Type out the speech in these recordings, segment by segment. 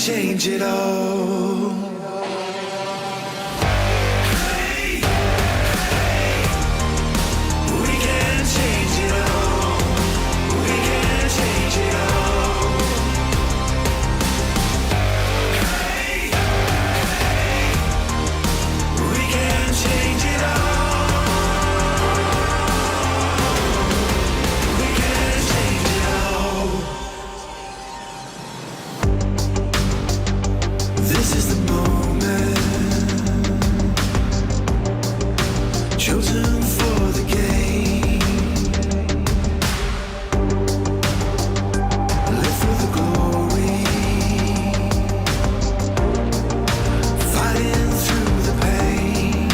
Change it all. We can change it all. We can change it all. We can change it all. We can change it all. This is the moment chosen for the game. Live for the glory, fighting through the pain,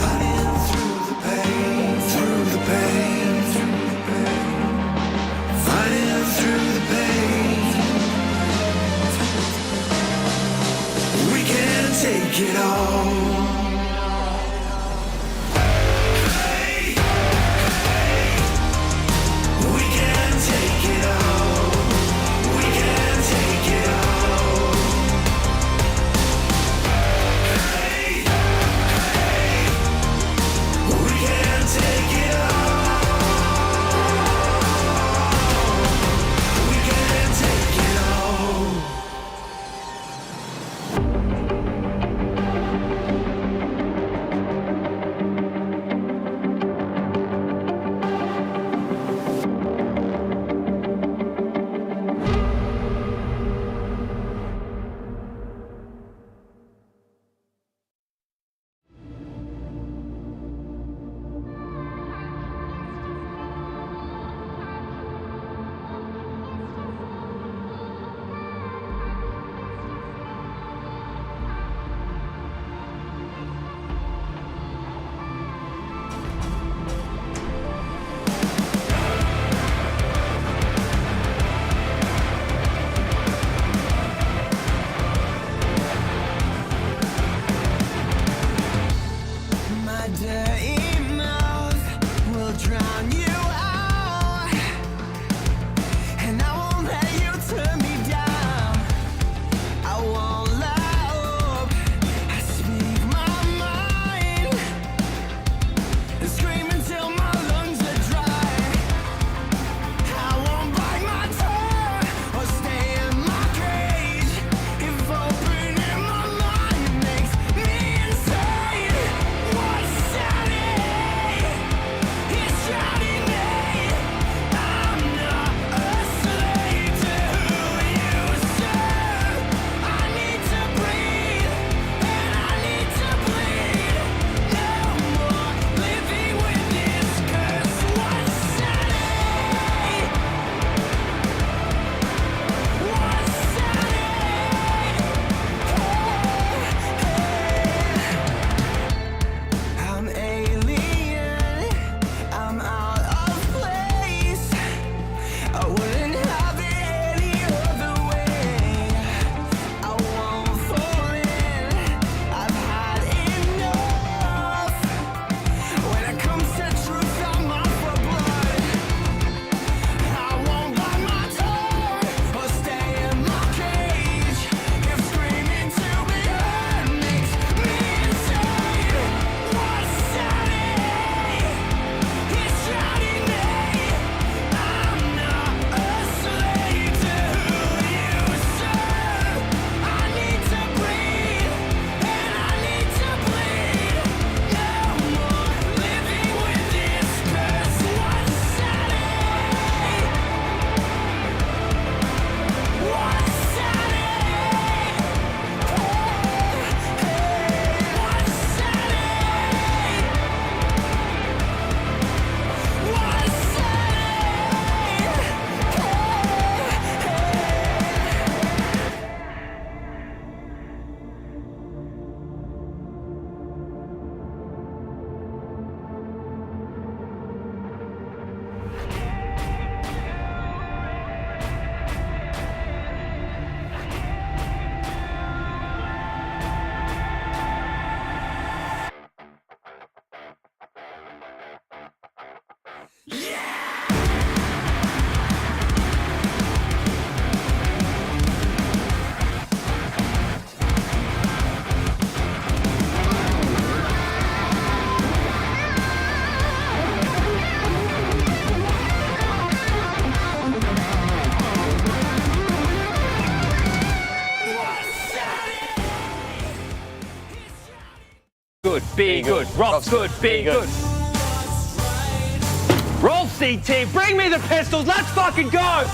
fighting through the pain, through the pain, through the pain, fighting through the pain. We can take it all. We can take it all. We can take it all. We can take it all. We can take it all. good, be good. Rob's good, be good. Roll CT, bring me the pistols, let's fucking go!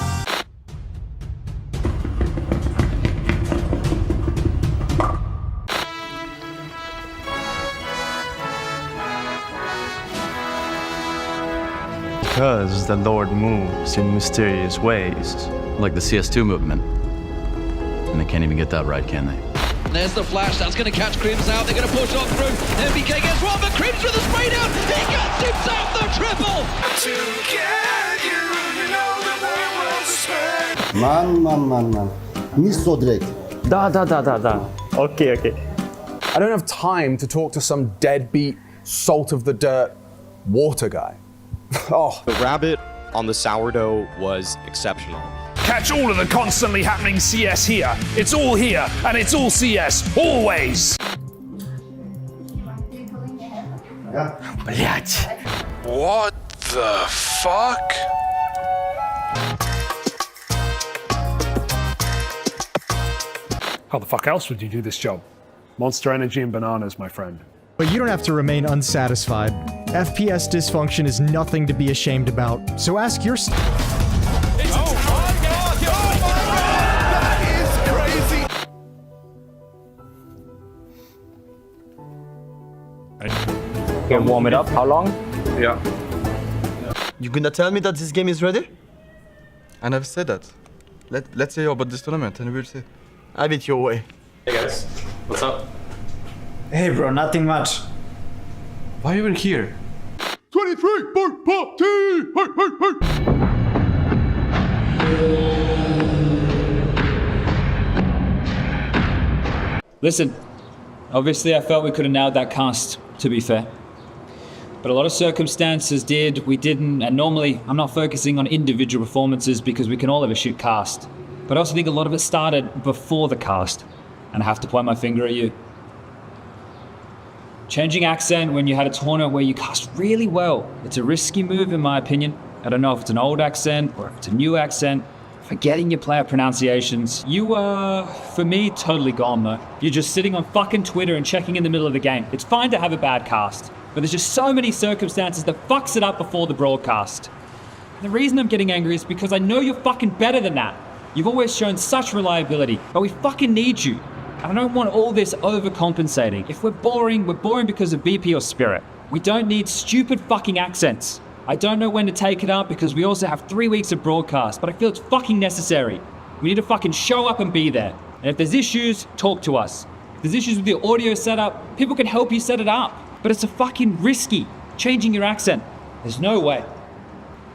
Because the Lord moves in mysterious ways. Like the CS2 movement. And they can't even get that right, can they? There's the flash, that's going to catch Crims out, they're going to push on through, MBK gets one, but Crims with a spray down, he gets himself the triple! To get you, you know the world will spend. Man. Miso direkt. Da. Okay. I don't have time to talk to some deadbeat, salt of the dirt water guy. Oh. The rabbit on the sourdough was exceptional. Catch all of the constantly happening CS here. It's all here, and it's all CS, always. Блять. What the fuck? How the fuck else would you do this job? Monster Energy and bananas, my friend. But you don't have to remain unsatisfied. FPS dysfunction is nothing to be ashamed about, so ask your... Can warm it up, how long? Yeah. You gonna tell me that this game is ready? I never said that. Let's say about this tournament and we'll see. Have it your way. Hey guys, what's up? Hey bro, nothing much. Why are you even here? 23 for party! Listen, obviously I felt we could have nailed that cast, to be fair. But a lot of circumstances we didn't, and normally I'm not focusing on individual performances because we can all have a shit cast. But I also think a lot of it started before the cast, and I have to point my finger at you. Changing accent when you had a tournament where you cast really well, it's a risky move in my opinion. I don't know if it's an old accent or if it's a new accent. Forgetting your player pronunciations. You are, for me, totally gone though. You're just sitting on fucking Twitter and checking in the middle of the game. It's fine to have a bad cast, but there's just so many circumstances that fucks it up before the broadcast. And the reason I'm getting angry is because I know you're fucking better than that. You've always shown such reliability, but we fucking need you. And I don't want all this overcompensating. If we're boring because of BP or Spirit. We don't need stupid fucking accents. I don't know when to take it up because we also have 3 weeks of broadcast, but I feel it's fucking necessary. We need to fucking show up and be there. And if there's issues, talk to us. If there's issues with your audio setup, people can help you set it up. But it's a fucking risky, changing your accent. There's no way.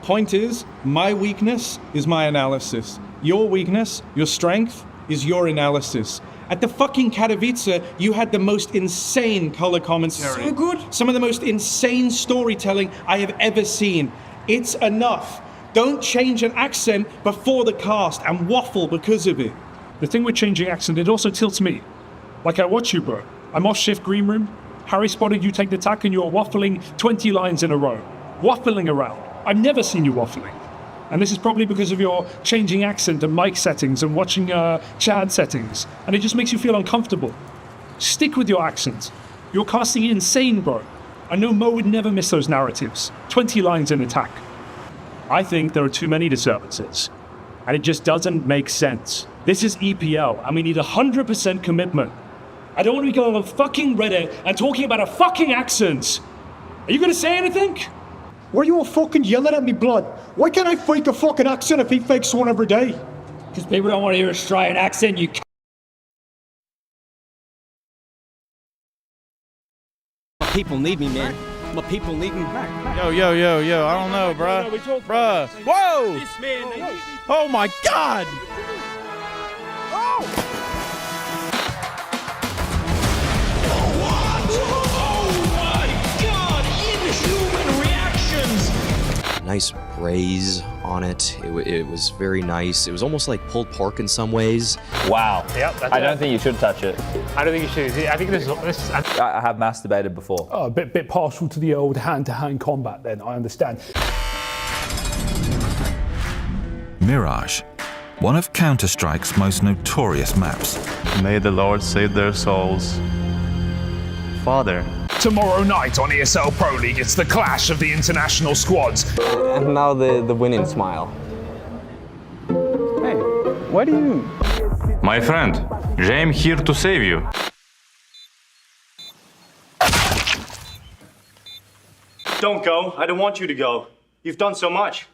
Point is, my weakness is my analysis. Your weakness, your strength, is your analysis. At the fucking Katowice, you had the most insane color commentary. So good. Some of the most insane storytelling I have ever seen. It's enough. Don't change an accent before the cast and waffle because of it. The thing with changing accent, it also tilts me. Like I watch you, bro. I'm off shift green room. Harry spotted you take the tack and you're waffling 20 lines in a row. Waffling around. I've never seen you waffling. And this is probably because of your changing accent and mic settings and watching Chad settings. And it just makes you feel uncomfortable. Stick with your accent. You're casting insane, bro. I know Mo would never miss those narratives. 20 lines in attack. I think there are too many disturbances. And it just doesn't make sense. This is EPL and we need 100% commitment. I don't want to be going on fucking Reddit and talking about a fucking accent. Are you gonna say anything? Why are you all fucking yelling at me, blood? Why can't I fake a fucking accent if he fakes one every day? Because people don't want to hear Australian accent, you My people need me, man. My people need me. Yo, I don't know, bruh. Bruh. Whoa! Oh my God! Nice braise on it. It was very nice. It was almost like pulled pork in some ways. Wow. Yep, I don't think you should touch it. I don't think you should. I think this is I have masturbated before. Oh, a bit partial to the old hand-to-hand combat then, I understand. Mirage, one of Counter-Strike's most notorious maps. May the Lord save their souls. Father. Tomorrow night on ESL Pro League, it's the clash of the international squads. And now the winning smile. Hey, what do you... My friend, James here to save you. Don't go. I don't want you to go. You've done so much.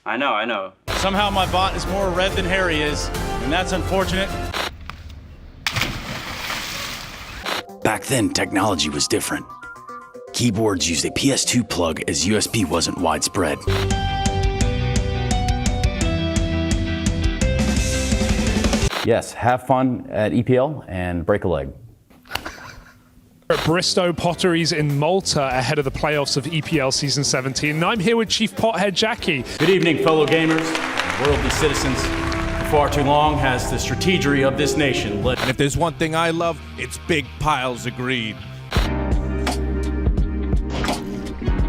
I know. Somehow my bot is more red than Harry is, and that's unfortunate. Back then, technology was different. Keyboards used a PS2 plug as USB wasn't widespread. Yes, have fun at EPL and break a leg. At Bristow Potteries in Malta ahead of the playoffs of EPL Season 17. And I'm here with Chief Pothead Jackie. Good evening, fellow gamers, worldly citizens. For far too long has the strategery of this nation led. And if there's one thing I love, it's big piles of greed.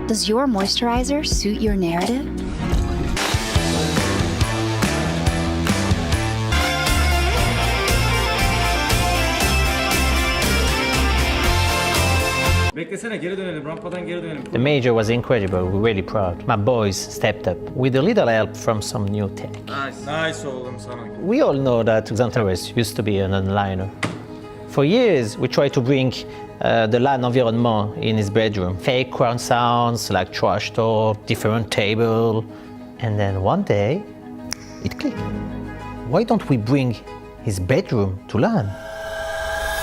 Does your moisturizer suit your narrative? The major was incredible. We're really proud. My boys stepped up with a little help from some new tech. Nice. We all know that Xantares used to be an onliner. For years, we tried to bring the LAN environment in his bedroom. Fake crowd sounds like trash talk, different table. And then one day, it clicked. Why don't we bring his bedroom to LAN?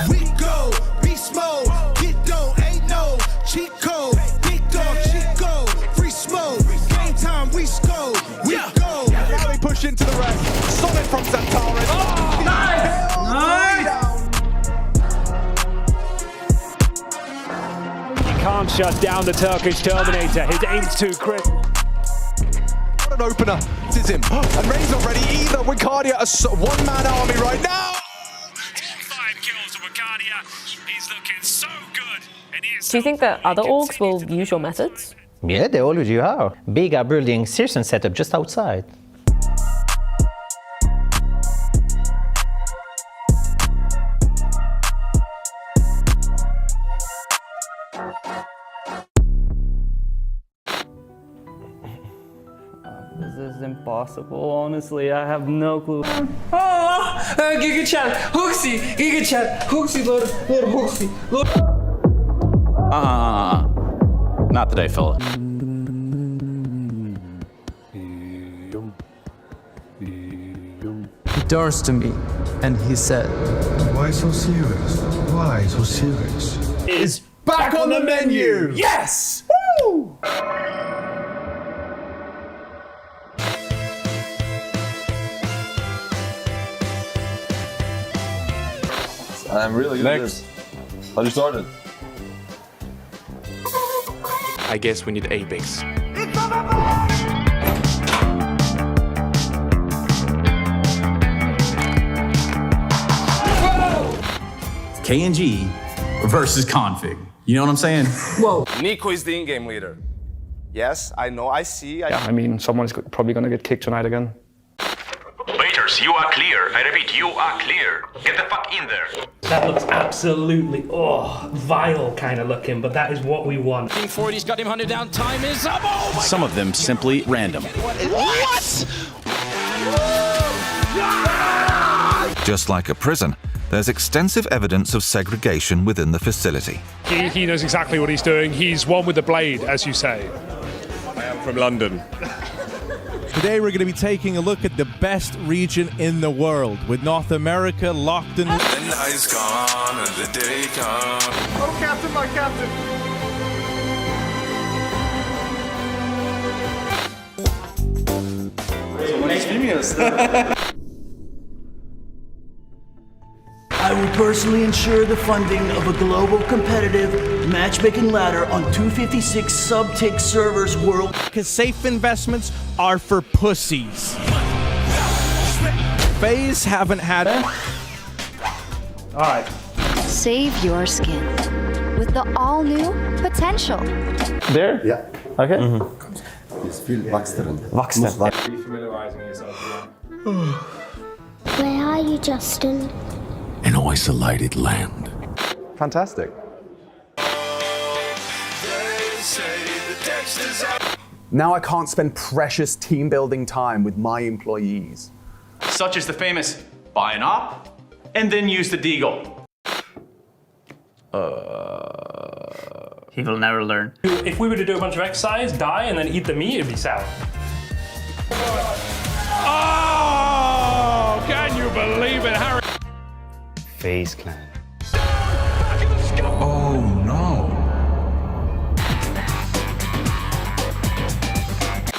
We go, beast mode, get dough, ain't no cheat code. Big dog, cheat code, free smoke, game time, we score, we go. Now they push into the rest. Solid from Xantares. Oh, nice! You can't shut down the Turkish Terminator. His aim's too crisp. What an opener. This is him. And Ray's not ready either. Wicardia, a one-man army right now. He's looking so good. Do you think that other orgs will use your methods? Yeah, they already are. Big are building Searson setup just outside. This is impossible, honestly. I have no clue. Giga chat, Hooksy, Giga chat, Hooksy, Lord Hooksy, Lord. Not today, fella. He turns to me and he said, Why so serious? Why so serious? Is back on the menu. Yes! Woo! I'm really good at this. How you started? I guess we need A-Base. KNG versus config. You know what I'm saying? Whoa. Nico is the in-game leader. Yes, I know, I see. I mean, someone's probably gonna get kicked tonight again. Waiters, you are clear. I repeat, you are clear. Get the fuck in there. That looks absolutely, vile kind of looking, but that is what we want. King 40's got him hunted down. Time is up. Oh my Some of them simply random. What? Just like a prison, there's extensive evidence of segregation within the facility. He knows exactly what he's doing. He's one with the blade, as you say. I am from London. Today we're going to be taking a look at the best region in the world, with North America locked in. The night's gone and the day comes. Oh, Captain, my Captain. I will personally ensure the funding of a global competitive matchmaking ladder on 256 sub-tick servers world. Because safe investments are for pussies. FaZe haven't had it. All right. Save your skin with the all-new Potential. There? Yeah. Okay. It's Phil Waxteren. Waxteren. Are you familiarizing yourself? Where are you, Justin? An isolated land. Fantastic. Now I can't spend precious team building time with my employees. Such as the famous buy an op and then use the deagle. He will never learn. If we were to do a bunch of exercise, die, and then eat the meat, it'd be sour. Oh, can you believe it, Harry? FaZe Clan. Oh no.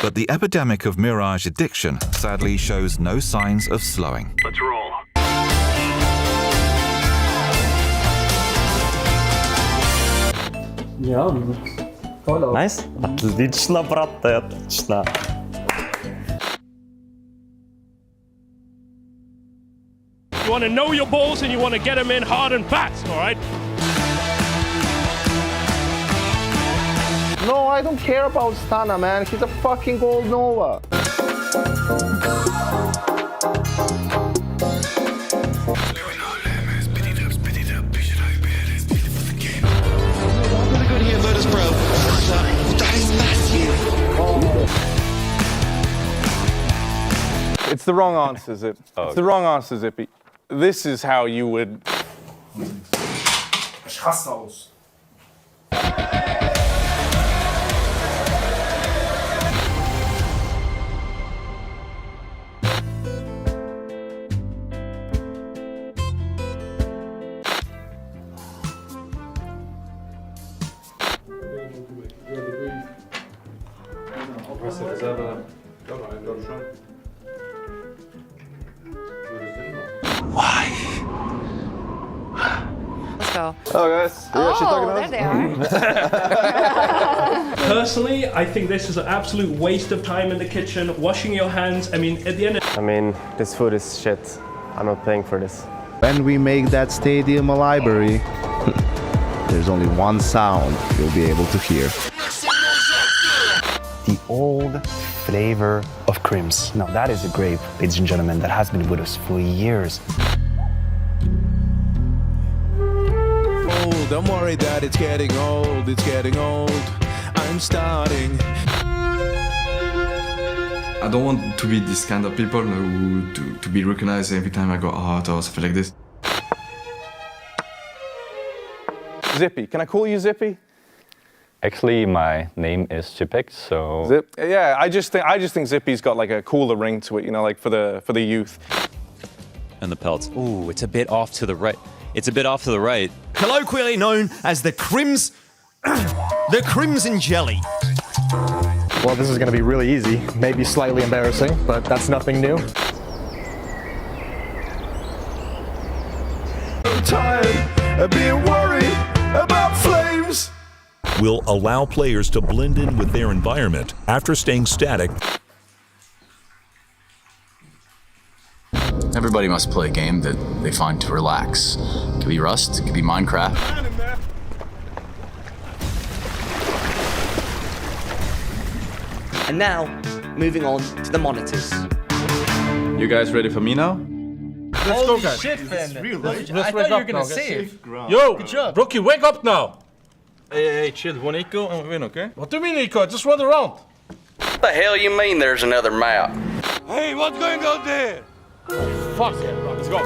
But the epidemic of Mirage addiction sadly shows no signs of slowing. Let's roll. Nice. Отлично, брат, отлично. You want to know your balls and you want to get them in hard and fast, all right? No, I don't care about Stana, man. He's a fucking gold Nova. Really good here, Lotus Bro. That is massive. It's the wrong answer, Zip. It's the wrong answer, Zippy. This is how you would. Let's go. Oh, guys. Oh, there they are. Personally, I think this is an absolute waste of time in the kitchen, washing your hands. I mean, at the end of I mean, this food is shit. I'm not paying for this. When we make that stadium a library, there's only one sound you'll be able to hear. The old flavor of Crims. Now that is a grape, ladies and gentlemen, that has been with us for years. Oh, don't worry that it's getting old, I'm starting. I don't want to be this kind of people who to be recognized every time I go out or something like this. Zippy. Can I call you Zippy? Actually, my name is Chipek, so... Zip. Yeah, I just think Zippy's got like a cooler ring to it, you know, like for the youth. And the pelts. Ooh, it's a bit off to the right. It's a bit off to the right. Colloquially known as the the Crimson Jelly. Well, this is going to be really easy, maybe slightly embarrassing, but that's nothing new. I'm tired of being worried about flames. Will allow players to blend in with their environment after staying static. Everybody must play a game that they find to relax. It could be Rust, it could be Minecraft. And now, moving on to the monitors. You guys ready for me now? Let's go, guys. Shit, Finn. I thought you were gonna save. Yo, Good job. Rookie, wake up now. Hey, chill. One eco and we win, okay? What do you mean eco? I just run around. What the hell you mean there's another map? Hey, what's going on there? Fuck it. Let's go.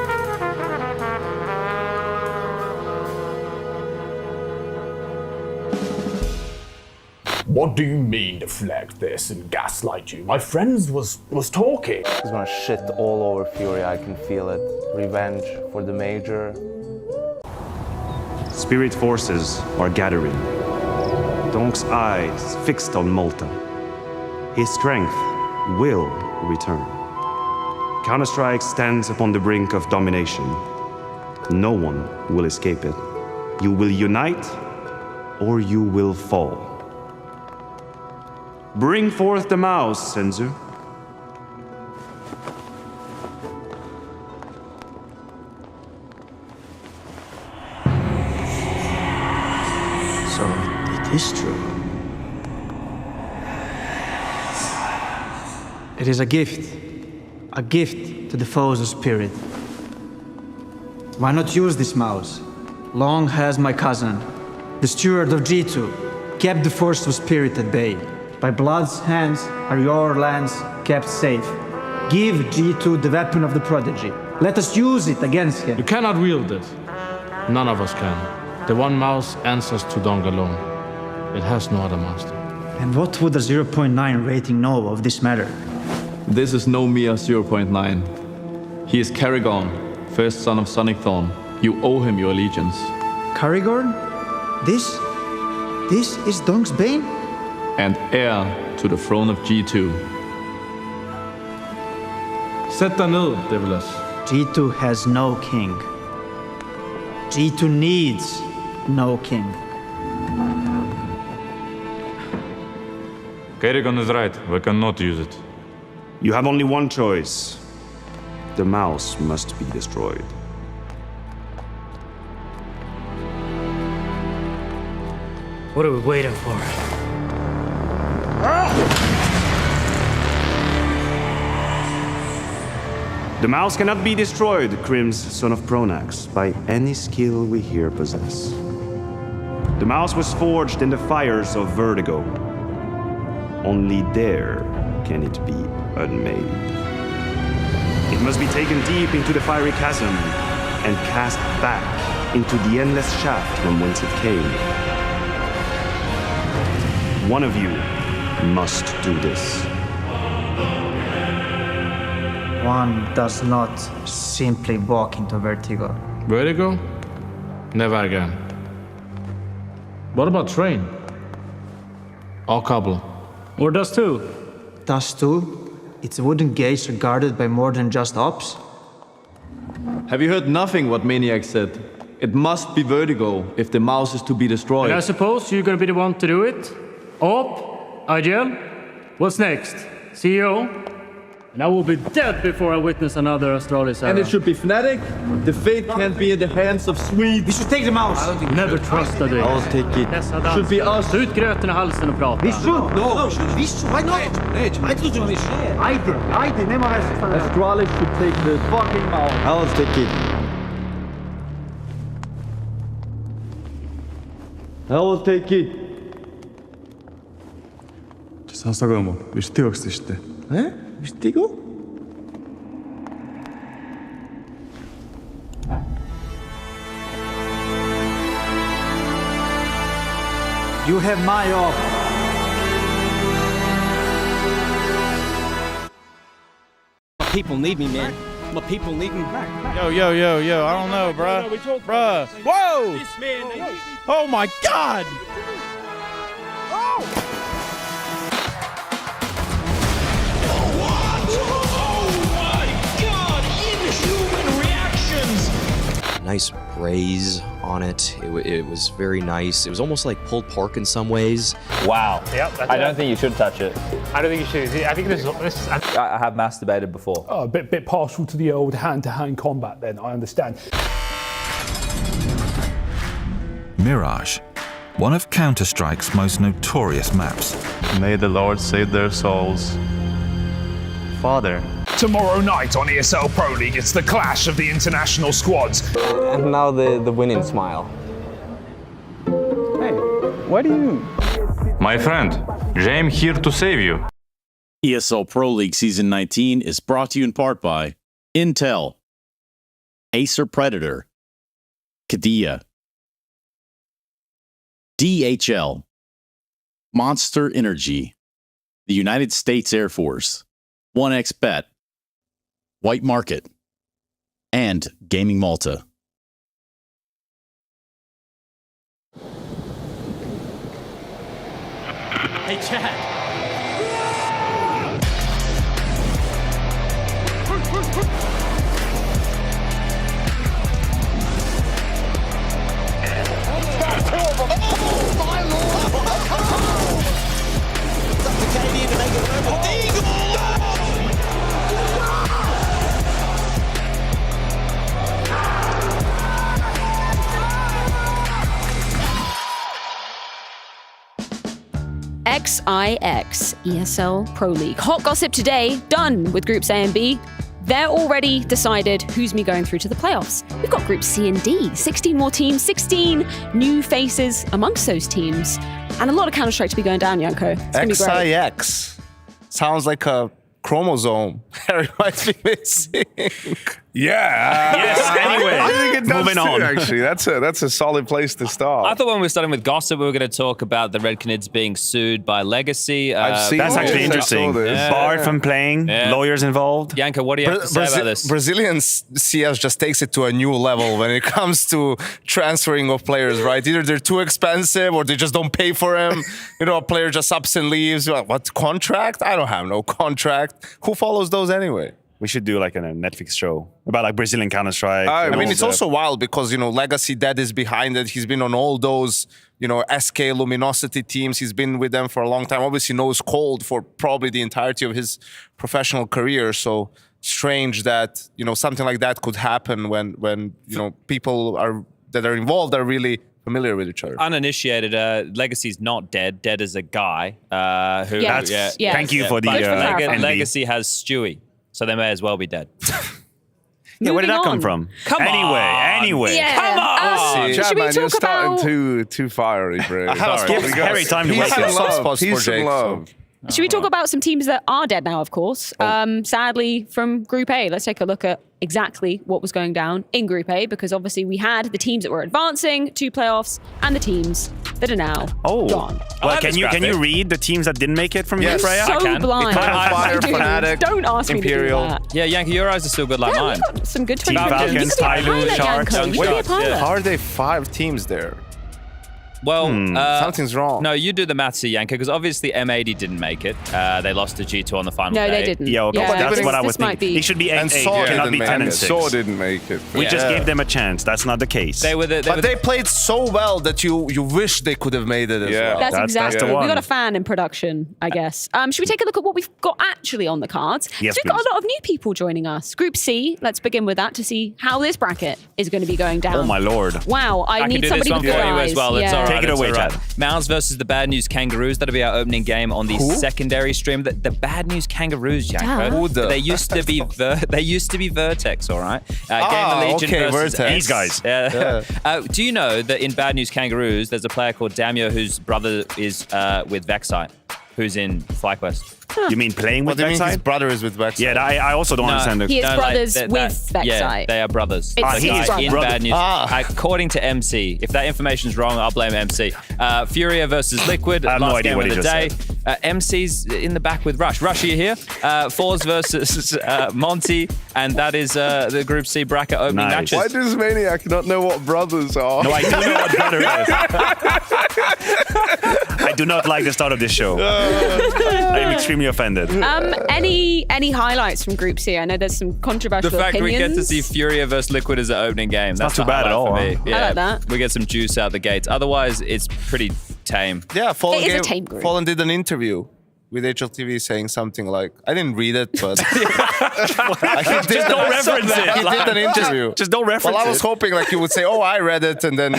What do you mean deflect this and gaslight you? My friends was talking. He's gonna shit all over FURIA, I can feel it. Revenge for the major. Spirit forces are gathering. Donk's eyes fixed on Malta. His strength will return. Counter-Strike stands upon the brink of domination. No one will escape it. You will unite, or you will fall. Bring forth the mouse, Senzu. So it is true. It is a gift to the foes of spirit. Why not use this mouse? Long has my cousin, the steward of G2, kept the force of spirit at bay. By blood's hands are your lands kept safe. Give G2 the weapon of the prodigy. Let us use it against him. You cannot wield it. None of us can. The one mouse answers to Dong alone. It has no other master. And what would a 0.9 rating know of this matter? This is no mere 0.9. He is Karagorn, first son of Sonic Thorn. You owe him your allegiance. Karagorn? This is Dong's bane? And heir to the throne of G2. Sæt dig ned, Devilas. G2 has no king. G2 needs no king. Karagorn is right. We cannot use it. You have only one choice. The mouse must be destroyed. What are we waiting for? The mouse cannot be destroyed, Crims, son of Pronax, by any skill we here possess. The mouse was forged in the fires of Vertigo. Only there can it be unmade. It must be taken deep into the fiery chasm and cast back into the endless shaft from whence it came. One of you must do this. One does not simply walk into Vertigo. Vertigo? Never again. What about Train? Or Cobble? Or Dust 2? Dust 2? Its wooden gates are guarded by more than just ops? Have you heard nothing what Maniac said? It must be Vertigo if the mouse is to be destroyed. And I suppose you're gonna be the one to do it? Op? IGL? What's next? CEO? And I will be dead before I witness another Astralis era. And it should be Fnatic. The fate can't be in the hands of Swedes. We should take the mouse. Never trust a day. I'll take it. Should be us. Ta ut gröten i halsen och prata. We should. No. We should. Why not? I told you we should. I did. Name of Astralis should take the fucking mouse. I'll take it. I'll take it. 산사가 뭐 위스티가 쓰시대. 에? 위스티가? You have my offer. My people need me, man. My people need me. Yo, I don't know, bruh. Bruh. Whoa! Oh my God! Nice braise on it. It was very nice. It was almost like pulled pork in some ways. Wow. Yep, I don't think you should touch it. I don't think you should. I think this is. I have masturbated before. Oh, a bit partial to the old hand-to-hand combat. Then I understand. Mirage, one of Counter-Strike's most notorious maps. May the Lord save their souls. Father. Tomorrow night on ESL Pro League, it's the clash of the international squads. And now the winning smile. Hey, why do you... My friend, James here to save you. ESL Pro League Season 19 is brought to you in part by Intel, Acer Predator, Kadia, DHL, Monster Energy, the United States Air Force, 1xBet, White Market, and Gaming Malta. Hey, Chad. XIX ESL Pro League. Hot gossip today, done with Groups A and B. They're already decided who's me going through to the playoffs. We've got Groups C and D, 16 more teams, 16 new faces amongst those teams. And a lot of Counter-Strike to be going down, Yanko. It's going to be great. XIX. Sounds like a chromosome. Harry might be missing. Yeah. Yes, anyway. I think it does Moving too, on. actually. That's a solid place to start. I thought when we were starting with gossip, we were going to talk about the Red Canids being sued by Legacy. I've seen That's this. actually interesting. Barred from playing, lawyers involved. Yanko, what do you have to say about this? Brazilian CS just takes it to a new level when it comes to transferring of players, right? Either they're too expensive or they just don't pay for them. A player just ups and leaves. You're like, what, contract? I don't have no contract. Who follows those anyway? We should do like a Netflix show about like Brazilian Counter-Strike. I mean, it's also wild because, Legacy Dead is behind it. He's been on all those, SK Luminosity teams. He's been with them for a long time. Obviously knows Cold for probably the entirety of his professional career. So strange that, something like that could happen when people that are involved are really familiar with each other. Uninitiated, Legacy's not dead. Dead is a guy who... Yes. Thank you for the Legacy has Stewie. So they may as well be dead. Yeah, where did that Moving come on. from? Come Anyway. Yeah. Come on! Should we man, talk you're starting about... too fiery, bro. Give Harry time to wake up. Peace and love. Should we talk about some teams that are dead now, of course? Sadly, from Group A, let's take a look at exactly what was going down in Group A, because obviously we had the teams that were advancing to playoffs and the teams that are now gone. Well, can you read the teams that didn't make it from Yes. Freya? So I can. blind. Fire, Fnatic, Don't ask Imperial. me to do that. Yeah, Yankee, your eyes are still good like Yeah, mine. we've got some good Team 2020. Falcons, You could be a Tyloo, pilot, Sharks, Yanko. You could be a Wait, pilot. how are there 5 teams there? Well, something's wrong. No, you do the maths here, Yanko, because obviously M80 didn't make it. They lost to G2 on the final No, day. they didn't. Yeah, okay, that's what I was this might thinking. be- It should be 8-8. And Saw It cannot didn't be make 10 it. and 6. Saw didn't make it. We just gave them a chance. That's not the case. They were But they played so well that you wish they could have made it as well. That's exactly. the We one. got a fan in production, I guess. Should we take a look at what we've got actually on the cards? Yes, So we've got please. a lot of new people joining us. Group C, let's begin with that to see how this bracket is going to be going down. Oh my lord. Wow, I can need do somebody this one with for good you eyes. as well. It's Yeah. all right. Take it it's away, all right. Chad. Mouse versus the Bad News Kangaroos. That'll be our opening game on the secondary stream. The Bad News Kangaroos, Yanko. Duh. They used to be Vertex, all right. Game of Legion okay, versus Vertex. These guys. Do you know that in Bad News Kangaroos, there's a player called Damio whose brother is with Vexite, who's in FlyQuest. You mean playing with What do you mean his Vexite? brother is with Vexite? Yeah, I also don't understand He it. is brothers that- with that- Yeah, Vexite. they are brothers. It's The his guy brother. in Bad News. According to MC, if that information's wrong, I'll blame MC. Furia versus Liquid. I have no last idea game what of he the just day. MC's in the back with Rush. Rush, are you here? Fours versus Monty, and that is the Group C bracket opening Nice. matches. Why does Maniac not know what brothers are? No, I do know what brother is. I do not like the start of this show. I am extremely offended. Any highlights from Group C? I know there's some controversial The fact opinions. we get to see Furia versus Liquid as an opening game. That's not too bad at all, For me. huh? Yeah, I like that. We get some juice out the gates. Otherwise, it's pretty tame. Yeah, Fallen, It is a tame group. Fallen did an interview with HLTV saying something like, I didn't read it, but... he did don't reference it. He did an interview. Just don't reference Well, I was it. hoping like you would say, oh, I read it, and then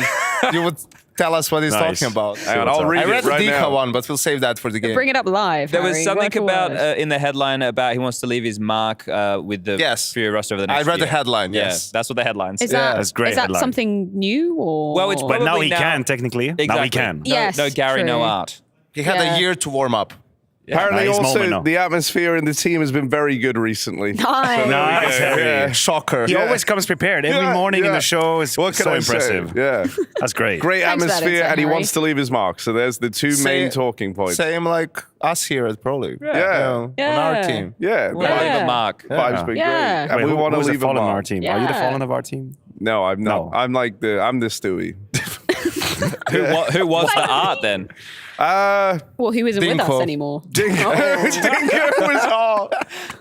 you would tell us what he's Nice. talking about. Hang on, I'll read I read it the right Dika now. one, but we'll save that for the game. Bring it up live. There was Harry, something word for about word. in the headline about he wants to leave his mark with the Furia roster over the next I read year. the headline, yes. Yeah, that's what the headline says. Is that, That's great is that headline. something new or? Well, it's But probably now he can, technically. Exactly. Now he can. No, Yes, no Gary, no true. art. He had Yeah. a year to warm up. Apparently, Nice moment also, now. the atmosphere in the team has been very good recently. Nice. Nice, Harry. Yeah. Shocker. He Yeah. always comes prepared. Every Yeah, morning in yeah. the show is What can so I say? impressive. Yeah. That's great. Great Thanks for that atmosphere, insight, and he Harry. wants to leave his mark. So there's the two main talking points. Same like us here at Pro League. Yeah. On our Yeah. team. Yeah. We'll leave a mark. Vibe's been Yeah. great. And we want to who's the leave a fallen on mark. our team? Yeah. Are you the fallen of our team? No, I'm not. No. I'm like I'm the Stewie. Who was the art then? Well, he isn't with Dinko. us anymore. Dinko was hard.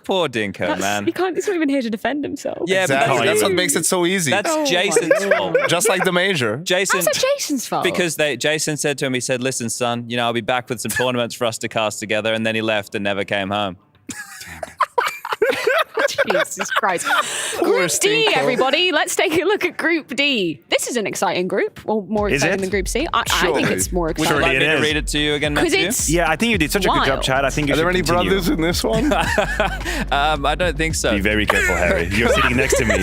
Poor Dinko, man. He can't. He's not even here to defend himself. Yeah, Exactly. but That's what makes it so easy. that's Oh my Jason's God. fault. Just like the major. Jason, How's that Jason's fault? because Jason said to him, he said, "Listen, son, I'll be back with some tournaments for us to cast together," and then he left and never came home. Jesus Christ. Group D, everybody. Let's take a look at Group D. This is an exciting group. Well, more Is exciting it? than Group C. I think it's more Would exciting. you like me it to is. read it to you again, 'Cause Matthew? it's Yeah, I think you did such a good job, wild. Chad. I think you Are should there any continue. brothers in this one? I don't think so. Be very careful, Harry. You're sitting next to me.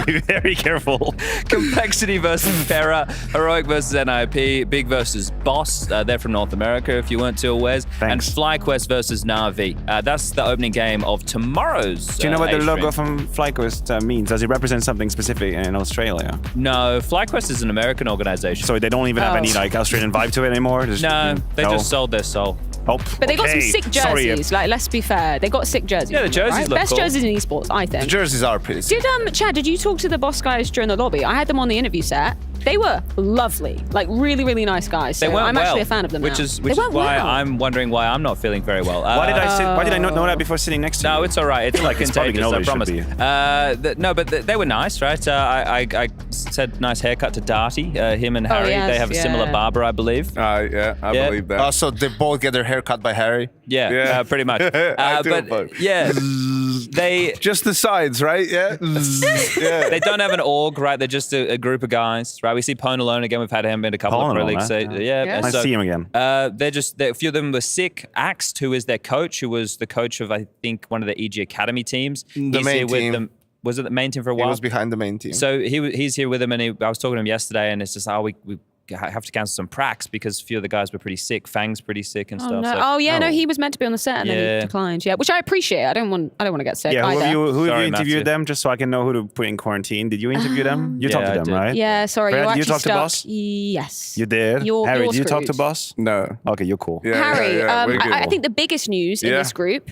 Be very careful. Complexity versus Para, Heroic versus NIP, Big versus Boss. They're from North America, if you weren't too aware. And FlyQuest versus Na'Vi. That's the opening game of tomorrow's. Do you know what the A-stream. logo from FlyQuest means? Does it represent something specific in Australia? No, FlyQuest is an American organization. So they don't even have any like Australian vibe to it anymore? No, they just sold their soul. Oh, But they got some okay. sick Sorry. jerseys. Like, let's be fair. They got sick jerseys. Yeah, the jerseys right? look Best cool. jerseys in esports, I think. The jerseys are pretty sick. Chad, did you talk to the boss guys during the lobby? I had them on the interview set. They were lovely. Like, really, really nice guys. So They weren't I'm well, actually a fan of them which now. is They weren't why well. I'm wondering why I'm not feeling very well. Why did I not know that before sitting next to you? No, it's all right. It's like It's public contagious, I knowledge, promise. should No, but they were nice, right? I said nice haircut to Darty. Him and Harry, yes, they have a similar yeah. barber, I believe. Yeah, I believe that. So they both get their hair cut by Harry? Yeah, pretty much. I do but both. yeah, they Just the sides, right? Yeah. Yeah. they don't have an org, right? They're just a group of guys, right? We see Pone alone again. We've had him in a couple of pro Pone leagues. alone, So, yeah, Yeah. Nice to see him again. a few of them were sick. Axt, who is their coach, who was the coach of I think one of the EG Academy teams. The He's main here with team. them. Was it the main team for a He while? was behind the main team. So he's here with him, and I was talking to him yesterday, and it's just we have to cancel some pracs because a few of the guys were pretty sick. Fang's pretty sick and Oh, stuff. no. So, Oh, yeah, no, he was meant to be on the set and then Yeah. he declined. Yeah, which I appreciate. I don't want to get sick Yeah, who either. have you Sorry, interviewed Matthew. them just so I can know who to put in quarantine? Did you interview them? You talked Yeah, to I them, did. right? Yeah, sorry. Brad, You're did you actually talk to stuck. Boss? Yes. You did? You're Harry, did you talk to screwed. Boss? No. Okay, you're cool. Yeah, Harry, yeah, we're good. I think the biggest news in Yeah. this group,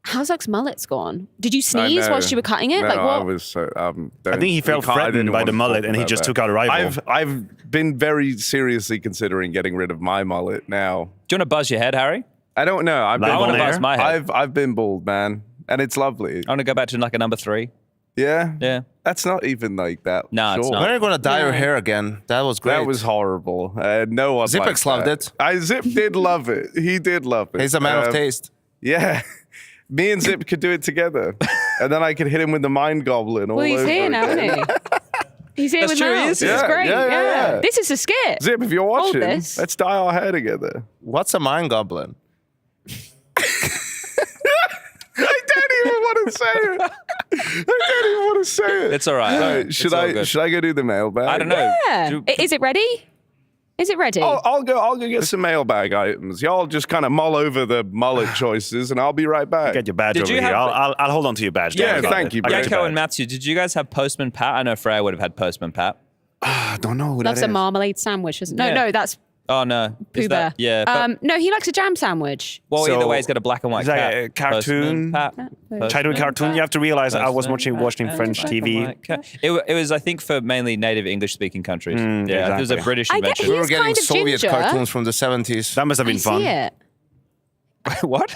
how's Zuck's mullet's gone? Did you I sneeze know. whilst you were cutting it? No, like what? I was. I think he felt threatened by the mullet and he just took out a rival. I've been very seriously considering getting rid of my mullet now. do you want to buzz your head, Harry? I don't know. Live I want on to air? buzz my head. I've been bald, man, and it's lovely. I want to go back to like a number 3. Yeah. Yeah. That's not even like that. No, it's short. not. When are you going to dye your Yeah. hair again? That was great. That was horrible. No one. Zipex liked loved that. it. Zip did love it. He did love it. He's a man of taste. Yeah. Me and Zip could do it together, and then I could hit him with the mind goblin. Well, he's here now, isn't he? He's here That's with true, he Mel. is. This is Yeah, great. yeah. This is a skit. Zip, if you're watching, this. let's dye our hair together. What's a mind goblin? I don't even want to say it. I don't even want to say it. It's all right. So, It's should all I good. should I go do the mailbag? I don't know. Yeah. Do- Is it ready? Is it ready? I'll go get some mailbag items. Y'all just kind of mull over the mullet choices, and I'll be right back. Get your badge Did over you here. have- I'll hold on to your badge. Don't Yeah, worry about thank it. you, I got Brad. your Yanko badge. and Matthew, did you guys have Postman Pat? I know Freya would have had Postman Pat. I don't know who Loves that a is. marmalade sandwich. No, Yeah. no, that's Oh, no. Pooh Is that, Bear. yeah. But, No, he likes a jam sandwich. well, So- either way, he's got a black and white Is that cat. a cartoon? Postman Pat. Childhood cartoon. You have to realize I was Postman watching Pat. French Black and TV. white cat. It was, I think, for mainly native English-speaking countries. Yeah, it was a exactly. British I get invention. he We were is getting kind of Soviet ginger. cartoons from the 70s. That must have I been fun. see it. What?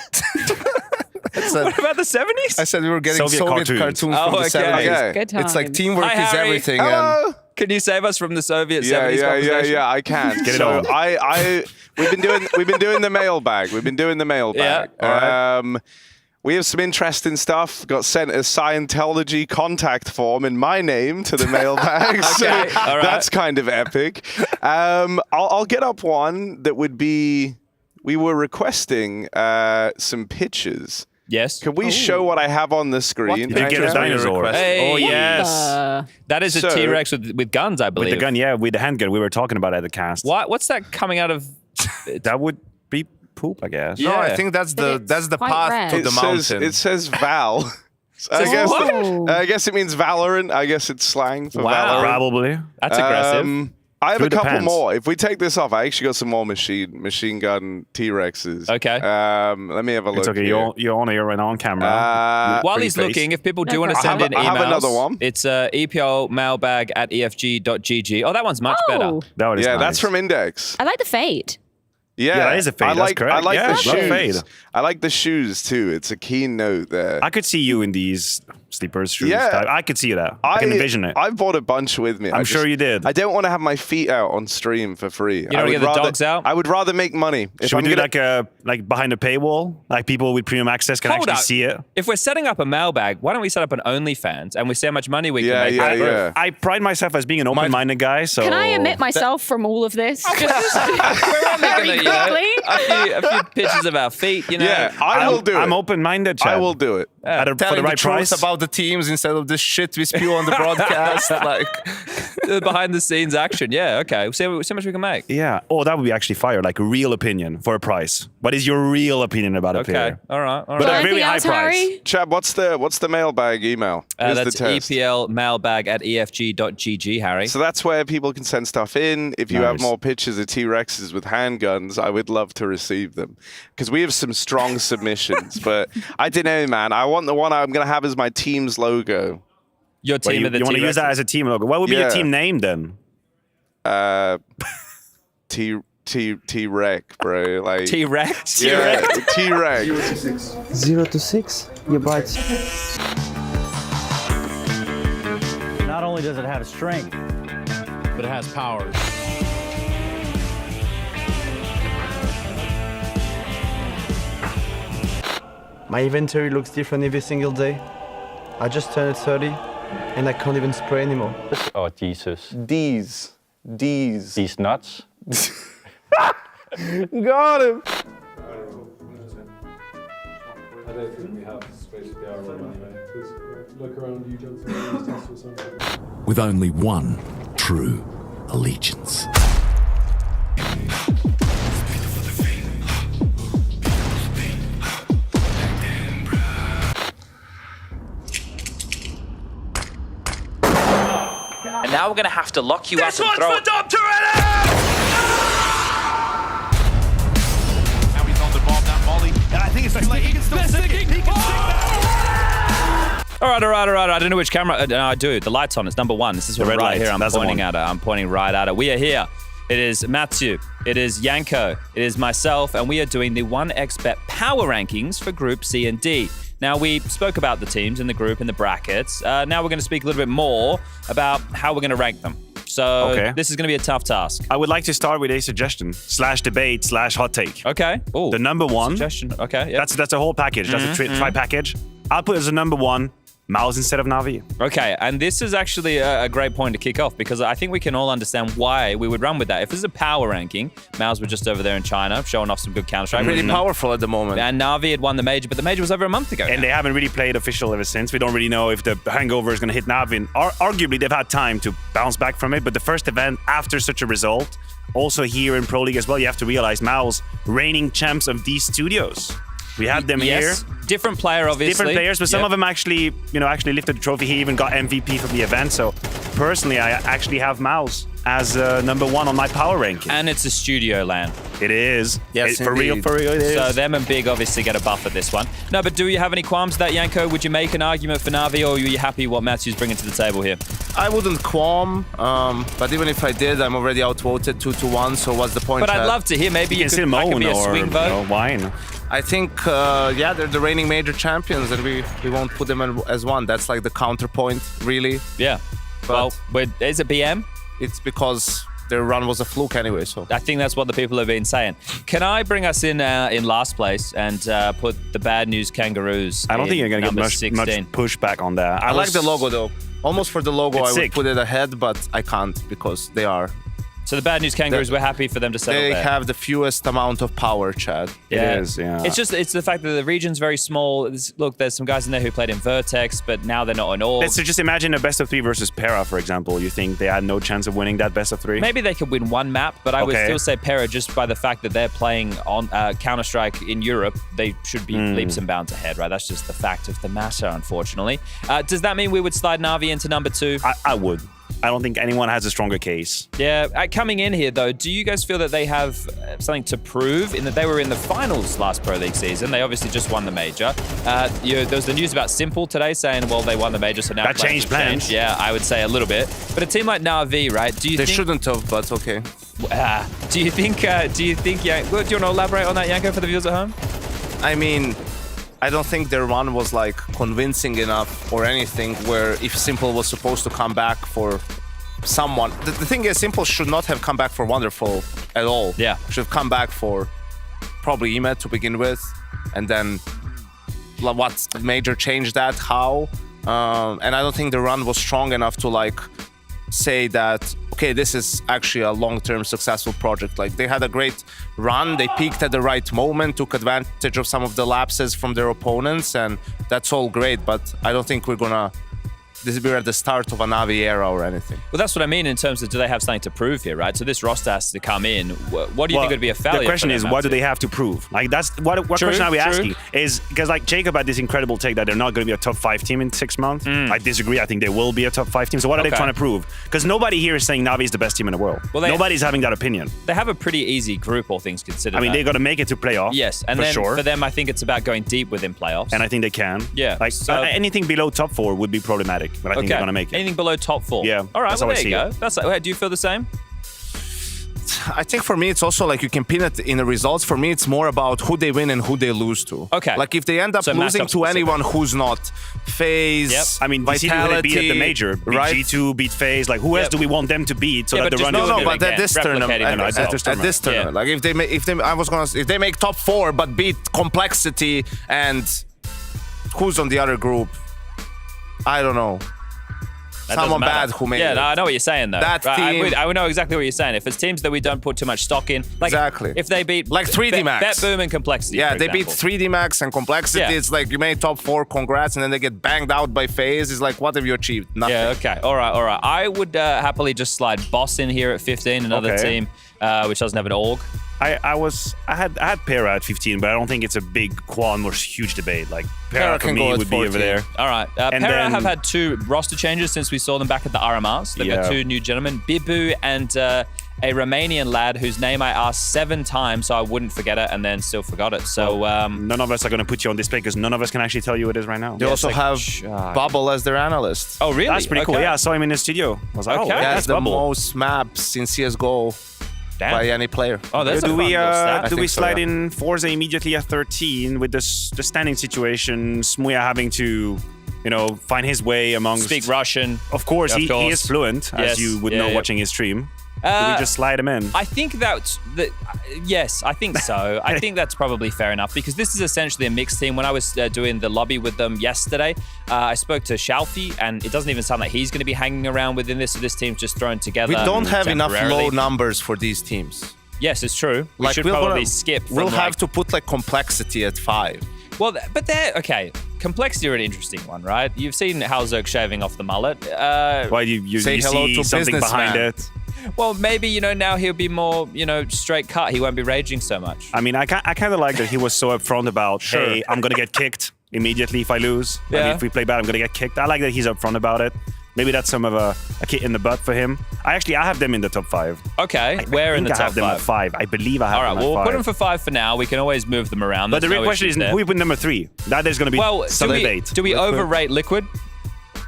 What about the 70s? I said we were getting Soviet Soviet cartoons. cartoons Oh, from the okay. 70s. Okay. Good It's like times. teamwork Hi, is Harry. everything. Hello. Can you save us from the Soviet Yeah, 70s yeah, conversation? yeah. I can. Get it so on. we've been doing the mailbag. We've been doing the mailbag. Yeah, all right. We have some interesting stuff. Got sent a Scientology contact form in my name to the mailbag. So Okay, all right. that's kind of epic. I'll get up one that would be. We were requesting some pictures. Yes. Can we show what I have on the screen? Did you get a dinosaur? Hey. Oh, yes. That is a So- T-Rex with guns, I believe. With the gun, yeah, with the handgun we were talking about at the cast. What's that coming out of? That would be poop, I guess. No, I Yeah. think that's the quite path rare. to the mountain. It says Val. what? I guess it means Valorant. I guess it's slang for Wow. Valorant. Probably. That's aggressive. I have Through a the couple pants. more. If we take this off, I actually got some more machine gun T-Rexes. Okay. Let me have a look. It's okay. here. You're on camera. While Pretty he's face. looking, if people do No want to problem. send in I emails, have another one. It's EPO mailbag at efg.gg. Oh, that one's much better. Oh, That one is Yeah, nice. that's from Index. I like the fade. Yeah, that is a fade. I That's like, correct. I like Yeah, the love shoes. fade. I like the shoes too. It's a keen note there. I could see you in these sleepers, shoes. Yeah. Type. I could see that. I can envision it. I bought a bunch with me. I'm sure you did. I don't want to have my feet out on stream for free. You don't want to get the dogs out? I would rather make money. Should we do like behind a paywall? Like people with premium access can actually see it? If we're setting up a mailbag, why don't we set up an OnlyFans and we see how much money we can make? I pride myself as being an open-minded guy, so... Can I omit myself from all of this? We're only gonna, a few pictures of our feet, Yeah, I will do it. I'm open-minded, Chad. I will do it. For the right price. About the teams instead of this shit we spew on the broadcast. Like behind the scenes action. Yeah, okay. See how much we can make. Yeah. Oh, that would be actually fire. Like a real opinion for a price. What is your real opinion about a player? All right. But a very high price. Chad, what's the mailbag email? Here's That's the test. EPL mailbag at efg.gg, Harry. So that's where people can send stuff in. If you have more pictures of T-Rexes with handguns, I would love to receive them. Because we have some strong submissions. But I don't know, man. I want the one I'm going to have as my team's logo. Your team of the You want to use that as a team logo? What would be your team name then? T-Rec, bro. Like T-Rex? Yeah, T-Rec. 0 to 6. You bite. Not only does it have strength, but it has powers. My inventory looks different every single day. I just turned 30 and I can't even spray anymore. Oh, Jesus. These nuts? Got him! I don't think we have space for the hour anyway. Look around you, Johnson. Test or something. With only one true allegiance. And now we're going to have to lock you up and throw... This one's for Dr. Ellis! Now he's on the bomb, that volley. And I think it's too late. He can still stick it. He can stick that. All right. I don't know which camera. No, I do. The light's on. It's number one. This is what red right light. here. I'm That's the pointing one. at it. I'm pointing right at it. We are here. It is Matthew. It is Yanko. It is myself. And we are doing the 1xBet power rankings for Group C and D. Now, we spoke about the teams in the group and the brackets. Now we're going to speak a little bit more about how we're going to rank them. So this is going to be a tough task. I would like to start with a suggestion / debate / hot take. Okay. Ooh. The number one. Suggestion. Okay. Yep. That's a whole package. That's a tri package. I'll put as a number one Miles instead of Navi. Okay, and this is actually a great point to kick off because I think we can all understand why we would run with that. If this is a power ranking, Miles were just over there in China showing off some good Counter-Strike. Really powerful at the moment. And Navi had won the major, but the major was over a month ago. And they haven't really played official ever since. We don't really know if the hangover is going to hit Navi. And arguably, they've had time to bounce back from it. But the first event after such a result, also here in Pro League as well, you have to realize Miles, reigning champs of these studios. We had them here. Different player, obviously. Different players, but some of them actually lifted the trophy. He even got MVP from the event. So personally, I actually have Mouse as number one on my power ranking. And it's a studio land. It is. Yes, for real, it is. So them and Big obviously get a buff at this one. No, but do you have any qualms with that, Yanko? Would you make an argument for Navi, or are you happy what Matthew's bringing to the table here? I wouldn't qualm, but even if I did, I'm already outvoted 2-1. So what's the point? But I'd love to hear. Maybe you could still moan be a swing vote. Whine. I think, they're the reigning major champions, and we won't put them as one. That's like the counterpoint, really. Yeah. But is it BM? It's because their run was a fluke anyway. So I think that's what the people have been saying. Can I bring us in last place and put the Bad News Kangaroos? I don't think you're going to get much pushback on that. I like the logo though. Almost for the logo, I would put it ahead, but I can't because they are. So the Bad News Kangaroos, we're happy for them to settle They there. have the fewest amount of power, Chad. Yeah. It is, yeah. It's the fact that the region's very small. Look, there's some guys in there who played in Vertex, but now they're not on all. Let's just imagine a best of 3 versus Para, for example. You think they had no chance of winning that best of 3? Maybe they could win one map, but I would still say Para, just by the fact that they're playing on Counter-Strike in Europe, they should be leaps and bounds ahead, right? That's just the fact of the matter, unfortunately. Does that mean we would slide Navi into number 2? I would. I don't think anyone has a stronger case. Yeah, coming in here though, do you guys feel that they have something to prove in that they were in the finals last Pro League season? They obviously just won the major. There was the news about Simple today saying, well, they won the major, so now that changed plans. Yeah, I would say a little bit. But a team like Navi, right? They shouldn't have, but okay. Do you think? Do you want to elaborate on that, Yanko, for the viewers at home? I mean, I don't think their run was like convincing enough or anything where if Simple was supposed to come back for someone. The thing is, Simple should not have come back for Wonderful at all. Yeah. Should have come back for probably Emet to begin with. And then what major changed that? How? And I don't think the run was strong enough to like say that, okay, this is actually a long-term successful project. Like they had a great run, they peaked at the right moment, took advantage of some of the lapses from their opponents, and that's all great, but I don't think we're at the start of a Navi era or anything. Well, that's what I mean in terms of do they have something to prove here, right? So this roster has to come in. What do you think would be a failure? The question is, what do they have to prove? Like that's what question are we asking? Is because like Jacob had this incredible take that they're not going to be a top 5 team in 6 months. I disagree. I think they will be a top 5 team. So what are they trying to prove? Because nobody here is saying Navi is the best team in the world. Well, nobody's having that opinion. They have a pretty easy group, all things considered. I mean, they got to make it to playoffs. Yes, and then for them, I think it's about going deep within playoffs. And I think they can. Yeah. Like anything below top 4 would be problematic, but I think they're going to make it. Anything below top 4. Yeah. All right. That's well, how there I see you go. it. That's do you feel the same? I think for me, it's also like you can pin it in the results. For me, it's more about who they win and who they lose to. Okay. Like if they end up losing to anyone who's not FaZe, Yep. I mean, Vitality, DC who they beat at the major, beat right? G2, beat FaZe. Like who else do we want them to beat so that the run but at this tournament, at this tournament, like if they make top 4 but beat Complexity and who's on the other group, I don't know. Someone bad who made it. I know what you're saying though. That team, I would know exactly what you're saying. If it's teams that we don't put too much stock in, like exactly. If they beat like 3D Max, Bet Boom and Complexity. Yeah, for they example. beat 3D Max and Complexity. Yeah. It's like you made top 4, congrats, and then they get banged out by FaZe. It's like, what have you achieved? Nothing. Yeah. Okay. All right. I would happily just slide Boss in here at 15, another team which doesn't have an org. I had Para at 15, but I don't think it's a big qualm or huge debate. Like Para for me would be over there. All right. Para have had 2 roster changes since we saw them back at the RMRs. They've got 2 new gentlemen, Bibu and a Romanian lad whose name I asked 7 times, so I wouldn't forget it, and then still forgot it. So none of us are going to put you on display because none of us can actually tell you what it is right now. They also have Bubble as their analyst. Oh, really? That's pretty cool. Yeah, I saw him in the studio. I was like, oh, that's the Bubble. most maps in CSGO. Damn. By any player. Oh, that's do we so, slide in Forza immediately at 13 with the standing situation? Smuya having to, find his way amongst. Speak Russian. Of course, he is fluent, as you would know watching his stream. Do we just slide him in? I think yes, I think so. I think that's probably fair enough because this is essentially a mixed team. When I was doing the lobby with them yesterday, I spoke to Shalfie, and it doesn't even sound like he's going to be hanging around within this. So this team's just thrown together. We don't have enough low numbers for these teams. Yes, it's true. We should probably skip. We'll have to put like Complexity at 5. Well, but they're okay. Complexity are an interesting one, right? You've seen Halzerk shaving off the mullet. Why you say hello see to something behind it? Well, maybe, now he'll be more, straight cut. He won't be raging so much. I mean, I kind of like that he was so upfront about, hey, I'm going to get kicked immediately if I lose. Yeah. I mean, if we play bad, I'm going to get kicked. I like that he's upfront about it. Maybe that's some of a kick in the butt for him. I have them in the top 5. Okay, where in the top 5? I have them at 5. I believe I have them at 5. All right, we'll put them for 5 for now. We can always move them around. But the real question is, who we put number 3? That there's going to be some debate. Do we overrate Liquid?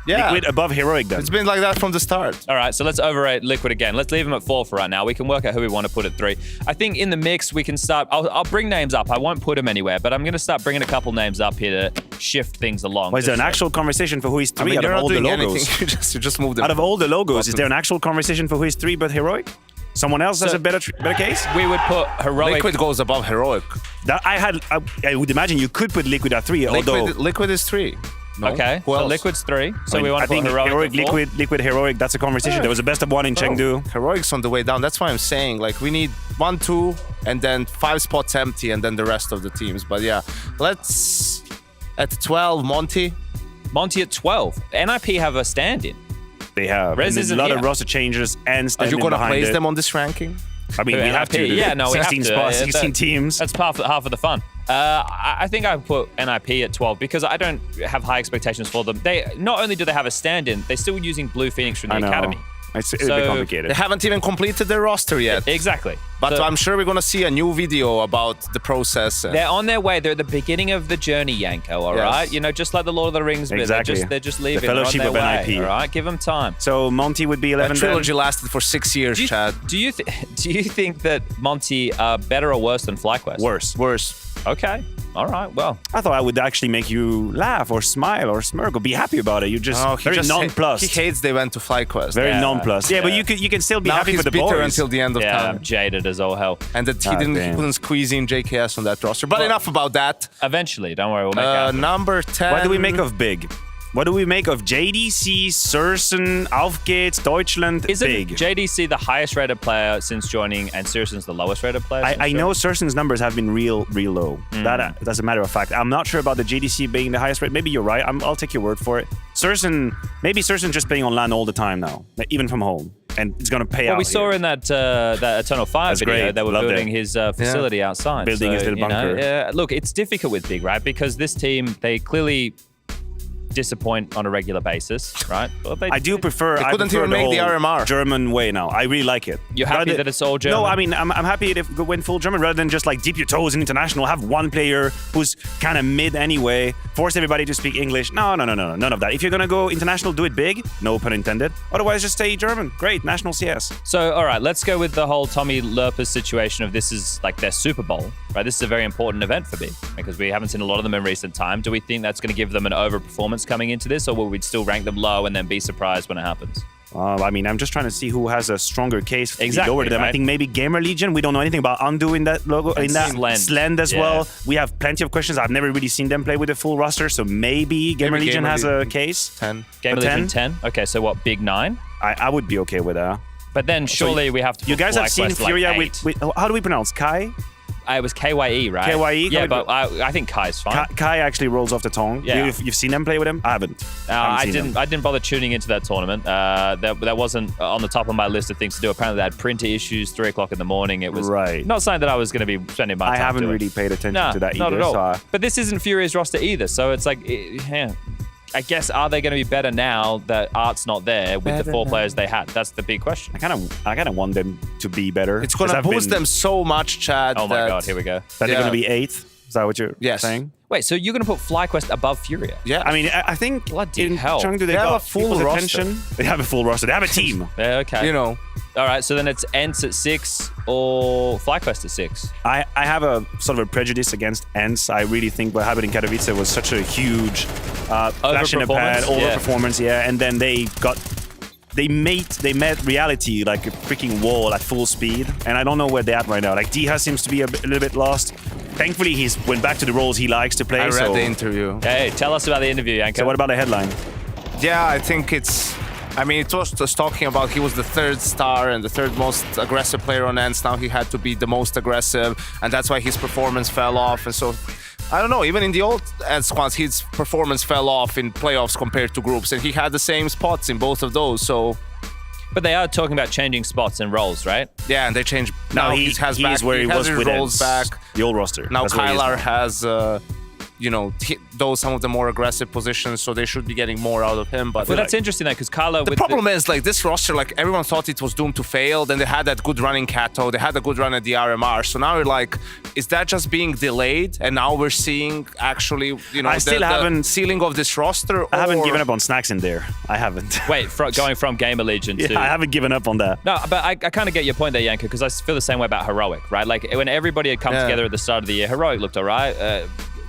Yeah. Liquid above Heroic then. It's been like that from the start. All right, so let's overrate Liquid again. Let's leave him at 4 for right now. We can work out who we want to put at 3. I think in the mix, we can start... I'll bring names up. I won't put them anywhere, but I'm going to start bringing a couple names up here to shift things along. Is there an actual conversation for who is 3 out of all the logos? you just move them. Out of all the logos, is there an actual conversation for who is 3 but Heroic? Someone else has a better case? We would put Heroic... Liquid goes above Heroic. I would imagine you could put Liquid at 3, although... Liquid is 3. No? Okay, so Liquid's 3. So we want to put Heroic, Heroic Liquid, Heroic, that's a conversation. There was a best of 1 in Chengdu. Heroic's on the way down. That's why I'm saying, like, we need 1, 2, and then 5 spots empty, and then the rest of the teams. But yeah, let's... At 12, Monty. Monty at 12. NIP have a stand-in. They have. Rez and a lot of roster changes and stand-in. Are you going to place it. them on this ranking? I mean, we have to. Yeah, no, 16 we have to. spots, 16 teams. That's half of the fun. I think I would put NIP at 12 because I don't have high expectations for them. They not only do they have a stand-in, they're still using Blue Phoenix from the academy. It's a bit complicated. They haven't even completed their roster yet. Exactly. But So- I'm sure we're going to see a new video about the process. They're on their way. They're at the beginning of the journey, Yanko, all right? Just like the Lord of the Rings bit. Exactly. They're just leaving. The They're on Fellowship their of way, NIP. all right? Give them time. So Monty would be 11 That trilogy lasted for 6 years, Chad. Do you think that Monty are better or worse than FlyQuest? Worse. Okay. All right. Well, I thought I would actually make you laugh or smile or smirk or be happy about it. You're just very nonplussed. He hates they went to FlyQuest. Very nonplussed. Yeah, but you can still be happy for the boys. bitter until the end of time. I'm jaded as all hell. And that he couldn't squeeze in JKS on that roster. But enough about that. Eventually, don't worry, we'll make it happen. Number 10. What do we make of Big? What do we make of JDC, Sursen, Aufgeht's, Deutschland, Isn't Big? JDC the highest rated player since joining and Sursen's the lowest rated player? I know Sursen's numbers have been real low. That's a matter of fact. I'm not sure about the JDC being the highest rate. Maybe you're right. I'll take your word for it. Maybe Sursen's just playing on LAN all the time now, even from home. And it's going to pay out. Well, we saw in that Eternal Fire That's video great. they were Loved building it. his facility outside. Building his little bunker. Look, it's difficult with Big, right? Because this team, they clearly disappoint on a regular basis, right? Well, I do prefer. They I couldn't prefer even the make the whole RMR. German way now. I really like it. You're happy that it's all German? No, I mean I'm happy if it went full German rather than just like dip your toes in international. Have one player who's kind of mid anyway. Force everybody to speak English. No, none of that. If you're gonna go international, do it big. No pun intended. Otherwise, just stay German. Great, national CS. So, all right, let's go with the whole Tommy Lerper situation of this is like their Super Bowl, right? This is a very important event for Big because we haven't seen a lot of them in recent time. Do we think that's going to give them an overperformance coming into this, or will we still rank them low and then be surprised when it happens? I mean, I'm just trying to see who has a stronger case to Exactly, be lower to them. right? I think maybe Gamer Legion. We don't know anything about Undo in that logo, And in that Slend. as well. We have plenty of questions. I've never really seen them play with a full roster, so maybe Gamer Legion has a case. 10. Gamer Legion 10. Okay, so what? Big 9. I would be okay with that. But then surely we have to. You put guys have seen FlyQuest Furia like 8. with how do we pronounce Kai? It was KYE, right? KYE? Yeah, but I think Kai's fine. Kai actually rolls off the tongue. Yeah. You've seen them play with him? I haven't. I didn't bother tuning into that tournament. That wasn't on the top of my list of things to do. Apparently, they had printer issues 3 o'clock in the morning. It was not something that I was going to be spending my time I haven't doing. really paid attention to that either. Not at all. So But this isn't Furia's roster either. So it's like, I guess, are they going to be better now that Art's not there with the 4 players they had? That's the big question. I kind of want them to be better. It's going to boost them so much, Chad. Oh my God, here we go. That they're going to be 8th? Is that what you're saying? Wait, so you're going to put FlyQuest above Furia? Yeah. I mean, I think bloody hell. Chengdu, they have got a full people's roster. attention. They have a full roster. They have a team. Yeah, okay. You know. All right, so then it's ENCE at 6 or FlyQuest at 6. I have a sort of a prejudice against ENCE. I really think what happened in Katowice was such a huge flash in the pan, overperformance, and then they met reality like a freaking wall at full speed, and I don't know where they're at right now. Like Diha seems to be a little bit lost. Thankfully, he's went back to the roles he likes to play. I read the interview. Hey, tell us about the interview, Yanko. So what about the headline? Yeah, I think it was just talking about he was the 3rd star and the 3rd most aggressive player on ENCE. Now he had to be the most aggressive, and that's why his performance fell off. And so, I don't know, even in the old ENCE squads, his performance fell off in playoffs compared to groups, and he had the same spots in both of those, so... But they are talking about changing spots and roles, right? Yeah, and they changed... Now he has where he was his with roles ENCE, back. the old roster. Now That's where he is Kylar now. has... some of the more aggressive positions, so they should be getting more out of him. But Well, that's interesting though, because Kyler... The problem is, like, this roster, like, everyone thought it was doomed to fail. Then they had that good run in Kato. They had a good run at the RMR. So now you're like, is that just being delayed? And now we're seeing, actually, the ceiling of this roster? I haven't given up on snacks in there. I haven't. Wait, going from Gamer Legion to... I haven't given up on that. No, but I kind of get your point there, Yanko, because I feel the same way about Heroic, right? Like, when everybody had come together at the start of the year, Heroic looked all right.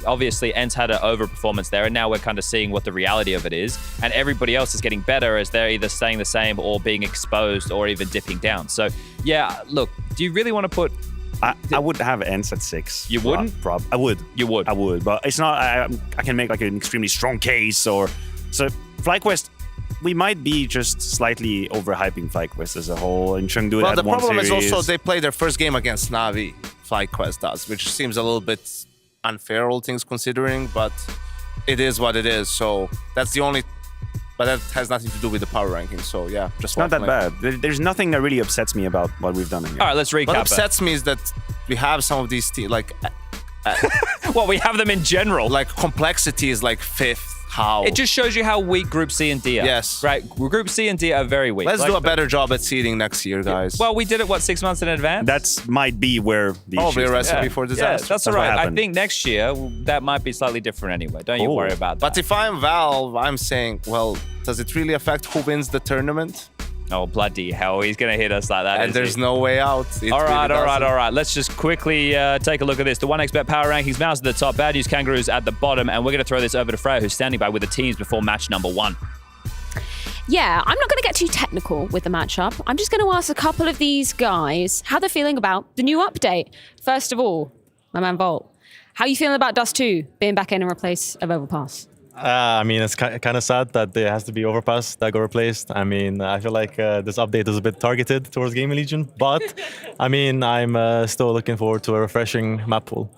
Obviously, ENCE had an overperformance there, and now we're kind of seeing what the reality of it is. And everybody else is getting better as they're either staying the same or being exposed or even dipping down. So, yeah, look, do you really want to put... I would have ENCE at 6. You wouldn't? I would. You would? I would, but it's not... I can make like an extremely strong case or... So, FlyQuest... We might be just slightly overhyping FlyQuest as a whole, and Chengdu Well, had the one problem is series. also they play their first game against Navi, FlyQuest does, which seems a little bit unfair, all things considering, but it is what it is. So that's the only... But that has nothing to do with the power ranking, so yeah. Just Not that bad. There's nothing that really upsets me about what we've done here. All right, let's recap. What upsets me is that we have some of these like... Well, we have them in general. Like, complexity is like 5th. How? It just shows you how weak Group C and D are. Yes. Right? Group C and D are very weak. Let's do a better job at seeding next year, guys. Well, we did it, 6 months in advance? That might be where the Probably a issues recipe for disaster. Yeah, that's all right. I think next year, that might be slightly different anyway. Don't you worry about that. But if I'm Valve, I'm saying, well, does it really affect who wins the tournament? Oh, bloody hell. He's going to hit us like that. And there's no way out. All right. Let's just quickly take a look at this. The 1xBet Power Rankings, Mouse at the top, Bad News Kangaroos at the bottom, and we're going to throw this over to Freya, who's standing by with the teams before match number 1. Yeah, I'm not going to get too technical with the matchup. I'm just going to ask a couple of these guys how they're feeling about the new update. First of all, my man Volt, how are you feeling about Dust 2 being back in replace of Overpass? I mean, it's kind of sad that there has to be Overpass that got replaced. I mean, I feel like this update is a bit targeted towards Gaming Legion, but I mean, I'm still looking forward to a refreshing map pool.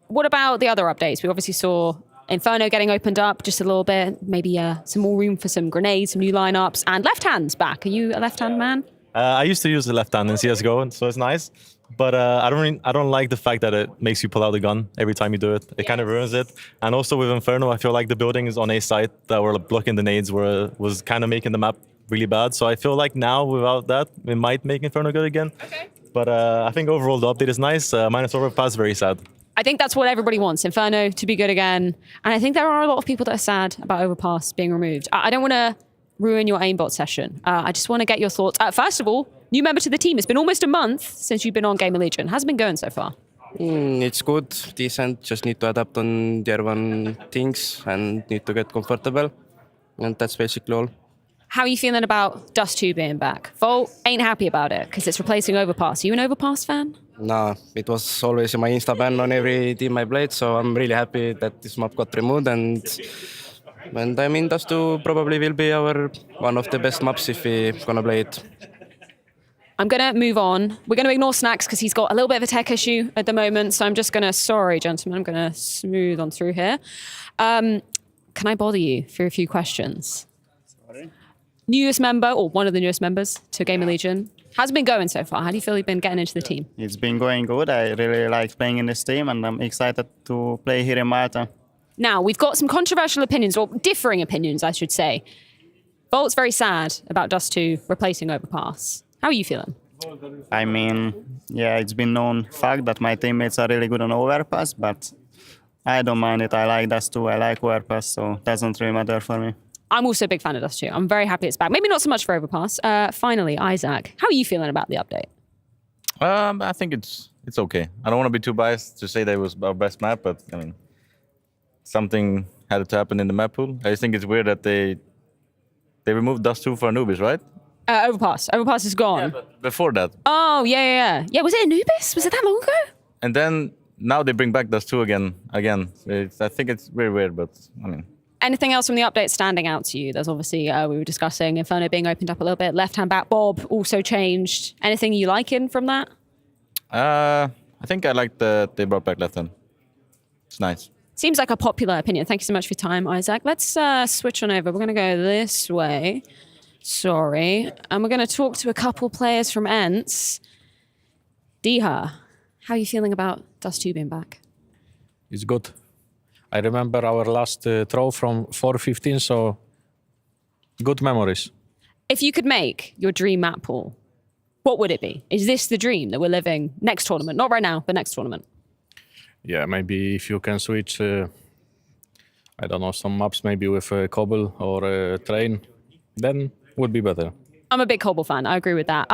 What about the other updates? We obviously saw Inferno getting opened up just a little bit, maybe some more room for some grenades, some new lineups, and left hands back. Are you a left hand man? I used to use the left hand in CSGO, so it's nice. But I don't like the fact that it makes you pull out the gun every time you do it. It kind of ruins it. And also with Inferno, I feel like the buildings on A site that were blocking the nades was kind of making the map really bad. So I feel like now without that, we might make Inferno good again. Okay. But I think overall the update is nice. Minus Overpass, very sad. I think that's what everybody wants, Inferno to be good again. And I think there are a lot of people that are sad about Overpass being removed. I don't want to ruin your aimbot session. I just want to get your thoughts. First of all, new member to the team. It's been almost a month since you've been on Gamer Legion. How's it been going so far? It's good, decent. Just need to adapt on the urban things and need to get comfortable. And that's basically all. How are you feeling about Dust 2 being back? Volt ain't happy about it because it's replacing Overpass. Are you an Overpass fan? No, it was always in my Insta ban on every team I played, so I'm really happy that this map got removed. And I mean, Dust 2 probably will be one of the best maps if we're gonna play it. I'm going to move on. We're going to ignore Snacks because he's got a little bit of a tech issue at the moment. So I'm just going to, sorry, gentlemen, I'm going to smooth on through here. Can I bother you for a few questions? Sorry. Newest member, or one of the newest members to Gamer Legion. How's it been going so far? How do you feel you've been getting into the team? It's been going good. I really like playing in this team and I'm excited to play here in Malta. Now, we've got some controversial opinions, or differing opinions, I should say. Volt's very sad about Dust 2 replacing Overpass. How are you feeling? I mean, yeah, it's been known fact that my teammates are really good on Overpass, but I don't mind it. I like Dust 2, I like Overpass, so it doesn't really matter for me. I'm also a big fan of Dust 2. I'm very happy it's back. Maybe not so much for Overpass. Finally, Isaac, how are you feeling about the update? I think it's okay. I don't want to be too biased to say that it was our best map, but I mean, something had to happen in the map pool. I just think it's weird that they removed Dust 2 for Anubis, right? Overpass. Overpass is gone. Yeah, but before that. Oh, yeah. Yeah, was it Anubis? Was it that long ago? And then now they bring back Dust 2 again. I think it's very weird, but I mean. Anything else from the update standing out to you? There's obviously, we were discussing Inferno being opened up a little bit. Left-hand back Bob also changed. Anything you liking from that? I think I like that they brought back left-hand. It's nice. Seems like a popular opinion. Thank you so much for your time, Isaac. Let's switch on over. We're going to go this way. Sorry. And we're going to talk to a couple players from ENTS. Diha, how are you feeling about Dust 2 being back? It's good. I remember our last throw from 4:15, so good memories. If you could make your dream map pool, what would it be? Is this the dream that we're living next tournament? Not right now, but next tournament. Yeah, maybe if you can switch, I don't know, some maps maybe with a cobble or a train, then would be better. I'm a big Cobble fan. I agree with that.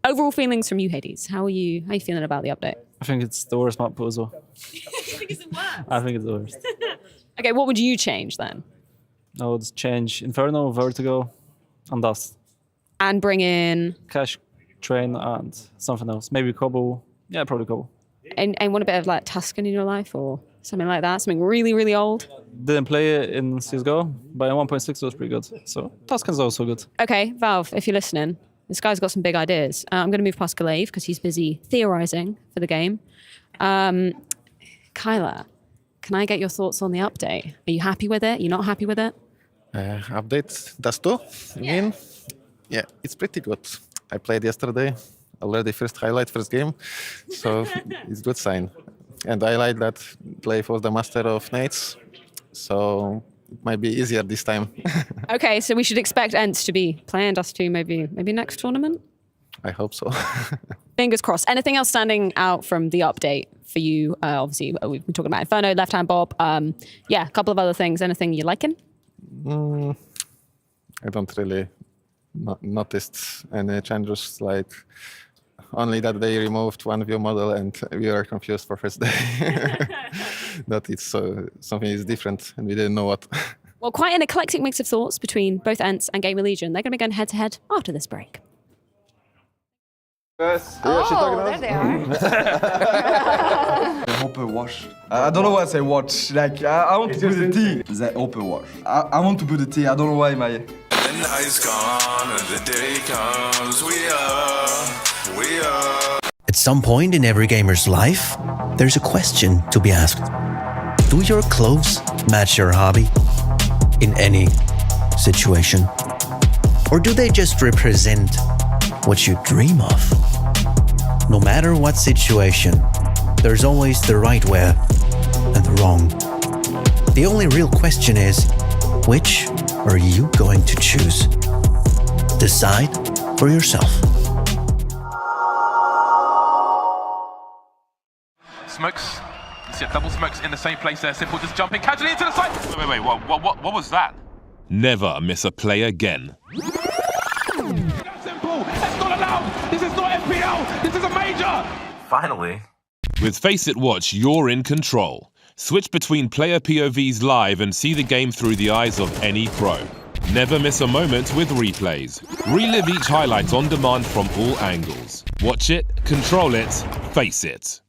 Overall feelings from you, Hades. How are you feeling about the update? I think it's the worst map pool as well. You think it's the worst? I think it's the worst. Okay, what would you change then? I would change Inferno, Vertigo, and Dust. And bring in? Cash, Train, and something else. Maybe Cobble. Yeah, probably Cobble. And want a bit of like Tuscan in your life or something like that? Something really, really old? Didn't play it in CSGO, but in 1.6 it was pretty good. So Tuscan's also good. Okay, Valve, if you're listening, this guy's got some big ideas. I'm going to move past Galave because he's busy theorizing for the game. Kyla, can I get your thoughts on the update? Are you happy with it? Are you not happy with it? Update Dust 2? Yeah, it's pretty good. I played yesterday, already first highlight, first game, so it's good sign. And I like that Glaive was the master of nades, so it might be easier this time. Okay, so we should expect ENTS to be playing Dust 2 maybe next tournament? I hope so. Fingers crossed. Anything else standing out from the update for you? Obviously, we've been talking about Inferno, Left Hand Bob. Yeah, a couple of other things. Anything you liking? I don't really not noticed any changes, like only that they removed one view model and we were confused for first day that it's something is different and we didn't know what. Well, quite an eclectic mix of thoughts between both ENCE and Gamer Legion. They're going to be going head-to-head after this break. Oh, there they are. Open wash. I don't know why I say watch. Like, I want to put the tea. The open wash. I want to put the tea. I don't know why my... The night's gone and the day comes. We are. At some point in every gamer's life, there's a question to be asked. Do your clothes match your hobby? In any situation? Or do they just represent what you dream of? No matter what situation, there's always the right way and the wrong. The only real question is, which are you going to choose? Decide for yourself. Smokes. You see a double smokes in the same place there. Simple just jumping casually into the side. Wait. What was that? Never miss a play again. Simple. That's not allowed. This is not FPL. This is a major. Finally. With Face It Watch, you're in control. Switch between player POVs live and see the game through the eyes of any pro. Never miss a moment with replays. Relive each highlight on demand from all angles. Watch it, control it, face it.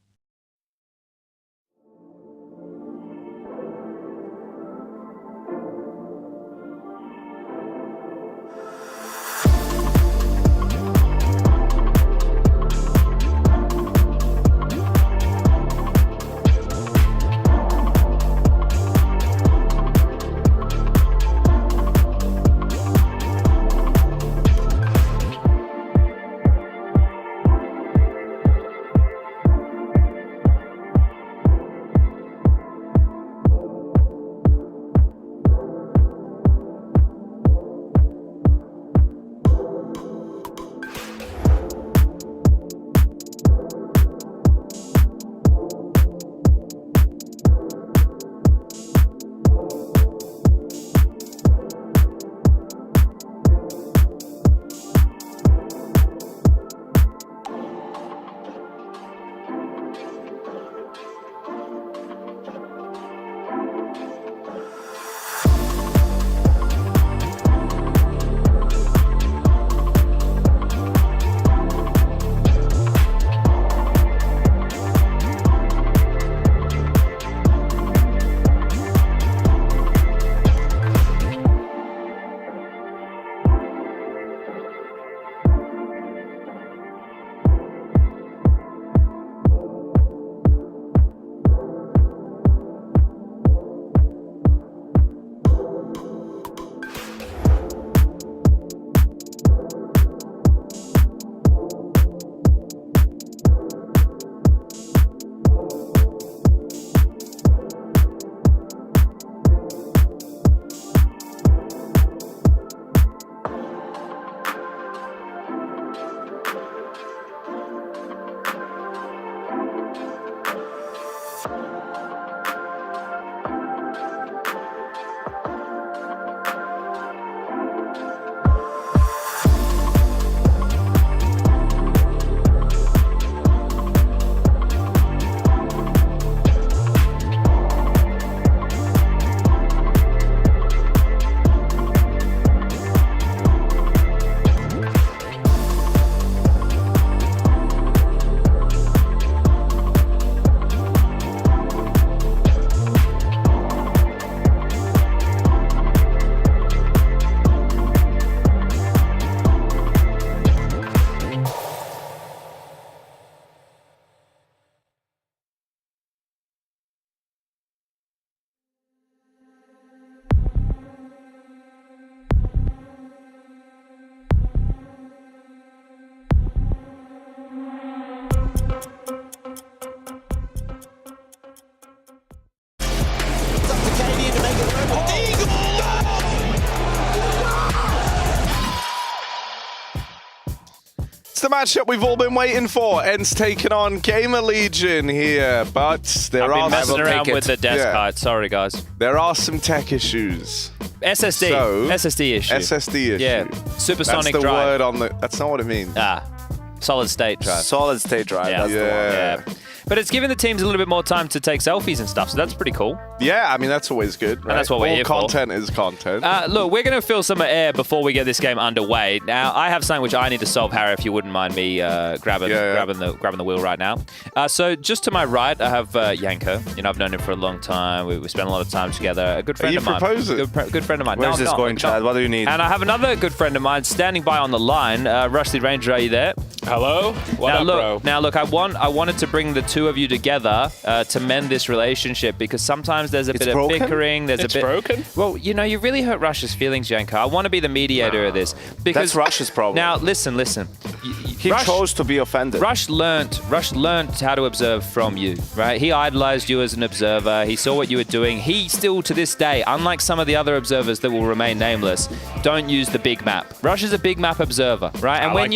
It's the matchup we've all been waiting for. ENCE taking on Gamer Legion here, but there I've been are messing around with the desk card. Sorry, guys. There are some tech issues. SSD. So, SSD issue. SSD issue. Yeah. Supersonic That's the drive. word on the. That's not what it means. Solid state drive. Solid state drive. Yeah. That's the one. Yeah. But it's giving the teams a little bit more time to take selfies and stuff, so that's pretty cool. Yeah, I mean, that's always good. Right? And that's what we're here for. All content is content. Look, we're going to fill some air before we get this game underway. Now, I have something which I need to solve, Harry, if you wouldn't mind me grabbing the wheel right now. So just to my right, I have Yanko. You know, I've known him for a long time. We spent a lot of time together. A good friend of mine. Good friend of mine. Where's this going, Chad? What do you need? And I have another good friend of mine standing by on the line. Rusty Ranger, are you there? Hello. What up, bro? Now, look, I wanted to bring the two of you together to mend this relationship because sometimes there's a bit of bickering. There's a bit broken. Well, you know, you really hurt Rush's feelings, Yanko. I want to be the mediator of this because that's Rush's problem. Now, listen. He chose to be offended. Rush learned how to observe from you, right? He idolized you as an observer. He saw what you were doing. He still, to this day, unlike some of the other observers that will remain nameless, don't use the big map. Rush is a big map observer, right? And when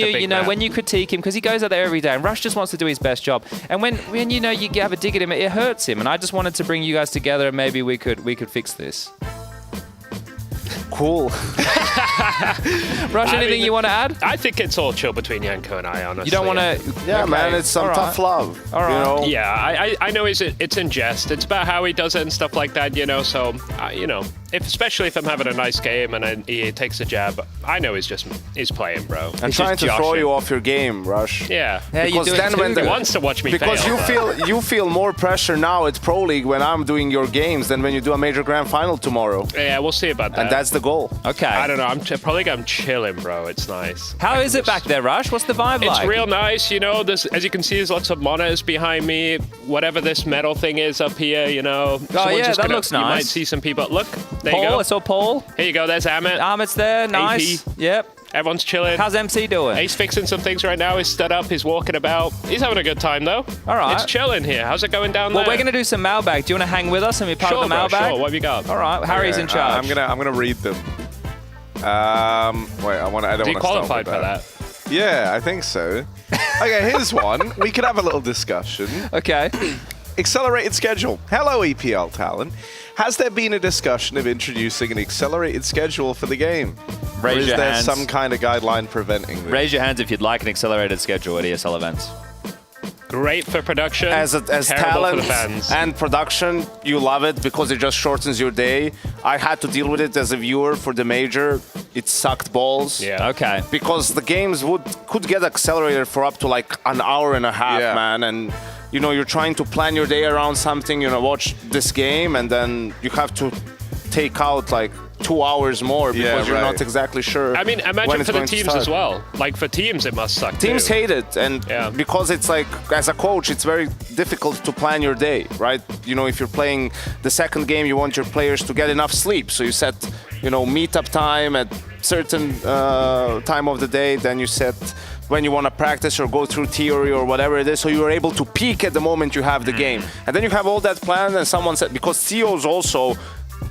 when you critique him, because he goes out there every day, and Rush just wants to do his best job. And when you have a dig at him, it hurts him. And I just wanted to bring you guys together, and maybe we could fix this. Cool. Rush, anything you want to add? I think it's all chill between Yanko and I, honestly. You don't want to... Yeah, man, it's some tough love. All right. You know? Yeah, I know it's in jest. It's about how he does it and stuff like that, you know, so, especially if I'm having a nice game and he takes a jab, I know he's playing, bro. And trying to throw you off your game, Rush. Yeah. Because then when he wants to watch me because fail. you feel more pressure now at Pro League when I'm doing your games than when you do a major grand final tomorrow. Yeah, we'll see about that. And that's the goal. Okay. I don't know. I'm chilling, bro. It's nice. How is it back there, Rush? What's the vibe like? It's real nice, you know. As you can see, there's lots of monitors behind me. Whatever this metal thing is up here, you know. Oh, yeah, that looks nice. You might see some people. Look, there Paul, you go. I saw Paul. Here you go. There's Amit. Amit's there. Nice. AP. Yep. Everyone's chilling. How's MC doing? He's fixing some things right now. He's stood up. He's walking about. He's having a good time, though. All right. It's chilling here. How's it going down there? Well, we're going to do some mailbag. Do you want to hang with us and be part of the mailbag? Sure. What have you got? All right. Harry's in charge. I'm gonna read them. Wait, I don't want to. Do you qualify for that? Yeah, I think so. Okay, here's one. We could have a little discussion. Okay. Accelerated schedule. Hello, EPL talent. Has there been a discussion of introducing an accelerated schedule for the game? Raise or is your there hands. some kind of guideline preventing this? Raise your hands if you'd like an accelerated schedule at ESL events. Great for production. As terrible talent for the fans. and production, you love it because it just shortens your day. I had to deal with it as a viewer for the major. It sucked balls. Yeah. Okay. Because the games could get accelerated for up to like an hour and a half, man. And you're trying to plan your day around something, watch this game, and then you have to take out like 2 hours more because you're not exactly sure. I mean, imagine for the teams as well. Like for teams, it must suck Teams too. hate it, and because it's like, as a coach, it's very difficult to plan your day, right? If you're playing the second game, you want your players to get enough sleep, so you set, meetup time at certain time of the day, then you set when you want to practice or go through theory or whatever it is, so you're able to peak at the moment you have the game. And then you have all that planned, and someone said, because CEOs also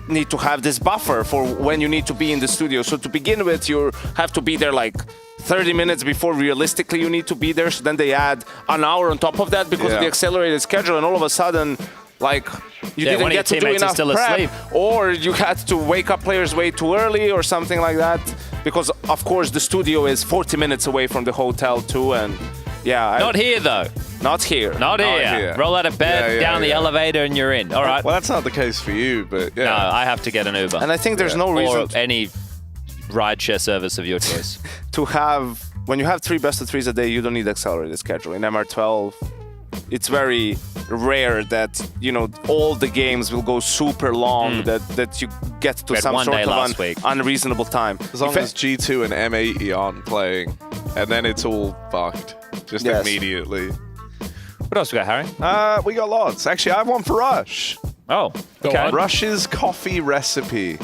need to have this buffer for when you need to be in the studio. So to begin with, you have to be there like 30 minutes before realistically you need to be there. So then they add an hour on top of that because of the accelerated schedule, and all of a sudden, like, you didn't get to do enough prep, or you had to wake up players way too early or something like that, because of course the studio is 40 minutes away from the hotel too, and Not here though. Not here. Not here. Roll out of bed, down the elevator, and you're in. All right. Well, that's not the case for you, but No, I have to get an Uber. And I think there's no reason or any rideshare service of your choice. to have, when you have 3 best of 3s a day, you don't need accelerated schedule. In MR12, it's very rare that all the games will go super long, that you get to some sort of unreasonable time. As long as G2 and M80 aren't playing, and then it's all fucked just immediately. What else we got, Harry? We got lots. Actually, I have one for Rush. Oh, okay. Rush's coffee recipe.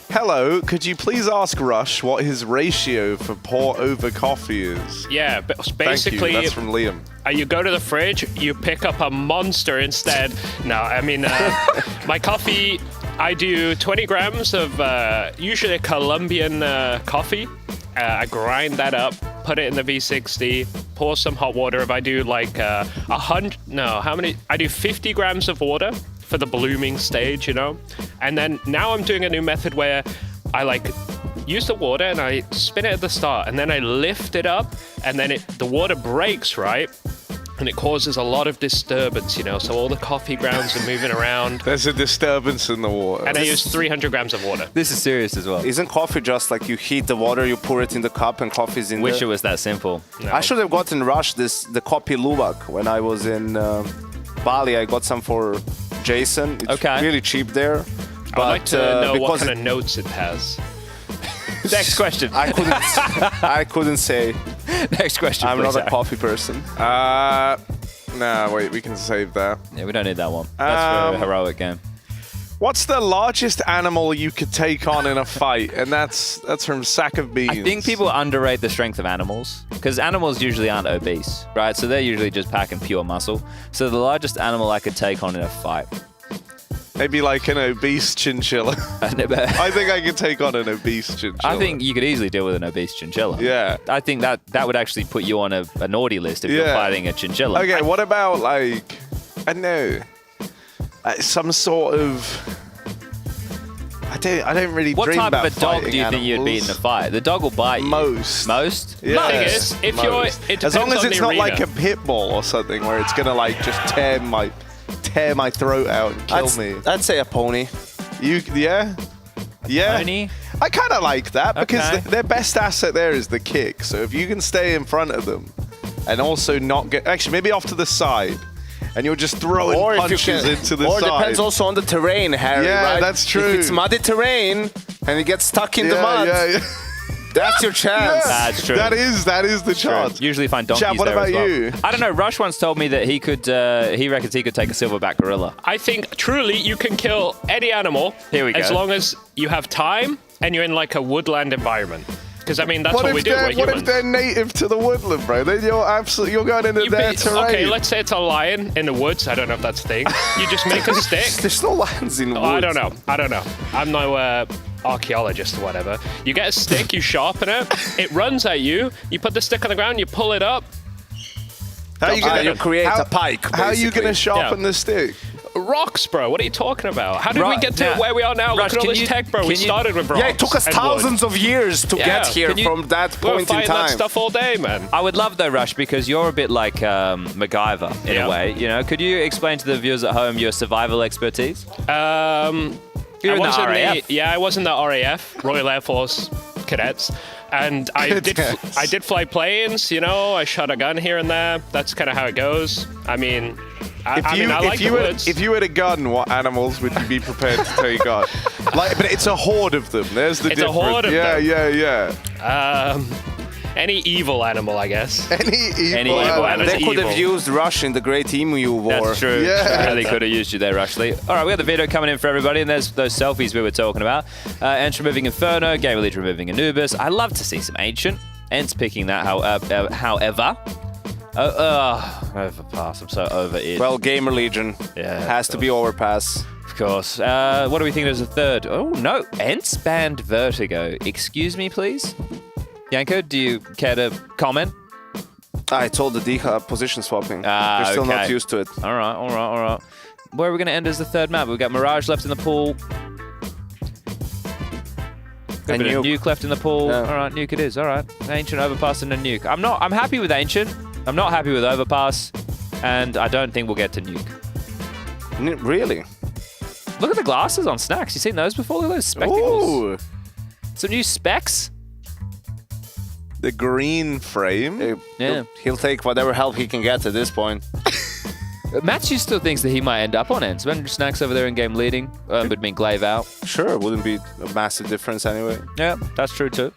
Hello, could you please ask Rush what his ratio for pour over coffee is? Yeah, but basically... Thank you. That's from Liam. You go to the fridge, you pick up a monster instead. No, I mean, my coffee, I do 20 grams of usually Colombian coffee. I grind that up, put it in the V60, pour some hot water. If I do like I do 50 grams of water, for the blooming stage, you know? And then now I'm doing a new method where I like use the water and I spin it at the start and then I lift it up and then the water breaks, right? And it causes a lot of disturbance, you know, so all the coffee grounds are moving around. There's a disturbance in the water. And I use 300 grams of water. This is serious as well. Isn't coffee just like you heat the water, you pour it in the cup, and coffee's in Wish there? it was that simple. No. I should have gotten Rush the Kopi Luwak when I was in Bali. I got some for Jason. It's really cheap there. I'd like to know what kind of notes it has. Next question. I couldn't say. Next question. I'm please, not a coffee person. Nah, wait, we can save that. Yeah, we don't need that one. That's for a heroic game. What's the largest animal you could take on in a fight? And that's from Sack of Beans. I think people underrate the strength of animals because animals usually aren't obese, right? So they're usually just packing pure muscle. So the largest animal I could take on in a fight. Maybe like an obese chinchilla. I think I could take on an obese chinchilla. I think you could easily deal with an obese chinchilla. Yeah. I think that would actually put you on a naughty list if you're fighting a chinchilla. Okay, what about like, I don't know, some sort of... I don't really What dream type about of a dog fighting do you think you'd beat in a animals. fight? The dog will bite you. Most. Most? Yeah. Thing is, if you're, it depends as long as on it's the not like arena. a pit bull or something where it's gonna like just tear my throat out and kill me. I'd say a pony. Yeah. Pony? I kind of like that because Okay. their best asset there is the kick. So if you can stay in front of them and also not get actually maybe off to the side. And you're just throwing punches into the side. Or depends also on the terrain, Harry, Yeah, right? that's true. If it's muddy terrain and you get stuck in the mud, that's your chance. That's true. That is the chance. Usually find donkeys Chad, what there about as well. you? I don't know. Rush once told me that he could. He reckons he could take a silverback gorilla. I think truly you can kill any animal Here we as go. long as you have time and you're in like a woodland environment. Because I mean that's what we do. We're What humans. if they're native to the woodland, bro? Then you're going into their terrain. Okay, let's say it's a lion in the woods. I don't know if that's a thing. You just make a stick. There's no lions in the woods. I don't know. I'm no archaeologist or whatever. You get a stick, you sharpen it, it runs at you, you put the stick on the ground, you pull it up. How are you gonna you create a pike, How are you basically. gonna sharpen the stick? Rocks, bro. What are you talking about? How did we get to where we are now? Rush, Look at all can this you- tech, bro. We can you- started with rocks. Yeah, it took us and thousands wood. of years to get here Can you- from that We're point in fighting time. that stuff all day, man. I would love though, Rush, because you're a bit like MacGyver in a way. You know, could you explain to the viewers at home your survival expertise? You're in the RAF. I was in the RAF, Royal Air Force Cadets, and I did fly planes. You know, I shot a gun here and there. That's kind of how it goes. I mean, I like the woods. If you had a gun, what animals would you be prepared to take on? Like, but it's a horde of them. There's the It's a difference. horde of them. Yeah. Any evil animal, I guess. Any evil animal. They could have used Rush in the Great Emu War. That's true. Yeah. Really could have used you there, Rushley. All right, we got the video coming in for everybody, and there's those selfies we were talking about. Ents removing Inferno, Game Elite removing Anubis. I love to see some Ancient. Ents picking that, however. Overpass. I'm so over it. Well, Gamer Legion has to be overpass. Of course. What do we think there's a third? Oh, no. Ents banned Vertigo. Excuse me, please? Yanko, do you care to comment? I told the Deca position swapping. They're still not used to it. All right. Where are we going to end as the third map? We've got Mirage left in the pool. Got a bit of Nuke left in the pool. Yeah. All right, Nuke it is. All right. Ancient, Overpass, and a Nuke. I'm happy with Ancient. I'm not happy with Overpass. And I don't think we'll get to Nuke. Really? Look at the glasses on Snacks. You seen those before? Look at those spectacles. Ooh. Some new specs. The green frame. He'll take whatever help he can get at this point. Matthew still thinks that he might end up on Ents. When Snacks over there in game leading, but being Glaive out. Sure, wouldn't be a massive difference anyway. Yeah, that's true too.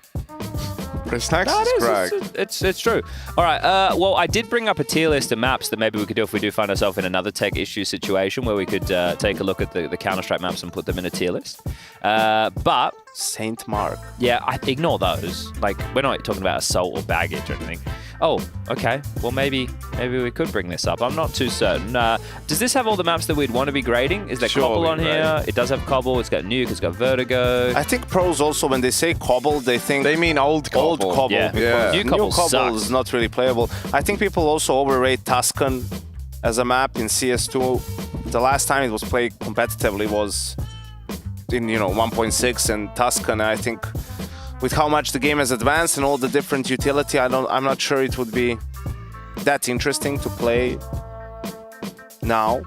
Snacks No, is crack. It's true. All right. Well, I did bring up a tier list of maps that maybe we could do if we do find ourselves in another tech issue situation where we could take a look at the Counter-Strike maps and put them in a tier list. But Saint Mark. Yeah, I ignore those. Like, we're not talking about assault or baggage or anything. Oh, okay. Well, maybe we could bring this up. I'm not too certain. Does this have all the maps that we'd want to be grading? Is there Cobble on here? It does have Cobble. It's got Nuke. It's got Vertigo. I think pros also, when they say Cobble, they think... They mean old Cobble. Yeah. Because New new Cobble Cobble sucks. is not really playable. I think people also overrate Tuscan as a map in CS2. the last time it was played competitively was in 1.6 and Tuscan. I think with how much the game has advanced and all the different utility, I'm not sure it would be that interesting to play now.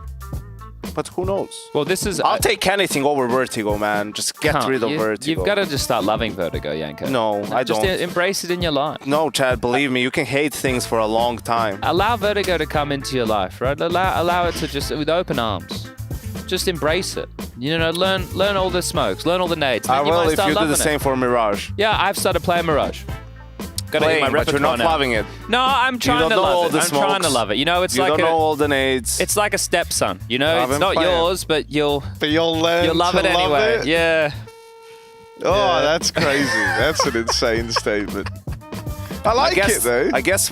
But who knows? Well, this is... I'll take anything over Vertigo, man. Just get rid of Vertigo. You've got to just start loving Vertigo, Yanko. No, I don't. Just embrace it in your life. No, Chad, believe me, you can hate things for a long time. Allow Vertigo to come into your life, right? Allow it to just, with open arms. Just embrace it. Learn all the smokes, learn all the nades. I will if you do the same for Mirage. Yeah, I've started playing Mirage. But you're not loving it. No, I'm trying to love it. I'm trying to love it. It's you like don't know all the nades. It's like a stepson. It's not yours, but you'll learn. You'll love to it anyway. Love it? Yeah. Oh, that's crazy. That's an insane statement. I like it though. I guess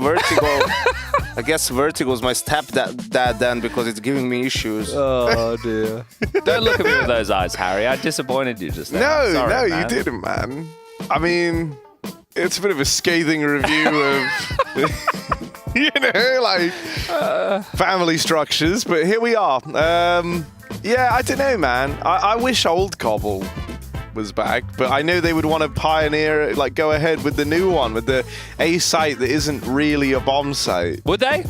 Vertigo is my stepdad then because it's giving me issues. Oh dear. Don't look at me with those eyes, Harry. I disappointed you just now. No, you didn't, man. I mean, it's a bit of a scathing review of, family structures, but here we are. Yeah, I don't know, man. I wish old Cobble was back, but I know they would want to pioneer, go ahead with the new one, with the A site that isn't really a bomb site. Would they?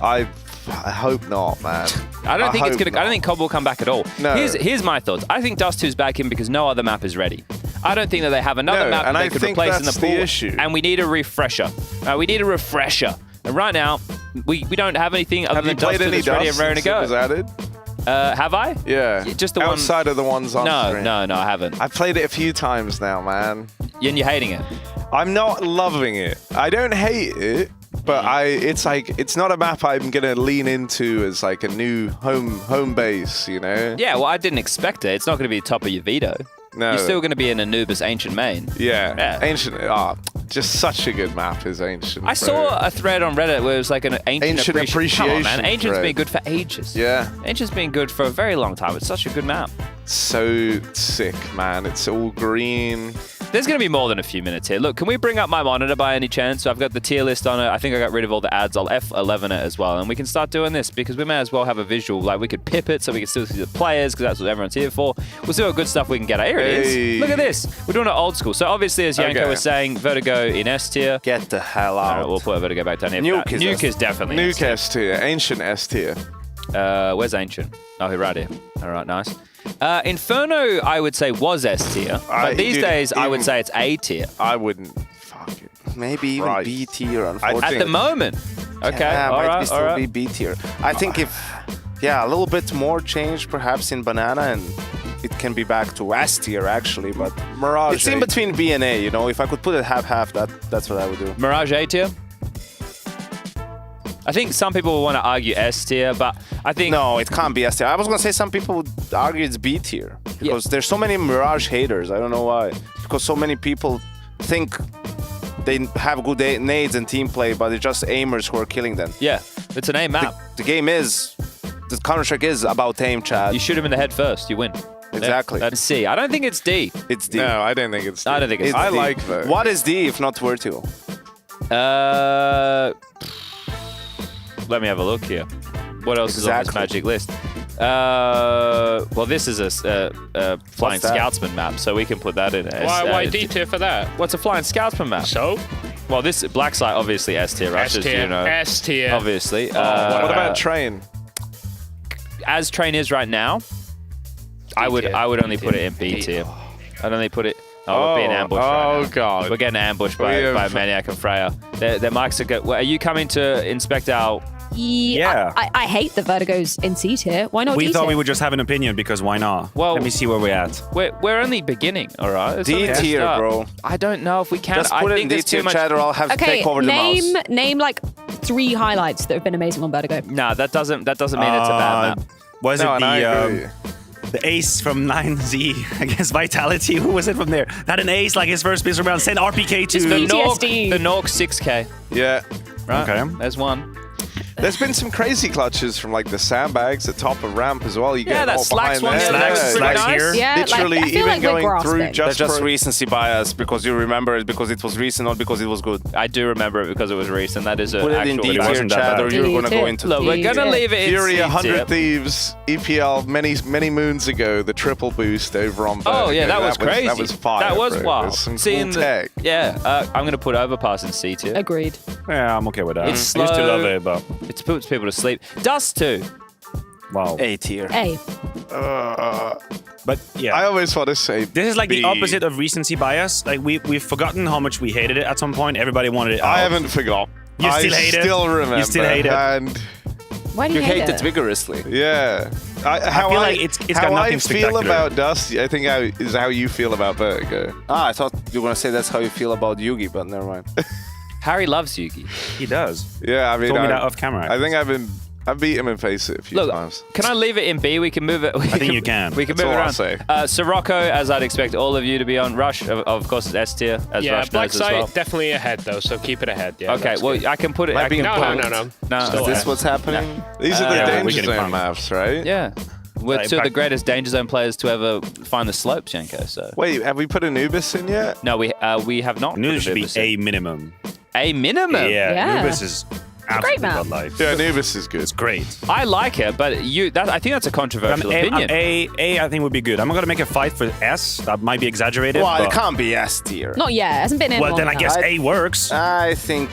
I hope not, man. I don't think Cobble will come back at all. No. Here's my thoughts. I think Dust 2's back in because no other map is ready. I don't think that they have another map that they could replace in the pool. Issue. And we need a refresher. And right now, we don't have anything other than Dust 2 that's ready and raring to go. Was added? Have I? Yeah. Just the outside of the ones on screen. No, I haven't. I've played it a few times now, man. And you're hating it? I'm not loving it. I don't hate it, but it's not a map I'm gonna lean into as a new home base, Yeah, well, I didn't expect it. It's not gonna be the top of your veto. No. You're still gonna be an Anubis Ancient main. Yeah. Ancient. Just such a good map is Ancient. I saw a thread on Reddit where it was like an Ancient appreciation. Come on, man. Ancient's been good for ages. Yeah. Ancient's been good for a very long time. It's such a good map. So sick, man. It's all green. There's going to be more than a few minutes here. Look, can we bring up my monitor by any chance? So I've got the tier list on it. I think I got rid of all the ads. I'll F11 it as well. And we can start doing this because we may as well have a visual. We could pip it so we can still see the players because that's what everyone's here for. We'll see what good stuff we can get. Here it is. Look at this. We're doing it old school. So obviously, as Yanko was saying, Vertigo in S tier. Get the hell out. Right, we'll put Vertigo back down here. Nuke is definitely Nuke S tier. Ancient S tier. Where's Ancient? Oh, here, right here. All right, nice. Inferno, I would say, was S tier. But these days, I would say it's A tier. I wouldn't. Fuck it. Maybe even B tier, unfortunately. At the moment. Okay, yeah, all might right, be still be B tier. I think if, a little bit more change perhaps in Banana and it can be back to S tier actually, but Mirage it's in between B and A, If I could put it half-half, that's what I would do. Mirage A tier? I think some people will want to argue S tier, but I think... No, it can't be S tier. I was going to say some people would argue it's B tier because there's so many Mirage haters. I don't know why. Because so many people think they have good nades and team play, but it's just aimers who are killing them. Yeah, it's an aim map. The game is... The Counter-Strike is about aim, Chad. You shoot him in the head first, you win. Exactly. That's C. I don't think it's D. It's D. No, I don't think it's D. I don't think it's D. I like that. What is D if not Vertigo? Let me have a look here. What else is on this magic list? Well, this is a Flying Scoutsman map, so we can put that in. Why D tier for that? What's a Flying Scoutsman map? So? Well, this Black Site obviously S tier, right? S tier. S tier. Obviously. What about Train? As Train is right now, I would only put it in B tier. I'd only put it. Oh, we're being ambushed right now. God. We're getting ambushed by Maniac and Freya. Their mics are good. Are you coming to inspect our... Yeah. I hate the Vertigo's in C tier. Why not D tier? We thought we would just have an opinion because why not? Well, let me see where we're at. We're only beginning, all right? It's D tier, bro. I don't know if we can. Let's put it in D tier, Chad, or I'll have to take over the mouse. Name like 3 highlights that have been amazing on Vertigo. Nah, that doesn't mean it's a bad map. Was it the ace from 9Z against Vitality? Who was it from there? Not an ace, like his first pistol round. Send RPK to the Nork 6K. Yeah. Right? Okay. There's one. There's been some crazy clutches from like the sandbags at top of ramp as well. You Yeah, get that all Slacks behind one there. there, that was pretty nice. here. Yeah, Literally, like, I feel even like we're going through grasping. That's just pro- recency bias because you remember it because it was recent, not because it was good. I do remember it because it was recent. That is a Put it in actual D it tier wasn't that chat, bad. or you're D gonna go tier. into. Look, we're gonna leave it in Furia C 100 tier. Thieves EPL many moons ago, the triple boost over on Oh yeah, Berg. that was crazy. That was fire. That was bro. wild. It was some Seeing cool tech. I'm gonna put Overpass in C tier. Agreed. Yeah, I'm okay with that. It's I used to slow. love it, but It puts people to sleep. Dust 2. wow. A tier. A. But yeah. I always want to say This is like B. the opposite of recency bias. Like we've forgotten how much we hated it at some point. Everybody wanted it out. I haven't forgot. You still hate it? I still remember. You still hate it? And Why do you, You hate it vigorously. yeah. How feel like it's got how nothing I feel spectacular. about Dust, I think is how you feel about Berg. Ah, I thought you were gonna say that's how you feel about Yugi, but never mind. Harry loves Yugi. He does. Yeah, I mean, Told me that off camera. I think I've beat him in face it a few Look, times. can I leave it in B? We can move it. I think you can. We can That's move it all I'll around. say. Sirocco, as I'd expect all of you to be on. Rush, of course, is S tier, as Yeah, Rush Black knows as well. Site definitely ahead though, so keep it ahead. Yeah. Okay, that's well, good. I can put it. I Might be can No, put no. No, Still Is this ahead. what's happening? These are the yeah, danger we're getting zone punked. maps, right? Yeah. We're Like, two of the back- greatest danger zone players to ever find the slopes, Yanko. So Wait, have we put Anubis in yet? no, we have not. News put should be Anubis in. A minimum. A minimum. Yeah, Yeah. Anubis is great absolutely map. godlike. Yeah, Anubis is good. It's great. I like it, but I think that's a controversial opinion. A I think would be good. I'm not gonna make a fight for S. That might be exaggerated. Well, it but, can't be S tier. Not yet. It hasn't been in well, long then I enough. guess A works. I think.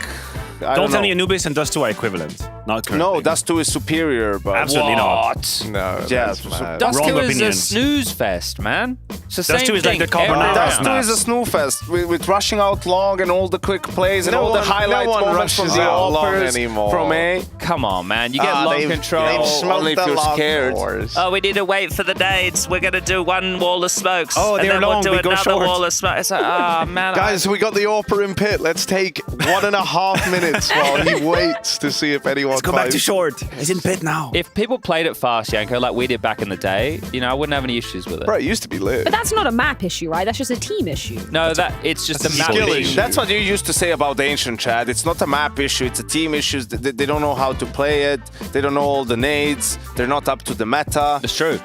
I Don't tell me know. Anubis and Dust 2 are equivalent. Not currently. No, Dust 2 is superior, but Absolutely not. What? No, Yeah, that's mad. Dust Wrong 2 is a opinions. snooze fest, man. It's the Dust same 2 is like thing the carbon every round. Dust round. 2 is a snoo fest with rushing out long and all the quick plays and No all the one- highlight no one moments from rushes the out long offers anymore. from A. Come on, man. You get long they've control. smoked only if the you're long scared. wars. Oh, we need to wait for the nades. We're going to do one wall of smokes. Oh, and they're then long. we'll We do go another short. wall of smokes. It's like, oh, man. Guys, we got the Orper in pit. Let's take 1.5 minutes while he waits to see if anyone Let's go back to finds- short. He's in pit now. If people played it fast, Yanko, like we did back in the day, I wouldn't have any issues with it. Bro, it used to be lit. But that's not a map issue, right? That's just a team issue. No, it's just a that's a map skill issue. issue. That's what you used to say about the ancient chat. It's not a map issue, it's a team issue. They don't know how to play it. They don't know all the nades. They're not up to the meta. It's true.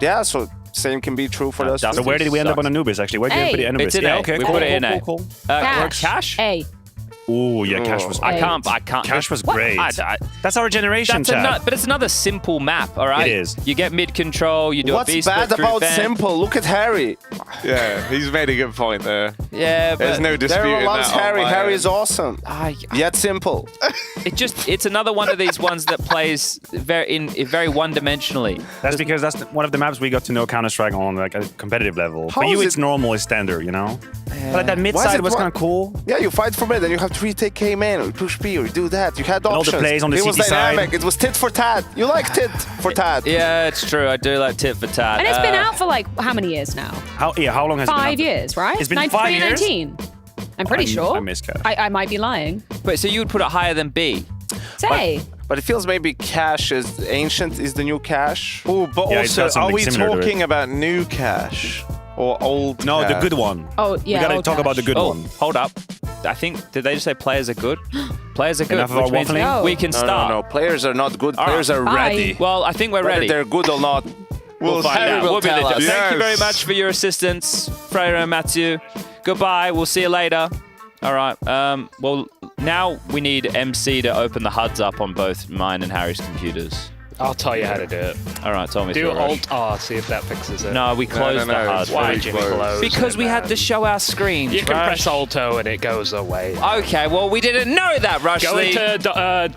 Yeah, so same can be true for us. So where did we end up on Anubis, actually? Where did we A. put the Anubis? It's in yeah, A. okay, We cool, put it in cool, A. cool, cool. Cash? A. Ooh, yeah, Cash was. I Eight. can't. Cash was What? great. That's our generation, That's Chad. but it's another simple map, all right? It is. You get mid control, you do What's a B-split bad group about ban. simple? Look at Harry. Yeah, he's made a good point there. Yeah, but There's no dispute. Everyone loves Harry. Harry Harry is awesome. Yet simple. it's another one of these ones that plays very one-dimensionally. That's because that's one of the maps we got to know Counter-Strike on like a competitive level. How For you, is it's normal, it's standard, But like that mid Why is side it was wa- kind of cool. Yeah, you fight for mid, and you have to retake K main, or push B, or do that. You had all the options. plays on the it was CT side. dynamic. It was tit for tat. You like tit for tat. Yeah, it's true. I do like tit for tat. And it's been out for like how many years now? How long has it been 5 out? years, right? It's been 5 years? 2019. I'm pretty sure. I miss Cash. I might be lying. Wait, so you would put it higher than B? Say. But it feels maybe Cash is ancient is the new Cash. Oh, but Yeah, it's also, got are something we similar to it. talking about new Cash or old? No, the Cash? good one. Oh, yeah. We gotta old talk about the Cash. good Oh, one. hold up. I think, did they just say players are good? Players are good, Enough of our which means waffling? we can No, start. no. Players are not good. All Players right. are Aye. ready. Well, I think we're Whether ready. they're good or not, We'll find Harry out. will We'll be tell the us. Thank you very Yes. much for your assistance, Freya and Matthew. Goodbye. We'll see you later. All right. Well, now we need MC to open the HUDs up on both mine and Harry's computers. I'll tell you how to do it. All right, tell me. Do through, Rush. Alt R, see if that fixes it. No, we closed the HUD. Why did you close Because it, we had man? to show our screens. You can Rush. press Alto and it goes away. Okay, well, we didn't know that, Rushley. Go into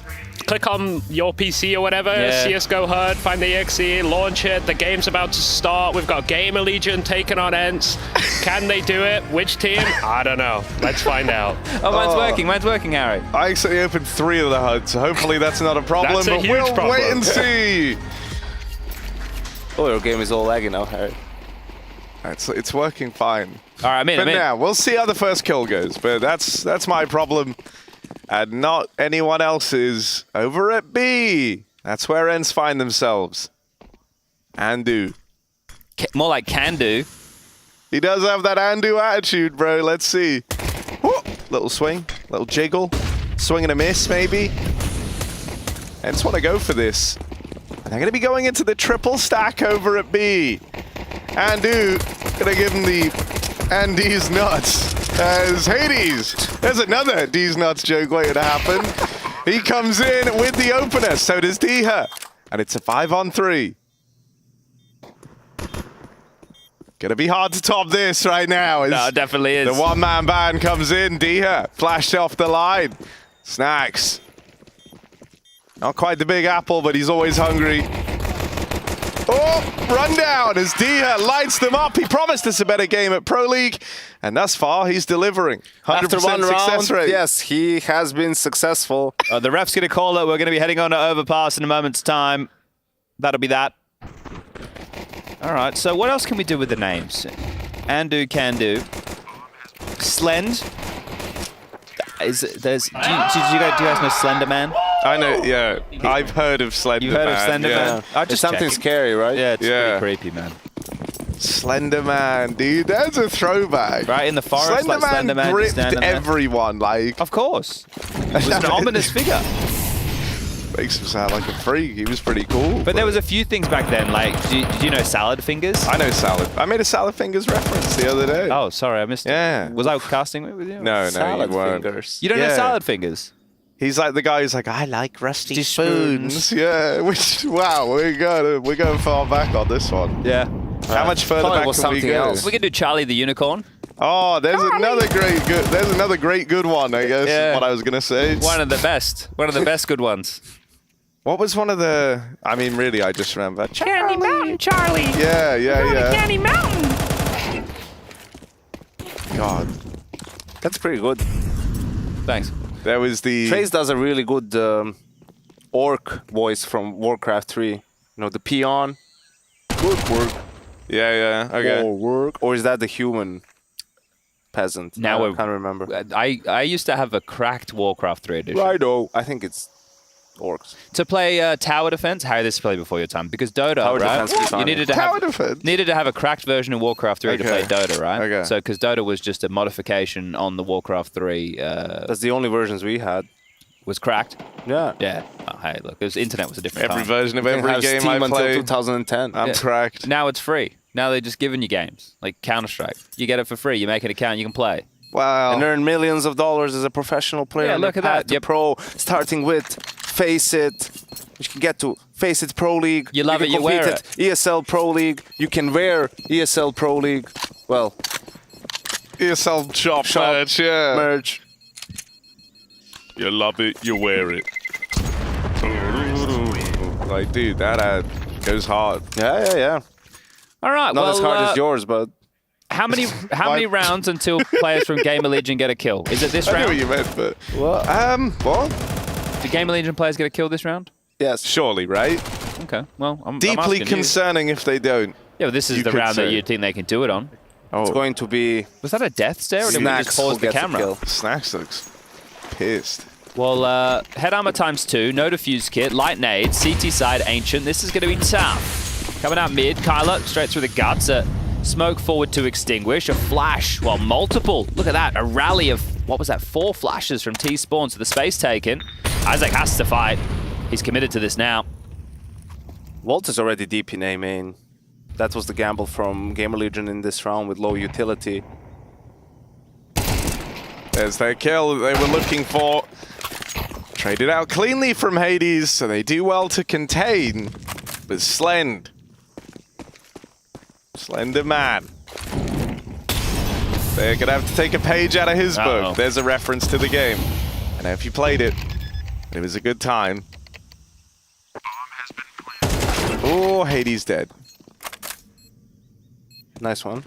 click on your PC or whatever, Yeah. CSGO HUD, find the exe, launch it. The game's about to start. We've got Gamer Legion taking on Ents. Can they do it? Which team? I don't know. Let's find out. Oh, mine's working. Mine's working, Harry. I accidentally opened 3 of the HUDs, so hopefully that's not a problem, That's a but huge we'll problem. wait and see. Oh, your game is all laggy now, Harry. It's working fine. All right, I'm in. But now, we'll see how the first kill goes, but that's my problem. And not anyone else's. Over at B. That's where Ents find themselves. Andu. More like can do. He does have that Andu attitude, bro. Let's see. Whoa. Little swing, little jiggle. Swing and a miss, maybe. Hence want to go for this. And they're going to be going into the triple stack over at B. Andu going to give him the Andy's nuts as Hades. There's another D's nuts joke waiting to happen. He comes in with the opener, so does Diha. And it's a 5-on-3. Gonna be hard to top this right now. No, it definitely is. The one-man band comes in. Diha flashed off the line. Snacks. Not quite the big apple, but he's always hungry. Oh, run down as Diha lights them up. He promised us a better game at Pro League, and thus far he's delivering. 100% After one success round, rate. yes, he has been successful. The ref's going to call it. We're going to be heading on to overpass in a moment's time. That'll be that. All right, so what else can we do with the names? Andu can do. Slend. Do you guys know Slender Man? I know, yeah. I've heard of Slender Man. You heard of Slender Man? It's something scary, right? Yeah, it's pretty creepy, man. Slender Man, dude, that's a throwback. Right in the forest, Slender Man gripped everyone, like. Of course. It was an ominous figure. Makes him sound like a freak. He was pretty cool. But there was a few things back then, like, did you know Salad Fingers? I know Salad. I made a Salad Fingers reference the other day. Oh, sorry, I missed it. Was I casting it with you? No, Salad you weren't. Fingers. You don't know Salad Fingers? He's like the guy who's like, I like rusty spoons. Yeah, which, wow, we're going far back on this one. Yeah. How much further back can we go? We can do Charlie the Unicorn. Oh, there's another great good one, I guess, is what I was going to say. One of the best good ones. What was one of the, I mean, really, I just remember. Candy Mountain, Charlie. Yeah. Candy Mountain. God. That's pretty good. Thanks. There was the... Trace does a really good orc voice from Warcraft 3. You know, the peon. Good work. Yeah, okay. Or work. Or is that the human peasant? Now I can't remember. I used to have a cracked Warcraft 3 edition. Righto. I think it's orcs. To play tower defense, Harry, this is probably before your time, because Dota, Tower right? defense You needed to have a cracked version of Warcraft 3 to play Dota, right? Okay. So because Dota was just a modification on the Warcraft 3. That's the only versions we had. Was cracked. Yeah. Yeah. Oh, hey, look, internet was a different Every time. version of every game I until play. 2010. I'm cracked. Now it's free. Now they're just giving you games like Counter-Strike. You get it for free. You make an account, you can play. Wow. And earn millions of dollars as a professional player. Yeah, look at that. You're pro, starting with Face It. You can get to Face It Pro League. You love it, you wear it. ESL Pro League. You can wear ESL Pro League. Well, ESL shop merch, yeah. Merch. You love it, you wear it. Like, dude, that ad goes hard. Yeah. All right. Not as hard well, as yours, but how many rounds until players from Gamer Legion get a kill? Is it this I round? knew what you meant, but what? Do Gamer Legion players get a kill this round? Yes. Surely, right? Okay. Well, I'm Deeply asking you. concerning if they don't. Yeah, but this is the could round that say. you think they can do it on. it's going to be Was that a death stare, or did we just Snacks pause who the gets a camera? kill. Snacks looks pissed. Well, head armor ×2, no defuse kit, light nade, CT side, ancient. This is going to be tough. Coming out mid, Kyla straight through the guts. Smoke forward to extinguish. A flash, well, multiple. Look at that, a rally of, what was that, 4 flashes from T-Spawn. So the space taken. Isaac has to fight. He's committed to this now. Walt is already deep in A main. That was the gamble from Gamer Legion in this round with low utility. There's their kill they were looking for. Traded out cleanly from Hades, so they do well to contain. But Slender Man. They're going to have to take a page out of his book. There's a reference to the game. I know if you played it, it was a good time. Oh, Hades dead. Nice one.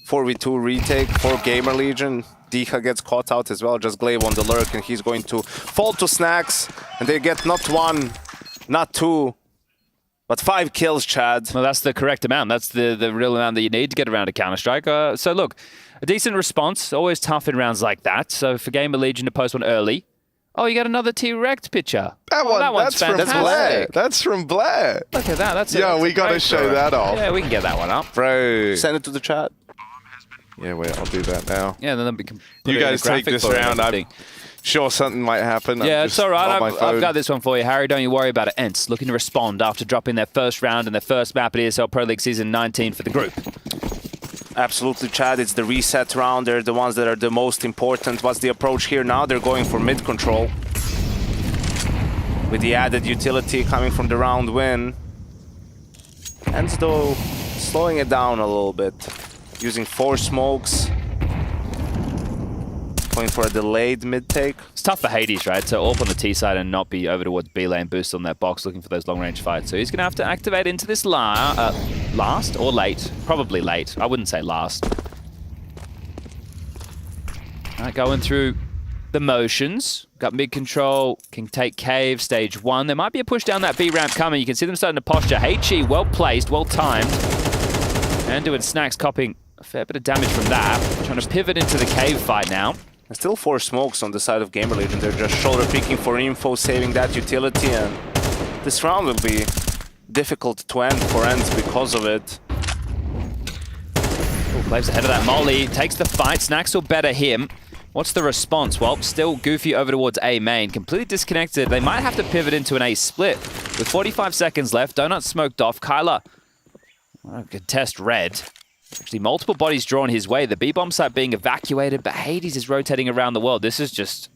4v2 retake for Gamer Legion. Diha gets caught out as well. Just Glaive on the lurk, and he's going to fall to Snacks. And they get not 1, not 2, but 5 kills, Chad. Well, that's the correct amount. That's the real amount that you need to get around a Counter-Strike. So look, a decent response. Always tough in rounds like that. So for Gamer Legion to post one early. Oh, you got another T-Rect picture. That's from fantastic. Blair. That's from Blair. Look at that. That's we got to show that off. Yeah, we can get that one up. Bro. Send it to the chat. Yeah, wait, I'll do that now. Yeah, then we can put You it in guys a take graphic this for it and round. everything. Sure, something might happen. Yeah, I'm it's just all right. on my I've phone. got this one for you, Harry. Don't you worry about it. Ents looking to respond after dropping their first round and their first map at ESL Pro League Season 19 for the group. Absolutely, Chad. It's the reset round. They're the ones that are the most important. What's the approach here now? They're going for mid control. With the added utility coming from the round win. Ents, though, slowing it down a little bit. Using 4 smokes. Going for a delayed mid-take. It's tough for Hades, right? To AWP on the T side and not be over towards B lane, boost on that box, looking for those long-range fights. So he's going to have to activate into this last or late. Probably late. I wouldn't say last. All right, going through the motions. Got mid control, can take cave, stage 1. There might be a push down that B ramp coming. You can see them starting to posture. HE, well placed, well timed. And doing snacks, copying a fair bit of damage from that. Trying to pivot into the cave fight now. There's still 4 smokes on the side of Gamer Legion. They're just shoulder peeking for info, saving that utility, and this round will be difficult to end for Ents because of it. Ooh, plays ahead of that molly, takes the fight. Snacks will better him. What's the response? Well, still Goofy over towards A main. Completely disconnected. They might have to pivot into an A split. With 45 seconds left, Donut smoked off. Kyler contest red. Actually, multiple bodies drawn his way. The B-bomb site being evacuated, but Hades is rotating around the world. This is just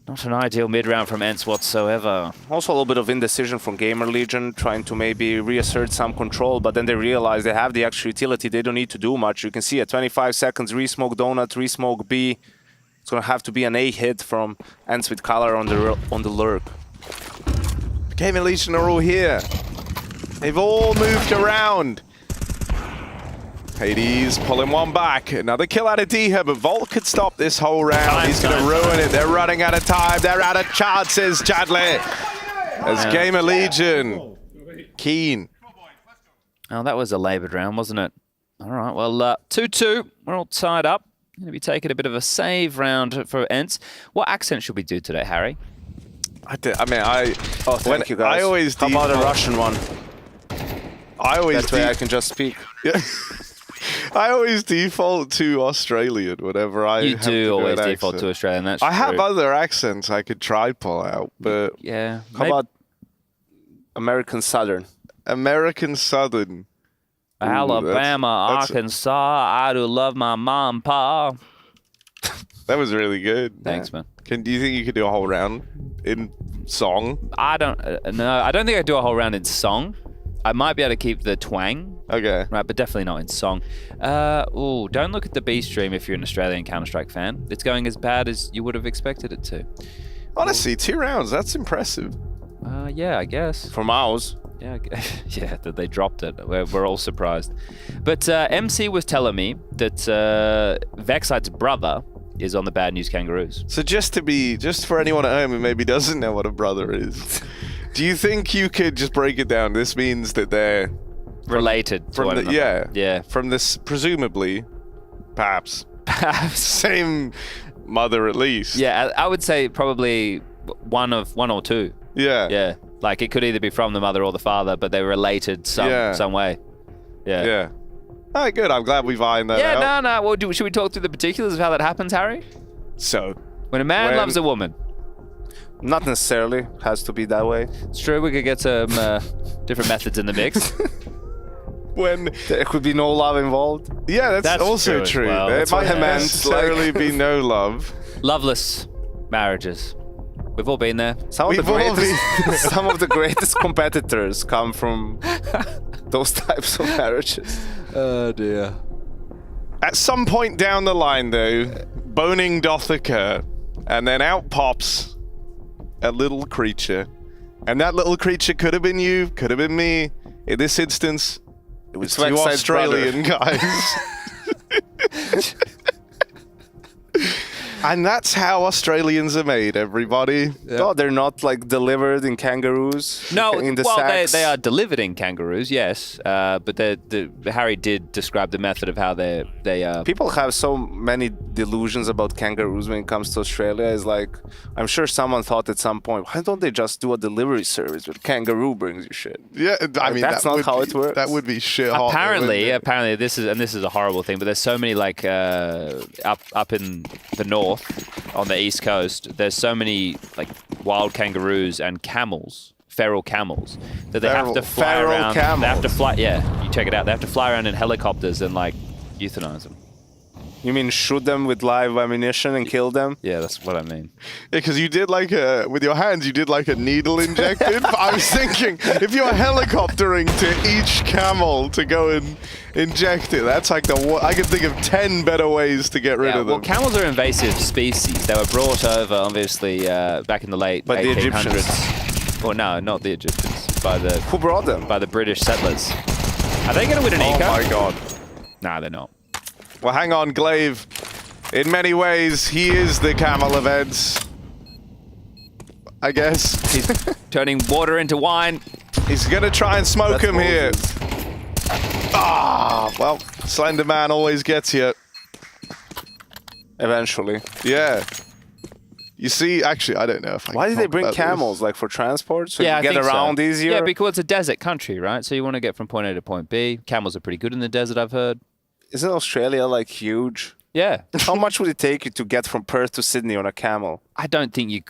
not an ideal mid-round from Ents whatsoever. Also a little bit of indecision from Gamer Legion, trying to maybe reassert some control, but then they realize they have the extra utility. They don't need to do much. You can see at 25 seconds, resmoke Donut, resmoke B. It's going to have to be an A hit from Ents with Kyler on the lurk. Gamer Legion are all here. They've all moved around. Hades pulling one back. Another kill out of Diha, but Volt could stop this whole round. He's going to ruin it. They're running out of time. They're out of chances, Chadley. As Gamer Legion, keen. Oh, that was a laboured round, wasn't it? All right, well, 2-2. We're all tied up. Going to be taking a bit of a save round for Ents. What accent should we do today, Harry? Oh, thank you guys. I always How about a Russian one? I always that way I can just speak. Yeah. I always default to Australian whenever I You have to do always an default accent. to Australian, that's I have true. other accents I could try pull out, but yeah. How about American Southern? American Southern. Alabama, Arkansas, I do love my mom, pa. That was really good. Thanks, man. Do you think you could do a whole round in song? I don't no, I don't think I'd do a whole round in song. I might be able to keep the twang. Okay. Right, but definitely not in song. Don't look at the B stream if you're an Australian Counter-Strike fan. It's going as bad as you would have expected it to. Honestly, 2 rounds, that's impressive. Yeah, I guess. For Mouse. Yeah, yeah, that they dropped it. We're all surprised. But MC was telling me that Vexite's brother is on the Bad News Kangaroos. So just for anyone at home who maybe doesn't know what a brother is, do you think you could just break it down? This means that they're related to one another. Yeah. From this, presumably, perhaps same mother at least. Yeah, I would say probably one or two. Yeah. Yeah. Like it could either be from the mother or the father, but they're related some way. Yeah. Yeah. All right, good. I'm glad we've ironed that out. Yeah, no. Well, should we talk through the particulars of how that happens, Harry? So, when a man loves a woman. Not necessarily. Has to be that way. It's true. We could get some different methods in the mix. When there could be no love involved. Yeah, that's also true. Well, there that's might what necessarily be no love. Loveless marriages. We've all been there. Some of the greatest competitors come from those types of marriages. Oh dear. At some point down the line, though, boning doth occur, and then out pops a little creature. And that little creature could have been you, could have been me. In this instance, it was 2 Australian guys. And that's how Australians are made, everybody. Yeah. No, they're not like delivered in kangaroos. No, in the well, sacks. they are delivered in kangaroos, yes. But Harry did describe the method of how they People have so many delusions about kangaroos when it comes to Australia. It's like, I'm sure someone thought at some point, why don't they just do a delivery service with kangaroo brings you shit? Yeah, I mean, that's not how it works. That would be shit hot. Apparently, this is a horrible thing, but there's so many like up in the north. north on the east coast, there's so many like wild kangaroos and camels, feral camels, that they have to fly around. Camels. They have to fly. Yeah, you check it out. They have to fly around in helicopters and like euthanize them. You mean shoot them with live ammunition and kill them? Yeah, that's what I mean. Yeah, because you did like with your hands, you did like a needle injected. I was thinking, if you're helicoptering to each camel to go and inject it, that's like I could think of 10 better ways to get rid of them. Well, camels are invasive species. They were brought over, obviously, back in the late 1800s. Well, no, not the Egyptians. Who brought them? By the British settlers. Are they going to win an eco? Oh my god. Nah, they're not. Well, hang on, Glaive. In many ways, he is the camel events. I guess. He's turning water into wine. He's gonna try and smoke him here. Ah, well, Slender Man always gets you. Eventually. Yeah. You see, actually, I don't know if I Why can did they talk bring about camels? this. Like for transport? So Yeah, you I get think around so. easier? Yeah, because it's a desert country, right? So you want to get from point A to point B. Camels are pretty good in the desert, I've heard. Isn't Australia like huge? Yeah. How much would it take you to get from Perth to Sydney on a camel? I don't think you...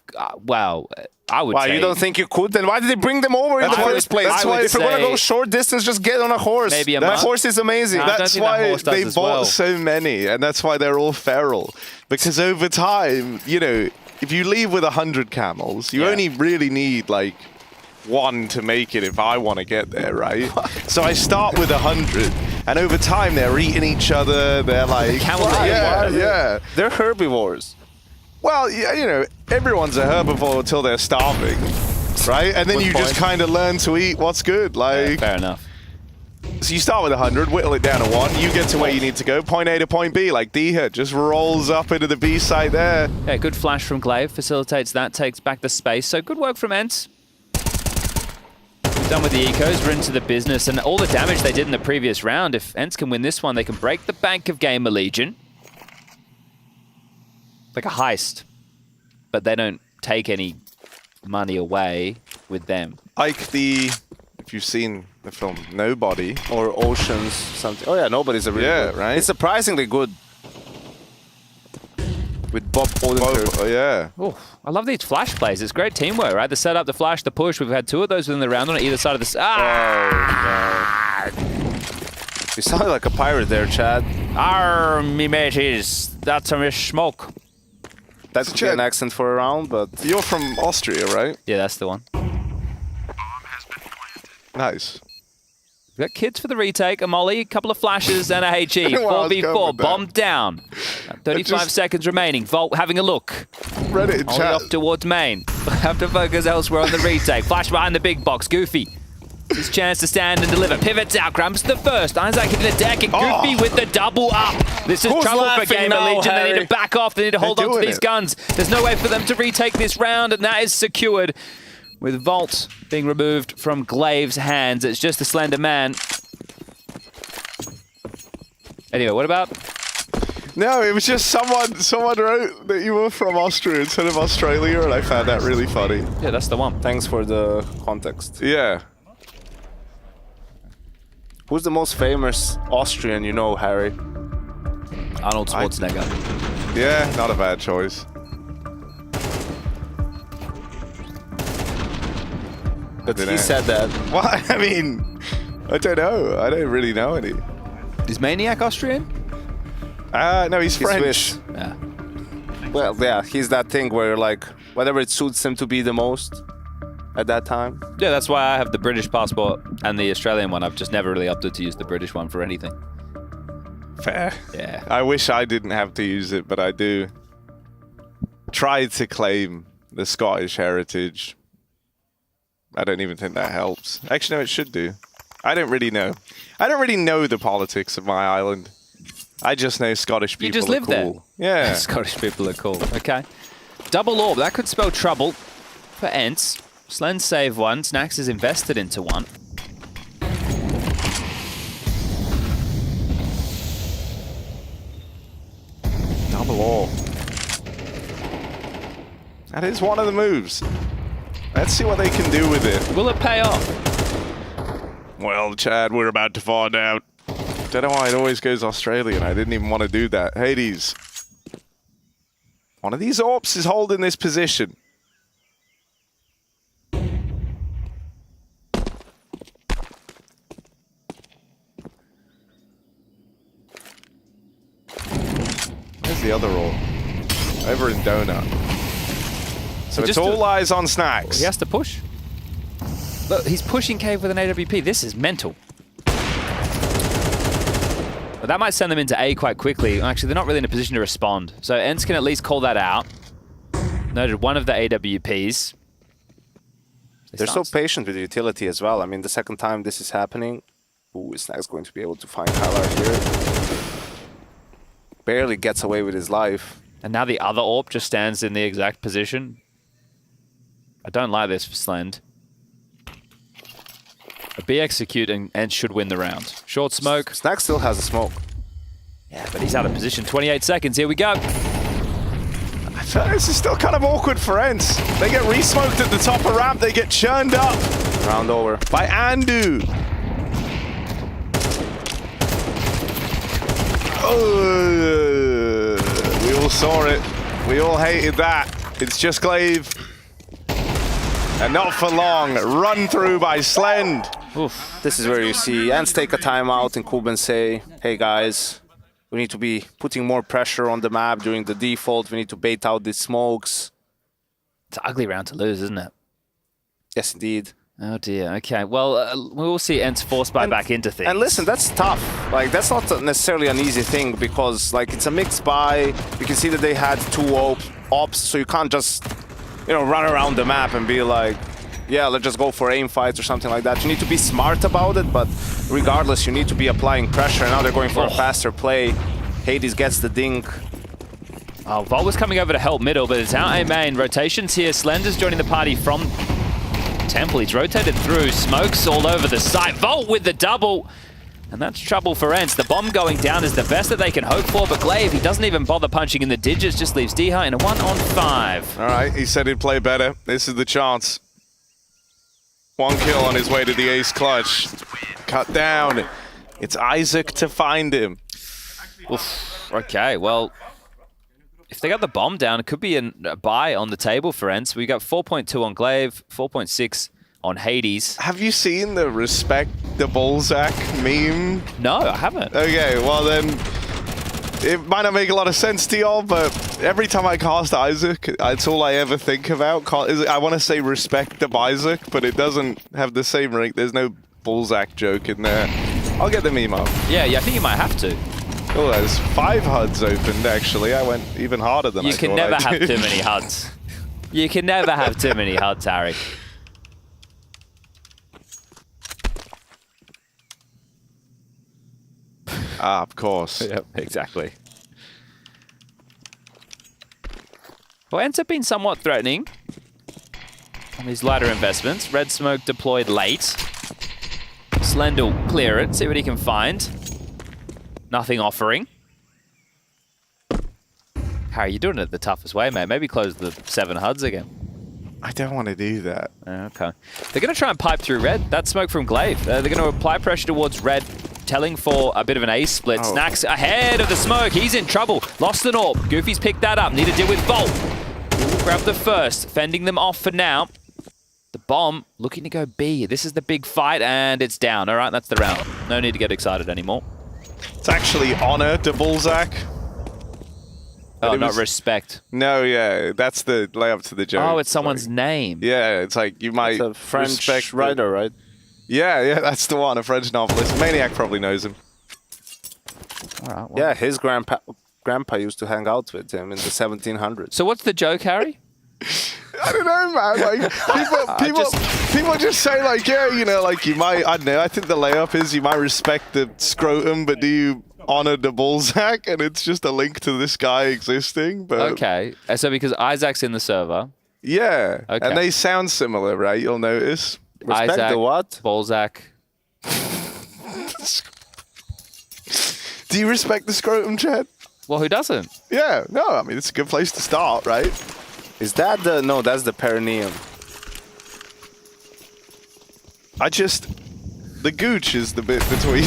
wow, I would Why, say... you don't think you could? Then why did they bring them over in the first place? That's why if you're going to say- go short distance, just get on a horse. Maybe a That month. horse is amazing. I don't That's think that why horse does they as bought well. so many, and that's why they're all feral. Because over time, you know, if you leave with 100 camels, you only really need like one to make it if I want to get there, right? So I start with 100, and over time they're eating each other. They're like, Camels are yeah. They're herbivores. Well, yeah, you know, everyone's a herbivore until they're starving, right? And then Good you just point. kind of learn to eat what's good. Like, Fair enough. so you start with 100, whittle it down to 1, you get to where you need to go, point A to point B, like Diha just rolls up into the B site there. Yeah, good flash from Glaive. Facilitates that, takes back the space. So good work from Ents. We're done with the ecos, we're into the business, and all the damage they did in the previous round, if Ents can win this one, they can break the bank of Gamer Legion. Like a heist. But they don't take any money away with them. Like if you've seen the film Nobody. Or Oceans, something. Oh yeah, Nobody's a really good. Right? It's surprisingly good. With Bob Odenkirk. Oh, yeah. Oh, I love these flash plays. It's great teamwork, right? The setup, the flash, the push. We've had two of those within the round on either side of the... You sounded like a pirate there, Chad. Arr, me mateys. That's a smoke. That could be an accent for a round, but... You're from Austria, right? Yeah, that's the one. Nice. We've got kids for the retake, a molly, a couple of flashes, and a HE. Well, I was going 4v4, with that. bombed down. 35 seconds remaining. Volt having a look. Reddit Only chat. off towards main. Have to focus elsewhere on the retake. Flash behind the big box. Goofy. His chance to stand and deliver. Pivots out. Grumps the first. Isaac hitting the deck, and Goofy with the double up. This is Who's trouble for laughing Gamer now, Legion. They need Harry? to back off. They need to hold on to doing these it. guns. There's no way for them to retake this round, and that is secured. With Volt being removed from Glaive's hands. It's just the Slender Man. Anyway, what about? No, it was just someone wrote that you were from Austria instead of Australia, and I found that really funny. Yeah, that's the one. Thanks for the context. Yeah. Who's the most famous Austrian you know, Harry? Arnold Schwarzenegger. Yeah, not a bad choice. But Dunno. he said that. Well, I mean, I don't know. I don't really know any. Is Maniac Austrian? No, he's French. Swiss. Yeah. Well, yeah, he's that thing where, like, whatever it suits him to be the most at that time. Yeah, that's why I have the British passport and the Australian one. I've just never really opted to use the British one for anything. Fair. Yeah. I wish I didn't have to use it, but I do. Try to claim the Scottish heritage. I don't even think that helps. Actually, no, it should do. I don't really know. I don't really know the politics of my island. I just know Scottish people You just are live cool. there. Yeah. Scottish people are cool. Okay. Double orb. That could spell trouble for Ents. Slen save one. Snax is invested into one. Double orb. That is one of the moves. Let's see what they can do with it. Will it pay off? Well, Chad, we're about to find out. Don't know why it always goes Australian. I didn't even want to do that. Hades. One of these AWPs is holding this position. Where's the other AWP? Over in Donut. So it's all eyes on Snacks. He has to push. Look, he's pushing Cave with an AWP. This is mental. But that might send them into A quite quickly. Actually, they're not really in a position to respond. So ENCE can at least call that out. Noted one of the AWPs. They're so patient with utility as well. I mean, the second time this is happening, ooh, is Snacks going to be able to find Kylar here? Barely gets away with his life. And now the other AWP just stands in the exact position. I don't like this for Slend. A B execute and should win the round. Short smoke. Snacks still has a smoke. Yeah, but he's out of position. 28 seconds. Here we go. I feel like this is still kind of awkward for ENCE. They get re-smoked at the top of ramp. They get churned up. Round over. By Andu. Oh, we all saw it. We all hated that. It's just Glaive. And not for long. Run through by Slend. Oof. This is where you see ENCE take a timeout and Kuben say, hey guys, we need to be putting more pressure on the map during the default. We need to bait out these smokes. It's an ugly round to lose, isn't it? Yes, indeed. Oh dear. Okay. Well, we will see ENCE force buy back into things. And listen, that's tough. Like, that's not necessarily an easy thing because, like, it's a mixed buy. You can see that they had two ops, so you can't just, you know, run around the map and be like, yeah, let's just go for aim fights or something like that. You need to be smart about it, but regardless, you need to be applying pressure. Now they're going for a faster play. Hades gets the dink. Oh, Volt was coming over to help middle, but it's out A main. Rotations here. Slender's joining the party from Temple. He's rotated through. Smokes all over the site. Volt with the double. And that's trouble for ENCE. The bomb going down is the best that they can hope for, but Glaive, he doesn't even bother punching in the digits, just leaves D-High in a 1-on-5. All right, he said he'd play better. This is the chance. One kill on his way to the ace clutch. Cut down. It's Isaac to find him. Oof. Okay, well, if they got the bomb down, it could be a buy on the table for ENCE. We got 4.2 on Glaive, 4.6 on Hades. Have you seen the respect the Balzac meme? No, I haven't. Okay, well then, it might not make a lot of sense to y'all, but every time I cast Isaac, it's all I ever think about. I want to say respect the Isaac, but it doesn't have the same ring. There's no Balzac joke in there. I'll get the meme up. Yeah, I think you might have to. Oh, there's 5 HUDs opened, actually. I went even harder than I thought. You can never have too many HUDs. You can never have too many HUDs, Harry. Ah, of course. Yep, exactly. Well, ENCE have been somewhat threatening on these lighter investments. Red smoke deployed late. Slend will clear it, see what he can find. Nothing offering. Harry, you're doing it the toughest way, mate. Maybe close the 7 HUDs again. I don't want to do that. Okay. They're going to try and pipe through red. That's smoke from Glaive. They're going to apply pressure towards red, telling for a bit of an ace split. Oh. Snacks ahead of the smoke. He's in trouble. Lost an AWP. Goofy's picked that up. Need to deal with Volt. Grab the first. Fending them off for now. The bomb looking to go B. This is the big fight, and it's down. All right, that's the round. No need to get excited anymore. It's actually honor to Balzac. Oh, not respect. No, yeah, that's the layup to the joke. Oh, it's someone's name. Yeah, it's like you might It's a French respect writer, right? Yeah, that's the one, a French novelist. Maniac probably knows him. All right, well. Yeah, his grandpa used to hang out with him in the 1700s. So what's the joke, Harry? I don't know, man. Like people just say like, yeah, you know, like you might. I don't know. I think the layup is you might respect the scrotum, but do you honor the Balzac? And it's just a link to this guy existing. But Okay, so because Isaac's in the server. Yeah, Okay. and they sound similar, right? You'll notice. Respect Isaac, the what? Balzac. Do you respect the scrotum, Chad? Well, who doesn't? Yeah, no, I mean, it's a good place to start, right? Is that the... No, that's the perineum. The gooch is the bit between...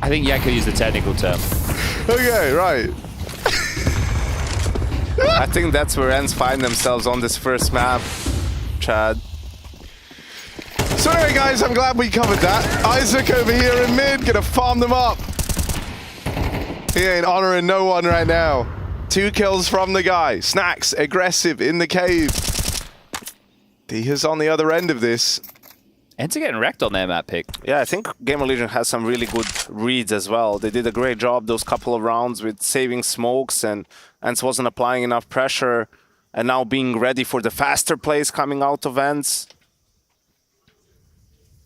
I think Yanko used the technical term. Okay, right. I think that's where Ents find themselves on this first map, Chad. So anyway, guys, I'm glad we covered that. Isaac over here in mid, gonna farm them up. He ain't honoring no one right now. 2 kills from the guy. Snacks, aggressive in the cave. Dia's on the other end of this. Ents are getting wrecked on their map pick. Yeah, I think Gamer Legion has some really good reads as well. They did a great job those couple of rounds with saving smokes, and Ents wasn't applying enough pressure, and now being ready for the faster plays coming out of Ents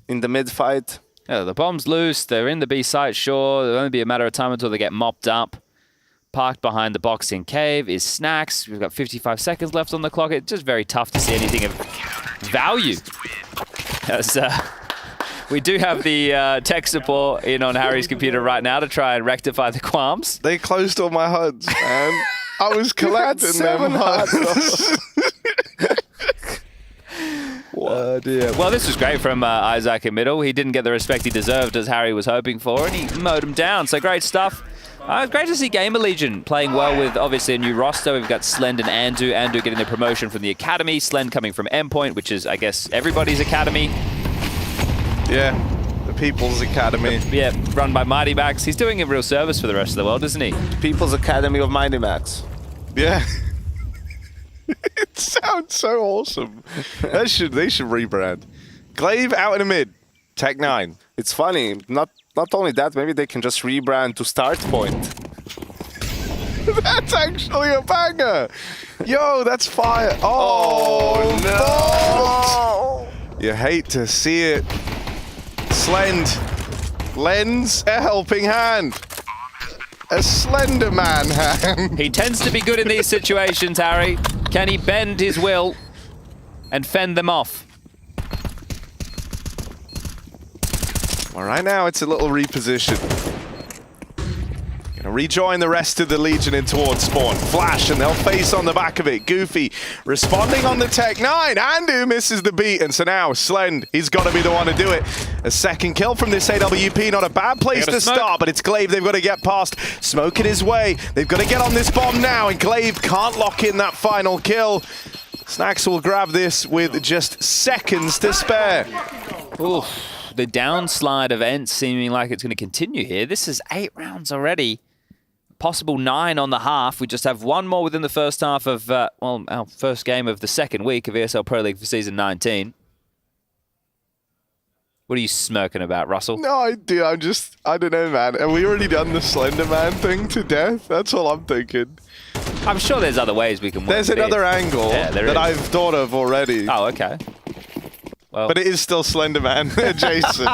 in the mid fight. Yeah, the bomb's loose. They're in the B site, sure. It'll only be a matter of time until they get mopped up. Parked behind the boxing cave is Snacks. We've got 55 seconds left on the clock. It's just very tough to see anything of value. As, we do have the tech support in on Harry's computer right now to try and rectify the qualms. They closed all my HUDs, man. I was collecting them HUDs. Oh dear. Well, this was great from Isaac in middle. He didn't get the respect he deserved as Harry was hoping for, and he mowed him down. So great stuff. Great to see Gamer Legion playing well with, obviously, a new roster. We've got Slend and Andu. Andu getting the promotion from the Academy. Slend coming from Endpoint, which is, I guess, everybody's Academy. Yeah, the People's Academy. Yeah, run by Mighty Max. He's doing a real service for the rest of the world, isn't he? People's Academy of Mighty Max. Yeah. It sounds so awesome. They should rebrand. Glaive out in the mid. Tech 9. It's funny. Not only that, maybe they can just rebrand to Start Point. That's actually a banger. Yo, that's fire. Oh, no. You hate to see it. Slend lends a helping hand. A Slender Man hand. He tends to be good in these situations, Harry. Can he bend his will and fend them off? Well, right now it's a little reposition. Gonna rejoin the rest of the Legion in towards spawn. Flash, and they'll face on the back of it. Goofy responding on the Tech 9. Andu misses the beat, and so now Slend, he's got to be the one to do it. A second kill from this AWP, not a bad place to start, but it's Glaive they've got to get past. Smoking his way. They've got to get on this bomb now, and Glaive can't lock in that final kill. Snacks will grab this with just seconds to spare. Ooh. The downslide of Ents seeming like it's going to continue here. This is 8 rounds already. Possible 9 on the half. We just have one more within the first half of, well, our first game of the second week of ESL Pro League for Season 19. What are you smirking about, Russell? No, I don't know, man. Have we already done the Slender Man thing to death? That's all I'm thinking. I'm sure there's other ways we can work. There's another angle that I've thought of already. Oh, okay. Well, but it is still Slender Man adjacent.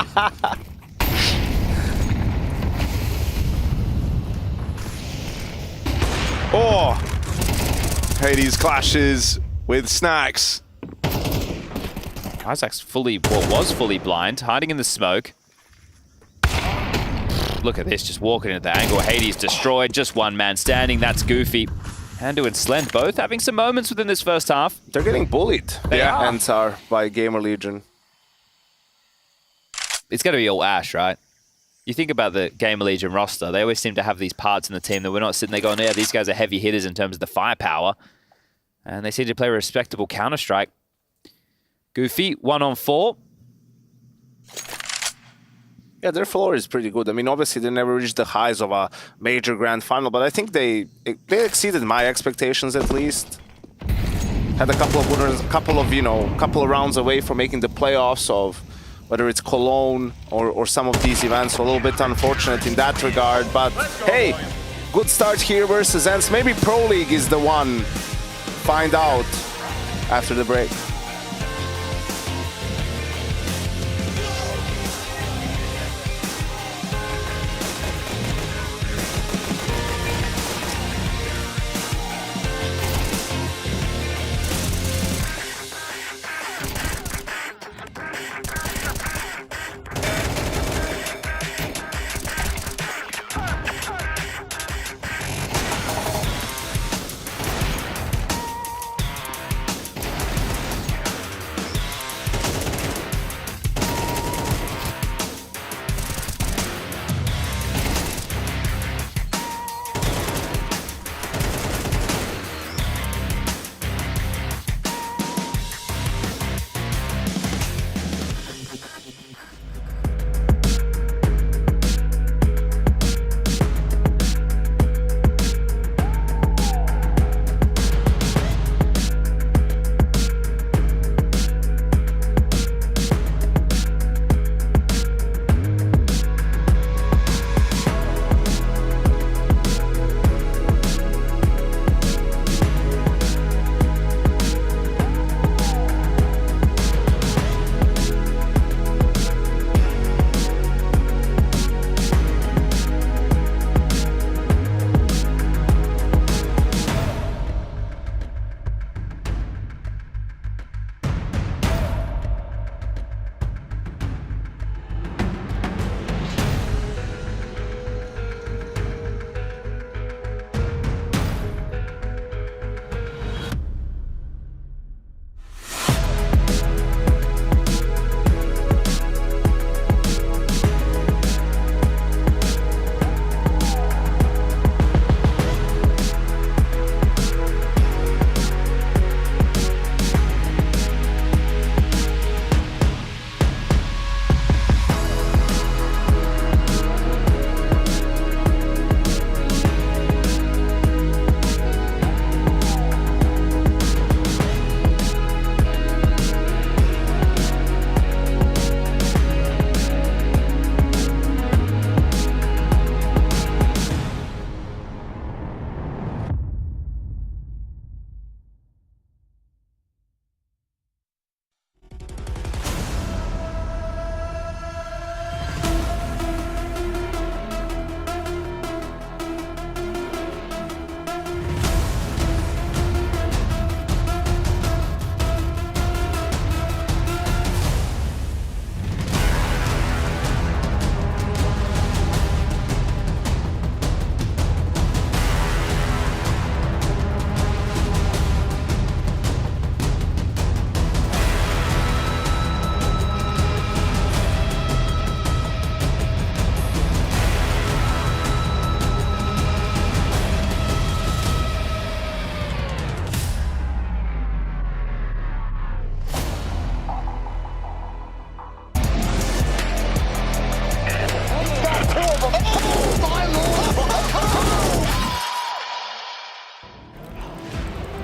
Oh! Hades clashes with Snacks. Isaac's was fully blind, hiding in the smoke. Look at this, just walking into the angle. Hades destroyed, just one man standing. That's Goofy. Andu and Slend both having some moments within this first half. They're getting bullied. Yeah. Ents are by Gamer Legion. It's going to be all Ash, right? You think about the Gamer Legion roster, they always seem to have these parts in the team that we're not sitting there going, yeah, these guys are heavy hitters in terms of the firepower. And they seem to play a respectable Counter-Strike. Goofy, 1-on-4. Yeah, their floor is pretty good. I mean, obviously, they never reached the highs of a major grand final, but I think they exceeded my expectations at least. Had a couple of winners, couple of rounds away from making the playoffs of whether it's Cologne or some of these events. So a little bit unfortunate in that regard, but hey, good start here versus Ents. Maybe Pro League is the one. Find out after the break.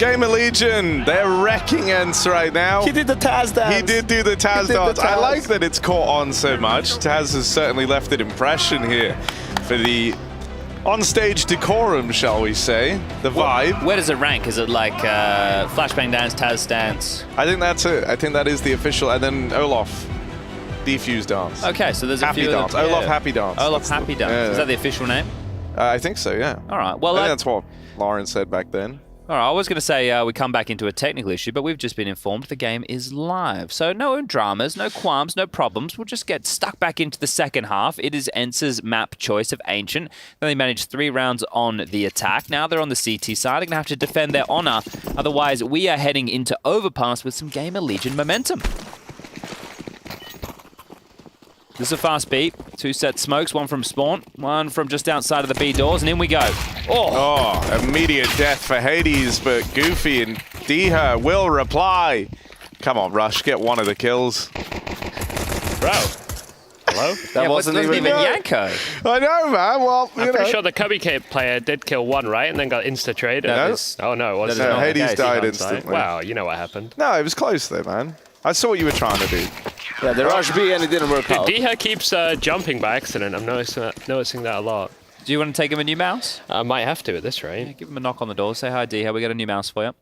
Gamer Legion, they're wrecking Ents right now. He did the Taz dance. He did do the Taz dance. I like that it's caught on so much. Taz has certainly left an impression here for the on-stage decorum, shall we say, the vibe. Where does it rank? Is it like Flashbang Dance, Taz Dance? I think that's it. I think that is the official, and then Olaf, Defuse Dance. Okay, so there's a Happy few Dance. of them, Olaf Happy Dance. Olaf Happy Dance. Is that the official name? I think so, yeah. All right. Well, I think that's what Lauren said back then. All right, I was going to say we come back into a technical issue, but we've just been informed the game is live. So no dramas, no qualms, no problems. We'll just get stuck back into the second half. It is Ence's map choice of Ancient. They managed 3 rounds on the attack. Now they're on the CT side. They're going to have to defend their honor. Otherwise, we are heading into Overpass with some Gamer Legion momentum. This is a fast beat. 2 set smokes, one from spawn, one from just outside of the B doors, and in we go. Oh, immediate death for Hades, but Goofy and Diha will reply. Come on, Rush, get one of the kills. Bro. Hello? That wasn't even Yanko. I know, man. Well, I'm pretty sure the Cubby Cape player did kill one, right? And then got insta-traded. Oh, no, it wasn't. No, Hades died instantly. Wow, you know what happened. No, it was close though, man. I saw what you were trying to do. Yeah, the rush B and it didn't work out. Diha keeps jumping by accident. I'm noticing that a lot. Do you want to take him a new mouse? I might have to at this rate. Yeah, give him a knock on the door. Say hi, Diha. We got a new mouse for you.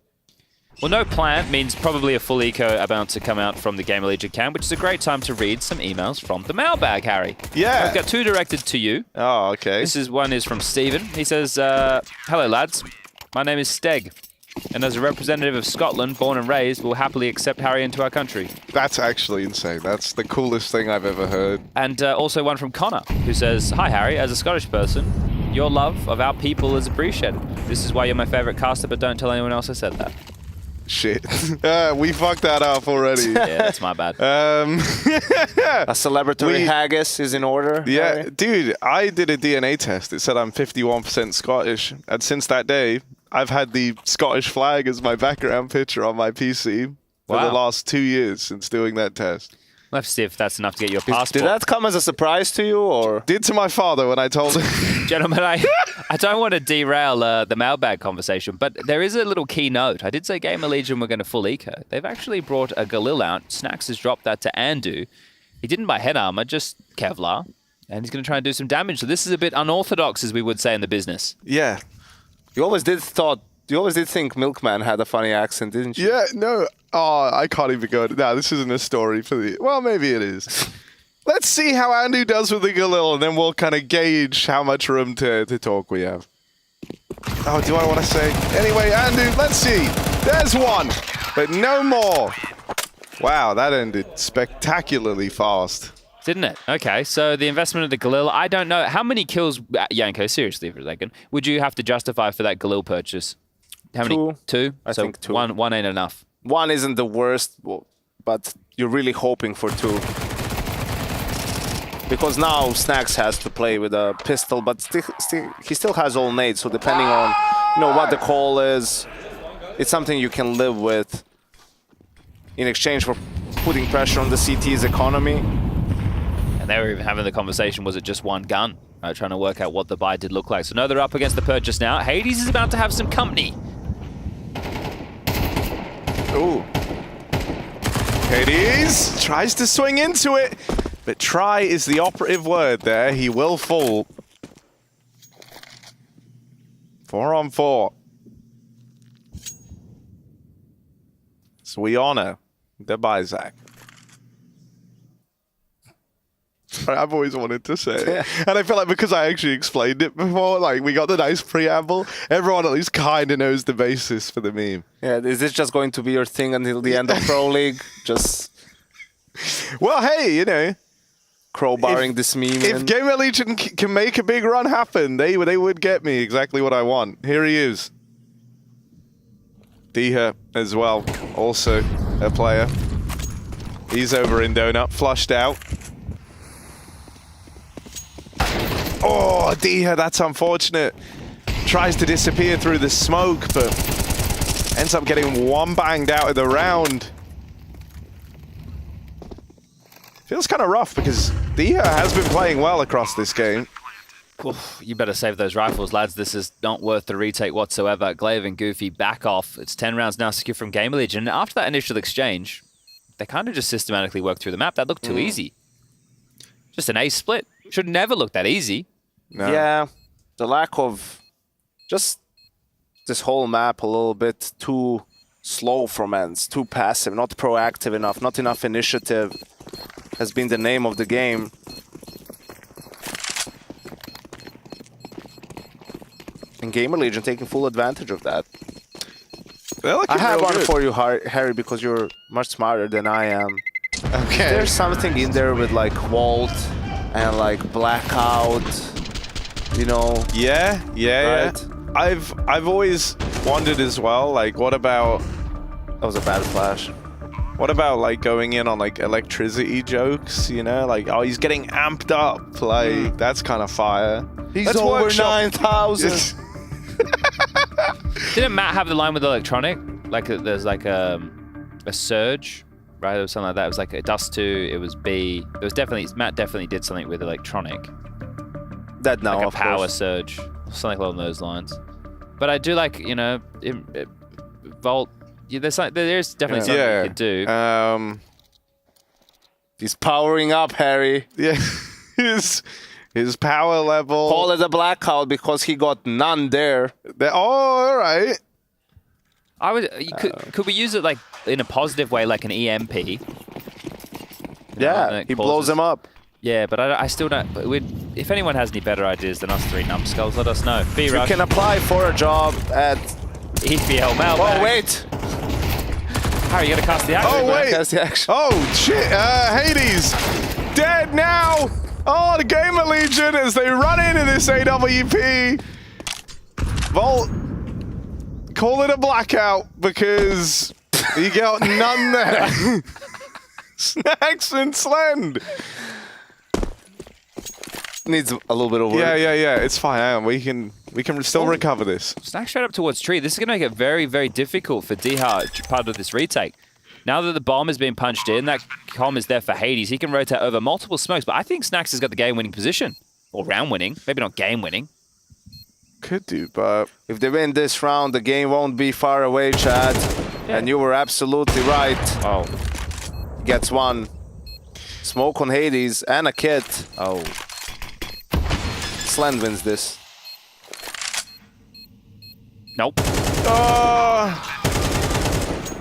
Well, no plan means probably a full eco about to come out from the Gamer Legion camp, which is a great time to read some emails from the mailbag, Harry. Yeah. I've got 2 directed to you. Oh, okay. One is from Stephen. He says, hello, lads. My name is Steg. And as a representative of Scotland, born and raised, we'll happily accept Harry into our country. That's actually insane. That's the coolest thing I've ever heard. And also one from Connor, who says, hi, Harry. As a Scottish person, your love of our people is appreciated. This is why you're my favorite caster, but don't tell anyone else I said that. Shit. We fucked that up already. Yeah, that's my bad. A celebratory haggis is in order. Yeah, Harry? dude, I did a DNA test. It said I'm 51% Scottish. And since that day, I've had the Scottish flag as my background picture on my PC for the last 2 years since doing that test. We'll have to see if that's enough to get your passport. Did that come as a surprise to you, or? Did to my father when I told him. Gentlemen, I don't want to derail the mailbag conversation, but there is a little key note. I did say Gamer Legion were going to full eco. They've actually brought a Galil out. Snacks has dropped that to Andu. He didn't buy head armor, just Kevlar, and he's going to try and do some damage. So this is a bit unorthodox, as we would say in the business. Yeah. You always did think Milkman had a funny accent, didn't you? Yeah, no. Oh, I can't even go. No, this isn't a story for the... Well, maybe it is. Let's see how Andu does with the Galil, and then we'll kind of gauge how much room to talk we have. Oh, do I want to say? Anyway, Andu, let's see. There's one, but no more. Wow, that ended spectacularly fast. Didn't it? Okay, so the investment of the Galil, I don't know. How many kills, Yanko, seriously for a second, would you have to justify for that Galil purchase? How many? 2? I think 2. One ain't enough. 1 isn't the worst, but you're really hoping for 2. Because now Snacks has to play with a pistol, but he still has all nades, so depending on what the call is, it's something you can live with in exchange for putting pressure on the CT's economy. And they were even having the conversation, was it just one gun? Trying to work out what the buy did look like. So no, they're up against the purchase now. Hades is about to have some company. Ooh. Hades tries to swing into it, but try is the operative word there. He will fall. 4 on 4. So we honor the Bizak. I've always wanted to say it. And I feel like because I actually explained it before, like we got the nice preamble, everyone at least kind of knows the basis for the meme. Yeah, is this just going to be your thing until the end of Pro League? Just... Well, hey, crowbarring this meme. If Gamer Legion can make a big run happen, they would get me exactly what I want. Here he is. Diha as well, also a player. He's over in Donut, flushed out. Oh, Diha, that's unfortunate. Tries to disappear through the smoke, but ends up getting one banged out of the round. Feels kind of rough because Diha has been playing well across this game. Oof, you better save those rifles, lads. This is not worth the retake whatsoever. Glaive and Goofy back off. It's 10 rounds now secure from Gamer Legion. And after that initial exchange, they kind of just systematically worked through the map. That looked too easy. Just an ace split. Should never look that easy. No. Yeah, the lack of just this whole map a little bit too slow from ends, too passive, not proactive enough, not enough initiative has been the name of the game. And Gamer Legion taking full advantage of that. I have one for you, Harry, because you're much smarter than I am. Okay. There's something in there with like Vault and like Blackout, you know? Yeah. Right? I've always wondered as well, like, what about... That was a bad flash. What about, like, going in on, like, electricity jokes, you know? Like, oh, he's getting amped up. Like, that's kind of fire. He's over 9,000. Didn't Matt have the line with electronic? Like, there's like a surge, right? Or something like that. It was like a Dust 2, it was B. It was definitely, Matt definitely did something with electronic. That now, like a of power course. surge, something along those lines. But I do like, you know, Vault. Yeah, there's definitely something you could do. He's powering up, Harry. Yeah, his power level. Call it a blackout because he got none there. Oh, all right. I would. Could we use it like in a positive way, like an EMP? Yeah, he blows him up. Yeah, but I still don't. If anyone has any better ideas than us three numbskulls, let us know. You can apply for a job at EPL Mailbag. Oh wait, Harry, you gotta cast the action. Oh wait. Cast the action. Oh shit. Hades dead now. Oh, the Gamer Legion as they run into this AWP. Vault, call it a blackout because you got none there. Snacks and Slend. Needs a little bit of work. Yeah. It's fine. We can still recover this. Snack straight up towards tree. This is gonna make it very, very difficult for Diha part of this retake. Now that the bomb has been punched in, that comm is there for Hades. He can rotate over multiple smokes, but I think Snacks has got the game-winning position. Or round-winning. Maybe not game-winning. Could do, but... If they win this round, the game won't be far away, Chad. Yeah. And you were absolutely right. Oh. Gets one. Smoke on Hades and a kit. Oh. Slend wins this. Nope. Oh.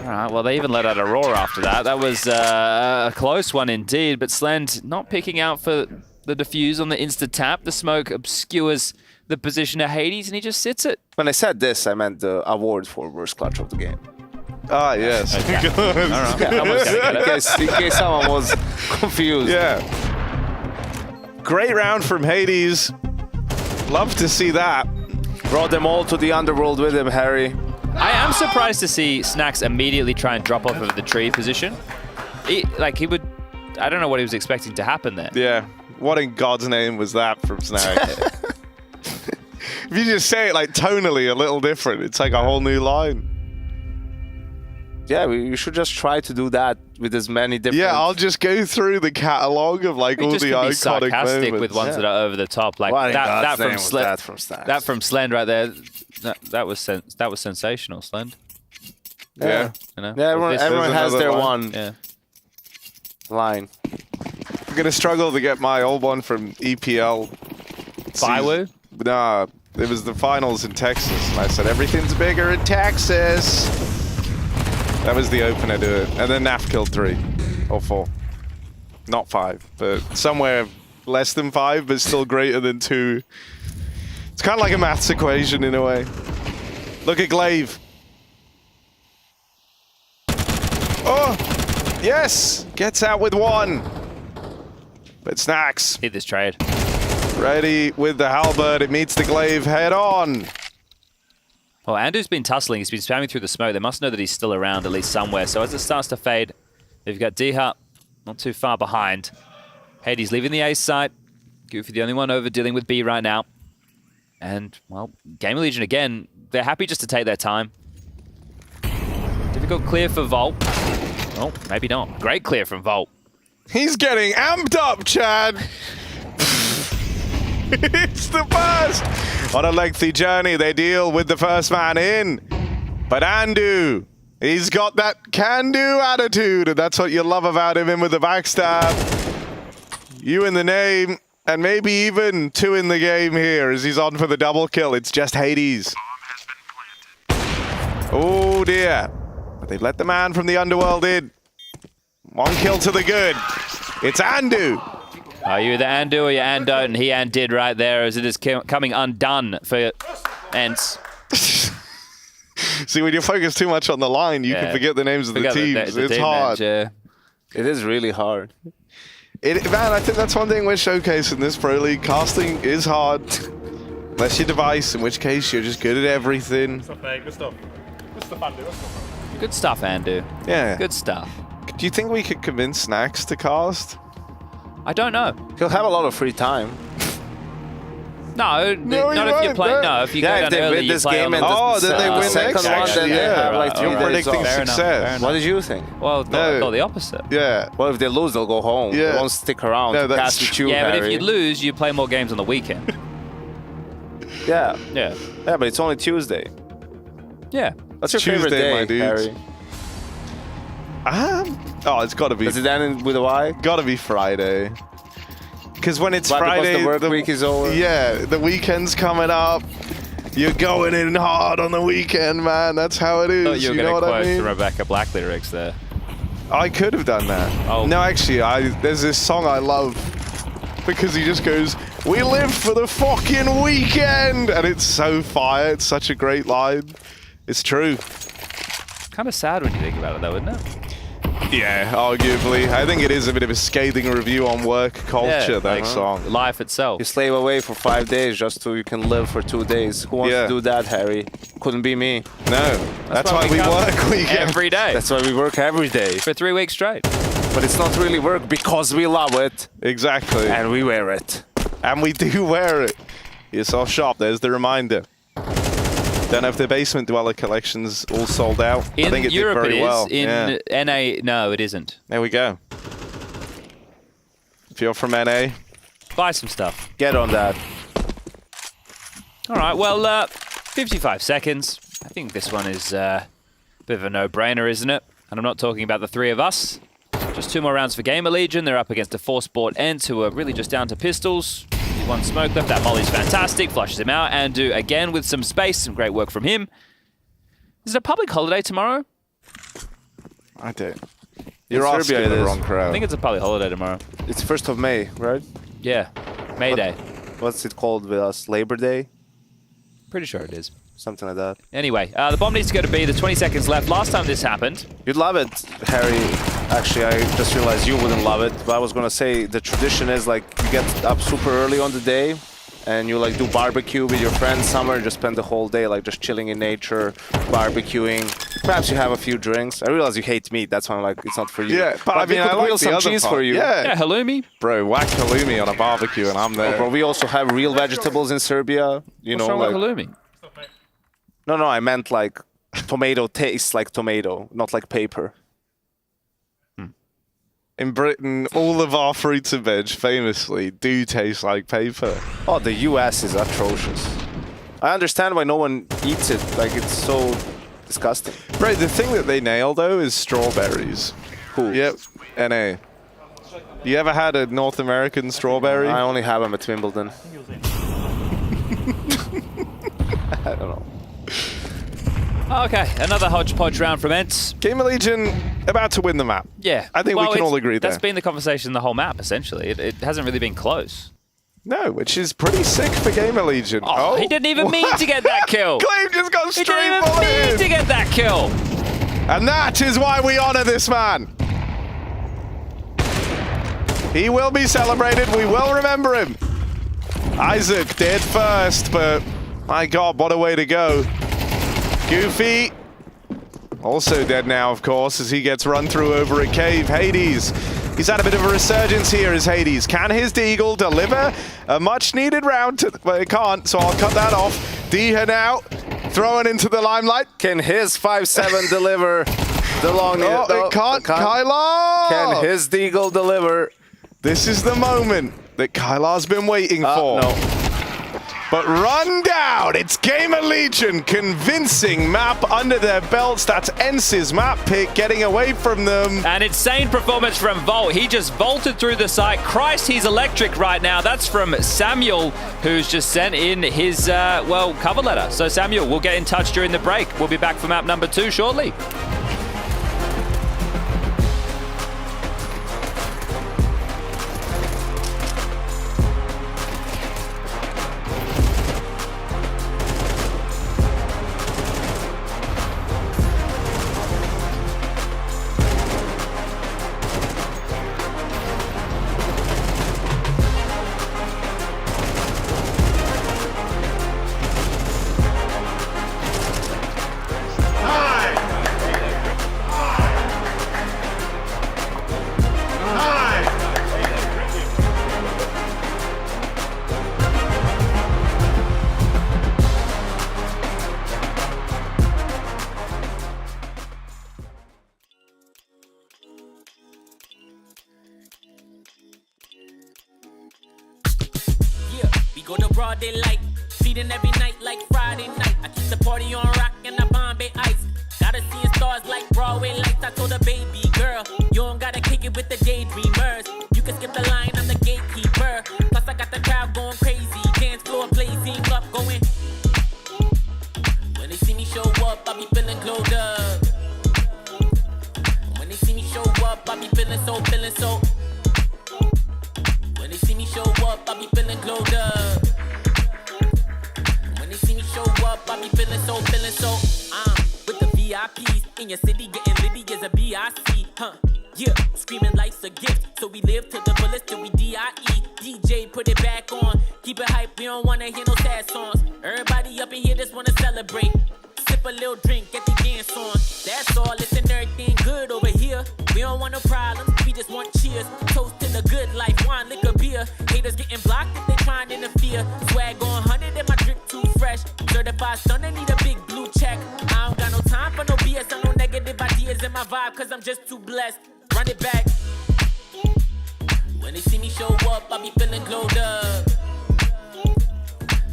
All right, well, they even let out a roar after that. That was a close one indeed, but Slend not picking out for the defuse on the insta-tap. The smoke obscures the position of Hades, and he just sits it. When I said this, I meant the award for worst clutch of the game. Ah, yes. Okay. All right. In case someone was confused. Yeah. Great round from Hades. Love to see that. Brought them all to the underworld with him, Harry. I am surprised to see Snacks immediately try and drop off of the tree position. He would... I don't know what he was expecting to happen there. Yeah. What in God's name was that from Snack? If you just say it like tonally a little different, it's like a whole new line. Yeah, you should just try to do that with as many different... Yeah, I'll just go through the catalogue of like all the iconic be sarcastic moments. with ones that are over the top, like that from Slend. That from Slend right there. That was sensational, Slend. Yeah, you know? Yeah, everyone has their line. one line. I'm gonna struggle to get my old one from EPL. Bywoo? Nah, it was the finals in Texas, and I said everything's bigger in Texas. That was the opener to it, and then NAF killed 3 or 4, not 5, but somewhere less than 5, but still greater than 2. It's kind of like a maths equation in a way. Look at Glaive. Oh, yes, gets out with 1. But Snacks. Hit this trade. Ready with the halberd, it meets the Glaive head on. Well, Andrew's been tussling. He's been spamming through the smoke. They must know that he's still around at least somewhere. So as it starts to fade, they've got Diha not too far behind. Hades leaving the ace side. Goofy the only one over dealing with B right now. And, well, Gamer Legion again, they're happy just to take their time. Difficult clear for Vault. Oh, maybe not. Great clear from Vault. He's getting amped up, Chad. It's the first. On a lengthy journey, they deal with the first man in. But Andu, he's got that can-do attitude, and that's what you love about him, in with the backstab. You in the name, and maybe even 2 in the game here as he's on for the double kill. It's just Hades. Oh dear. But they've let the man from the underworld in. 1 kill to the good. It's Andu. Are you the Andu or you Andon? And he andid right there as it is coming undone for Ents. See, when you focus too much on the line, you can forget the names of the teams. It's hard. It is really hard. Man, I think that's one thing we're showcasing this Pro League. Casting is hard. Unless your device, in which case you're just good at everything. Good stuff, Andu. Yeah. Good stuff. Do you think we could convince Snacks to cast? I don't know. He'll have a lot of free time. No, not if you play. No, if you go if down they early, win you this play game on and the then they win second next. one, Actually, then they yeah. have like 3 You're days predicting off. success. What did you think? Well, I thought the opposite. Yeah. Well, if they lose, they'll go home. Yeah. They won't stick around No, to that's cast with you, Yeah, but Harry. if you lose, you play more games on the weekend. Yeah. Yeah. Yeah, but it's only Tuesday. Yeah. What's your Tuesday, favorite day, my dudes. Harry? Oh, it's got to be. Does it end with a Y? Got to be Friday. Because when it's Why? Friday, Because the work week is over? Yeah, the weekend's coming up. You're going in hard on the weekend, man. That's how it is. I thought you were know going to what quote I mean? the Rebecca Black lyrics there. I could have done that. Oh. No, actually, there's this song I love because he just goes, "We live for the fucking weekend," and it's so fire. It's such a great line. It's true. Kind of sad when you think about it, though, isn't it? Yeah, arguably. I think it is a bit of a scathing review on work culture, that like song. Life itself. You slave away for 5 days just so you can live for 2 days. Who wants to do that, Harry? Couldn't be me. No, that's why we work weekend. Every day. That's why we work every day. For 3 weeks straight. But it's not really work because we love it. Exactly. And we wear it. And we do wear it. ESL shop, there's the reminder. Don't know if the Basement Dweller collection's all sold out. In I think it Europe did very it is. well. In NA, no, it isn't. There we go. If you're from NA, buy some stuff. Get on that. All right, well, 55 seconds. I think this one is a bit of a no-brainer, isn't it? And I'm not talking about the 3 of us. Just 2 more rounds for Gamer Legion. They're up against a 4-sport Ents who are really just down to pistols. 1 smoke left. That molly's fantastic. Flushes him out. Andu again with some space. Some great work from him. Is it a public holiday tomorrow? I don't. You're asking Serbia, the wrong I crowd. think it's a public holiday tomorrow. It's 1st of May, right? Yeah. May Day. What's it called with us? Labor Day? Pretty sure it is. Something like that. Anyway, the bomb needs to go to B. There's 20 seconds left. Last time this happened. You'd love it, Harry. Actually, I just realized you wouldn't love it. But I was going to say the tradition is like you get up super early on the day and you like do barbecue with your friends summer, just spend the whole day like just chilling in nature, barbecuing. Perhaps you have a few drinks. I realize you hate meat. That's why I'm like, it's not for you. Yeah, but I mean, we I could like grill the some other cheese part. for you. Yeah, halloumi. Bro, whack halloumi on a barbecue and I'm there. Bro, we also have real vegetables in Serbia. You What's know, wrong like with halloumi? No, I meant like tomato tastes like tomato, not like paper. In Britain, all of our fruits and veg famously do taste like paper. Oh, the US is atrocious. I understand why no one eats it. Like, it's so disgusting. Bro, the thing that they nail, though, is strawberries. Cool. Yep, NA. You ever had a North American strawberry? I only have them at Wimbledon. I don't know. Okay, another hodgepodge round from Ents. Gamer Legion about to win the map. Yeah. I think we can all agree there. That's been the conversation the whole map, essentially. It hasn't really been close. No, which is pretty sick for Gamer Legion. Oh, he didn't even mean to get that kill. Claim just got He straight didn't even mean to get that kill. And that is why we honor this man. He will be celebrated. We will remember him. Isaac dead first, but my God, what a way to go. Goofy, also dead now, of course, as he gets run through over a cave. Hades, he's had a bit of a resurgence here as Hades. Can his Deagle deliver a much-needed round? Well, it can't, so I'll cut that off. Diha now, throwing into the limelight. Can his 5-7 deliver the long... Oh, it can't. Kylar! Can his Deagle deliver? This is the moment that Kylar's been waiting for. No. But run down, it's Gamer Legion, convincing map under their belts. That's Ence's map pick, getting away from them. An insane performance from Volt. He just vaulted through the site. Christ, he's electric right now. That's from Samuel, who's just sent in his, cover letter. So Samuel, we'll get in touch during the break. We'll be back for map number 2 shortly. Go to broad daylight, feeding every night like Friday night. I keep the party on rock and the Bombay ice. Gotta see stars like Broadway lights. I told a baby girl, you don't gotta kick it with the daydreamers. You can skip the line, I'm the gatekeeper. Plus I got the crowd going crazy, dance floor blazing up, going. When they see me show up, I be feeling glowed up. When they see me show up, I be feeling so. When they see me show up, I be feeling glowed up. When they see me show up, I be feeling so. With the VIPs in your city, getting litty as a BIC, huh? Yeah, screaming life's a gift, so we live to the fullest till we DIE. DJ, put it back on, keep it hype, we don't wanna hear no sad songs. Everybody up in here just wanna celebrate. Sip a little drink, get the dance on. That's all, listen, everything good over here. We don't want no problems, we just want cheers. Toast to the good life, wine, liquor, beer. Haters getting blocked if they trying to interfere. Swag on 100 and my drip too fresh. Certified stunner, need a big blue check. I don't got no time for no BS or no negative ideas in my vibe, cause I'm just too blessed. Run it back. When they see me show up, I be feeling glowed up.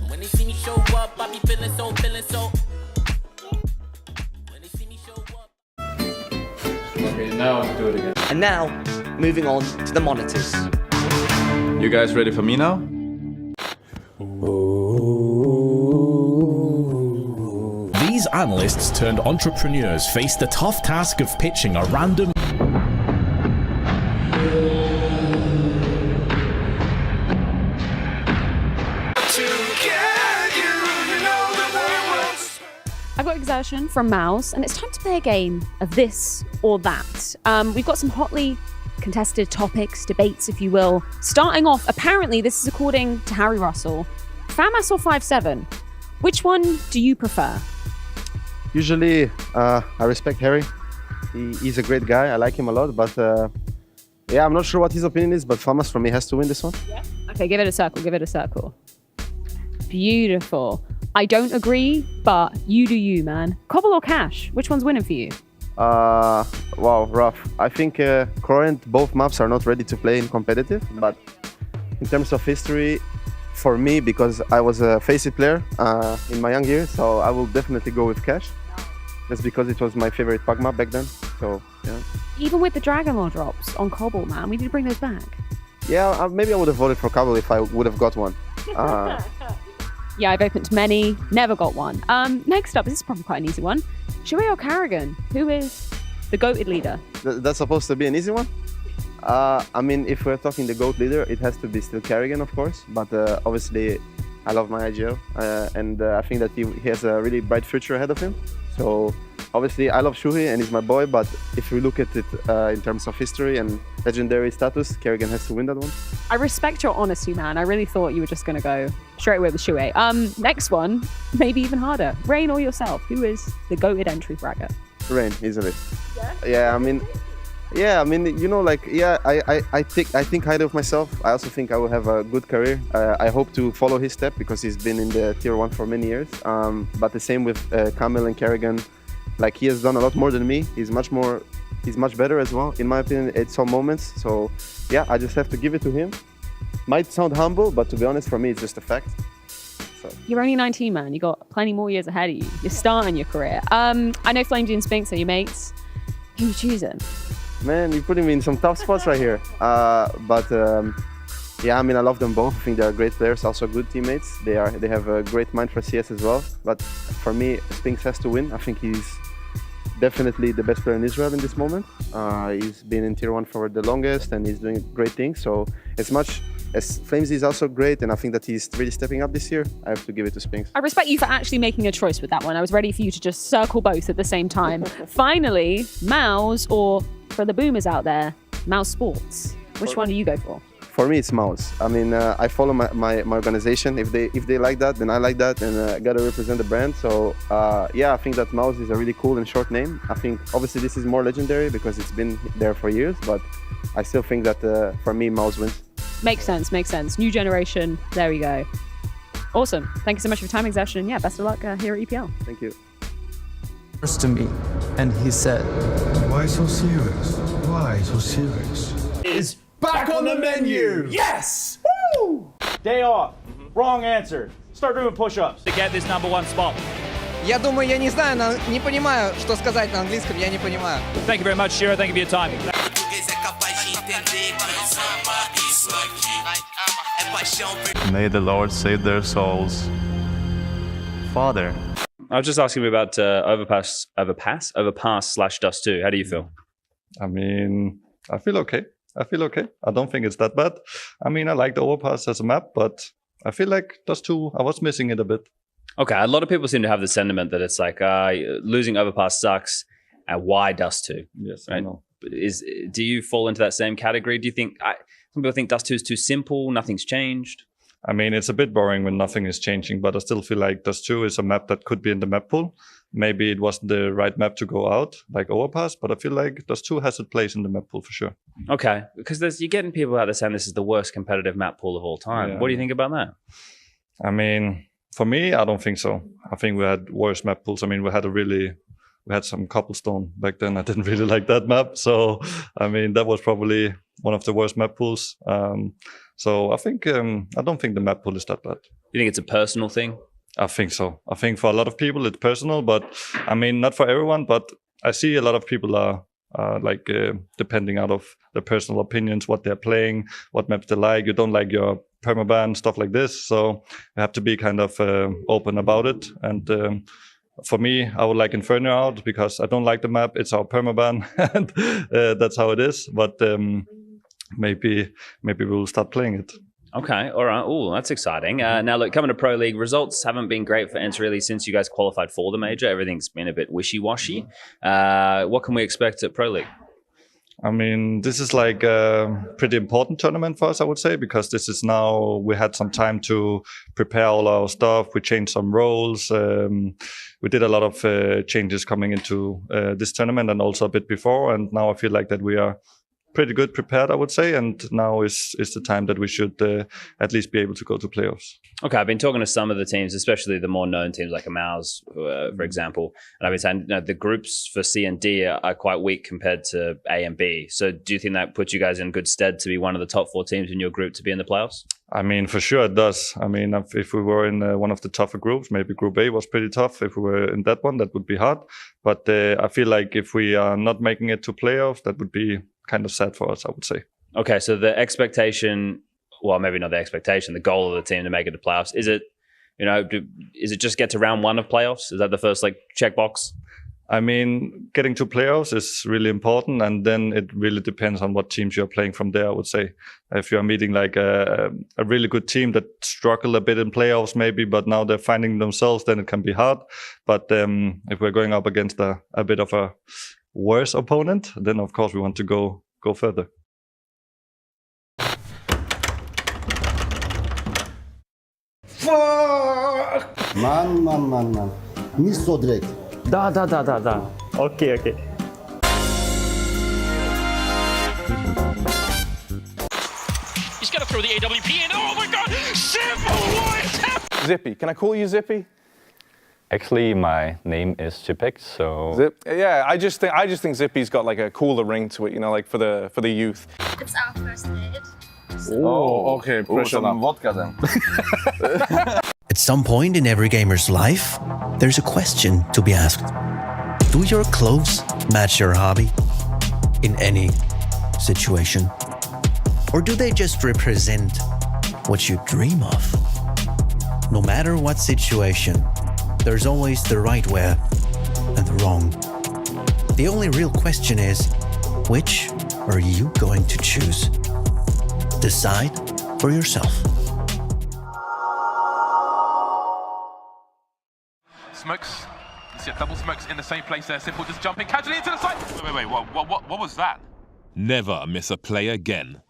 When they see me show up, I be feeling so. Okay, now do it again. And now, moving on to the monitors. You guys ready for me now? These analysts turned entrepreneurs face the tough task of pitching a random I've got exertion from Mouse, and it's time to play a game of this or that. We've got some hotly contested topics, debates, if you will. Starting off, apparently, this is according to Harry Russell, FAMAS or 5-7? Which one do you prefer? Usually, I respect Harry. He's a great guy. I like him a lot, but yeah, I'm not sure what his opinion is, but FAMAS for me has to win this one. Yeah. Okay, give it a circle. Beautiful. I don't agree, but you do you, man. Cobble or Cash? Which one's winning for you? Wow, rough. I think current both maps are not ready to play in competitive, but in terms of history, for me, because I was a Faceit player in my young years, so I will definitely go with Cash. That's because it was my favorite Pug map back then. So yeah. Even with the Dragon Lore drops on Cobble, man, we need to bring those back. Yeah, maybe I would have voted for Cobble if I would have got one. Yeah, I've opened many, never got one. Next up, this is probably quite an easy one. Shui or Karrigan? Who is the GOATed leader? That's supposed to be an easy one? I mean, if we're talking the GOAT leader, it has to be still Karrigan, of course. But obviously, I love my IGL. And I think that he has a really bright future ahead of him. So obviously, I love Shuhei and he's my boy. But if we look at it in terms of history and legendary status, Karrigan has to win that one. I respect your honesty, man. I really thought you were just going to go straight away with Shuhei. Next one, maybe even harder. Rain or yourself? Who is the GOATed entry fragger? Rain, easily. Yeah, I mean, you know, like, yeah, I think highly of myself. I also think I will have a good career. I hope to follow his step because he's been in the tier 1 for many years. But the same with Camel and Karrigan. Like, he has done a lot more than me. He's much better as well, in my opinion, at some moments. So yeah, I just have to give it to him. Might sound humble, but to be honest, for me, it's just a fact. So. You're only 19, man. You got plenty more years ahead of you. You're starting your career. I know Flamesy and Spinks are your mates. Who you choosing? Man, you're putting me in some tough spots right here. Yeah, I mean, I love them both. I think they are great players, also good teammates. They have a great mind for CS as well. But for me, Spinks has to win. I think he's definitely the best player in Israel in this moment. He's been in Tier 1 for the longest and he's doing great things. So as much as Flamesy is also great, and I think that he's really stepping up this year, I have to give it to Spinks. I respect you for actually making a choice with that one. I was ready for you to just circle both at the same time. Finally, Mouse, or for the boomers out there, Mouse Sports. Which one do you go for? For me, it's Mouse. I mean, I follow my organization. If they like that, then I like that, and I gotta represent the brand. So yeah, I think that Mouse is a really cool and short name. I think obviously this is more legendary because it's been there for years, but I still think that for me, Mouse wins. Makes sense, makes sense. New generation, there we go. Awesome. Thank you so much for your time, Exertion. And yeah, best of luck here at EPL. Thank you. To me, and he said, "Why so serious? Why so serious?" Is back on the menu! Yes! Woo! Day off. Wrong answer. Start doing push-ups. To get this #1 spot. Я думаю, я не знаю, не понимаю, что сказать на английском, я не понимаю. Thank you very much, Shiro. Thank you for your time. May the Lord save their souls. Father. I was just asking you about Overpass / Dust 2. How do you feel? I mean, I feel okay. I don't think it's that bad. I mean, I like the Overpass as a map, but I feel like Dust 2, I was missing it a bit. Okay, a lot of people seem to have the sentiment that it's like losing Overpass sucks, and why Dust 2? Yes, right? I know. Do you fall into that same category? Do you think some people think Dust 2 is too simple, nothing's changed? I mean, it's a bit boring when nothing is changing, but I still feel like Dust 2 is a map that could be in the map pool. Maybe it wasn't the right map to go out, like Overpass, but I feel like Dust 2 has a place in the map pool for sure. Okay, because you're getting people out there saying this is the worst competitive map pool of all time. Yeah. What do you think about that? I mean, for me, I don't think so. I think we had worse map pools. I mean, we had some cobblestone back then. I didn't really like that map. So, I mean, that was probably one of the worst map pools. So I think, I don't think the map pool is that bad. You think it's a personal thing? I think so. I think for a lot of people it's personal, but I mean, not for everyone, but I see a lot of people are depending out of their personal opinions, what they're playing, what maps they like. You don't like your permaban, stuff like this. So you have to be kind of open about it. And for me, I would like Inferno out because I don't like the map. It's our permaban and that's how it is. But maybe we'll start playing it. Okay, all right. Oh, that's exciting. Now, look, coming to Pro League, results haven't been great for Ents really since you guys qualified for the major. Everything's been a bit wishy-washy. What can we expect at Pro League? I mean, this is like a pretty important tournament for us, I would say, because this is now, we had some time to prepare all our stuff. We changed some roles. We did a lot of changes coming into this tournament and also a bit before. And now I feel like that we are pretty good prepared, I would say, and now is the time that we should at least be able to go to playoffs. Okay, I've been talking to some of the teams, especially the more known teams like Mouse, for example, and I've been saying the groups for C and D are quite weak compared to A and B. So do you think that puts you guys in good stead to be one of the top 4 teams in your group to be in the playoffs? I mean, for sure it does. I mean, if we were in one of the tougher groups, maybe Group A was pretty tough. If we were in that one, that would be hard. But I feel like if we are not making it to playoffs, that would be kind of sad for us, I would say. Okay, so the expectation, well, maybe not the expectation, the goal of the team to make it to playoffs, is it, is it just get to round 1 of playoffs? Is that the first checkbox? I mean, getting to playoffs is really important, and then it really depends on what teams you're playing from there, I would say. If you're meeting like a really good team that struggled a bit in playoffs maybe, but now they're finding themselves, then it can be hard. But if we're going up against a bit of a worse opponent, then of course we want to go further. Fuck! Man. Не så direkt. Да. Окей. He's gonna throw the AWP in. Oh my god! What is happening? Zippy. Can I call you Zippy? Actually, my name is Zipek, so... Zip? Yeah, I just think Zippy's got like a cooler ring to it, like for the youth. It's our first date. Oh, okay. Pressure some vodka then. some point in every gamer's life, there's a question to be asked. Do your clothes match your hobby? In any situation? Or do they just represent what you dream of? No matter what situation, there's always the right way and the wrong. The only real question is, which are you going to choose? Decide for yourself. Smokes. You see a double smokes in the same place there. Simple just jumping casually into the side. Wait. What was that? Never miss a play again.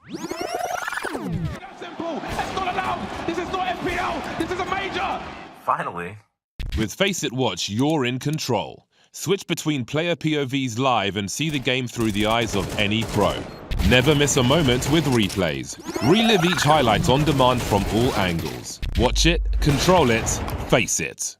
Simple. That's not allowed. This is not FPL. This is a major. Finally. With Face It Watch, you're in control. Switch between player POVs live and see the game through the eyes of any pro. Never miss a moment with replays. Relive each highlight on demand from all angles. Watch it, control it, face it.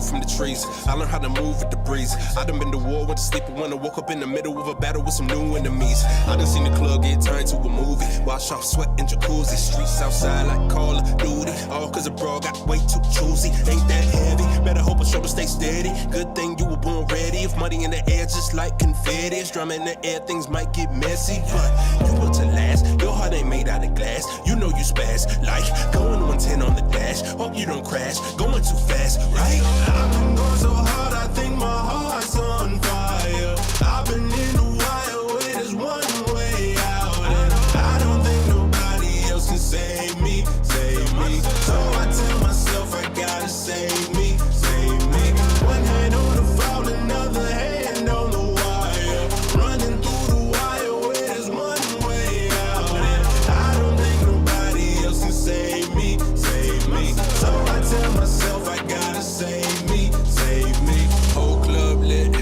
From the trees, I learned how to move with the breeze. I done been to war, went to sleep, and when I woke up in the middle of a battle with some new enemies. I done seen the club get turned to a movie. Wash off sweat in jacuzzi, streets outside like Call of Duty. All cause a bro got way too choosy. Ain't that heavy, better hope a shoulder stay steady. Good thing you were born ready. If money in the air just like confetti, it's drum in the air, things might get messy. But you built to last, your heart ain't made out of glass. You know you spaz, like going 110 on the dash. Hope you don't crash, going too fast, right? I've been going so hard, I think my heart's on fire. I've been in the wire, where there's one way out. And I don't think nobody else can save me, save me. So I tell myself I gotta save me, save me. One hand on the foul, another hand on the wire. Running through the wire, where there's one way out. And I don't think nobody else can save me, save me. So I tell myself I gotta save me, save me. Whole club lit,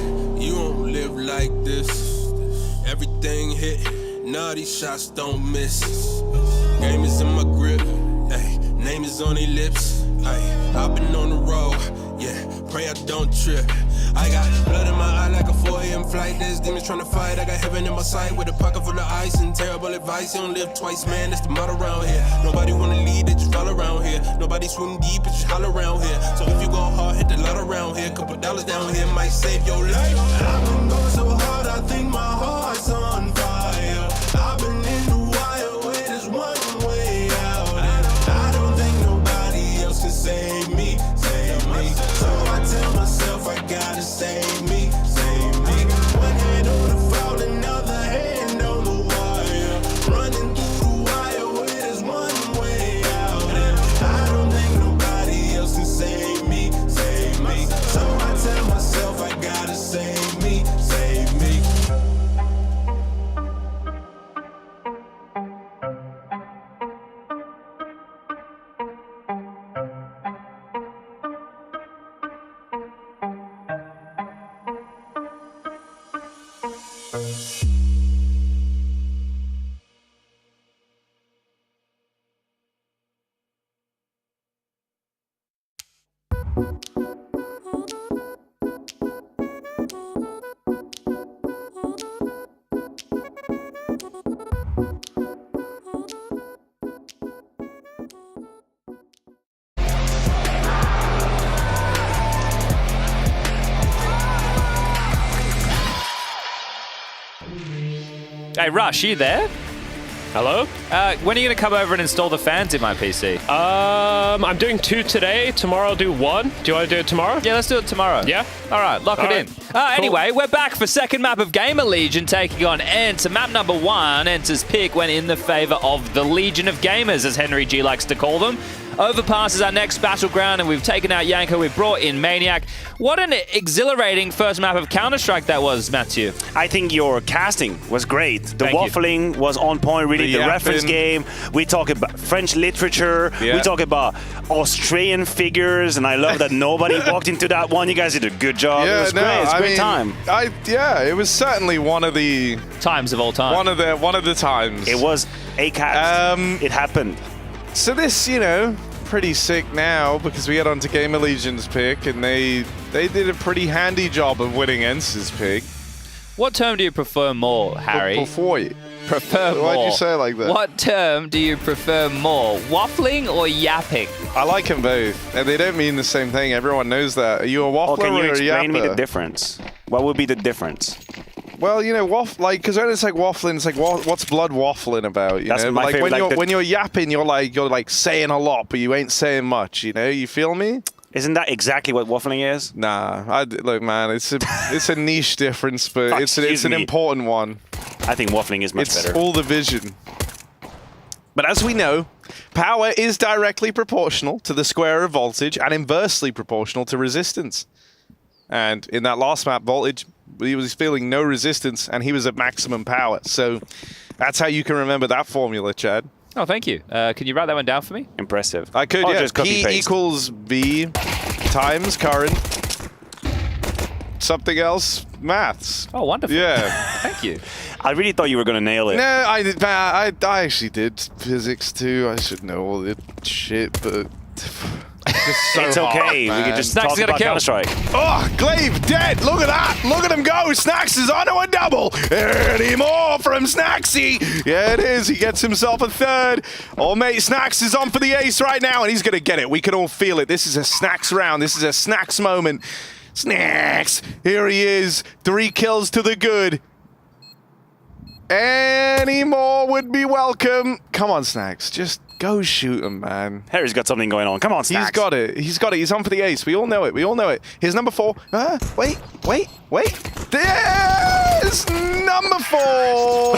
you don't live like this. Everything hit, now these shots don't miss. Game is in my grip, ay, name is on their lips. Ay, I've been on the road, yeah, pray I don't trip. I got blood in my eye like a 4 a.m. flight. There's demons trying to fight. I got heaven in my sight with a pocket full of ice and terrible advice. You don't live twice, man. That's the motto around here. Nobody wanna lead, they just fall around here. Nobody swim deep, it just holler around here. So if you go hard, hit the lot around here. Couple dollars down here might save your life. I've been going so hard, I think my heart's on fire. I've been in the wire, where there's one way out. And I don't think nobody else can save me, save me. So I tell myself I gotta save me, save me. One hand on the foul, another hand on the wire. Running through the wire, where there's one way out. And I don't think nobody else can save me, save me. So I tell myself I gotta save me, save me. Hey, Rush, you there? Hello? When are you going to come over and install the fans in my PC? I'm doing 2 today. Tomorrow I'll do 1. Do you want to do it tomorrow? Yeah, let's do it tomorrow. Yeah? All right, lock All it right. in. Anyway, we're back for second map of Gamer Legion taking on Ent. Map number 1, Ent's pick went in the favor of the Legion of Gamers, as Henry G likes to call them. Overpass is our next battleground, and we've taken out Yanko. We've brought in Maniac. What an exhilarating first map of Counter-Strike that was, Matthew. I think your casting was great. The Thank you. waffling was on point, really. The reference game. We talk about French literature. Yeah. We talk about Australian figures, and I love that nobody walked into that one. You guys did a good job. Yeah, it was great. It's a great time. It was certainly one of the times of all time. One of the times. It was a cast. It happened. So this, pretty sick now because we get onto Gamer Legion's pick, and they did a pretty handy job of winning Ent's pick. What term do you prefer more, Harry? Before you. Prefer more. Why'd you say it like that? What term do you prefer more, waffling or yapping? I like them both, and they don't mean the same thing. Everyone knows that. Are you a waffler Can you or a explain me yapper? the difference? What would be the difference? Well, because when it's like waffling, it's like what's blood waffling about? You That's know, my like favorite, when you're yapping, you're like saying a lot, but you ain't saying much. You feel me? Isn't that exactly what waffling is? Nah, look, man, it's a niche difference, but it's an important one. I think waffling is much better. It's all the vision. But as we know, power is directly proportional to the square of voltage and inversely proportional to resistance. And in that last map, voltage, he was feeling no resistance, and he was at maximum power. So that's how you can remember that formula, Chad. Oh, thank you. Can you write that one down for me? Impressive. I could, yeah. Just copy P paste. equals V times current. Something else, maths. Oh, wonderful. Yeah. Thank you. I really thought you were going to nail it. No, I actually did physics too. I should know all the shit, but it's so It's okay. hard, We man. can just talk about Counter-Strike. Oh, Glaive dead. Look at that. Look at him go. Snacks is onto a double. Any more from Snacksy? Yeah, it is. He gets himself a third. Oh, mate, Snacks is on for the ace right now, and he's going to get it. We can all feel it. This is a Snacks round. This is a Snacks moment. Snacks. Here he is. 3 kills to the good. Any more would be welcome. Come on, Snacks. Just go shoot him, man. Harry's got something going on. Come on, Snacks. He's got it. He's got it. He's on for the ace. We all know it. We all know it. Here's number 4. Wait. There's number 4.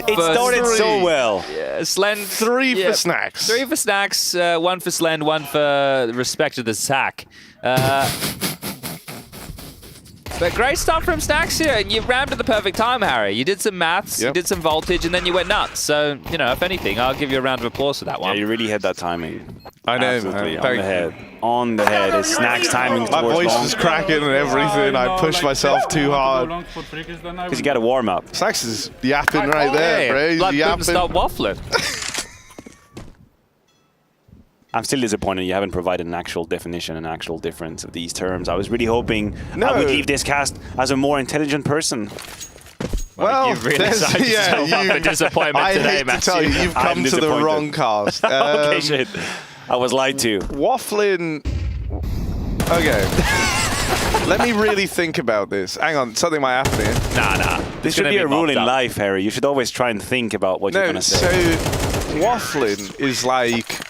It started so well. Yeah, Slend. 3 for Snacks. 3 for Snacks, 1 for Slend, 1 for respect to the sack. But great stuff from Snacks here, and you rammed at the perfect time, Harry. You did some maths, you did some voltage, and then you went nuts. So, if anything, I'll give you a round of applause for that one. Yeah, you really had that timing. I know, Absolutely, man. on the head. On the head. It's Snacks timing. My voice was cracking and everything. I pushed myself too hard. Because you got to warm up. Snacks is yapping right there, bro. He's Blood yapping. stop waffling. I'm still disappointed you haven't provided an actual definition, an actual difference of these terms. I was really hoping I would leave this cast as a more intelligent person. Well, you've really signed yourself up for disappointment today, I hate to Matthew. tell you, you've come to the wrong cast. Okay, shit. I was lied to. Waffling. Okay. Let me really think about this. Hang on, something might happen here. Nah. This should be a rule in life, Harry. You should always try and think about what you're going to say. So waffling is like...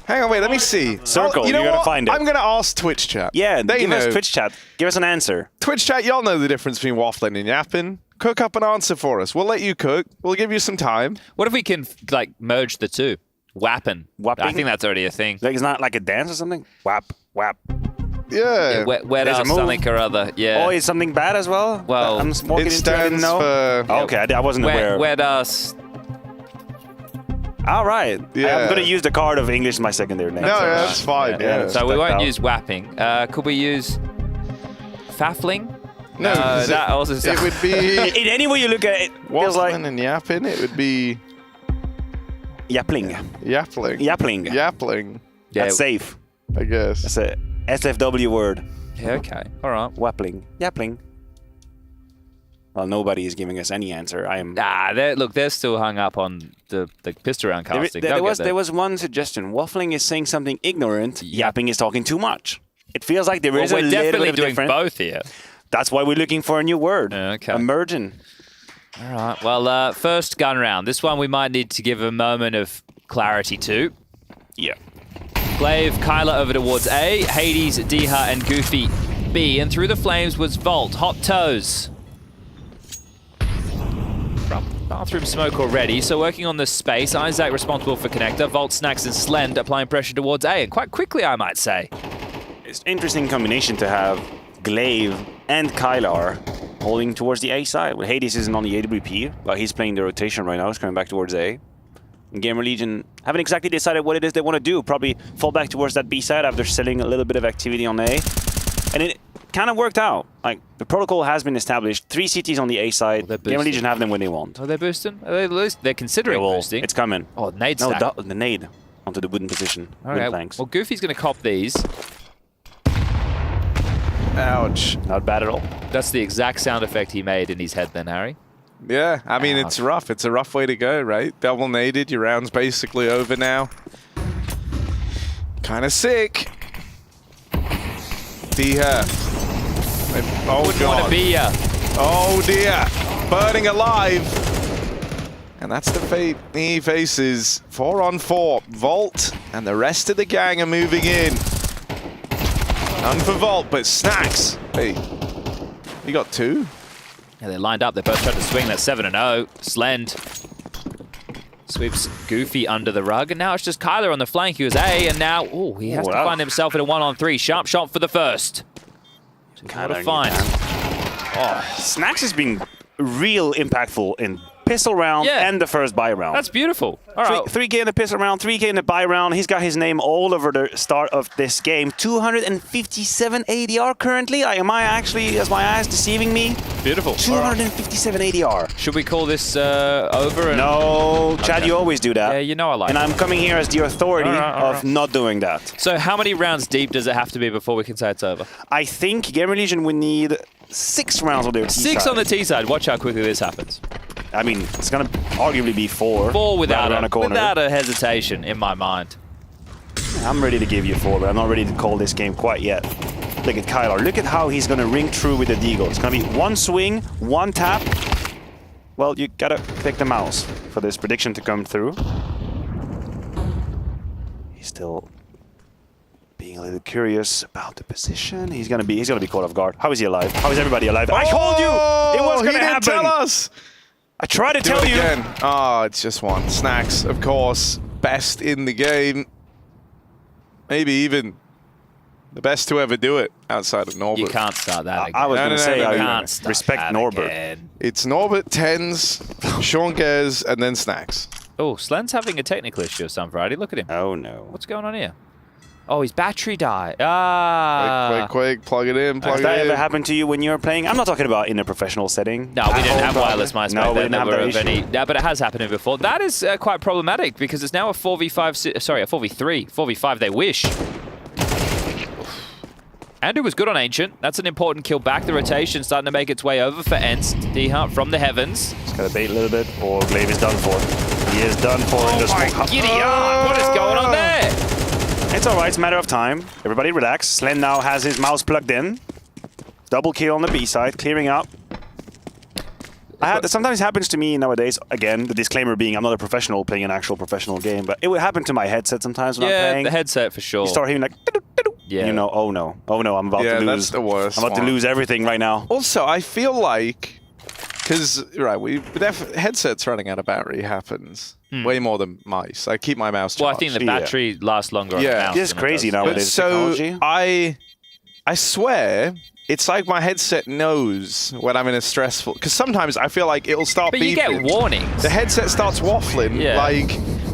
Hang on, wait, let me see. Circle, you know you're going to what? find it. I'm going to ask Twitch chat. Yeah, they give know. us Twitch chat. Give us an answer. Twitch chat, y'all know the difference between waffling and yapping. Cook up an answer for us. We'll let you cook. We'll give you some time. What if we can, merge the two? Wapping. I think that's already a thing. Like, it's not like a dance or something? Wap. Yeah. Wet ass something or other. Yeah. Oh, it's something bad as well? Well, I'm smoking it into it, I didn't stands know. for... Okay, I wasn't aware. Wet ass. All right. Yeah. I'm going to use the card of English as my secondary name. No, that's fine. Yeah. So we won't use wapping. Could we use faffling? No, that also it would be... In any way you look at it, feels like... Waffling and yapping, it would be... Yappling. Yappling. Yeah, that's safe. I guess. That's a SFW word. Yeah, okay. All right. Wappling. Yappling. Well, nobody is giving us any answer. I am. They're still hung up on the pistol round casting. There was one suggestion. Waffling is saying something ignorant. Yapping is talking too much. It feels like there is a little bit of definitely doing difference. both here. That's why we're looking for a new word. Okay. Emerging. All right. Well, first gun round. This one we might need to give a moment of clarity to. Yeah. Glaive, Kyler over towards A, Hades, Diha, and Goofy B, and through the flames was Volt, Hot Toes. Bathroom smoke already, so working on the space. Isaac responsible for connector, Volt, Snacks, and Slend applying pressure towards A, and quite quickly, I might say. It's an interesting combination to have Glaive and Kylar holding towards the A side. Well, Hades isn't on the AWP, but he's playing the rotation right now. He's coming back towards A. And Gamer Legion haven't exactly decided what it is they want to do. Probably fall back towards that B side after selling a little bit of activity on A. And it kind of worked out. Like, the protocol has been established. 3 CTs on the A side. Gamer Legion have them when they want. Are they boosting? They're considering boosting. It's coming. Oh, nade no, stack. the nade onto the wooden position. Okay, Thanks. well, Goofy's going to cop these. Ouch. Not bad at all. That's the exact sound effect he made in his head then, Harry. Yeah, I mean, it's rough. It's a rough way to go, right? Double naded, your round's basically over now. Kind of sick. Diha. Oh, Wouldn't God. want to be ya. Oh, dear. Burning alive. And that's the fate he faces. 4 on 4. Volt and the rest of the gang are moving in. None for Volt, but Snacks. Hey, you got 2? Yeah, they lined up. They both tried to swing. That's 7-0. Slend sweeps Goofy under the rug. And now it's just Kyler on the flank. He was A, and now he has to find himself in a 1-on-3. Sharp shot for the first. What a find. Snacks has been real impactful in pistol round and the first buy round. That's beautiful. All right. 3K in the pistol round, 3K in the buy round. He's got his name all over the start of this game. 257 ADR currently. Am I actually, is my eyes deceiving me? Beautiful. 257 ADR. Should we call this over? No, Chad, you always do that. Yeah, you know I like And it. I'm coming here as the authority of not doing that. So how many rounds deep does it have to be before we can say it's over? I think Gamer Legion would need 6 rounds on their T side. 6 on the T side. Watch how quickly this happens. I mean, it's going to arguably be 4. 4 without without a hesitation in my mind. I'm ready to give you 4, but I'm not ready to call this game quite yet. Look at Kylar. Look at how he's going to ring through with the deagle. It's going to be 1 swing, 1 tap. Well, you got to pick the mouse for this prediction to come through. He's still being a little curious about the position. He's going to be caught off guard. How is he alive? How is everybody alive? I told you it was going to happen. Tell us. I tried to tell you. Again. Oh, it's just 1. Snacks, of course, best in the game. Maybe even the best to ever do it outside of Norbert. You can't start that again. I was going to say, I can't start respect that Norbert. again. It's Norbert, Tens, Sean Gers, and then Snacks. Oh, Slend's having a technical issue of some variety. Look at him. Oh, no. What's going on here? Oh, his battery died. Ah. Quick, plug it in, plug Has it that in. ever happened to you when you were playing? I'm not talking about in a professional setting. No, we didn't have wireless mice back No, we then. didn't have that issue. Yeah, but it has happened before. That is quite problematic because it's now a 4v5, sorry, a 4v3. 4v5, they wish. Andrew was good on Ancient. That's an important kill back. The rotation starting to make its way over for Enst. D-Hunt from the heavens. Just got to bait a little bit, or Glaive is done for. He is done for. Oh my giddy What is going on there? It's all right. It's a matter of time. Everybody relax. Slend now has his mouse plugged in. Double kill on the B side, clearing up. Sometimes it happens to me nowadays. Again, the disclaimer being I'm not a professional playing an actual professional game, but it would happen to my headset sometimes when I'm playing. Yeah, the headset for sure. You start hearing like, yeah. You know, oh no, I'm about to lose. That's the worst. I'm about to lose everything right now. Also, I feel like, because headsets running out of battery happens way more than mice. I keep my mouse charged. Well, I think the battery lasts longer on the mouse. It's crazy nowadays. So technology. I swear, it's like my headset knows when I'm in a stressful... Because sometimes I feel like it'll start beeping. But you get warnings. The headset starts waffling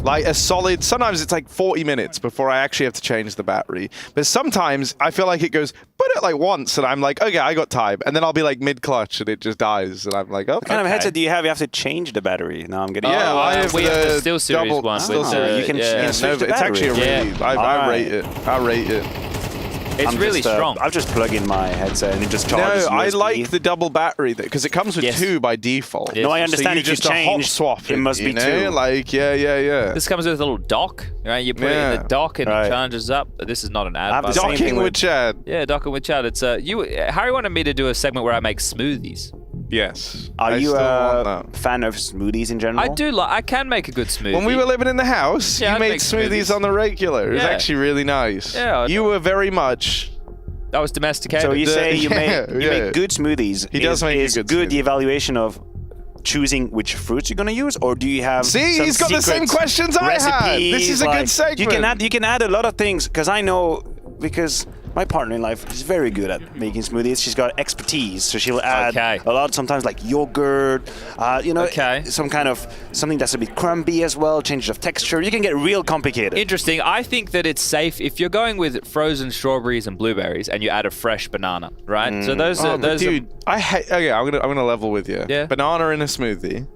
like a solid... Sometimes it's like 40 minutes before I actually have to change the battery. But sometimes I feel like it goes, put it like once, and I'm like, okay, I got time. And then I'll be like mid-clutch, and it just dies. And I'm like, okay. What kind of headset do you have? You have to change the battery. Now I'm getting... Yeah, I have we have the Steel Series double, one. You can switch the battery. It's actually a really... I rate it. I rate it. It's really strong. I'll just plug in my headset and it just charges No, I USB. like the double battery because it comes with 2 by default. Yes. No, I understand. So if you just a hot change, swap it must be 2. Like, yeah. This comes with a little dock, right? You put it in the dock and it charges up. This is not an ad. by the way. Docking with Chad. Yeah, docking with Chad. It's Harry wanted me to do a segment where I make smoothies. Yes. Are you a fan of smoothies in general? I do like. I can make a good smoothie. When we were living in the house, Yeah, you I'd made make smoothies on the regular. It was Yeah. actually really nice. Yeah, You were very much. I was domesticated. So you say you Yeah, make good smoothies. He does make a is good good the smoothie. evaluation of choosing which fruits you're gonna use, or do you have See, some he's got the same secret questions I had. This is a good segment. You can add a lot of things, because I know, because my partner in life is very good at making smoothies. She's got expertise, so she'll add a lot, sometimes like yogurt, you know, some kind of something that's a bit crumbly as well, change of texture. You can get real complicated. Interesting. I think that it's safe if you're going with frozen strawberries and blueberries and you add a fresh banana, right? So those are dude, I hate. Okay, I'm gonna level with you. Yeah. Banana in a smoothie.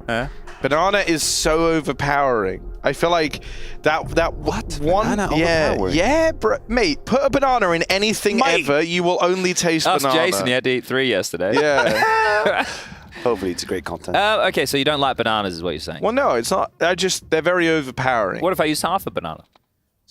Banana is so overpowering. I feel like that one. Banana overpowered? Yeah, bro, mate. Put a banana in anything ever, you will only taste Ask banana. Jason, he had to eat 3 yesterday. Yeah. Hopefully it's great content. Okay, so you don't like bananas is what you're saying. Well, no, it's not. They're very overpowering. What if I used half a banana?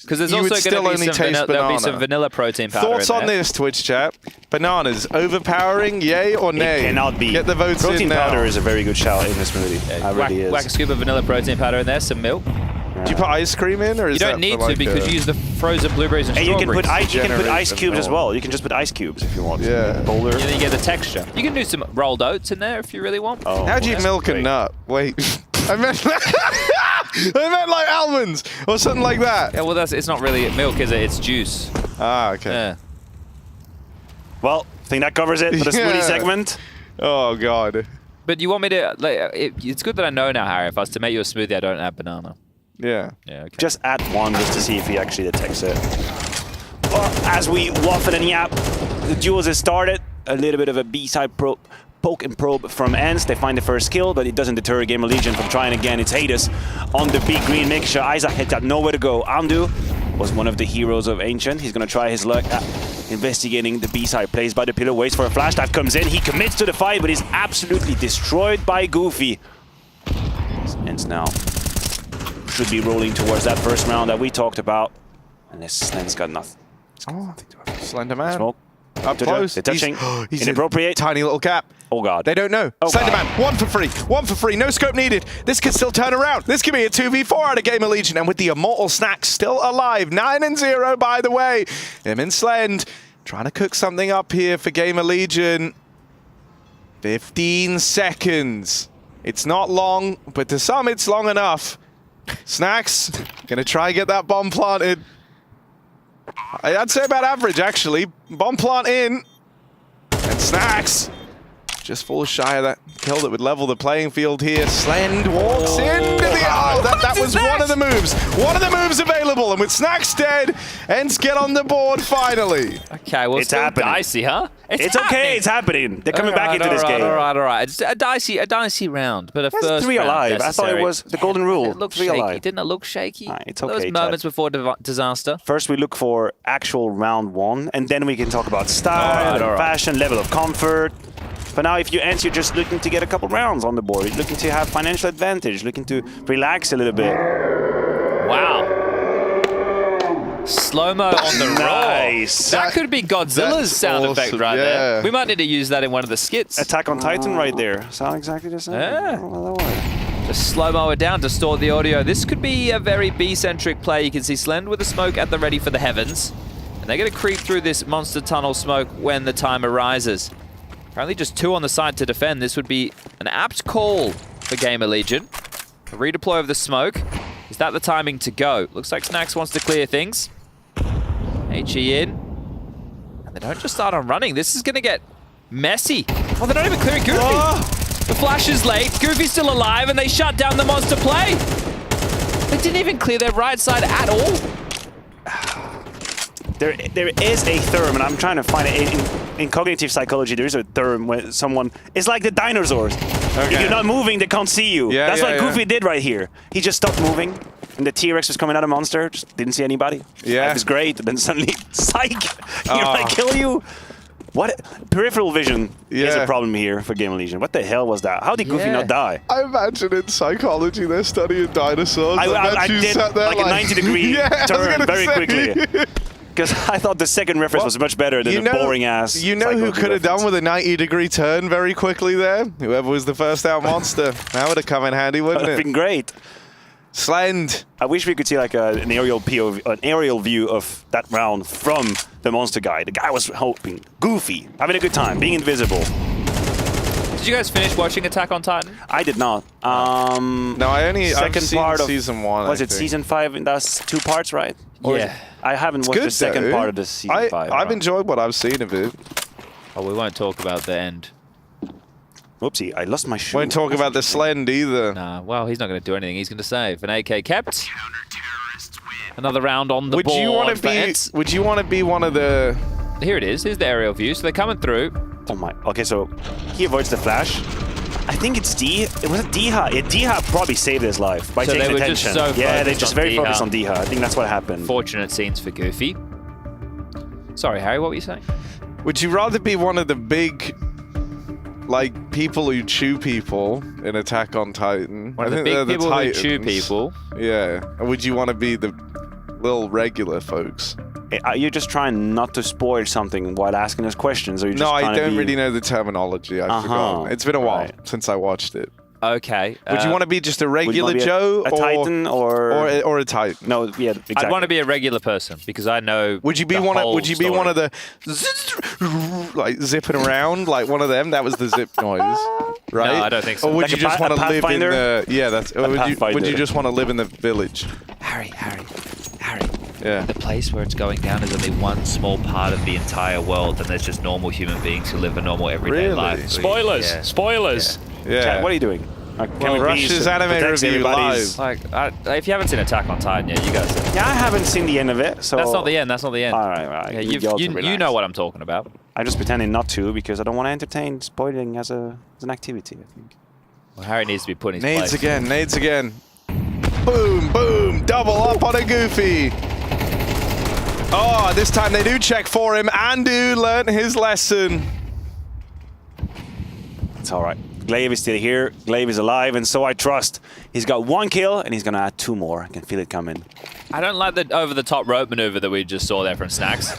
Because there's You would also still going to only be taste there'll be some banana. vanilla protein powder Thoughts in on there. this, Twitch chat? Bananas overpowering, yay or nay? It cannot be. Get the votes Protein in now. powder is a very good shout in this smoothie. It really is. Whack a scoop of vanilla protein powder in there, some milk. Do you put ice cream in, or is You don't that need for like to because you use the frozen blueberries and And you strawberries. can put ice cubes as no. well. You can just put ice cubes if you want. Yeah. Boulder. And then you get the texture. You can do some rolled oats in there if you really want. Oh, How do you that's milk a great. nut? Wait, I meant like almonds or something like that. Yeah, well, it's not really milk, is it? It's juice. Ah, okay. Yeah. Well, I think that covers it for the smoothie Yeah. segment. Oh god. But you want me to? Like, it's good that I know now, Harry. If I was to make you a smoothie, I don't add banana. Yeah. Yeah. Okay. Just add one just to see if he actually detects it. Well, as we waffle and yap, the duels has started. A little bit of a B-side poke and probe from Ents. They find the first kill, but it doesn't deter Gamer Legion from trying again. It's Hades on the big green, making sure Isaac had got nowhere to go. Andu was one of the heroes of Ancient. He's going to try his luck at investigating the B-side. Plays by the pillar, waits for a flash dive, comes in. He commits to the fight, but is absolutely destroyed by Goofy. Ents now should be rolling towards that first round that we talked about. And this Slen's got nothing. Oh, Slender Man. Smoke. Up close. They're touching. He's Inappropriate. Tiny little gap. Oh god. They don't know. Oh, Slender God. Man, one for free. One for free. No scope needed. This could still turn around. This could be a 2v4 out of Gamer Legion. And with the Immortal Snack still alive. 9-0, by the way. Him and Slend trying to cook something up here for Gamer Legion. 15 seconds. It's not long, but to some it's long enough. Snacks gonna try and get that bomb planted. I'd say about average, actually. Bomb plant in. And Snacks just falls shy of that kill that would level the playing field here. Slend walks into the... Oh, that was one of the moves. One of the moves available. And with Snacks dead, Ents get on the board finally. Okay, well, It's still happening. dicey, huh? It's okay. It's happening. They're coming back into this game. All right. It's a dicey round, but a That's first 3 round alive. I thought it necessary. was the golden rule. It looked 3 shaky. alive. Didn't it look shaky? It's Those okay, moments Chad. before disaster. First, we look for actual round 1, and then we can talk about style, All right. fashion, level of comfort. But now, if you Ents, you're just looking to get a couple rounds on the board. You're looking to have financial advantage, looking to relax a little bit. Wow. Slow-mo on the Nice. roll. That could be Godzilla's sound awesome, effect right yeah. there. We might need to use that in one of the skits. Attack on Titan right there. Sound exactly the same? Yeah. Just slow-mo it down, distort the audio. This could be a very B-centric play. You can see Slend with the smoke at the ready for the heavens. And they're going to creep through this monster tunnel smoke when the time arises. Currently just 2 on the side to defend. This would be an apt call for Gamer Legion. A redeploy of the smoke. Is that the timing to go? Looks like Snacks wants to clear things. HE in. And they don't just start on running. This is going to get messy. Oh, they're not even clearing Goofy. The flash is late. Goofy's still alive, and they shut down the monster play. They didn't even clear their right side at all. There is a term, and I'm trying to find it. In cognitive psychology, there is a term where someone... It's like the dinosaurs. Okay. If you're not moving, they can't see you. Yeah, That's yeah, what Goofy yeah. did right here. He just stopped moving, and the T-Rex was coming out of monster, just didn't see anybody. Yeah. It was great, and then suddenly, psych! Here, Oh. I kill you! What? Peripheral vision is Yeah. a problem here for Gamer Legion. What the hell was that? How did Goofy Yeah. not die? I imagine in psychology they're studying dinosaurs. I bet I you did sat there like a 90-degree Yeah, I was turn gonna very say. quickly. because I thought the second reference was much better than the boring ass. You know who could have done with a 90-degree turn very quickly there? Whoever was the first out monster. That would have come in handy, wouldn't it? That would have been great. Slend. I wish we could see like an aerial POV, an aerial view of that round from the monster guy. The guy was hoping, goofy, having a good time, being invisible. Did you guys finish watching Attack on Titan? I did not. No, I've seen part of season 1. Was it season 5? And that's 2 parts, right? Or yeah. I haven't watched the second part of the season 5. I've enjoyed what I've seen of it. Oh, we won't talk about the end. Oopsie, I lost my shoe. Won't talk about the Slend either. Nah, well, he's not going to do anything. He's going to save. An AK kept. Another round on the board. Would you want to be one of the... Here it is. Here's the aerial view. So they're coming through. Oh my. Okay, so he avoids the flash. I think it's D. It was Diha. Yeah, Diha probably saved his life by taking attention. Yeah, they're just very focused on Diha. I think that's what happened. Fortunate scenes for Goofy. Sorry, Harry, what were you saying? Would you rather be one of the big, like, people who chew people in Attack on Titan? One of the big people who chew people? Yeah. Or would you want to be the little regular folks? Are you just trying not to spoil something while asking us questions? Or you just no, I don't really know the terminology. I've forgotten. It's been a while since I watched it. Okay. Would you want to be just a regular Joe, a Titan, or a Titan? No, yeah, exactly. I'd want to be a regular person because I know. Would you be one of the like zipping around like one of them? That was the zip noise, right? No, I don't think so. Or would like you just want to live in the? Yeah, that's. Or would you just want to live in the village? Harry. Yeah. The place where it's going down is only one small part of the entire world, and there's just normal human beings who live a normal everyday life. Spoilers! Yeah. Spoilers! Yeah. Chat, what are you doing? Well, Rush's anime review live. Like, if you haven't seen Attack on Titan yet, you guys. Yeah, I haven't seen the end of it, so that's not the end. That's not the end. All right. Yeah, you know what I'm talking about. I'm just pretending not to because I don't want to entertain spoiling as an activity. I think. Well, Harry needs to be putting his Nades again. Nades again. Boom! Boom! Double up on a Goofy. Oh, this time they do check for him. Andu learnt his lesson. It's all right. Glaive is still here. Glaive is alive, and so I trust. He's got 1 kill, and he's going to add 2 more. I can feel it coming. I don't like the over-the-top rope maneuver that we just saw there from Snacks.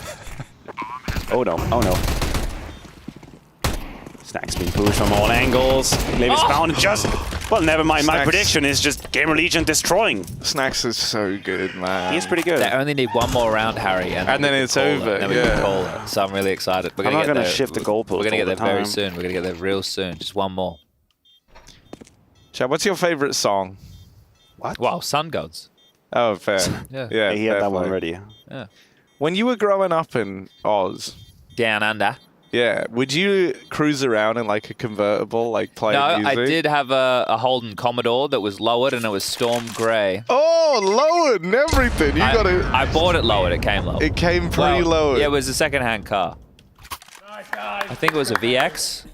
Oh, no. Oh, no. Snacks being pushed from all angles. Glaive is found just... Well, never mind. Snacks. My prediction is just Gamer Legion destroying. Snacks is so good, man. He's pretty good. They only need 1 more round, Harry, and then it's over. Then we can call it. So I'm really excited. I'm not going to shift the goalpost. We're going to get there very soon. We're going to get there real soon. Just 1 more. Chad, what's your favorite song? What? Wow, Sun Gods. Oh, fair. Yeah. He had that one already. Yeah. When you were growing up in Oz, Down under. yeah, would you cruise around in like a convertible, like playing music? No, I did have a Holden Commodore that was lowered, and it was storm grey. Oh, lowered and everything. You got it. I bought it lowered. It came lowered. It came pretty lowered. Yeah, it was a second-hand car. I think it was a VX.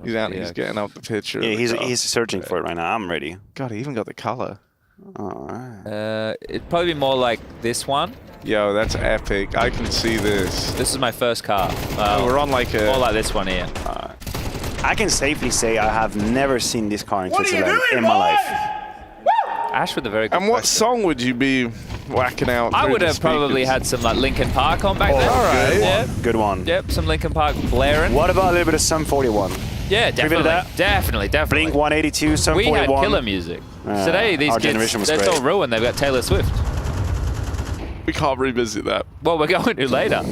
He's getting up the picture. Yeah, he's searching for it right now. I'm ready. God, he even got the color. All right. It'd probably be more like this one. Yo, that's epic. I can see this. This is my first car. We're on like a... More like this one here. I can safely say I have never seen this car in Switzerland in my life. Ash with a very good And what question. song would you be whacking out? I through would the have probably speakers? had some like Linkin Park on back there. All right. Yeah. Good one. Yep, some Linkin Park blaring. What about a little bit of Sum 41? Yeah, definitely. Blink 182, Sum 41. We had killer music. Today, these our kids, generation was they're great. so ruined. They've got Taylor Swift. We can't revisit that. Well, we're going to later.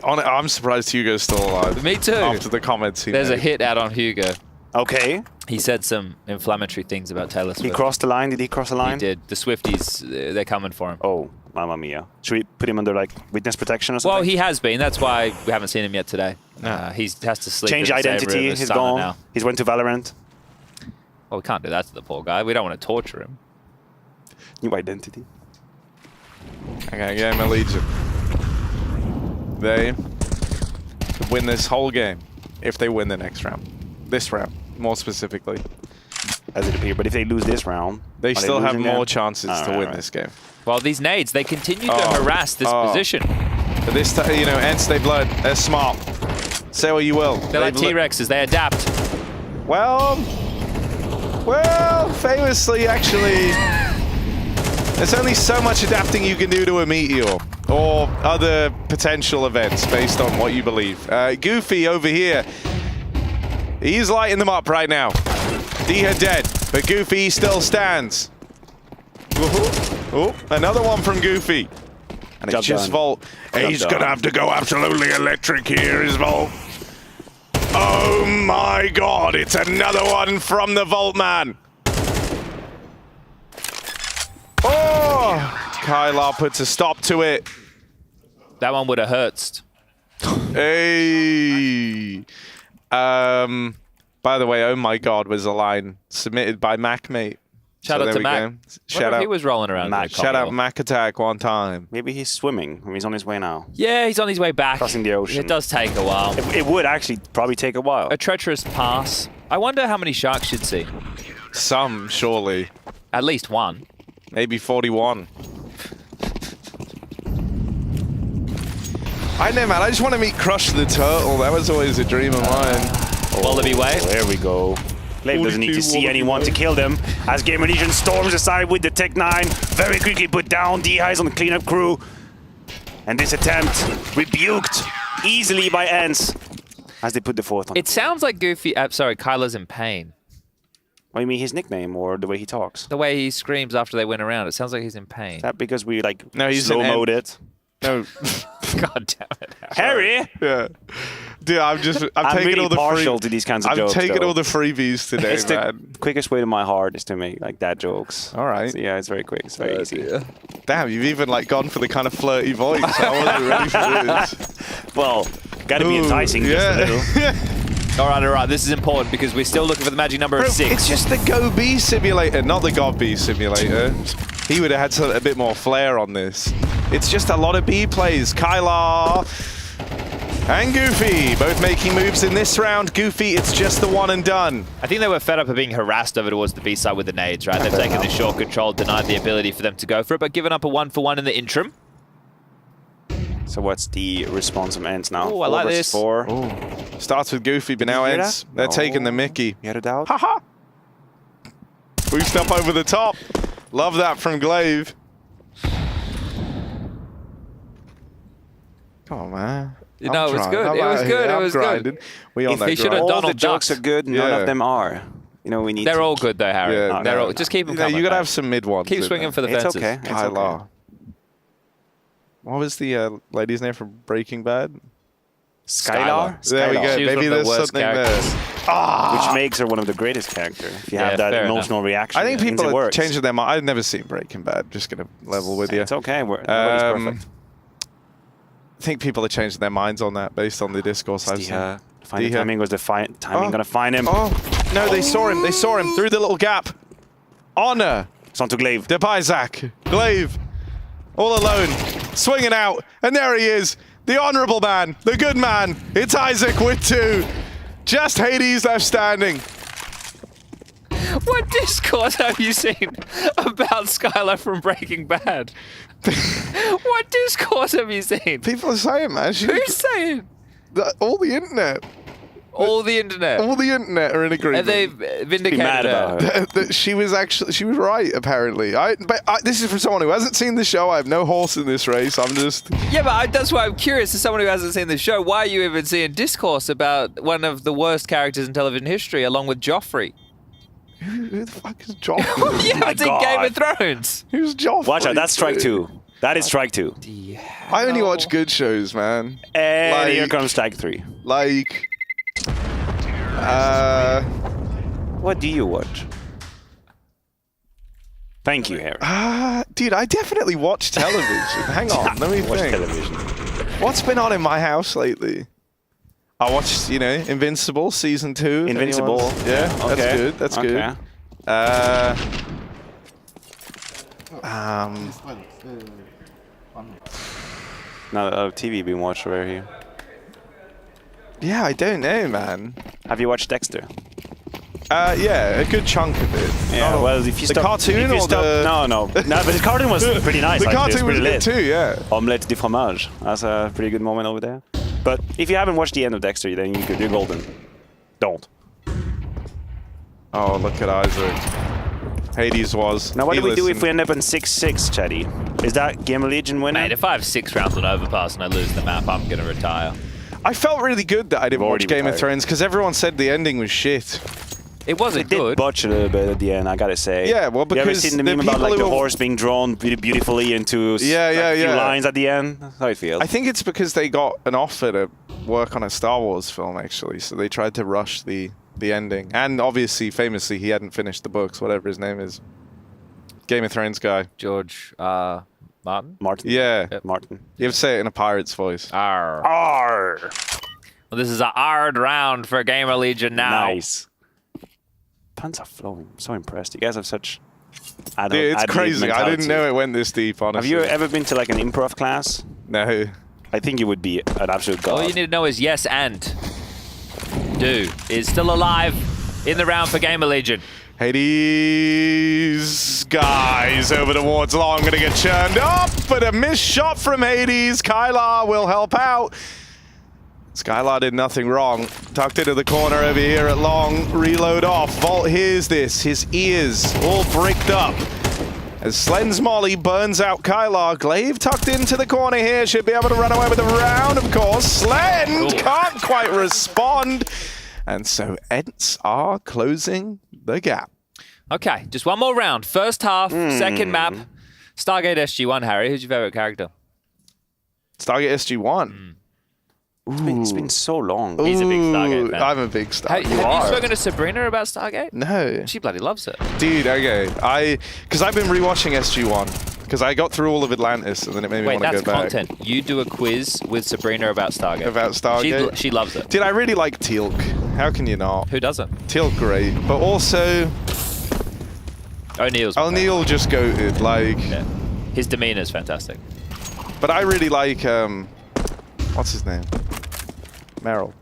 I'm surprised Hugo's still alive. Me too. After the comments he There's made. a hit out on Hugo. Okay. He said some inflammatory things about Taylor Swift. He crossed the line. Did he cross the line? He did. The Swifties, they're coming for him. Oh, mamma mia. Should we put him under like witness protection or something? Well, he has been. That's why we haven't seen him yet today. He has to sleep. Change in the same room identity. as He's Summer gone. now. He's went to Valorant. Well, we can't do that to the poor guy. We don't want to torture him. New identity. Okay, game Legion. They could win this whole game if they win the next round. This round, more specifically. As it appears, but if they lose this round, they still have losing more then? chances to win this game. Well, these nades, they continue to harass this position. But this time, you know, Ents, they blood. They're smart. Say what you will. They're like T-Rexes. They adapt. Well, famously, actually, there's only so much adapting you can do to a meteor. or other potential events based on what you believe. Goofy over here, he's lighting them up right now. Diha dead, but Goofy still stands. Oh, another one from Goofy. And it's just Volt. He's going to have to go absolutely electric here, is Volt. Oh my god, it's another one from the Volt man. Oh, Kylar puts a stop to it. That one would have hurt. Hey. By the way, oh my god was a line submitted by MacMate. Shout out to Mac. Shout out. He was rolling around. Mac. Shout out Mac Attack one time. Maybe he's swimming. He's on his way now. Yeah, he's on his way back. Crossing the ocean. It does take a while. It would actually probably take a while. A treacherous pass. I wonder how many sharks you'd see. Some, surely. At least one. Maybe 41. I know, man. I just want to meet Crush the Turtle. That was always a dream of mine. Wallaby Way. There we go. Glaive doesn't need to see anyone to kill them. As Gamer Legion storms aside with the Tech 9. Very quickly put down. D-High's on the cleanup crew. And this attempt rebuked easily by Ents as they put the fourth on. It sounds like Goofy... sorry, Kyler's in pain. What do you mean, his nickname or the way he talks? The way he screams after they win around. It sounds like he's in pain. Is that because we like he's slow-mode it? No. God damn it. Harry! Yeah. Dude, I'm taking really all the partial to these kinds of jokes. I'm taking though. all the freebies today, It's man. the quickest way to my heart is to make like dad jokes. All right. So, yeah, it's very quick. It's very easy. Dear. Damn, you've even like gone for the kind of flirty voice. I wasn't ready for this. Well, gotta be enticing just a little. All right. This is important because we're still looking for the magic number of 6. It's just the Go B simulator, not the God B simulator. He would have had a bit more flair on this. It's just a lot of B plays. Kylar and Goofy both making moves in this round. Goofy, it's just the one and done. I think they were fed up of being harassed over towards the B side with the nades, right? They've taken the short control, denied the ability for them to go for it, but given up a 1-for-1 in the interim. So what's the response from Ents now? Oh, I like this. 4. Starts with Goofy, but now Ents. They're taking the Mickey. You had a doubt? Haha! Boost up over the top. Love that from Glaive. Come on, man. No, it was good. It was good. It was good. We on If that he should have grind. done All the Donald jokes Duck. are good, none of them are. You know, we need They're to all good though, Harry. Yeah, They're no. all, just keep them Yeah, coming. you gotta man. have some mid ones. Keep in swinging there. for the It's fences. okay. It's Kylar. okay. What was the lady's name from Breaking Bad? Skylar? There we go. She was Maybe one of the there's worst something characters. there. Which makes her one of the greatest characters. If you Yeah, have that fair emotional reaction. I think it means people it are works. changing their mind. I've never seen Breaking Bad. Just gonna level with you. It's okay. Nobody's perfect. I think people are changing their minds on that based on the discourse I've seen. Final timing was the timing gonna find him. Oh no, they saw him. They saw him through the little gap. Honor. It's on to Glaive. De Isaac. Glaive. All alone. Swinging out. And there he is. The honorable man. The good man. It's Isaac with 2. Just Hades left standing. What discourse have you seen about Skylar from Breaking Bad? What discourse have you seen? People are saying, man. Who's saying? All the internet. All the internet. All the internet are in agreement. And they've vindicated mad about her. That she was right, apparently. This is from someone who hasn't seen the show. I have no horse in this race. I'm just... Yeah, but that's why I'm curious. As someone who hasn't seen the show, why are you even seeing discourse about one of the worst characters in television history, along with Joffrey? Who the fuck is Joffrey? Yeah, it's in Game of Thrones. Who's Joffrey? Watch out, that's strike 2. That is strike 2. I only watch good shows, man. And here comes strike 3. Like... What do you watch? Thank you, Harry. Dude, I definitely watch television. Hang on, let me Watch think. television. What's been on in my house lately? I watched, Invincible season 2. Invincible. Yeah, that's Okay. good. That's Okay. good. Now, TV being watched over here. Yeah, I don't know, man. Have you watched Dexter? Yeah, a good chunk of it. Yeah, well, if you the stop... cartoon if you or stop, the... No, but the cartoon was pretty nice. The actually. cartoon was pretty good too, yeah. Omelette de fromage. That's a pretty good moment over there. But if you haven't watched the end of Dexter, then you're golden. Don't. Oh, look at Isaac. Hades was. Now, what do we do if we end up in 6-6, Chatty? Is that Gamer Legion winner? Mate, if I have 6 rounds on Overpass and I lose the map, I'm going to retire. I felt really good that I didn't watch Game of Thrones because everyone said the ending was shit. It wasn't good. good. It did botch a little bit at the end, I gotta say. Yeah, well, because you ever seen the meme about like the horse being drawn beautifully into a few lines at the end? That's how it feels. I think it's because they got an offer to work on a Star Wars film, actually, so they tried to rush the ending. And obviously, famously, he hadn't finished the books, whatever his name is. Game of Thrones guy. George Martin? Martin. Yeah. Yep. Martin. You have to say it in a pirate's voice. Arr. Arr. Well, this is a hard round for Gamer Legion now. Nice. Puns are flowing. I'm so impressed. You guys have such adult, Dude, it's crazy. mentality. I didn't know it went this deep, honestly. Have you ever been to like an improv class? No. I think you would be an absolute god. All you need to know is yes and. Do is still alive in the round for Gamer Legion. Hades, guys, over towards Long, gonna get churned up, but a missed shot from Hades. Kylar will help out. Skylar did nothing wrong. Tucked into the corner over here at Long. Reload off. Vault hears this. His ears all bricked up. As Slen's Molly burns out Kylar. Glaive tucked into the corner here. Should be able to run away with the round, of course. Slen can't quite respond. And so Ents are closing the gap. Okay, just one more round. First half, second map. Stargate SG1, Harry. Who's your favorite character? Stargate SG1. It's been so long. He's a big Stargate fan. I'm a big Stargate. Have you spoken to Sabrina about Stargate? No. She bloody loves it. Dude, okay. Because I've been rewatching SG1. Because I got through all of Atlantis and then it made me want to go back. Wait, that's content. You do a quiz with Sabrina about Stargate. About Stargate? She loves it. Dude, I really like Teal'c. How can you not? Who doesn't? Teal'c great. But also... O'Neill's just goated. Like... Yeah. His demeanor is fantastic. But I really like... what's his name? Merrill.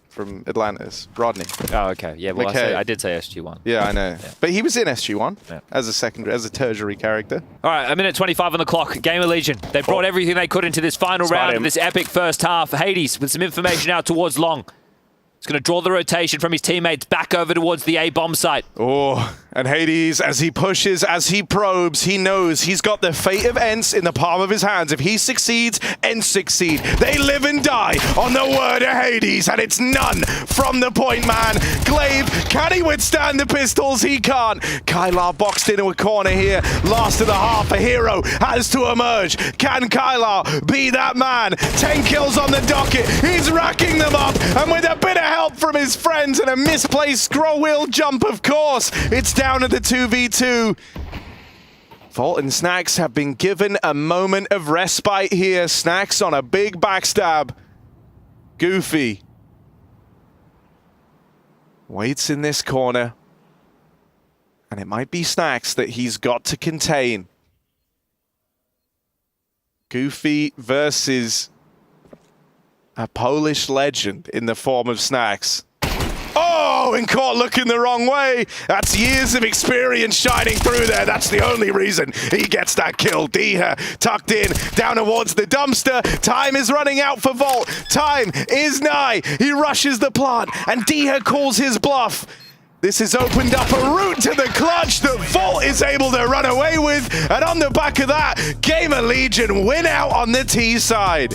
From Atlantis. Rodney. Oh, okay. Yeah, well, I did say SG1. Yeah, I know. Yeah. But he was in SG1 as a tertiary character. All right, a minute 25 on the clock. Gamer Legion. They brought everything they could into this final round of this epic first half. Hades with some information out towards Long. He's going to draw the rotation from his teammates back over towards the A-bomb site. Oh, and Hades, as he pushes, as he probes, he knows he's got the fate of Ents in the palm of his hands. If he succeeds, Ents succeed. They live and die on the word of Hades, and it's none from the point man. Glaive, can he withstand the pistols? He can't. Kylar boxed into a corner here. Last of the half, a hero has to emerge. Can Kylar be that man? 10 kills on the docket. He's racking them up, and with a bit of help from his friends and a misplaced scroll wheel jump, of course, it's down to the 2v2. Vault and Snacks have been given a moment of respite here. Snacks on a big backstab. Goofy waits in this corner, and it might be Snacks that he's got to contain. Goofy versus a Polish legend in the form of Snacks. Oh, and caught looking the wrong way. That's years of experience shining through there. That's the only reason he gets that kill. Diha tucked in, down towards the dumpster. Time is running out for Vault. Time is nigh. He rushes the plant, and Diha calls his bluff. This has opened up a route to the clutch that Vault is able to run away with. And on the back of that, Gamer Legion win out on the T side.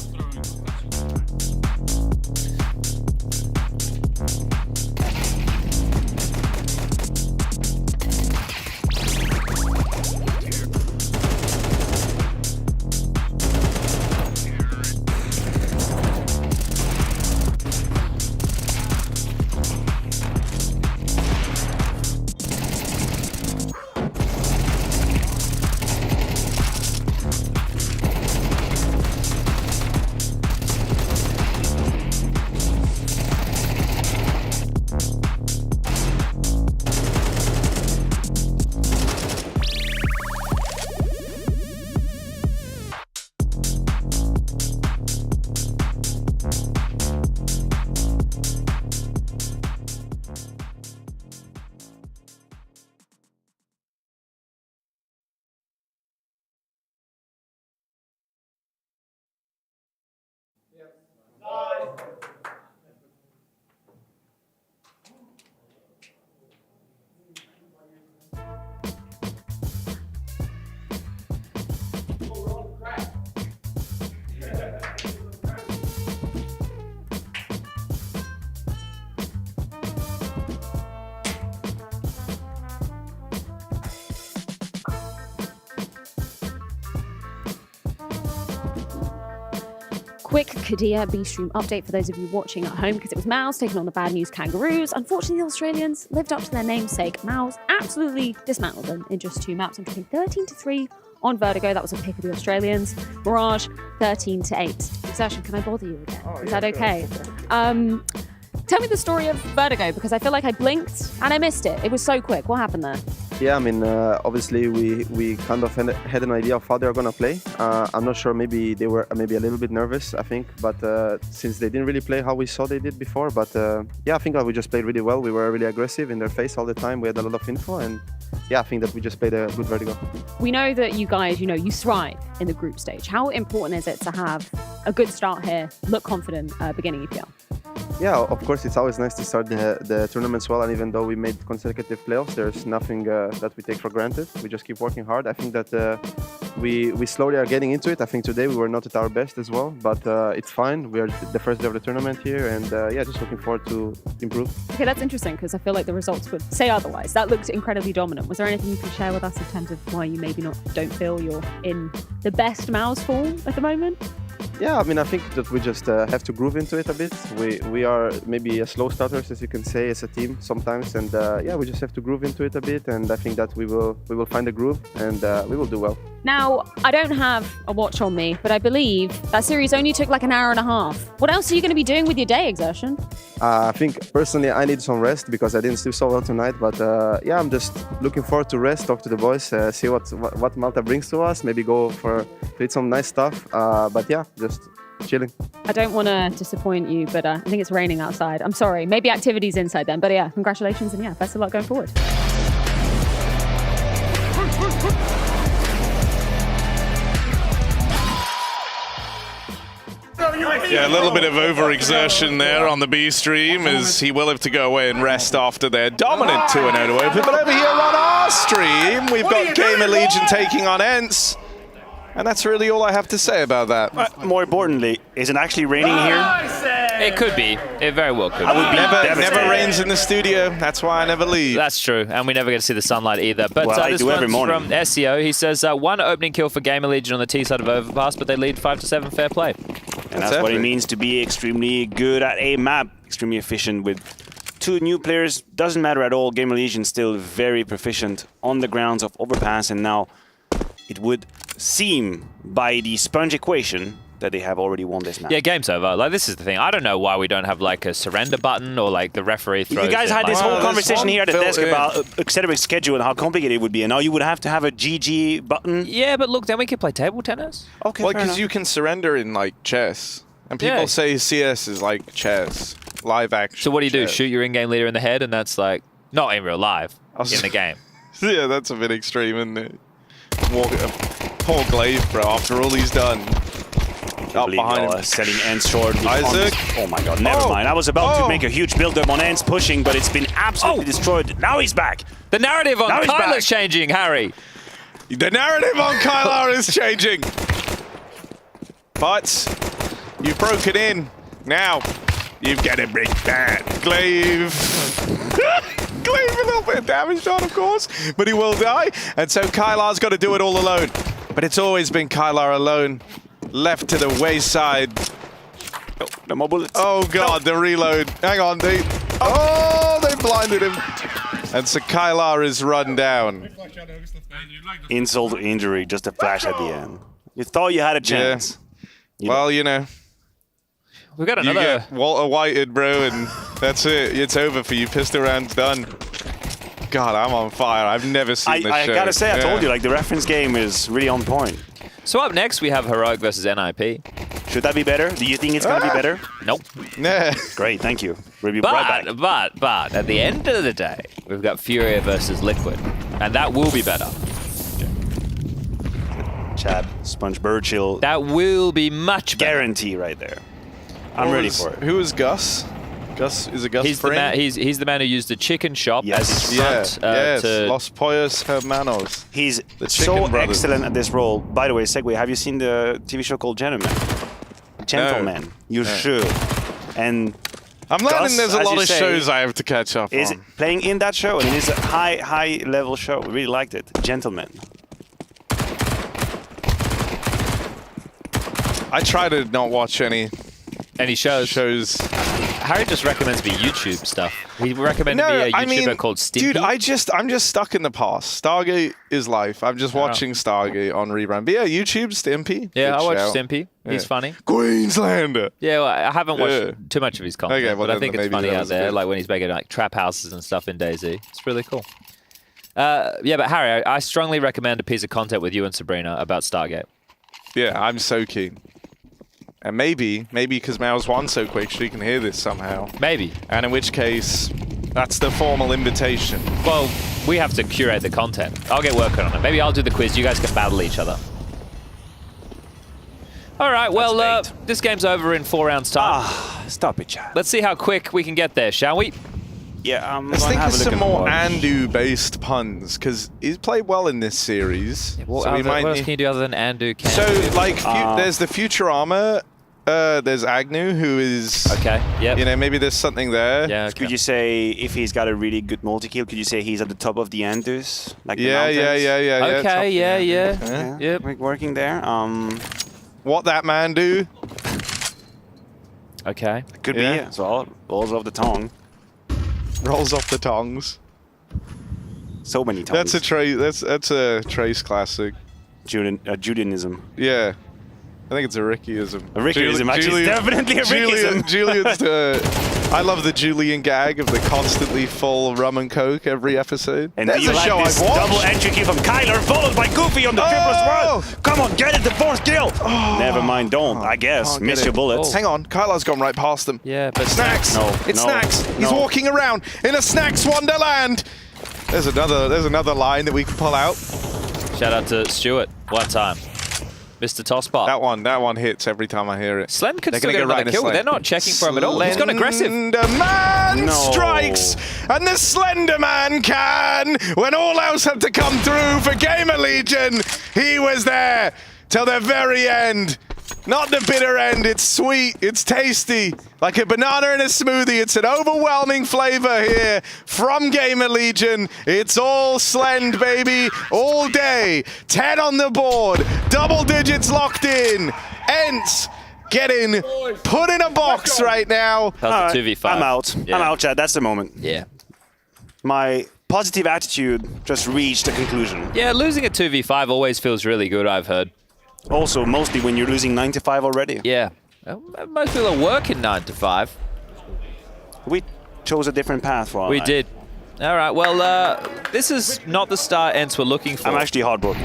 quick Kadia B-Stream update for those of you watching at home, because it was Mouse taking on the Bad News Kangaroos. Unfortunately, the Australians lived up to their namesake. Mouse absolutely dismantled them in just 2 maps. I'm talking 13-3 on Vertigo. That was a pick of the Australians. Mirage, 13-8. Exertion, can I bother you again? Is that okay? Tell me the story of Vertigo, because I feel like I blinked and I missed it. It was so quick. What happened there? Yeah, I mean, obviously we kind of had an idea of how they're gonna play. I'm not sure, maybe they were maybe a little bit nervous, I think, but since they didn't really play how we saw they did before, but yeah, I think that we just played really well. We were really aggressive in their face all the time. We had a lot of info, and yeah, I think that we just played a good Vertigo. We know that you guys, you thrive in the group stage. How important is it to have a good start here, look confident beginning EPL? Yeah, of course, it's always nice to start the tournaments well, and even though we made consecutive playoffs, there's nothing that we take for granted. We just keep working hard. I think that we slowly are getting into it. I think today we were not at our best as well, but it's fine. We are the first day of the tournament here, and yeah, just looking forward to improve. Okay, that's interesting, because I feel like the results would say otherwise. That looked incredibly dominant. Was there anything you can share with us in terms of why you maybe don't feel you're in the best Mouse form at the moment? Yeah, I mean, I think that we just have to groove into it a bit. We are maybe slow starters, as you can say, as a team sometimes, and yeah, we just have to groove into it a bit, and I think that we will find a groove, and we will do well. Now, I don't have a watch on me, but I believe that series only took like an hour and a half. What else are you going to be doing with your day, Exertion? I think personally I need some rest because I didn't sleep so well tonight, but yeah, I'm just looking forward to rest, talk to the boys, see what Malta brings to us, maybe go to eat some nice stuff, but yeah, just chilling. I don't want to disappoint you, but I think it's raining outside. I'm sorry, maybe activities inside then, but yeah, congratulations, and yeah, best of luck going forward. Yeah, a little bit of overexertion there on the B stream, as he will have to go away and rest after their dominant 2-0 to open. But over here on our stream, we've got Gamer Legion taking on Ents. And that's really all I have to say about that. More importantly, is it actually raining here? It could be. It very well could be. I would be never rains in the studio. That's why I never leave. That's true. And we never get to see the sunlight either. But well, I this do every one's morning. from SEO. He says, one opening kill for Gamer Legion on the T side of Overpass, but they lead 5-7 fair play. And that's what it means to be extremely good at a map. Extremely efficient with 2 new players. Doesn't matter at all. Gamer Legion still very proficient on the grounds of Overpass. And now it would seem by the sponge equation that they have already won this match. Yeah, game's over. Like, this is the thing. I don't know why we don't have like a surrender button or like the referee throws. You guys had this whole conversation here at the desk about accelerated schedule and how complicated it would be, and now you would have to have a GG button. Yeah, but look, then we could play table tennis. Okay, well, because you can surrender in like chess, and people say CS is like chess, live action. So what do you do? chess. Shoot your in-game leader in the head, and that's like not in real life, in the game. Yeah, that's a bit extreme, isn't it? Poor Glaive, bro, after all he's done. Up behind him. Setting Ents short. Isaac. Oh my god, never mind. I was about to make a huge build-up on Ents pushing, but it's been absolutely destroyed. Now he's back. The narrative on Kyler is changing, Harry. The narrative on Kyler is changing. But you've broken in. Now, you've got to bring that. Glaive. Glaive a little bit of damage done, of course, but he will die. And so Kylar's got to do it all alone. But it's always been Kylar alone. Left to the wayside. Oh, no more bullets. Oh god, the reload. Hang on, they blinded him. And so Kylar is run down. Insult to injury, just a flash at the end. You thought you had a chance. Yeah. Well, you know. We've got another. You get Walter Whited, bro, and that's it. It's over for you. Pistol round's done. God, I'm on fire. I've never seen this show. I gotta say, I told you, like, the reference game is really on point. So up next, we have Heroic versus NIP. Should that be better? Do you think it's gonna be better? Nope. Nah. Great, thank you. We'll be right back. But at the end of the day, we've got FURIA versus Liquid, and that will be better. Chad, Sponge Burchill. That will be much better. Guarantee right there. I'm ready for it. Who is Gus? Gus is a Gus he's the man who used the chicken shop as his front. Yes, Los Pollos Hermanos. He's so excellent at this role. By the way, segue, have you seen the TV show called Gentleman? Gentleman. No. You should. And I'm learning there's a lot of shows I have to catch up is on. Playing in that show, and it is a high level show. We really liked it. Gentleman. I try to not watch any shows. Harry just recommends me YouTube stuff. He recommended me a YouTuber called Stimpy. Dude, I'm just stuck in the past. Stargate is life. I'm just watching Stargate on rebrand. But yeah, YouTube, Stimpy. Yeah, Good I watch shout. Stimpy. He's funny. Queenslander. Yeah, well, I haven't watched too much of his content, Okay, well, but I think then it's maybe funny that out was there, good. like when he's making like trap houses and stuff in DayZ. It's really cool. Yeah, but Harry, I strongly recommend a piece of content with you and Sabrina about Stargate. Yeah, I'm so keen. And maybe because Mao's won so quick, she can hear this somehow. Maybe. And in which case, that's the formal invitation. Well, we have to curate the content. I'll get working on it. Maybe I'll do the quiz. You guys can battle each other. All right, well, this game's over in 4 rounds' time. Stop it, Chad. Let's see how quick we can get there, shall we? Yeah, Let's think of some more Andu-based puns, because he's played well in this series. What, so we might what else can you do other than Andu? So, like, there's the Futurama. There's Agnew, who is... Okay, yep. You know, maybe there's something there. Yeah, okay. Could you say, if he's got a really good multi-kill, could you say he's at the top of the Andus? Like Yeah. Okay, yeah. Yep. Working there. What that man do? Okay. Could be it. So, rolls off the tongue. Rolls off the tongs. So many tongues. That's a Trace classic. Julianism. Yeah. I think it's a Rickyism. A Rickyism, actually, it's definitely a Rickyism. Julian's I love the Julian gag of the constantly full rum and coke every episode. And there's you a like show this I've watched. double entry kill from Kyler, followed by Goofy on the triplest world. Come on, get it, the 4th kill. Never mind, don't, I guess. Miss your bullets. Hang on, Kyler's gone right past them. Yeah, but Snacks. It's Snacks. He's walking around in a Snacks wonderland. There's another line that we can pull out. Shout out to Stuart one time. Mr. Tosspot. That one hits every time I hear it. Slend could still get another kill. They're not checking for him at all. He's got aggressive. Slender Man strikes, and the Slender Man can. When all else had to come through for Gamer Legion, he was there till the very end. Not the bitter end. It's sweet. It's tasty. Like a banana in a smoothie. It's an overwhelming flavor here from Gamer Legion. It's all Slend, baby. All day. 10 on the board. Double digits locked in. Ents getting put in a box right now. That's a 2v5. I'm out. Yeah. I'm out, Chad. That's the moment. Yeah. My positive attitude just reached a conclusion. Yeah, losing a 2v5 always feels really good, I've heard. Also, mostly when you're losing 9-5 already. Yeah. Most people are working 9 to 5. We chose a different path for our We life. did. All right, well, this is not the start Ents we're looking for. I'm actually heartbroken.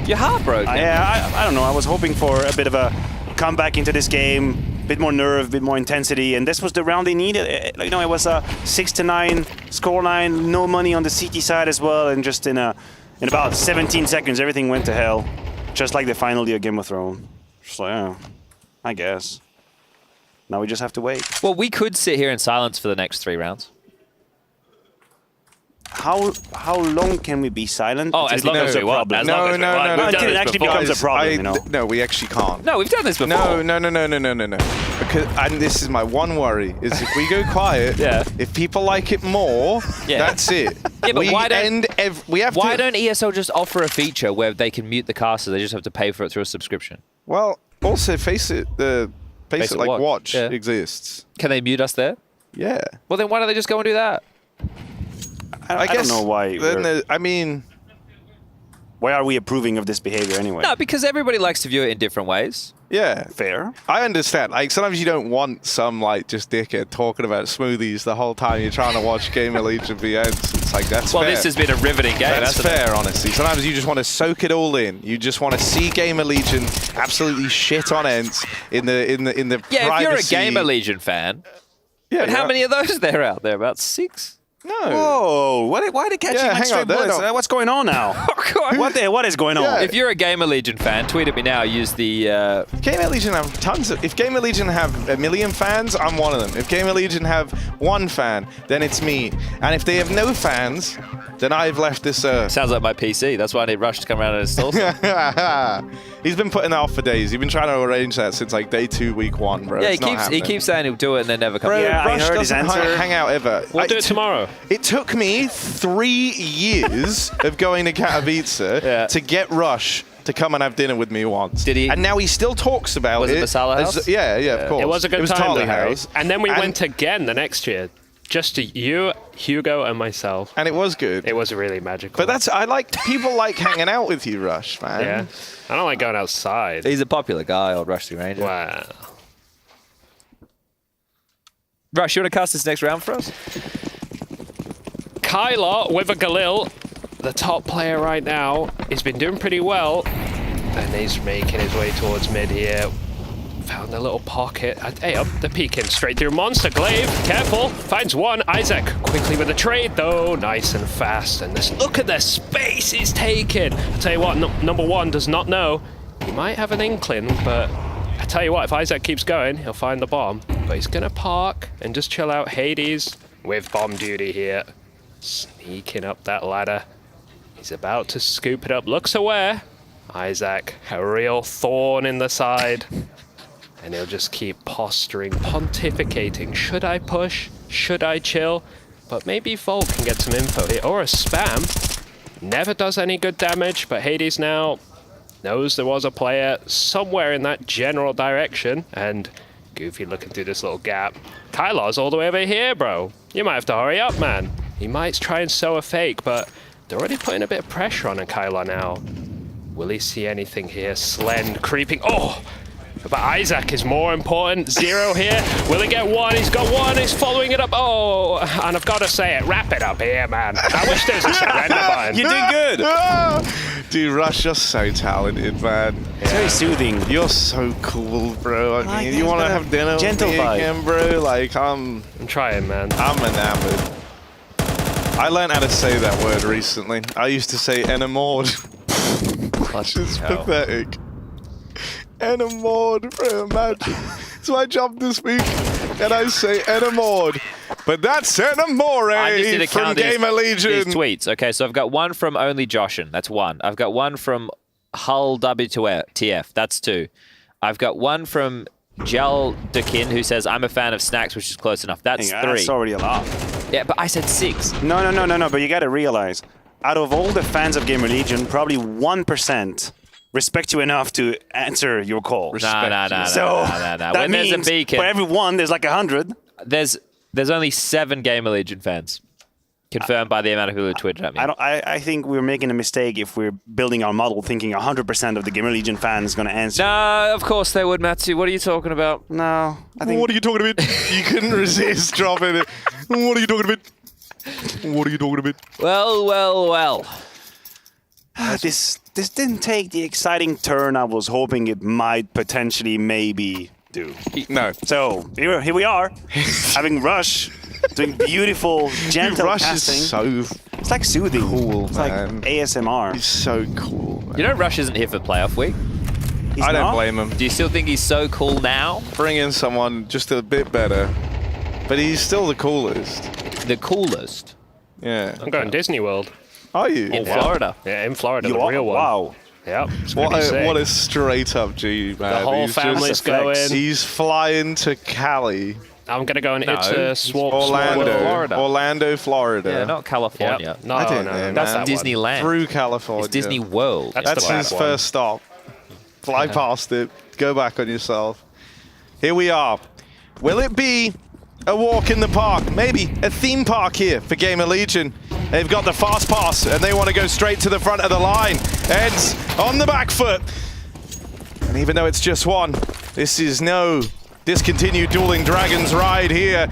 You're heartbroken? Yeah, I don't know. I was hoping for a bit of a comeback into this game, a bit more nerve, a bit more intensity, and this was the round they needed. You know, it was a 6-9 scoreline, no money on the CT side as well, and just in about 17 seconds, everything went to hell. Just like the final year Game of Thrones. Just like, yeah, I guess. Now we just have to wait. Well, we could sit here in silence for the next 3 rounds. How long can we be silent? Oh, as long as we want. No. Until it actually becomes a problem, you know? No, we actually can't. No, we've done this before. No. Because, and this is my one worry, is if we go quiet, if people like it more, that's it. Yeah, but why don't ESL just offer a feature where they can mute the caster? They just have to pay for it through a subscription. Well, also Face It like Watch Yeah. exists. Can they mute us there? Yeah. Well, then why don't they just go and do that? I don't know why. Why are we approving of this behavior anyway? No, because everybody likes to view it in different ways. Yeah. Fair. I understand. Like, sometimes you don't want some, like, just dickhead talking about smoothies the whole time you're trying to watch Gamer Legion VNs. It's like, that's fair. Well, this has been a riveting game. That's fair, honestly. Sometimes you just want to soak it all in. You just want to see Gamer Legion absolutely shit on Ents in the Yeah, privacy. if you're a Gamer Legion fan, but how many of those there out there? About 6? No. Whoa! Why are they catching my straight bullets? What's going on now? What is going on? Yeah. If you're a Gamer Legion fan, tweet at me now. Use the... Gamer Legion have tons of... If Gamer Legion have 1 million fans, I'm one of them. If Gamer Legion have 1 fan, then it's me. And if they have no fans, then I've left this earth. Sounds like my PC. That's why I need Rush to come around and install something. He's been putting that off for days. He's been trying to arrange that since like day 2, week 1, bro. Yeah, It's he keeps saying he'll do it and then never comes. Bro, Yeah, I Rush heard his doesn't answer. hang out ever. We'll do it tomorrow. It took me 3 years of going to Katowice to get Rush to to come and have dinner with me once. Did he? And now he still talks about Was it Masala House? Yeah, of course. It was a good time, Tarly though, Harry. House. And then we went again the next year. Just to you, Hugo, and myself. And it was good. It was really magical. But I like people like hanging out with you, Rush, man. Yeah. I don't like going outside. He's a popular guy, old Rush the Ranger. Wow. Rush, you want to cast this next round for us? Kyler with a Galil, the top player right now. He's been doing pretty well. And he's making his way towards mid here. Found a little pocket. Hey, up the peeking straight through Monster Glaive. Careful. Finds one. Isaac quickly with the trade, though. Nice and fast. And this, look at the space he's taken. I tell you what, number one does not know. He might have an inkling, but I tell you what, if Isaac keeps going, he'll find the bomb. But he's going to park and just chill out. Hades with bomb duty here. Sneaking up that ladder. He's about to scoop it up. Looks aware. Isaac, a real thorn in the side. And he'll just keep posturing, pontificating. Should I push? Should I chill? But maybe Volt can get some info here. Or a spam. Never does any good damage, but Hades now knows there was a player somewhere in that general direction. And Goofy looking through this little gap. Kylar's all the way over here, bro. You might have to hurry up, man. He might try and sow a fake, but they're already putting a bit of pressure on Kylar now. Will he see anything here? Slend creeping. Oh! But Isaac is more important. 0 here. Will he get one? He's got one. He's following it up. Oh, and I've got to say it. Wrap it up here, man. I wish there's a surrender button. You're doing good. Dude, Rush, you're so talented, man. It's very soothing. You're so cool, bro. I mean, you want to have dinner with me again, bro? Like, I'm trying, man. I'm enamored. I learned how to say that word recently. I used to say enamored. Which is pathetic. Enamored, bro, imagine. It's my job this week, and I say enamored. But that's enamore from Gamer Legion. These tweets. Okay, so I've got one from Only Joshin. That's one. I've got one from Hull WTF. That's 2. I've got one from Gel Dukin, who says, I'm a fan of snacks, which is close enough. That's 3. That's already a lot. Yeah, but I said 6. No, but you gotta realize, out of all the fans of Gamer Legion, probably 1% respect you enough to answer your call. No. That When means there's a beacon, for every one, there's like 100. There's only 7 Gamer Legion fans. Confirmed by the amount of people who tweeted at me. I think we're making a mistake if we're building our model thinking 100% of the Gamer Legion fans is going to answer. No, of course they would, Matsu. What are you talking about? No. What are you talking about? You couldn't resist dropping it. What are you talking about? What are you talking about? Well. This didn't take the exciting turn I was hoping it might potentially maybe do. No. So here we are, having Rush doing beautiful, gentle Rush casting. is so it's like soothing. Cool, it's man. like ASMR. He's so cool, man. You know Rush isn't here for playoff week? I don't blame him. Do you still think he's so cool now? Bring in someone just a bit better. But he's still the coolest. The coolest? Yeah. I'm going Disney World. Are you? In Florida. Yeah, in Florida, You the are? real one. Wow. Yeah. What a straight up G, man. The whole family's going. He's flying to Cali. I'm going to go and swap Orlando, Florida. Yeah, not California. Yep. No, I don't know, that's man. Disneyland. Through California. It's Disney World. That's his first stop. Fly past it. Go back on yourself. Here we are. Will it be a walk in the park? Maybe a theme park here for Gamer Legion. They've got the fast pass, and they want to go straight to the front of the line. Eds on the back foot. And even though it's just one, this is no discontinued Dueling Dragons ride here.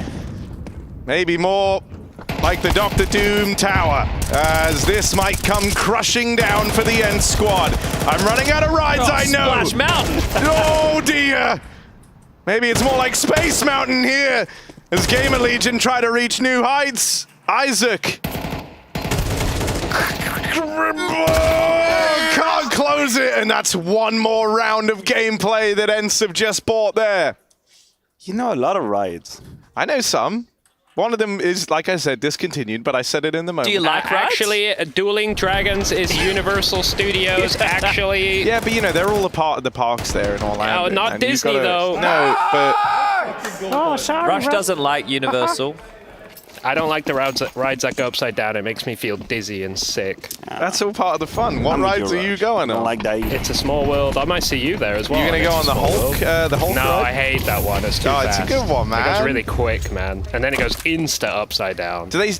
Maybe more like the Dr. Doom Tower, as this might come crushing down for the End squad. I'm running out of rides, I know. Splash Mountain. Oh dear. Maybe it's more like Space Mountain here, as Gamer Legion try to reach new heights. Isaac. Can't close it, and that's one more round of gameplay that Ents have just bought there. You know a lot of rides. I know some. One of them is, like I said, discontinued, but I said it in the moment. Do you like rides? Actually, Dueling Dragons is Universal Studios, actually. Yeah, but you know, they're all a part of the parks there in Orlando. Oh, not Disney, though. No, but... Oh, sorry. Rush doesn't like Universal. I don't like the rides that go upside down. It makes me feel dizzy and sick. That's all part of the fun. What rides are you going on? I don't like that either. It's a small world. I might see you there as well. You're going to go on the Hulk No, ride? I hate that one. It's too fast. It's a good one, man. It goes really quick, man. And then it goes insta upside down. Do they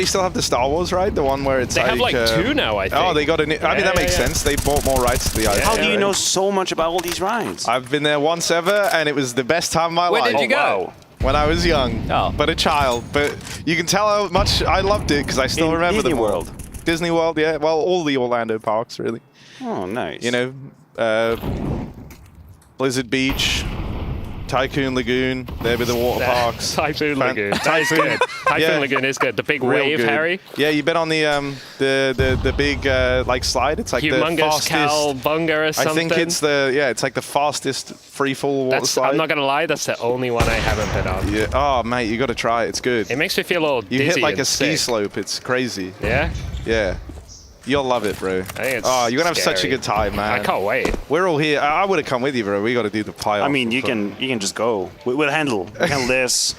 still have the Star Wars ride? The one where it's They have like 2 now, I think. Oh, they got a new... I mean, that makes sense. They bought more rides to the island. How do you know so much about all these rides? I've been there once ever, and it was the best time of my life. Where did you go? When I was young, but a child. But you can tell how much I loved it because I still remember Disney them all. World. Disney World, yeah. Well, all the Orlando parks, really. Oh, nice. You know, Blizzard Beach, Tycoon Lagoon, there be the water parks. Typhoon Lagoon. That's good. Typhoon Lagoon is good. The big Real wave, good. Harry. Yeah, you've been on the big like slide. It's like Humongous the fastest. Cowabunga or something. I think it's it's like the fastest free fall water slide. I'm not gonna lie, that's the only one I haven't been on. Yeah. Oh mate, you got to try it. It's good. It makes me feel all dizzy. You hit like and a ski sick. slope. It's crazy. Yeah. Yeah. You'll love it, bro. I think it's you're gonna have such a scary. good time, man. I can't wait. We're all here. I would have come with you, bro. We got to do the playoffs. I mean, you can just go. We'll handle this.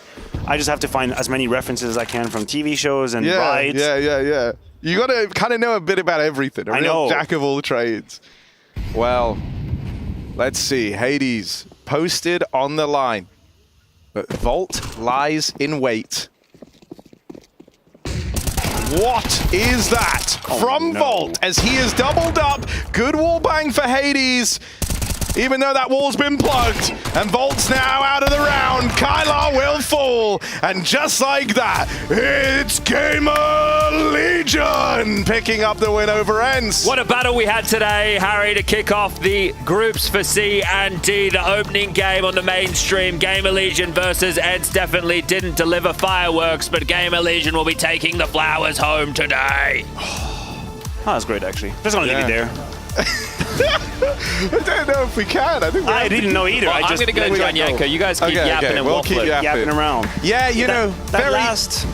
I just have to find as many references as I can from TV shows and rides. Yeah. You got to kind of know a bit about everything. I know. Jack of all trades. Well, let's see. Hades posted on the line, but Volt lies in wait. What is that from Volt as he has doubled up? Good wall bang for Hades, even though that wall's been plugged. And Volt's now out of the round. Kylar will fall. And just like that, it's Gamer Legion picking up the win over Ents. What a battle we had today, Harry, to kick off the groups for C and D. The opening game on the mainstream, Gamer Legion versus Ents, definitely didn't deliver fireworks, but Gamer Legion will be taking the flowers home today. Oh, that's great, actually. Just gonna leave it there. I don't know if we can. I didn't know either. Well, I'm going to go John Yanko. You guys keep yapping and we'll keep yapping around. Yeah, you know, that last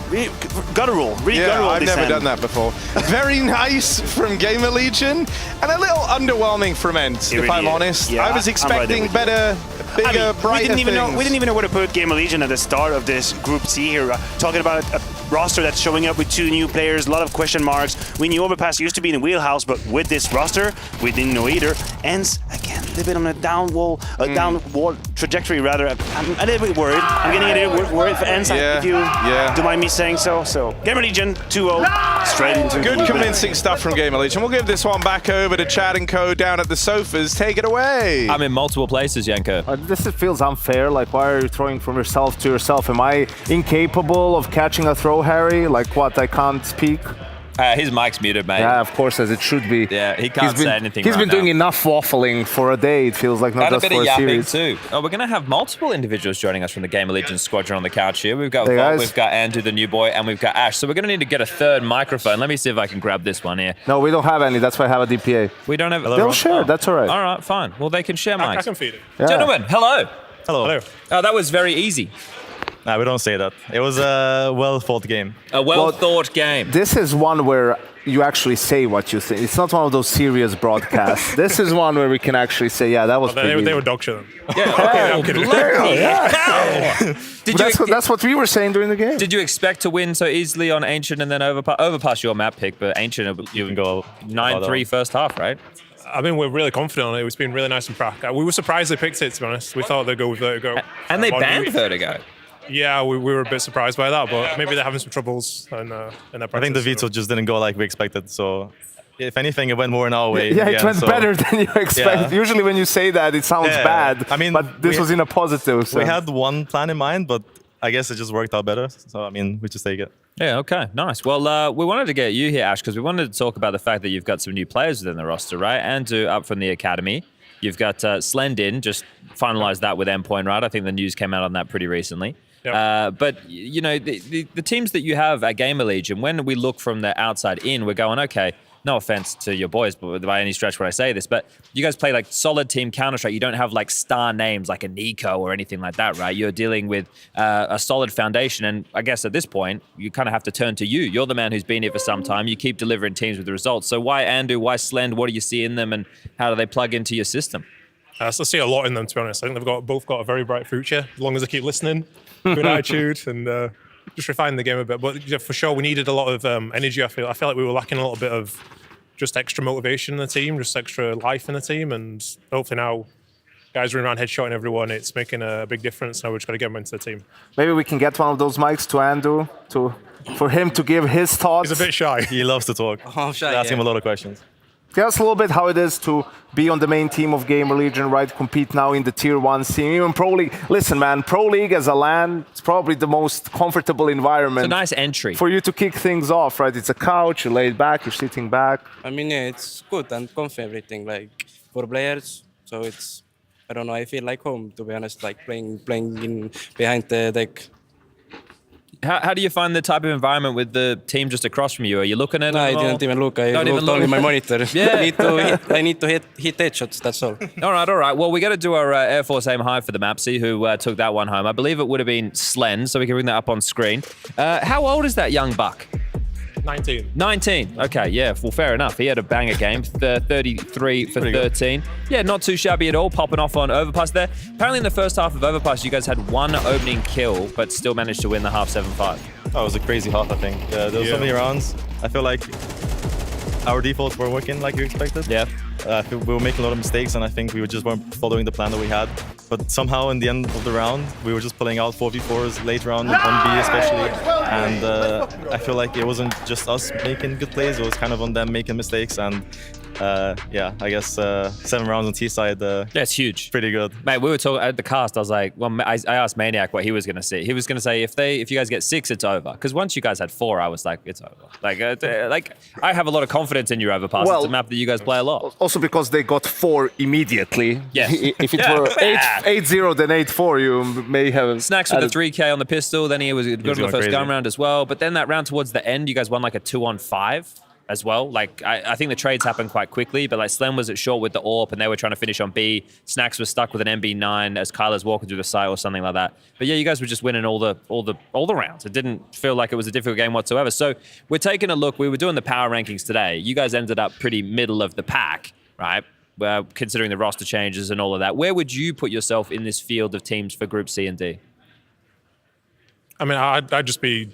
guttural, really guttural. I've never done that before. Very nice from Gamer Legion, and a little underwhelming from Ents, if I'm honest. Yeah, I was expecting better, bigger, brighter we didn't even know where to put Gamer Legion at the start of this Group C here. Talking about a roster that's showing up with 2 new players, a lot of question marks. We knew Overpass used to be in the wheelhouse, but with this roster, we didn't know either. Ents, again, a little bit on a downward trajectory, rather. I'm a little bit worried. I'm getting a little bit worried for Ents, if you don't mind me saying so. So, Gamer Legion, 2-0, straight into good convincing stuff from Gamer Legion. We'll give this one back over to Chad and Co down at the sofas. Take it away. I'm in multiple places, Yanko. This feels unfair. Like, why are you throwing from yourself to yourself? Am I incapable of catching a throw, Harry? Like, what, I can't speak? His mic's muted, mate. Yeah, of course, as it should be. Yeah, he can't say anything He's right been doing now. enough waffling for a day, it feels like, not And a just bit for of a yapping series. too. Oh, we're going to have multiple individuals joining us from the Gamer Legion squadron on the couch here. We've got Hey, Volt, guys. we've got Andrew, the new boy, and we've got Ash. So we're going to need to get a third microphone. Let me see if I can grab this one here. No, we don't have any. That's why I have a DPA. We don't have... They'll share. That's all right. All right, fine. Well, they can share mics. I can feed it. Yeah. Gentlemen, hello. Hello. Oh, that was very easy. Nah, we don't say that. It was a well-thought game. A well-thought game. This is one where you actually say what you think. It's not one of those serious broadcasts. This is one where we can actually say, yeah, that was pretty They easy. were dog shit them. Yeah, Okay, I'm kidding. That's what we were saying during the game. Did you expect to win so easily on Ancient and then Overpass your map pick, but Ancient, you can go 9-3 first half, right? I mean, we're really confident on it. It's been really nice and prac. We were surprised they picked it, to be honest. We thought they'd go with Vertigo. And they banned Vertigo. Yeah, we were a bit surprised by that, but maybe they're having some troubles in their practice. I think the veto just didn't go like we expected. So, if anything, it went more in our way. Yeah, again, it went so- better than you expect. Yeah. Usually when you say that, it sounds Yeah. bad. I mean, but this was in a positive sense. We had one plan in mind, but I guess it just worked out better. So, I mean, we just take it. Yeah, okay, nice. Well, we wanted to get you here, Ash, because we wanted to talk about the fact that you've got some new players within the roster, right? Andrew up from the academy. You've got Slendin, just finalized that with Endpoint, right? I think the news came out on that pretty recently. Yep. But, you know, the teams that you have at Gamer Legion, when we look from the outside in, we're going, okay, no offense to your boys, but by any stretch when I say this, but you guys play like solid team Counter-Strike. You don't have like star names like a Nico or anything like that, right? You're dealing with a solid foundation. And I guess at this point, you kind of have to turn to you. You're the man who's been here for some time. You keep delivering teams with the results. So why Andu, why Slend? What do you see in them and how do they plug into your system? So I see a lot in them, to be honest. I think they've both got a very bright future, as long as they keep listening, good attitude, and just refine the game a bit. But yeah, for sure, we needed a lot of energy. I feel like we were lacking a little bit of just extra motivation in the team, just extra life in the team, and hopefully now, guys running around headshotting everyone, it's making a big difference. Now we're just got to get them into the team. Maybe we can get one of those mics to Andu for him to give his thoughts. He's a bit shy. He loves to talk. Oh, shy. Ask him a lot of questions. Tell us a little bit how it is to be on the main team of Gamer Legion, right? Compete now in the Tier 1 scene, even Pro League. Listen, man, Pro League as a LAN, it's probably the most comfortable environment. It's a nice entry. For you to kick things off, right? It's a couch, you're laid back, you're sitting back. I mean, yeah, it's good and comfy everything, like for players. So it's, I don't know, I feel like home, to be honest, like playing in behind the deck. How do you find the type of environment with the team just across from you? Are you looking at it? No, I didn't even look. I looked only my monitor. Yeah. I need to hit headshots, that's all. All right. Well, we got to do our Air Force Aim High for the Mapsy, who took that one home. I believe it would have been Slen, so we can bring that up on screen. How old is that young buck? 19. 19. Okay, yeah. Well, fair enough. He had a banger game. 33 for 13. Yeah, not too shabby at all. Popping off on Overpass there. Apparently in the first half of Overpass, you guys had one opening kill, but still managed to win the half 7-5. Oh, it was a crazy half, I think. There was so many rounds. I feel like our defaults were working like you expected. Yeah. We were making a lot of mistakes, and I think we just weren't following the plan that we had. But somehow, in the end of the round, we were just pulling out 4v4s late round, 1B especially. And I feel like it wasn't just us making good plays, it was kind of on them making mistakes. And yeah, I guess 7 rounds on T-side. That's huge. Pretty good. Mate, we were talking at the cast, I was like, well, I asked Maniac what he was going to see. He was going to say, if you guys get 6, it's over. Because once you guys had 4, I was like, it's over. Like I have a lot of confidence in your Overpass. Well, it's a map that you guys play a lot. Also because they got 4 immediately. Yes. If it were 8-0, then 8-4, you may have... Snacks with the 3K on the pistol, then he was good on the first gun round as well. But then that round towards the end, you guys won like a 2-on-5 as well. Like, I think the trades happened quite quickly, but like Slem was at short with the AWP and they were trying to finish on B. Snacks was stuck with an MB9 as Kyler's walking through the site or something like that. But yeah, you guys were just winning all the rounds. It didn't feel like it was a difficult game whatsoever. So we're taking a look. We were doing the power rankings today. You guys ended up pretty middle of the pack, right? Considering the roster changes and all of that. Where would you put yourself in this field of teams for Group C and D? I mean, I'd just be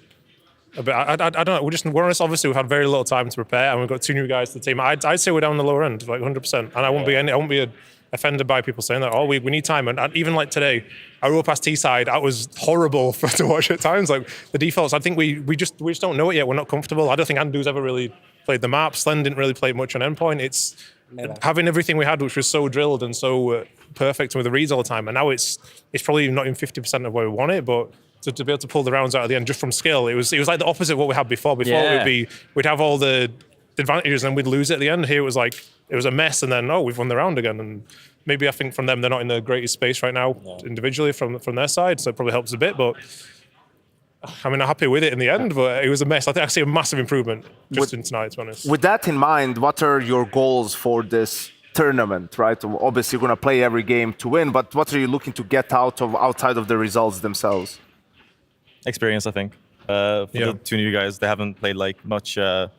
a bit, I don't know. We're honest. Obviously, we've had very little time to prepare, and we've got 2 new guys to the team. I'd say we're down the lower end, like 100%. And I won't be offended by people saying that. Oh, we need time. And even like today, our roll past T side, that was horrible to watch at times. Like the defaults, I think we just don't know it yet. We're not comfortable. I don't think Andu's ever really played the map. Slen didn't really play much on endpoint. It's having everything we had, which was so drilled and so perfect with the reads all the time. And now it's probably not even 50% of where we want it, but to be able to pull the rounds out at the end just from skill, it was like the opposite of what we had before. We'd have all the advantages and we'd lose it at the end. Here it was like, it was a mess and then, we've won the round again. And maybe I think from them, they're not in the greatest space right now individually from their side, so it probably helps a bit, but I mean, I'm happy with it in the end, but it was a mess. I think I see a massive improvement just in tonight, to be honest. With that in mind, what are your goals for this tournament, right? Obviously, you're going to play every game to win, but what are you looking to get outside of the results themselves? Experience, I think. For the 2 new guys, they haven't played like much of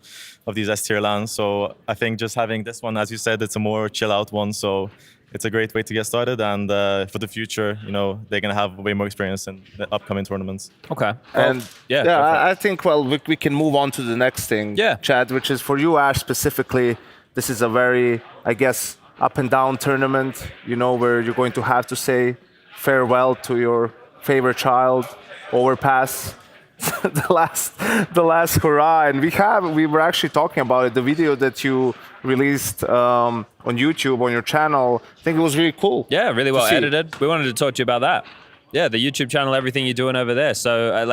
these S-tier LANs, so I think just having this one, as you said, it's a more chill-out one, so it's a great way to get started, and for the future, they're going to have way more experience in the upcoming tournaments. Okay. And I think, we can move on to the next thing, Chad, which is for you, Ash, specifically. This is a very, I guess, up and down tournament, where you're going to have to say farewell to your favorite child, Overpass, the last hurrah. And we were actually talking about it, the video that you released on YouTube, on your channel. I think it was really cool. Yeah, really well edited. We wanted to talk to you about that. Yeah, the YouTube channel, everything you're doing over there. So,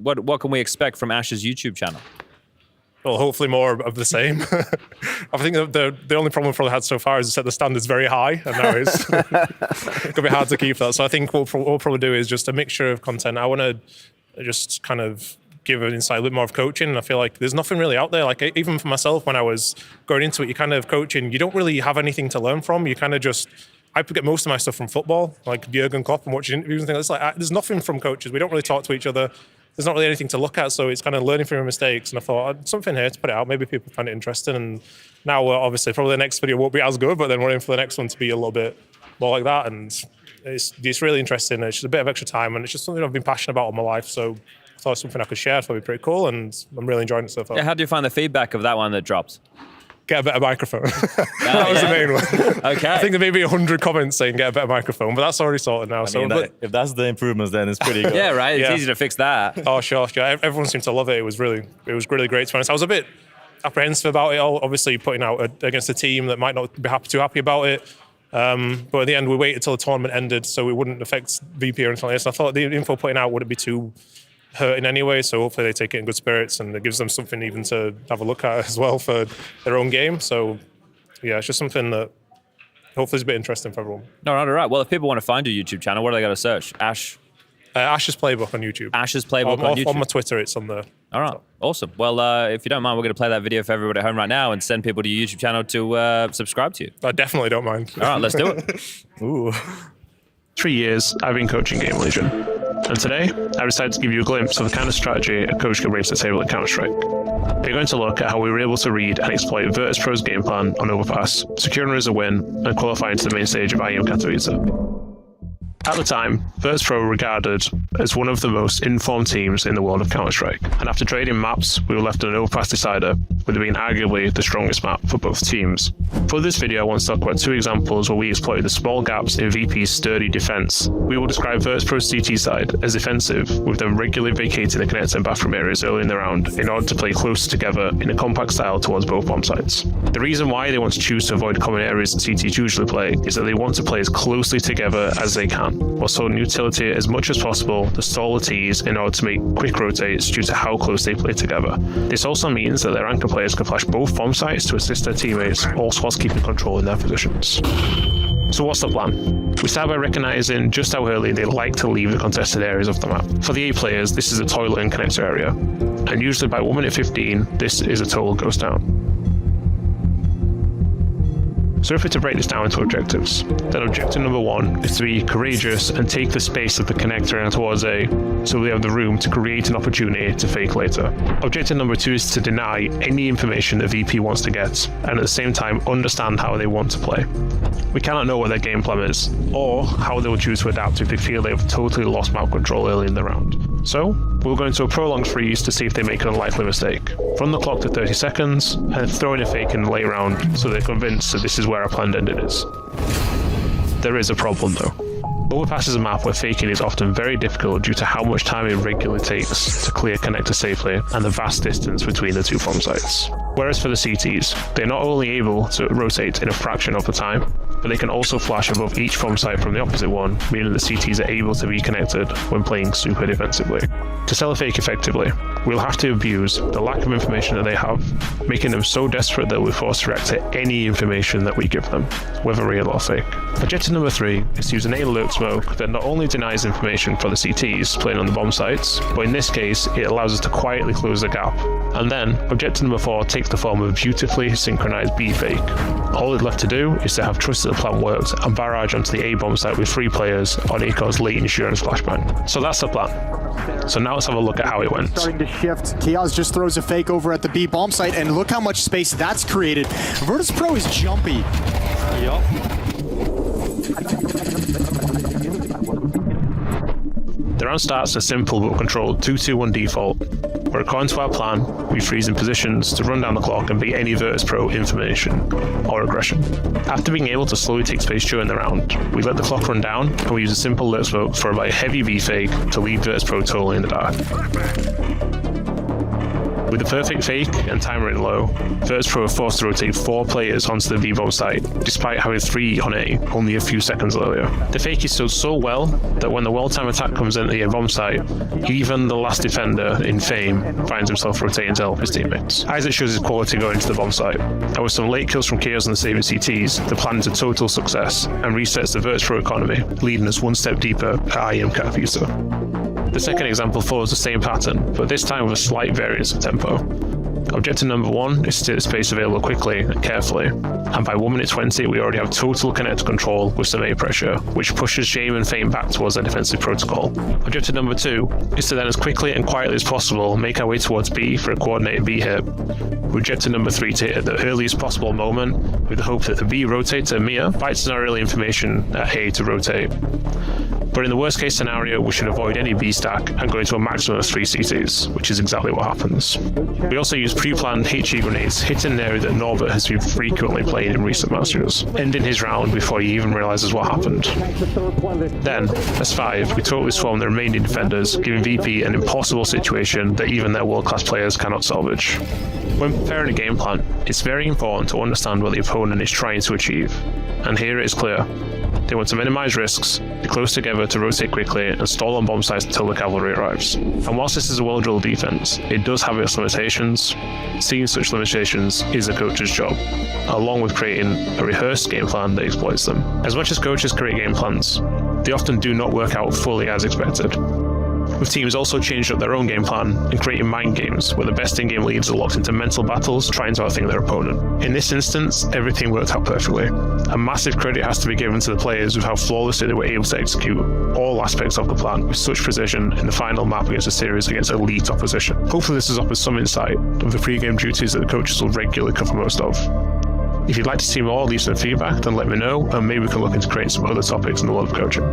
what can we expect from Ash's YouTube channel? Well, hopefully more of the same. I think the only problem we've probably had so far is to set the standards very high, and now it's going to be hard to keep that. So I think what we'll probably do is just a mixture of content. I want to just kind of give an insight, a bit more of coaching. And I feel like there's nothing really out there. Like even for myself, when I was going into it, you kind of coaching, you don't really have anything to learn from. You kind of just, I get most of my stuff from football, like Jurgen Klopp and watching interviews and things. It's like, there's nothing from coaches. We don't really talk to each other. There's not really anything to look at, so it's kind of learning from your mistakes. And I thought, something here to put it out. Maybe people find it interesting. And now, obviously, probably the next video won't be as good, but then we're in for the next one to be a little bit more like that. And it's really interesting. It's just a bit of extra time, and it's just something I've been passionate about all my life. So thought it was something I could share. I thought it'd be pretty cool, and I'm really enjoying it so far. Yeah, how do you find the feedback of that one that dropped? Get a better microphone. That was the main one. Okay. I think there may be 100 comments saying get a better microphone, but that's already sorted now. I mean, if that's the improvements, then it's pretty good. Yeah, right. It's easy to fix that. Oh, sure. Everyone seemed to love it. It was really great. To be honest, I was a bit apprehensive about it all. Obviously, putting out against a team that might not be too happy about it. But at the end, we waited until the tournament ended, so it wouldn't affect VP or anything like this. I thought the info putting out wouldn't be too hurting anyway, so hopefully they take it in good spirits, and it gives them something even to have a look at as well for their own game. So yeah, it's just something that hopefully is a bit interesting for everyone. All right. Well, if people want to find your YouTube channel, what do they got to search? Ash's Playbook on YouTube. Ash's Playbook on YouTube. On my Twitter, it's on there. All right, awesome. Well, if you don't mind, we're going to play that video for everybody at home right now and send people to your YouTube channel to subscribe to you. I definitely don't mind. All right, let's do it. Ooh. 3 years I've been coaching Game Legion, and today I decided to give you a glimpse of the kind of strategy a coach can bring to the table at Counter-Strike. We're going to look at how we were able to read and exploit Virtus Pro's game plan on Overpass, securing us a win and qualifying to the main stage of IEM Katowice. At the time, Virtus Pro were regarded as one of the most informed teams in the world of Counter-Strike, and after trading maps, we were left an Overpass decider, with it being arguably the strongest map for both teams. For this video, I want to talk about 2 examples where we exploited the small gaps in VP's sturdy defense. We will describe Virtus Pro's CT side as defensive, with them regularly vacating the connector and bathroom areas early in the round in order to play closer together in a compact style towards both bomb sites. The reason why they want to choose to avoid common areas that CTs usually play is that they want to play as closely together as they can, while holding utility as much as possible to stall the Ts in order to make quick rotates due to how close they play together. This also means that their anchor players can flash both bomb sites to assist their teammates, also whilst keeping control in their positions. So what's the plan? We start by recognizing just how early they like to leave the contested areas of the map. For the A players, this is a toilet and connector area, and usually by 1 minute 15, this is a total ghost down. So if we're to break this down into objectives, then objective number 1 is to be courageous and take the space of the connector towards A, so we have the room to create an opportunity to fake later. Objective number 2 is to deny any information that VP wants to get, and at the same time understand how they want to play. We cannot know what their game plan is, or how they will choose to adapt if they feel they have totally lost map control early in the round. So, we'll go into a prolonged freeze to see if they make an unlikely mistake. Run the clock to 30 seconds, and throw in a fake in the late round so they're convinced that this is where our planned ended is. There is a problem though. Overpass is a map where faking is often very difficult due to how much time it regularly takes to clear connector safely and the vast distance between the 2 bomb sites. Whereas for the CTs, they're not only able to rotate in a fraction of the time, but they can also flash above each bomb site from the opposite one, meaning the CTs are able to be connected when playing super defensively. To sell a fake effectively, we'll have to abuse the lack of information that they have, making them so desperate that we're forced to react to any information that we give them, whether real or fake. Objective number 3 is to use an alert smoke that not only denies information for the CTs playing on the bomb sites, but in this case, it allows us to quietly close the gap. And then, objective number 4 takes the form of a beautifully synchronized B fake. All it's left to do is to have trust that the plan worked and barrage onto the A bomb site with 3 players on Acor's late insurance flashbang. So that's the plan. So now let's have a look at how it went. Starting to shift. Kiaz just throws a fake over at the B bomb site, and look how much space that's created. Virtus Pro is jumpy. Yup. The round starts a simple but controlled 2-2-1 default, where according to our plan, we freeze in positions to run down the clock and beat any Virtus Pro information or aggression. After being able to slowly take space during the round, we let the clock run down and we use a simple alert smoke for a heavy B fake to leave Virtus Pro totally in the dark. With the perfect fake and timer in low, Virtus Pro are forced to rotate 4 players onto the V-bomb site, despite having 3 on A only a few seconds earlier. The fake is stood so well that when the well-timed attack comes into the A-bomb site, even the last defender in Fame finds himself rotating to help his teammates. Isaac shows his quality going into the bomb site, and with some late kills from Chaos and the saving CTs, the plan is a total success and resets the Virtus Pro economy, leading us one step deeper at IEM Katowice. The second example follows the same pattern, but this time with a slight variance of tempo. Objective number 1 is to take the space available quickly and carefully, and by 1 minute 20 we already have total connector control with some A pressure, which pushes Shame and Fame back towards their defensive protocol. Objective number 2 is to then as quickly and quietly as possible make our way towards B for a coordinated B hit. Objective number 3 to hit at the earliest possible moment, with the hope that the B rotator Mia bites in our early information at A to rotate. But in the worst case scenario, we should avoid any B stack and go into a maximum of 3 CTs, which is exactly what happens. We also use pre-planned HE grenades hitting an area that Norbert has been frequently playing in recent matches, ending his round before he even realises what happened. Then, as 5, we totally swarm the remaining defenders, giving VP an impossible situation that even their world-class players cannot salvage. When preparing a game plan, it's very important to understand what the opponent is trying to achieve, and here it is clear. They want to minimise risks, be close together to rotate quickly, and stall on bomb sites until the cavalry arrives. And whilst this is a well-drilled defence, it does have its limitations. Seeing such limitations is a coach's job, along with creating a rehearsed game plan that exploits them. As much as coaches create game plans, they often do not work out fully as expected, with teams also changed up their own game plan and creating mind games where the best in-game leads are locked into mental battles trying to outthink their opponent. In this instance, everything worked out perfectly. A massive credit has to be given to the players with how flawlessly they were able to execute all aspects of the plan with such precision in the final map against a series against elite opposition. Hopefully this has offered some insight of the pre-game duties that the coaches will regularly cover most of. If you'd like to see more, leave some feedback, then let me know, and maybe we can look into creating some other topics in the world of coaching.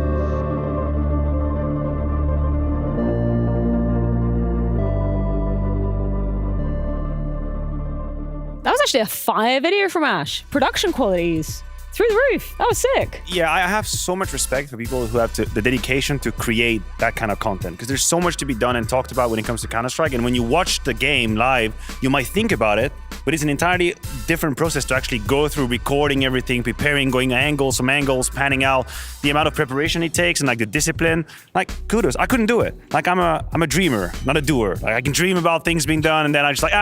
That was actually a fire video from Ash. Production qualities through the roof. That was sick. Yeah, I have so much respect for people who have the dedication to create that kind of content, because there's so much to be done and talked about when it comes to Counter-Strike. And when you watch the game live, you might think about it, but it's an entirely different process to actually go through recording everything, preparing, going angles, some angles, panning out, the amount of preparation it takes, and like the discipline. Like, kudos. I couldn't do it. Like, I'm a dreamer, not a doer. Like, I can dream about things being done, and then I just like,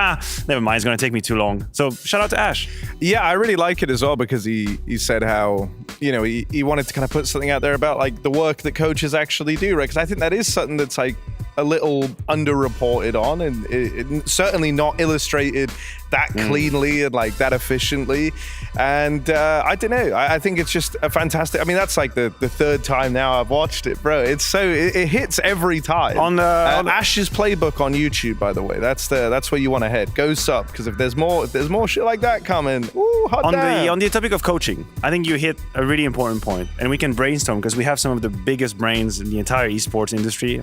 never mind, it's gonna take me too long. So shout out to Ash. Yeah, I really like it as well, because he said how, you know, he wanted to kind of put something out there about like the work that coaches actually do, right? Because I think that is something that's like a little underreported on, and it certainly not illustrated that cleanly and like that efficiently. And I don't know, I think it's just a fantastic, I mean, that's like the third time now I've watched it, bro. It's so, it hits every time. On Ash's playbook on YouTube, by the way, that's where you want to head. Go sub, because if there's more shit like that coming, ooh, hot damn. On the topic of coaching, I think you hit a really important point, and we can brainstorm because we have some of the biggest brains in the entire esports industry.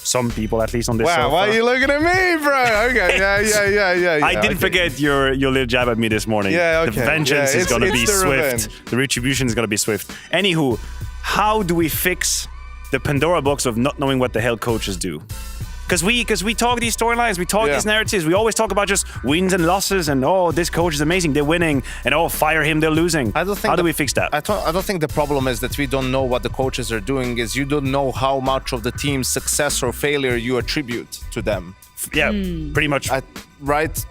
Some people, at least on this. Wow, sofa. why are you looking at me, bro? Okay, yeah. I didn't forget your little jab at me this morning. Yeah, okay. The vengeance is going to be swift. Revenge. The retribution is going to be swift. Anywho, how do we fix the Pandora box of not knowing what the hell coaches do? Because we talk these storylines, we talk these narratives, we always talk about just wins and losses, and this coach is amazing, they're winning, and fire him, they're losing. How do we fix that? I don't think the problem is that we don't know what the coaches are doing, is you don't know how much of the team's success or failure you attribute to them. Yeah, pretty much. Right?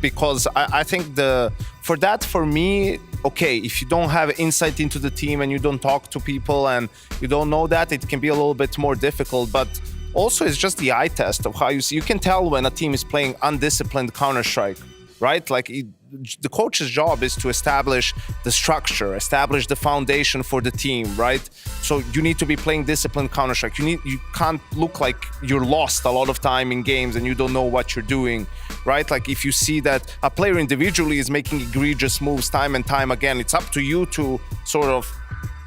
Because I think for me, okay, if you don't have insight into the team and you don't talk to people and you don't know that, it can be a little bit more difficult. But also, it's just the eye test of how you can tell when a team is playing undisciplined Counter-Strike, right? Like the coach's job is to establish the structure, establish the foundation for the team, right? So you need to be playing disciplined Counter-Strike. You can't look like you're lost a lot of time in games and you don't know what you're doing, right? Like if you see that a player individually is making egregious moves time and time again, it's up to you to sort of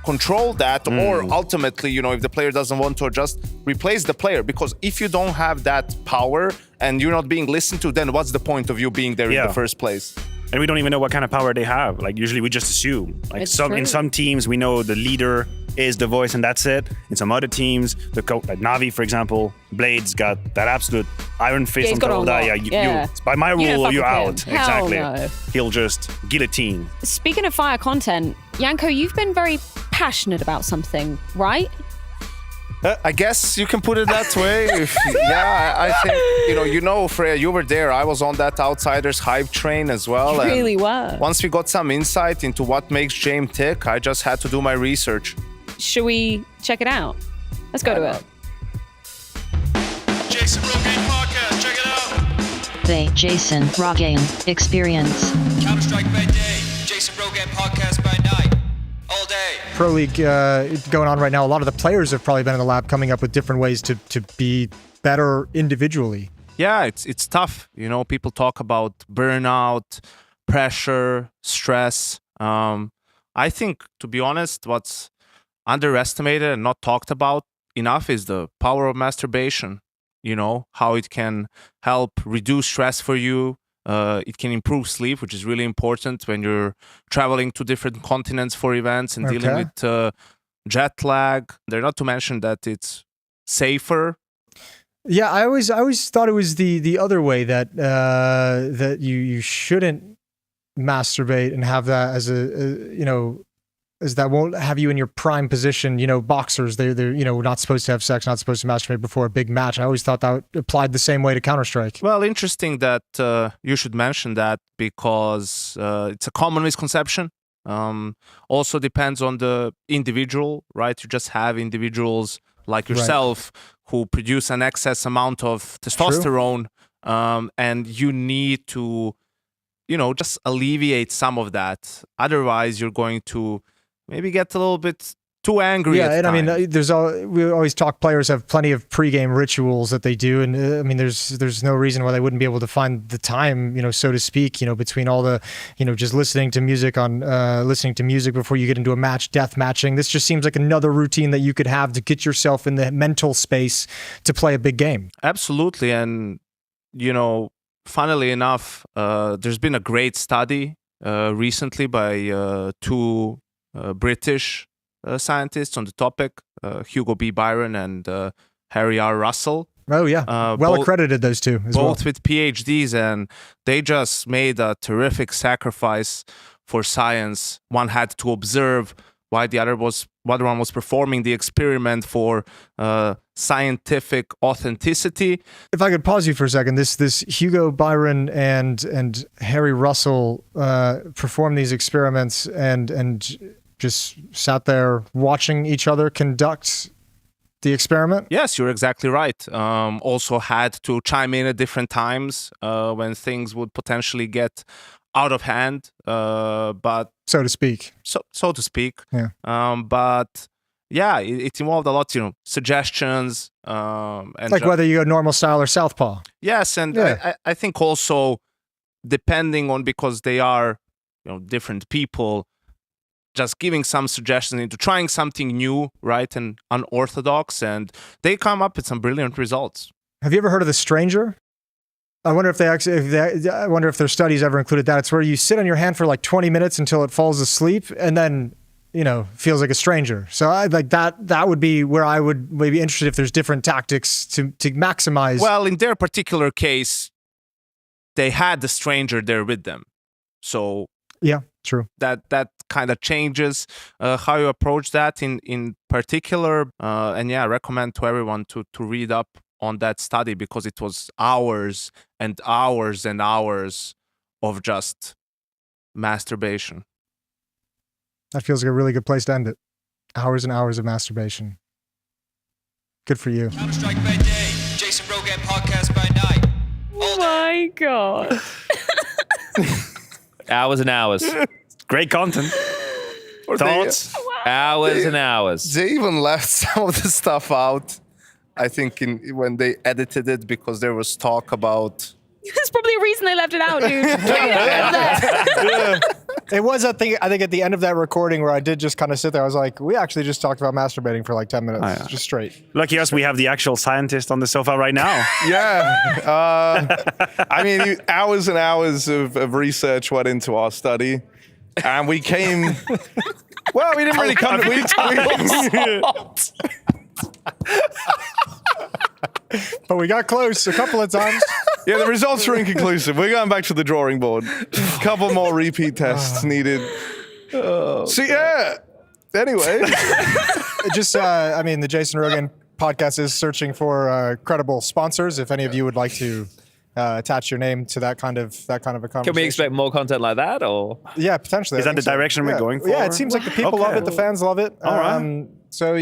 control that, or ultimately, if the player doesn't want to adjust, replace the player. Because if you don't have that power and you're not being listened to, then what's the point of you being there in the first place? And we don't even know what kind of power they have. Like usually we just assume. Like in some teams we know the leader is the voice and that's it. In some other teams, like Navi, for example, Blade's got that absolute iron fist on top of that. You, by my rule, you're out. Exactly. No. He'll just guillotine. Speaking of fire content, Janko, you've been very passionate about something, right? I guess you can put it that way. I think, Freya, you were there. I was on that Outsiders hype train as well. You really were. Once we got some insight into what makes James tick, I just had to do my research. Should we check it out? Let's go to it. Jason Rogaine podcast, check it out. The Jason Rogaine Experience. Counter-Strike by day, Jason Rogaine podcast by night. All day. Pro League going on right now. A lot of the players have probably been in the lab coming up with different ways to be better individually. Yeah, it's tough. People talk about burnout, pressure, stress. I think, to be honest, what's underestimated and not talked about enough is the power of masturbation. You know, how it can help reduce stress for you. It can improve sleep, which is really important when you're traveling to different continents for events and dealing with jet lag. They're not to mention that it's safer. Yeah, I always thought it was the other way, that that you shouldn't masturbate and have that as as that won't have you in your prime position. You know, boxers, they're not supposed to have sex, not supposed to masturbate before a big match. I always thought that applied the same way to Counter-Strike. Well, interesting that you should mention that, because it's a common misconception. Also depends on the individual, right? You just have individuals like yourself who produce an excess amount of testosterone, and you need to, just alleviate some of that. Otherwise, you're going to maybe get a little bit too angry. Yeah, and I mean, we always talk. Players have plenty of pregame rituals that they do, and I mean, there's no reason why they wouldn't be able to find the time, so to speak, between all the, just listening to music before you get into a match, death matching. This just seems like another routine that you could have to get yourself in the mental space to play a big game. Absolutely, and funnily enough, there's been a great study recently by two British scientists on the topic, Hugo B. Byron and Harry R. Russell. Oh yeah, well accredited, those two as both with PhDs, and they just made a terrific sacrifice for science. One had to observe while the other one was performing the experiment for scientific authenticity. If I could pause you for a second, this Hugo Byron and Harry Russell performed these experiments and just sat there watching each other conduct the experiment? Yes, you're exactly right. Also had to chime in at different times when things would potentially get out of hand, but so to speak. So to speak. Yeah. But yeah, it involved a lot, suggestions. And like whether you go normal style or southpaw. Yes, and I think also depending on, because they are different people, just giving some suggestions into trying something new, right, and unorthodox, and they come up with some brilliant results. Have you ever heard of the stranger? I wonder if I wonder if their studies ever included that. It's where you sit on your hand for like 20 minutes until it falls asleep, and then feels like a stranger. So I like that. That would be where I would maybe interested if there's different tactics to maximize. Well, in their particular case, they had the stranger there with them, so yeah, true. That kind of changes how you approach that in particular. And yeah, I recommend to everyone to read up on that study, because it was hours and hours and hours of just masturbation. That feels like a really good place to end it. Hours and hours of masturbation. Good for you. Counter-Strike by day, Jason Rogan podcast by night. Oh my God. Hours and hours. Great content. Thoughts? Hours and hours. They even left some of the stuff out, I think, when they edited it, because there was talk about... There's probably a reason they left it out, dude. It was a thing, I think, at the end of that recording where I did just kind of sit there. I was like, we actually just talked about masturbating for like 10 minutes, just straight. Lucky us, we have the actual scientist on the sofa right now. Yeah. I mean, hours and hours of research went into our study, and we came... Well, we didn't really come to... But we got close a couple of times. Yeah, the results were inconclusive. We're going back to the drawing board. A couple more repeat tests needed. So yeah. Anyway, I mean, the Jason Rogan podcast is searching for credible sponsors. If any of you would like to attach your name to that kind of a conversation. Can we expect more content like that, or? Yeah, potentially. Is that the direction we're going for? Yeah, it seems like the people love it, the fans love it. All right. So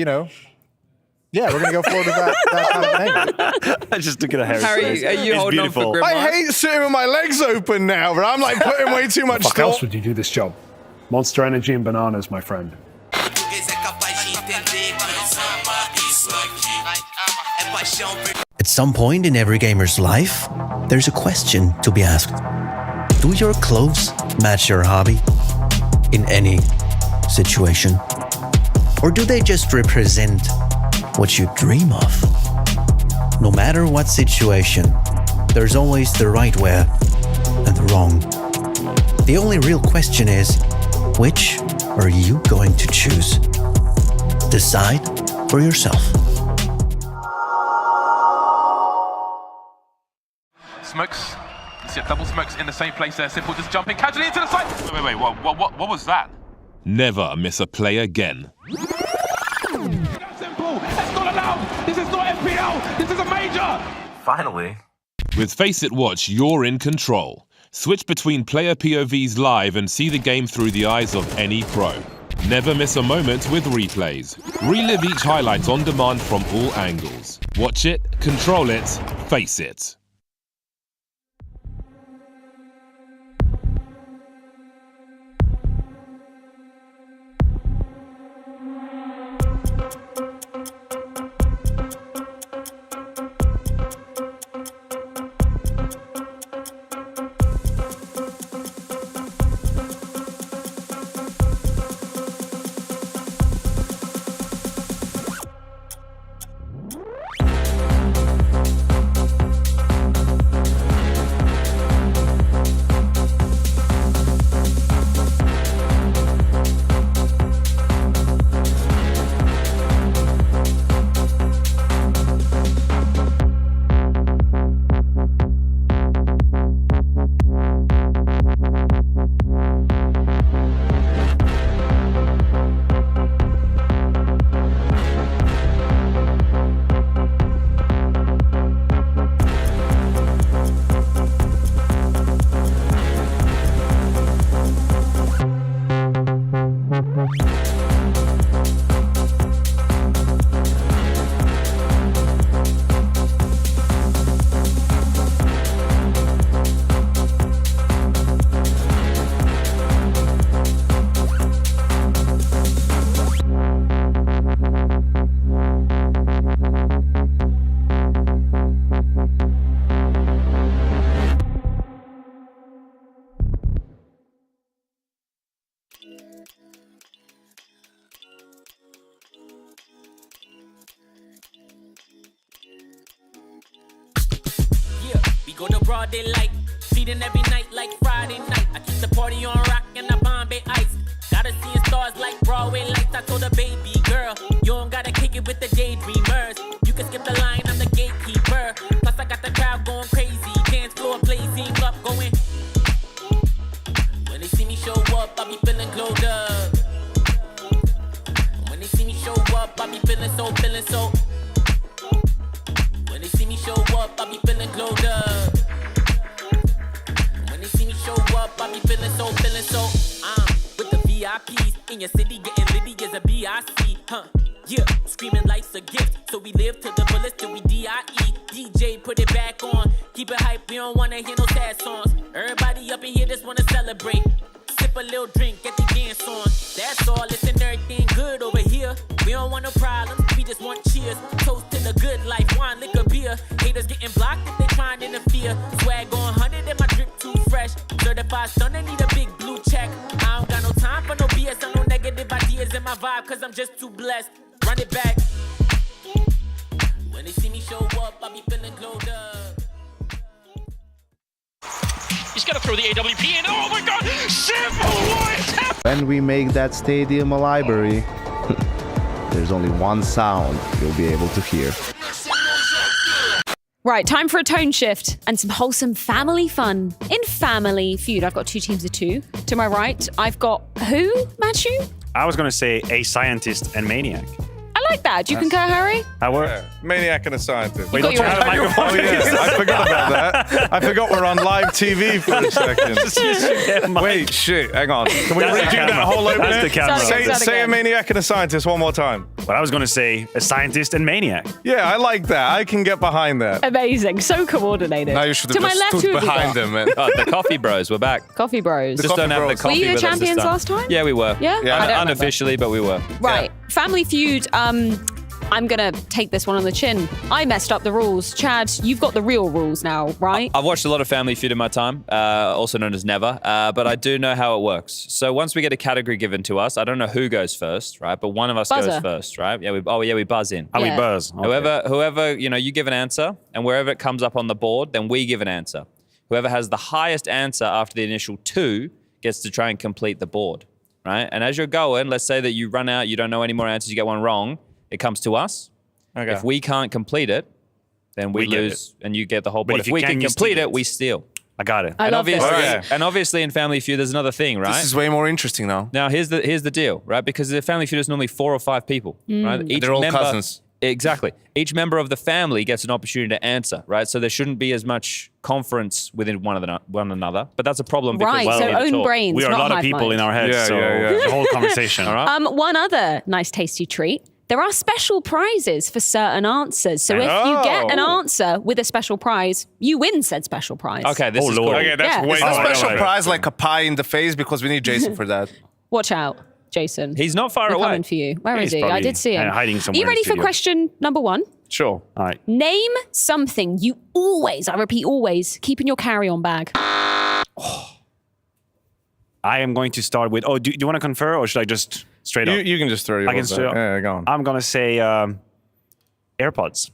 yeah, we're gonna go forward with that kind of thing. I just took it a Harry. Harry, are you holding on for grip? I hate sitting with my legs open now, but I'm like putting way too much Fuck thought. else would you do this job? Monster Energy and bananas, my friend. At some point in every gamer's life, there's a question to be asked. Do your clothes match your hobby? In any situation. Or do they just represent what you dream of? No matter what situation, there's always the right way and the wrong. The only real question is, which are you going to choose? Decide for yourself. Smokes. You see double smokes in the same place there. Simple just jumping casually into the side. Wait. What was that? Never miss a play again. Simple. That's not allowed. This is not FPL. This is a major. Finally. With Face It Watch, you're in control. Switch between player POVs live and see the game through the eyes of any pro. Never miss a moment with replays. Relive each highlight on demand from all angles. Watch it, control it, face it. Go to broad daylight, feeding every night like Friday night. I keep the party on rock and the Bombay ice. Gotta see stars like Broadway lights. I told a baby girl, you don't gotta kick it with the daydreamers. You can skip the line, I'm the gatekeeper. Plus I got the crowd going crazy, dance floor blazing up, going. When they see me show up, I be feeling glowed up. When they see me show up, I be feeling so. When they see me show up, I be feeling glowed up. When they see me show up, I be feeling so. With the VIPs in your city, getting litty as a BIC, huh? Yeah, screaming life's a gift, so we live to the fullest till we DIE. DJ, put it back on, keep it hype, we don't wanna hear no sad songs. Everybody up in here just wanna celebrate. Sip a little drink, get the dance on. That's all, listen, everything good over here. We don't want no problems, we just want cheers. Toast to the good life, wine, liquor, beer. Haters getting blocked if they trying to interfere. Swag on 100 and my drip too fresh. Certified stunner, need a big blue check. I don't got no time for no BS or no negative ideas in my vibe, cause I'm just too blessed. Run it back. When they see me show up, I be feeling glowed up. He's gonna throw the AWP in. Oh my god! Simple! What is happening? When we make that stadium a library, there's only one sound you'll be able to hear. Right, time for a tone shift and some wholesome family fun. In Family Feud, I've got two teams of two. To my right, I've got who, Matthew? I was going to say a scientist and maniac. I like that. Do you concur, Harry? That works. Yeah. Maniac and a scientist. Wait, don't have a microphone. Oh, yeah. I forgot about that. I forgot we're on live TV for a second. Wait, shit. Hang on. Can we redo that whole opening? That's the camera. Say a maniac and a scientist one more time. But I was going to say a scientist and maniac. Yeah, I like that. I can get behind that. Amazing. So coordinated. Now you should to have my just left, stood who have we behind got? them, man. Oh, the Coffee Bros, we're back. Coffee Bros. Just don't have the coffee Were you the with us this champions time. last time? Yeah, we were. Yeah? I don't remember. Unofficially, but we were. Right. Family Feud. I'm going to take this one on the chin. I messed up the rules. Chad, you've got the real rules now, right? I've watched a lot of Family Feud in my time, also known as Never, but I do know how it works. So once we get a category given to us, I don't know who goes first, right? But one of us Buzzer. goes first, right? Yeah, we buzz in. We buzz. Okay. Whoever, you give an answer, and wherever it comes up on the board, then we give an answer. Whoever has the highest answer after the initial 2 gets to try and complete the board, right? And as you're going, let's say that you run out, you don't know any more answers, you get one wrong, it comes to us. Okay. If we can't complete it, then we lose, and you get the whole board. But If if we you can can, you complete steal it, it. we steal. I got it. I love this. And obviously in Family Feud, there's another thing, right? This is way more interesting now. Now, here's the deal, right? Because the Family Feud is normally 4 or 5 people, right? They're all cousins. Exactly. Each member of the family gets an opportunity to answer, right? So there shouldn't be as much conference within one another. But that's a problem because Right, so own brains, we are a not lot of hive people mind. in our heads, the whole conversation. All right? One other nice tasty treat. There are special prizes for certain answers. So if you get an answer with a special prize, you win said special prize. Okay, this is cool. Okay, that's way It's a more special relevant. prize like a pie in the face because we need Jason for that. Watch out, Jason. He's not far We're away. coming for you. Where is He's he? I probably did see him. hiding somewhere Are you in ready the for studio. question number 1? Sure. All right. Name something you always, I repeat, always keep in your carry-on bag. I am going to start with. Do you want to confer, or should I just straight up? You can just throw your I can straight up. Yeah, go on. I'm gonna say AirPods.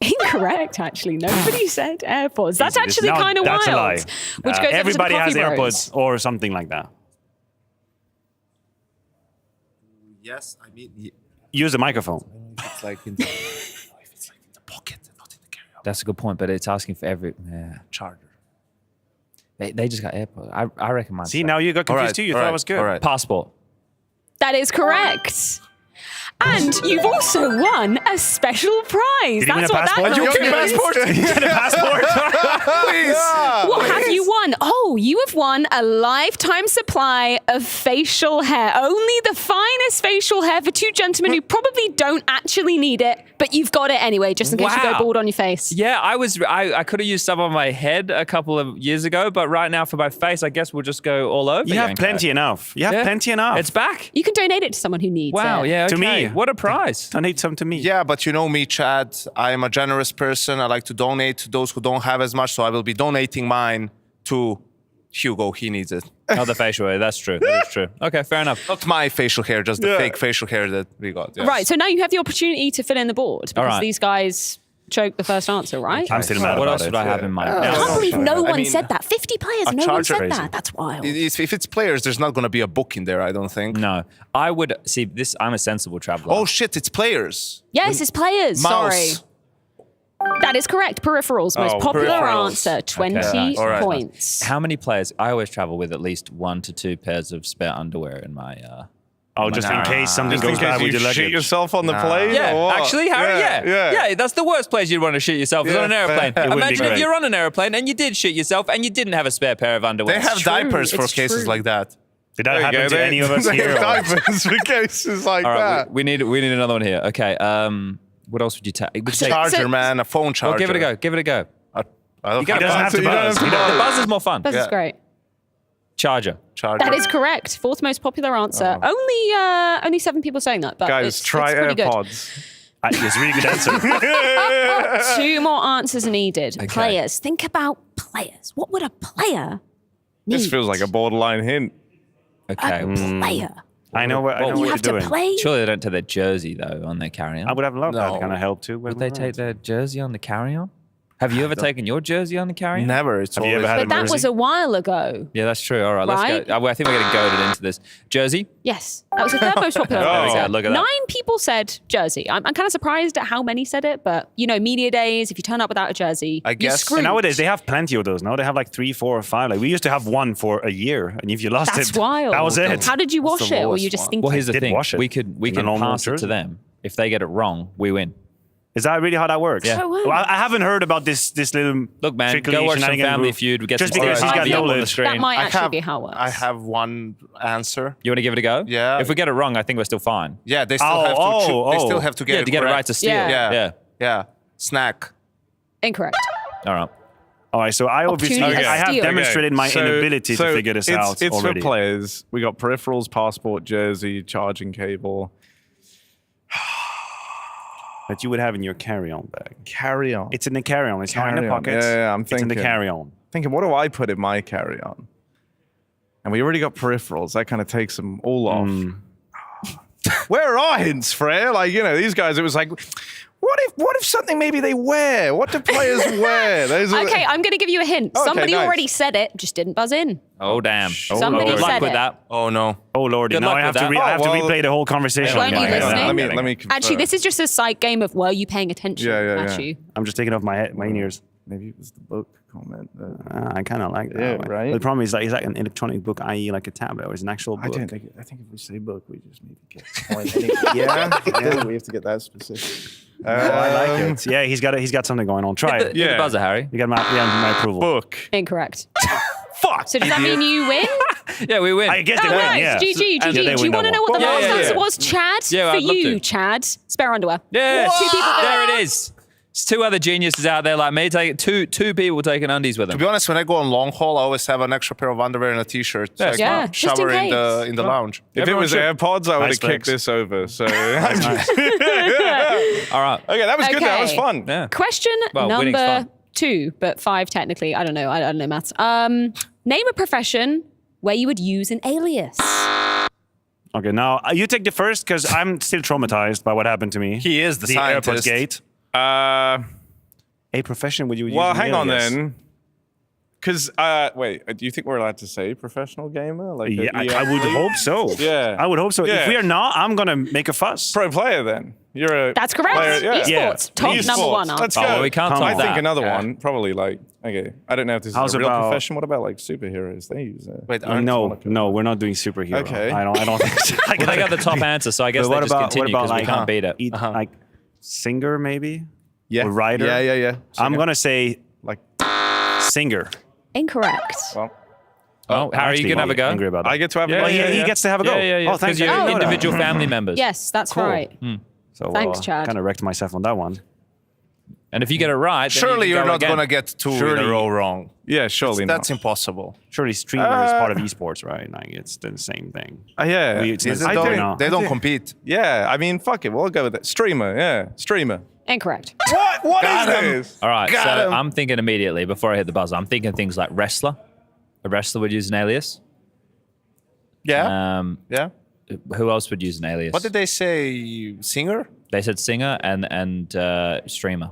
Incorrect, actually. Nobody said AirPods. That's Easy. actually No, kind of wild. that's a lie. Which goes over to the Everybody has Coffee Bros. AirPods or something like that. Yes, I mean, Use a microphone. it's like in the pocket, not in the carry-on. That's a good point, but it's asking for every Charger. They just got AirPods. I reckon mine. See, now you got confused too. You thought it was good. All right. Passport. That is correct. And you've also won a special prize. Did you win That's a what passport? that You means. get a passport? You get a passport? Please. What have you won? Oh, you have won a lifetime supply of facial hair. Only the finest facial hair for 2 gentlemen who probably don't actually need it, but you've got it anyway, just in case you go Wow. bald on your face. Yeah, I could have used some on my head a couple of years ago, but right now for my face, I guess we'll just go all over. You have Yanko. plenty enough. You have plenty enough. It's back. You can donate it to someone who needs Wow, it. yeah. To okay. me. What a prize. Donate some to me. Yeah, but you know me, Chad. I am a generous person. I like to donate to those who don't have as much, so I will be donating mine to Hugo. He needs it. Not the facial hair. That's true. That is true. Okay, fair enough. Not my facial hair, just the fake facial hair that we got. Yes. Right, so now you have the opportunity to fill in the board because right. these guys choked the first answer, right? I'm still mad What about else it. would I have in mind? I can't believe no I one mean, said that. 50 players, a no one charger. said that. That's wild. If it's players, there's not going to be a book in there, I don't think. No, I would see this. I'm a sensible traveler. Oh shit, it's players. Yes, it's players. Mouse. Sorry. That is correct. Peripherals, most popular peripherals. answer, 20 All right. points. How many players? I always travel with at least 1 to 2 pairs of spare underwear in my. Oh, just in case something Just in goes bad case with you your shit luggage. yourself on the plane? Yeah, or what? actually, Harry, yeah. That's the worst place you'd want to shit yourself is on an airplane. It would be Imagine if great. you're on an airplane and you did shit yourself and you didn't have a spare pair of underwear. They have diapers for it's cases true. like that. Did that happen to any of us They here? have or- diapers for cases like All right, that. we need another one here. Okay, what else would you take? Charger, man, a phone charger. Well, give it a go. Give it a go. I don't You gotta doesn't have to You don't buzz. have to He The doesn't- buzz is more fun. This is great. Charger. Charger. That is correct. 4th most popular answer. Only 7 people saying that, but Guys, it's try pretty good. AirPods. It's a really good answer. 2 more answers needed. Okay. Players. Think about players. What would a player need? This feels like a borderline hint. Okay. A player. I know what You you're have to doing. play. Surely they don't take their jersey though on their carry-on. I would have loved No. that kind of help too. Would they take their jersey on the carry-on? Have you ever taken your jersey on the carry-on? Never. It's Have you always... ever had But a that Mersey? was a while ago. Yeah, that's true. All right, let's Right? go. I think we're getting goaded into this. Jersey? Yes, that was the 3rd most popular There we answer. go, look at that. 9 people said jersey. I'm kind of surprised at how many said it, but media days, if you turn up without a jersey, I you're guess- screwed. And nowadays they have plenty of those. Now they have like 3, 4, or 5. Like we used to have one for a year, and if you lost That's it, wild. that was it. How did you wash That's the it? Or lowest you just one. think Well, here's the Did thing. wash it We could in a normal pass it to jersey. them. If they get it wrong, we win. Is that really how that works? Yeah. So, Well, I haven't heard about this little. Look, man, trickery go watch some shenanigan Family group. Feud. Get Just some because he's got videos up on the knowledge. screen. that might I actually have, be how it works. I have one answer. You want to give it a go? Yeah. If we get it wrong, I think we're still fine. Yeah, they still have to. They still have to get Yeah, it to get it correct. right to steal. Yeah. Yeah. Yeah. Snack. Incorrect. All right. All right, so I obviously Opportunity I to have steal. demonstrated my So- inability so to figure this out it's already. for players. We got peripherals, passport, jersey, charging cable. that you would have in your carry-on bag? Carry-on. It's in the carry-on. It's not in the Carry-on. pockets. Yeah, I'm It's in thinking. the carry-on. Thinking, what do I put in my carry-on? And we already got peripherals. That kind of takes them all off. Where are hints, Freya? Like, you know, these guys, it was like, what if something maybe they wear? What do players wear? Those are Okay, I'm going to give you a hint. Okay, Somebody nice. already said it, just didn't buzz in. Oh, damn. Somebody Good said luck with it. that. Oh no. Oh lordy. Good Now luck I have with to, that. I have to well- replay the whole conversation. Weren't you in my head. listening? Let me confirm. Actually, this is just a side game of were you paying attention, Matthew? I'm just taking off my in-ears. Maybe it was the book comment. I kind of like that. Yeah, one. right? The problem is, like, it's like an electronic book, i.e., like a tablet, or it's an actual book. I think if we say book, we just need to get yeah, we have to get that specific. I like it. Yeah, he's got something going on. Try it. Hit the buzzer, Harry. You got my approval. Book. Incorrect. Fuck. So does that mean you win? Yeah, we win. I guess they Oh, win. nice. Yeah. GG, And GG. they Do you win want to that know one. what the last Yeah. answer was, Chad? Yeah, For I'd love you, to. Chad. Spare underwear. Yes. Two people There it is. There's two other geniuses out there like me. Two people taking undies with To them. be honest, when I go on long haul, I always have an extra pair of underwear and a t-shirt. So I can Yeah, just in shower in the case. lounge. If it was AirPods, I would Nice have kicked flex. this over. So All right. Okay, that was good. That was Okay. fun. Yeah. Question Well, winning's number fun. 2, but 5 technically. I don't know maths. Name a profession where you would use an alias. Okay, now you take the first because I'm still traumatized by what happened to me. He is the airport scientist. gate. A profession would you use? Well, an hang on alias? then. Because, wait, do you think we're allowed to say professional gamer? Like Yeah, a I would hope so. Yeah. I would hope so. Yeah. If we are not, I'm gonna make a fuss. Pro player then. You're a That's correct. player, yeah. Esports. Top Esports. number 1 answer. Let's go. Oh, well, we can't I top think that. another Yeah. one, probably like, okay, I don't know if this How's is a real about- profession. What about like superheroes? They use it. Wait, No, we're not doing superhero. Okay. I don't think so. Well, they got the top answer, so I guess But they what just about continue because we like, can't beat it. Like singer maybe? Yeah. Or writer? Yeah. I'm gonna say like singer. Incorrect. Well, Oh, Harry, Actually, you can have a go. Angry about that. I get to have Yeah, a go. yeah, he gets to have a go. Yeah. Oh, thank Because you. you're I didn't know that. individual family members. Yes, that's Cool. right. So Thanks, Chad. Kind of wrecked myself on that one. And if you get it right, then Surely you you're can go not again. going to get 2 in Surely- a row wrong. Yeah, surely That's not. impossible. Surely streamer is part of esports, right? Like it's the same thing. Yeah. It's Is not- it I though? don't know. They don't compete. Yeah, I mean, fuck it. We'll go with it. Streamer, yeah. Streamer. Incorrect. What is this? All right, Got so him. I'm thinking immediately before I hit the buzzer. I'm thinking things like wrestler. A wrestler would use an alias. Yeah. Yeah. Who else would use an alias? What did they say? Singer? They said singer and streamer.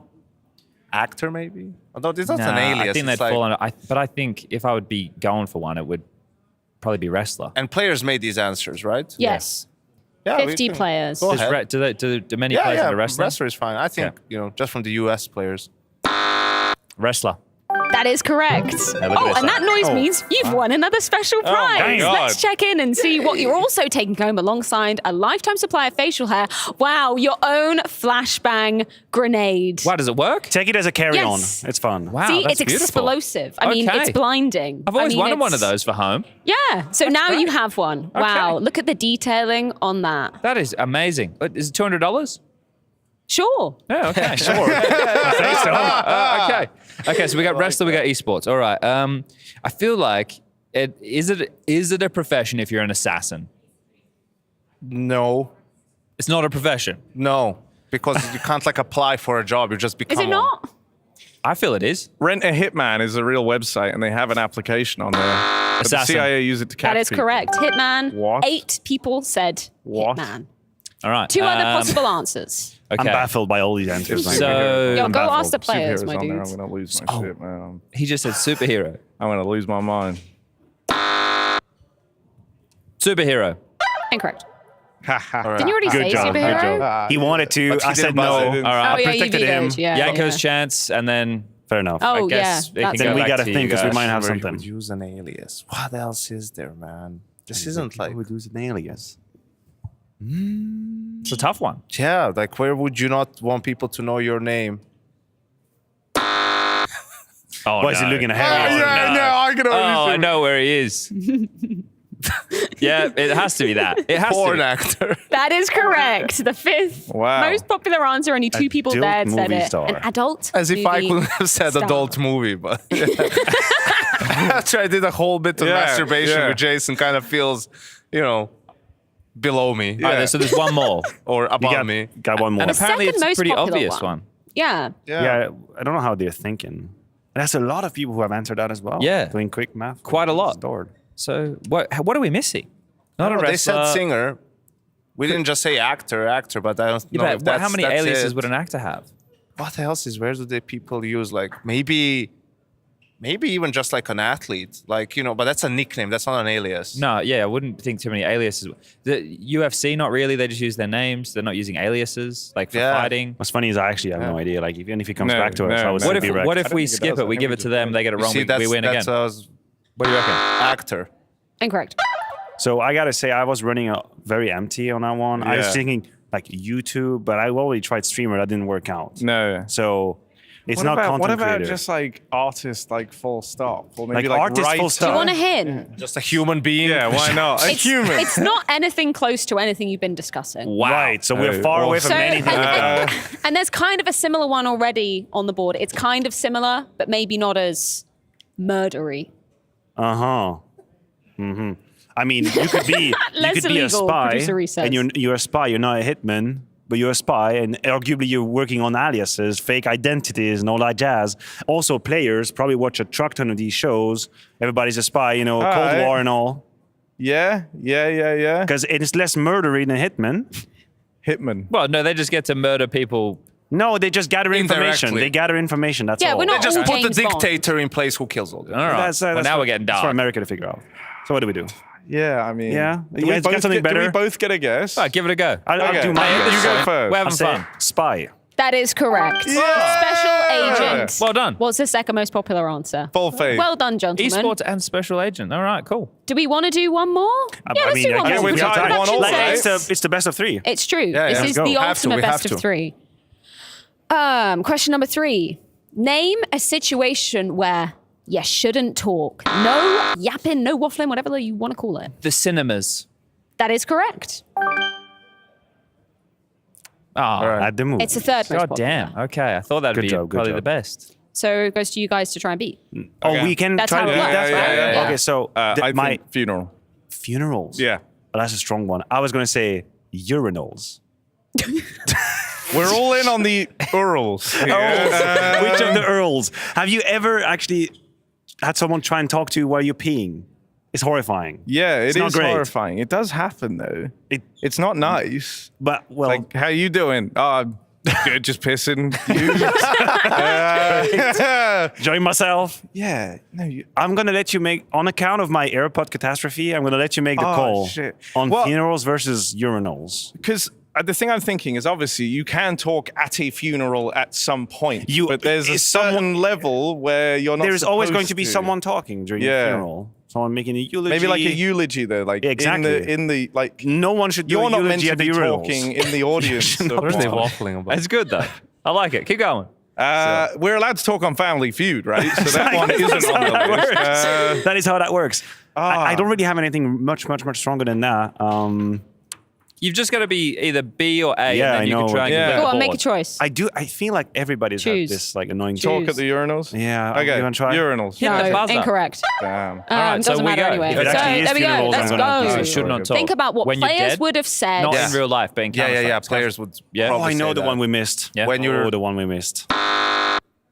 Actor, maybe? Although this is not Nah, an alias. I think they'd it's like- fall on. But I think if I would be going for one, it would probably be wrestler. And players made these answers, right? Yes. Yeah, we 50 can- players. Go Does ahead. do many yeah, players yeah, into wrestling? wrestler is fine. I think, just from the US players. Wrestler. That is correct. look at Oh, this. and that noise Oh. means you've won another special my prize. God. Let's check in and see what you're also taking home alongside a lifetime supply of facial hair. Wow, your own flashbang grenade. Wow, does it work? Take it as a carry-on. Yes. It's fun. Wow, See, that's it's beautiful. explosive. I mean, Okay. it's blinding. I've always I mean, wanted one of it's- those for home. Yeah, so now you have one. Wow, look at the detailing on that. That is amazing. Is it $200? Sure. Yeah, okay, sure. Okay, so we got wrestler, we got esports. All right. I feel like is it a profession if you're an assassin? No. It's not a profession. No. Because you can't like apply for a job. You just become Is it one. not? I feel it is. Rent a Hitman is a real website, and they have an application on there. But the Assassin. CIA use it to catch That is people. correct. Hitman. What? 8 people said What? Hitman. All right. 2 other possible answers. Okay. I'm baffled by all these answers. So Yo, I'm go baffled. ask the players, Superheroes my on there, dudes. I'm gonna lose my shit, man. He just said superhero. I'm gonna lose my mind. Superhero. Incorrect. Didn't Didn't you already say Good job. superhero? Good job. He wanted to. But he I said didn't no. buzz All in. right. Oh, yeah, you protected him. vetoed. Yeah, Yanko's yeah. chance, and then Fair enough. Oh, I guess yeah, it can that's go Then we back gotta to think you because we guys. might have Where you something. would use an alias. What else is there, man? This isn't like... would use an alias. It's a tough one. Yeah, like where would you not want people to know your name? Oh, Why is he looking ahead? I can Oh, I know where he is. Yeah, it has to be that. It has Porn to. actor. That is correct. The 5th Wow. most popular answer. Only 2 people Adult there said movie it. star. An adult As if I movie couldn't have said star. adult movie, but after I did a whole bit of Yeah, masturbation yeah. with Jason, kind of feels, you know, below me. Alright, so there's one more. Or above me. Got one more. And apparently it's second a most pretty popular obvious one. Yeah. Yeah, I don't know how they're thinking. There's a lot of people who have answered that as well. Yeah. Doing quick math. Quite a lot. Stored. So what are we missing? Not a They wrestler. said singer. We didn't just say actor, but I don't know Yeah, if but that's how many that's aliases it. would an actor have? What else is? Where do the people use? Like maybe even just like an athlete, like but that's a nickname. That's not an alias. No, yeah, I wouldn't think too many aliases. The UFC, not really. They just use their names. They're not using aliases like for fighting. What's funny is I actually have no idea. Like even if he comes back to us, I would What be if wrecked. what if we skip it? We give it to them. They get it wrong. We win again. What do you reckon? Actor. Incorrect. So I gotta say, I was running very empty on that one. I was Yeah. thinking like YouTube, but I already tried streamer. That didn't work out. No. So it's What not about, content What about creator. just like artist, like full stop, or maybe Like like artist, full writer? stop? Do you want a hint? Just a human being. Yeah, why not? A human. It's not anything close to anything you've been discussing. Wow. Right. So we're far away from So, anything. and there's kind of a similar one already on the board. It's kind of similar, but maybe not as murdery. I mean, you could be Less a illegal, spy, producer says. and you're a spy. You're not a hitman, but you're a spy, and arguably you're working on aliases, fake identities, and all that jazz. Also, players probably watch a truck ton of these shows. Everybody's a spy, Cold right. War and all. Yeah. Because it is less murdery than hitman. Hitman. Well, no, they just get to murder people. No, they just gather information. Indirectly. They gather information. That's Yeah, all. we're not They just all put the James Bond. dictator in place who kills all them. All right. That's well, now for- we're getting That's dark. for America to figure out. So what do we do? Yeah, I mean. Yeah? Do You we guys got both something get, do better? we both get a guess? All right, give it a go. I'll Okay. do my You guess. go first. We're I'll having say fun. spy. That is correct. Special agent. Well done. What's the second most popular answer? Full faith. Well done, gentlemen. Esports and special agent. All right, cool. Do we want to do one more? Yeah, let's do one guess more. we're tied Production 1-1, says- right? It's the best of three. It's true. Yeah, This let's is go. the We have to, ultimate we have best to. of three. Question number 3. Name a situation where you shouldn't talk. No yapping, no waffling, whatever you want to call it. The cinemas. That is correct. At the move. It's the third most God popular. damn. Okay, I thought that'd Good be job, good probably job. the best. So it goes to you guys to try and beat. Oh, we can That's try how to it beat works, that? right? Yeah. Okay, so I my think funeral. funerals. Yeah. Well, that's a strong one. I was going to say urinals. We're all in on the Urals. here. Which of the Earls? Have you ever actually had someone try and talk to you while you're peeing? It's horrifying. Yeah, It's it not is great. horrifying. It does happen though. It's not nice. But well, Like, how you doing? Oh, I'm good, just pissing. enjoying myself. Yeah. No, you. I'm gonna let you make, on account of my AirPod catastrophe, I'm gonna let you make the Oh, call shit. on Well- funerals versus urinals. Because the thing I'm thinking is obviously you can talk at a funeral at some point, but there's a is certain level where you're not. There's always going supposed to be someone talking during Yeah. the funeral. Someone making a eulogy. Maybe like a eulogy though, like Exactly. in the like. No one should do You're a not meant eulogy to at the be urinals. talking in the audience. of What are they one. waffling about? It's good though. I like it. Keep going. We're allowed to talk on Family Feud, right? So that one isn't That's on how the that list. works. That is how that works. I don't really have anything much stronger than that. You've just got to be either B or A, Yeah, and then I you know. can try and Yeah. get Go the on, make a board. choice. I feel like everybody's Choose. had this like annoying Talk at the urinals. Yeah. Okay. You want to try? Urinals. Hit the No, buzzer. incorrect. Damn. right, so doesn't we matter go. anyway. If it So actually is there we go. funerals, Let's I'm gonna go. do You should not talk. Think about what when you're players dead, would have said. Not Yeah. in real life, being Yeah. Players would. Yeah. Oh, probably I know say the that. one we missed. Yeah. When you're the one we missed.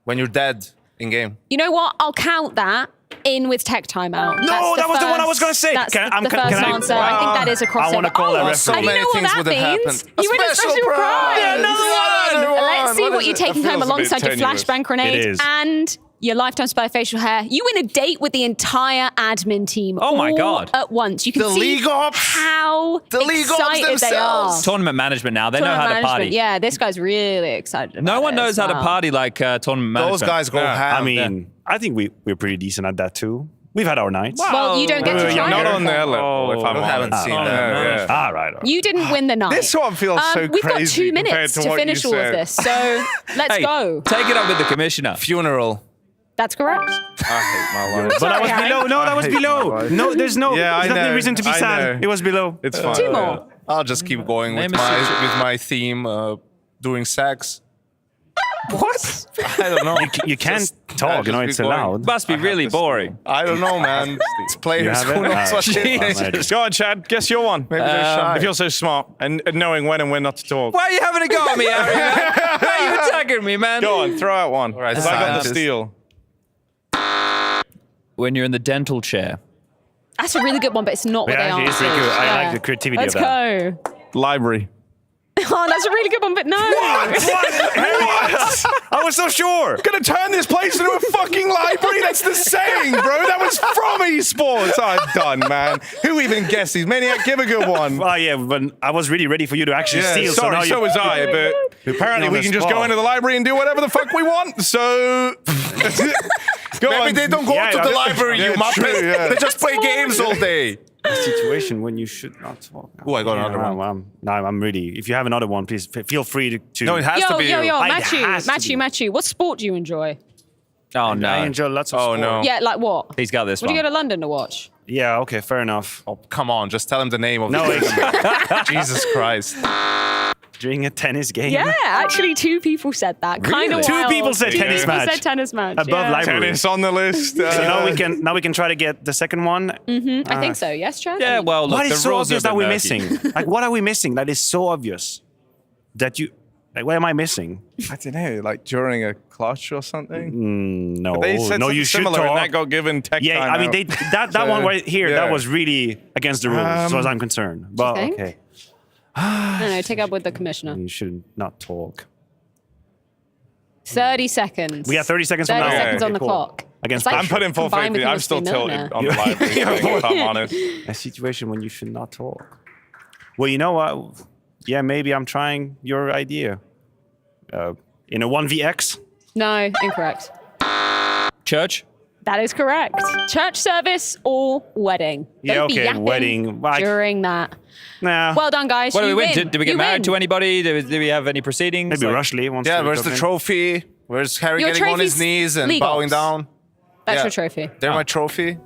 when you're dead in game. You know what? I'll count that in with tech timeout. No, that was the one I was gonna say. That's Can- the first can I- answer. I think that is a crossover. I wanna call that referee. So and you many know what things that would have means? happened. You win a special prize. Yeah, another one. Let's see what you're taking home That feels a bit alongside your tenuous. flashbang grenade It is. and your lifetime spare facial hair. You win a date with the entire admin team. Oh my all God. At once. You can The see league ops. how The league ops excited they are. themselves. Tournament management now. They know Tournament how to party. management. Yeah, this guy's really excited about No one it knows as how to well. party like tournament management. Those guys go ham. I mean, I think we're pretty decent at that too. We've had our nights. Well, you don't get to try Not it. on their level, if I'm I haven't honest. seen Oh, that. yeah. All right. You didn't win the night. This one feels so We've got crazy 2 compared minutes to to what you finish all of said. this. So let's Hey, go. take it up with the commissioner. Funeral. That's correct. I hate my life. But that was Sorry, below. No, that was I hate my below. life. No, there's no. Yeah, I there's no know. reason to be I sad. know. It was below. It's fine. 2 more. I'll just keep going with Name a my theme doing sex. What? I don't know. You can't talk, you know, it's allowed. Must be really boring. I don't know, man. It's players. You Who have knows it? what they Jesus. Go on, Chad. Guess your one. Maybe they're shy. If you're so smart and knowing when and when not to talk. Why are you having a go at me, Harry? Why are you attacking me, man? Go on, throw out one. All right, I got the steal. When you're in the dental chair. That's a really good one, but it's not what they actually, it's answered. pretty good. I Yeah. like the creativity Let's of that. go. Library. Oh, that's a really good one, but no. I was so sure. Gonna turn this place into a fucking library? That's the saying, bro. That was from Esports. I'm done, man. Who even guessed these? Maniac, give a good one. Well, yeah, but I was really ready for you to actually steal. Sorry, so was I, but apparently we can just go into the library and do whatever the fuck we want, so... Maybe they don't go to the library, you muppet. They just play games all day. A situation when you should not talk. Oh, I got another one. I'm really. If you have another one, please feel free to. No, it has to be you. Matthew. What sport do you enjoy? Oh no, I enjoy lots of sport. no. Yeah, like what? He's got this Would one. you go to London to watch? Yeah, okay, fair enough. Oh, come on, just tell him the name of No, it. Jesus Christ. During a tennis game. Yeah, actually, 2 people said that. Kind of Really? 2 wild. people said tennis match. 2 people said tennis match. Above yeah. library. Tennis on the list. So now we can try to get the second one. I think so. Yes, Chad? Yeah, well, look, What the is so rules obvious are a that bit we're murky. missing? Like, what are we missing? That is so obvious. That you. Like, what am I missing? I don't know, like during a clutch or something? No, They said no, something you should similar talk. and that got given tech Yeah, time I mean, out. that one right here, yeah. that was really against the rules, as far as I'm concerned. But think? okay, No, take up with the commissioner. you should not talk. 30 seconds. We got 30 seconds from 30 now. seconds Okay, on the cool. clock. Against It's like I'm putting full combined faith. with I'm you still as the tilted millionaire. on the library thing, if I'm honest. A situation when you should not talk. Well, you know what? Yeah, maybe I'm trying your idea. In a 1vx? No, incorrect. Church? That is correct. Church service or wedding. Yeah, Don't be okay, yapping wedding. Like- during that. Nah. Well done, guys. What do we You win? win. Did we get You married win. to anybody? Did we have any proceedings? Maybe Like- Rushley wants Yeah, to where's jump the in. trophy? Where's Harry Your getting on his trophy's knees and league bowing ops. down? That's Yeah. your trophy. They're my trophy.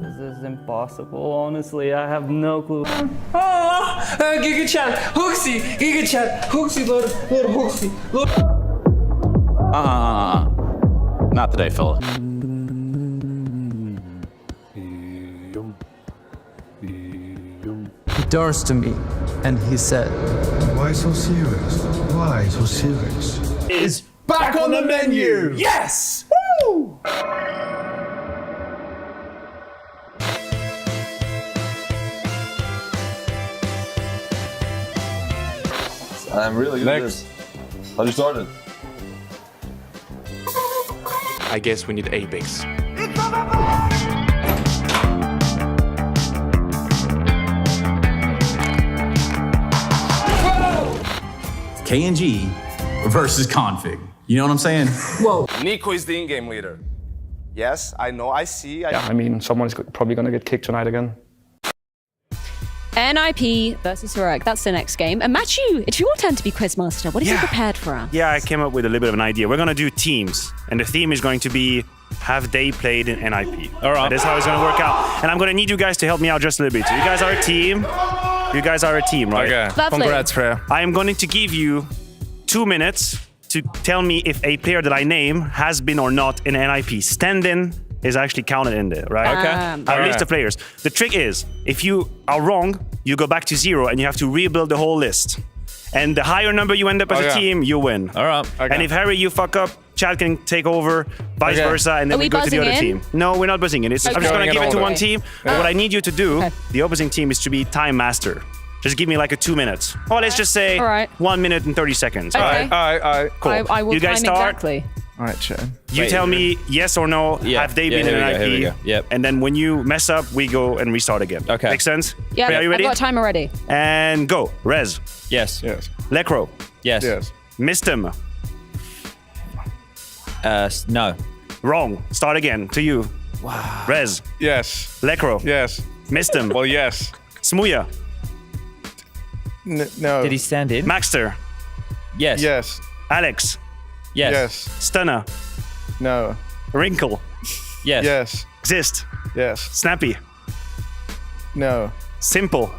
This is impossible, honestly. I have no clue. Giga chat, Hooksy, Giga chat, Hooksy, Lord Hooksy, Lord. Not today, fella. He turns to me and he said, Why so serious? Why so serious? "Is back on the menu." Yes! Woo! I'm really good at this. How'd you start it? I guess we need Apex. KNG versus config. You know what I'm saying? Whoa. Nico is the in-game leader. Yes, I know, I see. I mean, someone's probably going to get kicked tonight again. NIP versus Heroic. That's the next game. And Matthew, it's your turn to be quizmaster. What have you prepared for us? Yeah, I came up with a little bit of an idea. We're going to do teams, and the theme is going to be have they played in NIP? All right. That's how it's going to work out. And I'm going to need you guys to help me out just a little bit. So you guys are a team. You guys are a team, right? Okay. Lovely. Congrats, Freya. I am going to give you 2 minutes to tell me if a player that I name has been or not in NIP. Stand-in is actually counted in there, right? Okay. I'll list the players. The trick is, if you are wrong, you go back to 0 and you have to rebuild the whole list. And the higher number you end up as a team, you win. All right. And if Harry, you fuck up, Chad can take over, vice versa, and then Are we go to the other buzzing team. No, we're not buzzing in. I'm just going to give it to one team. But what I need you to do, the opposing team, is to be time master. Just give me like a 2 minutes. Or let's just say 1 minute and 30 seconds. Okay. All right. Cool. I will you guys time start. exactly. All right, Chad. You tell me yes or no. Have they been in an IP? Yep. And then when you mess up, we go and restart again. Okay. Make sense? Yeah, Are you ready? I've got a timer ready. And go. Rez. Yes. Yes. Lecro. Yes. Yes. Mistem. No. Wrong. Start again. To you. Wow. Rez. Yes. Lecro. Yes. Mistem. Well, yes. Smuya. No. Did he stand in? Maxter. Yes. Yes. Alex. Yes. Yes. Stunner. No. Wrinkle. Yes. Yes. Exist. Yes. Snappy. No. Simple.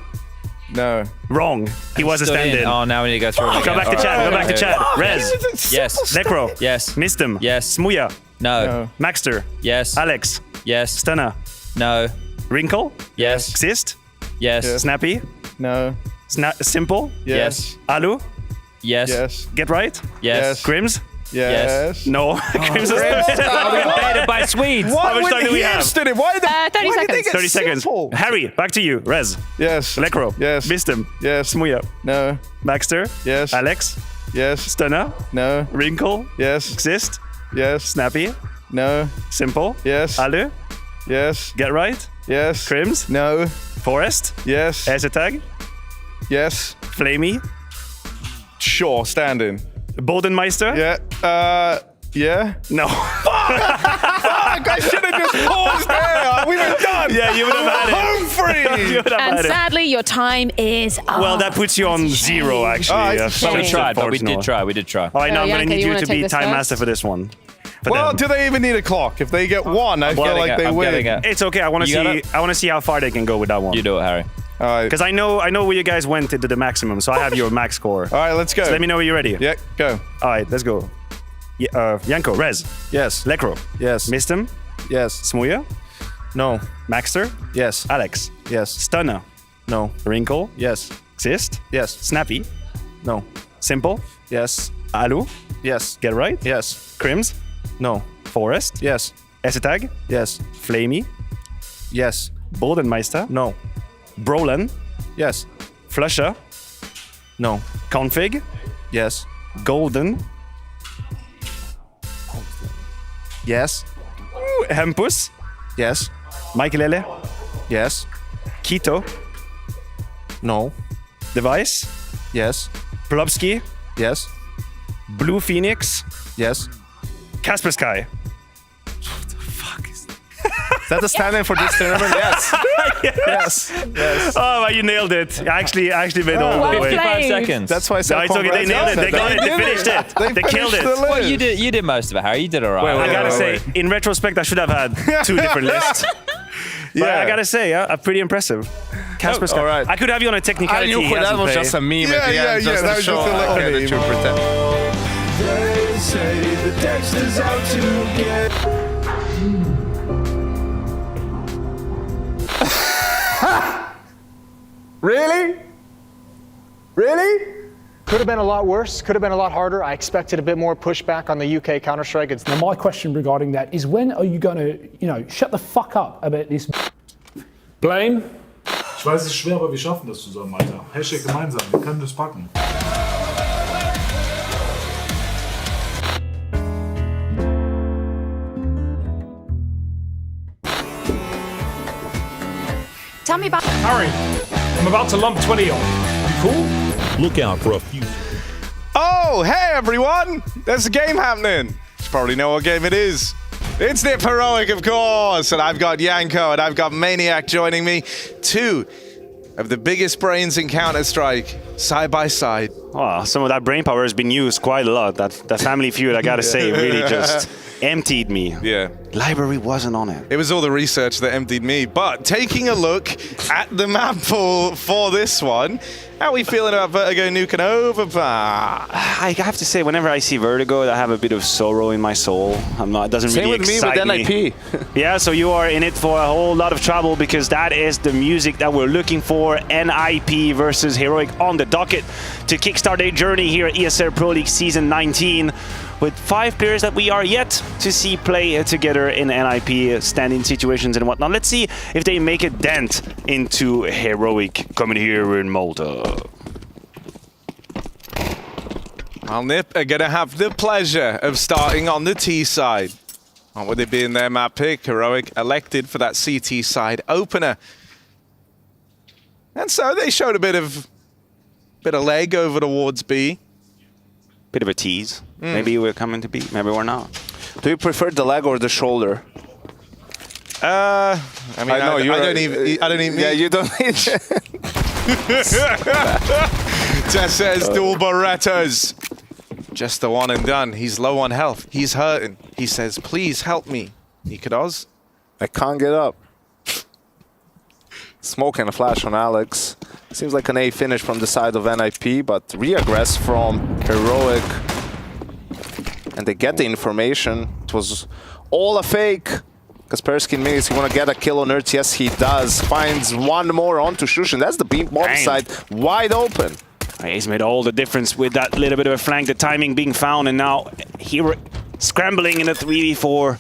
No. Wrong. He was a stand-in. Oh, now we need to go through it again. Go back to Chad. Go back to Chad. Rez. Yes. Necro. Yes. Mistem. Yes. Smuya. No. Maxter. Yes. Alex. Yes. Stunner. No. Wrinkle. Yes. Exist. Yes. Snappy. No. Simple. Yes. Alu. Yes. Yes. Get right. Yes. Grims. Yes. No. Grims is Invaded by Swedes. Why How much time do we have? Houston it? Why the? 30 why seconds. Did they get 30 seconds. simple? Harry, back to you. Rez. Yes. Lekro. Yes. Mistem. Yes. Smuya. No. Baxter. Yes. Alex. Yes. Stunner. No. Wrinkle. Yes. Exist. Yes. Snappy. No. Simple. Yes. Alu. Yes. Get right. Yes. Crims. No. Forest. Yes. Tag. Yes. Flamey. Sure. Standing. Boldenmeister. Yeah. Yeah. No. Fuck! I should have just paused there. We were done. Yeah, you would have had it. Home free. You would have And had it. sadly, your time is up. Well, that puts you on 0, actually. Oh, it's a But we shame. tried, but we did try. We did try. All right, now I'm going to Yanka, need you you wanna to take be this time first? master for this one. For Well, them. do they even need a clock? If they get one, I feel like they win. It's okay. I want to You got see. it? I want to see how far they can go with that one. You do it, Harry. All right. Because I know where you guys went into the maximum, so I have your max score. All right, let's go. So let me know when you're ready. Yeah, go. All right, let's go. Yanko, Rez. Yes. Lekro. Yes. Mistem. Yes. Smuya. No. Maxter. Yes. Alex. Yes. Stunner. No. Wrinkle. Yes. Exist. Yes. Snappy. No. Simple. Yes. Alu. Yes. Get right. Yes. Crims. No. Forest. Yes. Tag. Yes. Flamey. Yes. Boldenmeister. No. Brolen. Yes. Flusher. No. Config. Yes. Golden. Yes. Hempus. Yes. Michaelele. Yes. Keto. No. Device. Yes. Plopsky. Yes. Blue Phoenix. Yes. Kaspersky. Is that the stand-in for this tournament? Yes. Yes. Yes. Oh, well, you nailed it. I actually made all the way. 55 seconds. That's why I said No, it's okay. They nailed it. They got it. They finished it. They killed it. Well, you did most of it, Harry. You did all right. I gotta say, in retrospect, I should have had 2 different lists. But I gotta say, pretty impressive. Kaspersky. all right. I could have you on a technicality. I knew he that hasn't was played. just a meme at the Yeah, end. yeah, just that to was show just a little the meme. true pretend. They say the Dexter's out to get. Really? Really? Could have been a lot worse, could have been a lot harder. I expected a bit more pushback on the UK Counter-Strike. Now my question regarding that is, when are you going to, shut the fuck up about this? Blame? Ich weiß, es ist schwer, aber wir schaffen das zusammen, Alter. Hashtag gemeinsam, wir können das packen. Tell me about Harry, I'm about to lump 20 on. You cool? Look out for a few. Oh, hey everyone! There's a game happening. You probably know what game it is. It's Nip Heroic, of course, and I've got Yanko and I've got Maniac joining me. 2 of the biggest brains in Counter-Strike, side by side. Oh, some of that brain power has been used quite a lot. That Family Feud, I gotta say, really just emptied me. Yeah. Library wasn't on it. It was all the research that emptied me. But taking a look at the map pool for this one, how are we feeling about Vertigo nuking Overpass? I have to say, whenever I see Vertigo, I have a bit of sorrow in my soul. It doesn't Same really with me excite with NIP. Yeah, so you are in it for a whole lot of trouble, because that is the music that we're looking for. NIP versus Heroic on the docket to kickstart their journey here at ESL Pro League Season 19. With 5 players that we are yet to see play together in NIP stand-in situations and whatnot. Let's see if they make a dent into Heroic coming here in Malta. Well, Nip are going to have the pleasure of starting on the T side. What would it be in their map pick? Heroic elected for that CT side opener. And so they showed a bit of leg over towards B. Bit of a tease. Maybe we're coming to B, maybe we're not. Do you prefer the leg or the shoulder? I mean, I don't even. Yeah, you don't need. Tess says dual Berettas. Just the one and done. He's low on health. He's hurting. He says, please help me. Nikadoz? I can't get up. Smoke and a flash on Alex. Seems like an A finish from the side of NIP, but reaggress from Heroic. And they get the information. It was all a fake. Kaspersky and Minis, you want to get a kill on Earth? Yes, he does. Finds one more onto Shushin. That's the beam bomb side wide open. He's made all the difference with that little bit of a flank, the timing being found, and now Hero scrambling in a 3v4.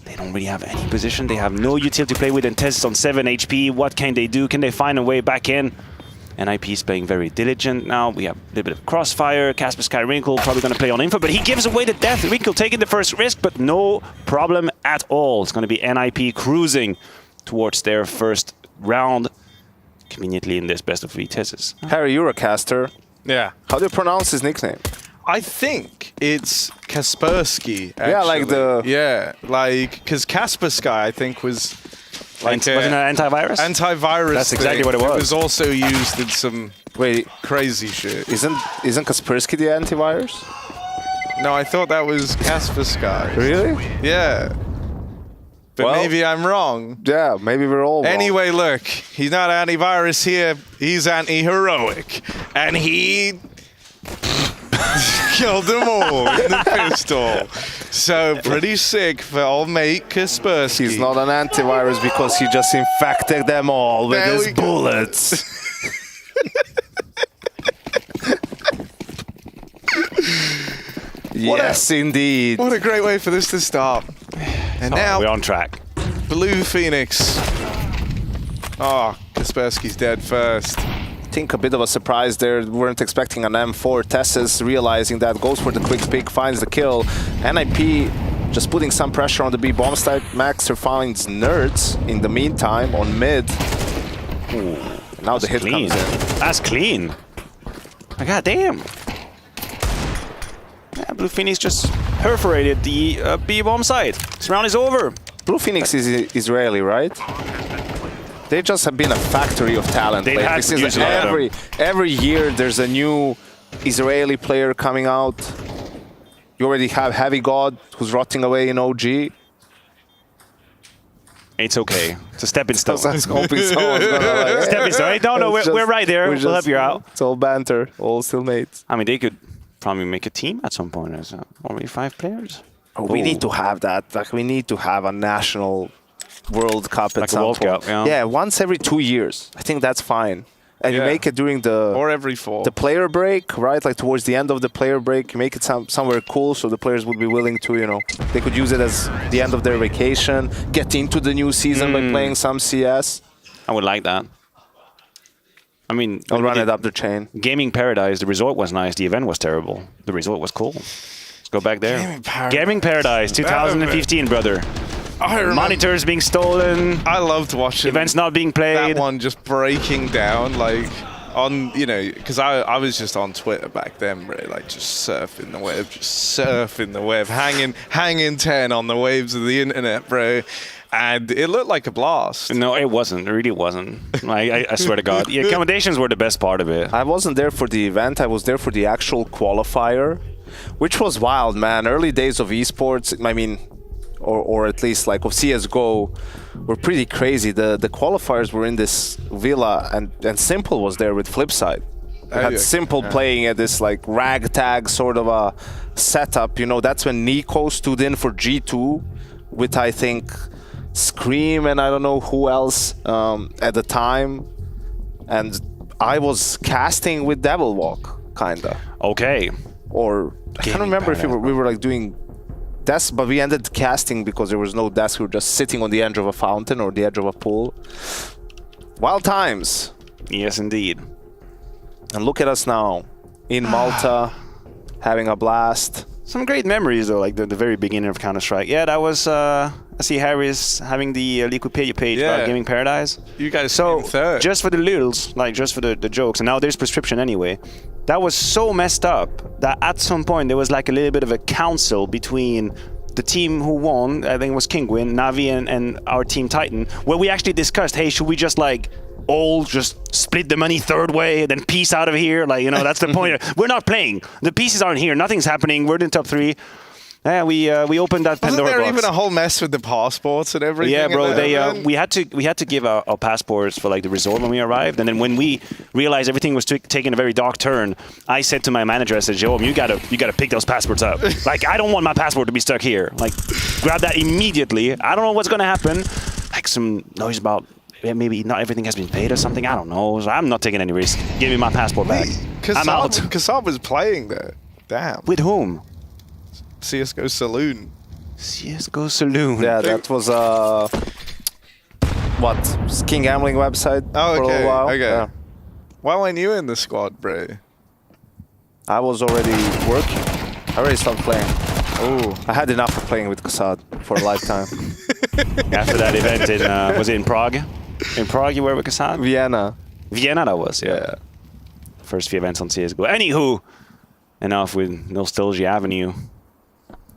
They don't really have any position. They have no utility to play with, and Tess is on 7 HP. What can they do? Can they find a way back in? NIP is playing very diligent now. We have a little bit of crossfire. Casper Sky Wrinkle probably going to play on info, but he gives away the death. Wrinkle taking the first risk, but no problem at all. It's going to be NIP cruising towards their first round, conveniently in this best of 3 Tesses. Harry, you're a caster. Yeah. How do you pronounce his nickname? I think it's Kaspersky, actually. Yeah, like the... Yeah, like, because Casper Sky, I think, was... Like wasn't it an antivirus? Antivirus. That's exactly what it was. It was also used in some crazy shit. Isn't Kaspersky the antivirus? No, I thought that was Casper Sky. Really? Yeah. But well, maybe I'm wrong. Yeah, maybe we're all wrong. Anyway, look, he's not antivirus here. He's anti-heroic. And he killed them all with the pistol. So pretty sick for old mate Kaspersky. He's not an antivirus because he just infected them all with his bullets. Yes, indeed. What a great way for this to start. And now we're on track. Blue Phoenix. Oh, Kaspersky's dead first. I think a bit of a surprise there. Weren't expecting an M4. Tesses realizing that, goes for the quick pick, finds the kill. NIP just putting some pressure on the B bomb side. Maxer finds Nerds in the meantime on mid. Ooh, now the hit clean. comes in. That's clean. God damn. Yeah, Blue Phoenix just perforated the B bomb side. This round is over. Blue Phoenix is Israeli, right? They just have been a factory of talent. Every year there's a new Israeli player coming out. You already have Heavy God, who's rotting away in OG. It's okay. It's a stepping stone. That's hoping someone's gonna like, stepping stone. No, we're right there. We'll help you out. It's all banter, all still mates. I mean, they could probably make a team at some point. There's already 5 players. Oh, we need to have that. Like, we need to have a national World Cup at some point. Yeah, once every 2 years. I think that's fine. And you make it during or every 4. The player break, right? Like towards the end of the player break, you make it somewhere cool so the players would be willing to, you know, they could use it as the end of their vacation, get into the new season by playing some CS. I would like that. I mean, I'll run it up the chain. Gaming Paradise, the resort was nice, the event was terrible. The resort was cool. Let's go back there. Gaming Paradise 2015, brother. Monitors being stolen. I loved watching events not being played. That one just breaking down, like on, you know, because I was just on Twitter back then, really, like just surfing the web, hanging 10 on the waves of the internet, bro. And it looked like a blast. No, it wasn't. It really wasn't. I swear to God. The accommodations were the best part of it. I wasn't there for the event. I was there for the actual qualifier, which was wild, man. Early days of esports, I mean, or at least like of CSGO, were pretty crazy. The qualifiers were in this villa, and Simple was there with Flipside. We had Simple playing at this like ragtag sort of a setup. You know, that's when Nico stood in for G2 with, I think, Scream and I don't know who else at the time. And I was casting with Devil Walk, kinda. Okay. Or I can't remember if we were like doing desk, but we ended casting because there was no desk. We were just sitting on the edge of a fountain or the edge of a pool. Wild times. Yes, indeed. And look at us now in Malta, having a blast. Some great memories though, like the very beginning of Counter-Strike. Yeah, that was. I see Harry's having the Liquipedia page about Gaming Paradise. You guys so just for the littles, like just for the jokes, and now there's prescription anyway. That was so messed up that at some point there was like a little bit of a council between the team who won, I think it was Kingwin, Navi, and our team Titan, where we actually discussed, hey, should we just like all just split the money third way, then peace out of here? Like, you know, that's the point. We're not playing. The pieces aren't here. Nothing's happening. We're in the top 3. Yeah, we opened that Wasn't Pandora there box. even a whole mess with the passports and everything? Yeah, bro. in there, We had to give our passports for like the resort when we arrived, and then when we realized everything was taking a very dark turn, I said to my manager, I said, "Jerome, you gotta pick those passports up. Like, I don't want my passport to be stuck here. Like, grab that immediately. I don't know what's gonna happen. Like some noise about maybe not everything has been paid or something. I don't know. So I'm not taking any risk. Give me my passport back. I'm out." Kassab was playing there. Damn. With whom? CSGO Saloon. CSGO Saloon. Yeah, that was King Gambling website Oh, for okay. a while. Okay. Yeah. Why weren't you in the squad, bro? I was already working. I already stopped playing. Oh, I had enough of playing with Kassad for a lifetime. After that event in was it in Prague? In Prague you were with Kassad? Vienna. Vienna that was, yeah. First few events on CSGO. Anywho, enough with Nostalgia Avenue.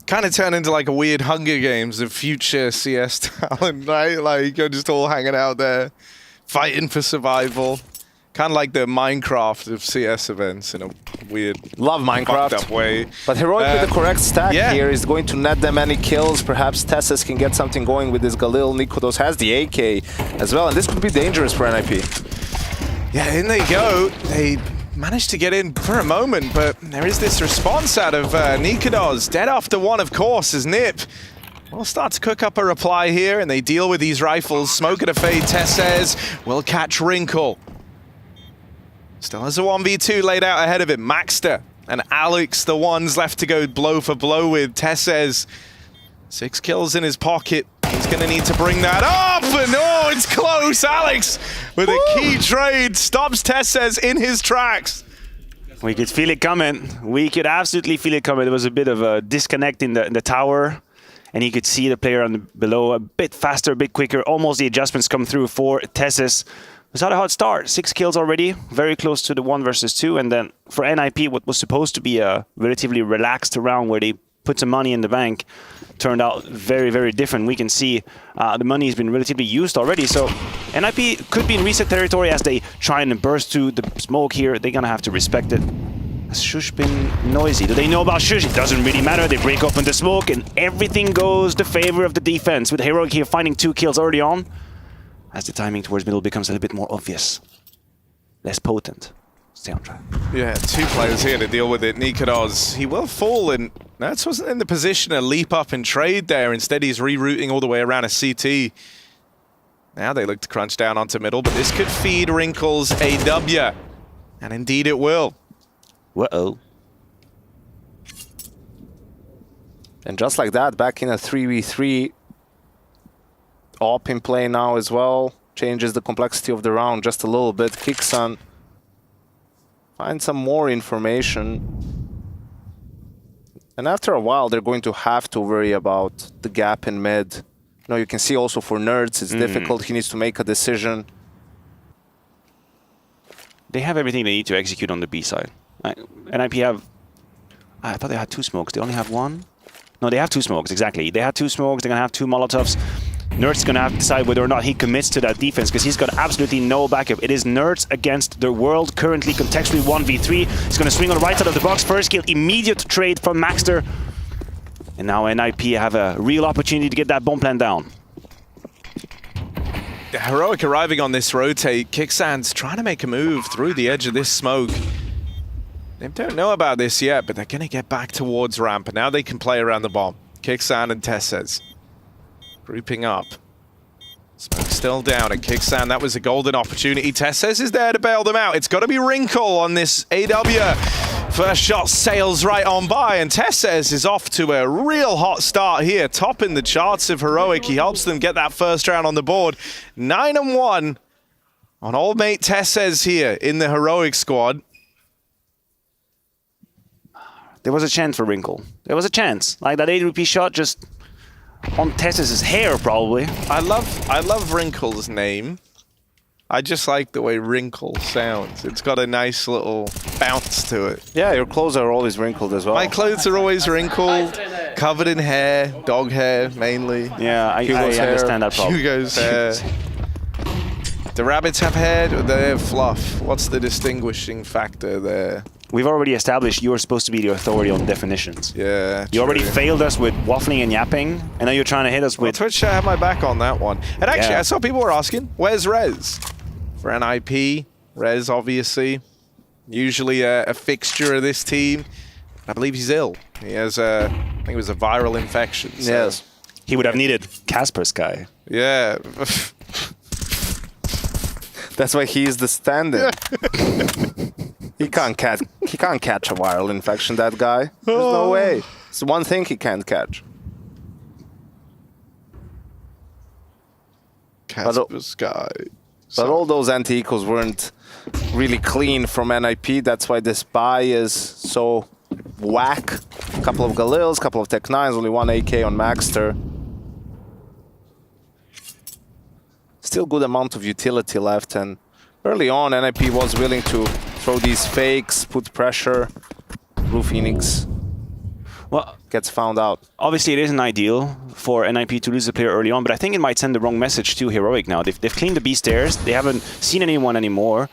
Kind of turned into like a weird Hunger Games of future CS talent, right? Like you're just all hanging out there, fighting for survival. Kind of like the Minecraft of CS events in a weird, love Minecraft fucked up way. But Heroic with the correct stack yeah. here is going to net them any kills. Perhaps Tessus can get something going with this Galil. Nikodos has the AK as well, and this could be dangerous for NIP. Yeah, in they go. They managed to get in for a moment, but there is this response out of Nikodos. Dead after one, of course, as Nip will start to cook up a reply here, and they deal with these rifles. Smoke at a fade, Tess says, will catch Wrinkle. Still has a 1v2 laid out ahead of him. Maxter and Alex, the ones left to go blow for blow with. Tess says, 6 kills in his pocket. He's going to need to bring that up, and oh, it's close. Alex with a key trade stops Tesses in his tracks. We could feel it coming. We could absolutely feel it coming. There was a bit of a disconnect in the tower, and you could see the player below a bit faster, a bit quicker. Almost the adjustments come through for Tesses. It was not a hot start. 6 kills already, very close to the 1 versus 2. And then for NIP, what was supposed to be a relatively relaxed round where they put some money in the bank, turned out very, very different. We can see the money has been relatively used already. So NIP could be in reset territory as they try and burst through the smoke here. They're going to have to respect it. Has Shush been noisy? Do they know about Shush? It doesn't really matter. They break open the smoke and everything goes to favor of the defense. With Heroic here finding 2 kills early on, as the timing towards middle becomes a little bit more obvious. Less potent. Stay on track. Yeah, 2 players here to deal with it. Nikodos, he will fall, and Nats wasn't in the position to leap up and trade there. Instead, he's rerouting all the way around a CT. Now they look to crunch down onto middle, but this could feed Wrinkle's AW. And indeed it will. Uh-oh. And just like that, back in a 3v3. Op in play now as well. Changes the complexity of the round just a little bit. Kixan finds some more information. And after a while, they're going to have to worry about the gap in mid. You know, you can see also for Nerds, it's difficult. He needs to make a decision. They have everything they need to execute on the B side. NIP have... I thought they had 2 smokes. They only have 1? No, they have 2 smokes, exactly. They had 2 smokes. They're going to have 2 Molotovs. Nerds going to have to decide whether or not he commits to that defense because he's got absolutely no backup. It is Nerds against the world, currently contextually 1v3. He's going to swing on the right side of the box. First kill, immediate trade from Maxter. And now NIP have a real opportunity to get that bomb plan down. The Heroic arriving on this rotate. Kicksands trying to make a move through the edge of this smoke. They don't know about this yet, but they're going to get back towards ramp. And now they can play around the bomb. Kicksand and Tesses grouping up. Smoke still down, and Kicksan, that was a golden opportunity. Tesses is there to bail them out. It's got to be Wrinkle on this AW. First shot sails right on by, and Tesses is off to a real hot start here, topping the charts of Heroic. He helps them get that first round on the board. 9-1 on old mate Tesses here in the Heroic squad. There was a chance for Wrinkle. There was a chance. Like that AWP shot just on Tessus' hair, probably. I love Wrinkle's name. I just like the way Wrinkle sounds. It's got a nice little bounce to it. Yeah, your clothes are always wrinkled as well. My clothes are always wrinkled, covered in hair, dog hair mainly. Yeah, I understand that problem. Hugo's hair. Do rabbits have hair? Or they have fluff? What's the distinguishing factor there? We've already established you're supposed to be the authority on definitions. Yeah, You already true. failed us with waffling and yapping, and now you're trying to hit us Well, with... Twitch had my back on that one. And actually, Yeah. I saw people were asking, where's Rez? For NIP, Rez, obviously, usually a fixture of this team. I believe he's ill. He has I think it was a viral infection. So. Yes. He would have needed Casper's guy. Yeah. That's why he's the stand-in. He can't catch a viral infection, that guy. There's no way. It's one thing he can't catch. Casper's guy. But all those anti-ecos weren't really clean from NIP. That's why this buy is so whack. A couple of Galils, couple of Tech 9s, only one AK on Maxter. Still good amount of utility left, and early on NIP was willing to throw these fakes, put pressure. Blue Phoenix gets found out. Obviously, it isn't ideal for NIP to lose a player early on, but I think it might send the wrong message to Heroic now. They've cleaned the B stairs. They haven't seen anyone anymore.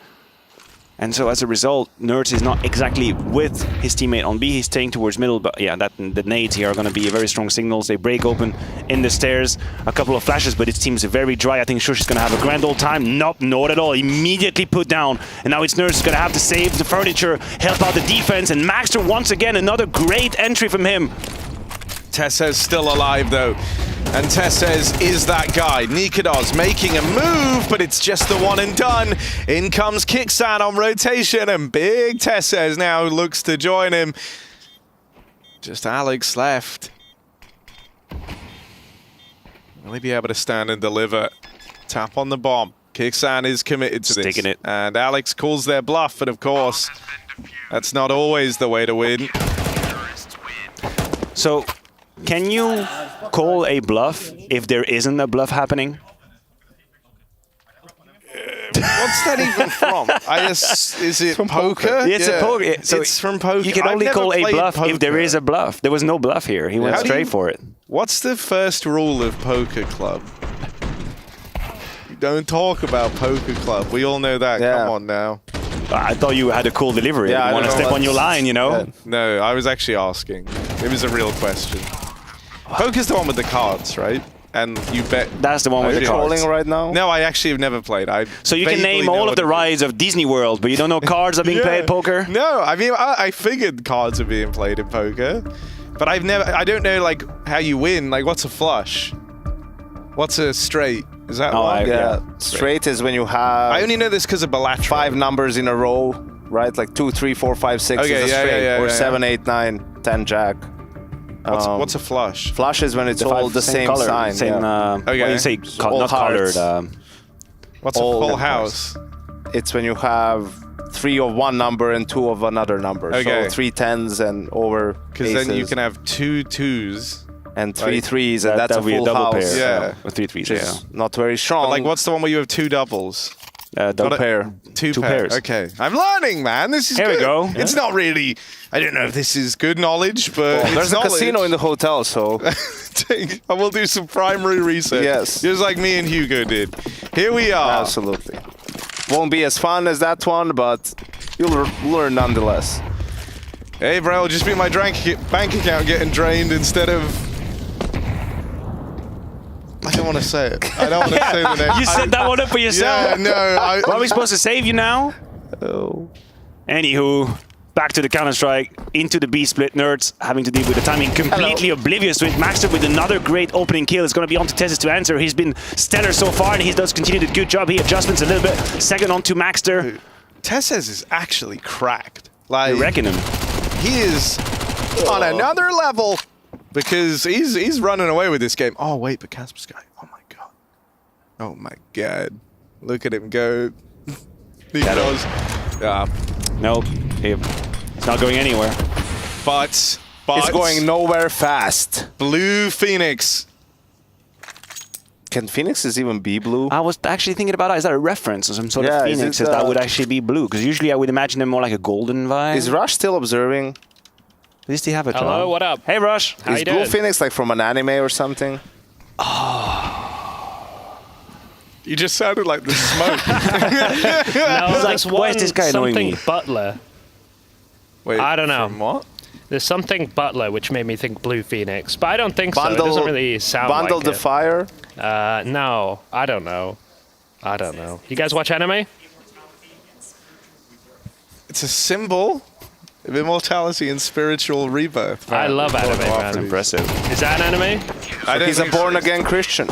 And so as a result, Nerds is not exactly with his teammate on B. He's staying towards middle, but yeah, the nades here are going to be very strong signals. They break open in the stairs. A couple of flashes, but it seems very dry. I think Shush is going to have a grand old time. Nope, not at all. Immediately put down. And now it's Nerds going to have to save the furniture, help out the defense. And Maxter, once again, another great entry from him. Tessez still alive, though. And Tessez is that guy. Nikados making a move, but it's just the one and done. In comes Kixan on rotation, and big Tessez now looks to join him. Just Alex left. Will he be able to stand and deliver? Tap on the bomb. Kixan is committed to this. Taking it. And Alex calls their bluff, and of course, that's not always the way to win. So, can you call a bluff if there isn't a bluff happening? What's that even from? Is it poker? It's a poker. So it's from poker. You can only call a bluff if there is a bluff. There was no bluff here. He went straight for it. What's the first rule of Poker Club? You don't talk about Poker Club. We all know that. Come on now. I thought you had a cool delivery. Yeah, I want to step on your line, you know? Yeah. No, I was actually asking. It was a real question. Poker's the one with the cards, right? And you bet. That's the one with the cards. Right now? No, I actually have never played. So you can name all of the rides of Disney World, but you don't know cards are being played at poker? No, I mean, I figured cards are being played in poker, but I don't know, like, how you win. Like, what's a flush? What's a straight? Is that one? Yeah, straight is when you have... I only know this because of Balatro. 5 numbers in a row, right? Like 2, 3, 4, 5, 6 Okay, is a straight. Or 7, yeah. 8, 9, 10 jack. What's a flush? Flush is when it's all the same color, sign. Same, Okay. When you say not hearts. colored. What's a full house? It's when you have 3 of one number and 2 of another number. Okay. So 3 10s and over Because then you aces. can have 2 2s. And 3 like, 3s, and that's a that'd be a full double house. pair. Yeah. With 3 3s, Which is not very strong. But like, what's the one where you have 2 doubles? Double pair. Two pairs. Okay. I'm learning, man. This is Here we good. go. It's not really... I don't know if this is good knowledge, but it's there's a knowledge. casino in the hotel, so... I will do some primary research. Yes. Just like me and Hugo did. Here we are. Absolutely. Won't be as fun as that one, but you'll learn nonetheless. Hey, bro, just be my bank account getting drained instead of... I don't want to say it. I don't want to say the name. You set that one up for yourself. Yeah, no. Are we supposed to save you now? Oh. Anywho, back to the Counter-Strike, into the B-split. Nerds having to deal with the timing, completely oblivious to it. Maxter with another great opening kill. It's going to be on to Tessez to answer. He's been stellar so far, and he does continue the good job. He adjustments a little bit. Second on to Maxter. Tessez is actually cracked. Like, You reckon him? he is on another level because he's running away with this game. Oh, wait, but Casper's guy. Oh, my God. Oh, my God. Look at him go. He goes. Yeah. Nope. It's not going anywhere. But It's going nowhere fast. Blue Phoenix. Can Phoenixes even be blue? I was actually thinking about that. Is that a reference or some sort of Phoenix that would actually be blue? Because usually I would imagine them more like a golden vibe. Is Rush still observing? At least they have it. Hello, what up? Hey, Rush. How Is you Blue doing? Phoenix like from an anime or something? You just sounded like the smoke. No, He's like, there's why is this guy annoying something me? Butler. Wait, I don't know. from what? There's something Butler which made me think Blue Phoenix, but I don't think so. It Bundle- doesn't really sound like Bundle it. the Fire? No, I don't know. I don't know. You guys watch anime? It's a symbol of immortality and spiritual rebirth. I love anime, man. That's impressive. Is that an anime? He's a born-again Christian.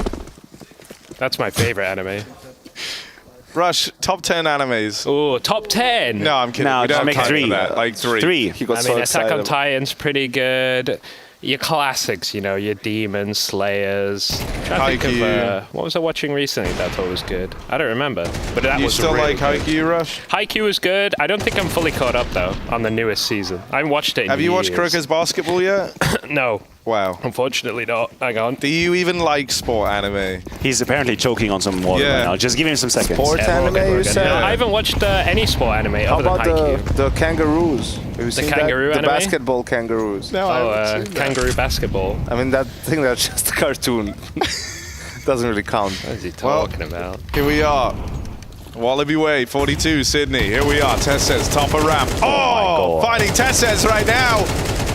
That's my favorite anime. Rush, top 10 animes. Oh, top 10? No, I'm kidding. No, we don't make have time three. for that. Like three. Three. He got I so mean, Attack excited. on Titan's pretty good. Your classics, you know, your Demon Slayers. Trying to think of, what was I watching recently that I thought was good? I don't remember, but that You was still really like good. Haikyuu, Rush? Haikyuu is good. I don't think I'm fully caught up though on the newest season. I haven't watched it in Have you watched years. Croker's Basketball yet? No. Wow. Unfortunately not. Hang on. Do you even like sport anime? He's apparently choking on some water Yeah. right now. Just give him some seconds. Sport anime, you said? No, I haven't watched any sport anime How other than about Haikyuu. the kangaroos? Have you seen kangaroo that? anime? The basketball kangaroos. No, I haven't seen that. Kangaroo basketball. I mean, I think that's just a cartoon. Doesn't really count. What is he talking about? Here we are. Wallaby Way, 42, Sydney. Here we are. Tesses, top of ramp. Oh, finding Tesses right now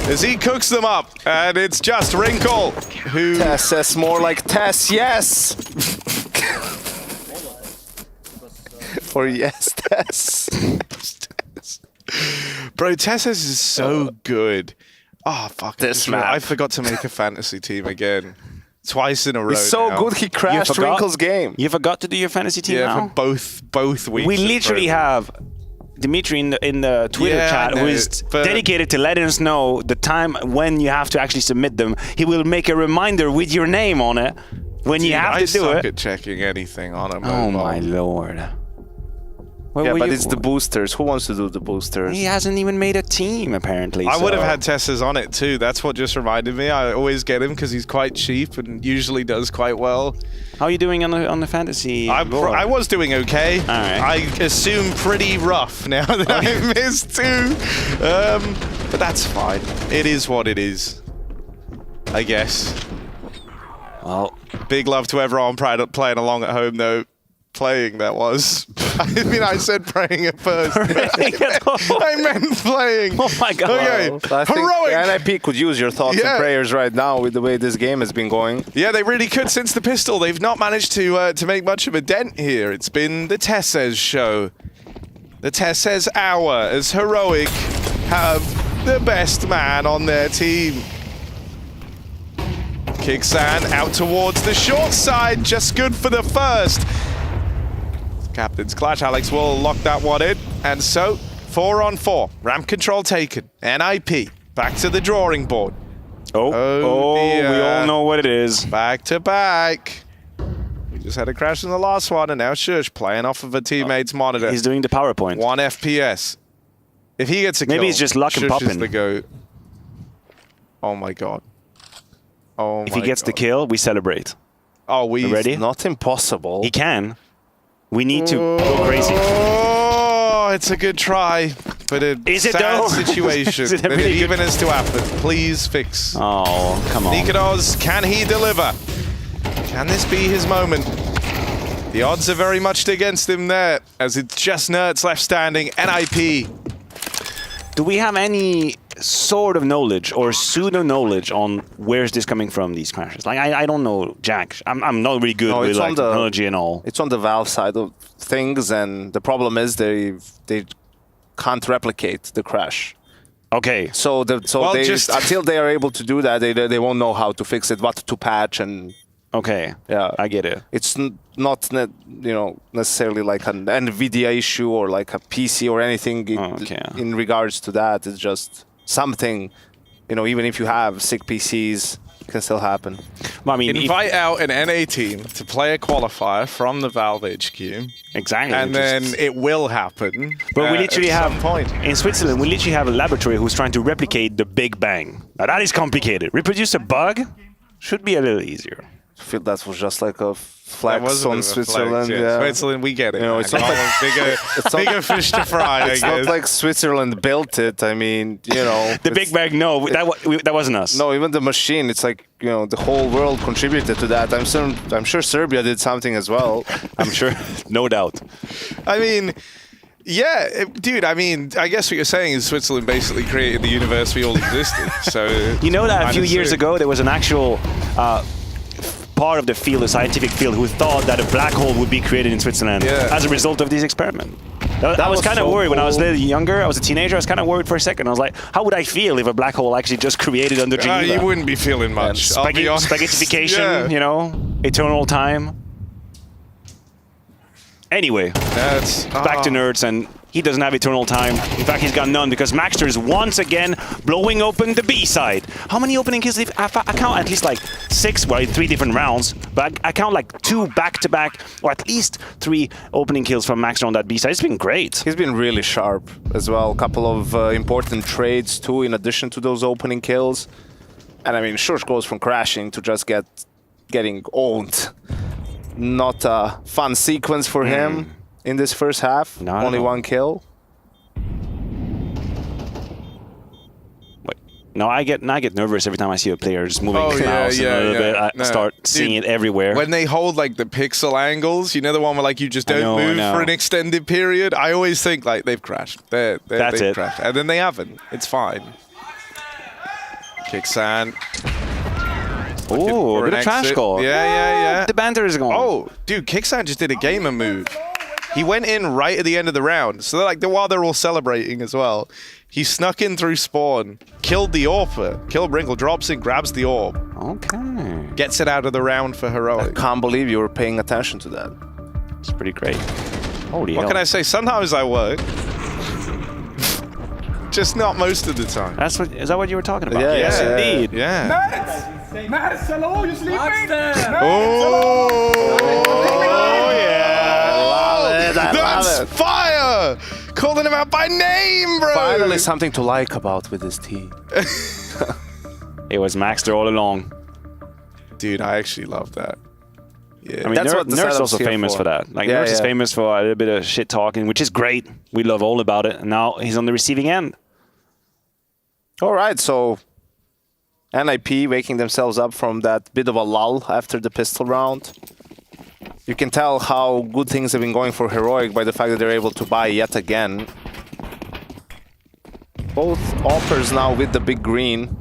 as he cooks them up. And it's just Wrinkle who... Tesses, more like Tess, yes! Or yes, Tess. Bro, Tesses is so good. Oh, fuck. This map. map. I forgot to make a fantasy team again. Twice in a row. He's so now. good, he crashed Wrinkle's game. You forgot to do your fantasy team Yeah, now? for both weeks. We literally have Dimitri in the Twitter Yeah, chat I who know, is but- dedicated to letting us know the time when you have to actually submit them. He will make a reminder with your name on it when you Dude, have I to do suck it. at checking anything on a Oh mobile. my lord. Where Yeah, were but you- it's the boosters. Who wants to do the boosters? He hasn't even made a team apparently. I would have so- had Tesses on it too. That's what just reminded me. I always get him because he's quite cheap and usually does quite well. How are you doing on the fantasy? I was doing okay. All right. I assume pretty rough now that I missed two. But that's fine. It is what it is, I guess. Well, big love to everyone playing along at home though. Playing, that was. I mean, I said praying at first. I meant playing. Oh my god. Okay. I think Heroic. NIP could use your thoughts and prayers right now with the way this game has been going. Yeah, they really could since the pistol. They've not managed to make much of a dent here. It's been the Tesses show. The Tesses hour as Heroic have the best man on their team. Kixan out towards the short side, just good for the first. Captain's Clash, Alex will lock that one in. And so, 4 on 4. Ramp control taken. NIP, back to the drawing board. Oh, dear. we all know what it is. Back to back. We just had a crash in the last one, and now Shush playing off of a teammate's monitor. He's doing the PowerPoint. 1 FPS. If he gets a kill, Maybe it's just luck and Shush is popping. the GOAT. Oh my god. Oh If my he gets the god. kill, we celebrate. Oh, we ready? Not impossible. He can. We need to go crazy. Oh, it's a good try, but a Is it sad though? situation Is it a that really it good- even is to happen. Please fix. Oh, come on. Nikodos, can he deliver? Can this be his moment? The odds are very much against him there, as it's just Nerds left standing. NIP. Do we have any sort of knowledge or pseudo knowledge on where's this coming from, these crashes? Like, I don't know, Jack. I'm not really good with like, technology and all. It's on the Valve side of things, and the problem is they can't replicate the crash. Okay. So until they are able to do that, they won't know how to fix it, what to patch, and okay, yeah, I get it. It's not necessarily like an NVIDIA issue or like a PC or anything in regards to that. It's just something, even if you have sick PCs, it can still happen. Well, I mean, invite out an NA team to play a qualifier from the Valve HQ. Exactly. And then it will happen. But we literally at have, some point. in Switzerland, we literally have a laboratory who's trying to replicate the Big Bang. Now that is complicated. Reproduce a bug should be a little easier. I feel that was just like a That flex was a on bit of a Switzerland. flex, Yeah. Switzerland, we get it. It's not like bigger fish to fry. It's not like Switzerland built it. I mean, The Big Bang, no, that wasn't us. No, even the machine. It's like the whole world contributed to that. I'm sure Serbia did something as well. I'm sure, no doubt. I mean, Yeah, dude, I mean, I guess what you're saying is Switzerland basically created the universe we all existed. So you know that a few years ago there was an actual part of the field, the scientific field, who thought that a black hole would be created in Switzerland as a result of this experiment. I was kind of worried when I was a little younger. I was a teenager. I was kind of worried for a second. I was like, how would I feel if a black hole actually just created under Geneva? You wouldn't be feeling much. Spaghettification, you know, eternal time. Anyway, back to nerds, and he doesn't have eternal time. In fact, he's got none because Maxter is once again blowing open the B side. How many opening kills? I count at least like 6, well, in 3 different rounds, but I count like 2 back-to-back, or at least 3 opening kills from Maxter on that B side. It's been great. He's been really sharp as well. A couple of important trades too, in addition to those opening kills. And I mean, Shush goes from crashing to just getting owned. Not a fun sequence for him in this first half. Only 1 kill. Wait, no, I get nervous every time I see a player just moving his mouse a little bit. I start seeing it everywhere. When they hold like the pixel angles, you know, the one where like you just don't move for an extended period, I always think like they've crashed. They've crashed. And then they haven't. It's fine. Kixan. Oh, a bit of trash goal. Yeah. The banter is gone. Oh, dude, Kixan just did a gamer move. He went in right at the end of the round. So while they're all celebrating as well, he snuck in through spawn, killed the AWPer, killed Bringle, drops in, grabs the orb. Okay. Gets it out of the round for Heroic. I can't believe you were paying attention to that. It's pretty great. Holy hell. What can I say? Sometimes I work. Just not most of the time. Is that what you were talking about? Yes, indeed. Yeah. Mads, hello, you sleeping? Oh, yeah. That's fire! Calling him out by name, bro! Finally something to like about with this team. It was Maxter all along. Dude, I actually love that. Yeah. I mean, Nerf's also famous for that. Like, Nerf is famous for a little bit of shit talking, which is great. We love all about it. And now he's on the receiving end. All right, so NIP waking themselves up from that bit of a lull after the pistol round. You can tell how good things have been going for Heroic by the fact that they're able to buy yet again. Both offers now with the big green.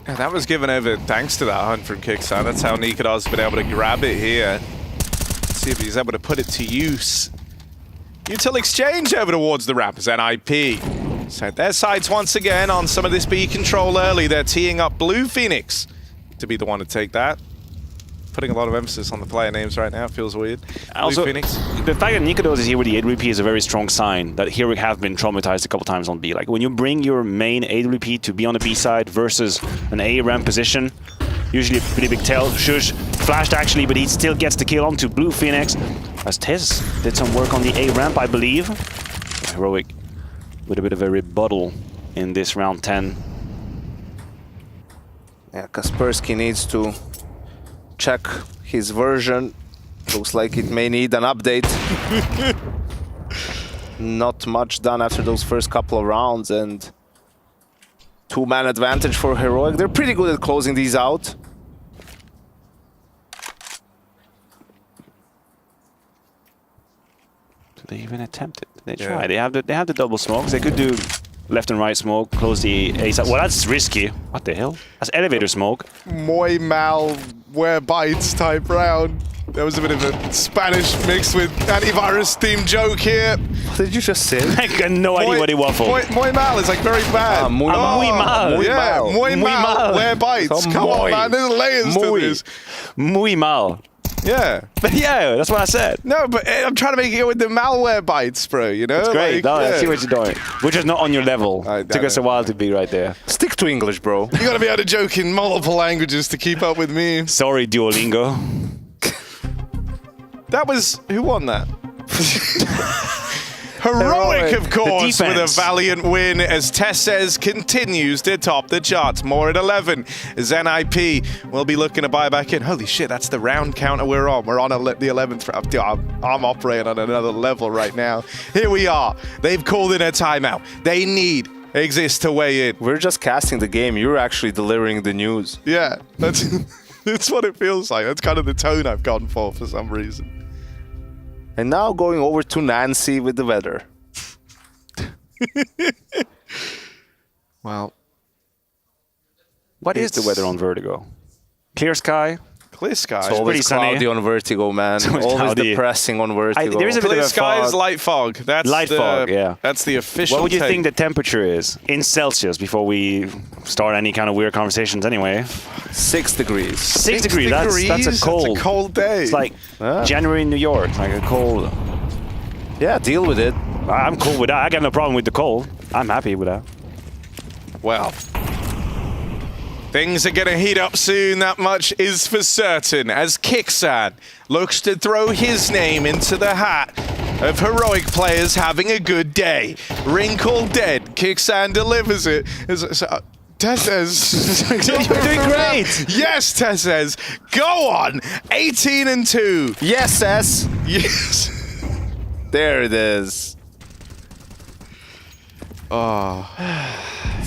Yeah, that was given over thanks to that hunt from Kixan. That's how Nikodar's been able to grab it here. Let's see if he's able to put it to use. Util exchange over towards the Raptors. NIP. Set their sights once again on some of this B control early. They're teeing up Blue Phoenix to be the one to take that. Putting a lot of emphasis on the player names right now. It feels weird. Also, Blue Phoenix. The fact that Nikodos is here with the AWP is a very strong sign that Heroic have been traumatized a couple times on B. Like, when you bring your main AWP to be on the B side versus an A ramp position, usually a pretty big tail. Shush flashed actually, but he still gets the kill onto Blue Phoenix. As Tez did some work on the A ramp, I believe. Heroic with a bit of a rebuttal in this round 10. Yeah, Kaspersky needs to check his version. Looks like it may need an update. Not much done after those first couple of rounds, and 2-man advantage for Heroic. They're pretty good at closing these out. They even attempted. They tried. They have the double smokes. They could do left and right smoke, close the A side. Well, that's risky. What the hell? That's elevator smoke. Muy mal where bites type round. There was a bit of a Spanish mixed with antivirus themed joke here. What did you just say? I got no idea what he waffled. Muy mal is like very bad. Muy mal. Yeah, muy mal where bites. Come on, man. There's layers to this. Muy mal. Yeah. But yeah, that's what I said. No, but I'm trying to make it with the malware bites, bro, you know? It's great. Like, I see what you're doing. We're just not on your level. Took us a while to be right there. Stick to English, bro. You gotta be able to joke in multiple languages to keep up with me. Sorry, Duolingo. That was... Who won that? Heroic, of course, with a valiant win as Tesses continues to top the charts. More at 11 as NIP will be looking to buy back in. Holy shit, that's the round counter we're on. We're on the 11th round. I'm operating on another level right now. Here we are. They've called in a timeout. They need Exist to weigh in. We're just casting the game. You're actually delivering the news. Yeah, that's... It's what it feels like. That's kind of the tone I've gone for some reason. And now going over to Nancy with the weather. Well, what is the weather on Vertigo? Clear sky. Clear sky. It's always cloudy on Vertigo, man. Always depressing on Vertigo. There is a bit clear of a sky fog. is light fog. That's light fog, yeah. That's the official What would you take. think the temperature is in Celsius before we start any kind of weird conversations anyway? 6 degrees. 6 degrees. That's a cold. That's a cold day. It's like January in New York, like a cold. Yeah, deal with it. I'm cool with that. I got no problem with the cold. I'm happy with that. Well, things are going to heat up soon, that much is for certain, as Kixan looks to throw his name into the hat of heroic players having a good day. Wrinkle dead, Kixan delivers it. Tessez. You're doing great. Yes, Tessez. Go on. 18-2. Yes, S. Yes. There it is. Oh.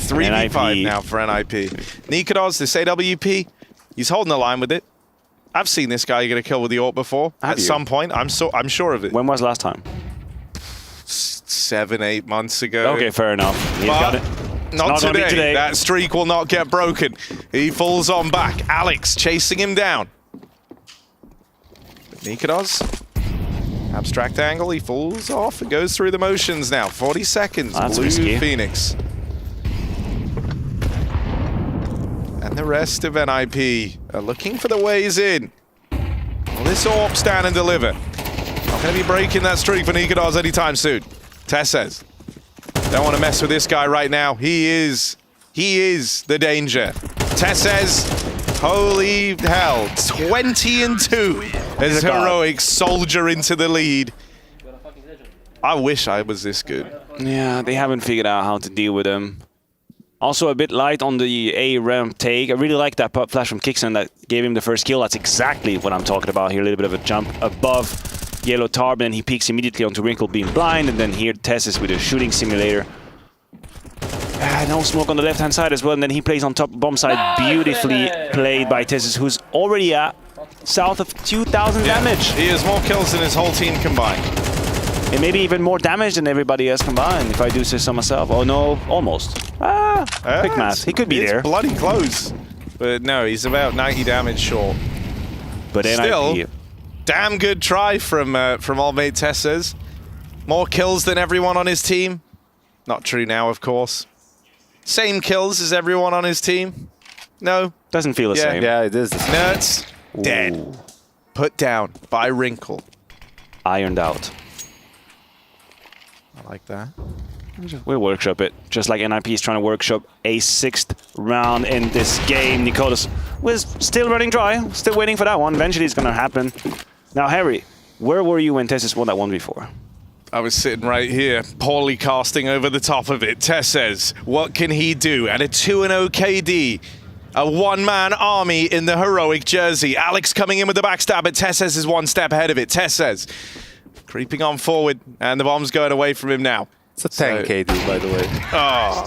3v5 now for NIP. Nikodos, this AWP, he's holding the line with it. I've seen this guy get a kill with the AWP before. At some point, I'm sure of it. When was last time? 7-8 months ago. Okay, fair enough. He's got it. Not gonna be today. That streak will not get broken. He falls on back. Alex chasing him down. Nikodos. Abstract angle, he falls off and goes through the motions now. 40 seconds, That's Blue risky. Phoenix. And the rest of NIP are looking for the ways in. Will this AWP stand and deliver? Not going to be breaking that streak for Nikodos anytime soon. Tess says, don't want to mess with this guy right now. He is the danger. Tess says, holy hell, 20-2 as heroic soldier into the lead. I wish I was this good. Yeah, they haven't figured out how to deal with him. Also a bit light on the A ramp take. I really like that pop flash from Kixan that gave him the first kill. That's exactly what I'm talking about here. A little bit of a jump above Yellow Tarb, and he peeks immediately onto Wrinkle being blind, and then here Tessis with a shooting simulator. No smoke on the left-hand side as well, and then he plays on top bomb side. Beautifully played by Tessis, who's already at south of 2,000 damage. He has more kills than his whole team combined. And maybe even more damage than everybody else combined, if I do say so myself. Oh no, almost. Quick math. He could be there. Bloody close. But no, he's about 90 damage short. But still, damn good try from old mate Tesses. More kills than everyone on his team. Not true now, of course. Same kills as everyone on his team. No. Doesn't feel the same. Yeah, it is. Nerds, dead. Put down by Wrinkle. Ironed out. I like that. We'll workshop it, just like NIP is trying to workshop a 6th round in this game. Nicolas was still running dry, still waiting for that one. Eventually it's going to happen. Now, Harry, where were you when Tessis won that 1v4? I was sitting right here, poorly casting over the top of it. Tess says, what can he do? And a 2-0 KD. A one-man army in the heroic jersey. Alex coming in with the backstab, but Tess says is one step ahead of it. Tess says, creeping on forward, and the bomb's going away from him now. It's a 10 KD, by the way. Oh.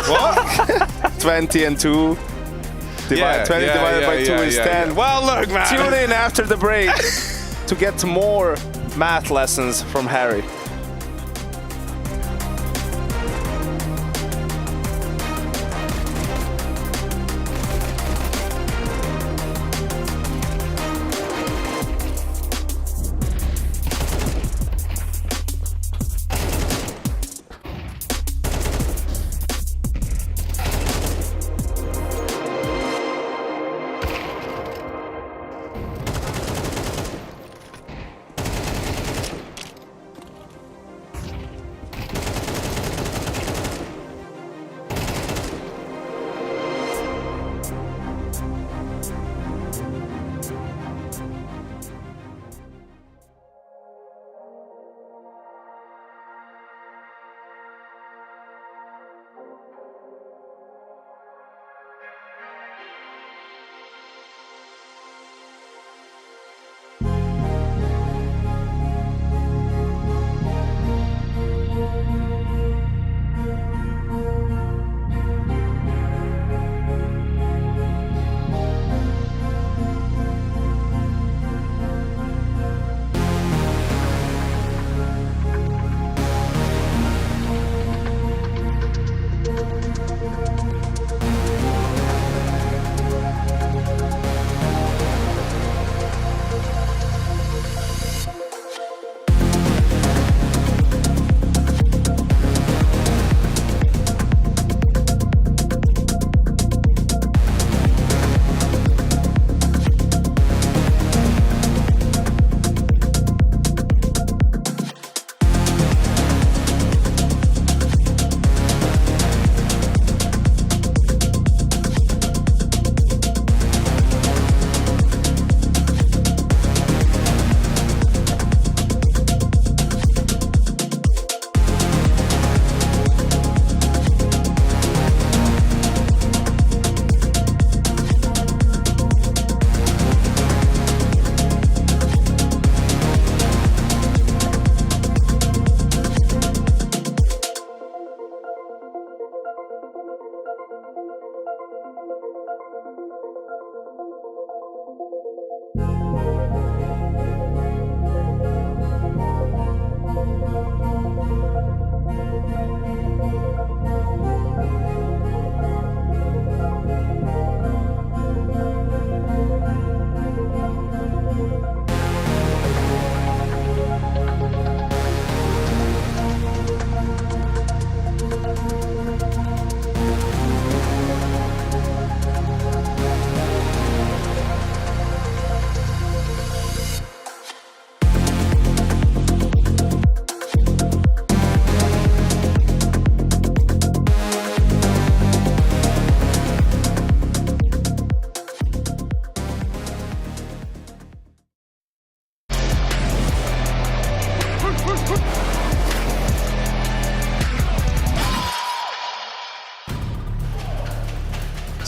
What? 20 and 2. 20 divided by 2 is 10. Well, look, man. Tune in after the break to get more math lessons from Harry.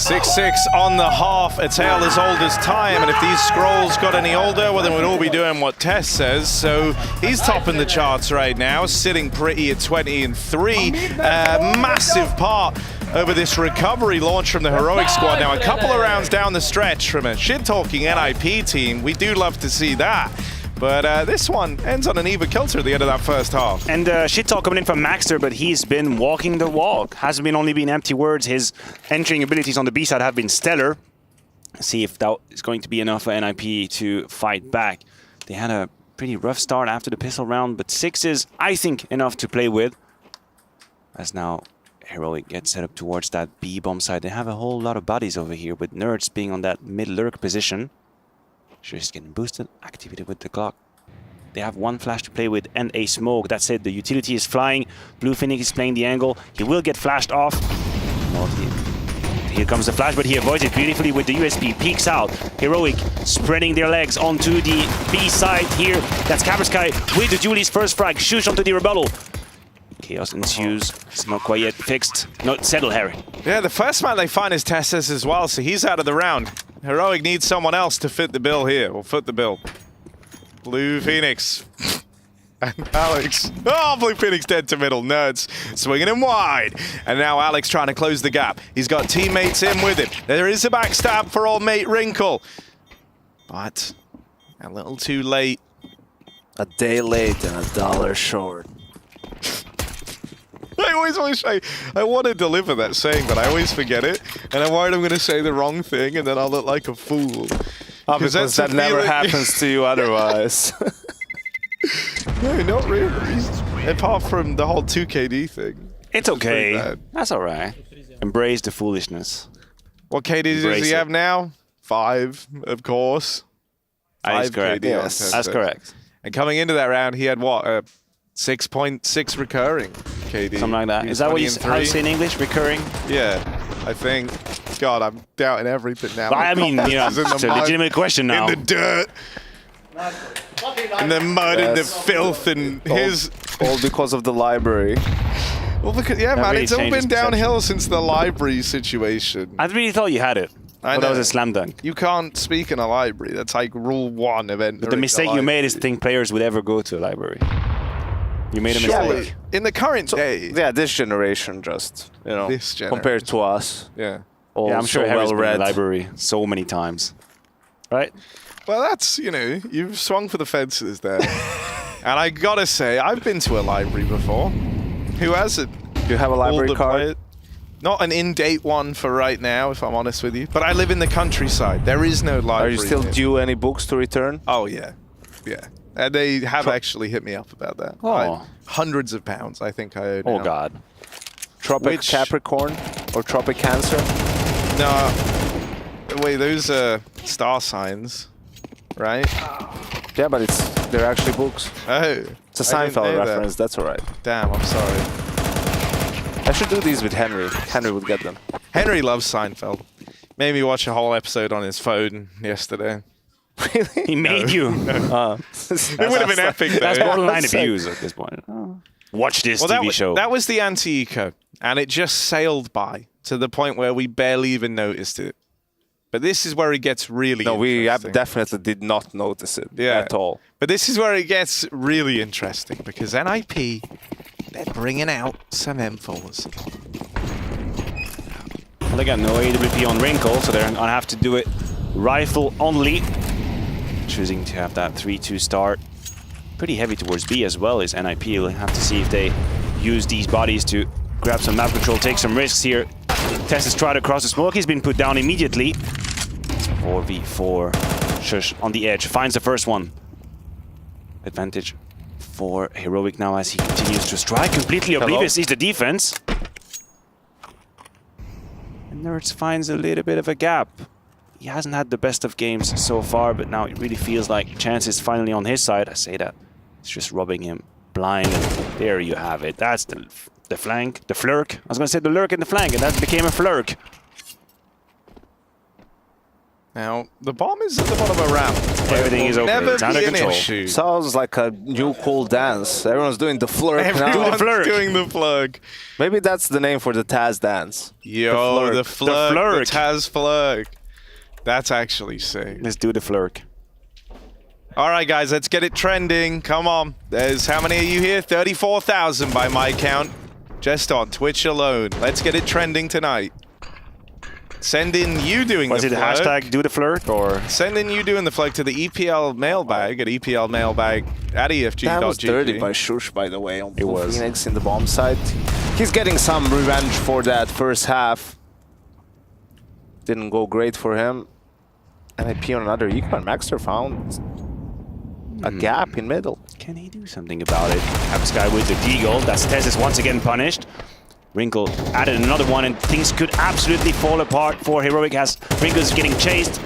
6-6 on the half, a tale as old as time, and if these scrolls got any older, well then we'd all be doing what Tess says, so he's topping the charts right now, sitting pretty at 20-3, massive part over this recovery launch from the Heroic squad. Now a couple of rounds down the stretch from a shit-talking NIP team, we do love to see that. But this one ends on an even kilter at the end of that first half. And shit talk coming in from Maxter, but he's been walking the walk. Hasn't been only been empty words. His entering abilities on the B side have been stellar. See if that is going to be enough for NIP to fight back. They had a pretty rough start after the pistol round, but 6 is, I think, enough to play with. As now Heroic gets set up towards that B bomb side. They have a whole lot of bodies over here, with Nerds being on that mid-lurk position. Just getting boosted, activated with the clock. They have one flash to play with and a smoke. That's it. The utility is flying. Blue Phoenix is playing the angle. He will get flashed off. Here comes the flash, but he avoids it beautifully with the USP. Peeks out. Heroic spreading their legs onto the B side here. That's Cabersky with the Julie's first frag. Shoosh onto the rebuttal. Chaos ensues. It's not quite yet fixed. Not settled, Harry. Yeah, the first man they find is Tessus as well, so he's out of the round. Heroic needs someone else to fit the bill here, or foot the bill. Blue Phoenix. And Alex. Oh, Blue Phoenix dead to middle. Nerds swinging him wide. And now Alex trying to close the gap. He's got teammates in with him. There is a backstab for old mate Wrinkle. But a little too late. A day late and $1 short. I always want to say, I want to deliver that saying, but I always forget it. And I'm worried I'm going to say the wrong thing, and then I'll look like a fool. Because that never happens to you otherwise. No, not really. Apart from the whole 2KD thing. It's okay. That's all right. Embrace the foolishness. What KD does he have now? 5, of course. 5 correct. KD. Yes, that's correct. And coming into that round, he had what? 6.6 recurring KD. Something like that. Is that what you say in English? Recurring? Yeah, I think. God, I'm doubting everything now. But I mean, you know, it's a legitimate question now. In the dirt. In the mud and the filth and his... All because of the library. Well, because, yeah, man, it's all been downhill since the library situation. I really thought you had it. I know. That was a slam dunk. You can't speak in a library. That's like rule 1 of entering. But the mistake you made is to think players would ever go to a library. You made a mistake. In the current day. Yeah, this generation just, you know, compared to us. Yeah. Yeah, I'm sure Harry's been in the library so many times. Right? Well, that's, you know, you've swung for the fences there. And I gotta say, I've been to a library before. Who hasn't? You have a library card? Not an in-date one for right now, if I'm honest with you. But I live in the countryside. There is no library. Are you still due any books to return? Oh, yeah. Yeah. And they have actually hit me up about that. Oh. Hundreds of pounds, I think I owe now. Oh, God. Tropic Capricorn or Tropic Cancer? No. Wait, those are star signs, right? Yeah, but they're actually books. Oh. It's a Seinfeld reference, that's alright. Damn, I'm sorry. I should do these with Henry. Henry would get them. Henry loves Seinfeld. Made me watch a whole episode on his phone yesterday. Really? He made you. It would have been epic, though. That's borderline abuse at this point. Watch this TV show. That was the anti-eco, and it just sailed by to the point where we barely even noticed it. But this is where it gets really No, we interesting. definitely did not notice it at all. But this is where it gets really interesting, because NIP, they're bringing out some M4s. Well, they got no AWP on Wrinkle, so they're going to have to do it rifle only. Choosing to have that 3-2 start. Pretty heavy towards B as well is NIP. We'll have to see if they use these bodies to grab some map control, take some risks here. Tess has tried across the smoke. He's been put down immediately. 4v4. Shush on the edge. Finds the first one. Advantage for Heroic now as he continues to strike. Completely oblivious is the defense. And Nerds finds a little bit of a gap. He hasn't had the best of games so far, but now it really feels like chance is finally on his side. I say that. It's just rubbing him blind, and there you have it. That's the flank, the flurk. I was going to say the lurk and the flank, and that became a flurk. Now, the bomb is at the bottom of a round. Everything is okay. It's under control. Sounds like a new cool dance. Everyone's doing the flirk now. Everyone's doing the flirk. Maybe that's the name for the Taz dance. Yo, the flirk. flirk. The Taz flirk. That's actually sick. Let's do the flirk. All right, guys, let's get it trending. Come on. There's how many are you here? 34,000 by my count. Just on Twitch alone. Let's get it trending tonight. Send in you doing the flirk. Was it hashtag do the flirk or? Send in you doing the flirk to the EPL mailbag at EPL mailbag at EFG.gg. That was dirty by Shush, by the way, on Phoenix in the bomb site. He's getting some revenge for that first half. Didn't go great for him. NIP on another eco, and Maxter found a gap in middle. Can he do something about it? Sky with the deagle. That's Tess once again punished. Wrinkle added another one, and things could absolutely fall apart for Heroic as Wrinkle's getting chased.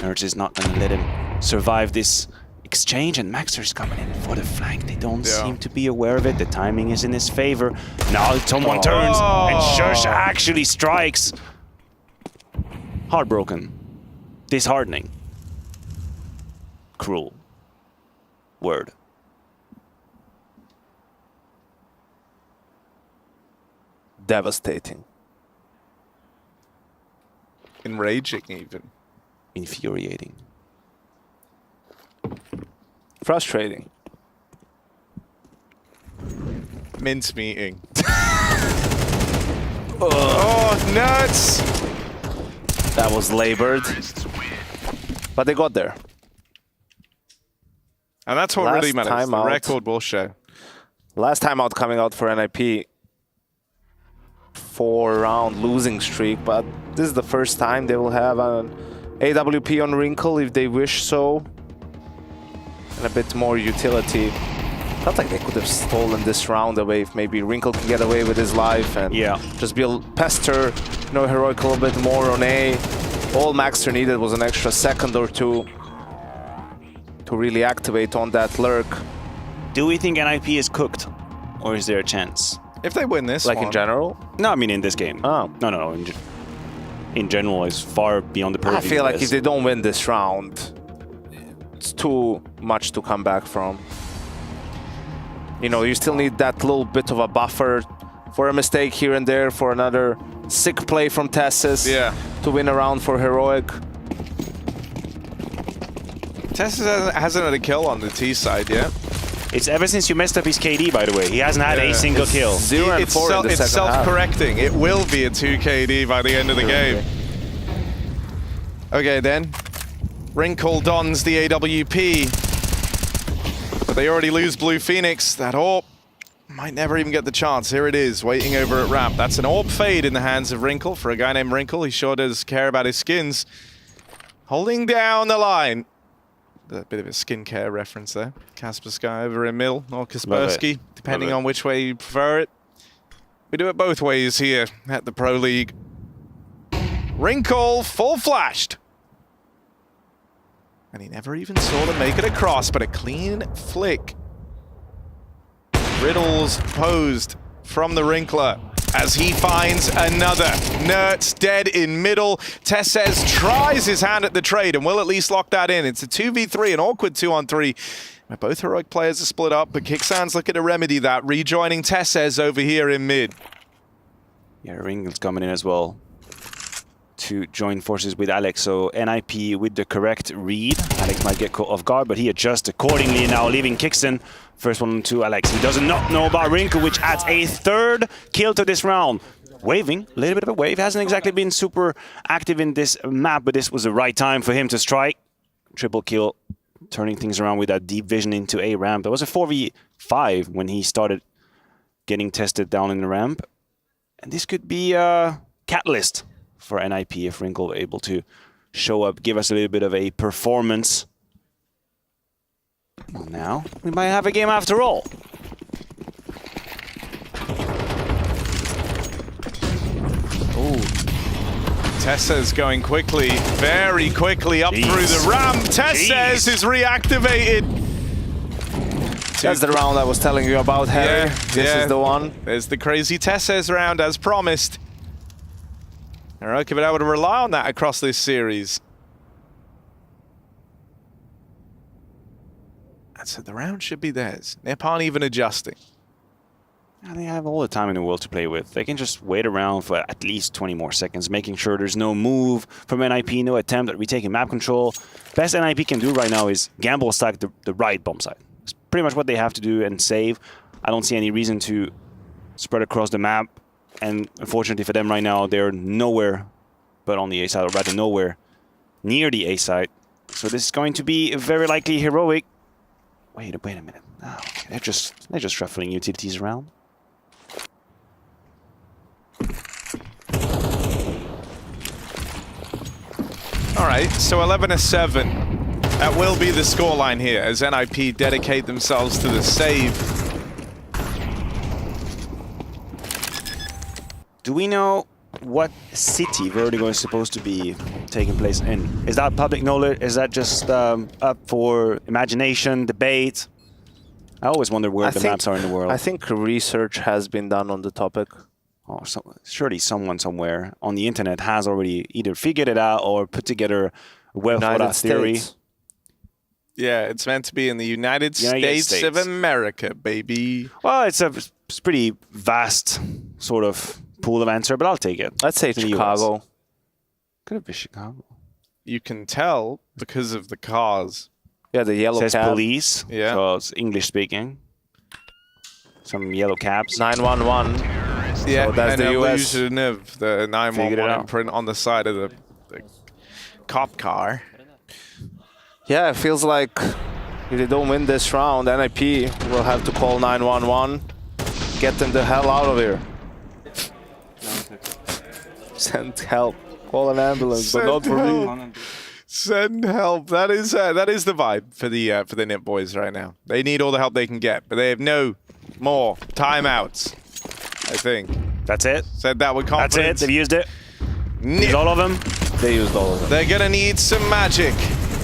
Nerds is not going to let him survive this exchange, and Maxter's coming in for the flank. They don't seem to be aware of it. The timing is in his favor. Now someone turns, and Shush actually strikes. Heartbroken. Disheartening. Cruel. Word. Devastating. Enraging, even. Infuriating. Frustrating. Mincemeating. Oh, nuts! That was labored. But they got there. And that's what really matters. The record will show. Last time out coming out for NIP. 4-round losing streak, but this is the first time they will have an AWP on Wrinkle if they wish so. And a bit more utility. Felt like they could have stolen this round away if maybe Wrinkle can get away with his life and just build pester, you know, Heroic a little bit more on A. All Maxter needed was an extra second or two to really activate on that lurk. Do we think NIP is cooked, or is there a chance? If they win this like in general? No, I mean in this game. Oh. No. In general, it's far beyond the purview. I feel like if they don't win this round, it's too much to come back from. You know, you still need that little bit of a buffer for a mistake here and there, for another sick play from Tessis to win a round for Heroic. Tessis hasn't had a kill on the T side yet. It's ever since you messed up his KD, by the way. He hasn't had a single kill. 0 and 4 in the second half. It's self-correcting. It will be a 2 KD by the end of the game. Okay, then. Wrinkle dons the AWP. But they already lose Blue Phoenix. That AWP might never even get the chance. Here it is, waiting over at ramp. That's an AWP fade in the hands of Wrinkle. For a guy named Wrinkle, he sure does care about his skins. Holding down the line. A bit of a skincare reference there. Kaspersky over in middle, or Kaspersky, depending on which way you prefer it. We do it both ways here at the Pro League. Wrinkle full flashed. And he never even saw them make it across, but a clean flick. Riddles posed from the Wrinkler as he finds another. Nertz dead in middle. Tesses tries his hand at the trade and will at least lock that in. It's a 2v3, an awkward 2-on-3. Where both Heroic players are split up, but Kicksands looking to remedy that, rejoining Tesses over here in mid. Yeah, Wrinkle's coming in as well to join forces with Alex. So NIP with the correct read. Alex might get caught off guard, but he adjusts accordingly now, leaving Kickson. First one to Alex. He does not know about Wrinkle, which adds a third kill to this round. Waving, a little bit of a wave. Hasn't exactly been super active in this map, but this was the right time for him to strike. Triple kill, turning things around with that deep vision into a ramp. It was a 4v5 when he started getting tested down in the ramp. And this could be a catalyst for NIP if Wrinkle were able to show up, give us a little bit of a performance. Well, now we might have a game after all. Tesses going quickly, very quickly up through the ramp. Tesses is reactivated. That's the round I was telling you about, Harry. This is the one. There's the crazy Tesses round as promised. Heroic have been able to rely on that across this series. So the round should be theirs. Nip aren't even adjusting. And they have all the time in the world to play with. They can just wait around for at least 20 more seconds, making sure there's no move from NIP, no attempt at retaking map control. Best NIP can do right now is gamble stack the right bomb site. It's pretty much what they have to do and save. I don't see any reason to spread across the map. And unfortunately for them right now, they're nowhere but on the A side, or rather nowhere near the A side. So this is going to be very likely heroic. Wait a minute. Oh, okay. They're just shuffling utilities around. All right, so 11-7. That will be the scoreline here as NIP dedicate themselves to the save. Do we know what city Vertigo is supposed to be taking place in? Is that public knowledge? Is that just up for imagination, debate? I always wonder where the maps are in the world. I think research has been done on the topic. Oh, surely someone somewhere on the internet has already either figured it out or put together a well-thought-out theory. Yeah, it's meant to be in the United States of America, baby. Well, it's a pretty vast sort of pool of answer, but I'll take it. Let's say Chicago. Could have been Chicago. You can tell because of the cars. Yeah, the yellow says cab. police. Yeah. So it's English speaking. Some yellow cabs. 911. Yeah, so that's and the US. illusion of the 911 imprint on the side of the cop car. Yeah, it feels like if they don't win this round, NIP will have to call 911. Get them the hell out of here. Send help. Call an ambulance, but not for me. Send help. That is the vibe for the Nip boys right now. They need all the help they can get, but they have no more timeouts. I think that's it. Said that with confidence. That's it. They've used it. Used all of them. They used all of them. They're gonna need some magic,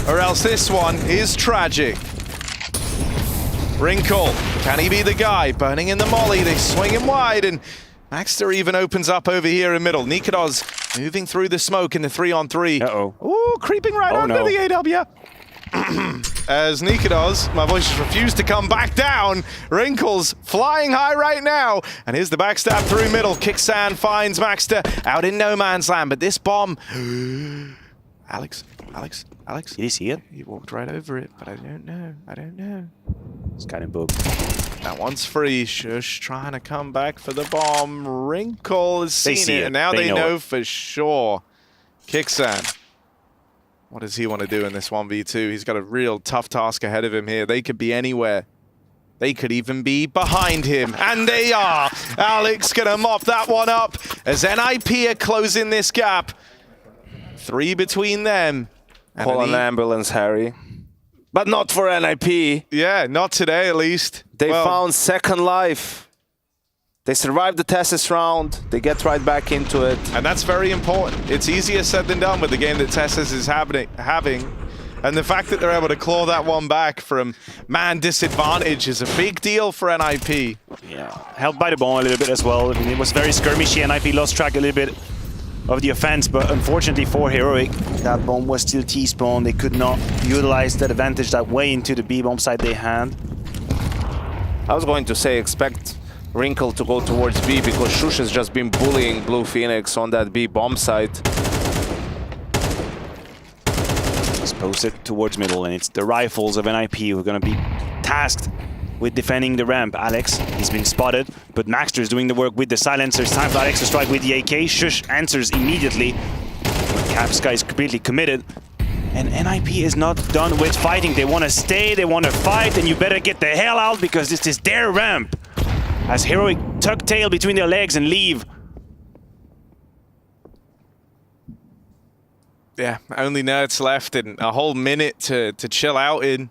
or else this one is tragic. Wrinkle, can he be the guy? Burning in the molly, they swing him wide, and Maxter even opens up over here in middle. Nikados moving through the smoke in the 3-on-3. Uh-oh. Ooh, creeping right under the AW. As Nikados, my voice just refused to come back down. Wrinkles flying high right now. And here's the backstab through middle. Kicksan finds Maxter out in no man's land. But this bomb... Alex. Did he see it? He walked right over it, but I don't know. It's kind of boob. That one's free. Shush trying to come back for the bomb. Wrinkle has seen it, and now they know for sure. Kicksan. What does he want to do in this 1v2? He's got a real tough task ahead of him here. They could be anywhere. They could even be behind him. And they are. Alex gonna mop that one up as NIP are closing this gap. 3 between them. Call an ambulance, Harry. But not for NIP. Yeah, not today at least. They found second life. They survived the Tessus round. They get right back into it. And that's very important. It's easier said than done with the game that Tessus is having. And the fact that they're able to claw that one back from man disadvantage is a big deal for NIP. Yeah, helped by the bomb a little bit as well. I mean, it was very skirmishy. NIP lost track a little bit of the offense, but unfortunately for Heroic, that bomb was still T-spawn. They could not utilize that advantage that way into the B-bomb side they had. I was going to say expect Wrinkle to go towards B because Shush has just been bullying Blue Phoenix on that B bomb site. Expose it towards middle, and it's the rifles of NIP who are going to be tasked with defending the ramp. Alex, he's been spotted, but Maxter is doing the work with the silencers. Time for Alex to strike with the AK. Shush answers immediately. Capsky is completely committed. And NIP is not done with fighting. They want to stay, they want to fight, and you better get the hell out because this is their ramp. As Heroic tuck tail between their legs and leave. Yeah, only nerds left and a whole minute to chill out in.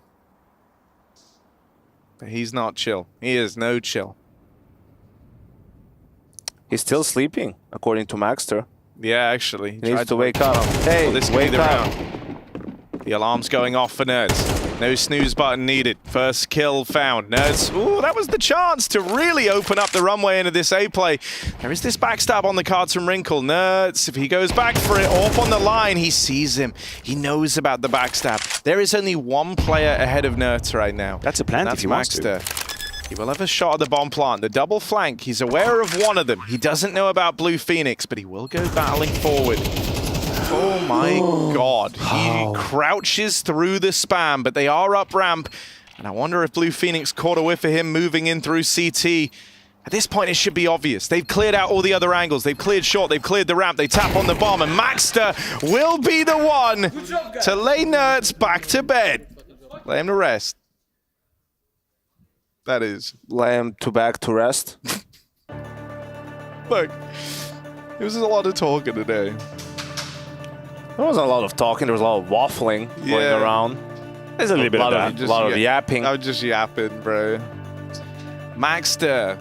But he's not chill. He is no chill. He's still sleeping, according to Maxter. Yeah, actually. He needs to wake up. Hey, this wake up. The alarm's going off for nerds. No snooze button needed. First kill found. Nerds, ooh, that was the chance to really open up the runway into this A play. There is this backstab on the cards from Wrinkle. Nerds, if he goes back for it, off on the line, he sees him. He knows about the backstab. There is only one player ahead of Nerds right now. That's a plant if he wants to. He will have a shot at the bomb plant. The double flank, he's aware of one of them. He doesn't know about Blue Phoenix, but he will go battling forward. Oh my god. He crouches through the spam, but they are up ramp. And I wonder if Blue Phoenix caught a whiff of him moving in through CT. At this point, it should be obvious. They've cleared out all the other angles. They've cleared short. They've cleared the ramp. They tap on the bomb. And Maxter will be the one to lay Nerds back to bed. Lay him to rest. That is. Lay him back to rest. Look, it was a lot of talking today. There wasn't a lot of talking, there was a lot of waffling going around. There's a little bit of that. A lot of yapping. I was just yapping, bro. Maxter,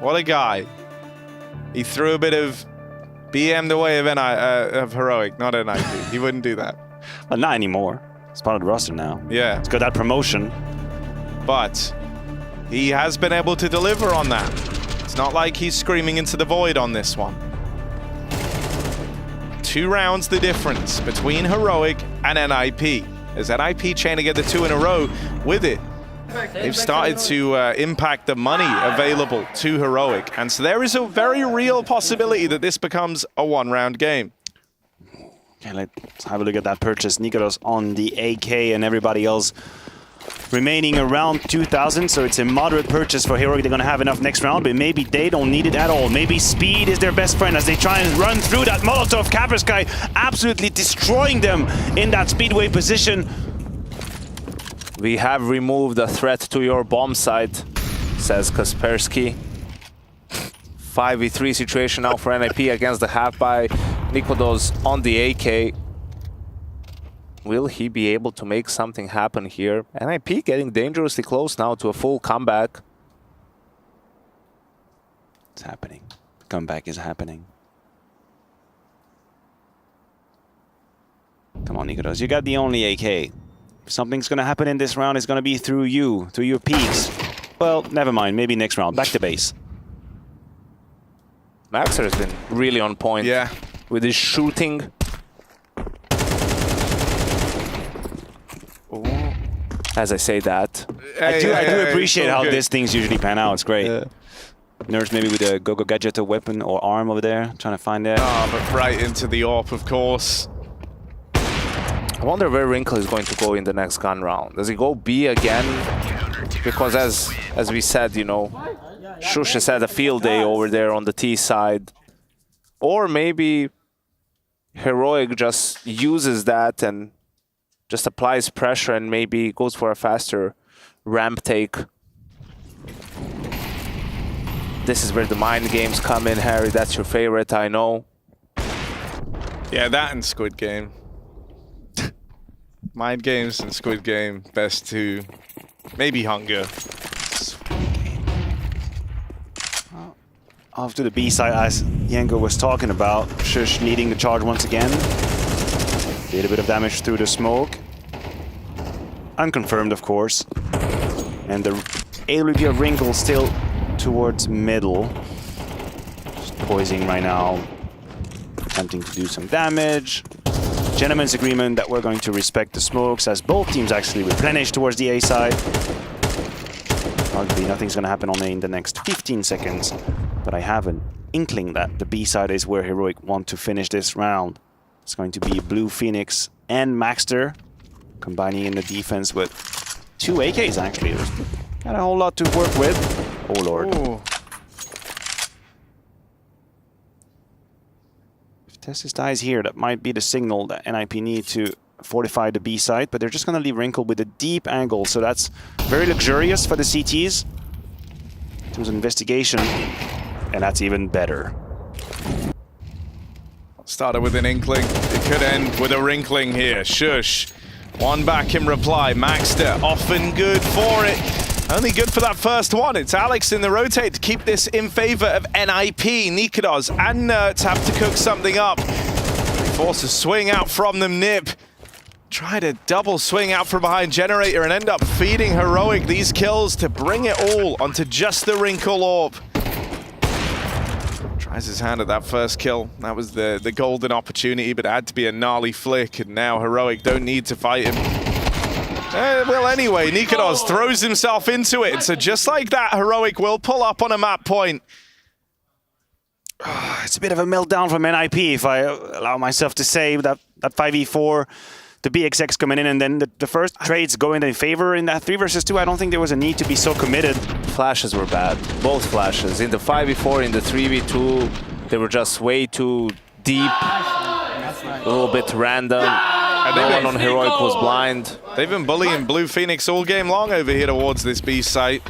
what a guy. He threw a bit of BM the way of Heroic, not NIP. He wouldn't do that. Well, not anymore. It's part of the roster now. Yeah. It's got that promotion. But he has been able to deliver on that. It's not like he's screaming into the void on this one. 2 rounds the difference between Heroic and NIP. As NIP chain together 2 in a row with it, they've started to impact the money available to Heroic. And so there is a very real possibility that this becomes a 1-round game. Okay, let's have a look at that purchase. Nikolos on the AK and everybody else remaining around 2,000, so it's a moderate purchase for Heroic. They're going to have enough next round, but maybe they don't need it at all. Maybe speed is their best friend as they try and run through that Molotov. Kaspersky absolutely destroying them in that speedway position. We have removed a threat to your bomb site, says Kaspersky. 5v3 situation now for NIP against the half by Nikolos on the AK. Will he be able to make something happen here? NIP getting dangerously close now to a full comeback. It's happening. The comeback is happening. Come on, Nikolos. You got the only AK. If something's going to happen in this round, it's going to be through you, through your peaks. Well, never mind. Maybe next round. Back to base. Maxer has been really on point with his shooting. As I say that. I do appreciate how these things usually pan out. It's great. Nerds maybe with a Go-Go Gadget weapon or arm over there, trying to find it. Oh, but right into the AWP, of course. I wonder where Wrinkle is going to go in the next gun round. Does he go B again? Because as we said, you know, Shush has had a field day over there on the T side. Or maybe Heroic just uses that and just applies pressure and maybe goes for a faster ramp take. This is where the mind games come in, Harry. That's your favorite, I know. Yeah, that and Squid Game. Mind games and Squid Game, best 2. Maybe Hunger. After the B side, as Yenko was talking about, Shush needing the charge once again. Did a bit of damage through the smoke. Unconfirmed, of course. And the AWP of Wrinkle still towards middle. Just poising right now. Attempting to do some damage. Gentleman's agreement that we're going to respect the smokes as both teams actually replenish towards the A side. Arguably nothing's going to happen on A in the next 15 seconds. But I have an inkling that the B side is where Heroic want to finish this round. It's going to be Blue Phoenix and Maxter combining in the defense with 2 AKs actually. There's not a whole lot to work with. Oh lord. Ooh. If Testis dies here, that might be the signal that NIP need to fortify the B side, but they're just going to leave Wrinkle with a deep angle, so that's very luxurious for the CTs. In terms of investigation, and that's even better. Started with an inkling. It could end with a wrinkling here. Shush. 1 back in reply. Maxter often good for it. Only good for that first one. It's Alex in the rotate to keep this in favor of NIP. Nikolos and Nerds have to cook something up. They force a swing out from them. Nip try to double swing out from behind Generator and end up feeding Heroic these kills to bring it all onto just the Wrinkle Orb. Tries his hand at that first kill. That was the golden opportunity, but it had to be a gnarly flick, and now Heroic don't need to fight him. Well, anyway, Nikodos throws himself into it, and so just like that, Heroic will pull up on a map point. It's a bit of a meltdown from NIP, if I allow myself to say, that 5v4, the BXX coming in, and then the first trades going in favor in that 3 versus 2. I don't think there was a need to be so committed. Flashes were bad, both flashes. In the 5v4, in the 3v2, they were just way too deep, a little bit random. No one on Heroic was blind. They've been bullying Blue Phoenix all game long over here towards this B site.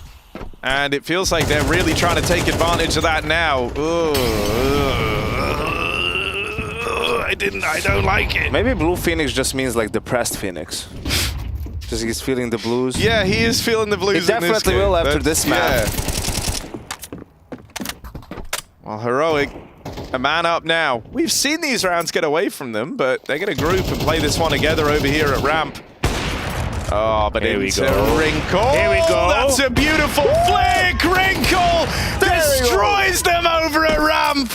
And it feels like they're really trying to take advantage of that now. I don't like it. Maybe Blue Phoenix just means like depressed Phoenix. Just he's feeling the blues. Yeah, he is feeling the blues. He definitely will after this map. Yeah. Well, Heroic, a man up now. We've seen these rounds get away from them, but they're going to group and play this one together over here at ramp. Oh, but here we into go. Wrinkle. Here we go. That's a beautiful flick. Wrinkle destroys them over at ramp.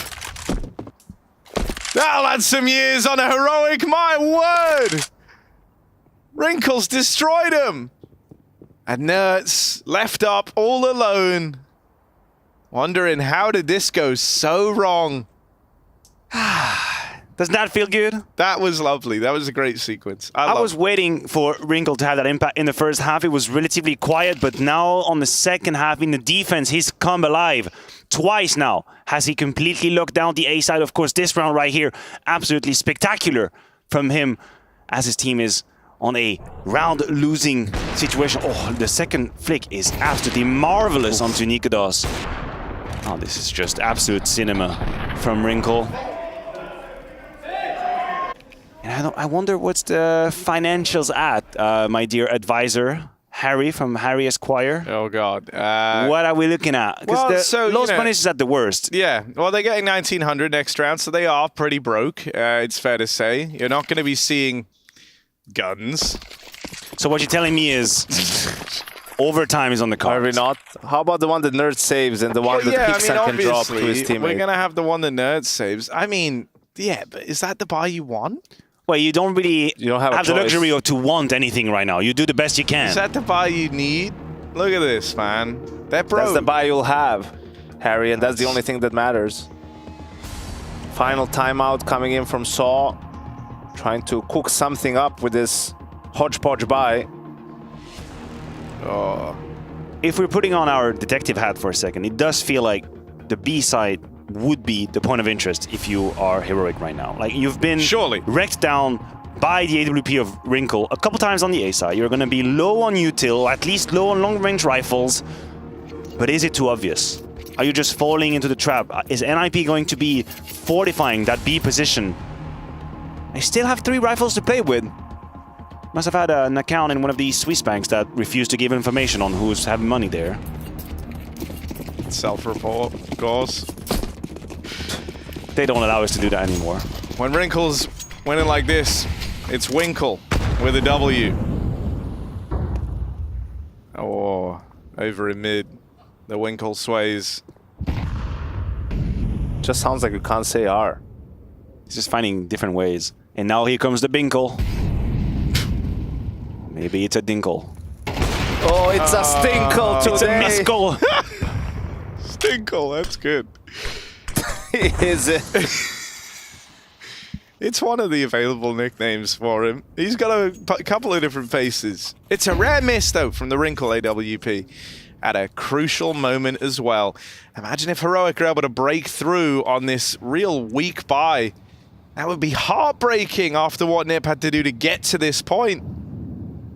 That'll add some years on a Heroic, my word! Wrinkle's destroyed him! And Nerds left up all alone, wondering how did this go so wrong? Doesn't that feel good? That was lovely. That was a great sequence. I was waiting for Wrinkle to have that impact in the first half. It was relatively quiet, but now on the second half in the defense, he's come alive. Twice now has he completely locked down the A side. Of course, this round right here, absolutely spectacular from him as his team is on a round-losing situation. Oh, the second flick is absolutely marvelous onto Nikodos. Oh, this is just absolute cinema from Wrinkle. And I wonder what's the financials at, my dear advisor, Harry from Harry Esquire. Oh, God. What are we looking at? Because Los Punish is at the worst. Yeah, well, they're getting 1,900 next round, so they are pretty broke, it's fair to say. You're not going to be seeing guns. So what you're telling me is overtime is on the cards. Are we not? How about the one that Nerd saves and the one that Kickstand can drop to his teammate? We're going to have the one that Nerd saves. I mean, yeah, but is that the buy you want? Well, you don't really have the luxury of to want anything right now. You do the best you can. Is that the buy you need? Look at this, man. They're broke. That's the buy you'll have, Harry, and that's the only thing that matters. Final timeout coming in from Saw. Trying to cook something up with this hodgepodge buy. Oh. If we're putting on our detective hat for a second, it does feel like the B side would be the point of interest if you are Heroic right now. Like, you've been wrecked down by the AWP of Wrinkle a couple times on the A side. You're going to be low on util, at least low on long-range rifles. But is it too obvious? Are you just falling into the trap? Is NIP going to be fortifying that B position? I still have 3 rifles to play with. Must have had an account in one of these Swiss banks that refused to give information on who's having money there. Self-report, of course. They don't allow us to do that anymore. When Wrinkle's winning like this, it's Winkle with a W. Oh, over in mid, the Winkle sways. Just sounds like you can't say R. He's just finding different ways. And now here comes the Binkle. Maybe it's a Dinkle. Oh, it's a Stinkle today. It's a Miskle. Stinkle, that's good. Is it? It's one of the available nicknames for him. He's got a couple of different faces. It's a rare miss, though, from the Wrinkle AWP at a crucial moment as well. Imagine if Heroic are able to break through on this real weak buy. That would be heartbreaking after what Nip had to do to get to this point.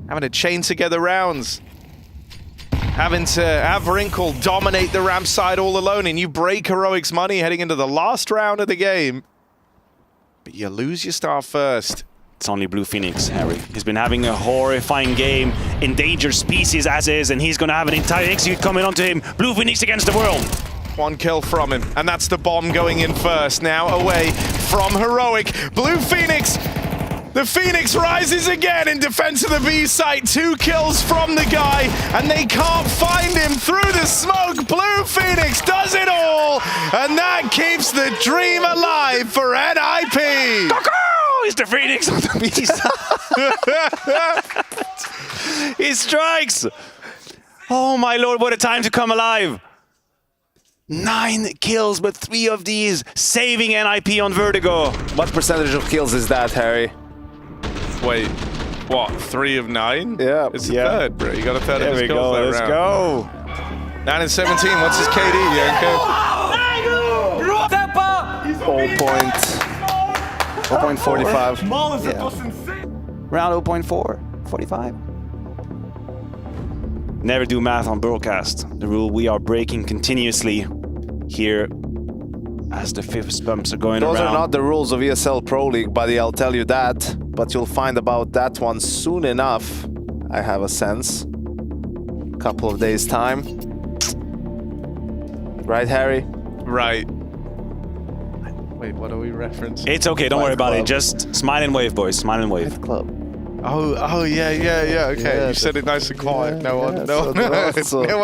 Having to chain together rounds. Having to have Wrinkle dominate the ramp side all alone, and you break Heroic's money heading into the last round of the game. But you lose your star first. It's only Blue Phoenix, Harry. He's been having a horrifying game, endangered species as is, and he's going to have an entire execute coming onto him. Blue Phoenix against the world. 1 kill from him, and that's the bomb going in first. Now away from Heroic. Blue Phoenix, The Phoenix rises again in defense of the B site. 2 kills from the guy, and they can't find him through the smoke. Blue Phoenix does it all, and that keeps the dream alive for NIP. He's the Phoenix on the B side. He strikes. Oh my lord, what a time to come alive. 9 kills, but 3 of these saving NIP on Vertigo. What percentage of kills is that, Harry? Wait, what? 3 of 9? Yeah. It's a third, bro. You got a third of his There we kills go, that let's round. go. 9 and 17. What's his KD, Yanko? 0.45. Round 0.4, 45. Never do math on broadcast. The rule we are breaking continuously here as the fifth bumps are going Those around. are not the rules of ESL Pro League, buddy, I'll tell you that. But you'll find about that one soon enough, I have a sense. Couple of days' time. Right, Harry? Right. Wait, what are we referencing? It's okay, don't worry about it. Just smile and wave, boys. Smile and wave. Club. Oh, yeah, okay. Yeah, you said it nice and quiet. No one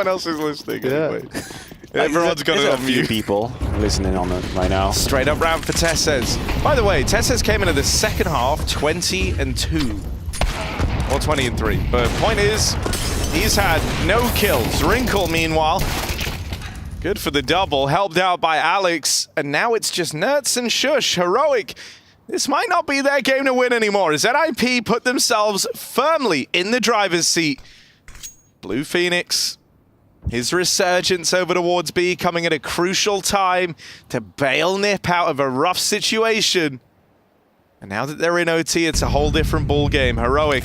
else is listening anyway. Everyone's got it on a few mute. people listening on it right now. Straight up round for Tesses. By the way, Tesses came into the second half 20 and 2. Or 20 and 3. But point is, he's had no kills. Wrinkle, meanwhile, good for the double, helped out by Alex. And now it's just Nerds and Shush. Heroic. This might not be their game to win anymore, as NIP put themselves firmly in the driver's seat. Blue Phoenix, his resurgence over towards B coming at a crucial time to bail NIP out of a rough situation. And now that they're in OT, it's a whole different ball game. Heroic,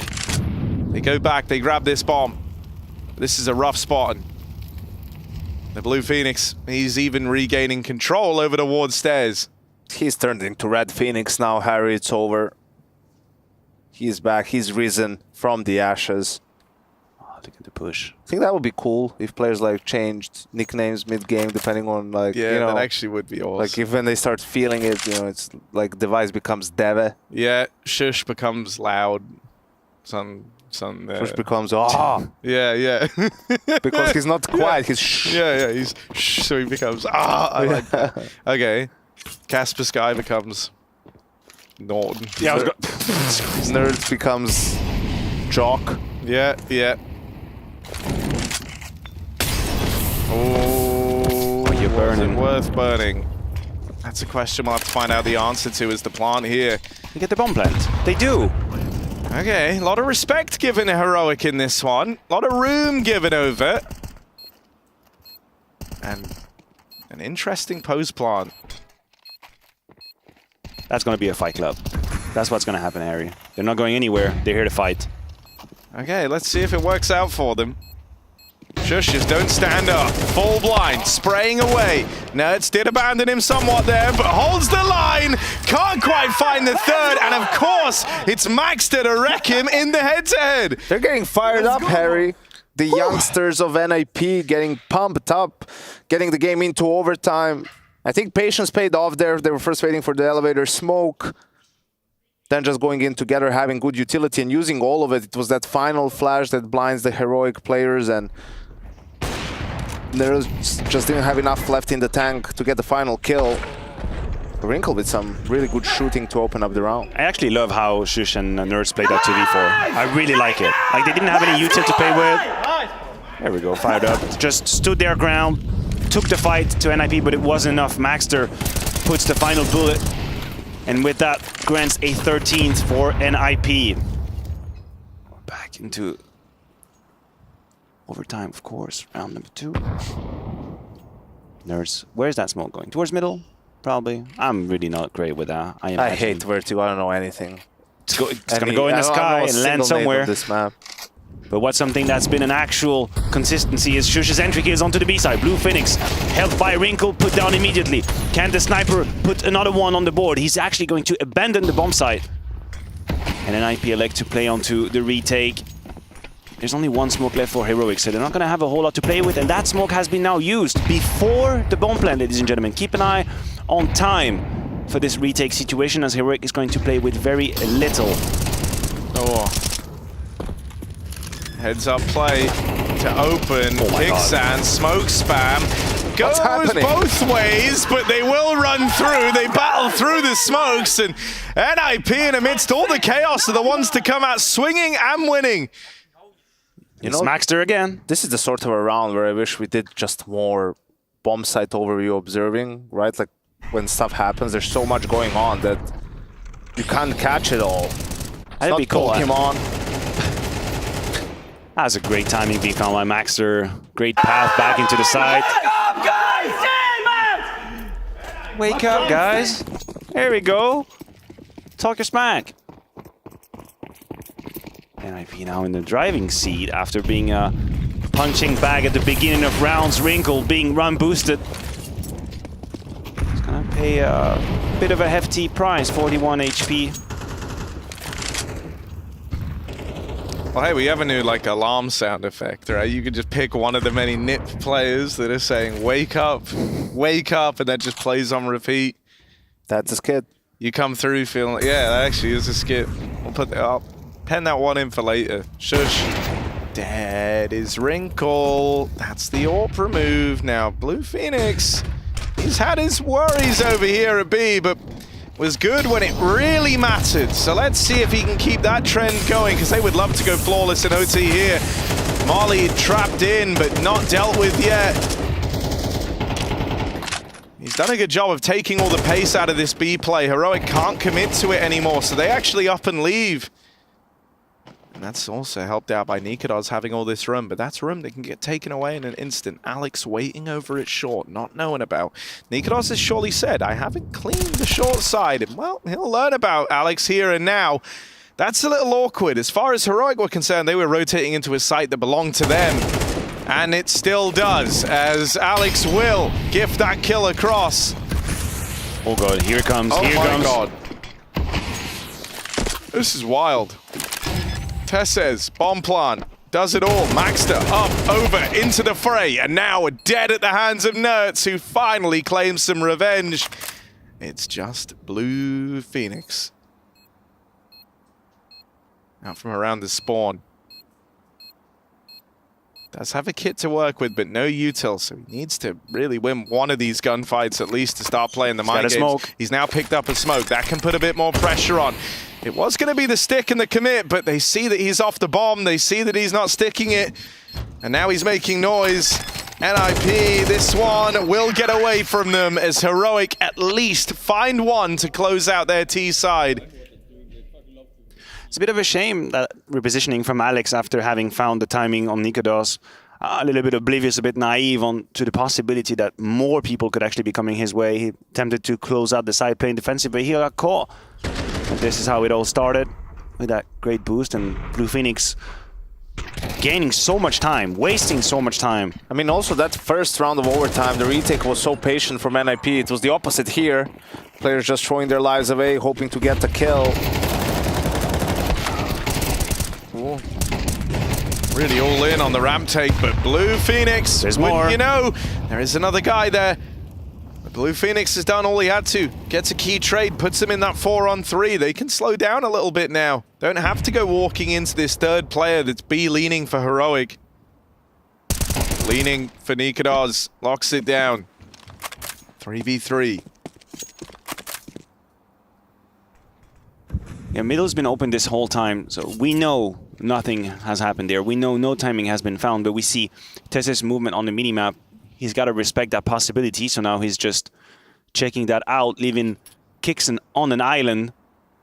they go back, they grab this bomb. This is a rough spot. And the Blue Phoenix, he's even regaining control over towards stairs. He's turned into Red Phoenix now, Harry. It's over. He's back. He's risen from the ashes. Oh, look at the push. I think that would be cool if players like changed nicknames mid-game, depending on like Yeah, you know, that actually would be awesome. like if when they start feeling it, you know, it's like device becomes Deve. Yeah, Shush becomes loud. Push becomes Yeah. because he's not quiet. He's shh. Yeah, he's shh, so he becomes I like that. Okay. Casper Sky becomes Norton. Yeah, Nerds becomes Jock. Yeah. Oh, you're burning. Worth burning? That's a question we'll have to find out the answer to as the plant here. You get the bomb plant. They do. Okay, a lot of respect given to Heroic in this one. A lot of room given over. And an interesting post plant. That's going to be a fight club. That's what's going to happen, Harry. They're not going anywhere. They're here to fight. Okay, let's see if it works out for them. Shushes don't stand up. Full blind, spraying away. Nerds did abandon him somewhat there, but holds the line. Can't quite find the third, and of course, it's Maxter to wreck him in the head-to-head. They're getting fired up, Harry. The youngsters of NIP getting pumped up, getting the game into overtime. I think patience paid off there. They were first waiting for the elevator smoke, then just going in together, having good utility and using all of it. It was that final flash that blinds the Heroic players, and there just didn't have enough left in the tank to get the final kill. Wrinkle with some really good shooting to open up the round. I actually love how Shush and Nerds played that 2v4. I really like it. Like, they didn't have any util to play with. There we go, fired up. Just stood their ground, took the fight to NIP, but it wasn't enough. Maxter puts the final bullet, and with that, grants a 13th for NIP. Back into overtime, of course, round number 2. Nerds, where's that smoke going? Towards middle? Probably. I'm really not great with that. I hate Vertigo. I don't know anything. It's going to go in the sky and land somewhere. This map. But what's something that's been an actual consistency is Shush's entry kills onto the B side. Blue Phoenix, held by Wrinkle, put down immediately. Can the sniper put another one on the board? He's actually going to abandon the bomb site. And NIP elect to play onto the retake. There's only one smoke left for Heroic, so they're not going to have a whole lot to play with, and that smoke has been now used before the bomb plant, ladies and gentlemen. Keep an eye on time for this retake situation, as Heroic is going to play with very little Oh. Heads up play to open. Kicksand, smoke spam. Goes both ways, but they will run through. They battle through the smokes, and NIP, in amidst all the chaos, are the ones to come out swinging and winning. You know, Maxter again. This is the sort of a round where I wish we did just more bomb site overview observing, right? Like when stuff happens, there's so much going on that you can't catch it all. That'd be cool. Pokemon. That was a great timing being found by Maxter. Great path back into the side. Wake up, guys. There we go. Talk your smack. NIP now in the driving seat after being a punching bag at the beginning of rounds. Wrinkle being run boosted. He's gonna pay a bit of a hefty price, 41 HP. Well, hey, we have a new like alarm sound effect, right? You could just pick one of the many NIP players that are saying wake up, and that just plays on repeat. That's a skit. You come through feeling, yeah, that actually is a skit. We'll put that up. Pen that one in for later. Shush. Dead is Wrinkle. That's the AWP remove. Now, Blue Phoenix, he's had his worries over here at B, but was good when it really mattered. So let's see if he can keep that trend going, because they would love to go flawless in OT here. Molly trapped in, but not dealt with yet. He's done a good job of taking all the pace out of this B play. Heroic can't commit to it anymore, so they actually up and leave. And that's also helped out by Nikodos having all this room, but that's room that can get taken away in an instant. Alex waiting over it short, not knowing about. Nikodos has surely said, I haven't cleaned the short side. And well, he'll learn about Alex here and now. That's a little awkward. As far as Heroic were concerned, they were rotating into a site that belonged to them. And it still does, as Alex will gift that kill across. Oh god, here it comes, here it comes. Oh my god. This is wild. Tesses, bomb plant, does it all. Maxter up, over, into the fray, and now dead at the hands of Nerds, who finally claims some revenge. It's just Blue Phoenix. Out from around the spawn. Does have a kit to work with, but no util, so he needs to really win one of these gunfights at least to start playing the mind games. Smoke. He's now picked up a smoke. That can put a bit more pressure on. It was going to be the stick and the commit, but they see that he's off the bomb. They see that he's not sticking it, and now he's making noise. NIP, this one will get away from them as Heroic at least find one to close out their T side. It's a bit of a shame that repositioning from Alex after having found the timing on Nikodos. A little bit oblivious, a bit naive to the possibility that more people could actually be coming his way. He attempted to close out the side playing defensive, but he got caught. And this is how it all started, with that great boost, and Blue Phoenix gaining so much time, wasting so much time. I mean, also that first round of overtime, the retake was so patient from NIP. It was the opposite here. Players just throwing their lives away, hoping to get the kill. Ooh. Really all in on the ramp take, but Blue Phoenix, there's more. You know, there is another guy there. But Blue Phoenix has done all he had to. Gets a key trade, puts him in that 4-on-3. They can slow down a little bit now. Don't have to go walking into this third player that's B leaning for Heroic. Leaning for Nikodos, locks it down. 3v3. Yeah, middle's been open this whole time, so we know nothing has happened there. We know no timing has been found, but we see Tess's movement on the minimap. He's got to respect that possibility, so now he's just checking that out, leaving Kixon on an island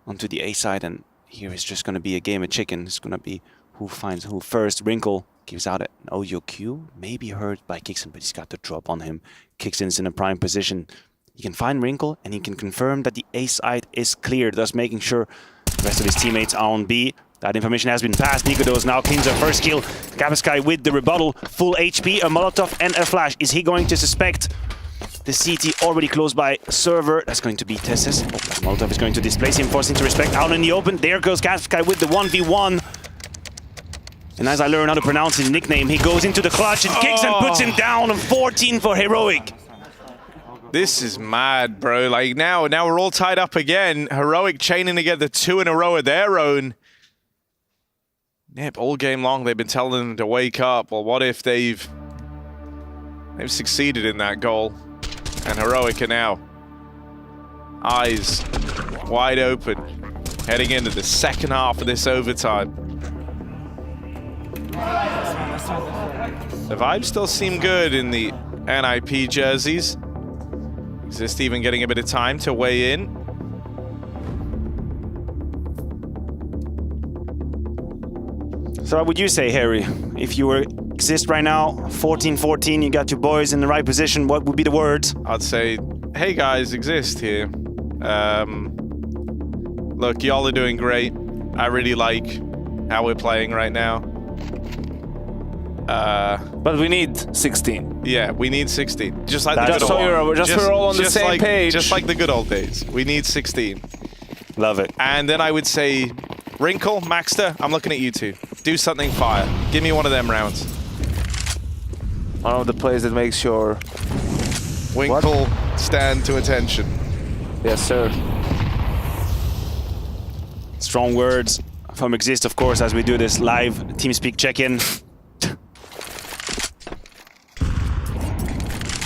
onto the A side, and here is just going to be a game of chicken. It's going to be who finds who first. Wrinkle gives out an OYOQ, maybe hurt by Kixon, but he's got the drop on him. Kixon's in a prime position. He can find Wrinkle, and he can confirm that the A side is clear, thus making sure the rest of his teammates are on B. That information has been passed. Nikodos now cleans her first kill. Gabaskai with the rebuttal. Full HP, a Molotov, and a flash. Is he going to suspect the CT already close by server? That's going to be Tessis. Oh, that Molotov is going to displace him, forcing to respect out in the open. There goes Gabaskai with the 1v1. And as I learn how to pronounce his nickname, he goes into the clutch and kicks and puts him down on 14 for Heroic. This is mad, bro. Like now we're all tied up again. Heroic chaining together 2 in a row of their own. Nip, all game long, they've been telling them to wake up. Well, what if they've succeeded in that goal? And Heroic are now eyes wide open, heading into the second half of this overtime. The vibes still seem good in the NIP jerseys. Exist even getting a bit of time to weigh in. So what would you say, Harry? If you were Exist right now, 14-14, you got your boys in the right position, what would be the words? I'd say, hey guys, Exist here. Look, y'all are doing great. I really like how we're playing right now. But we need 16. Yeah, we need 16. Just like the good old days. We're all on the same page. Just like the good old days. We need 16. Love it. And then I would say, Wrinkle, Maxter, I'm looking at you two. Do something fire. Give me one of them rounds. One of the plays that makes your Winkle stand to attention. Yes, sir. Strong words from Exist, of course, as we do this live TeamSpeak check-in.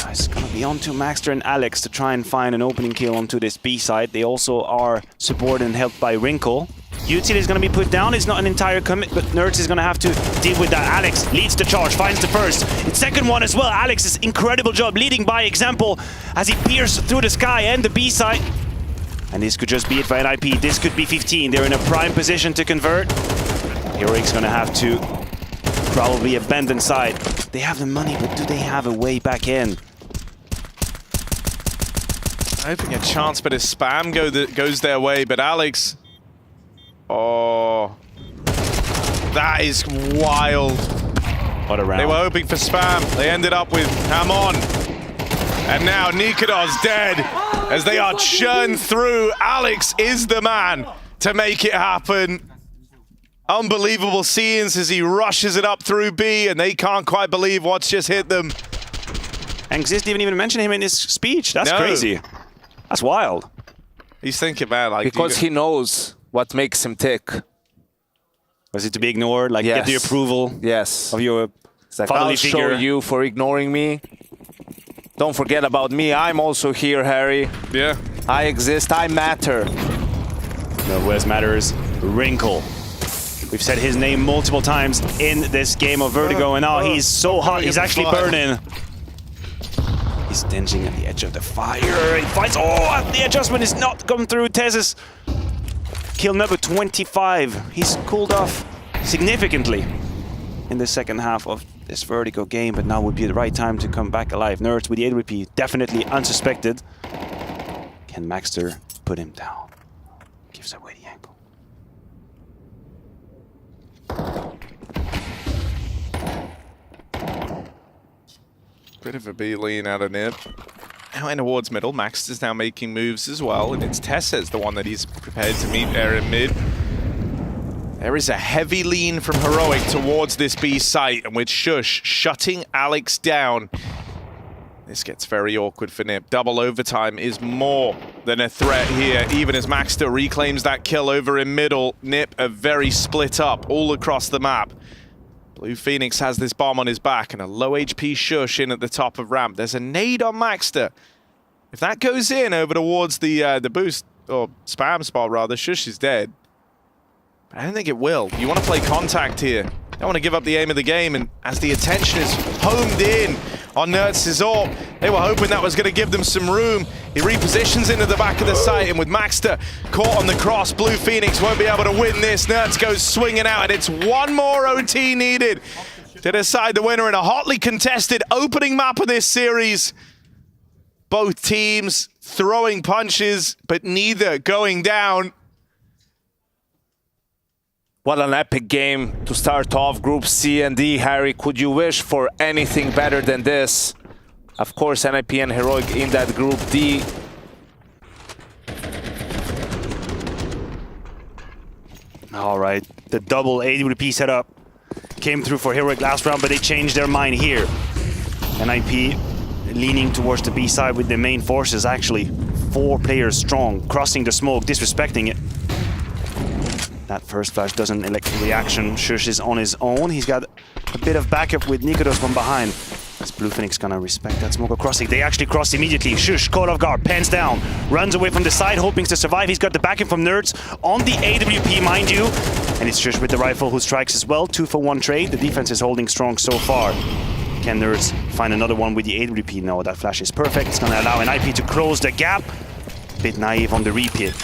It's gonna be on to Maxter and Alex to try and find an opening kill onto this B side. They also are supported and helped by Wrinkle. Util is going to be put down. It's not an entire commit, but Nerds is going to have to deal with that. Alex leads the charge, finds the first. It's second one as well. Alex's incredible job leading by example as he pierces through the sky and the B side. And this could just be it for NIP. This could be 15. They're in a prime position to convert. Heroic's going to have to probably abandon side. They have the money, but do they have a way back in? Hoping a chance, but a spam goes their way. But Alex... Oh, that is wild. What a round. They were hoping for spam. They ended up with Hamon. And now Nikador's dead as they are churned through. Alex is the man to make it happen. Unbelievable scenes as he rushes it up through B and they can't quite believe what's just hit them. And Exist didn't even mention him in his speech. That's crazy. That's wild. He's thinking, man, like... Because he knows what makes him tick. Was it to be ignored? Like, get the approval of your fatherly figure? I'll show you for ignoring me. Don't forget about me. I'm also here, Harry. Yeah. I exist. I matter. No, what matters, Wrinkle. We've said his name multiple times in this game of Vertigo, and now he's so hot, he's actually burning. He's dinging at the edge of the fire. He fights. Oh, the adjustment is not come through. Tez's kill number 25. He's cooled off significantly in the second half of this Vertigo game, but now would be the right time to come back alive. Nerds with the AWP, definitely unsuspected. Can Maxter put him down? Gives away the angle. Bit of a B lean out of Nib. Now in towards middle, Max is now making moves as well, and it's Tessa's the one that he's prepared to meet there in mid. There is a heavy lean from Heroic towards this B site, and with Shush shutting Alex down, this gets very awkward for Nip. Double overtime is more than a threat here, even as Maxter reclaims that kill over in middle. Nip are very split up all across the map. Blue Phoenix has this bomb on his back and a low HP Shush in at the top of ramp. There's a nade on Maxter. If that goes in over towards the boost, or spam spot rather, Shush is dead. But I don't think it will. You want to play contact here. Don't want to give up the aim of the game, and as the attention is homed in on Nerds' AWP, they were hoping that was going to give them some room. He repositions into the back of the site, and with Maxter caught on the cross, Blue Phoenix won't be able to win this. Nerds goes swinging out, and it's one more OT needed to decide the winner in a hotly contested opening map of this series. Both teams throwing punches, but neither going down. What an epic game to start off Group C and D, Harry. Could you wish for anything better than this? Of course, NIP and Heroic in that Group D. All right, the double AWP setup came through for Heroic last round, but they changed their mind here. NIP leaning towards the B side with the main forces, actually 4 players strong, crossing the smoke, disrespecting it. That first flash doesn't elect reaction. Shush is on his own. He's got a bit of backup with Nikodos from behind. Is Blue Phoenix gonna respect that smoke crossing? They actually cross immediately. Shush, caught off guard, pans down, runs away from the side, hoping to survive. He's got the backup from Nerds on the AWP, mind you. And it's Shush with the rifle who strikes as well. 2-for-1 trade. The defense is holding strong so far. Can Nerds find another one with the AWP? No, that flash is perfect. It's gonna allow an IP to close the gap. Bit naive on the repeat.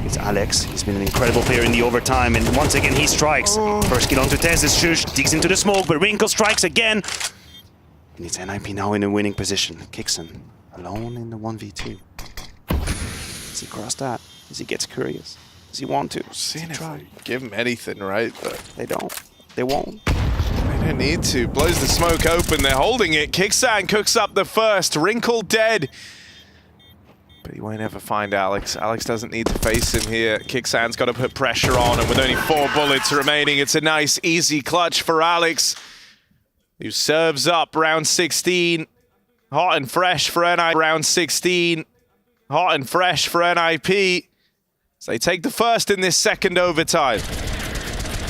It's Alex. He's been an incredible player in the overtime, and once again he strikes. First kill onto Tez as Shush digs into the smoke, but Wrinkle strikes again. And it's NIP now in a winning position. Kixon alone in the 1v2. Does he cross that? Does he get curious? Does he want to? Give him anything, right? But they don't. They won't. They don't need to. Blows the smoke open. They're holding it. Kixan cooks up the first. Wrinkle dead. But he won't ever find Alex. Alex doesn't need to face him here. Kixan's got to put pressure on, and with only 4 bullets remaining, it's a nice, easy clutch for Alex, who serves up round 16. Hot and fresh for NIP. Round 16. Hot and fresh for NIP. So they take the first in this second overtime.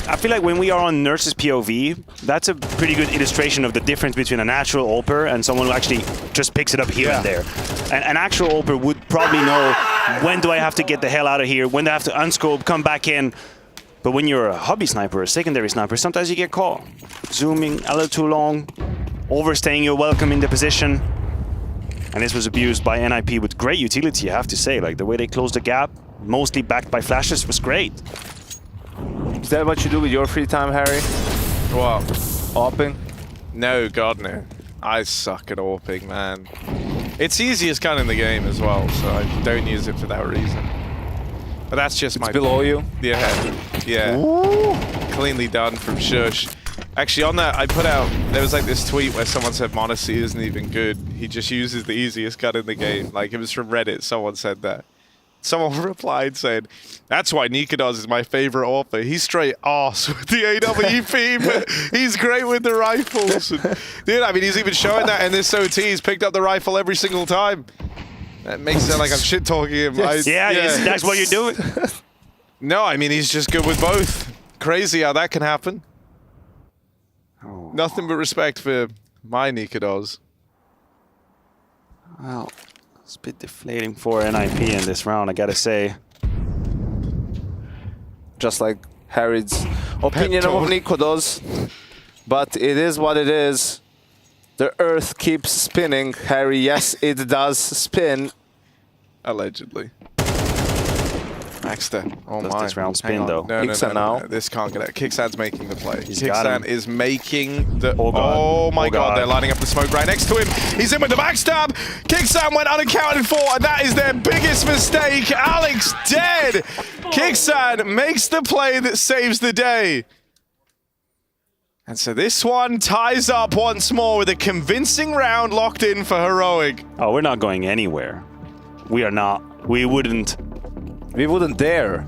I feel like when we are on Nurse's POV, that's a pretty good illustration of the difference between a natural ulper and someone who actually just picks it up here and there. And an actual ulper would probably know, when do I have to get the hell out of here, when do I have to unscope, come back in. But when you're a hobby sniper, a secondary sniper, sometimes you get caught. Zooming a little too long, overstaying your welcome in the position. And this was abused by NIP with great utility, I have to say. Like, the way they closed the gap, mostly backed by flashes, was great. Is that what you do with your free time, Harry? What? AWPing? No, God, no. I suck at AWPing, man. It's easiest gun in the game as well, so I don't use it for that reason. But that's just my... below you? Yeah. Yeah. Ooh. Cleanly done from Shush. Actually, on that, I put out... There was like this tweet where someone said Monacy isn't even good. He just uses the easiest gun in the game. Like, it was from Reddit, someone said that. Someone replied saying, that's why Nikodos is my favorite author. He's straight arse with the AWP, but he's great with the rifles. And, dude, I mean, he's even showing that in this OT. He's picked up the rifle every single time. That makes it sound like I'm shit-talking him. Yes. Yeah, that's what you're doing. No, I mean, he's just good with both. Crazy how that can happen. Oh. Nothing but respect for my Nikodos. Well... It's a bit deflating for NIP in this round, I gotta say. Just like Harry's opinion of Nikodos. But it is what it is. The earth keeps spinning, Harry. Yes, it does spin. Allegedly. Maxter. Oh Does my. this round spin, though? No, now. This can't get out. Kicksan's making the play. He's got him. Kicksan is making the... Oh my God. They're lining up the smoke right next to him. He's in with the backstab. Kicksan went unaccounted for, and that is their biggest mistake. Alex dead. Kicksan makes the play that saves the day. And so this one ties up once more with a convincing round locked in for Heroic. Oh, we're not going anywhere. We are not. We wouldn't. We wouldn't dare.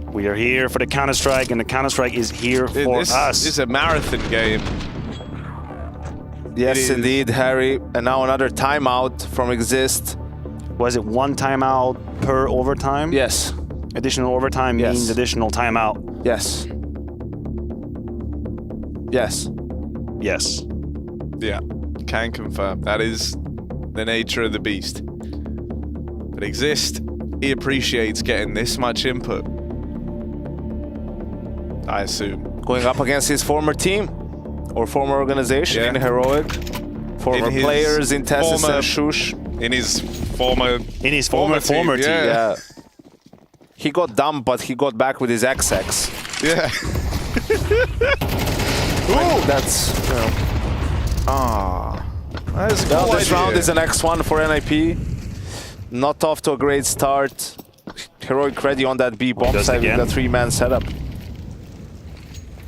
We are here for the Counter-Strike, and the Counter-Strike is here for us. This is a marathon game. Yes, indeed, Harry. And now another timeout from Exist. Was it 1 timeout per overtime? Yes. Additional overtime means additional timeout. Yes. Yes. Yes. Yeah, can confirm. That is the nature of the beast. But Exist, he appreciates getting this much input. I assume. Going up against his former team or former organization in Heroic. Former players in Tessus and Shush. In his former team. Yeah. He got dumped, but he got back with his XX. Yeah. Ooh, that's, you know. That's a cool this idea. round is the next one for NIP. Not off to a great start. Heroic ready on that B bomb side with the 3-man setup.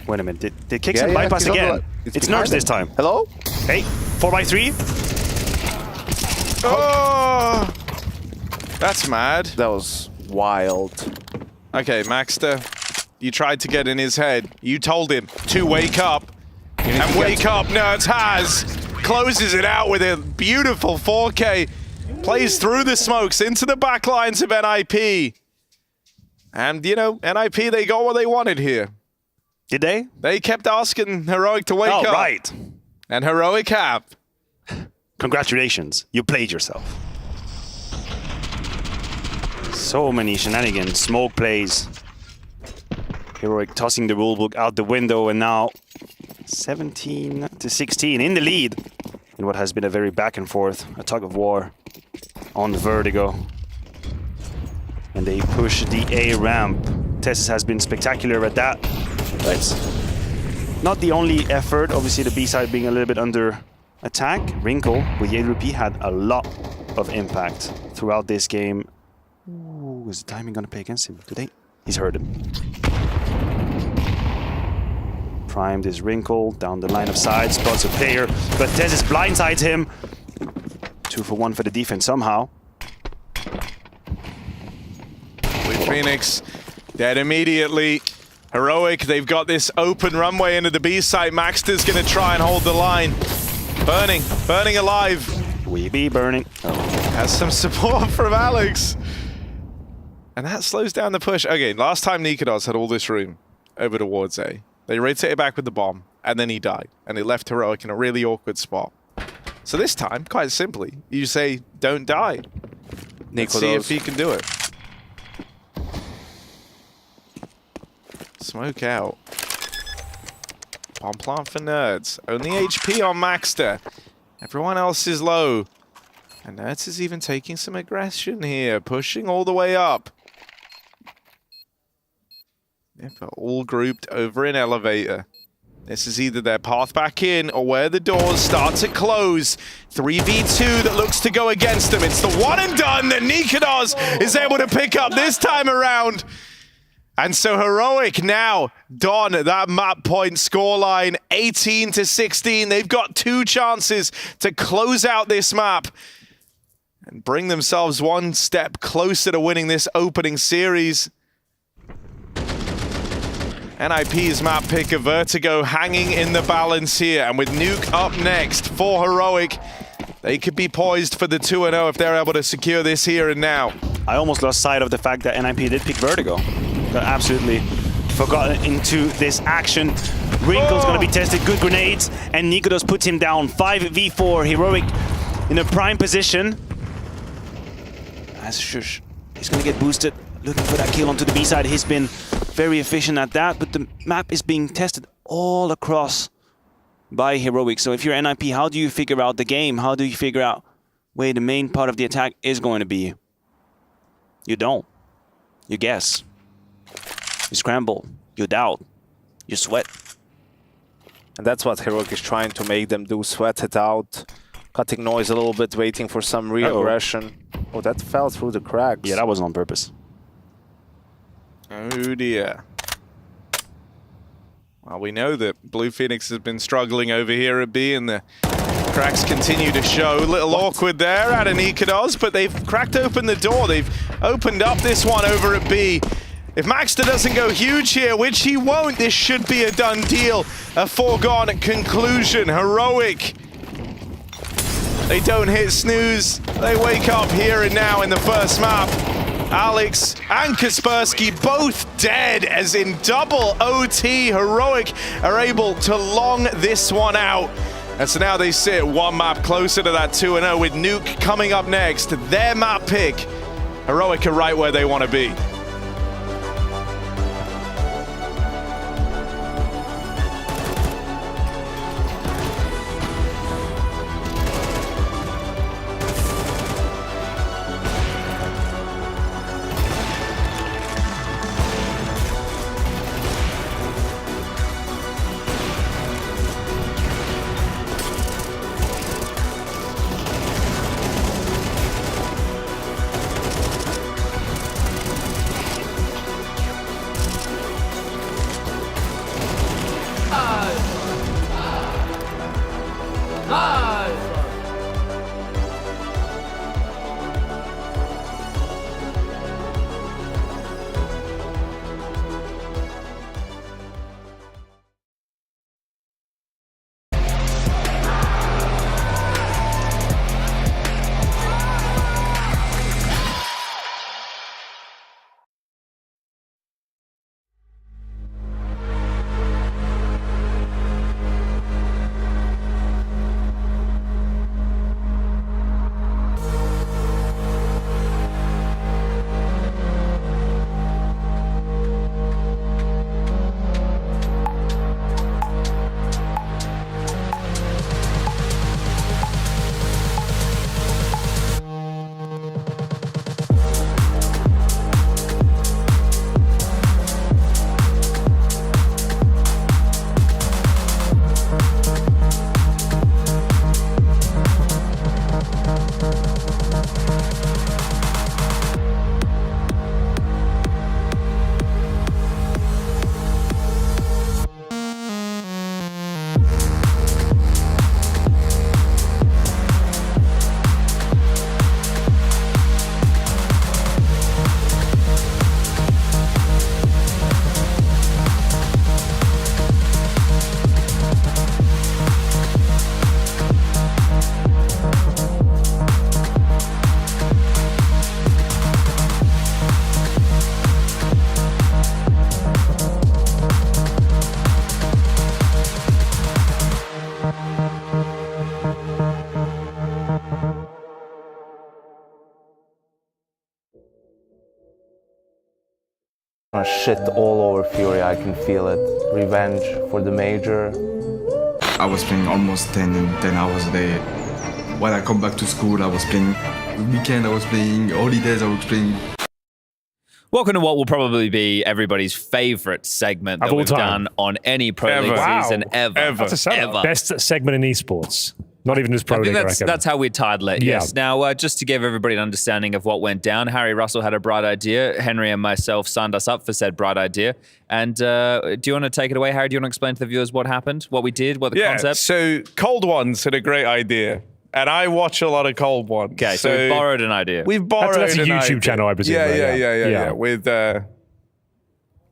Wait a minute, did Kixon bypass again? It's Nerves this time. Hello? Hey, 4x3? Oh! That's mad. That was wild. Okay, Maxter, you tried to get in his head. You told him to wake up. And wake up, Nerds has. Closes it out with a beautiful 4K. Plays through the smokes into the back lines of NIP. And, you know, NIP, they got what they wanted here. Did they? They kept asking Heroic to wake up. Right. And Heroic have. Congratulations. You played yourself. So many shenanigans, smoke plays. Heroic tossing the rulebook out the window, and now 17-16 in the lead in what has been a very back and forth, a tug of war on Vertigo. And they push the A ramp. Tessus has been spectacular at that. But not the only effort. Obviously the B side being a little bit under attack. Wrinkle with Yadrup had a lot of impact throughout this game. Ooh, is the timing gonna play against him today? He's heard him. Primed is Wrinkle down the line of sight, spots a player, but Tessus blindsides him. 2 for 1 for the defense somehow. With Phoenix dead immediately. Heroic, they've got this open runway into the B site. Maxter's gonna try and hold the line. Burning alive. We be burning. Oh. Has some support from Alex. And that slows down the push. Okay, last time Nikodos had all this room over towards A. They rotated back with the bomb, and then he died. And it left Heroic in a really awkward spot. So this time, quite simply, you say, don't die. Let's see if he can do it. Smoke out. Bomb plant for Nerds. Only HP on Maxter. Everyone else is low. And Nerds is even taking some aggression here, pushing all the way up. Yep, all grouped over in elevator. This is either their path back in or where the doors start to close. 3v2 that looks to go against them. It's the one and done that Nikodos is able to pick up this time around. And so Heroic now don that map point scoreline, 18-16. They've got 2 chances to close out this map and bring themselves one step closer to winning this opening series. NIP's map pick of Vertigo hanging in the balance here, and with Nuke up next for Heroic, they could be poised for the 2-0 if they're able to secure this here and now. I almost lost sight of the fact that NIP did pick Vertigo. Got absolutely forgotten into this action. Wrinkle's gonna be tested, good grenades, and Nikodos puts him down. 5v4, Heroic in a prime position. As Shush, he's gonna get boosted, looking for that kill onto the B side. He's been very efficient at that, but the map is being tested all across by Heroic. So if you're NIP, how do you figure out the game? How do you figure out where the main part of the attack is going to be? You don't. You guess. You scramble. You doubt. You sweat. And that's what Heroic is trying to make them do. Sweat it out. Cutting noise a little bit, waiting for some re-aggression. Oh, that fell through the cracks. Yeah, that was on purpose. Oh dear. Well, we know that Blue Phoenix has been struggling over here at B, and the cracks continue to show. A little awkward there out of Nikodos, but they've cracked open the door. They've opened up this one over at B. If Maxter doesn't go huge here, which he won't, this should be a done deal. A foregone conclusion. Heroic. They don't hit snooze. They wake up here and now in the first map. Alex and Kaspersky both dead, as in double OT. Heroic are able to long this one out. And so now they sit one map closer to that 2-0 with Nuke coming up next. Their map pick. Heroic are right where they want to be. Shit all over FURIA, I can feel it. Revenge for the major. I was playing almost 10 hours a day. When I come back to school, I was playing. Weekend, I was playing. Holidays, I was playing. Welcome to what will probably be everybody's favorite segment that we've done on any Pro League season ever. That's a best segment in esports. Not even just Pro League, I reckon. That's how we title it, yes. Now, just to give everybody an understanding of what went down, Harry Russell had a bright idea. Henry and myself signed us up for said bright idea. And do you want to take it away, Harry? Do you want to explain to the viewers what happened, what we did, what the concept? So Cold Ones had a great idea. And I watch a lot of Cold Ones. Okay, so we borrowed an idea. We've borrowed that's a YouTube channel, I presume. Yeah. With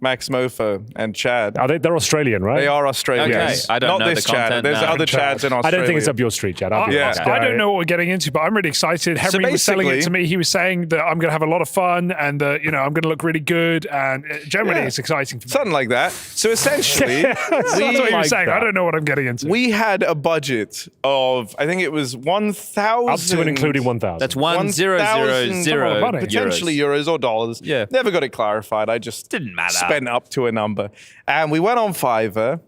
Max Mofa and Chad. They're Australian, right? They are Australian. Okay, I don't know this the content. Chad. There's other Chads in Australia. I don't think it's up your street, Chad. I don't know what we're getting into, but I'm really excited. Henry was selling it to me. He was saying that I'm going to have a lot of fun and I'm going to look really good. And generally, it's exciting for me. Something like that. So essentially, that's what he was saying. I don't know what I'm getting into. We had a budget of, I think it was 1,000. Up to and including 1,000. That's 1,000 potentially euros or dollars. Yeah. Never got it clarified. I just didn't matter. Spent up to a number. And we went on Fiverr.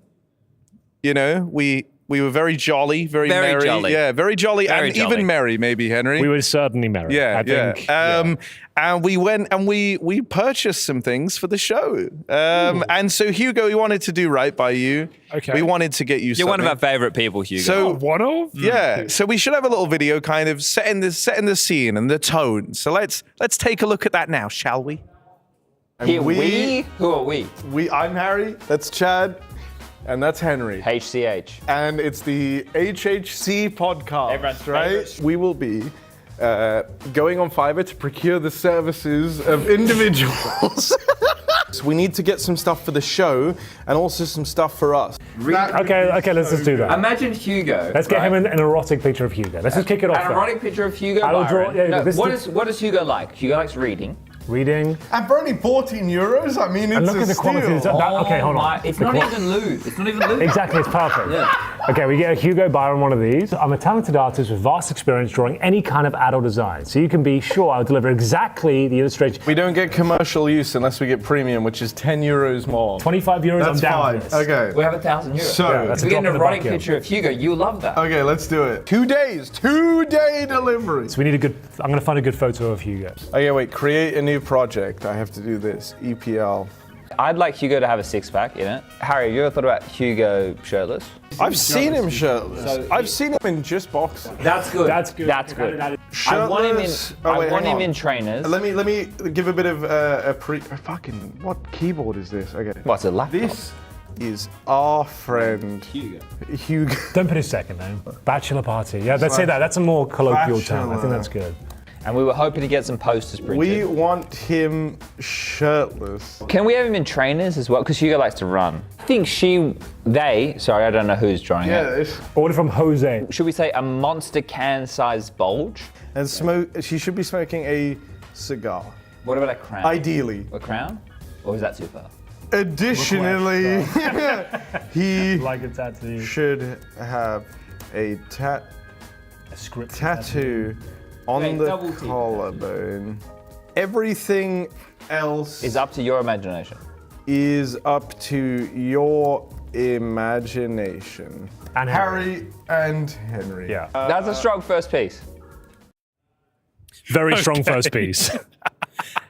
You know, we were very jolly, very merry. Jolly. Yeah, very jolly Very and jolly. even merry, maybe, Henry. We were certainly merry. Yeah, I think, and we went and we purchased some things for the show. And so Hugo, we wanted to do right by you. Okay. We wanted to get you You're one of our favorite people, Hugo. So one of? Yeah. So we should have a little video kind of setting the scene and the tone. So let's take a look at that now, shall we? Who are we? I'm Harry, that's Chad, and that's Henry. HCH. And it's the HHC podcast, Everyone's right? favorites. We will be going on Fiverr to procure the services of individuals. So we need to get some stuff for the show and also some stuff for us. Okay, let's just do that. Imagine Hugo. Let's get him an erotic picture of Hugo. Let's just kick it off. An erotic picture of Hugo. I will draw. What does Hugo like? Hugo likes reading. Reading. And for only 14 euros, I mean, it's and look at the quality. Okay, hold on. It's not even lewd. It's not even lewd. Exactly, it's perfect. Okay, we get a Hugo Byron one of these. I'm a talented artist with vast experience drawing any kind of adult design, so you can be sure I'll deliver exactly the illustration. We don't get commercial use unless we get premium, which is 10 euros more. 25 euros, I'm down for this. Okay. We have 1,000 euros. So, if we get an erotic picture of Hugo, you'll love that. Okay, let's do it. 2 days, 2-day delivery. So we need I'm gonna find a good photo of Hugo. Okay, wait, create a new project. I have to do this, EPL. I'd like Hugo to have a six-pack in it. Harry, have you ever thought about Hugo shirtless? I've seen him shirtless. I've seen him in just boxing. That's good. That's good. That's good. Shirtless. I want him in trainers. Let me give a bit of a fucking, what keyboard is this? Okay. What's a laptop? This is our friend Hugo. Don't put his second name. Bachelor party. Yeah, let's say that. That's a more colloquial term. I think that's good. And we were hoping to get some posters printed. We want him shirtless. Can we have him in trainers as well? Because Hugo likes to run. I think sorry, I don't know who's drawing it. Order from Jose. Should we say a monster can-sized bulge? And she should be smoking a cigar. What about a crown? Ideally. A crown? Or is that too far? Additionally, he like a tattoo. should have a script tattoo on the collarbone. Everything else is up to your imagination. Is up to your imagination. And Harry and Henry. Yeah. That's a strong first piece. Very strong first piece.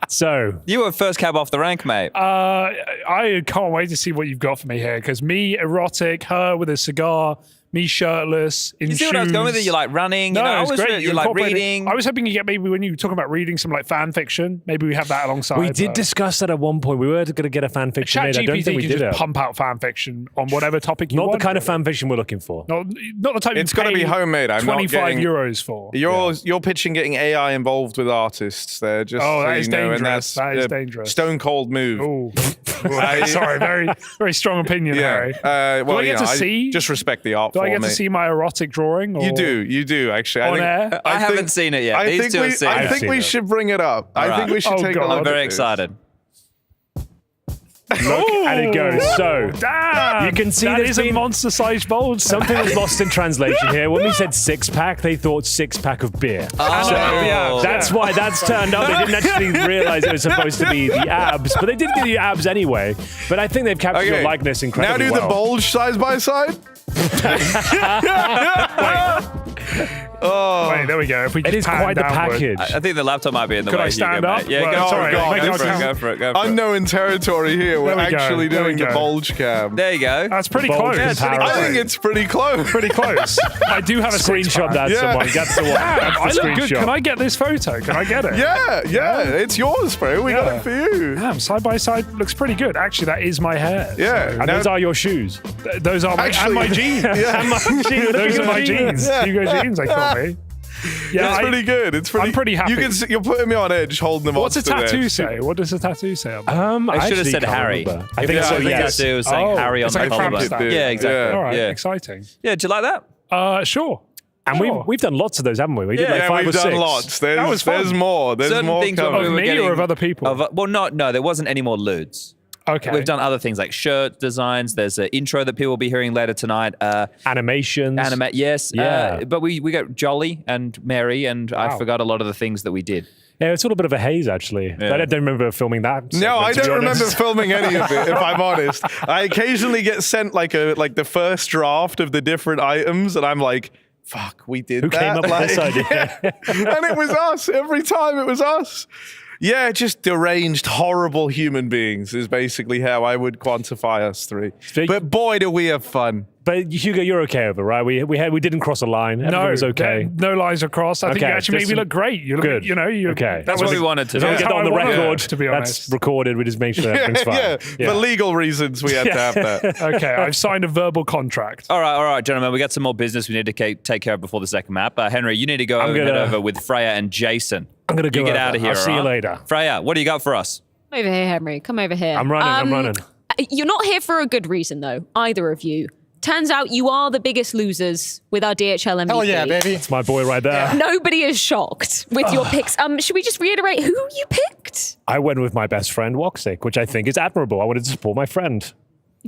So you were first cab off the rank, mate. I can't wait to see what you've got for me here, because me erotic, her with a cigar, me shirtless, in shoes. You see what I was going with it? You like running, No, it's great. You like reading. I was hoping you get maybe when you were talking about reading some like fan fiction, maybe we have that alongside. We did discuss that at one point. We were going to get a fan fiction made. I don't think we can did just it. pump out fan fiction on whatever topic you want. Not the kind of fan fiction we're looking for. Not the type It's got to be homemade. I'm not 25 getting, euros for. You're pitching getting AI involved with artists there. Just Oh, so that is you know, and dangerous. that's That is a dangerous. Stone cold move. Oh, sorry, very strong opinion, Harry. Well, Do I get to see? Just respect the art Do form, I get to mate. see my erotic drawing? Or? You do actually. On air? I haven't seen it yet. I These think two have seen it. I think we should bring it up. I think we should take a look. I'm very at this. excited. Look, and it goes. So, Damn! you can see that there's is a been monster-sized bowl. something was lost in translation here. When we said six-pack, they thought six-pack of beer. Oh. That's why that's turned up. They didn't actually realize it was supposed to be the abs, but they did give you abs anyway. But I think they've captured your likeness incredibly Now do well. the bulge side by side. Oh. Wait, there we go. If we It is quite the package. I think the laptop might be in the Could way. I stand up? Yeah, Well, sorry, go for it. Unknown territory here. We're There we go, actually there we doing the go. bulge cam. There you go. That's pretty Bulge close. and It's pretty power. I think it's pretty close. Pretty close. I do have a Screenshot six-pack. that, Yeah. someone. That's the one. Damn, That's I the look good. screenshot. Can I get this photo? Can I get it? Yeah, it's yours, bro. We got it for you. Damn, side by side looks pretty good. Actually, that is my hair. Yeah. And those are your shoes. Those are my, Actually- and my jeans. Yeah. And my jeans. Those are my jeans. Yeah. Hugo jeans, they call me. Yeah, it's pretty good. It's pretty. I'm pretty happy. You're putting me on edge, holding them. What's the tattoo say? What does the tattoo say? I should have said Harry. I think so, yes. Tattoo was saying Harry on it's the like a tramp collarbone. stamp. Yeah, exactly. All right, Yeah. exciting. Yeah, do you like that? Sure. And we've done lots of those, haven't we? We did like Yeah, 5 we've or 6. done lots. That was fun. There's more. There's Certain more things coming. we Of were me getting- or of other people? No, there wasn't any more lewds. Okay. We've done other things like shirt designs. There's an intro that people will be hearing later tonight. Animations. Yes. Yeah. But we got Jolly and Mary, and I forgot a lot of the things that we did. Yeah, it's all a bit of a haze, actually. Yeah. I don't remember filming that. No, I segment, to be don't remember honest. filming any of it, if I'm honest. I occasionally get sent like the first draft of the different items, and I'm like, fuck, we did Who that. came up with this idea? And it was us. Every time it was us. Yeah, just deranged, horrible human beings is basically how I would quantify us three. But boy, do we have fun. But Hugo, you're okay over, right? We didn't cross a line. Everything was okay. No lines are crossed. I think you actually made me look great. You look good. You know, okay. That's what we wanted to do. As long as we get that on the record, to be honest. that's recorded. We just make sure everything's fine. Yeah, for legal reasons, we had to have that. Okay, I've signed a verbal contract. All right, gentlemen. We got some more business we need to take care of before the second map. Henry, you need to go head over with Freya and Jason. I'm going to go You get over. out of here. I'll see you all right? later. Freya, what do you got for us? Come over here, Henry. Come over here. I'm running. You're not here for a good reason, though, either of you. Turns out you are the biggest losers with our DHL MVP. Hell yeah, baby. It's my boy right there. Nobody is shocked with your picks. Should we just reiterate who you picked? I went with my best friend, Woxic, which I think is admirable. I wanted to support my friend.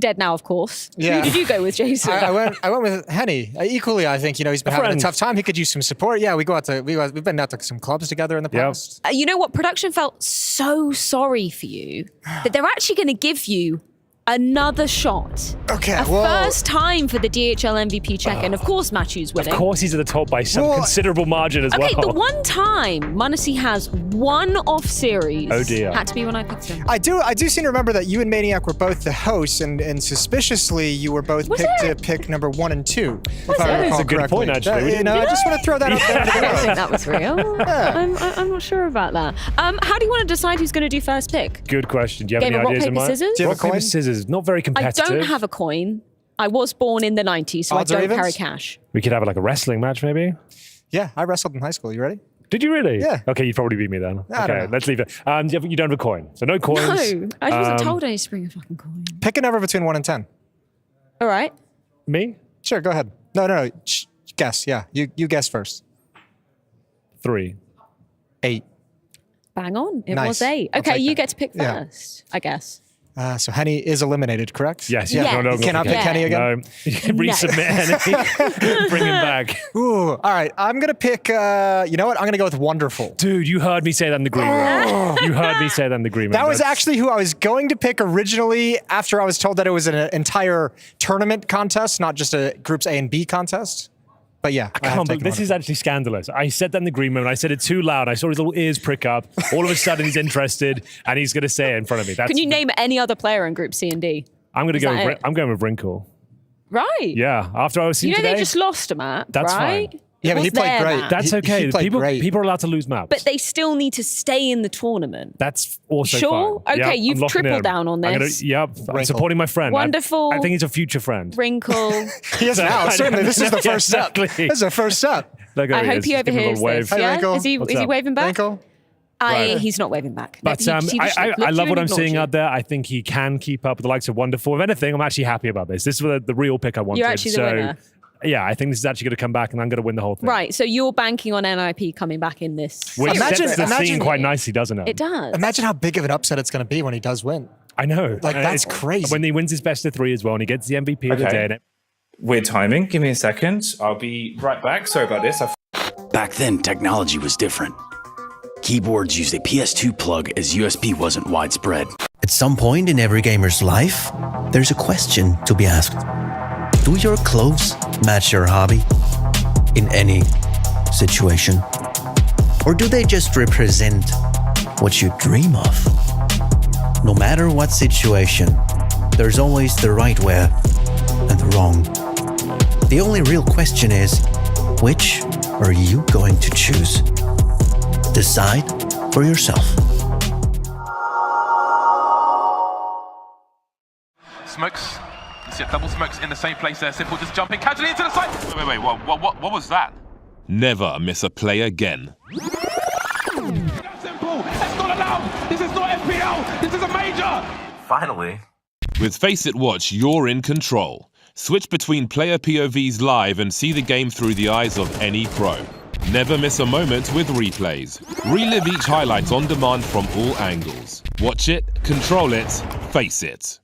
Dead now, of course. Yeah. Who did you go with, Jason? I went with Henny. Equally, I think he's been having a tough time. He could use some support. Yeah, we've been out to some clubs together in the past. You know what? Production felt so sorry for you that they're actually going to give you another shot. Okay, first time for the DHL MVP check, and of course Matthew's winning. Of course he's at the top by some considerable margin as well. Okay, the one time Munacy has one off series had to be when I picked him. I do seem to remember that you and Maniac were both the hosts, and suspiciously you were both picked to pick number 1 and 2. That is a good point, actually. I just want to throw that out there. I don't think that was real. I'm not sure about that. How do you want to decide who's going to do first pick? Good question. Do you have Game any of rock, ideas in paper, mind? scissors? Do you have a coin? Rock, paper, scissors. Not very I competitive. don't have a coin. I was born in the 90s, so Odds or I don't evens? carry cash. We could have like a wrestling match, maybe. Yeah, I wrestled in high school. You ready? Did you really? Yeah. Okay, you'd probably beat me then. I don't Okay, know. let's leave it. You don't have a coin, so no coins. No, I wasn't told I need to bring a fucking coin. Pick a number between 1 and 10. All right. Me? Sure, go ahead. No. Guess. Yeah, you guess first. 3. 8. Bang on. It Nice. was 8. I'll Okay, take you that. get to pick Yeah. first, I guess. So Henny is eliminated, correct? Yes. Yeah. No, You cannot pick Henny again? No. Resubmit Henny. Bring him back. Ooh, all right. I'm going to pick, you know what? I'm going to go with Wonderful. Dude, you heard me say that in the green room. You heard me say that in the green room. That was That's- actually who I was going to pick originally after I was told that it was an entire tournament contest, not just a groups A and B contest. But yeah, I have Come on, taken this is actually scandalous. I said that in the green room, and I said it too loud. I saw his little ears prick up. All of a sudden, he's interested, and he's going to say it in front of me. Can you name any other player in Group C and D? I'm going to Is go. that With, it? I'm going with Wrinkle. Right. Yeah, after I was seen You know today. they just lost a map, That's right? fine. Yeah, but he Was played their great. map. That's okay. He played people great. are allowed to lose maps. But they still need to stay in the tournament. That's also Sure? fine. Okay, Yeah, you've I'm locking tripled in. down on I'm this. I'm supporting my friend. Wonderful. I think he's a future friend. Wrinkle. He is now. Certainly, this is the first step. Exactly. This is the first step. Look, I there hope he he is. Give him a overhears little wave. this. Hey, Yeah? Wrinkle. Is he What's is he up? waving back? Wrinkle. He's not waving back. But He just I looked love you what and I'm seeing ignored out there. I think he can keep up with the likes of Wonderful. If anything, I'm actually happy about this. This was the real pick I wanted. You're actually the winner. Yeah, I think this is actually going to come back, and I'm going to win the whole you. thing. Right, so you're banking on NIP coming back in this. Which series. sets the scene quite nicely, doesn't it? It does. Imagine how big of an upset it's going to be when he does win. I know. Like, that's crazy. When he wins his best of 3 as well, and he gets the MVP of the day. Weird timing. Give me a second. I'll be right back. Sorry about this. Back then, technology was different. Keyboards used a PS2 plug as USB wasn't widespread. At some point in every gamer's life, there's a question to be asked. Do your clothes match your hobby? In any situation? Or do they just represent what you dream of? No matter what situation, there's always the right way and the wrong. The only real question is, which are you going to choose? Decide for yourself. Smokes. You see double smokes in the same place there. Simple just jumping casually into the side. Wait. What was that? Never miss a play again. Simple. That's not allowed. This is not FPL. This is a major. Finally. With Face It Watch, you're in control. Switch between player POVs live and see the game through the eyes of any pro. Never miss a moment with replays. Relive each highlight on demand from all angles. Watch it, control it, face it.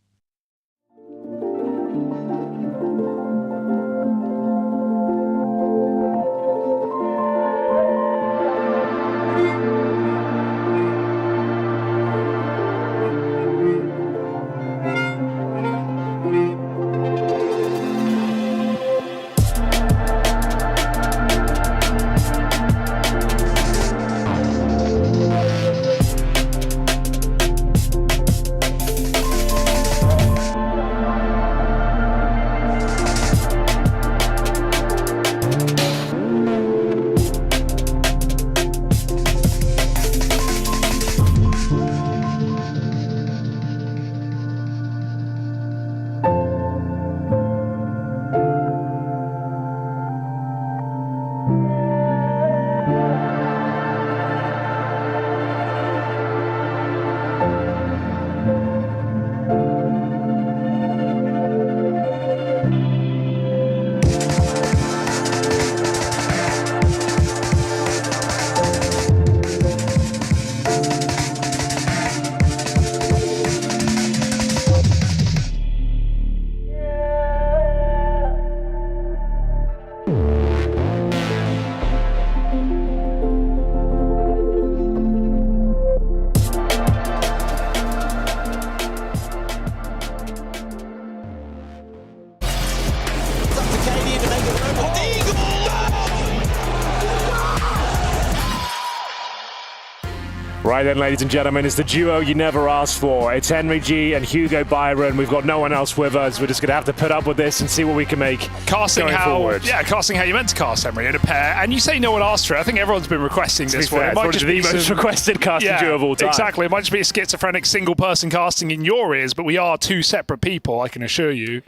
Right then, ladies and gentlemen, it's the duo you never asked for. It's Henry G and Hugo Byron. We've got no one else with us. We're just going to have to put up with this and see what we can make casting going how, forward. Yeah, casting how you meant to cast Henry in a pair. And you say no one asked for it. I think everyone's been requesting this one. It might just be the most requested casting duo of all time. Exactly. It might just be a schizophrenic single-person casting in your ears, but we are two separate people, I can assure you.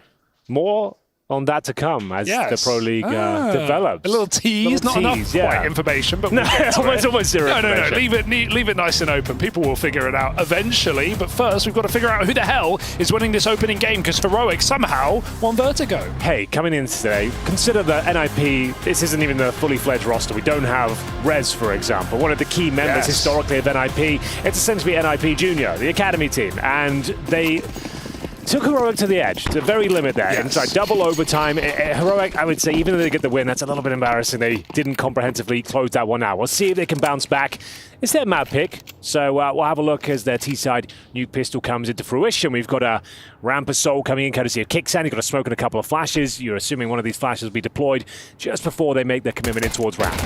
More on that to come as the Pro League develops. A little tease, not enough quite information, but we'll get to it. almost zero No, information. leave it nice and open. People will figure it out eventually, but first we've got to figure out who the hell is winning this opening game, because Heroic somehow won Vertigo. Hey, coming in today, consider the NIP, this isn't even the fully fledged roster. We don't have Rez, for example, one of the key members historically of NIP. It's essentially NIP Junior, the academy team, and they took Heroic to the edge, to very limit there. Inside double overtime. Heroic, I would say, even though they get the win, that's a little bit embarrassing. They didn't comprehensively close that one out. We'll see if they can bounce back. It's their map pick, so we'll have a look as their T-side nuke pistol comes into fruition. We've got a Ramp Assault coming in courtesy of Kicksan. You've got a smoke and a couple of flashes. You're assuming one of these flashes will be deployed just before they make their commitment in towards Ramp.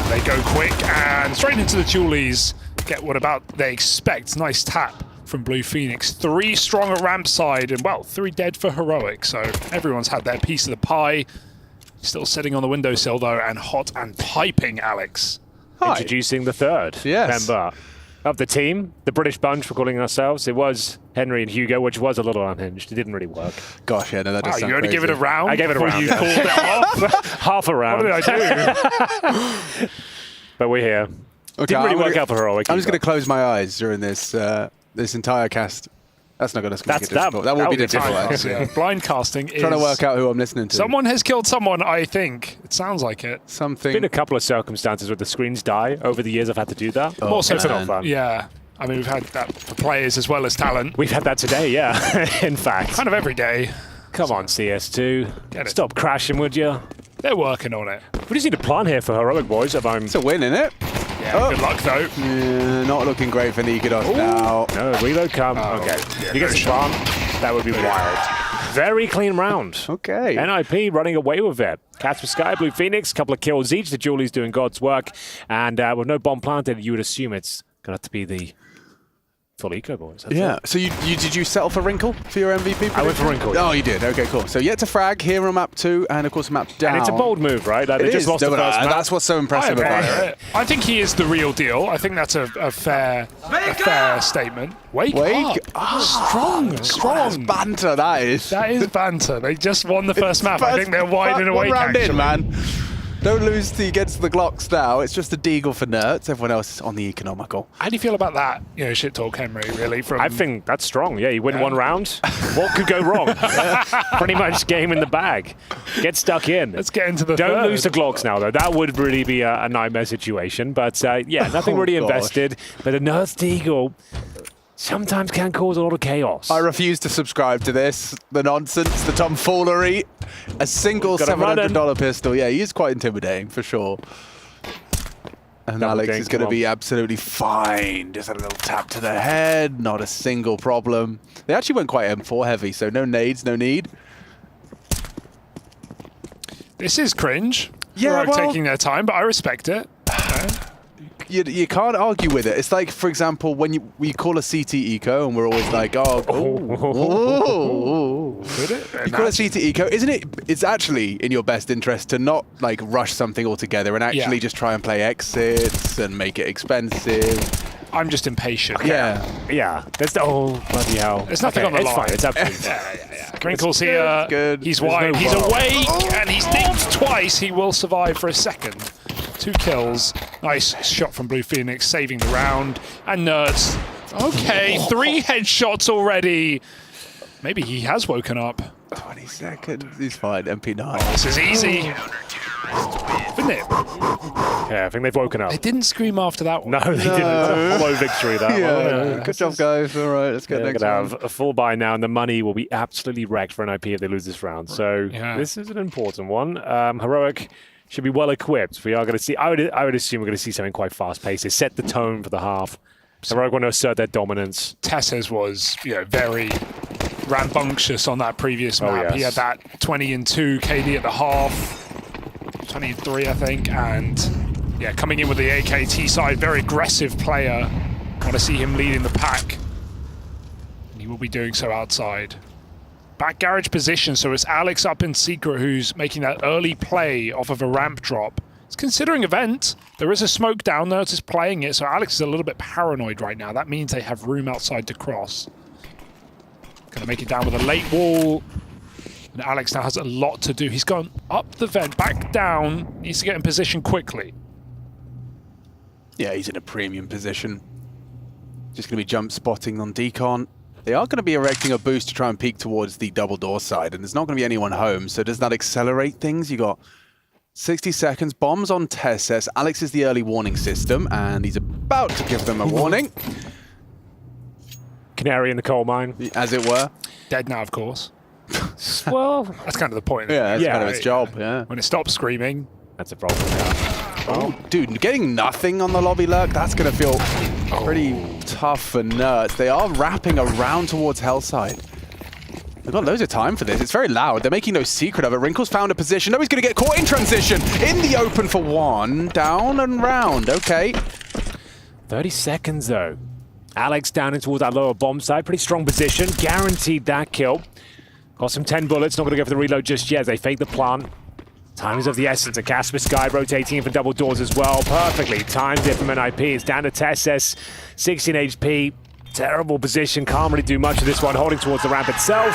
They go quick and straight into the Tulies. Get what about they expect. Nice tap from Blue Phoenix. 3 strong at ramp side and, well, 3 dead for Heroic. So everyone's had their piece of the pie. Still sitting on the windowsill, though, and hot and piping, Alex. Hi. Introducing the third member of the team, the British bunch, for calling ourselves. It was Henry and Hugo, which was a little unhinged. It didn't really work. Gosh, yeah, no, that does sound you only give it a round? I gave it a round. You called it off? Half a round. What did I do? But we're here. Okay, Didn't really work out for Heroic. I'm just going to close my eyes during this this entire cast. That's not going to make it difficult. That will be difficult. Yeah. Blind casting is trying to work out who I'm listening to. Someone has killed someone, I think. It sounds like it. Something. There's been a couple of circumstances where the screens die over the years. I've had to do that. More so it's not fun. Yeah. I mean, we've had that for players as well as talent. We've had that today, yeah, in fact. Kind of every day. Come on, CS2. Stop crashing, would you? They're working on it. We just need a plan here for Heroic, boys. It's a win, isn't it? Yeah, good luck, though. Not looking great for Nikodos now. No, reload come. Okay. Yeah, you get the plan, that would be wild. Very clean round. Okay. NIP running away with it. Casper Sky, Blue Phoenix, couple of kills each. The Julie's doing God's work. And with no bomb planted, you would assume it's going to have to be the full eco, boys. So did you settle for Wrinkle for your MVP prediction? I went for Wrinkle. Oh, you did? Okay, cool. So yet to frag, here on map 2, and of course map down. And it's a bold move, right? Like, they just lost the first map. That's what's so impressive about it. I think he is the real deal. I think that's a fair statement. Wake up. Strong. That's banter, that is. That is banter. They just won the first map. I think they're wide and awake, round actually. in, man. Don't lose against the Glocks now. It's just a deagle for nerds. Everyone else is on the economical. How do you feel about that? Shit talk, Henry, really? I think that's strong. Yeah, you win one round. What could go wrong? Pretty much game in the bag. Get stuck in. Let's get into the Don't third. lose to Glocks now, though. That would really be a nightmare situation. But yeah, nothing really invested. But a Nerds deagle sometimes can cause a lot of chaos. I refuse to subscribe to this. The nonsense, the tomfoolery. A single $700 pistol. Yeah, he is quite intimidating, for sure. And Alex is going to be absolutely fine. Just a little tap to the head. Not a single problem. They actually went quite M4 heavy, so no nades, no need. This is cringe. Yeah, Heroic taking their time, but I respect it. You can't argue with it. It's like, for example, when we call a CT eco and we're always like, you call a CT eco, isn't it? It's actually in your best interest to not like rush something altogether and actually just try and play exits and make it expensive. I'm just impatient. Yeah. There's bloody hell. There's nothing on the line. It's fine. It's Yeah. Crinkle's here. Good. He's wide. He's awake, and he's dinged twice. He will survive for a second. 2 kills. Nice shot from Blue Phoenix, saving the round. And Nerds. Okay, 3 headshots already. Maybe he has woken up. 20 seconds. He's fine. MP9. This is easy. Isn't it? Yeah, I think they've woken up. They didn't scream after that one. No, they didn't. It's a hollow victory, that one. Good job, guys. All right, let's get next one. round. Have a full buy now, and the money will be absolutely wrecked for NIP if they lose this round. So this is an important one. Heroic should be well equipped. We are going to see. I would assume we're going to see something quite fast paced. They set the tone for the half. Heroic want to assert their dominance. Tesses was very rambunctious on that previous map. Yes. He had that 20 and 2 KD at the half, 23 I think, and coming in with the AKT side, very aggressive player. Want to see him leading the pack. And he will be doing so outside. Back garage position, so it's Alex up in secret who's making that early play off of a ramp drop. It's considering event. There is a smoke down there, it's just playing it, so Alex is a little bit paranoid right now. That means they have room outside to cross. Gonna make it down with a late wall. And Alex now has a lot to do. He's gone up the vent, back down. Needs to get in position quickly. Yeah, he's in a premium position. Just going to be jump spotting on decon. They are going to be erecting a boost to try and peek towards the double door side, and there's not going to be anyone home, so does that accelerate things? You got 60 seconds, bombs on Tesses. Alex is the early warning system, and he's about to give them a warning. Canary in the coal mine. As it were. Dead now, of course. Well, that's kind of the point. Yeah, that's kind of its job, yeah. When it stops screaming. That's a problem. Oh, dude, getting nothing on the lobby lurk, that's going to feel pretty tough for Nerds. They are wrapping around towards Hellside. They've got loads of time for this. It's very loud. They're making no secret of it. Wrinkle's found a position. No, he's going to get caught in transition. In the open for one. Down and round. Okay. 30 seconds, though. Alex down in towards that lower bomb side. Pretty strong position. Guaranteed that kill. Got some 10 bullets. Not going to go for the reload just yet. They fake the plant. Time is of the essence. A Casper Sky rotating in for double doors as well. Perfectly timed it from NIP. It's down to Tesses. 16 HP. Terrible position. Can't really do much of this one. Holding towards the ramp itself.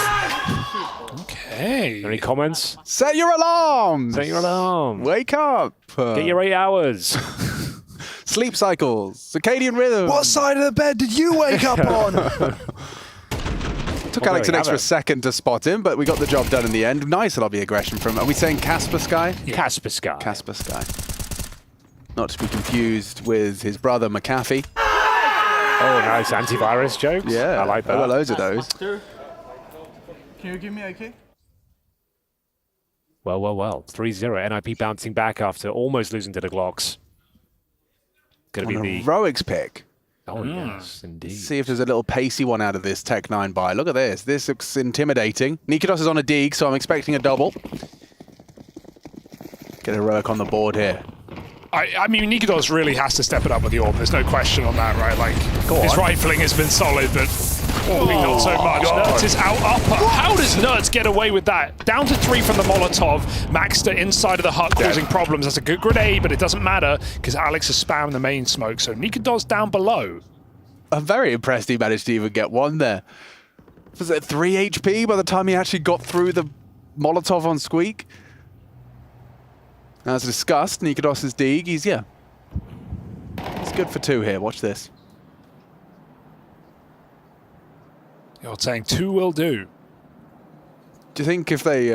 Okay. Any comments? Set your alarms. Set your alarm. Wake up. Get your 8 hours. Sleep cycles. Circadian rhythm. What side of the bed did you wake up on? Took Alex an extra second to spot him, but we got the job done in the end. Nice lobby aggression from, are we saying Casper Sky? Yeah. Casper Sky. Casper Sky. Not to be confused with his brother McAfee. Oh, nice antivirus jokes. Yeah, I like that. I got loads of those. Can you give me AK? Well. 3-0. NIP bouncing back after almost losing to the Glocks. Going to be the Heroic's pick. Oh, yes, indeed. See if there's a little pacey one out of this Tech 9 buy. Look at this. This looks intimidating. Nikodos is on a dig, so I'm expecting a double. Get Heroic on the board here. I mean, Nikodos really has to step it up with the AWP. There's no question on that, right? Like, his rifling has been solid, but not so much. Nerds is out upper. How does Nerds get away with that? Down to 3 from the Molotov. Maxter inside of the hut causing problems. That's a good grenade, but it doesn't matter because Alex has spammed the main smoke. So Nikodos down below. I'm very impressed he managed to even get one there. Was it 3 HP by the time he actually got through the Molotov on Squeak? As discussed, Nikodos' dig, he's good for 2 here. Watch this. You're saying 2 will do. Do you think if they,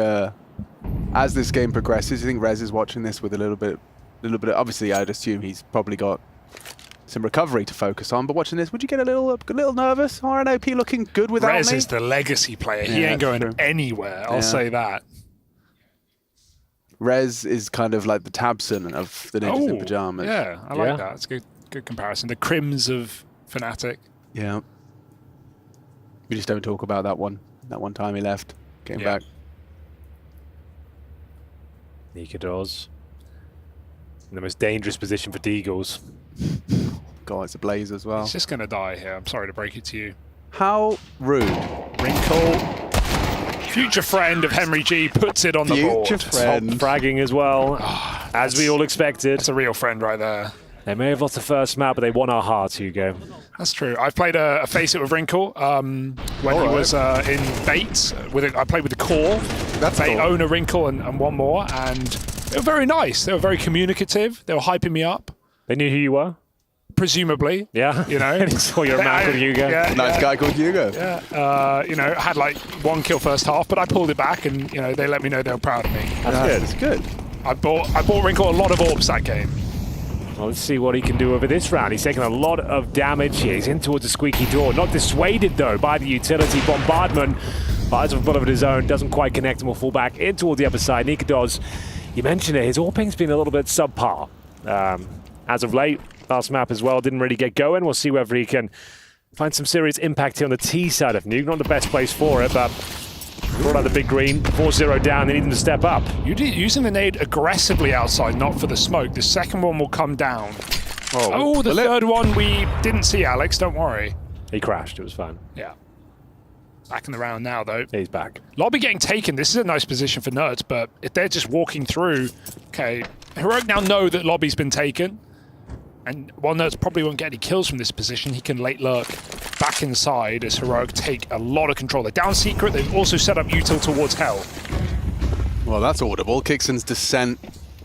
as this game progresses, do you think Rez is watching this with a little bit, obviously I'd assume he's probably got some recovery to focus on, but watching this, would you get a little nervous? RNOP looking good without Rez me? is the legacy player. He ain't going anywhere, I'll say that. Rez is kind of like the Tabson of the Ninjas in Pajamas. Yeah, I like that. It's a good comparison. The Crims of Fnatic. Yeah. We just don't talk about that one time he left, came back. Nikodos. In the most dangerous position for Deagles. God, it's a blaze as well. He's just going to die here. I'm sorry to break it to you. How rude. Wrinkle. Future friend of Henry G puts it on the board. Future friend. Top fragging as well, as we all expected. It's a real friend right there. They may have lost the first map, but they won our hearts, Hugo. That's true. I've played a Face It with Wrinkle when he was in Bates. I played with the Core. They own a Wrinkle and one more, and they were very nice. They were very communicative. They were hyping me up. They knew who you were? Presumably. Yeah. You know. And he saw your man called Hugo. Nice guy called Hugo. Yeah. Had like 1 kill first half, but I pulled it back, and they let me know they were proud of me. That's good. I bought Wrinkle a lot of orbs that game. Well, let's see what he can do over this round. He's taking a lot of damage here. He's in towards the squeaky door. Not dissuaded, though, by the utility bombardment. Fires with a bullet of his own. Doesn't quite connect and will fall back in towards the upper side. Nikodos, you mentioned it. His AWPing's been a little bit subpar. As of late, last map as well, didn't really get going. We'll see whether he can find some serious impact here on the T side of Nuke. Not the best place for it, but brought out the big green. 4-0 down. They need him to step up. Using the nade aggressively outside, not for the smoke. The second one will come down. Oh, the third one we didn't see, Alex. Don't worry. He crashed. It was fine. Yeah. Back in the round now, though. He's back. Lobby getting taken. This is a nice position for Nerds, but if they're just walking through, okay, Heroic now know that Lobby's been taken. And while Nerds probably won't get any kills from this position, he can late lurk back inside as Heroic take a lot of control. They're down secret. They've also set up util towards Hell. Well, that's audible. Kixon's descent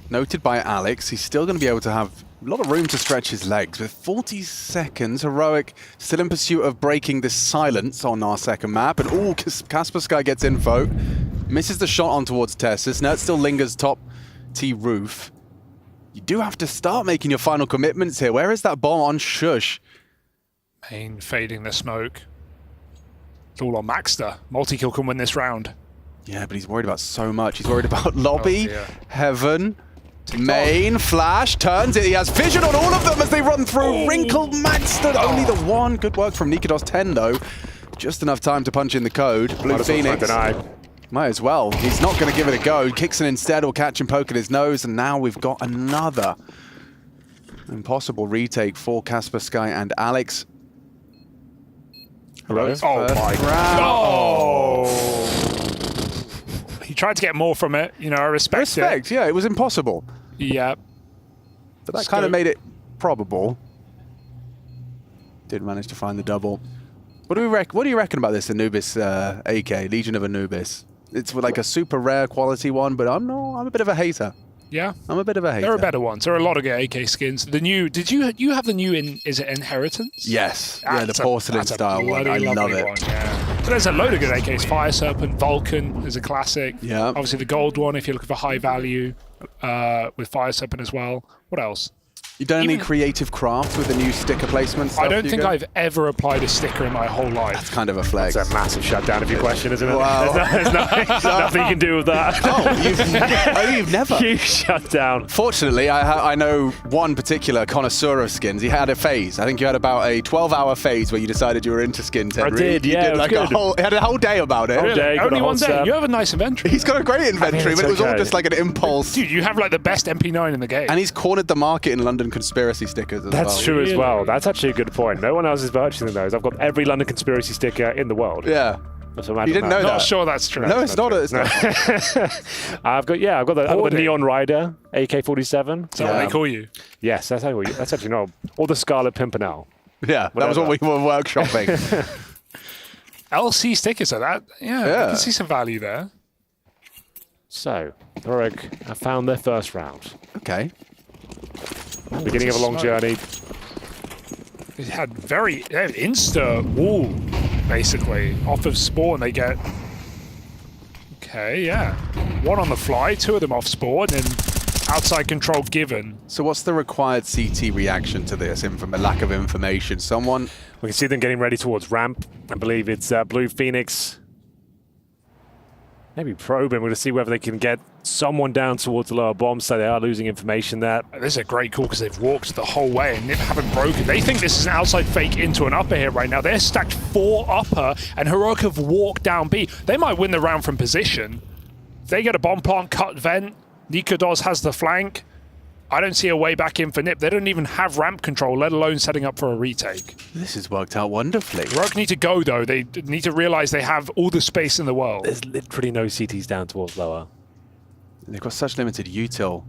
noted by Alex. He's still going to be able to have a lot of room to stretch his legs. With 40 seconds, Heroic still in pursuit of breaking this silence on our second map. And Casper Sky gets info. Misses the shot on towards Tessus. Nerds still lingers top T roof. You do have to start making your final commitments here. Where is that bomb on Shush? Main fading the smoke. It's all on Maxter. Multi-kill can win this round. Yeah, but he's worried about so much. He's worried about Lobby, Heaven, Main, Flash, turns it. He has vision on all of them as they run through. Wrinkle, Maxter, only the one. Good work from Nikodos 10, though. Just enough time to punch in the code. Blue Phoenix. Might as well. He's not going to give it a go. Kixon instead will catch him, poke at his nose, and now we've got another impossible retake for Casper Sky and Alex. Oh my god! He tried to get more from it. I respect it. Yeah, it was impossible. Yeah. But that kind of made it probable. Did manage to find the double. What do you reckon about this Anubis AK, Legion of Anubis? It's like a super rare quality one, but I'm a bit of a hater. Yeah? I'm a bit of a hater. There are better ones. There are a lot of good AK skins. The new, you have the new is it Inheritance? Yes. Yeah, the porcelain style one. I love it. One, yeah. So there's a load of good AKs. Fire Serpent, Vulcan is a classic. Yeah. Obviously the gold one if you're looking for high value with Fire Serpent as well. What else? You done any creative craft with the new sticker placement stuff? I don't think I've ever applied a sticker in my whole life. That's kind of a flex. It's a massive shutdown of your question, isn't it? Wow. There's nothing you can do with that. You've never? Huge shutdown. Fortunately, I know one particular connoisseur of skins. He had a phase. I think you had about a 12-hour phase where you decided you were into skins, Henry. I did, yeah. You did like had a whole day about it. Day, Only one day. You have a nice inventory. He's got a great inventory, but it was all okay. just like an impulse. Dude, you have like the best MP9 in the game. And he's cornered the market in London conspiracy stickers as well. That's true as well. That's actually a good point. No one else is purchasing those. I've got every London conspiracy sticker in the world. Yeah. So you didn't know that? Not sure that's true. No, it's not. It's not. I've got the Neon Rider AK-47. Is that what they call you? Yes, that's how that's actually no. Or the Scarlet Pimpernel. Yeah, that was what we were workshopping. LC stickers are that? Yeah, I can see some value there. So, Heroic have found their first round. Okay. Beginning of a long journey. They had insta wall, basically. Off of spawn, they get... Okay, yeah. One on the fly, two of them off spawn, and outside control given. So what's the required CT reaction to this from a lack of information? Someone... We can see them getting ready towards ramp. I believe it's Blue Phoenix. Maybe probing. We're going to see whether they can get someone down towards the lower bomb, so they are losing information there. This is a great call because they've walked the whole way and Nip haven't broken. They think this is an outside fake into an upper here right now. They're stacked 4 upper and Heroic have walked down B. They might win the round from position. If they get a bomb plant, cut vent, Nikodos has the flank. I don't see a way back in for Nip. They don't even have ramp control, let alone setting up for a retake. This has worked out wonderfully. Heroic need to go, though. They need to realize they have all the space in the world. There's literally no CTs down towards lower. They've got such limited util,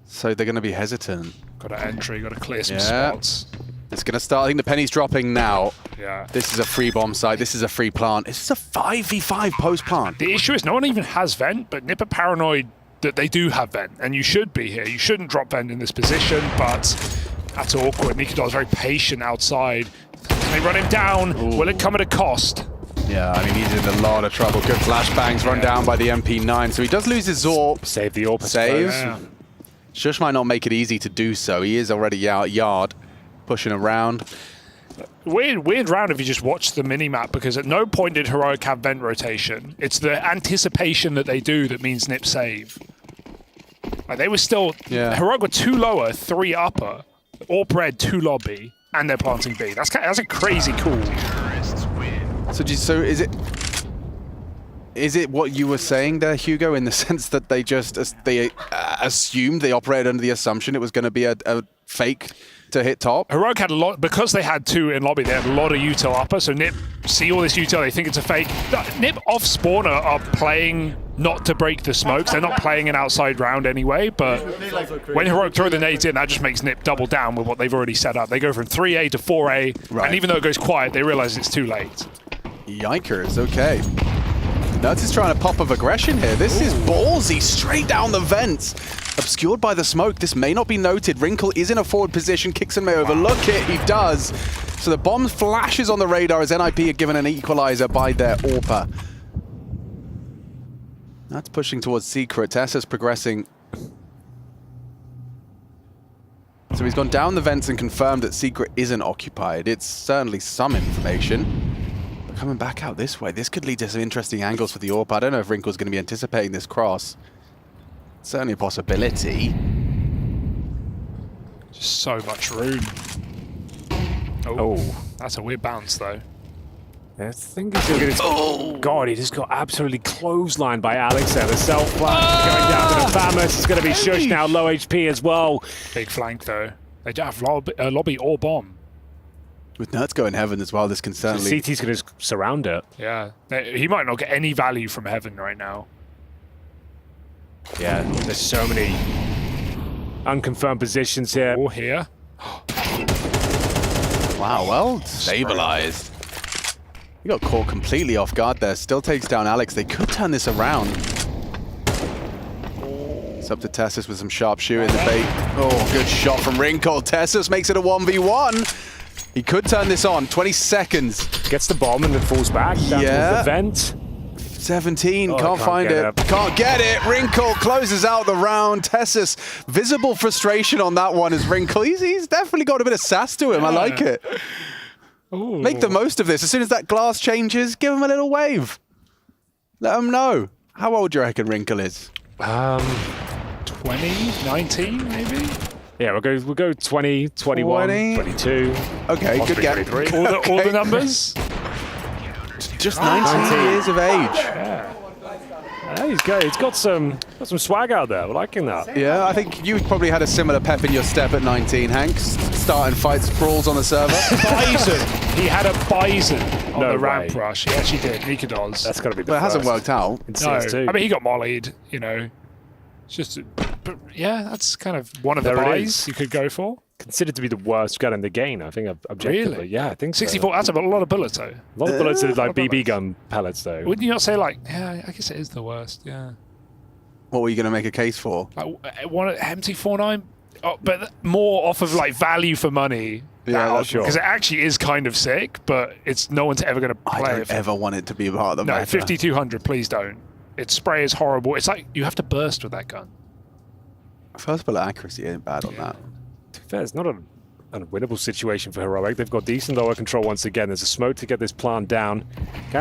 so they're going to be hesitant. Got an entry, got to clear some spots. It's going to start. I think the penny's dropping now. Yeah. This is a free bomb site. This is a free plant. This is a 5v5 post plant. The issue is no one even has vent, but Nip are paranoid that they do have vent, and you should be here. You shouldn't drop vent in this position, but that's awkward. Nikodos very patient outside. Can they run him down? Ooh. Will it come at a cost? Yeah, I mean, he's in a lot of trouble. Good flashbangs run down by the MP9, so he does lose his Zorp. Save the AWP. Saves. Yeah. Shush might not make it easy to do so. He is already out yard, pushing around. Weird round if you just watch the mini-map, because at no point did Heroic have vent rotation. It's the anticipation that they do that means Nip save. Like they were still... Yeah. Heroic were 2 lower, 3 upper, AWP red, 2 lobby, and they're planting B. That's a crazy call. So is it what you were saying there, Hugo, in the sense that they just assumed, they operated under the assumption it was going to be a fake to hit top? Heroic had a lot, because they had 2 in lobby, they had a lot of util upper, so Nip see all this util, they think it's a fake. Nip off spawn are playing not to break the smokes. They're not playing an outside round anyway, but when Heroic throw the nades in, that just makes Nip double down with what they've already set up. They go from 3A to 4A, and even though it goes quiet, they realize it's too late. Yikers, okay. Nuts is trying to pop of aggression here. This is ballsy, straight down the vents. Obscured by the smoke, this may not be noted. Wrinkle is in a forward position. Kixon may overlook it, he does. So the bomb flashes on the radar as NIP are given an equalizer by their AWPer. That's pushing towards Secret. Tessa's progressing. So he's gone down the vents and confirmed that Secret isn't occupied. It's certainly some information. But coming back out this way, this could lead to some interesting angles for the AWP. I don't know if Wrinkle's going to be anticipating this cross. Certainly a possibility. Just so much room. Oh, that's a weird bounce though. I think he's going to... Oh, God, he just got absolutely clotheslined by Alex there. The self-flank going down to the Famous. It's going to be Shush now, low HP as well. Big flank though. They don't have lobby or bomb. With Nerds going heaven as well, this can certainly... So CT's going to surround it. Yeah, he might not get any value from heaven right now. Yeah, there's so many unconfirmed positions here. Or here. Wow, well stabilized. He got caught completely off guard there. Still takes down Alex. They could turn this around. It's up to Tessus with some sharp shooting in the bait. Oh, good shot from Wrinkle. Tessus makes it a 1v1. He could turn this on. 20 seconds. Gets the bomb and then falls back down towards the vent. 17, can't find it. Can't get it. Wrinkle closes out the round. Tessus, visible frustration on that one as Wrinkle. He's definitely got a bit of sass to him. I like it. Ooh. Make the most of this. As soon as that glass changes, give him a little wave. Let him know. How old do you reckon Wrinkle is? 20, 19 maybe? Yeah, we'll go 20, 21, 22. Okay, good get. All the numbers? Just 19 years of age. Yeah. He's got some swag out there. We're liking that. Yeah, I think you probably had a similar pep in your step at 19, Hanks. Starting fights, brawls on the server. Bison. He had a bison on No the way. ramp rush. He actually did. Nikados. That's got to be the But it hasn't first. worked out. In No, CS2. I mean, he got mollied, you know. It's just, but yeah, that's kind of one of the There it buys is. you could go for. Considered to be the worst gun in the game, I think, objectively. Really? Yeah, I think so. 64, that's a lot of bullets, though. A lot of bullets are like a lot of BB bullets. gun pellets, though. Wouldn't you not say, like, yeah, I guess it is the worst, yeah. What were you going to make a case for? Like, one MT49, but more off of, like, value for money. Yeah, that's sure. Because it actually is kind of sick, but it's no one's ever going to play I it. don't ever want it to be a part of the No, meta. 5200, please don't. Its spray is horrible. It's like you have to burst with that gun. First bullet accuracy ain't bad on that. To be fair, it's not an unwinnable situation for Heroic. They've got decent lower control once again. There's a smoke to get this plant down.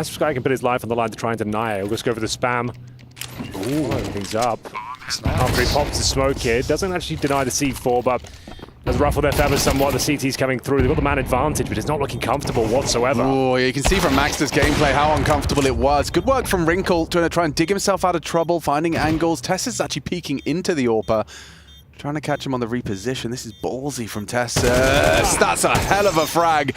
Sky can put his life on the line to try and deny it. He'll just go for the spam. Ooh, everything's up. After he pops the smoke here, doesn't actually deny the C4, but has ruffled their feathers somewhat. The CT's coming through. They've got the man advantage, but it's not looking comfortable whatsoever. Oh, you can see from Maxter's gameplay how uncomfortable it was. Good work from Wrinkle, trying to try and dig himself out of trouble, finding angles. Tess is actually peeking into the AWPer, trying to catch him on the reposition. This is ballsy from Tess. That's a hell of a frag.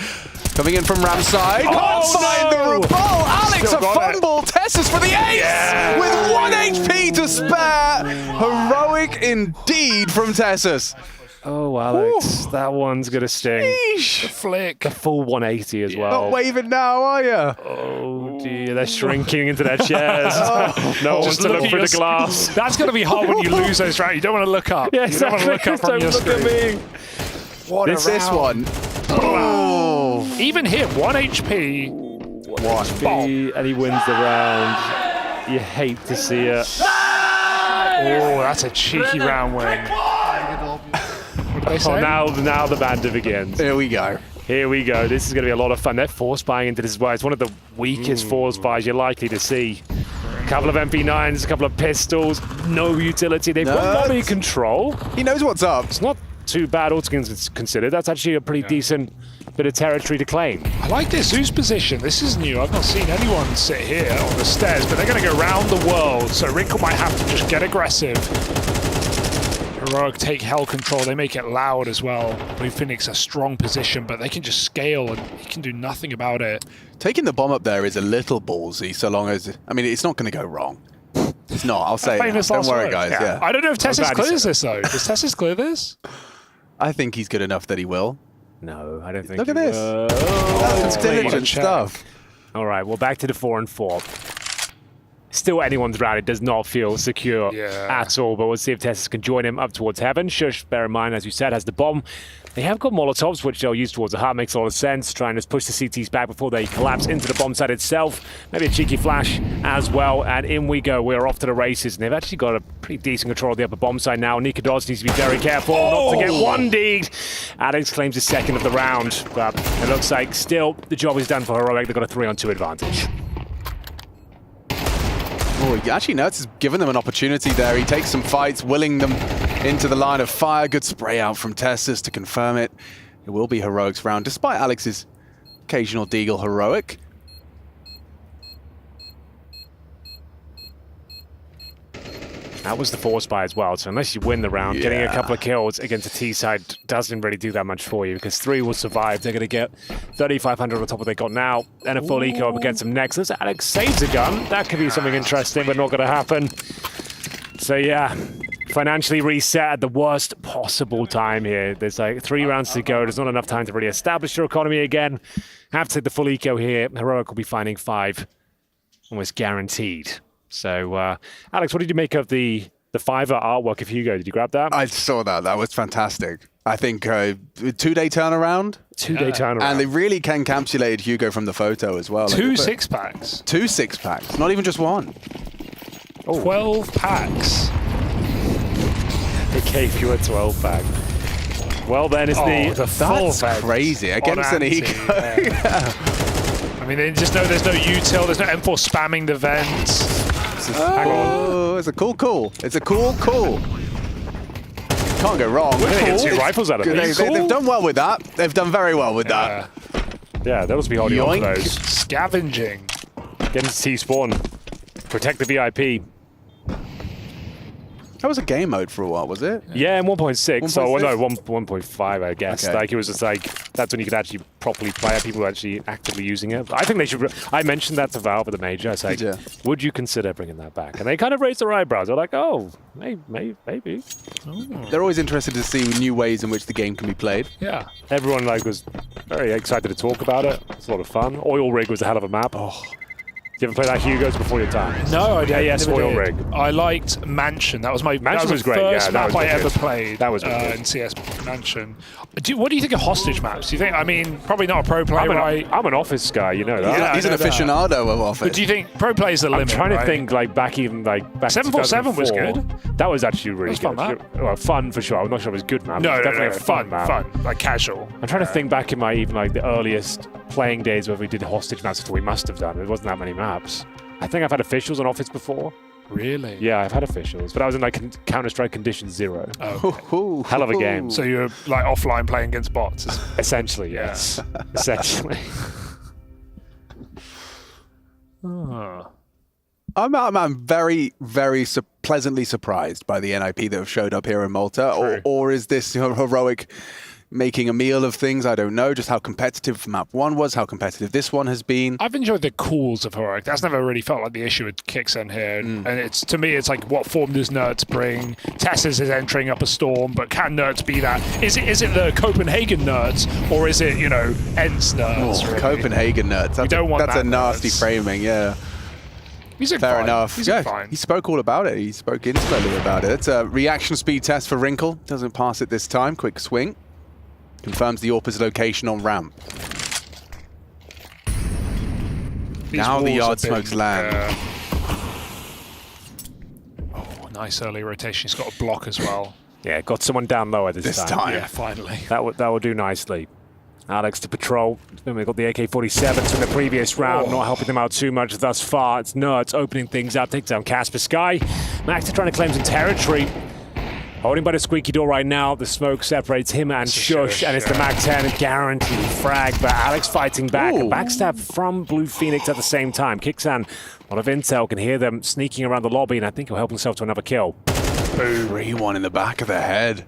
Coming in from Ram's side. Can't find the rebuttal. Alex, Still a got fumble. Tessus for the ace with 1 HP to spare. Heroic indeed from Tessus. Oh, Alex, that one's going to sting. Sheesh. The flick. The full 180 as well. Not waving now, are you? Oh, dear. They're shrinking into their chairs. No one wants to look through the glass. That's going to be hard when you lose those rounds. You don't want to look up. Yeah, You don't want to look up from Don't your look screen. at me. What a This round. one. Oh. Even him, 1 HP. And he wins the round. You hate to see it. Oh, that's a cheeky round win. What did they say? Now the banter begins. Here we go. Here we go. This is going to be a lot of fun. They're force buying into this as well. It's one of the weakest force buys you're likely to see. A couple of MP9s, a couple of pistols, no utility. They've got lobby control. He knows what's up. It's not too bad all things considered. That's actually a pretty decent bit of territory to claim. I like this. Whose position? This is new. I've not seen anyone sit here on the stairs, but they're going to go around the world, so Wrinkle might have to just get aggressive. Heroic take hell control. They make it loud as well. Blue Phoenix a strong position, but they can just scale and he can do nothing about it. Taking the bomb up there is a little ballsy, so long as... I mean, it's not going to go wrong. It's not. I'll say it. Don't worry, guys. Yeah. I don't know if Tessus glad he clears said this, though. Does Tessus clear this? I think he's good enough that he will. No, I don't think Look at he this. will. That's intelligent check. stuff. All right, well, back to the 4 and 4. Still anyone's round. It does not feel secure at all, but we'll see if Tessus can join him up towards heaven. Shush, bear in mind, as you said, has the bomb. They have got Molotovs, which they'll use towards the heart. Makes a lot of sense. Trying to push the CTs back before they collapse into the bomb site itself. Maybe a cheeky flash as well. And in we go. We're off to the races. And they've actually got a pretty decent control of the upper bomb site now. Nikados needs to be very careful not to get one deed. Alex claims his second of the round. But it looks like still the job is done for Heroic. They've got a 3-on-2 advantage. Oh, actually, Nerds has given them an opportunity there. He takes some fights, willing them into the line of fire. Good spray out from Tessus to confirm it. It will be Heroic's round, despite Alex's occasional deagle Heroic. That was the force buy as well, so unless you win the round, getting a couple of kills against a T-side doesn't really do that much for you, because 3 will survive. They're going to get 3,500 on top of what they got now, and a full eco up against them next. As Alex saves a gun, that could be something interesting, but not going to happen. So yeah, financially reset at the worst possible time here. There's like 3 rounds to go. There's not enough time to really establish your economy again. Have to take the full eco here. Heroic will be finding 5, almost guaranteed. So, Alex, what did you make of the Fiverr artwork of Hugo? Did you grab that? I saw that. That was fantastic. I think 2-day turnaround. 2-day turnaround. And they really encapsulated Hugo from the photo as well. Two 6-packs. 2 6-packs, not even just one. 12 packs. It gave you a 12-pack. Well, then it's the full That's crazy. Against an eco. I mean, they just know there's no util, there's no M4 spamming the vents. Oh, it's a cool call. It's a cool call. Can't go wrong. We're gonna get 2 rifles out of it. They've done well with that. They've done very well with that. Yeah, they'll be holding on to those. Scavenging. Get into T-spawn. Protect the VIP. That was a game mode for a while, was it? Yeah, in 1.6. So, well, no, 1.6? 1.5, I guess. Okay. Like, it was just like, that's when you could actually properly play it. People were actually actively using it. I think they should. I mentioned that to Valve at the major. I was like, would you consider bringing that back? And they kind of raised their eyebrows. They're like, oh, maybe. They're always interested to see new ways in which the game can be played. Yeah. Everyone like was very excited to talk about it. It's a lot of fun. Oil Rig was a hell of a map. Oh. You ever play that Hugo's before your time? No, I didn't. Yes, Oil Rig. I liked Mansion. That was my was great. first map I ever good. played. That was good. In CS Mansion. What do you think of hostage maps? Do you think? I mean, probably not a pro player, right? I'm an office guy. You know that. He's an aficionado of office. But do you think pro play is the limit? I'm trying to right? think back 747 was good. That was actually really That was good. fun Well, fun for sure. I'm not sure it was good map. No, It was no, definitely a fun map. fun, like casual. I'm trying to think back in my the earliest playing days where we did hostage maps. That we must have done. There wasn't that many maps. I think I've had officials on office before. Really? Yeah, I've had officials, but I was in like Counter-Strike Condition 0. Oh, hell of a game. So you're like offline playing against bots? Essentially, yes. Essentially. I'm very, very pleasantly surprised by the NIP that have showed up here in Malta. Or is this heroic making a meal of things? I don't know. Just how competitive map 1 was, how competitive this one has been. I've enjoyed the calls of heroic. That's never really felt like the issue with Kixen here. And it's, to me, it's like, what form does Nerds bring? Tessus is entering up a storm, but can Nerds be that? Is it the Copenhagen Nerds, or is it, Ents Nerds? Really? Copenhagen Nerds. That's a nasty Nerds. framing, yeah. He's Fair enough. He's fine. He spoke all about it. He spoke intimately about it. It's a reaction speed test for Wrinkle. Doesn't pass it this time. Quick swing. Confirms the AWP's location on ramp. Now the yard smokes land. Nice early rotation. He's got a block as well. Yeah, got someone down lower this time. Yeah, finally. That will do nicely. Alex to patrol. Then we got the AK-47s from the previous round, not helping them out too much thus far. It's Nerds opening things up, takes down Casper Sky. Max is trying to claim some territory. Holding by the squeaky door right now. The smoke separates him and Shush, and it's the Mag-10 guaranteed frag, but Alex fighting back. A backstab from Blue Phoenix at the same time. Kixan, a lot of intel, can hear them sneaking around the lobby, and I think he'll help himself to another kill. 3-1 in the back of the head.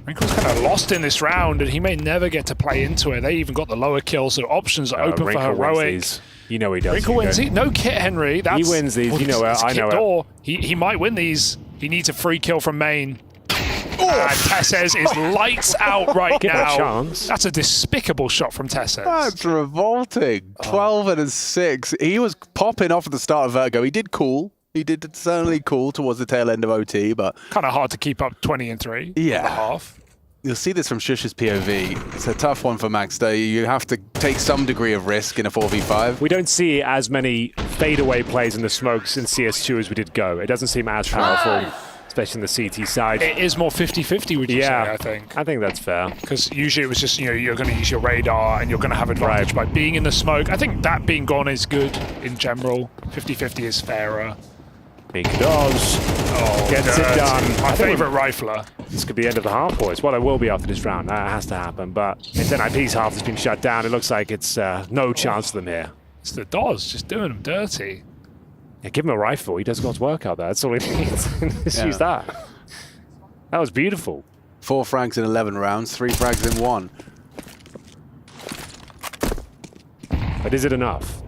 Wrinkle's kind of lost in this round, and he may never get to play into it. They even got the lower kill, so options are open for heroic. You know he does. Wrinkle wins these. No kit, Henry. He wins these. You know where I know door. He might win these. He needs a free kill from main. And Tesses is lights out right now. A chance. That's a despicable shot from Tesses. That's revolting. 12 and a 6. He was popping off at the start of Virgo. He did cool. He did certainly cool towards the tail end of OT, but kind of hard to keep up 20 and 3. Yeah. And a half. You'll see this from Shush's POV. It's a tough one for Max Day. You have to take some degree of risk in a 4v5. We don't see as many fadeaway plays in the smokes in CS2 as we did Go. It doesn't seem as powerful, especially on the CT side. It is more 50-50, would you say, I think? I think that's fair. Because usually it was just, you're going to use your radar and you're going to have advantage by being in the smoke. I think that being gone is good in general. 50-50 is fairer. Big does. Gets it done. My favourite rifler. This could be the end of the half, boys. Well, it will be after this round. That has to happen. But it's NIP's half that's been shut down. It looks like it's no chance for them here. It's the Doz just doing them dirty. Yeah, give him a rifle. He does God's work out there. That's all he needs. Just use that. That was beautiful. 4 frags in 11 rounds, 3 frags in 1. But is it enough?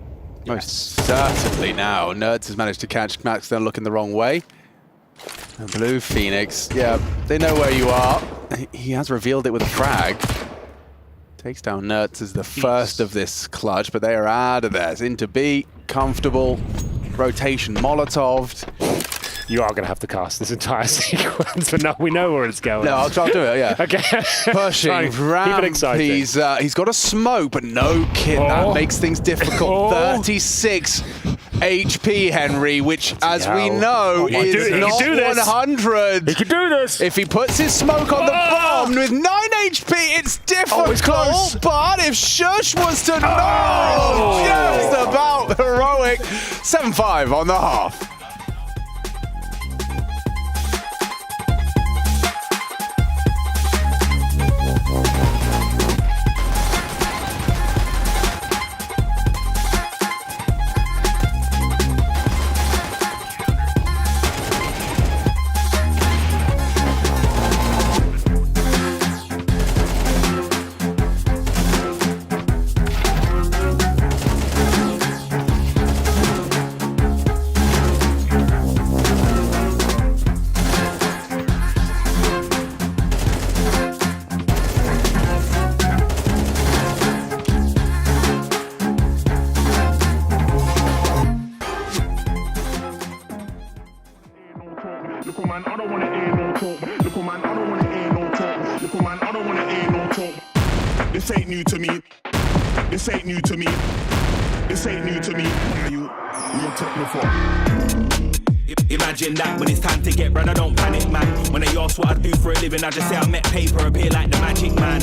Most certainly now. Nerds has managed to catch Max Dunn looking the wrong way. And Blue Phoenix, yeah, they know where you are. He has revealed it with a frag. Takes down Nerds as the first of this clutch, but they are out of there. It's into B, comfortable. Rotation Molotov'd. You are going to have to cast this entire sequence, but no, we know where it's going. No, I'll try to do it, yeah. Okay. Pushing, ramp, keep it exciting. he's got a smoke, but no kit. That makes things difficult. 36 HP, Henry, which, as we know, is not 100. He can do this. If he puts his smoke on the bomb with 9 HP, it's difficult. It's close. But if Shush was to know, just about heroic. 7-5 on the half. This ain't new to me. This ain't new to me. This ain't new to me. You're technical. Imagine that when it's time to get bread, I don't panic, man. When they ask what I do for a living, I just say I met paper, appear like the magic man.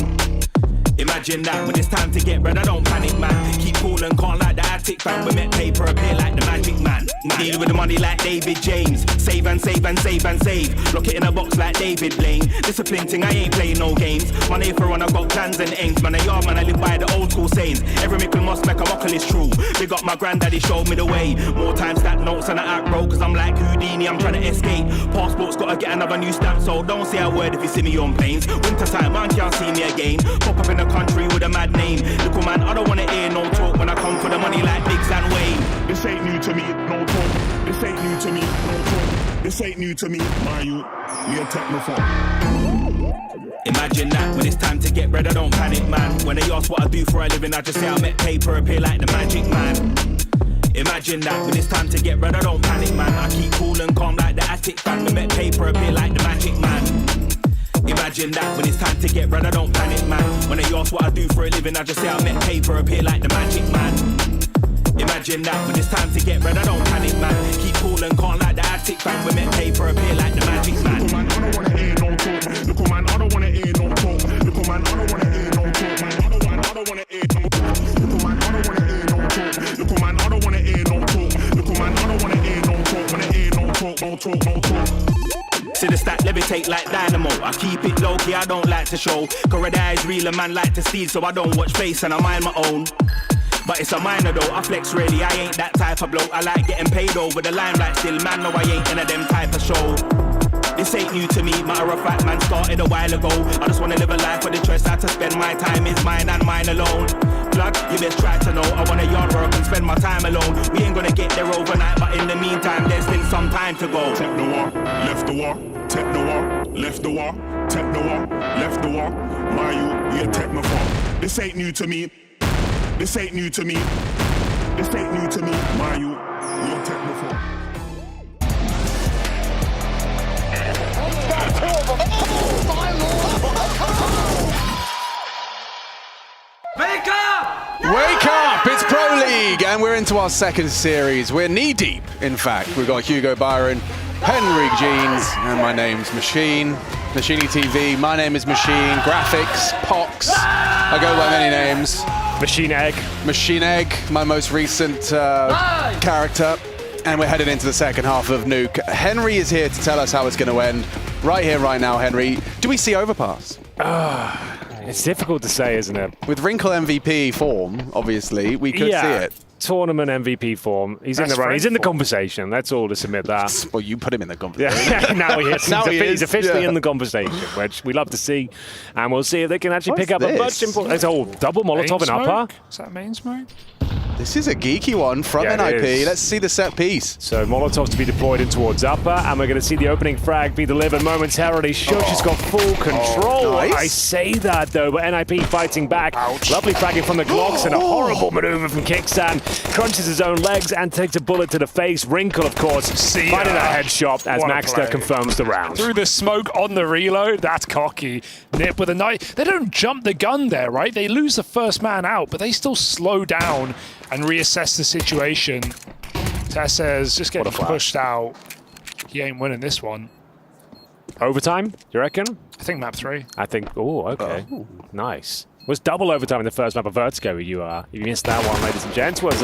Imagine that when it's time to get bread, I don't panic, man. Keep cool and calm like the attic fan. We met paper, appear like the magic man. Deal with the money like David James. Save and save and save and save. Lock it in a box like David Blaine. Discipline thing, I ain't playing no games. 1 A for 1, I got plans and aims. Man, I live by the old school sayings. Every mickle must make a muckle is true. Big up my granddaddy, showed me the way. More times that notes and I act bro, cause I'm like Houdini, I'm trying to escape. Passport's gotta get another new stamp, so don't say a word if you see me on planes. Winter time, man can't see me again. Pop up in the country with a mad name. Little man, I don't wanna hear no talk when I come for the money like Biggs and Wayne. This ain't new to me, no talk. This ain't new to me, no talk. This ain't new to me, we are technophone. Imagine that when it's time to get bread, I don't panic, man. When they ask what I do for a living, I just say I met paper, appear like the magic man. Imagine that when it's time to get bread, I don't panic, man. I keep cool and calm like the attic fan. We met paper, appear like the magic man. Imagine that when it's time to get bread, I don't panic, man. When they ask what I do for a living, I just say I met paper, appear like the magic man. Imagine that when it's time to get bread, I don't panic, man. Keep cool and calm like the attic fan. We met paper, appear like the magic man. Little man, I don't wanna hear no talk. Little man, I don't wanna hear no talk. Little man, I don't wanna hear no talk. Man, I don't wanna hear no talk. Little man, I don't wanna hear no talk. Little man, I don't wanna hear no talk. Little man, I don't wanna hear no talk. Wanna hear no talk, no talk, no talk. See the stack levitate like dynamo. I keep it low key, I don't like to show. Corridor eyes real, a man like to steal, so I don't watch face and I mind my own. But it's a minor though, I flex really, I ain't that type of bloke. I like getting paid over the limelight still, man, no I ain't in a them type of show. This ain't new to me, matter of fact, man, started a while ago. I just wanna live a life where the choice how to spend my time is mine and mine alone. Blood, you best try to know, I wanna yard work and spend my time alone. We ain't gonna get there overnight, but in the meantime, there's still some time to go. Take the war, left the war, take the war, left the war, take the war, left the war. We are technophone. This ain't new to me. This ain't new to me. This ain't new to me. We are technophone. Wake up! Wake up! It's Pro League, and we're into our second series. We're knee deep, in fact. We've got Hugo Byron, Henry Jeans, and my name's Machine. Machini TV, my name is Machine. Graphics, Pox. I go by many names. Machine Egg. Machine Egg, my most recent character. And we're headed into the second half of Nuke. Henry is here to tell us how it's going to end. Right here, right now, Henry. Do we see Overpass? It's difficult to say, isn't it? With Wrinkle MVP form, obviously, we could see it. Tournament MVP form. He's in the run. He's in the conversation. Let's all just admit that. Well, you put him in the conversation. Yeah, now he is. He's officially yeah. in the conversation, which we love to see. And we'll see if they can actually pick up this? a much important. It's all double Molotov and upper. Is that main smoke? This is a geeky one from NIP. Let's see the set piece. So Molotovs to be deployed in towards upper, and we're going to see the opening frag be delivered momentarily. Shush has got full control. Nice. I say that though, but NIP fighting back. Lovely fragging from the Glocks and a horrible maneuver from Kickstand. Crunches his own legs and takes a bullet to the face. Wrinkle, of course, finding that headshot as Maxter confirms the round. Through the smoke on the reload, that's cocky. Nip with a knife. They don't jump the gun there, right? They lose the first man out, but they still slow down and reassess the situation. Tessez just getting pushed out. He ain't winning this one. Overtime, you reckon? I think map 3. I think, oh, okay. Nice. Was double overtime in the first map of Vertigo. You missed that one, ladies and gents. Was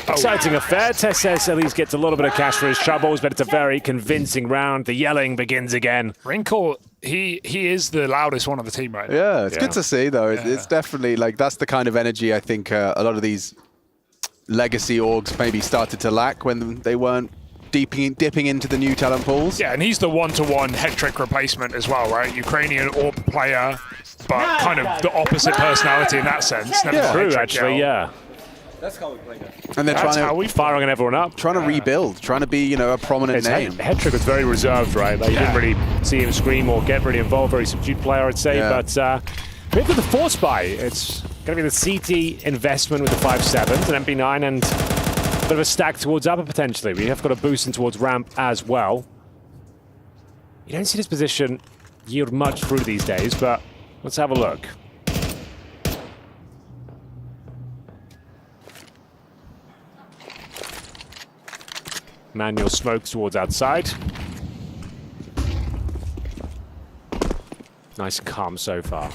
exciting affair. Tessez at least gets a little bit of cash for his troubles, but it's a very convincing round. The yelling begins again. Wrinkle, he is the loudest one on the team right now. Yeah, it's good to see though. It's definitely like that's the kind of energy I think a lot of these legacy orgs maybe started to lack when they weren't dipping into the new talent pools. Yeah, and he's the one-to-one head trick replacement as well, right? Ukrainian AWP player, but kind of the opposite personality in that sense. Never True, actually, yeah. That's how we play that. And they're That's trying how we firing everyone up. Trying to rebuild, trying to be, a prominent name. Head trick was very reserved, right? Like, you didn't really see him scream or get really involved. Very subdued player, I'd say. Yeah. But maybe the force buy. It's going to be the CT investment with the 5.7s and MP9 and a bit of a stack towards upper potentially. We have got a boost in towards ramp as well. You don't see this position yield much through these days, but let's have a look. Manual smokes towards outside. Nice and calm so far.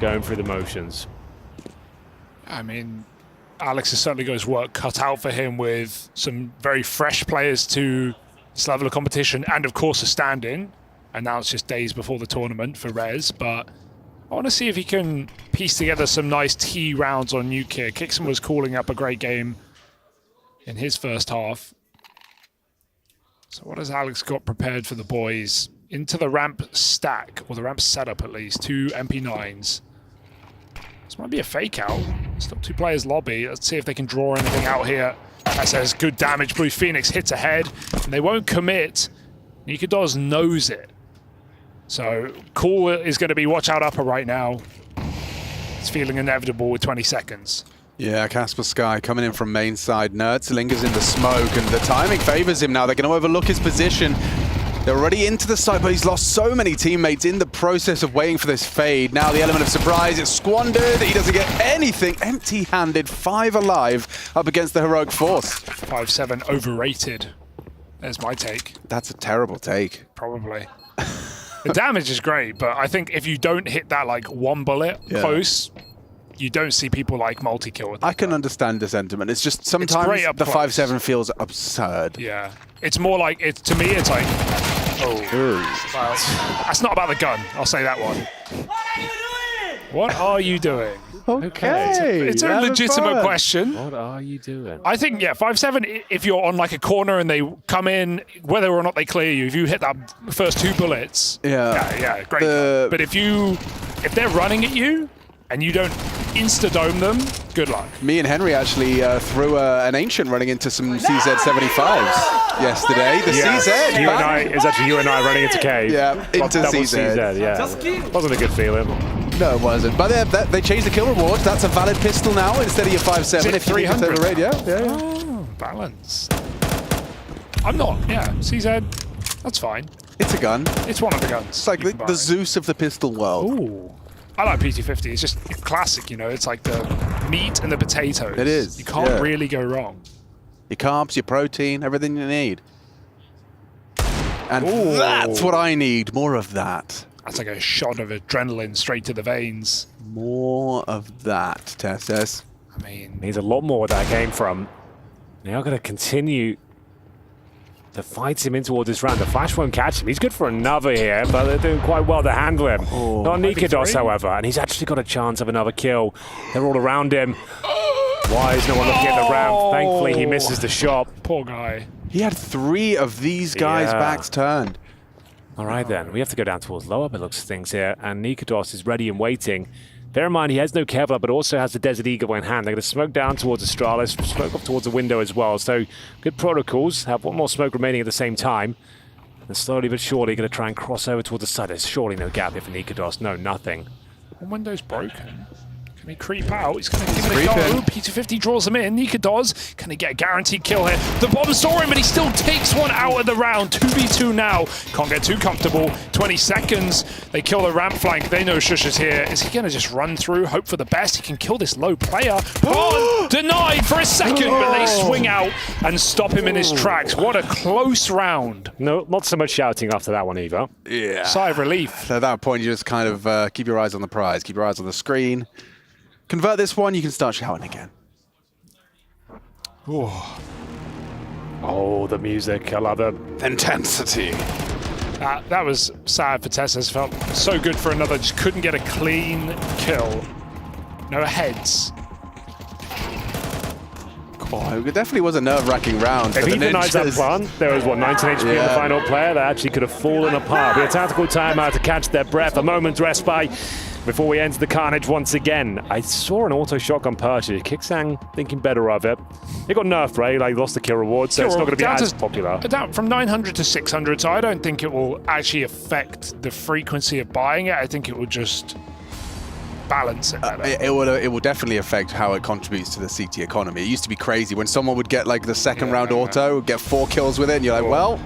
Going through the motions. I mean, Alex has certainly got his work cut out for him with some very fresh players to this level of competition and, of course, a stand-in. And now it's just days before the tournament for Rez, but I want to see if he can piece together some nice T rounds on Nuke. Kixon was calling up a great game in his first half. So what has Alex got prepared for the boys? Into the ramp stack, or the ramp setup at least, 2 MP9s. This might be a fake out. Still 2 players lobby. Let's see if they can draw anything out here. That says good damage. Blue Phoenix hits ahead, and they won't commit. Nikados knows it. So call is going to be watch out upper right now. It's feeling inevitable with 20 seconds. Yeah, Casper Sky coming in from main side. Nertz lingers in the smoke, and the timing favors him now. They're going to overlook his position. They're already into the site, but he's lost so many teammates in the process of waiting for this fade. Now the element of surprise, it's squandered. He doesn't get anything. Empty-handed, 5 alive up against the heroic force. 5-7 overrated. There's my take. That's a terrible take. Probably. The damage is great, but I think if you don't hit that like 1 bullet close, you don't see people like multi-kill with that. I can understand the sentiment. It's just sometimes the 5-7 feels absurd. Yeah. It's more like, to me, it's like, well, that's not about the gun. I'll say that one. What are you doing? Okay. It's a legitimate question. What are you doing? I think, 5-7, if you're on like a corner and they come in, whether or not they clear you, if you hit that first 2 bullets, yeah, great. But if they're running at you and you don't insta-dome them, good luck. Me and Henry actually threw an Ancient running into some CZ75s yesterday. The CZ. It was actually you and I running into K. Yeah, into CZ, yeah. Wasn't a good feeling. No, it wasn't. But they changed the kill reward. That's a valid pistol now instead of your 5.7. If 300 over radio. Yeah. Oh, balance. I'm not. Yeah, CZ. That's fine. It's a gun. It's one of the guns. It's like the Zeus of the pistol world. Ooh. I like PT50. It's just classic, It's like the meat and the potatoes. It is. You can't really go wrong. Your carbs, your protein, everything you need. And that's what I need. More of that. That's like a shot of adrenaline straight to the veins. More of that, Tesses. I mean, needs a lot more where that came from. They are going to continue to fight him in towards this round. The flash won't catch him. He's good for another here, but they're doing quite well to handle him. Not Nikados, however, and he's actually got a chance of another kill. They're all around him. Why is no one looking at the ramp? Thankfully, he misses the shot. Poor guy. He had 3 of these guys' backs turned. All right, then. We have to go down towards lower, but looks things here, and Nikados is ready and waiting. Bear in mind, he has no Kevlar, but also has the Desert Eagle in hand. They're going to smoke down towards Astralis, smoke off towards the window as well. So good protocols. Have one more smoke remaining at the same time. And slowly but surely going to try and cross over towards the side. There's surely no gap here for Nikodos. No, nothing. One window's broken. Can he creep out? He's going to give it a go. P250 draws him in. Nikodos, can he get a guaranteed kill here? The bomb saw him, but he still takes one out of the round. 2v2 now. Can't get too comfortable. 20 seconds. They kill the ramp flank. They know Shush is here. Is he going to just run through, hope for the best? He can kill this low player. Oh, denied for a second, but they swing out and stop him in his tracks. What a close round. No, not so much shouting after that one either. Yeah. Sigh of relief. At that point, you just kind of keep your eyes on the prize, keep your eyes on the screen. Convert this one, you can start shouting again. Oh, the music. I love it. Intensity. That was sad for Tessas. Felt so good for another. Just couldn't get a clean kill. No heads. Oh, it definitely was a nerve-wracking round. If he denies that plan, there was, 19 HP in the final player that actually could have fallen apart. Be a tactical timeout to catch their breath, a moment's respite before we enter the carnage once again. I saw an auto shotgun purchase. Kicksang thinking better of it. It got nerfed, right? Like, lost the kill reward, so it's not going to be as popular. Down from 900 to 600, so I don't think it will actually affect the frequency of buying it. I think it will just balance it better. It will definitely affect how it contributes to the CT economy. It used to be crazy when someone would get like the second round auto, get 4 kills with it, and you're like, well,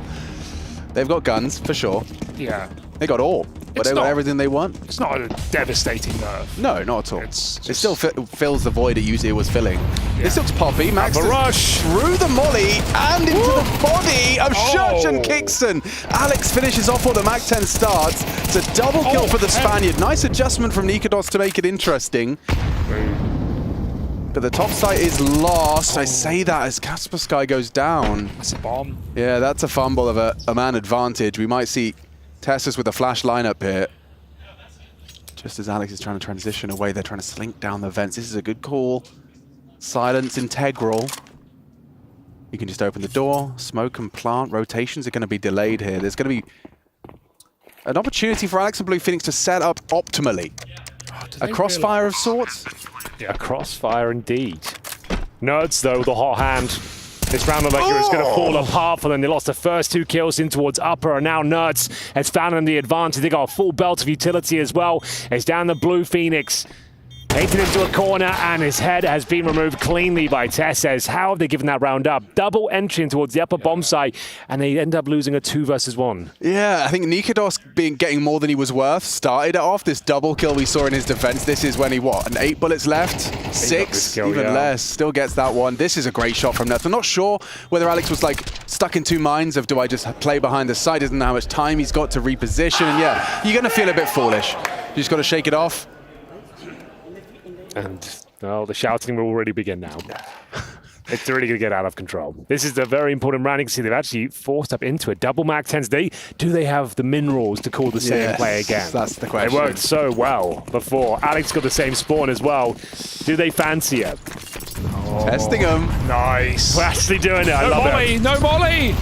they've got guns for sure. Yeah. They got all. But they got everything they want. It's not a devastating nerf. No, not at all. It still fills the void it usually was filling. Yeah. This looks poppy. Max rush through the molly and into the body of Shush and Kickson. Alex finishes off while the Mac 10 starts. It's a double kill for the Spaniard. Nice adjustment from Nikodos to make it interesting. But the top site is lost. I say that as Casper Sky goes down. That's a bomb. Yeah, that's a fumble of a man advantage. We might see Tessus with a flash lineup here. Just as Alex is trying to transition away, they're trying to slink down the vents. This is a good call. Silence integral. You can just open the door, smoke and plant. Rotations are going to be delayed here. There's going to be an opportunity for Alex and Blue Phoenix to set up optimally. A crossfire of sorts? Yeah, a crossfire indeed. Nerds, though, the hot hand. This round looked like it was going to fall apart for them. They lost the first 2 kills in towards upper, and now Nerds has found them the advantage. They got a full belt of utility as well. It's down the Blue Phoenix. Painted into a corner, and his head has been removed cleanly by Tesses. How have they given that round up? Double entry towards the upper bomb site, and they end up losing a 2 versus 1. Yeah, I think Nikodos getting more than he was worth started it off. This double kill we saw in his defense. This is when he, an 8 bullets left? 6? Kill, even less. Still gets that one. This is a great shot from Nets. I'm not sure whether Alex was like stuck in 2 minds of do I just play behind the side? Doesn't know how much time he's got to reposition. And yeah, you're going to feel a bit foolish. You just got to shake it off. And, well, the shouting will already begin now. It's really going to get out of control. This is a very important round. You can see they've actually forced up into it. Double Mac 10s. Do they have the minerals to call the same play again? That's the question. It worked so well before. Alex got the same spawn as well. Do they fancy it? Testing them. Nice. We're actually doing it. I love it. No molly.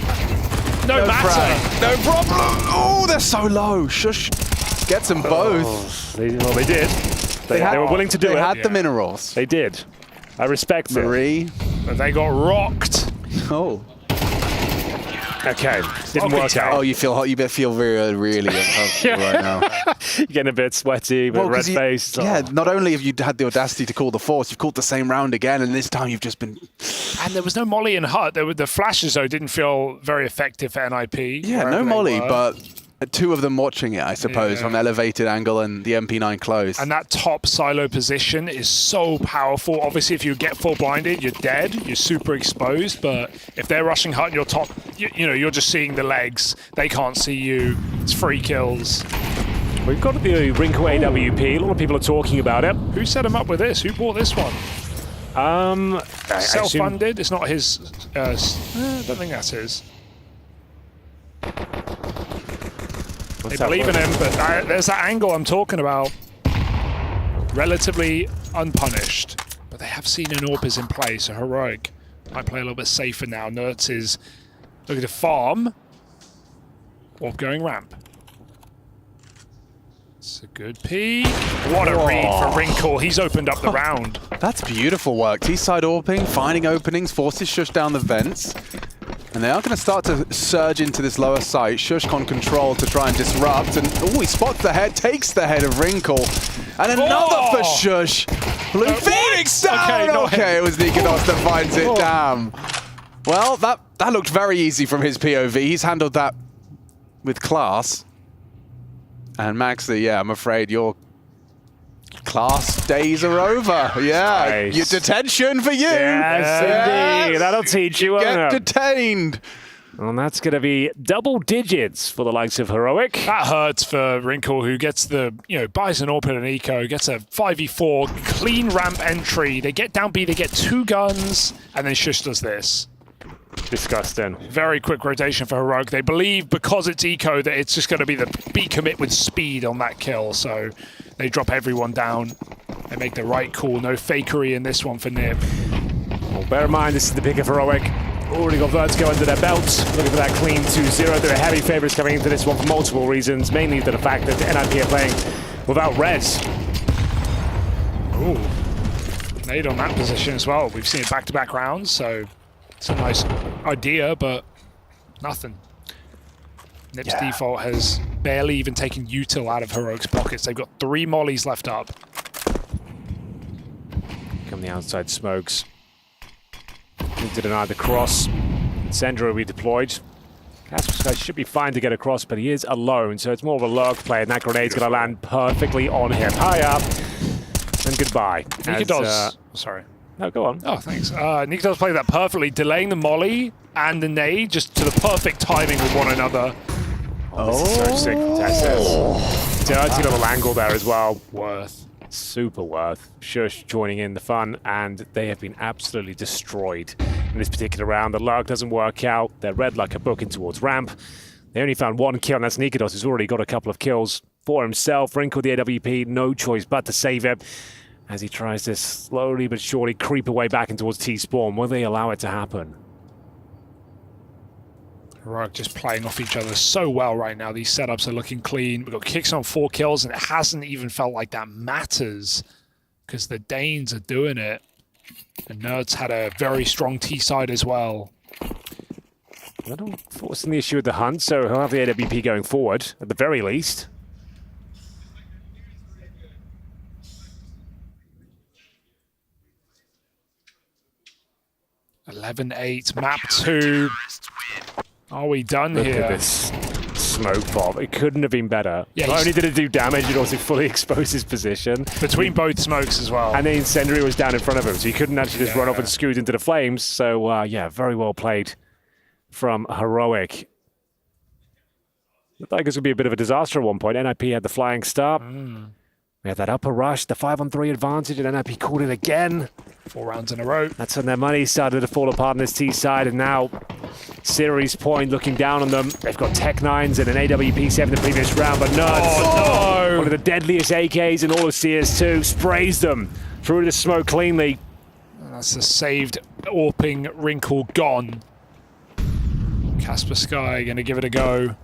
No matter. No problem. Oh, they're so low. Shush. Gets them both. They did. They were willing to do it. They had the minerals. They did. I respect Marie. But they got rocked. Oh. Okay. Didn't work out. Oh, you feel hot. You feel really uncomfortable right now. You're getting a bit sweaty, but red faced. Yeah, not only have you had the audacity to call the force, you've called the same round again, and this time you've just been... And there was no molly and hut. The flashes, though, didn't feel very effective for NIP. Yeah, no molly, but 2 of them watching it, I suppose, from elevated angle and the MP9 close. And that top silo position is so powerful. Obviously, if you get full blinded, you're dead. You're super exposed. But if they're rushing hut and you're top, you know, you're just seeing the legs. They can't see you. It's free kills. We've got the Wrinkle AWP. A lot of people are talking about it. Who set him up with this? Who bought this one? Self-funded. It's not his. I don't think that's his. They believe in him, but there's that angle I'm talking about. Relatively unpunished, but they have seen an AWP is in play, so Heroic might play a little bit safer now. Nertz is looking to farm. AWP going ramp. It's a good peek. What a read for Wrinkle. He's opened up the round. That's beautiful work. T-side AWPing, finding openings, forces Shush down the vents. And they are going to start to surge into this lower site. Shush on control to try and disrupt. And he spots the head, takes the head of Wrinkle. And another for Shush. Blue Phoenix down! Okay, it was Nikonos that finds it. Damn. Well, that looked very easy from his POV. He's handled that with class. And Maxi, yeah, I'm afraid your class days are over. Yeah, Nice. your detention for you. Yes, indeed. That'll teach you. Get detained. And that's going to be double digits for the likes of Heroic. That hurts for Wrinkle, who gets the, buys an AWP and an eco, gets a 5v4, clean ramp entry. They get down B, they get 2 guns, and then Shush does this. Disgusting. Very quick rotation for Heroic. They believe because it's eco that it's just going to be the B commit with speed on that kill. So they drop everyone down. They make the right call. No fakery in this one for Nib. Well, bear in mind, this is the pick of Heroic. Already got Vertigo under their belt. Looking for that clean 2-0. They're heavy favourites coming into this one for multiple reasons. Mainly to the fact that the NIP are playing without res. Ooh. Nade on that position as well. We've seen it back-to-back rounds, so it's a nice idea, but nothing. Nip's default has barely even taken util out of Heroic's pockets. They've got 3 mollies left up. Come the outside smokes. To deny the cross. Sendro redeployed. Casper should be fine to get across, but he is alone, so it's more of a lurk play, and that grenade's going to land perfectly on him. High up, and goodbye. Nikonos. Sorry. No, go on. Oh, thanks. Nikonos played that perfectly, delaying the molly and the nade just to the perfect timing with one another. So sick from Texas. Dirty little angle there as well. Worth. Super worth. Shush joining in the fun, and they have been absolutely destroyed in this particular round. The lurk doesn't work out. They're red like a book in towards ramp. They only found 1 kill, and that's Nikonos, who's already got a couple of kills for himself. Wrinkle the AWP, no choice but to save it as he tries to slowly but surely creep away back in towards T-Spawn. Will they allow it to happen? Heroic just playing off each other so well right now. These setups are looking clean. We've got Kicks on 4 kills, and it hasn't even felt like that matters because the Danes are doing it. And Nerds had a very strong T-side as well. I don't forcing the issue with the hunt, so he'll have the AWP going forward, at the very least. (11-8), map 2. Are we done Look here? at this smoke bomb. It couldn't have been better. Yeah, Not only did it do damage, it also fully exposed his position. Between both smokes as well. And the incendiary was down in front of him, so he couldn't actually just run off and scoot into the flames. So, yeah, very well played from Heroic. Looked like this would be a bit of a disaster at one point. NIP had the flying start. We had that upper rush, the 5-on-3 advantage, and NIP called it again. 4 rounds in a row. That's when their money started to fall apart on this T side, and now Series Point looking down on them. They've got Tech 9s and an AWP-7 the previous round, but no! One of the deadliest AKs in all of CS2 sprays them through the smoke cleanly. That's a saved AWPing Wrinkle gone. Casper Sky going to give it a go.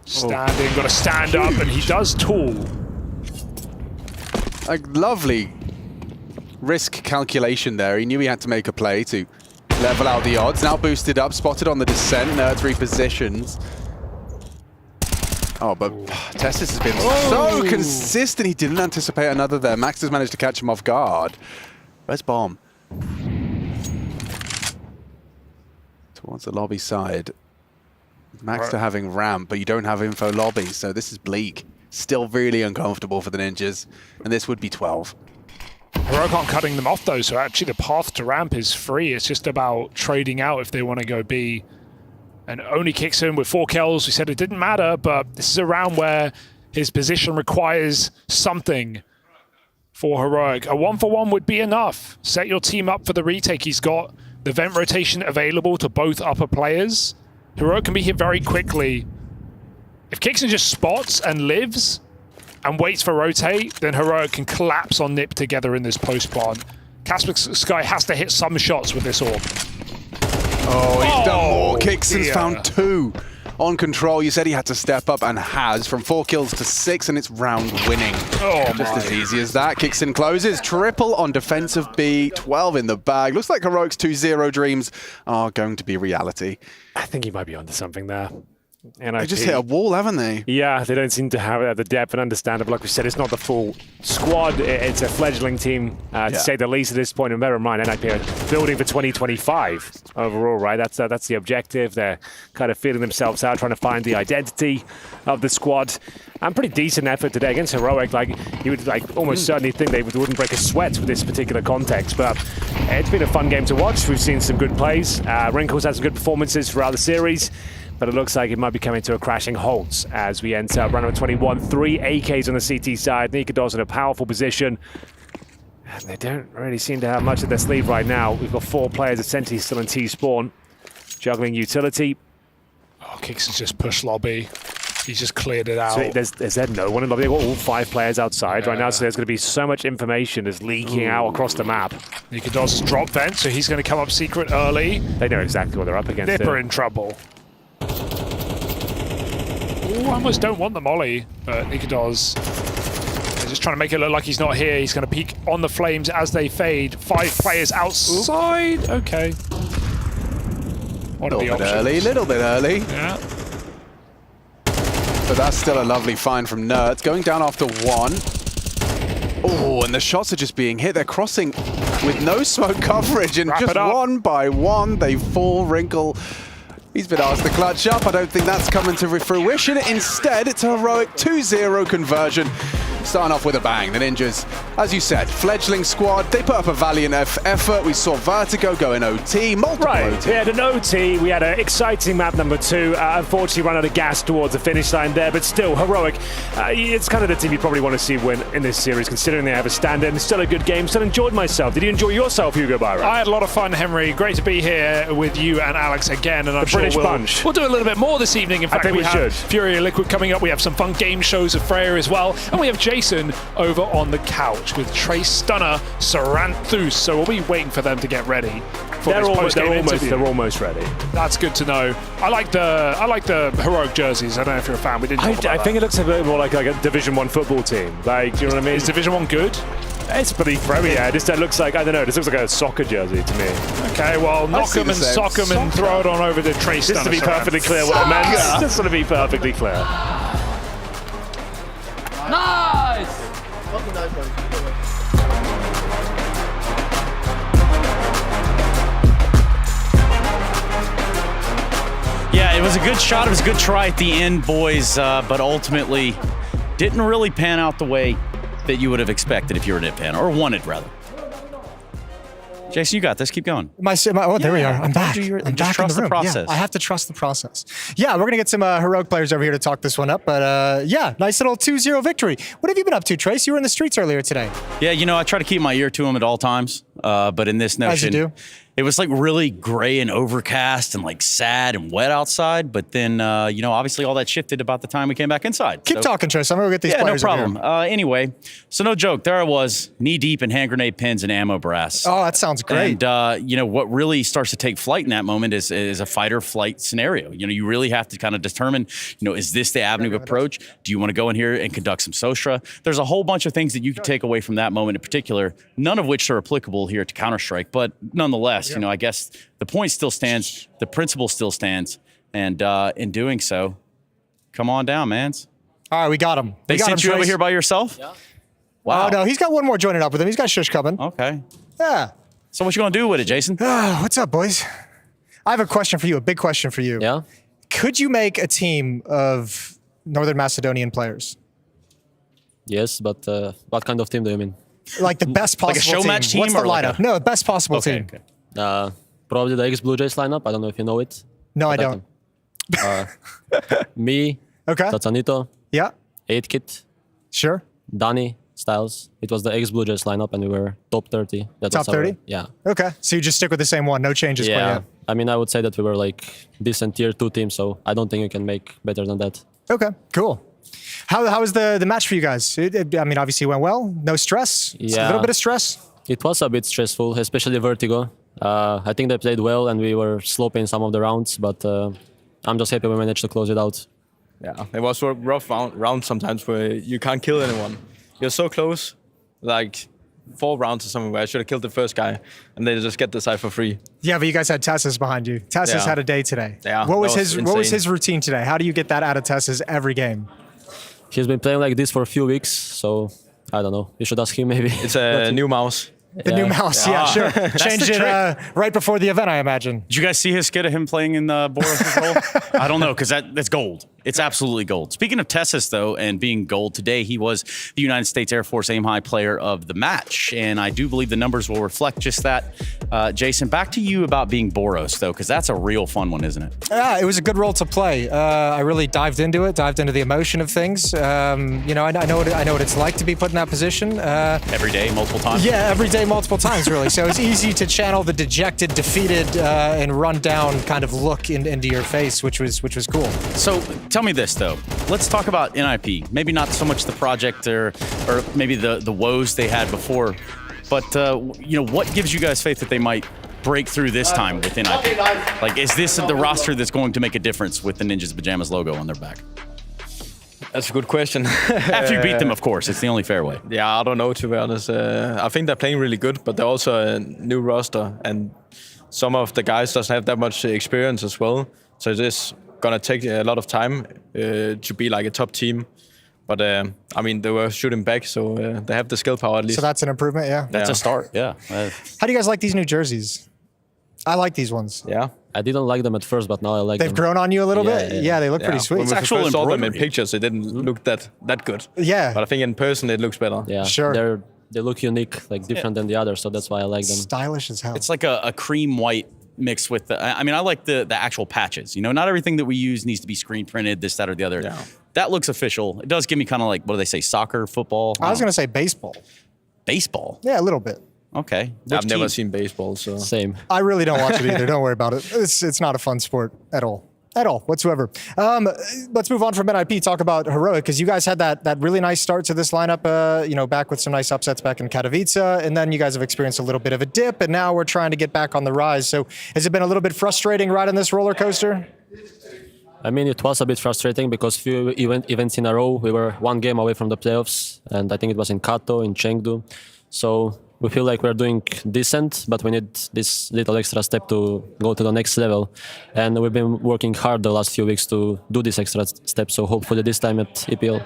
Standing, got to stand up, and he does tool. A lovely risk calculation there. He knew he had to make a play to level out the odds. Now boosted up, spotted on the descent. Nerds repositions. Oh, but Testis has been so consistent. He didn't anticipate another there. Max has managed to catch him off guard. Where's Bomb? Towards the lobby side. Max to having ramp, but you don't have info lobby, so this is bleak. Still really uncomfortable for the Ninjas, and this would be 12. Heroic aren't cutting them off though, so actually the path to ramp is free. It's just about trading out if they want to go B. And only Kicks in with 4 kills. We said it didn't matter, but this is a round where his position requires something for Heroic. A 1-for-1 would be enough. Set your team up for the retake. He's got the vent rotation available to both upper players. Heroic can be hit very quickly. If Kixon just spots and lives and waits for rotate, then Heroic can collapse on Nip together in this post plant. Casper Sky has to hit some shots with this orb. Oh, he's done more. Kixon's found 2. on control. You said he had to step up and has, from 4 kills to 6, and it's round winning. Just as easy as that. Kicks in, closes. Triple on defensive B, 12 in the bag. Looks like Heroic's 2-0 dreams are going to be reality. I think he might be onto something there. NIP. They just hit a wall, haven't they? Yeah, they don't seem to have the depth and understandable. Like we said, it's not the full squad. It's a fledgling team, to say the least at this point. And bear in mind, NIP are building for 2025 overall, right? That's the objective. They're kind of feeling themselves out, trying to find the identity of the squad. And pretty decent effort today against Heroic. Like, you would almost certainly think they wouldn't break a sweat with this particular context. But it's been a fun game to watch. We've seen some good plays. Wrinkles had some good performances throughout the series. But it looks like it might be coming to a crashing halt as we enter round number 21. 3 AKs on the CT side. Nikados in a powerful position. And they don't really seem to have much of their sleeve right now. We've got 4 players at Senti still in T-spawn. Juggling utility. Oh, Kicks has just pushed lobby. He's just cleared it out. So there's no one in lobby. They've got all 5 players outside right now, so there's going to be so much information that's leaking out across the map. Nikados has dropped vent, so he's going to come up secret early. They know exactly what they're up against. Nipper in trouble. Ooh, I almost don't want the molly, but Nikados is just trying to make it look like he's not here. He's going to peek on the flames as they fade. 5 players outside. Okay. What are the options? Little bit early. Yeah. But that's still a lovely find from Nerds. Going down after 1. Oh, and the shots are just being hit. They're crossing with no smoke coverage, and just one by one they fall. Wrinkle, he's been asked to clutch up. I don't think that's coming to fruition. Instead, it's a Heroic 2-0 conversion. Starting off with a bang. The Ninjas, as you said, fledgling squad. They put up a valiant effort. We saw Vertigo go in OT, multiple OT. We had an OT. We had an exciting map number 2. Unfortunately, ran out of gas towards the finish line there, but still, Heroic, it's kind of the team you probably want to see win in this series, considering they have a stand-in. Still a good game. Still enjoyed myself. Did you enjoy yourself, Hugo Byron? I had a lot of fun, Henry. Great to be here with you and Alex again, and I'm sure British Bunch. We'll do a little bit more this evening. In fact, I think we have should. FURIA Liquid coming up. We have some fun game shows at Freya as well, and we have Jason over on the couch with Trace Stunner, Saranthus. So we'll be waiting for them to get ready for They're this post-game interview. They're almost ready. That's good to know. I like the Heroic jerseys. I don't know if you're a fan. We didn't talk about I that. think it looks a bit more like a Division 1 football team. Like, do you know what I mean? Is Division 1 good? It's pretty friendly, yeah. This looks like, I don't know, this looks like a soccer jersey to me. Okay, well, knock them and sock them and throw it on over to Trace Stunner. Just to be perfectly clear what I meant. Just to be perfectly clear. Nice! Yeah, it was a good shot. It was a good try at the end, boys, but ultimately didn't really pan out the way that you would have expected if you were a Nip fan, or wanted, rather. Jason, you got this. Keep going. There we are. I'm back. I'm back in trust the room. the process. Yeah, I have to trust the process. Yeah, we're going to get some Heroic players over here to talk this one up. But yeah, nice little 2-0 victory. What have you been up to, Trace? You were in the streets earlier today. Yeah, you know, I try to keep my ear to them at all times. But in this notion, As you do. It was like really gray and overcast and like sad and wet outside. But then, you know, obviously all that shifted about the time we came back inside. Keep talking, Trace. I'm going to get these players no over problem. Anyway, so no joke. There I was, knee deep in hand grenade pins and ammo brass. Oh, that sounds great. And, you know, what really starts to take flight in that moment is a fight or flight scenario. You know, you really have to kind of determine, you know, is this the avenue of approach? Do you want to go in here and conduct some Sostra? There's a whole bunch of things that you can take away from that moment in particular, none of which are applicable here to Counter-Strike. But nonetheless, you know, I guess the point still stands, the principle still stands, and in doing so, come on down, mans. All right, we got him. They sent you over here by yourself? Yeah. Wow. Oh, no, he's got one more joining up with him. He's got Shush coming. Okay. Yeah. So what you gonna do with it, Jason? What's up, boys? I have a question for you, a big question for you. Yeah? Could you make a team of Northern Macedonian players? Yes, but what kind of team do you mean? Like the best possible Like a show team. match team What's the or like lineup? No, best possible team. Okay. Probably the ex-Blue Jays lineup. I don't know if you know it. No, I don't. Me, Okay. Tatsanito, Yeah. 8-Kit, Sure. Danny, Styles. It was the ex-Blue Jays lineup, and we were top 30. That Top was our- 30? Yeah. Okay. So you just stick with the same one, no changes. for Yeah. you. I mean, I would say that we were like decent tier 2 team, so I don't think you can make better than that. Okay. Cool. How was the match for you guys? I mean, obviously it went well. No stress. Just a Yeah. little bit of stress. It was a bit stressful, especially Vertigo. I think they played well, and we were sloping some of the rounds, but I'm just happy we managed to close it out. Yeah, it was a rough round sometimes where you can't kill anyone. You're so close, like 4 rounds or something where I should have killed the first guy and they just get the side for free. Yeah, but you guys had Tessas behind you. Tessas had a day today. Yeah, What was insane. his routine today? How do you get that out of Tessas every game? He's been playing like this for a few weeks, so I don't know. You should ask him maybe. It's a new mouse. The new mouse, yeah, sure. Changed it right before the event, I imagine. Did you guys see his skit of him playing in Boros' role? I don't know, because that's gold. It's absolutely gold. Speaking of Tessas, though, and being gold, today he was the United States Air Force Aim High Player of the Match, and I do believe the numbers will reflect just that. Jason, back to you about being Boros, though, because that's a real fun one, isn't it? Yeah, it was a good role to play. I really dived into the emotion of things. You know, I know what it's like to be put in that position. Every day, multiple times? Yeah, every day, multiple times, really. So it's easy to channel the dejected, defeated, and run down kind of look into your face, which was cool. So tell me this, though. Let's talk about NIP. Maybe not so much the project or maybe the woes they had before, but you know, what gives you guys faith that they might break through this time with NIP? Like, is this the roster that's going to make a difference with the Ninjas Pajamas logo on their back? That's a good question. After you beat them, of course. It's the only fair way. Yeah, I don't know, to be honest. I think they're playing really good, but they're also a new roster, and some of the guys doesn't have that much experience as well. So it is gonna take a lot of time to be like a top team. But I mean, they were shooting back, so they have the skill power at least. So that's an improvement, yeah. That's a start, yeah. How do you guys like these new jerseys? I like these ones. Yeah. I didn't like them at first, but now I like them. They've grown on you a little bit? Yeah, they look pretty sweet. When we first saw them in pictures, it didn't look that good. Yeah. But I think in person, it looks better. Yeah, sure. They look unique, like different than the others, so that's why I like them. Stylish as hell. It's like a cream white mixed with I mean, I like the actual patches. You know, not everything that we use needs to be screen printed, this, that, or the other. Yeah. That looks official. It does give me kind of like, what do they say, soccer, football? I was going to say baseball. Baseball? Yeah, a little bit. Okay. I've never seen baseball, so. Same. I really don't watch it either. Don't worry about it. It's not a fun sport at all. At all, whatsoever. Let's move on from NIP, talk about Heroic, because you guys had that really nice start to this lineup, you know, back with some nice upsets back in Katowice, and then you guys have experienced a little bit of a dip, and now we're trying to get back on the rise. So has it been a little bit frustrating riding this roller coaster? I mean, it was a bit frustrating because few events in a row, we were 1 game away from the playoffs, and I think it was in Kato, in Chengdu. So we feel like we're doing decent, but we need this little extra step to go to the next level. And we've been working hard the last few weeks to do this extra step, so hopefully this time at EPL.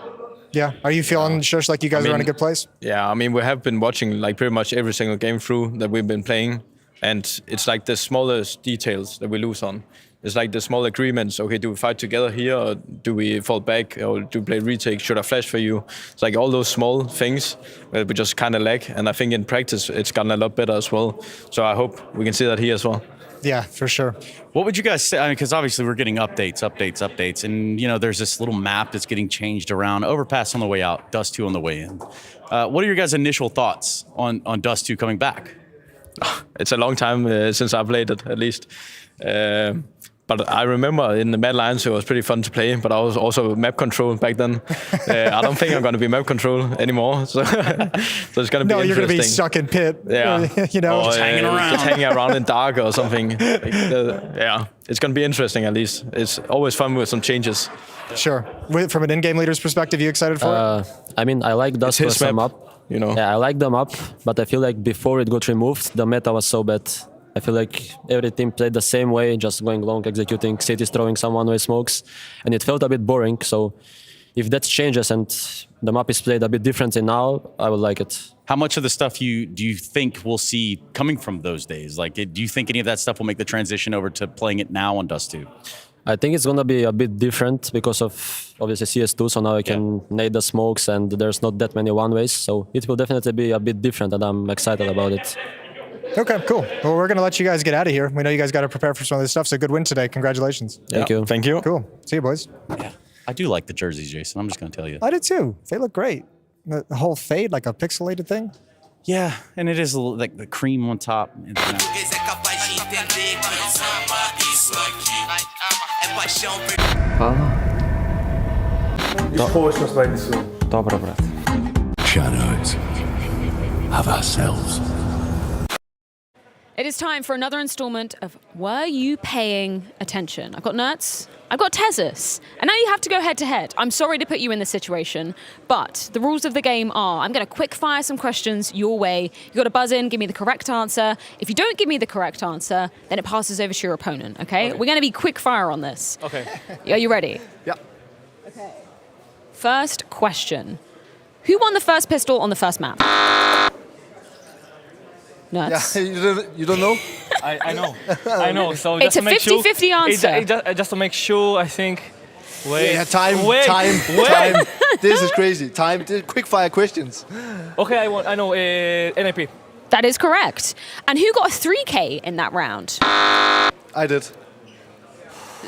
Yeah, are you feeling, Shush, like you guys are in a good place? Yeah, I mean, we have been watching like pretty much every single game through that we've been playing, and it's like the smallest details that we lose on. It's like the small agreements. Okay, do we fight together here, or do we fall back, or do we play retake? Should I flash for you? It's like all those small things that we just kind of lack. And I think in practice, it's gotten a lot better as well. So I hope we can see that here as well. Yeah, for sure. What would you guys say? I mean, because obviously we're getting updates. And, you know, there's this little map that's getting changed around. Overpass on the way out, Dust 2 on the way in. What are your guys' initial thoughts on Dust 2 coming back? It's a long time since I played it, at least. But I remember in the Mad Lions it was pretty fun to play, but I was also map control back then. I don't think I'm going to be map control anymore, so, so it's going to be interesting. No, you're going to be stuck in pit, you know. Or, just hanging around. Just hanging around in dark or something. Yeah, it's going to be interesting at least. It's always fun with some changes. Sure. From an in-game leader's perspective, you excited for it? I mean, I like Dust to sum up. You know. Yeah, I like the map, but I feel like before it got removed, the meta was so bad. I feel like every team played the same way, just going long, executing, cities throwing some one-way smokes, and it felt a bit boring. So if that changes and the map is played a bit differently now, I would like it. How much of the stuff do you think we'll see coming from those days? Like, do you think any of that stuff will make the transition over to playing it now on Dust 2? I think it's going to be a bit different because of obviously CS2, so now I can nade the smokes and there's not that many one-ways, so it will definitely be a bit different and I'm excited about it. Okay, cool. Well, we're going to let you guys get out of here. We know you guys got to prepare for some of this stuff, so good win today. Congratulations. Thank you. Thank you. Cool. See you, boys. Yeah, I do like the jerseys, Jason. I'm just going to tell you. I did too. They look great. The whole fade, like a pixelated thing. Yeah, and it is a little, like the cream on top. Dobra, brat. Shadows of ourselves. It is time for another installment of Were You Paying Attention? I've got Nerds, I've got Tezus, and now you have to go head to head. I'm sorry to put you in this situation, but the rules of the game are I'm going to quick fire some questions your way. You've got to buzz in, give me the correct answer. If you don't give me the correct answer, then it passes over to your opponent, okay? We're going to be quick fire on this. Okay. Are you ready? Yeah. Okay. First question. Who won the first pistol on the first map? Nuts. Yeah, you don't know? I know. I know. So It's just a to make sure, 50-50 answer. Just to make sure, I think. Wait. Yeah, time. This is crazy. Time. Quick fire questions. Okay, I know. NIP. That is correct. And who got a 3K in that round? I did.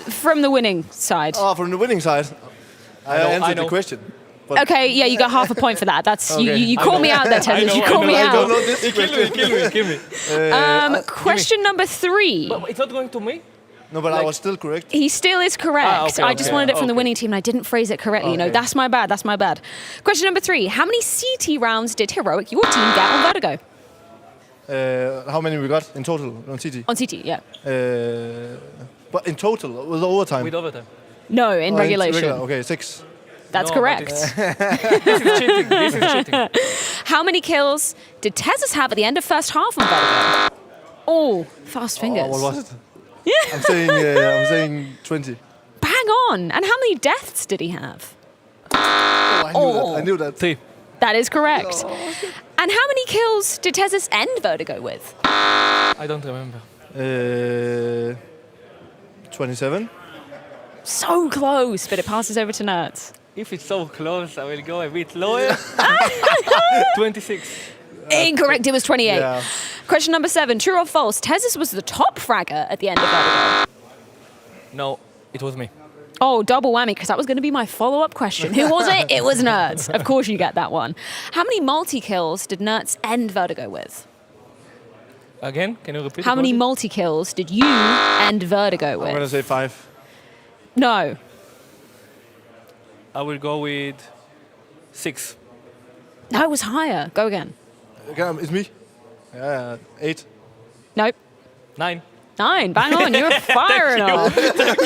From the winning side. Oh, from the winning side. I answered the question. But Okay, yeah, you got half a point for that. That's Okay. you called me out there, Tezus. You called me I don't out. know this question. Kill me. Question number 3. But it's not going to me? No, but I was still correct. He still is correct. okay, I just wanted it from the winning team and I didn't phrase it correctly. You know, Okay. that's my bad. That's my bad. Question number 3. How many CT rounds did Heroic, your team, get on Vertigo? How many we got in total on CT? On CT, yeah. But in total, with overtime. With overtime. No, in Oh, regulation. regular. Okay, 6. That's No, correct. This is cheating. This is cheating. How many kills did Tezus have at the end of first half on Vertigo? Oh, fast fingers. Oh, what was it? I'm saying 20. Bang on. And how many deaths did he have? Oh, I knew that. 3. That is correct. And how many kills did Tezus end Vertigo with? I don't remember. 27. So close, but it passes over to Nerds. If it's so close, I will go a bit lower. 26. Incorrect, it was 28. Yeah. Question number 7, true or false? Tezus was the top fragger at the end of Vertigo. No, it was me. Oh, double whammy, because that was going to be my follow-up question. Who was it? It was Nerds. Of course you get that one. How many multi-kills did Nerds end Vertigo with? Again, can you repeat? How many it? multi-kills did you end Vertigo I'm going to with? say 5. No. I will go with 6. No, it was higher. Go again. Okay, it's me. 8. Nope. 9. 9. Bang on. You're firing off. Thank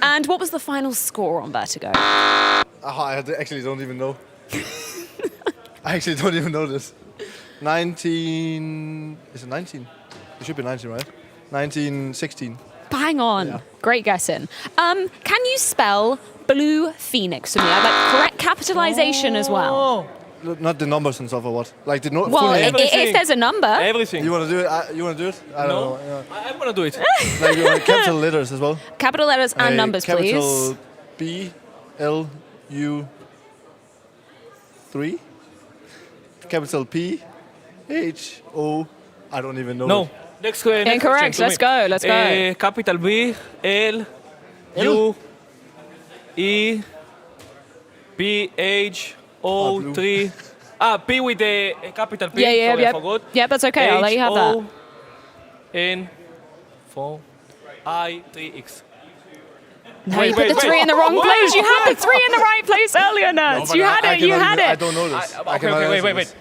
And what was the final score on Vertigo? I actually don't even know. I actually don't even know this. 19... Is it 19? It should be 19, right? 1916. Bang on. Yeah. Great guessing. Can you spell Blue Phoenix for me? I'd like correct capitalization as well. Not the numbers and stuff or what? Like the Well, full name? if there's a number. Everything. You want to do it? You want to do it? I don't know. I want to do it. Like you want capital letters as well? Capital letters and numbers, capital please. B, L, U, 3. Capital P, H, O. I don't even know. No. it. Next question. Incorrect. Let's go. Let's go. Capital B, L, U, E, B, H, O, 3. P with the capital P. Yeah, sorry, I yeah. forgot. Yeah, that's okay. I'll let you have that. H, O, N, 4, I, 3, X. No, you put the 3 in the wrong place. You had the 3 in the right place earlier, Nerds. You had it. You had I it. don't know this. Okay, wait.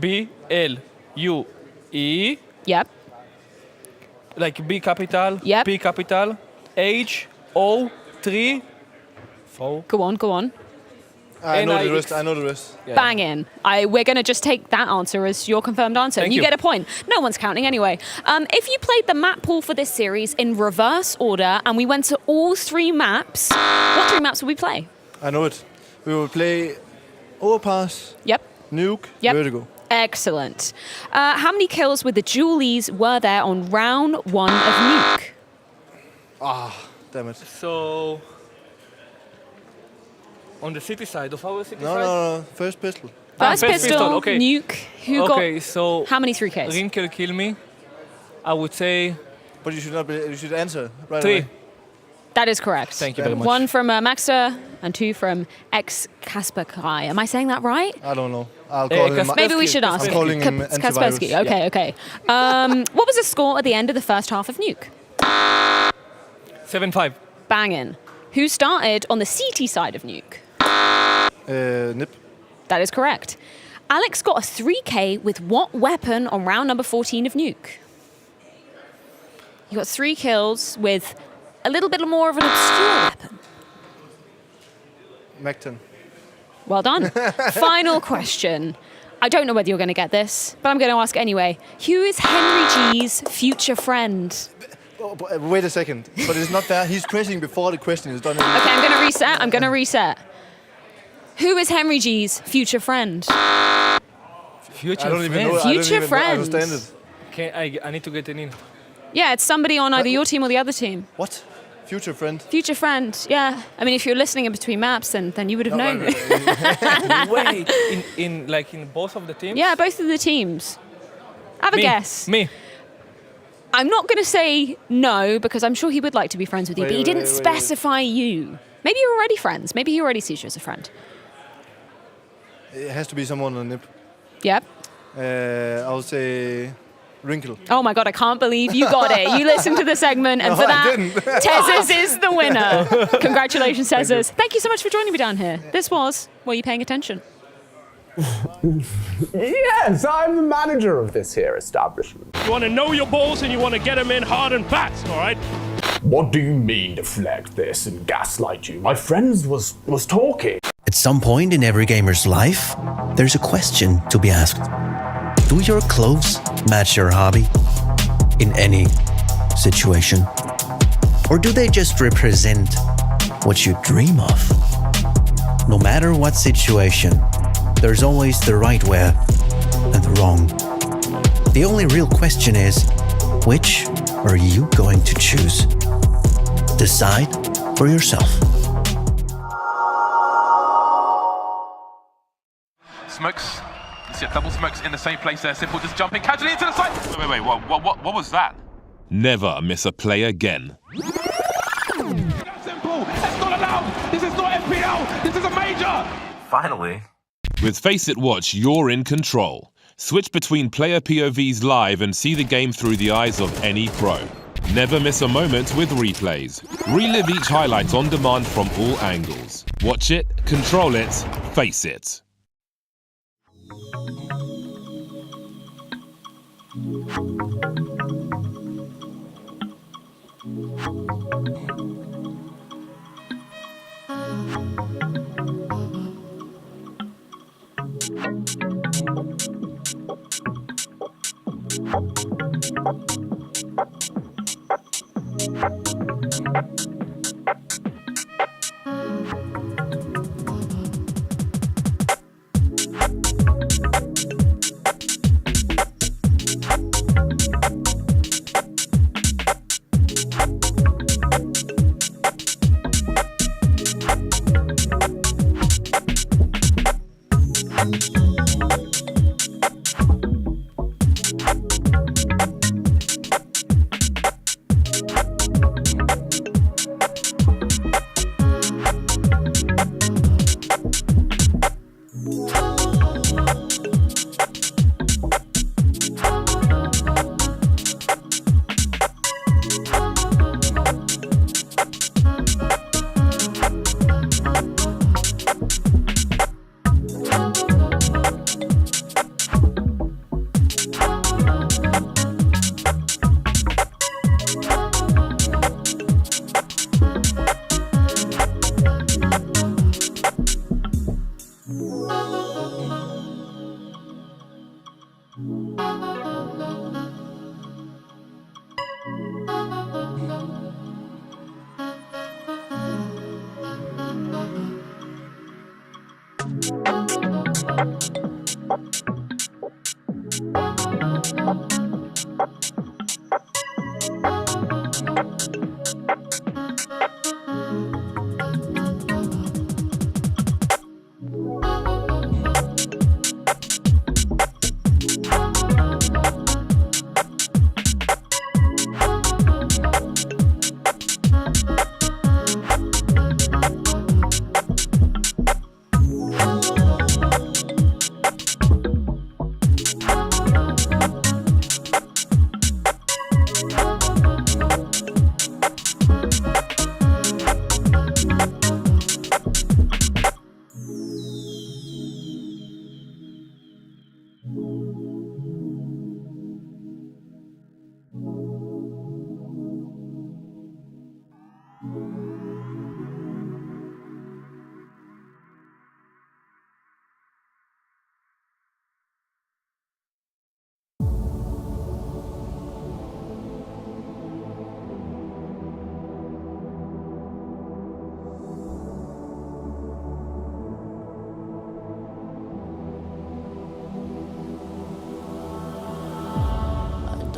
B, L, U, E. Yep. Like B capital. Yep. P capital. H, O, 3, 4. Go on. I know the NIX. rest. I know the rest. Yeah. Bang in. We're going to just take that answer as your confirmed answer. Thank and you you. get a point. No one's counting anyway. If you played the map pool for this series in reverse order and we went to all 3 maps, what 3 maps would we play? I know it. We will play Overpass, Yep. Nuke, Yep. Vertigo. Excellent. How many kills with the Julies were there on round 1 of Nuke? Damn it. So, on the city side of our city No, side? no. First pistol. First pistol, okay. Nuke. Who Okay, got so how many 3Ks? Rinkel kill me. I would say But you should not be. You should answer right 3. away. That is correct. Thank you very much. 1 from Maxter and 2 from Kasper Kai. Am I saying that right? I don't know. I'll call him. Maybe we should ask. I'm calling him Kaspersky. antivirus. Okay. What was the score at the end of the first half of Nuke? 7-5. Bangin'. Who started on the CT side of Nuke? Nip. That is correct. Alex got a 3K with what weapon on round number 14 of Nuke? You got 3 kills with a little bit more of an obscure weapon. Mecton. Well done. Final question. I don't know whether you're going to get this, but I'm going to ask anyway. Who is Henry G's future friend? Wait a second. But it's not fair. He's questioning before the question is done. Okay, I'm going to reset. Who is Henry G's future friend? Future I don't even friend. know. Future I don't even friend. understand it. Okay, I need to get it in. Yeah, it's somebody on either your team or the other team. What? Future friend? Future friend, yeah. I mean, if you're listening in between maps, then you would have known. Wait, in both of the teams? Yeah, both of the teams. Have a guess. Me. I'm not going to say no, because I'm sure he would like to be friends with you, but he didn't specify you. Maybe you're already friends. Maybe he already sees you as a friend. It has to be someone on NIP. Yep. I'll say Wrinkle. Oh my God, I can't believe you got it. You listened to the segment, and No, for I that, didn't. Tezes is the winner. Congratulations, Tezes. Thank you so much for joining me down here. This was Were You Paying Attention? Yes, I'm the manager of this here establishment. You want to know your balls and you want to get them in hard and fast, all right? What do you mean deflect this and gaslight you? My friends was talking. At some point in every gamer's life, there's a question to be asked. Do your clothes match your hobby in any situation? Or do they just represent what you dream of? No matter what situation, there's always the right way and the wrong. The only real question is, which are you going to choose? Decide for yourself. Smokes. You see a double smokes in the same place there. Simple just jumping casually into the side. Wait. What was that? Never miss a play again. Simple. That's not allowed. This is not FPL. This is a major. Finally. With Face It Watch, you're in control. Switch between player POVs live and see the game through the eyes of any pro. Never miss a moment with replays. Relive each highlight on demand from all angles. Watch it, control it, face it.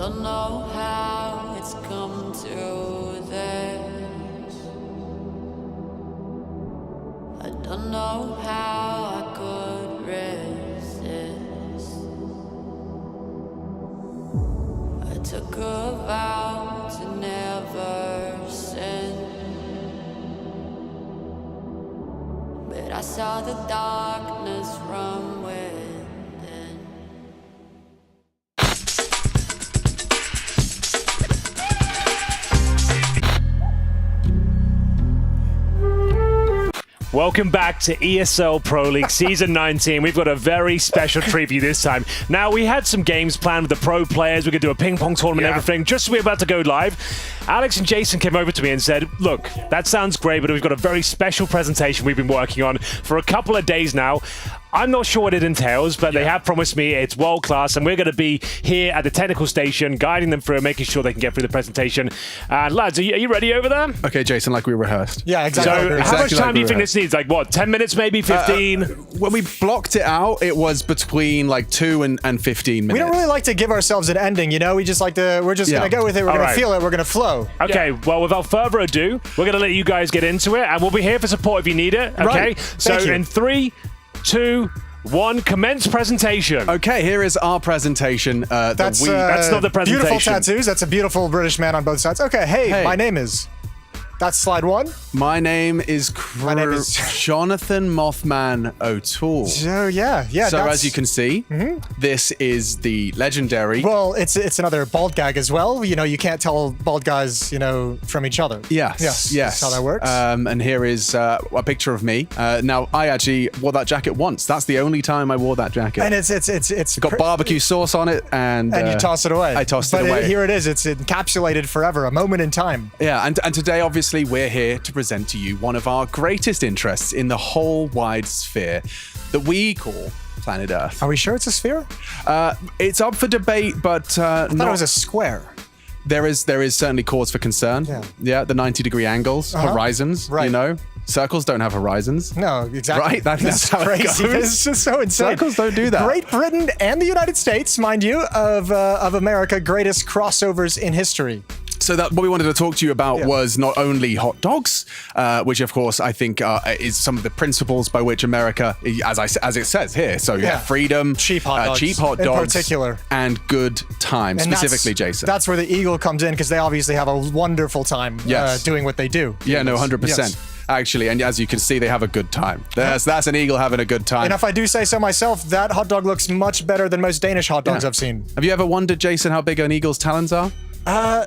don't know how it's come to this. I don't know how I could resist. I took a vow to never sin, but I saw the darkness from within. Welcome back to ESL Pro League Season 19. We've got a very special treat for you this time. Now, we had some games planned with the pro players. We're going to do a ping pong tournament and everything. Just as we were about to go live, Alex and Jason came over to me and said, look, that sounds great, but we've got a very special presentation we've been working on for a couple of days now. I'm not sure what it entails, but they have promised me it's world class, and we're going to be here at the technical station, guiding them through, making sure they can get through the presentation. Lads, are you ready over there? Okay, Jason, like we rehearsed. Yeah, exactly. So, how much time do you think this needs? Like, what, 10 minutes maybe, 15? When we blocked it out, it was between like 2 and 15 minutes. We don't really like to give ourselves an ending, you know? We just like to, we're just going to go with it. We're going to feel it. We're going to flow. Okay, well, without further ado, we're going to let you guys get into it, and we'll be here for support if you need it, okay? Right. So, in 3, 2, 1, commence presentation. Okay, here is our presentation. That's not the presentation. Beautiful tattoos. That's a beautiful British man on both sides. Okay, hey. My name is... That's slide 1. My name is Jonathan Mothman O'Toole. So, yeah. So, as you can see, this is the legendary... Well, it's another bald gag as well. You know, you can't tell bald guys, you know, from each other. Yes. That's how that works. And here is a picture of me. Now, I actually wore that jacket once. That's the only time I wore that jacket. And it's got barbecue sauce on it, and you toss it away. I tossed it away. But here it is. It's encapsulated forever, a moment in time. Yeah, and today, obviously, we're here to present to you one of our greatest interests in the whole wide sphere that we call planet Earth. Are we sure it's a sphere? It's up for debate, but I thought it was a square. There is certainly cause for concern. Yeah, the 90-degree angles, horizons, you know. Circles don't have horizons. No, exactly. Right? That's how crazy. it goes. It's just so insane. Circles don't do that. Great Britain and the United States, mind you, of America, greatest crossovers in history. So that what we wanted to talk to you about was not only hot dogs, which of course I think is some of the principles by which America, as it says here. So freedom, cheap hot dogs, in particular, and good time. And specifically, Jason. That's where the Eagle comes in, because they obviously have a wonderful time doing what they do. Yeah, no, 100%. Actually, and as you can see, they have a good time. That's an eagle having a good time. And if I do say so myself, that hot dog looks much better than most Danish hot dogs I've seen. Have you ever wondered, Jason, how big an eagle's talons are? I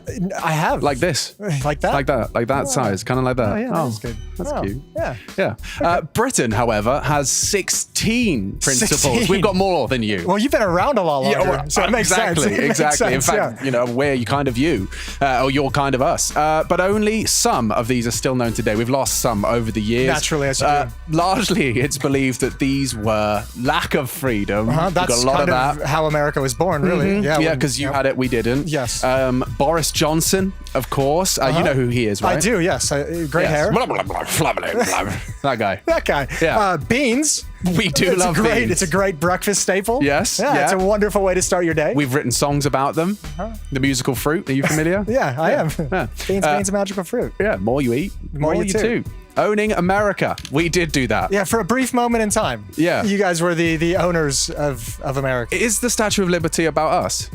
have. Like this. Like that? Like that size, kind of like that. Oh, yeah, that's good. That's cute. Yeah. Yeah. Britain, however, has 16 principles. 16. We've got more than you. Well, you've been around a lot longer, so it makes sense. Exactly. In fact, you know, we're kind of you, or you're kind of us. But only some of these are still known today. We've lost some over the years. Naturally, as you do. Largely, it's believed that these were lack of freedom. That's got a lot kind of that. how America was born, really. Yeah, because you had it, we didn't. Yes. Boris Johnson, of course. You know who he is, right? I do, yes. Great hair. That guy. That guy. Yeah. Beans. We do love beans. It's a great breakfast staple. Yes. Yeah, it's a wonderful way to start your day. We've written songs about them. The musical fruit. Are you familiar? Yeah, I am. Yeah. Beans, a magical fruit. Yeah, more you eat, more you do. Owning America. We did do that. Yeah, for a brief moment in time. Yeah. You guys were the owners of America. Is the Statue of Liberty about us?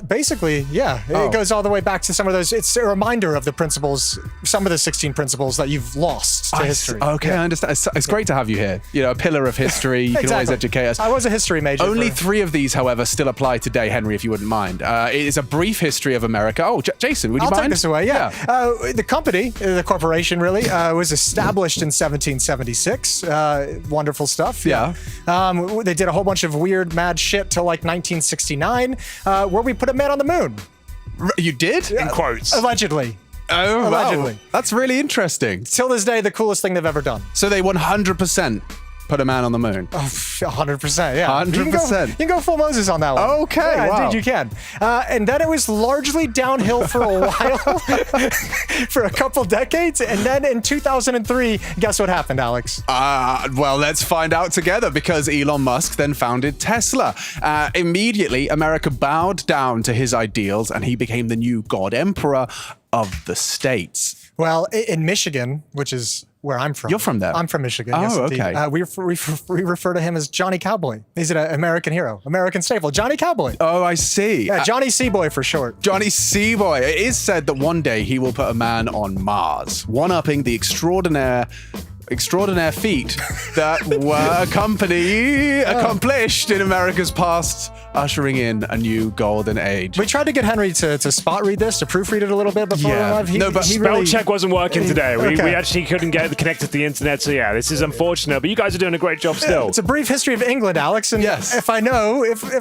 Basically, yeah. It goes all the way back to some of those. It's a reminder of the principles, some of the 16 principles that you've lost to history. Okay, I understand. It's great to have you here. You know, a pillar of history. You can always educate us. I was a history major. Only 3 of these, however, still apply today, Henry, if you wouldn't mind. It is a brief history of America. Oh, Jason, would you mind? I'll take this away, yeah. The company, the corporation really, was established in 1776. Wonderful stuff. Yeah. They did a whole bunch of weird, mad shit till like 1969. Where we put a man on the moon. You did? In quotes. Allegedly. Oh, allegedly. Wow. That's really interesting. Till this day, the coolest thing they've ever done. So they 100% put a man on the moon? Oh, 100%, yeah. 100%. You can go full Moses on that one. Okay, yeah, wow. Indeed you can. And then it was largely downhill for a while, for a couple decades. And then in 2003, guess what happened, Alex? Well, let's find out together, because Elon Musk then founded Tesla. Immediately, America bowed down to his ideals, and he became the new God Emperor of the States. Well, in Michigan, which is where I'm from. You're from there? I'm from Michigan. Oh, yes, indeed. okay. We refer to him as Johnny Cowboy. He's an American hero, American staple. Johnny Cowboy. Oh, I see. Yeah, Johnny Seaboy for short. Johnny Seaboy. It is said that one day he will put a man on Mars, one-upping the extraordinaire feat that were accomplished in America's past, ushering in a new golden age. We tried to get Henry to spot read this, to proofread it a little bit before live. Spell check wasn't working today. We actually couldn't get connected to the internet, so yeah, this is unfortunate, but you guys are doing a great job still. It's a brief history of England, Alex, and if I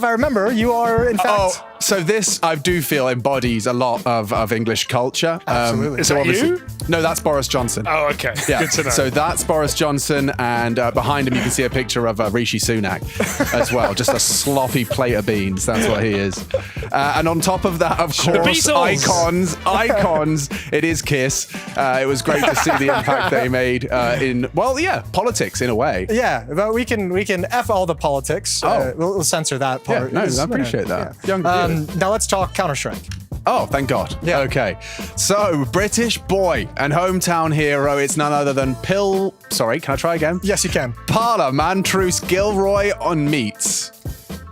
remember, you are, in fact... So this, I do feel, embodies a lot of English culture. Absolutely. Is that you? No, that's Boris Johnson. Oh, okay. Yeah. Good to know. So that's Boris Johnson, and behind him you can see a picture of Rishi Sunak as well. Just a sloppy plate of beans. That's what he is. And on top of that, of course, icons. It is Kiss. It was great to see the impact they made in politics in a way. Yeah, but we can F all the politics. We'll censor that part. Yeah, no, I appreciate that. Yeah. Now let's talk Counter-Strike. Oh, thank God. Yeah. Okay. So, British boy and hometown hero, it's none other than Sorry, can I try again? Yes, you can. Parliamentarius Gilroy on meets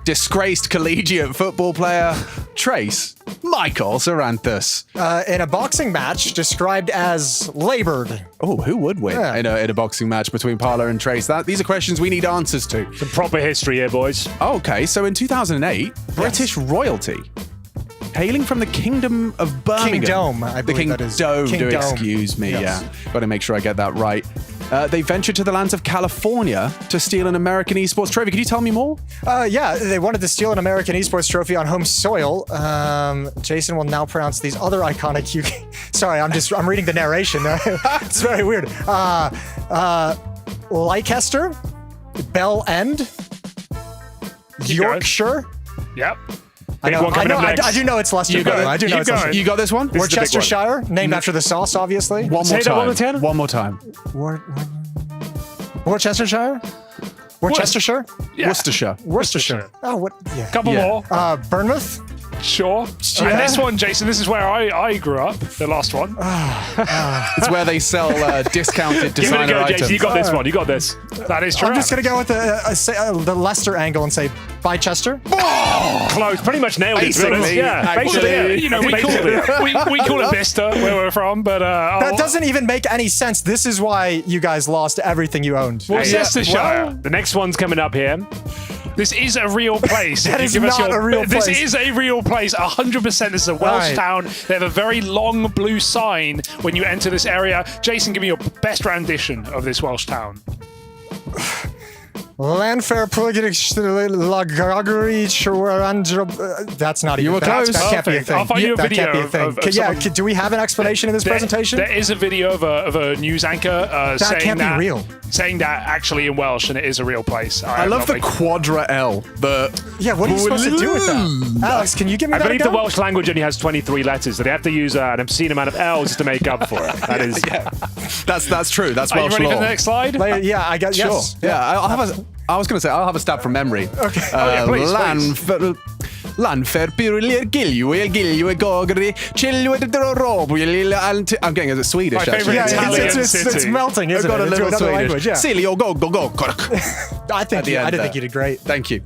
disgraced collegiate football player Trace Michael Saranthus. In a boxing match described as labored. Oh, who would win in a boxing match between Parla and Trace? These are questions we need answers to. Some proper history here, boys. Okay, so in 2008, British royalty, hailing from the Kingdom of Birmingham. Kingdom, I believe that is. Do Kingdom. excuse me, Yes. yeah. Got to make sure I get that right. They ventured to the lands of California to steal an American esports trophy. Could you tell me more? Yeah, they wanted to steal an American esports trophy on home soil. Jason will now pronounce these other iconic Sorry, I'm reading the narration. It's very weird. Leicester, Bell End, Yorkshire. Yep. I do know it's Leicester. I do know it's Leicester. You got this one? Worcestershire, named after the sauce, obviously. One more time. Worcestershire? Worcestershire? Yeah. Worcestershire. Oh, what? Yeah. Couple more. Bournemouth? Sure. Yeah. And this one, Jason, this is where I grew up, the last one. It's where they sell discounted designer Give it a go, items. Jason. You got this one. You got this. That is true. I'm just going to go with the Leicester angle and say Bicester. Close. Pretty much nailed it. to be honest. Yeah. Basically, we call it Vista where we're from, but that doesn't even make any sense. This is why you guys lost everything you owned. Worcestershire. The next one's coming up here. This is a real place. That is not a real place. This is a real place. 100%. This is a Welsh town. They have a very long blue sign when you enter this area. Jason, give me your best rendition of this Welsh town. Landfair That's not even. You were close. That can't be a thing. I'll find you a video. Do we have an explanation in this presentation? There is a video of a news anchor that can't be real. Saying that actually in Welsh, and it is a real place. I love the Quadra L. Yeah, what are you supposed to do with that? Alex, can you give me that? I believe the Welsh language only has 23 letters, so they have to use an obscene amount of L's to make up for it. That is. That's true. That's Welsh law. Are you ready for the next slide? Yeah, I guess. Sure. Yes. Yeah, I was going to say, I'll have a stab from memory. Okay. Please. Landfair Pyrilier Gilue Gogri Chilue Robu. I'm getting a Swedish. My favorite Italian city. It's melting, isn't it? I've got a little another Swedish. language, yeah. Silio go. I didn't think you did great. Thank you.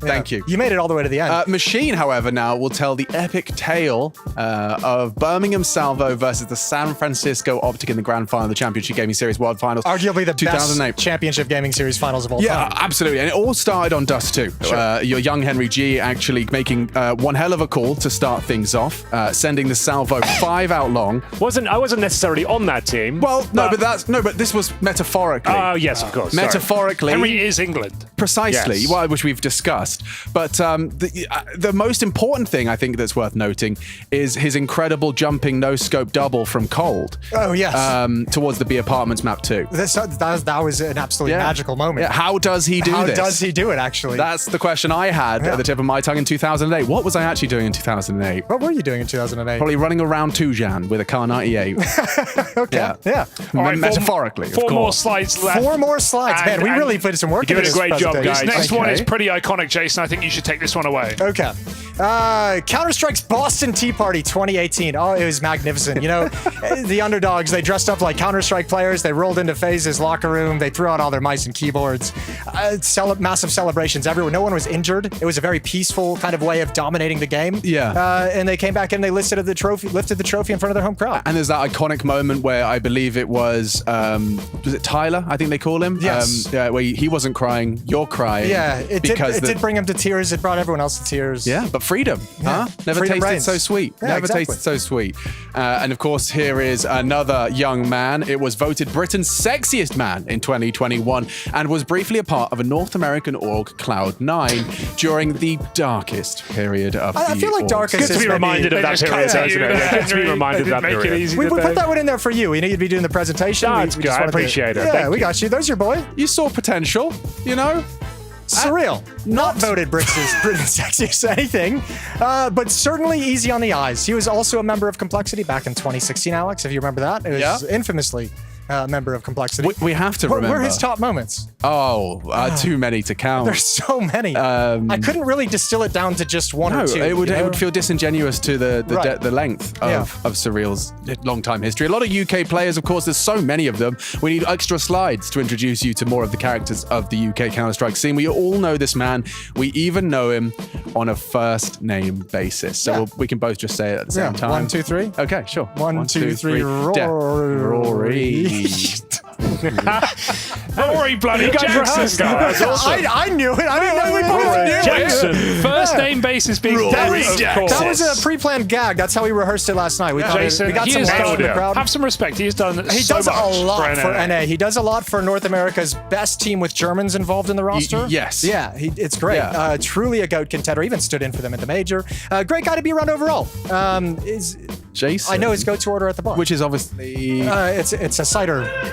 You made it all the way to the end. Machine, however, now will tell the epic tale of Birmingham Salvo versus the San Francisco Optic in the grand final of the Championship Gaming Series World Finals. Arguably the 2008. best Championship Gaming Series finals of all time. Yeah, absolutely. And it all started on Dust 2. Sure. Your young Henry G actually making one hell of a call to start things off, sending the salvo 5 out long. I wasn't necessarily on that team. Well, but this was metaphorically. Oh, yes, of course. Metaphorically. Henry is England. Precisely, Yes. which we've discussed. But the most important thing I think that's worth noting is his incredible jumping no-scope double from Cold. Oh, yes. Towards the B Apartments map 2. That was an absolutely magical moment. Yeah, how does he do this? How does he do it, actually? That's the question I had at the tip of my tongue in 2008. What was I actually doing in 2008? What were you doing in 2008? Probably running around Tujan with a Car 98. Okay, yeah. All right, metaphorically, four more slides left. 4 more slides. Man, we really put some work into this. You're doing a great job, guys. presentation. This next one is pretty iconic, Jason. I think you should take this one away. Okay. Counter-Strike's Boston Tea Party 2018. Oh, it was magnificent. You know, the underdogs, they dressed up like Counter-Strike players. They rolled into FaZe's locker room. They threw out all their mice and keyboards. Massive celebrations everywhere. No one was injured. It was a very peaceful kind of way of dominating the game. Yeah. And they came back and they lifted the trophy in front of their home crowd. And there's that iconic moment where I believe it was it Tyler? I think they call him. Yes. Where he wasn't crying, you're crying. Yeah, it did bring him to tears. It brought everyone else to tears. Yeah, but freedom, huh? Never Freedom tasted reigns. so sweet. Yeah, Never exactly. tasted so sweet. And of course, here is another young man. It was voted Britain's sexiest man in 2021 and was briefly a part of a North American org, Cloud9, during the darkest period of the I feel like org. darkest Good to be reminded of that period, doesn't it? Good to be reminded of that period. We put that one in there for you. We knew you'd be doing the presentation. No, it's good. I appreciate it. Yeah, Thank we you. got you. There's your boy. You saw potential, you know? Surreal. Not voted Britain's sexiest anything, but certainly easy on the eyes. He was also a member of Complexity back in 2016, Alex, if you remember that. It was infamously a member of Complexity. We have to remember. What were his top moments? Too many to count. There's so many. I couldn't really distill it down to just one or two. It would feel disingenuous to the length of Surreal's long-time history. A lot of UK players, of course, there's so many of them. We need extra slides to introduce you to more of the characters of the UK Counter-Strike scene. We all know this man. We even know him on a first-name basis. So we can both just say it at the same time. 1, 2, 3. Okay, sure. 1, 2, 3. Rory. Rory bloody Jackson. I knew it. I didn't know we both knew it. Jackson. First name basis being Rory, of course. That was a pre-planned gag. That's how we rehearsed it last night. We got some laughs in the crowd. Have some respect. He has done He so does much a lot for NA. NA. He does a lot for North America's best team with Germans involved in the roster. Yes. Yeah, it's great. Yeah. Truly a GOAT contender. Even stood in for them at the major. Great guy to be around overall. Jason. I know his go-to order at the bar. Which is obviously... it's a cider.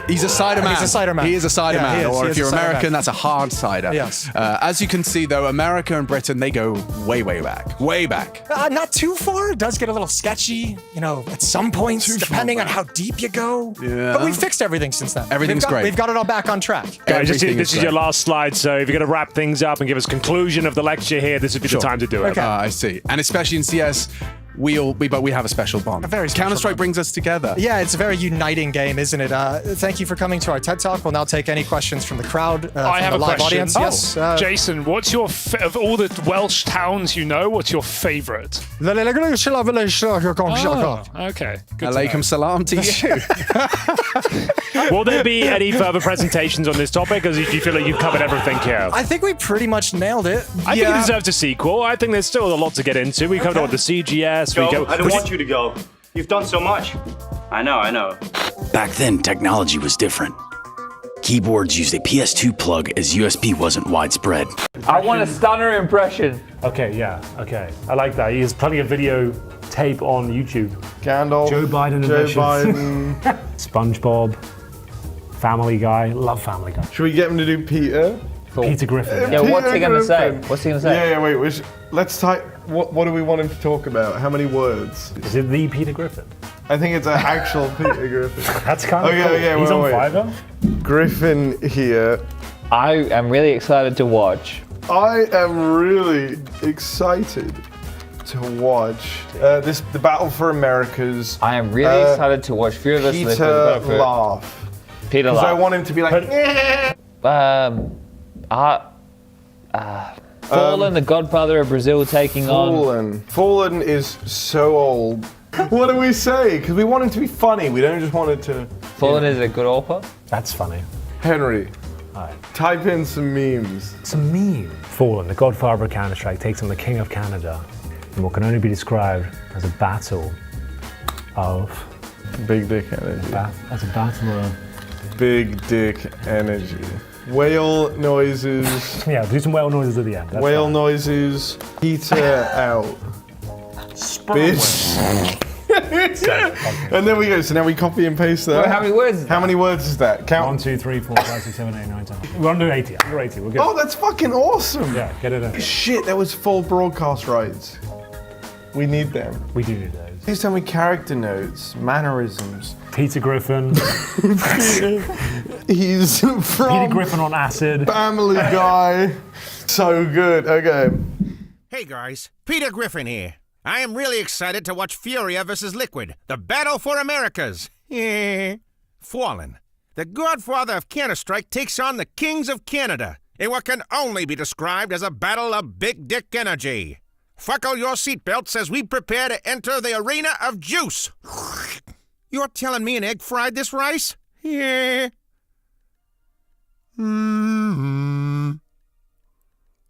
He's a cider man. He's a cider man. He is a cider man. He is. Or He if is you're a cider American, man. that's a hard cider. Yes. As you can see, though, America and Britain, they go way, way back. Way back. Not too far. It does get a little sketchy, at some points, depending on how deep you go. Yeah. But we fixed everything since then. Everything's great. We've got it all back on track. Guys, this is great. your last slide, so if you're going to wrap things up and give us conclusion of the lecture here, this would be the time to do it. Okay. I see. And especially in CS, we have a special bond. A very special Counter-Strike bond. brings us together. Yeah, it's a very uniting game, isn't it? Thank you for coming to our TED Talk. We'll now take any questions from the crowd, I have from the a live question. audience. Yes. Jason, what's your of all the Welsh towns you know? What's your favourite? Okay. Good to Alaikum know. salam to you. Will there be any further presentations on this topic, or do you feel like you've covered everything here? I think we pretty much nailed it. I think it deserves a sequel. I think there's still a lot to get into. We covered all the CGS. I don't want you to go. You've done so much. I know. Back then, technology was different. Keyboards used a PS2 plug as USB wasn't widespread. I want a stunner impression. Okay, yeah, okay. I like that. He has plenty of video tape on YouTube. Gandalf. Joe Biden Joe impressions. Biden. SpongeBob. Family Guy. Love Family Guy. Should we get him to do Peter? Peter Griffin. Yeah, what's he gonna say? Griffin. What's he gonna say? Yeah, wait. Let's type. What do we want him to talk about? How many words? Is it the Peter Griffin? I think it's an actual Peter Griffin. That's kind of cool. Okay, He's on wait. Fiverr? Griffin here. I am really excited to watch. I am really excited to watch the Battle for Americas. I am really excited to watch Feud. Peter laugh. Peter Because I laugh. want him to be like. Fallen, the godfather of Brazil, taking on. Fallen is so old. What do we say? Because we want him to be funny. We don't just want it to. Fallen is a good author. That's funny. Henry, Hi. type in some memes. It's a meme. Fallen, the godfather of Counter-Strike, takes on the king of Canada in what can only be described as a battle of... Big dick energy. As a battle of... Big dick energy. Whale noises. Yeah, do some whale noises at the end. Whale noises. Peter out. Bitch. And there we go. So now we copy and paste that. Well, how many words is How many words is that? Count. 1, 2, 3, 4, 5, 6, 7, 8, 9, 10. We're on to 80. We're 80. We're good. Oh, that's fucking awesome. Yeah, get it in. Shit, that was full broadcast rights. We need them. We do need those. Please tell me character notes, mannerisms. Peter Griffin. He's from Peter Griffin on acid. Family Guy. So good. Okay. Hey guys, Peter Griffin here. I am really excited to watch FURIA versus Liquid, the battle for Americas. Fallen. The godfather of Counter-Strike takes on the kings of Canada in what can only be described as a battle of big dick energy. Buckle your seatbelts as we prepare to enter the arena of juice. You're telling me an egg fried this rice? Yeah.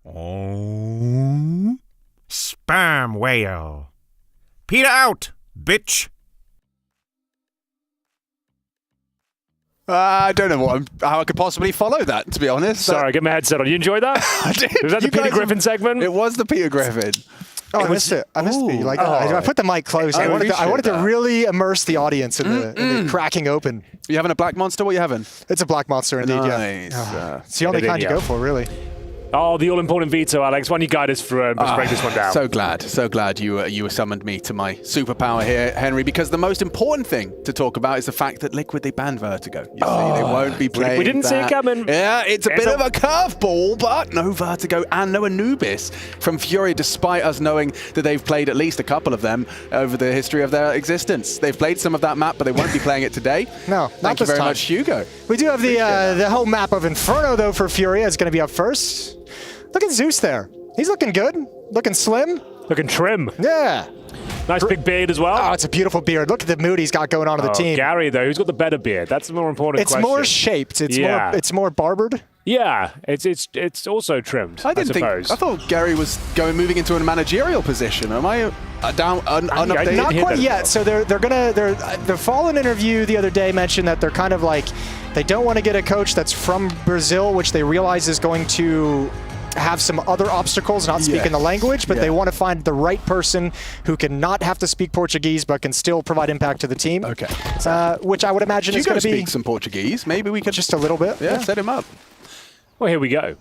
Oh. Sperm whale. Peter out, bitch. I don't know how I could possibly follow that, to be honest. Sorry, get my headset on. You enjoyed that? I did. Was that the Peter Griffin segment? It was the Peter Griffin. Oh, I missed it. I missed it. You like that? I put the mic close. I wanted to really immerse the audience in the cracking open. You having a black monster? What are you having? It's a black monster indeed, nice. Yeah. It's the only kind you go for, really. Oh, the all-important veto, Alex. Why don't you guide us through let's break this one down. So glad you summoned me to my superpower here, Henry, because the most important thing to talk about is the fact that Liquid, they banned Vertigo. You see, they won't be playing We didn't see it coming. Yeah, it's a bit of a curveball, but no Vertigo and no Anubis from FURIA, despite us knowing that they've played at least a couple of them over the history of their existence. They've played some of that map, but they won't be playing it today. No, Thank you very much, Hugo. We do have the whole map of Inferno, though, for FURIA. It's going to be up first. Look at Zeus there. He's looking good, looking slim. Looking trim. Yeah. Nice big beard as well. Oh, it's a beautiful beard. Look at the mood he's got going on to the team. Gary, though, who's got the better beard? That's the more important question. It's more shaped. It's more barbered. Yeah, it's also trimmed, I suppose. I thought Gary was moving into a managerial position. Am I unupdated? Not quite yet. So the Fallen interview the other day mentioned that they're kind of like, they don't want to get a coach that's from Brazil, which they realize is going to have some other obstacles, not speaking the language, but they want to find the right person who can not have to speak Portuguese, but can still provide impact to the team. Okay. Which I would imagine is going to be... speak some Portuguese. Maybe we could... Just a little bit. Yeah, set him up. Well, here we go.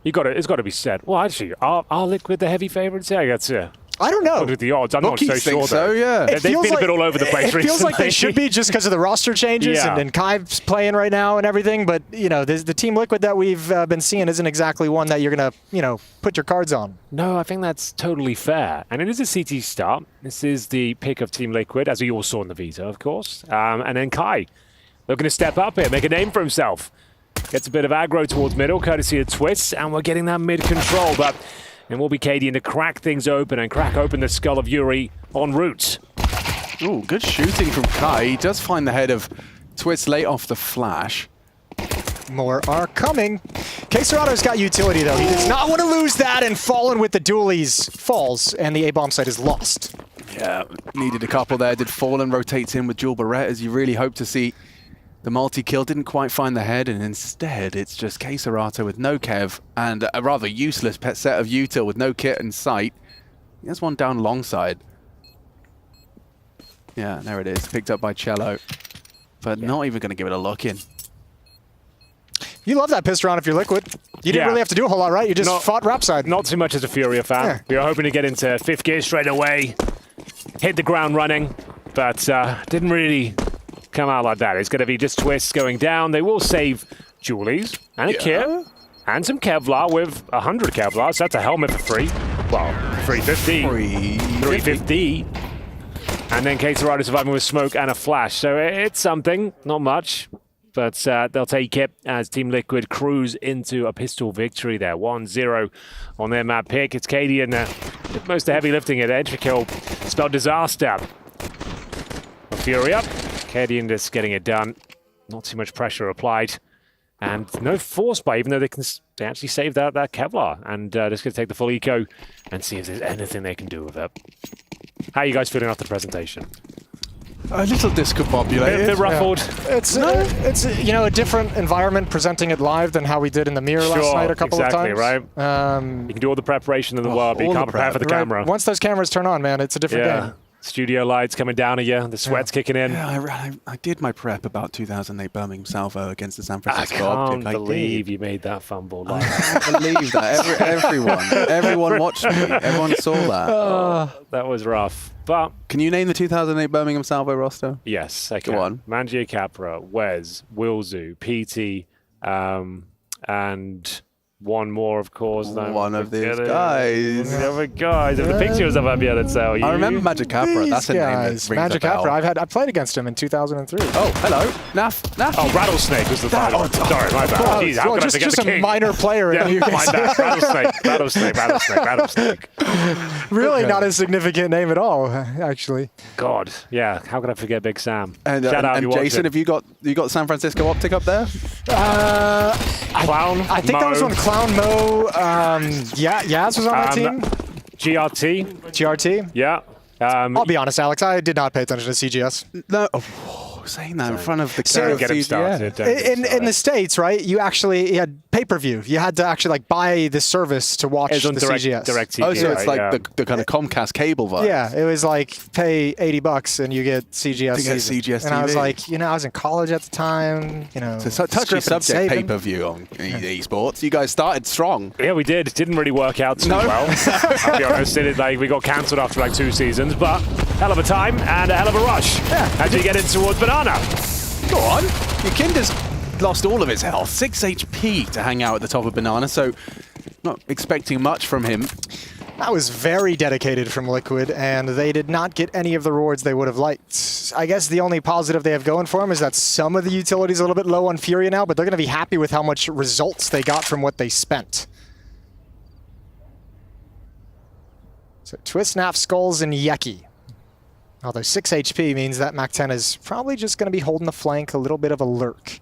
It's got to be said. Well, actually, are Liquid the heavy favourites? Yeah, that's I don't know. What are the odds? I'm not so sure. So, yeah. They've been a bit all over the place recently. It feels like they should be just because of the roster changes and Kai's playing right now and everything. But, the Team Liquid that we've been seeing isn't exactly one that you're going to, put your cards on. No, I think that's totally fair. And it is a CT start. This is the pick of Team Liquid, as we all saw in the veto, of course. And then Kai looking to step up here, make a name for himself. Gets a bit of aggro towards middle, courtesy of Twists, and we're getting that mid control. But it will be Cadian to crack things open and crack open the skull of Yuri en route. Ooh, good shooting from Kai. He does find the head of Twist late off the flash. More are coming. Queserado's got utility, though. He does not want to lose that, and Fallen with the dualies falls, and the A-bomb site is lost. Yeah, needed a couple there. Did Fallen rotates in with Dual Barrette, as you really hope to see. The multi-kill didn't quite find the head, and instead it's just Queserato with no Kev and a rather useless pet set of util with no kit in sight. He has one down long side. Yeah, there it is, picked up by Cello. But not even going to give it a look in. You love that pistol round if you're Liquid. You didn't really have to do a whole lot, right? You just fought rap side. Not too much as a FURIA fan. Yeah. We were hoping to get into fifth gear straight away, hit the ground running, but didn't really come out like that. It's going to be just Twists going down. They will save Julies and a kit and some Kevlar with 100 Kevlar. So that's a helmet for free. Well, 350. 350. And then Queserado surviving with smoke and a flash. So it's something, not much. But they'll take it as Team Liquid cruise into a pistol victory there. 1-0 on their map pick. It's Cadian did most of the heavy lifting at entry kill. Spelled disaster. FURIA. Cadian just getting it done. Not too much pressure applied. And no force buy, even though they actually saved that Kevlar. And just going to take the full eco and see if there's anything they can do with it. How are you guys feeling after the presentation? A little discombobulated. A bit ruffled. Yeah. It's you know, a different environment presenting it live than how we did in the mirror last night a couple of times. Right. You can do all the preparation in the world, but you can't prepare for the camera. Once those cameras turn on, man, it's a different game. Studio lights coming down at you, the sweat's kicking in. Yeah, I did my prep about 2008 Birmingham Salvo against the San Francisco Optic. I can't believe you made that fumble. I can't believe that. Everyone watched me. Everyone saw that. That was rough. But can you name the 2008 Birmingham Salvo roster? Yes, I can. Go on. Mangia Capra, Wes, Wilzu, PT, and one more, of course. One of these guys. The other guys. There's the pictures of Abiyadet. I remember Magic Capra. That's a name that rings Magic a bell. Capra. I played against him in 2003. Oh, hello. Naf. Oh, Rattlesnake was the final. Sorry, my bad. Jeez, how could I forget just the king? A minor player. Yeah, my bad. Rattlesnake. Really not a significant name at all, actually. God, yeah. How could I forget Big Sam? And, Shout out, and Jason, have you got San Francisco Optic up there? Clown. I think that was on Clown Mo. Yaz was on that team. GRT. Yeah. I'll be honest, Alex. I did not pay attention to CGS. No. Saying that in front of the Don't get him started. In the States, right, you had pay-per-view. You had to actually buy the service to watch the CGS. Direct TV, oh, so it's like the kind of Comcast cable vibe. Yeah, it was like pay $80 and you get CGS. CGS and I was like, I was in college at the time. It's a touchy subject, pay-per-view on esports. You guys started strong. Yeah, we did. It didn't really work out too well. I'll be honest. We got cancelled after like 2 seasons, but hell of a time and a hell of a rush as you get in towards Banana. Go on. Yakinda's lost all of his health. 6 HP to hang out at the top of Banana, so not expecting much from him. That was very dedicated from Liquid, and they did not get any of the rewards they would have liked. I guess the only positive they have going for them is that some of the utilities are a little bit low on FURIA now, but they're going to be happy with how much results they got from what they spent. So Twist, Naf, Skulls, and Yeki. Although 6 HP means that Mac-10 is probably just going to be holding the flank, a little bit of a lurk.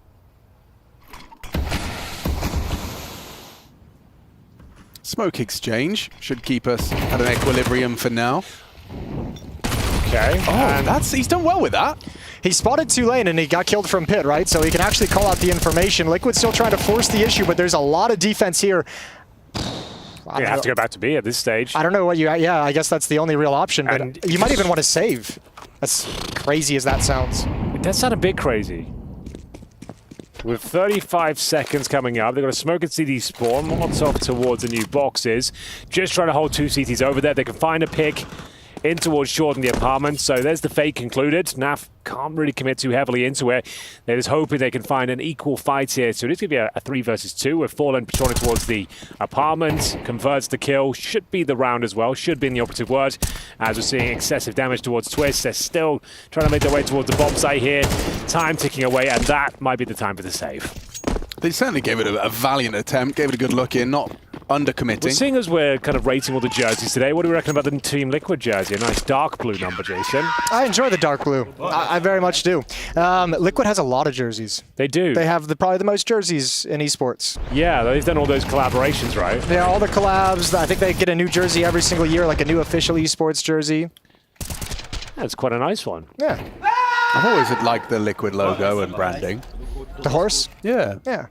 Smoke exchange should keep us at an equilibrium for now. Okay. Oh, he's done well with that. He spotted 2 lane and he got killed from pit, right? So he can actually call out the information. Liquid's still trying to force the issue, but there's a lot of defense here. You have to go back to B at this stage. I don't know what yeah, I guess that's the only real option, but you might even want to save. As crazy as that sounds. It does sound a bit crazy. With 35 seconds coming up, they've got a smoke and CD spawn, Molotov towards the new boxes. Just trying to hold 2 CTs over there. They can find a pick in towards short in the apartment. So there's the fake concluded. Naf can't really commit too heavily into it. They're just hoping they can find an equal fight here. So it is going to be a 3 versus 2 with Fallen patrolling towards the apartment. Converts the kill. Should be the round as well. Should be in the operative word. As we're seeing excessive damage towards Twist. They're still trying to make their way towards the bomb site here. Time ticking away, and that might be the time for the save. They certainly gave it a valiant attempt, gave it a good look in, not undercommitting. Well, seeing as we're kind of rating all the jerseys today, what do we reckon about the Team Liquid jersey? A nice dark blue number, Jason. I enjoy the dark blue. I very much do. Liquid has a lot of jerseys. They do. They have probably the most jerseys in esports. Yeah, they've done all those collaborations, right? Yeah, all the collabs. I think they get a new jersey every single year, like a new official esports jersey. That's quite a nice one. Yeah. I've always liked the Liquid logo and branding. The horse? Yeah. Yeah.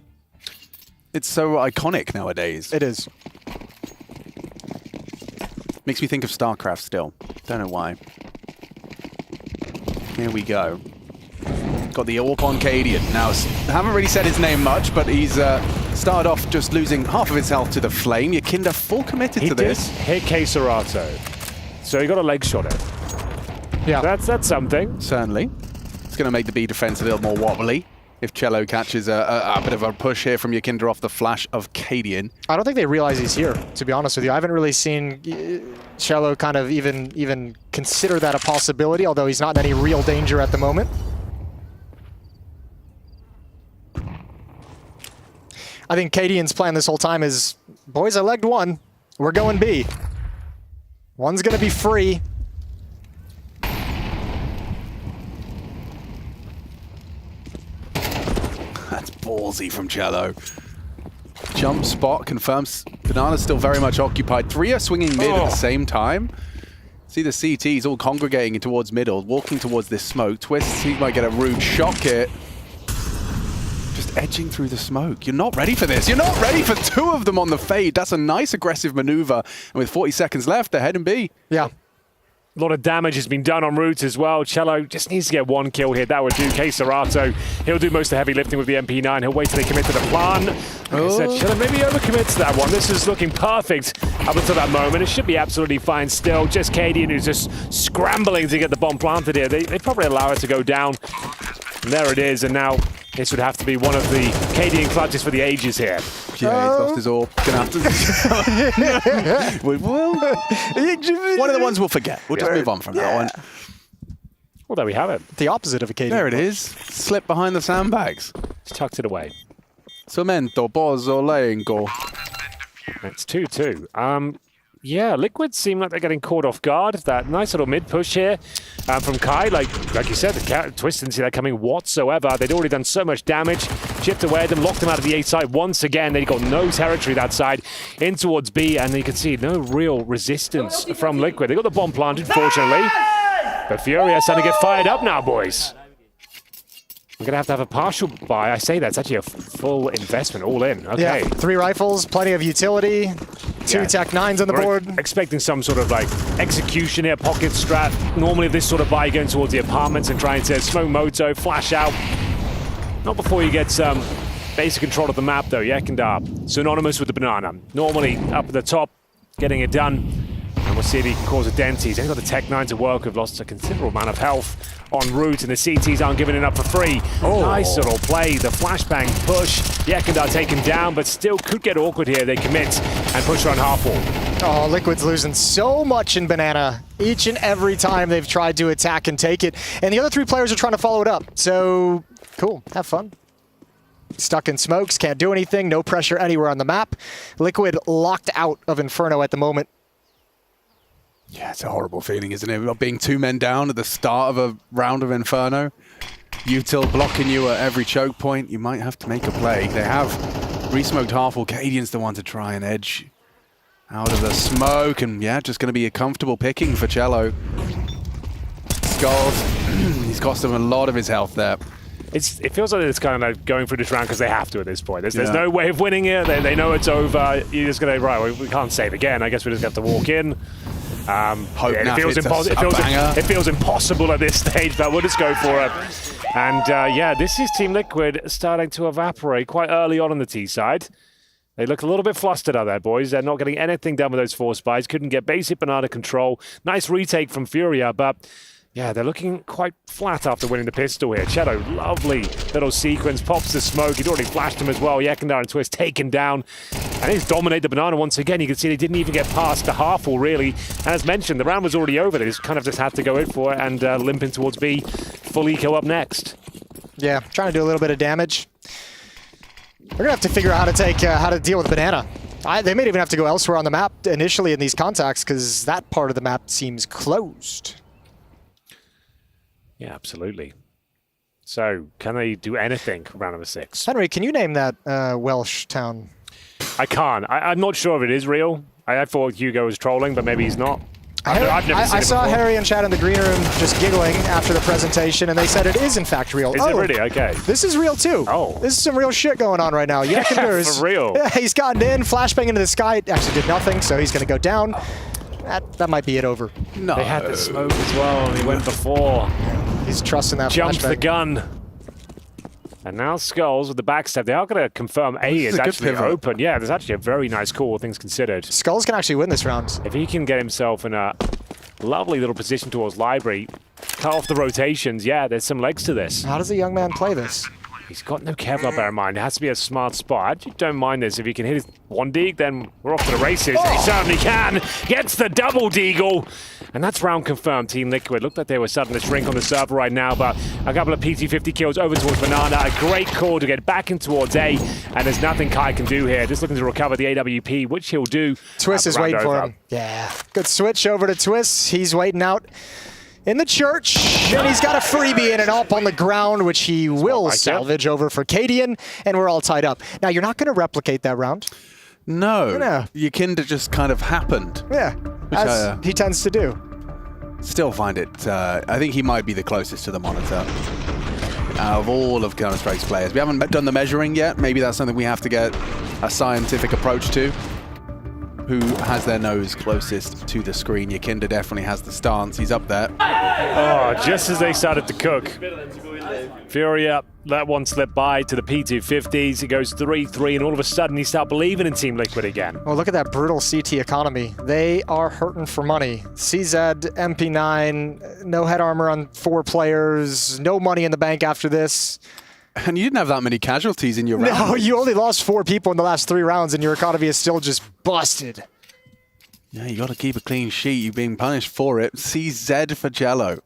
It's so iconic nowadays. It is. Makes me think of StarCraft still. Don't know why. Here we go. Got the AWP on Cadian. Now, haven't really said his name much, but he's started off just losing half of his health to the flame. Yakinda full committed to this. Hit K-Serato. So he got a leg shot in. Yeah. That's something. Certainly. It's going to make the B defense a little more wobbly. If Cello catches a bit of a push here from Yakinda off the flash of Cadian. I don't think they realize he's here, to be honest with you. I haven't really seen Cello kind of even consider that a possibility, although he's not in any real danger at the moment. I think Cadian's plan this whole time is, boys, I legged one. We're going B. One's going to be free. That's ballsy from Cello. Jump spot confirms Banana's still very much occupied. 3 are swinging mid at the same time. See the CTs all congregating towards middle, walking towards this smoke. Twist, he might get a rude shock hit. Just edging through the smoke. You're not ready for this. You're not ready for 2 of them on the fade. That's a nice aggressive maneuver. And with 40 seconds left, they're head and B. Yeah. A lot of damage has been done on route as well. Cello just needs to get 1 kill here. That would do. Serato, he'll do most of the heavy lifting with the MP9. He'll wait till they commit to the plan. Like I said, Cello maybe overcommits to that one. This is looking perfect up until that moment. It should be absolutely fine still. Just Cadian who's just scrambling to get the bomb planted here. They probably allow it to go down. And there it is. And now this would have to be one of the Cadian clutches for the ages here. Yeah, he's lost his orb. Gonna have to. One of the ones we'll forget. We'll just move on from that one. Well, there we have it. The opposite of a Cadian. There it is. Slip behind the sandbags. Just tucked it away. Cemento, Bozo, Lengo. It's 2-2. Yeah, Liquid seem like they're getting caught off guard. That nice little mid push here from Kai. Like you said, the Twist didn't see that coming whatsoever. They'd already done so much damage. Chipped away at them, locked them out of the A side once again. They got no territory that side in towards B, and you can see no real resistance from Liquid. They got the bomb planted, fortunately. But FURIA starting to get fired up now, boys. I'm going to have a partial buy. I say that's actually a full investment, all in. Okay. Yeah, 3 rifles, plenty of utility, 2 Tech 9s on the board. Expecting some sort of like execution here, pocket strat. Normally this sort of buy going towards the apartments and trying to smoke moto, flash out. Not before you get some basic control of the map though, Yekindar. Synonymous with the banana. Normally up at the top, getting it done. And we'll see if he can cause a dent. He's only got the Tech 9 to work with, lost a considerable amount of health en route, and the CTs aren't giving it up for free. Oh. Nice little play, the flashbang push. Yekindar taken down, but still could get awkward here. They commit and push on half wall. Oh, Liquid's losing so much in Banana each and every time they've tried to attack and take it. And the other 3 players are trying to follow it up. So, cool, have fun. Stuck in smokes, can't do anything, no pressure anywhere on the map. Liquid locked out of Inferno at the moment. Yeah, it's a horrible feeling, isn't it? Being 2 men down at the start of a round of Inferno. Util blocking you at every choke point. You might have to make a play. They have re-smoked Halfwall. Cadian's the one to try and edge out of the smoke. And yeah, just going to be a comfortable picking for Cello. Skulls. He's cost him a lot of his health there. It feels like it's kind of like going through this round because they have to at this point. There's no way of winning it. They know it's over. You're just going to, right, we can't save again. I guess we just have to walk in. It feels impossible at this stage, but we'll just go for it. And yeah, this is Team Liquid starting to evaporate quite early on the T side. They look a little bit flustered out there, boys. They're not getting anything done with those force buys. Couldn't get basic banana control. Nice retake from FURIA, but yeah, they're looking quite flat after winning the pistol here. Shadow, lovely little sequence, pops the smoke. He'd already flashed him as well. Yekindar and Twist taken down. And he's dominate the banana once again. You can see they didn't even get past the half-wall, really. And as mentioned, the round was already over. They just kind of just had to go in for it and limp in towards B. Full eco up next. Yeah, trying to do a little bit of damage. We're going to have to figure out how to deal with banana. They may even have to go elsewhere on the map initially in these contacts because that part of the map seems closed. Yeah, absolutely. So, can they do anything round number 6? Henry, can you name that Welsh town? I can't. I'm not sure if it is real. I thought Hugo was trolling, but maybe he's not. I saw Harry and Chad in the green room just giggling after the presentation, and they said it is in fact real. Is it really? Okay. This is real too. Oh. This is some real shit going on right now. Yeah, for real. Yeah, he's gotten in, flashbang into the sky. Actually did nothing, so he's going to go down. That might be it over. No. They had the smoke as well. He went before. He's trusting that Jumped flashbang. the gun. And now Skulls with the backstep. They are going to confirm A is actually open. Yeah, there's actually a very nice call, all things considered. Skulls can actually win this round. If he can get himself in a lovely little position towards Library, cut off the rotations, yeah, there's some legs to this. How does a young man play this? He's got no Kevlar, bear in mind. It has to be a smart spot. I actually don't mind this. If he can hit his one deagle, then we're off to the races. Oh. He certainly can. Gets the double deagle. And that's round confirmed, Team Liquid. Looked like they were starting to shrink on the server right now, but a couple of PT50 kills over towards Banana. A great call to get back in towards A, and there's nothing Kai can do here. Just looking to recover the AWP, which he'll do. Twist is waiting for him. Yeah, good switch over to Twist. He's waiting out in the church, and he's got a freebie in and up on the ground, which he will salvage over for Cadian, and we're all tied up. Now, you're not going to replicate that round. No. Yakinda just kind of happened. Yeah, as he tends to do. Still find it, I think he might be the closest to the monitor out of all of Counter-Strike's players. We haven't done the measuring yet. Maybe that's something we have to get a scientific approach to. Who has their nose closest to the screen? Yakinda definitely has the stance. He's up there. Oh, just as they started to cook. FURIA, that one slipped by to the P250s. It goes 3-3, and all of a sudden, you start believing in Team Liquid again. Well, look at that brutal CT economy. They are hurting for money. CZ, MP9, no head armor on 4 players, no money in the bank after this. And you didn't have that many casualties in your round. No, you only lost 4 people in the last 3 rounds, and your economy is still just busted. Yeah, you got to keep a clean sheet. You're being punished for it. CZ for Jello.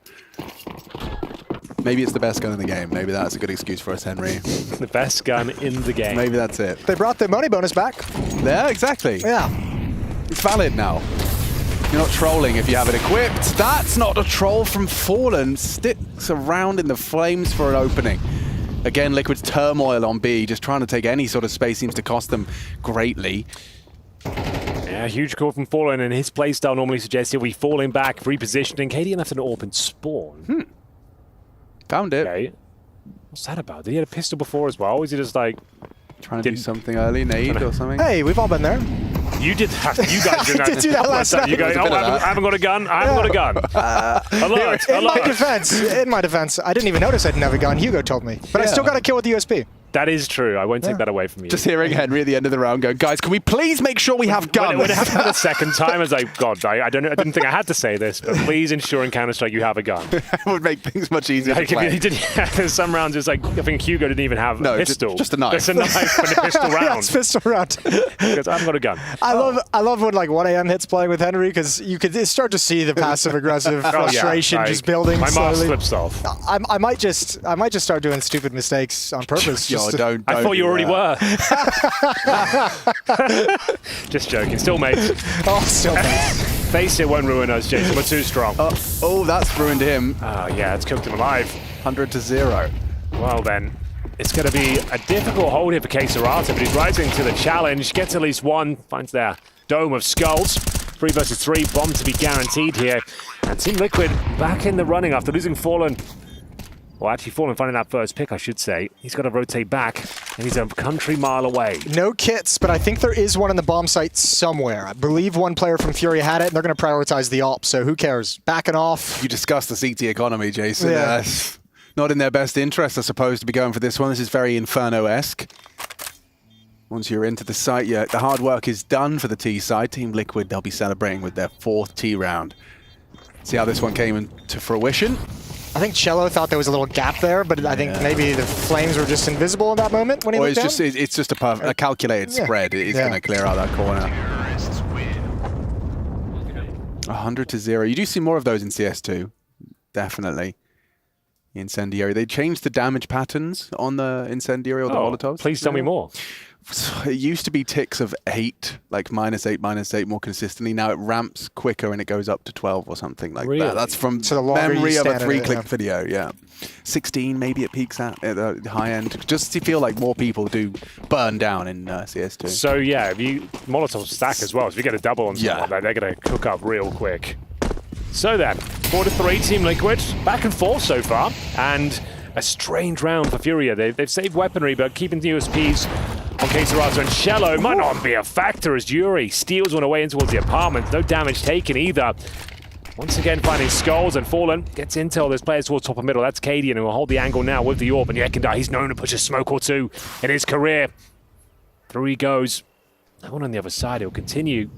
Maybe it's the best gun in the game. Maybe that's a good excuse for us, Henry. The best gun in the game. Maybe that's it. They brought their money bonus back. Yeah, exactly. Yeah. It's valid now. You're not trolling if you have it equipped. That's not a troll from Fallen. Sticks around in the flames for an opening. Again, Liquid's turmoil on B, just trying to take any sort of space seems to cost them greatly. Yeah, huge call from Fallen, and his playstyle normally suggests he'll be falling back, repositioning. KD left an open spawn. Found it. Okay. What's that about? Did he have a pistol before as well? Or is he just like... Trying to do something early, nade or something? Hey, we've all been there. You did that. You guys did that. did do that last night. You go, oh, I haven't got a gun. I haven't got a gun. Alert, in my defense, I didn't even notice I didn't have a gun. Hugo told me. But I still got a kill with the USP. That is true. I won't take that away from you. Just hearing Henry at the end of the round going, guys, can we please make sure we have guns? When it happened the second time, I was like, God, I didn't think I had to say this, but please ensure in Counter-Strike you have a gun. It would make things much easier to play. Some rounds, it's like, I think Hugo didn't even have a pistol. Just a knife. Just a knife and a pistol round. Yeah, it's pistol round. Because I haven't got a gun. I love when like 1 a.m. hits playing with Henry, because you could start to see the passive-aggressive frustration just building my slowly. mask slips off. I might just start doing stupid mistakes on purpose. Don't. I thought you already were. Just joking. Still mates. Oh, still mates. Face it won't ruin us, Jason. We're too strong. Oh, that's ruined him. Oh, yeah, it's cooked him alive. 100-0. Well, then. It's going to be a difficult hold here for K-Sarata, but he's rising to the challenge. Gets at least one. Finds their dome of skulls. 3 versus 3. Bomb to be guaranteed here. And Team Liquid back in the running after losing Fallen. Well, actually, Fallen finding that first pick, I should say. He's got to rotate back, and he's a country mile away. No kits, but I think there is one in the bomb site somewhere. I believe one player from FURIA had it, and they're going to prioritize the op, so who cares? Backing off. You discussed the CT economy, Jason. Yeah. Not in their best interest, I suppose, to be going for this one. This is very Inferno-esque. Once you're into the site, the hard work is done for the T side. Team Liquid, they'll be celebrating with their 4th T round. See how this one came into fruition. I think Cello thought there was a little gap there, but I think maybe the flames were just invisible in that moment when he looked down. It's just a calculated spread. It's going to clear out that corner. 100-0. You do see more of those in CS2, definitely. Incendiary. They changed the damage patterns on the Incendiary or the Molotovs. Please tell me more. So it used to be ticks of 8, like -8 more consistently. Now it ramps quicker and it goes up to 12 or something like that. That's from memory of a 3-click video, 16 maybe it peaks at the high end. Just to feel like more people do burn down in CS2. So yeah, if you Molotov stack as well, if you get a double on something like that, they're going to cook up real quick. So then, 4-3 Team Liquid, back and forth so far, and a strange round for FURIA. They've saved weaponry, but keeping the USPs on K-Sarata and Cello might not be a factor as Yuri steals one away in towards the apartment. No damage taken either. Once again, finding skulls, and Fallen gets intel. There's players towards top of middle. That's Cadian, who will hold the angle now with the orb, and Yekindar, he's known to push a smoke or two in his career. Through he goes. No one on the other side. He'll continue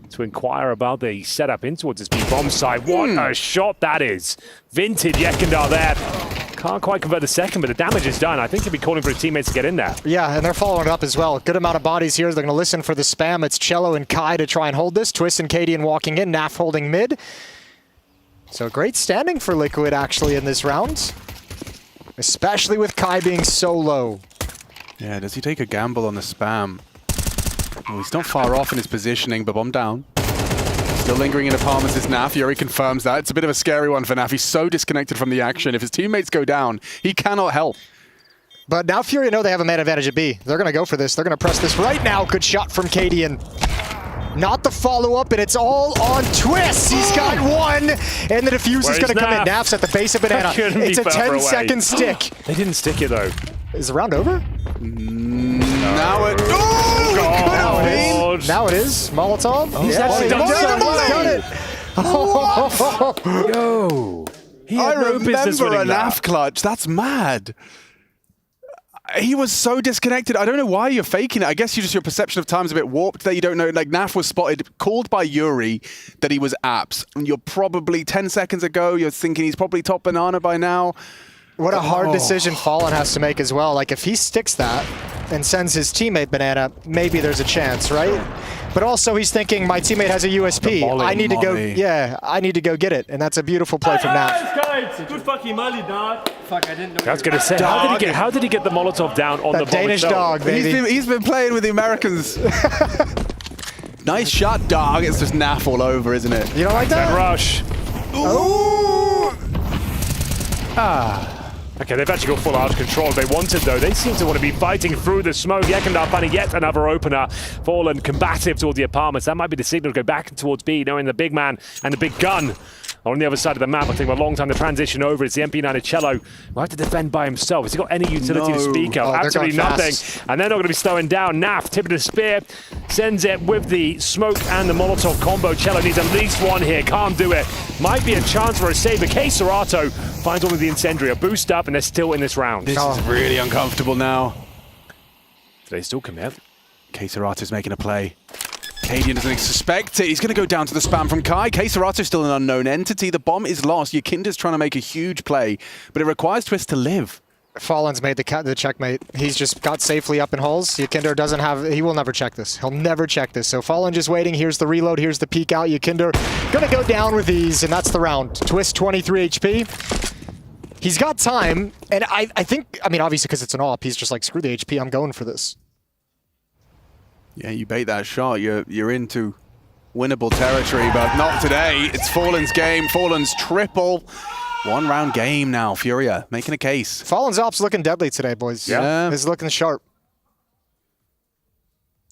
to inquire about the setup in towards this bomb side. What a shot that is. Vintage Yekindar there. Can't quite convert the second, but the damage is done. I think he'll be calling for his teammates to get in there. Yeah, and they're following it up as well. Good amount of bodies here. They're going to listen for the spam. It's Cello and Kai to try and hold this. Twist and Cadian walking in. Naf holding mid. So great standing for Liquid, actually, in this round. Especially with Kai being so low. Yeah, does he take a gamble on the spam? Oh, he's not far off in his positioning, but bomb down. Still lingering in apartments is Naf. Yuri confirms that. It's a bit of a scary one for Naf. He's so disconnected from the action. If his teammates go down, he cannot help. But now FURIA know they have a man advantage at B. They're going to go for this. They're going to press this right now. Good shot from Cadian. Not the follow-up, and it's all on Twist. He's got one, and the defuse is going to come in. Naf's at the base of Banana. It's a 10-second stick. They didn't stick it, though. Is the round over? Now it... Oh, now it is. Molotov. He's actually done it. Yo. I remember a Naf clutch. That's mad. He was so disconnected. I don't know why you're faking it. I guess your perception of time is a bit warped there. You don't know. Like, Naf was spotted, called by Yuri that he was apps. And you're probably 10 seconds ago, you're thinking he's probably top Banana by now. What a hard decision Fallen has to make as well. Like, if he sticks that and sends his teammate Banana, maybe there's a chance, right? But also he's thinking, my teammate has a USP. I need to go, I need to go get it. And that's a beautiful play from Naf. Good fucking molly, dog. Fuck, I didn't know. I was going to say, how did he get the Molotov down on the bomb Danish itself? dog, baby. He's been playing with the Americans. Nice shot, dog. It's just Naf all over, isn't it? You don't like that? Rush. Ooh. Okay, they've actually got full arch control if they wanted, though. They seem to want to be fighting through the smoke. Yekindar finding yet another opener. Fallen combative towards the apartments. That might be the signal to go back towards B, knowing the big man and the big gun on the other side of the map. I think a long time to transition over. It's the MP9 Cello. Will have to defend by himself. Has he got any utility to speak of? Absolutely nothing. And they're not going to be slowing down. Naf, tip of the spear, sends it with the smoke and the Molotov combo. Cello needs at least one here. Can't do it. Might be a chance for a save. But Serato finds one with the incendiary. A boost up, and they're still in this round. This is really uncomfortable now. Do they still commit? Serato's making a play. Cadian doesn't suspect it. He's going to go down to the spam from Kai. Serato's still an unknown entity. The bomb is lost. Yakinda's trying to make a huge play, but it requires Twist to live. Fallen's made the checkmate. He's just got safely up in hulls. Yakinder doesn't have... He will never check this. He'll never check this. So Fallen just waiting. Here's the reload. Here's the peek out. Yakinder going to go down with ease, and that's the round. Twist 23 HP. He's got time, and I think... I mean, obviously, because it's an AWP, he's just like, screw the HP. I'm going for this. Yeah, you bait that shot, you're into winnable territory, but not today. It's Fallen's game. Fallen's triple. One round game now. Furia making a case. Fallen's op's looking deadly today, boys. Yeah. He's looking sharp.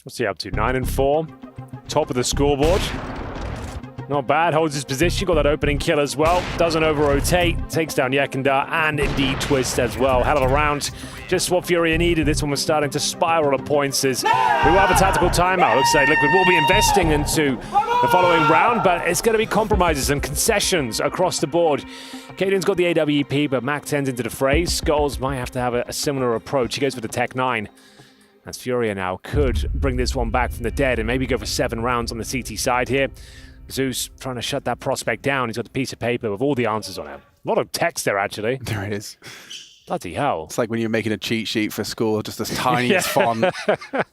What's he up to? 9-4. Top of the scoreboard. Not bad. Holds his position. Got that opening kill as well. Doesn't over-rotate. Takes down Yekindar and indeed Twist as well. Hell of a round. Just what Furia needed. This one was starting to spiral at points as we will have a tactical timeout. Looks like Liquid will be investing into the following round, but it's going to be compromises and concessions across the board. Cadian's got the AWP, but Mac 10's into the fray. Skulls might have to have a similar approach. He goes for the Tech 9. As Furia now could bring this one back from the dead and maybe go for 7 rounds on the CT side here. Zeus trying to shut that prospect down. He's got a piece of paper with all the answers on it. A lot of text there, actually. There it is. Bloody hell. It's like when you're making a cheat sheet for school, just this tiniest font.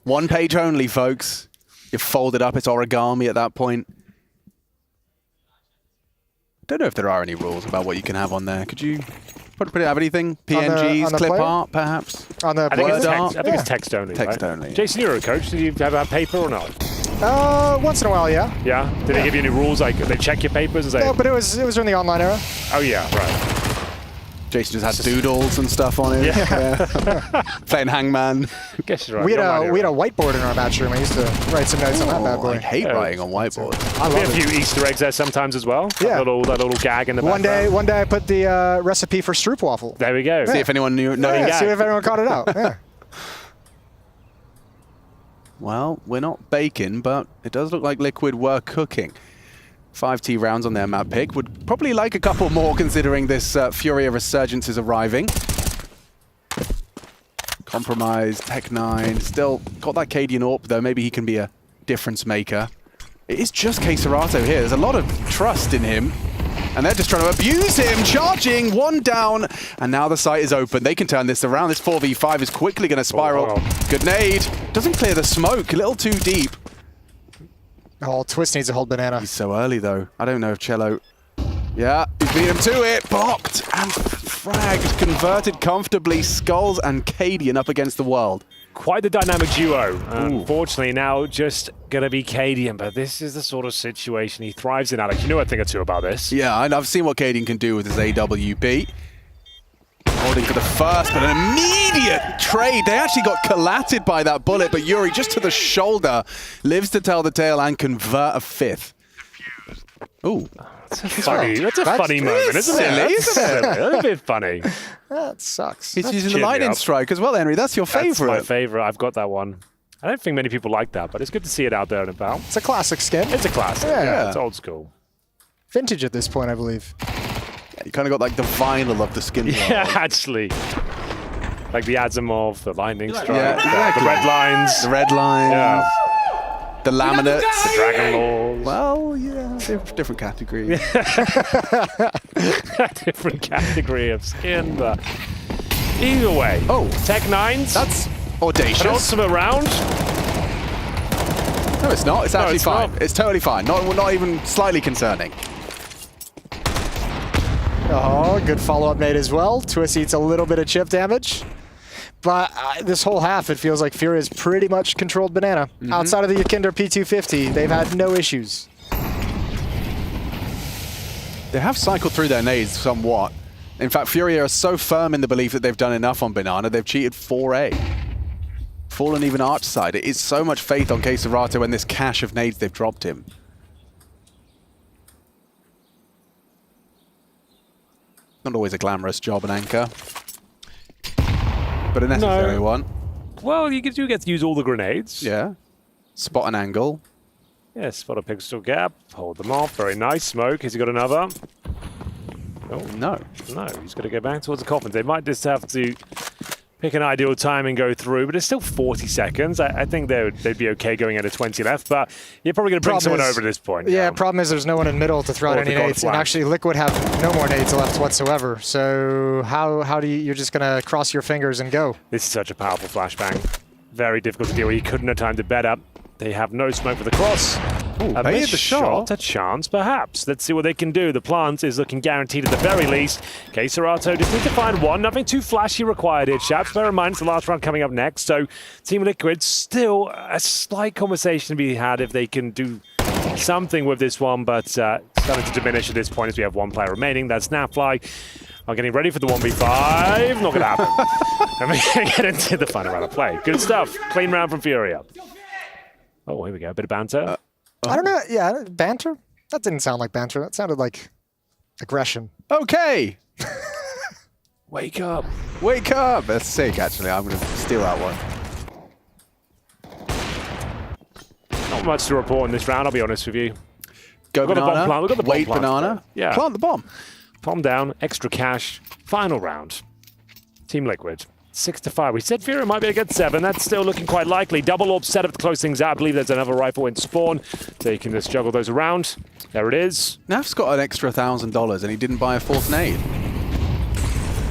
1 page only, folks. You fold it up, it's origami at that point. Don't know if there are any rules about what you can have on there. Could you have anything? PNGs, on the clip player? art, perhaps? On the I think it's word text. art? I think it's text only. Text right? only. Jason, you're a coach. Did you ever have paper or not? Once in a while, yeah. Yeah? Did they give you any rules? Like, they check your papers and say... No, but it was during the online era. Oh, yeah, right. Jason just had doodles and stuff on it. Yeah. Playing Hangman. Guess you're right. We had a whiteboard in our match room. I used to write some notes on that bad boy. I hate writing on whiteboard. I love a few Easter eggs there sometimes as well. Yeah. That little gag in the background. One day I put the recipe for stroopwafel. There we go. See if anyone knew. See if anyone caught it out. Yeah. Well, we're not baking, but it does look like Liquid were cooking. 5T rounds on their map pick. Would probably like a couple more considering this Furia resurgence is arriving. Compromise, Tech 9. Still got that Cadian AWP though. Maybe he can be a difference maker. It is just Serato here. There's a lot of trust in him. And they're just trying to abuse him. Charging, 1 down. And now the site is open. They can turn this around. This 4v5 is quickly going to spiral. Oh, wow. Good nade. Doesn't clear the smoke. A little too deep. Oh, Twist needs to hold Banana. He's so early, though. I don't know if Cello... Yeah, he's beat him to it. Blocked and fragged. Converted comfortably. Skulls and Cadian up against the world. Quite the dynamic duo. Unfortunately, now just going to be Cadian, but this is the sort of situation he thrives in, Alex. You know a thing or two about this. Yeah, and I've seen what Cadian can do with his AWP. Holding for the first, but an immediate trade. They actually got collated by that bullet, but Yuri just to the shoulder lives to tell the tale and convert a fifth. Ooh. That's a funny moment, isn't it? Isn't it? That's a bit funny. That sucks. He's using the lightning strike as well, Henry. That's your favorite. That's my favorite. I've got that one. I don't think many people like that, but it's good to see it out there and about. It's a classic skin. It's a classic. Yeah, it's old school. Vintage at this point, I believe. Yeah, you kind of got like the vinyl of the skin. Yeah, actually. Like the Asimov, the lightning strike, Yeah, exactly. the red lines. The red lines. Yeah. The laminates. The Dragon Laws. Well, yeah, different category. Different category of skin, but either way. Oh, Tech 9s. That's audacious. An ultimate round. No, it's not. It's actually fine. not. It's totally fine. Not even slightly concerning. Oh, good follow-up nade as well. Twist eats a little bit of chip damage. But this whole half, it feels like FURIA has pretty much controlled Banana. Outside of the Yakinder P250, they've had no issues. They have cycled through their nades somewhat. In fact, FURIA are so firm in the belief that they've done enough on Banana, they've cheated 4A. Fallen even Arch side. It is so much faith on Queserato and this cache of nades they've dropped him. Not always a glamorous job, an anchor. But a necessary one. Well, you do get to use all the grenades. Yeah. Spot an angle. Yeah, spot a pixel gap. Hold them off. Very nice. Smoke. Has he got another? Oh, no. No, he's got to go back towards the coffin. They might just have to pick an ideal time and go through, but it's still 40 seconds. I think they'd be okay going at a 20 left, but you're probably going to bring someone over at this point. Yeah, problem is there's no one in middle to throw out any nades, and actually Liquid have no more nades left whatsoever. So how do you're just going to cross your fingers and go? This is such a powerful flashbang. Very difficult to deal with. He couldn't have timed it better. They have no smoke for the cross. Ooh, a they missed hit the shot. A chance, perhaps. Let's see what they can do. The plant is looking guaranteed at the very least. Queserato just need to find one. Nothing too flashy required here, chaps. Bear in mind, it's the last round coming up next. So Team Liquid, still a slight conversation to be had if they can do something with this one, but starting to diminish at this point as we have one player remaining. That's Snapfly. I'm getting ready for the 1v5. Not going to happen. I mean, get into the final round of play. Good stuff. Clean round from FURIA. Oh, here we go. A bit of banter. I don't know. Yeah, banter? That didn't sound like banter. That sounded like aggression. Okay. Wake up. Wake up. That's sick, actually. I'm going to steal that one. Not much to report in this round, I'll be honest with you. Go We've got banana. the bomb plant. We've got the bomb Wait plant. banana. Yeah. Plant the bomb. Palm down. Extra cash. Final round. Team Liquid. 6-5. We said FURIA might be able to get 7. That's still looking quite likely. Double orb setup to close things out. I believe there's another rifle in spawn. So you can just juggle those around. There it is. Naf's got an extra $1,000 and he didn't buy a fourth nade.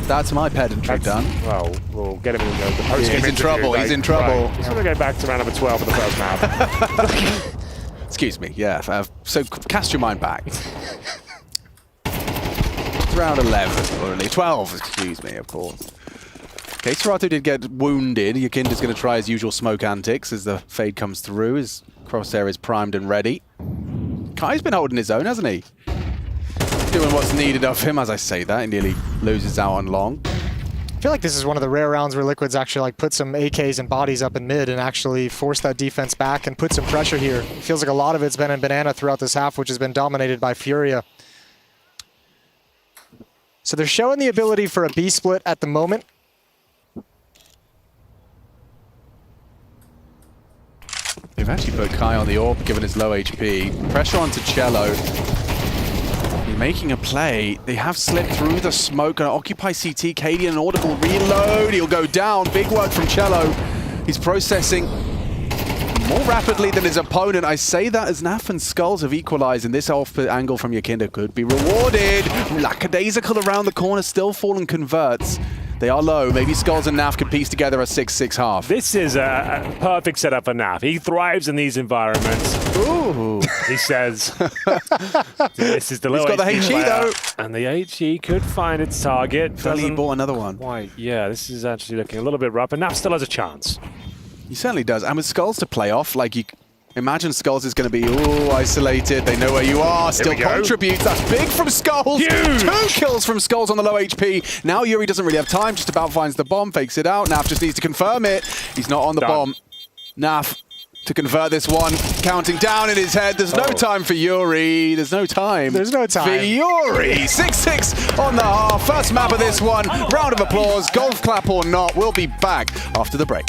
That's my pedantry done. Well, we'll get him in the post game. He's in trouble. He's in trouble. Right. Just want to go back to round number 12 of the first map. Excuse me. Yeah. So cast your mind back. It's round 11, or only 12. Excuse me, of course. Queserato did get wounded. Yakinder's going to try his usual smoke antics as the fade comes through. His crosshair is primed and ready. Kai's been holding his own, hasn't he? Doing what's needed of him. As I say that, he nearly loses out on long. I feel like this is one of the rare rounds where Liquid's actually like put some AKs and bodies up in mid and actually force that defense back and put some pressure here. It feels like a lot of it's been in Banana throughout this half, which has been dominated by FURIA. So they're showing the ability for a B split at the moment. They've actually put Kai on the AWP, given his low HP. Pressure onto Cello. He's making a play. They have slipped through the smoke. Gonna occupy CT. Katie, an audible reload. He'll go down. Big work from Cello. He's processing more rapidly than his opponent. I say that as Naf and Skulls have equalized, and this off angle from Yakinder could be rewarded. Lackadaisical around the corner, still falling converts. They are low. Maybe Skulls and Naf can piece together a 6-6 half. This is a perfect setup for Naf. He thrives in these environments. Ooh. He says. This is the low He's got the HE player, though. And the HE could find its target. He bought another one. Why? Yeah, this is actually looking a little bit rough, and Naf still has a chance. He certainly does. And with Skulls to play off, like Imagine Skulls is going to be isolated. They know where you are. Still contributes. That's big from Skulls. Huge. 2 kills from Skulls on the low HP. Now Yuri doesn't really have time. Just about finds the bomb. Fakes it out. Naf just needs to confirm it. He's not on the bomb. Naf to convert this one. Counting down in his head. There's no time for Yuri. There's no time. There's no time. For Yuri. 6-6 on the half. First map of this one. Round of applause. Golf clap or not. We'll be back after the break.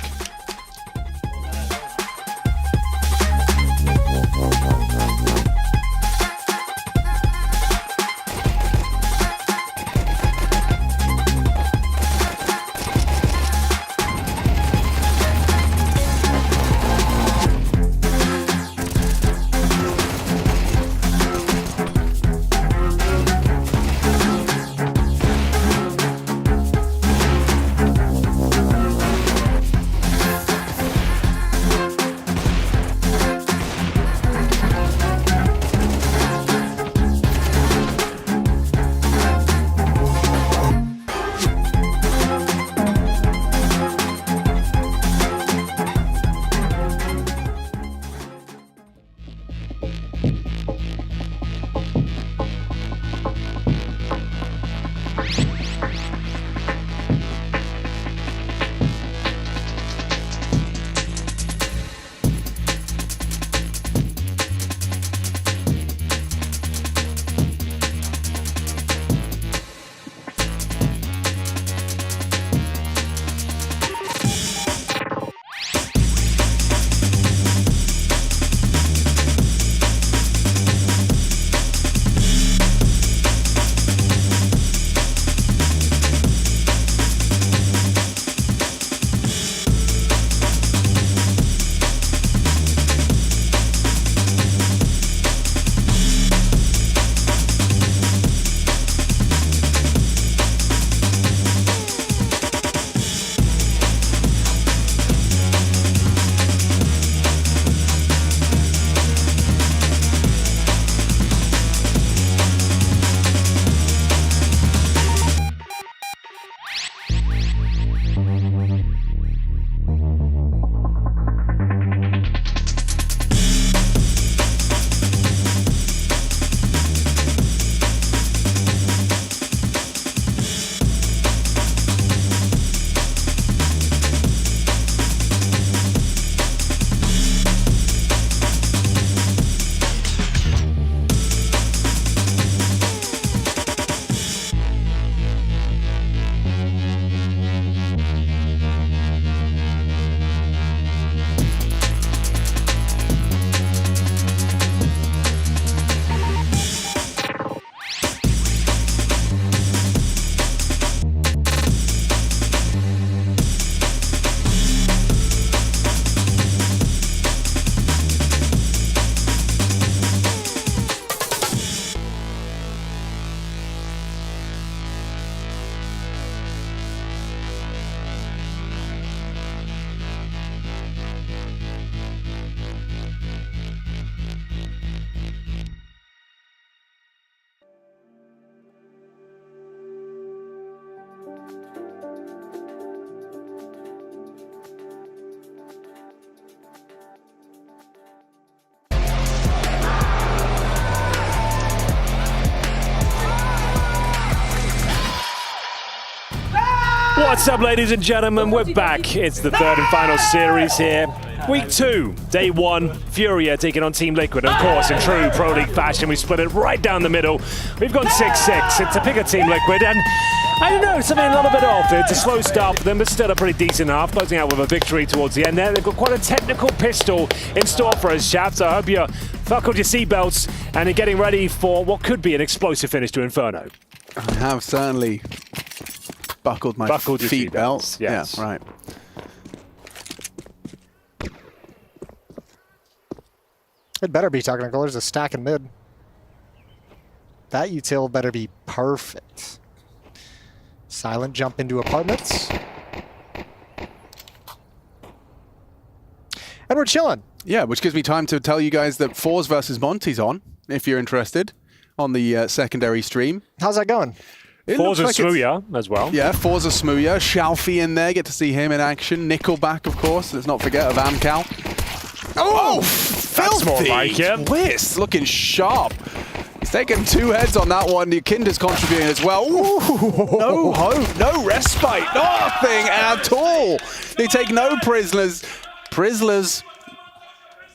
What's up, ladies and gentlemen? We're back. It's the third and final series here. Week 2, day 1, FURIA taking on Team Liquid. Of course, in true Pro League fashion, we split it right down the middle. We've gone 6-6. It's a pick of Team Liquid, and I don't know, something a little bit off. It's a slow start for them, but still a pretty decent half, closing out with a victory towards the end there. They've got quite a technical pistol in store for us, chaps. I hope you buckled your seatbelts and are getting ready for what could be an explosive finish to Inferno. I have certainly buckled my seat belts. Yes. Yeah, right. It better be technical. There's a stack in mid. That util better be perfect. Silent jump into apartments. And we're chilling. Yeah, which gives me time to tell you guys that Fours versus Monty's on, if you're interested, on the secondary stream. How's that going? Fours and Smooya as well. Yeah, Fours and Smooya. Shalfie in there, get to see him in action. Nickelback, of course. Let's not forget of Amcal. Oh! That's more Filthy like it. twist, looking sharp. He's taken 2 heads on that one. Kinder's contributing as well. Ooh, no hope, no respite, nothing at all. They take no prisoners. Prisoners.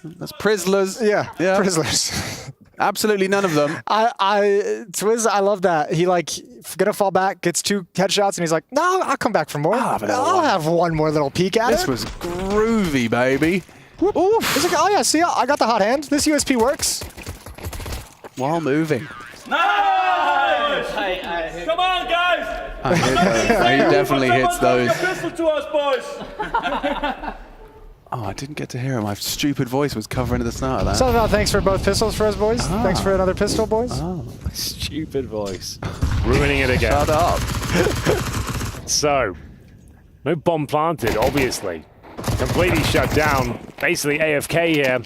That's prisoners. Yeah, yeah. prisoners. Absolutely none of them. Twiz, I love that. He gonna fall back, gets 2 headshots, and he's like, no, I'll come back for more. I'll have one more little peek at it. This was groovy, baby. Oof. He's like, oh yeah, see, I got the hot hand. This USP works. While moving. Nice! Come on, guys! He definitely hits those. Pistol to us, boys! Oh, I didn't get to hear him. My stupid voice was covering the start of that. Something about thanks for both pistols for us, boys. Thanks for another pistol, boys. Stupid voice. Ruining it again. Shut up. So, no bomb planted, obviously. Completely shut down. Basically AFK here.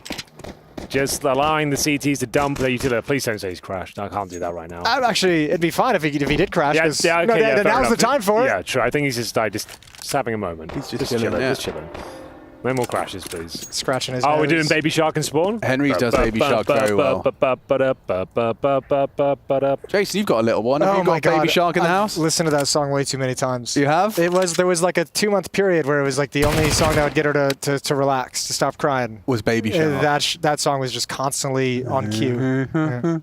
Just allowing the CTs to dump their utility. Please don't say he's crashed. I can't do that right now. Actually, it'd be fine if he did crash. Yeah, okay, now's the time for it. Yeah, true. I think he's just having a moment. He's just chilling, yeah. Just chilling. No more crashes, please. Scratching his Oh, nose. we're doing Baby Shark and Spawn? Henry does Baby Shark very well. Jason, you've got a little one. Have you got Baby Shark in the house? I've listened to that song way too many times. You have? There was like a 2-month period where it was like the only song that would get her to relax, to stop crying. Was Baby Shark. That song was just constantly on cue. Yeah.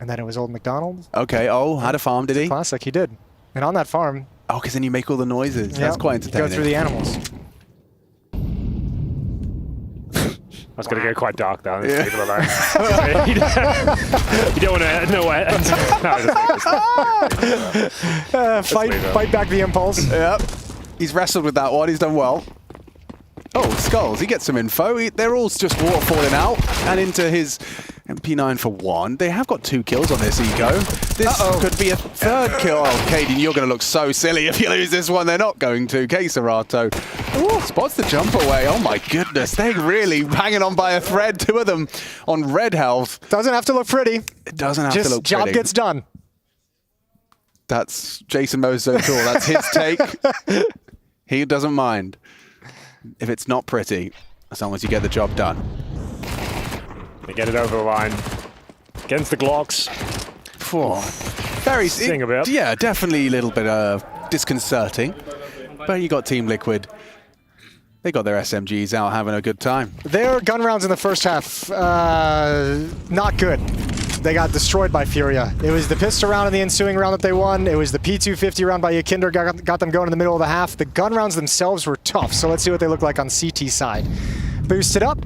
And then it was Old MacDonald. Okay, had a farm, did he? Classic, he did. And on that farm... Oh, because then you make all the noises. That's quite entertaining. Go through the animals. That's going to go quite dark down. Yeah. You don't want to know what fight back the impulse. Yep. He's wrestled with that one. He's done well. Oh, Skulls. He gets some info. They're all just waterfalling out and into his MP9 for 1. They have got 2 kills on this eco. This could be a 3rd kill. Oh, Caden, you're going to look so silly if you lose this one. They're not going to. Serato spots the jump away. Oh my goodness. They're really hanging on by a thread. 2 of them on red health. Doesn't have to look pretty. It doesn't have to look pretty. Job gets done. That's Jason Mozo Tool. That's his take. He doesn't mind if it's not pretty, as long as you get the job done. They get it over the line. Against the Glocks. Very sing a bit. Yeah, definitely a little bit disconcerting. But you got Team Liquid. They got their SMGs out having a good time. Their gun rounds in the first half, not good. They got destroyed by FURIA. It was the pistol round in the ensuing round that they won. It was the P250 round by Yakinder got them going in the middle of the half. The gun rounds themselves were tough, so let's see what they look like on CT side. Boosted up.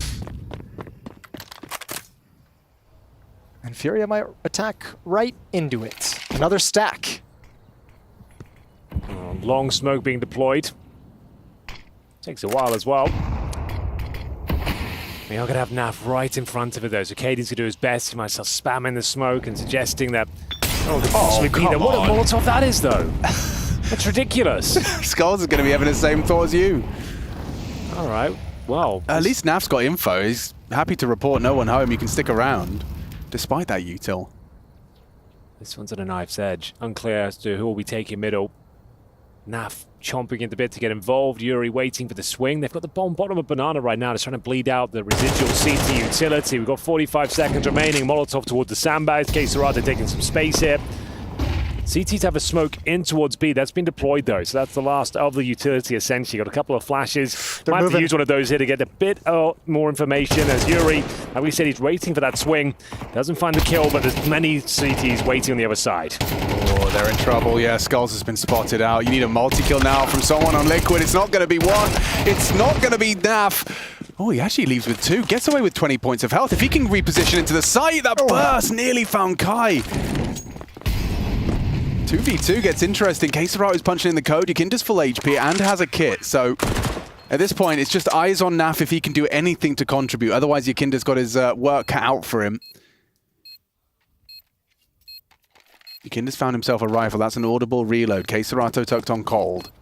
And FURIA might attack right into it. Another stack. Long smoke being deployed. Takes a while as well. We are going to have Naf right in front of it though, so Caden's going to do his best. He might start spamming the smoke and suggesting that... possibly be there. What a Molotov that is though. That's ridiculous. Skulls is going to be having the same thought as you. All right, well... At least Naf's got info. He's happy to report no one home. You can stick around, despite that util. This one's at a knife's edge. Unclear as to who will be taking middle. Naf chomping at the bit to get involved. Yuri waiting for the swing. They've got the bomb bottom of Banana right now. They're trying to bleed out the residual CT utility. We've got 45 seconds remaining. Molotov towards the sandbags. Serato taking some space here. CTs have a smoke in towards B. That's been deployed though, so that's the last of the utility essentially. Got a couple of flashes. Might have to use one of those here to get a bit more information as Yuri, like we said, he's waiting for that swing. Doesn't find the kill, but there's many CTs waiting on the other side. Oh, they're in trouble. Yeah, Skulls has been spotted out. You need a multi-kill now from someone on Liquid. It's not going to be one. It's not going to be Naf. Oh, he actually leaves with 2. Gets away with 20 points of health. If he can reposition into the site, that burst nearly found Kai. 2v2 gets interesting. Serato is punching in the code. Yakinder's full HP and has a kit. So at this point, it's just eyes on Naf if he can do anything to contribute. Otherwise, Yakinder's got his work cut out for him. Yakinder's found himself a rifle. That's an audible reload. Serato tucked on cold.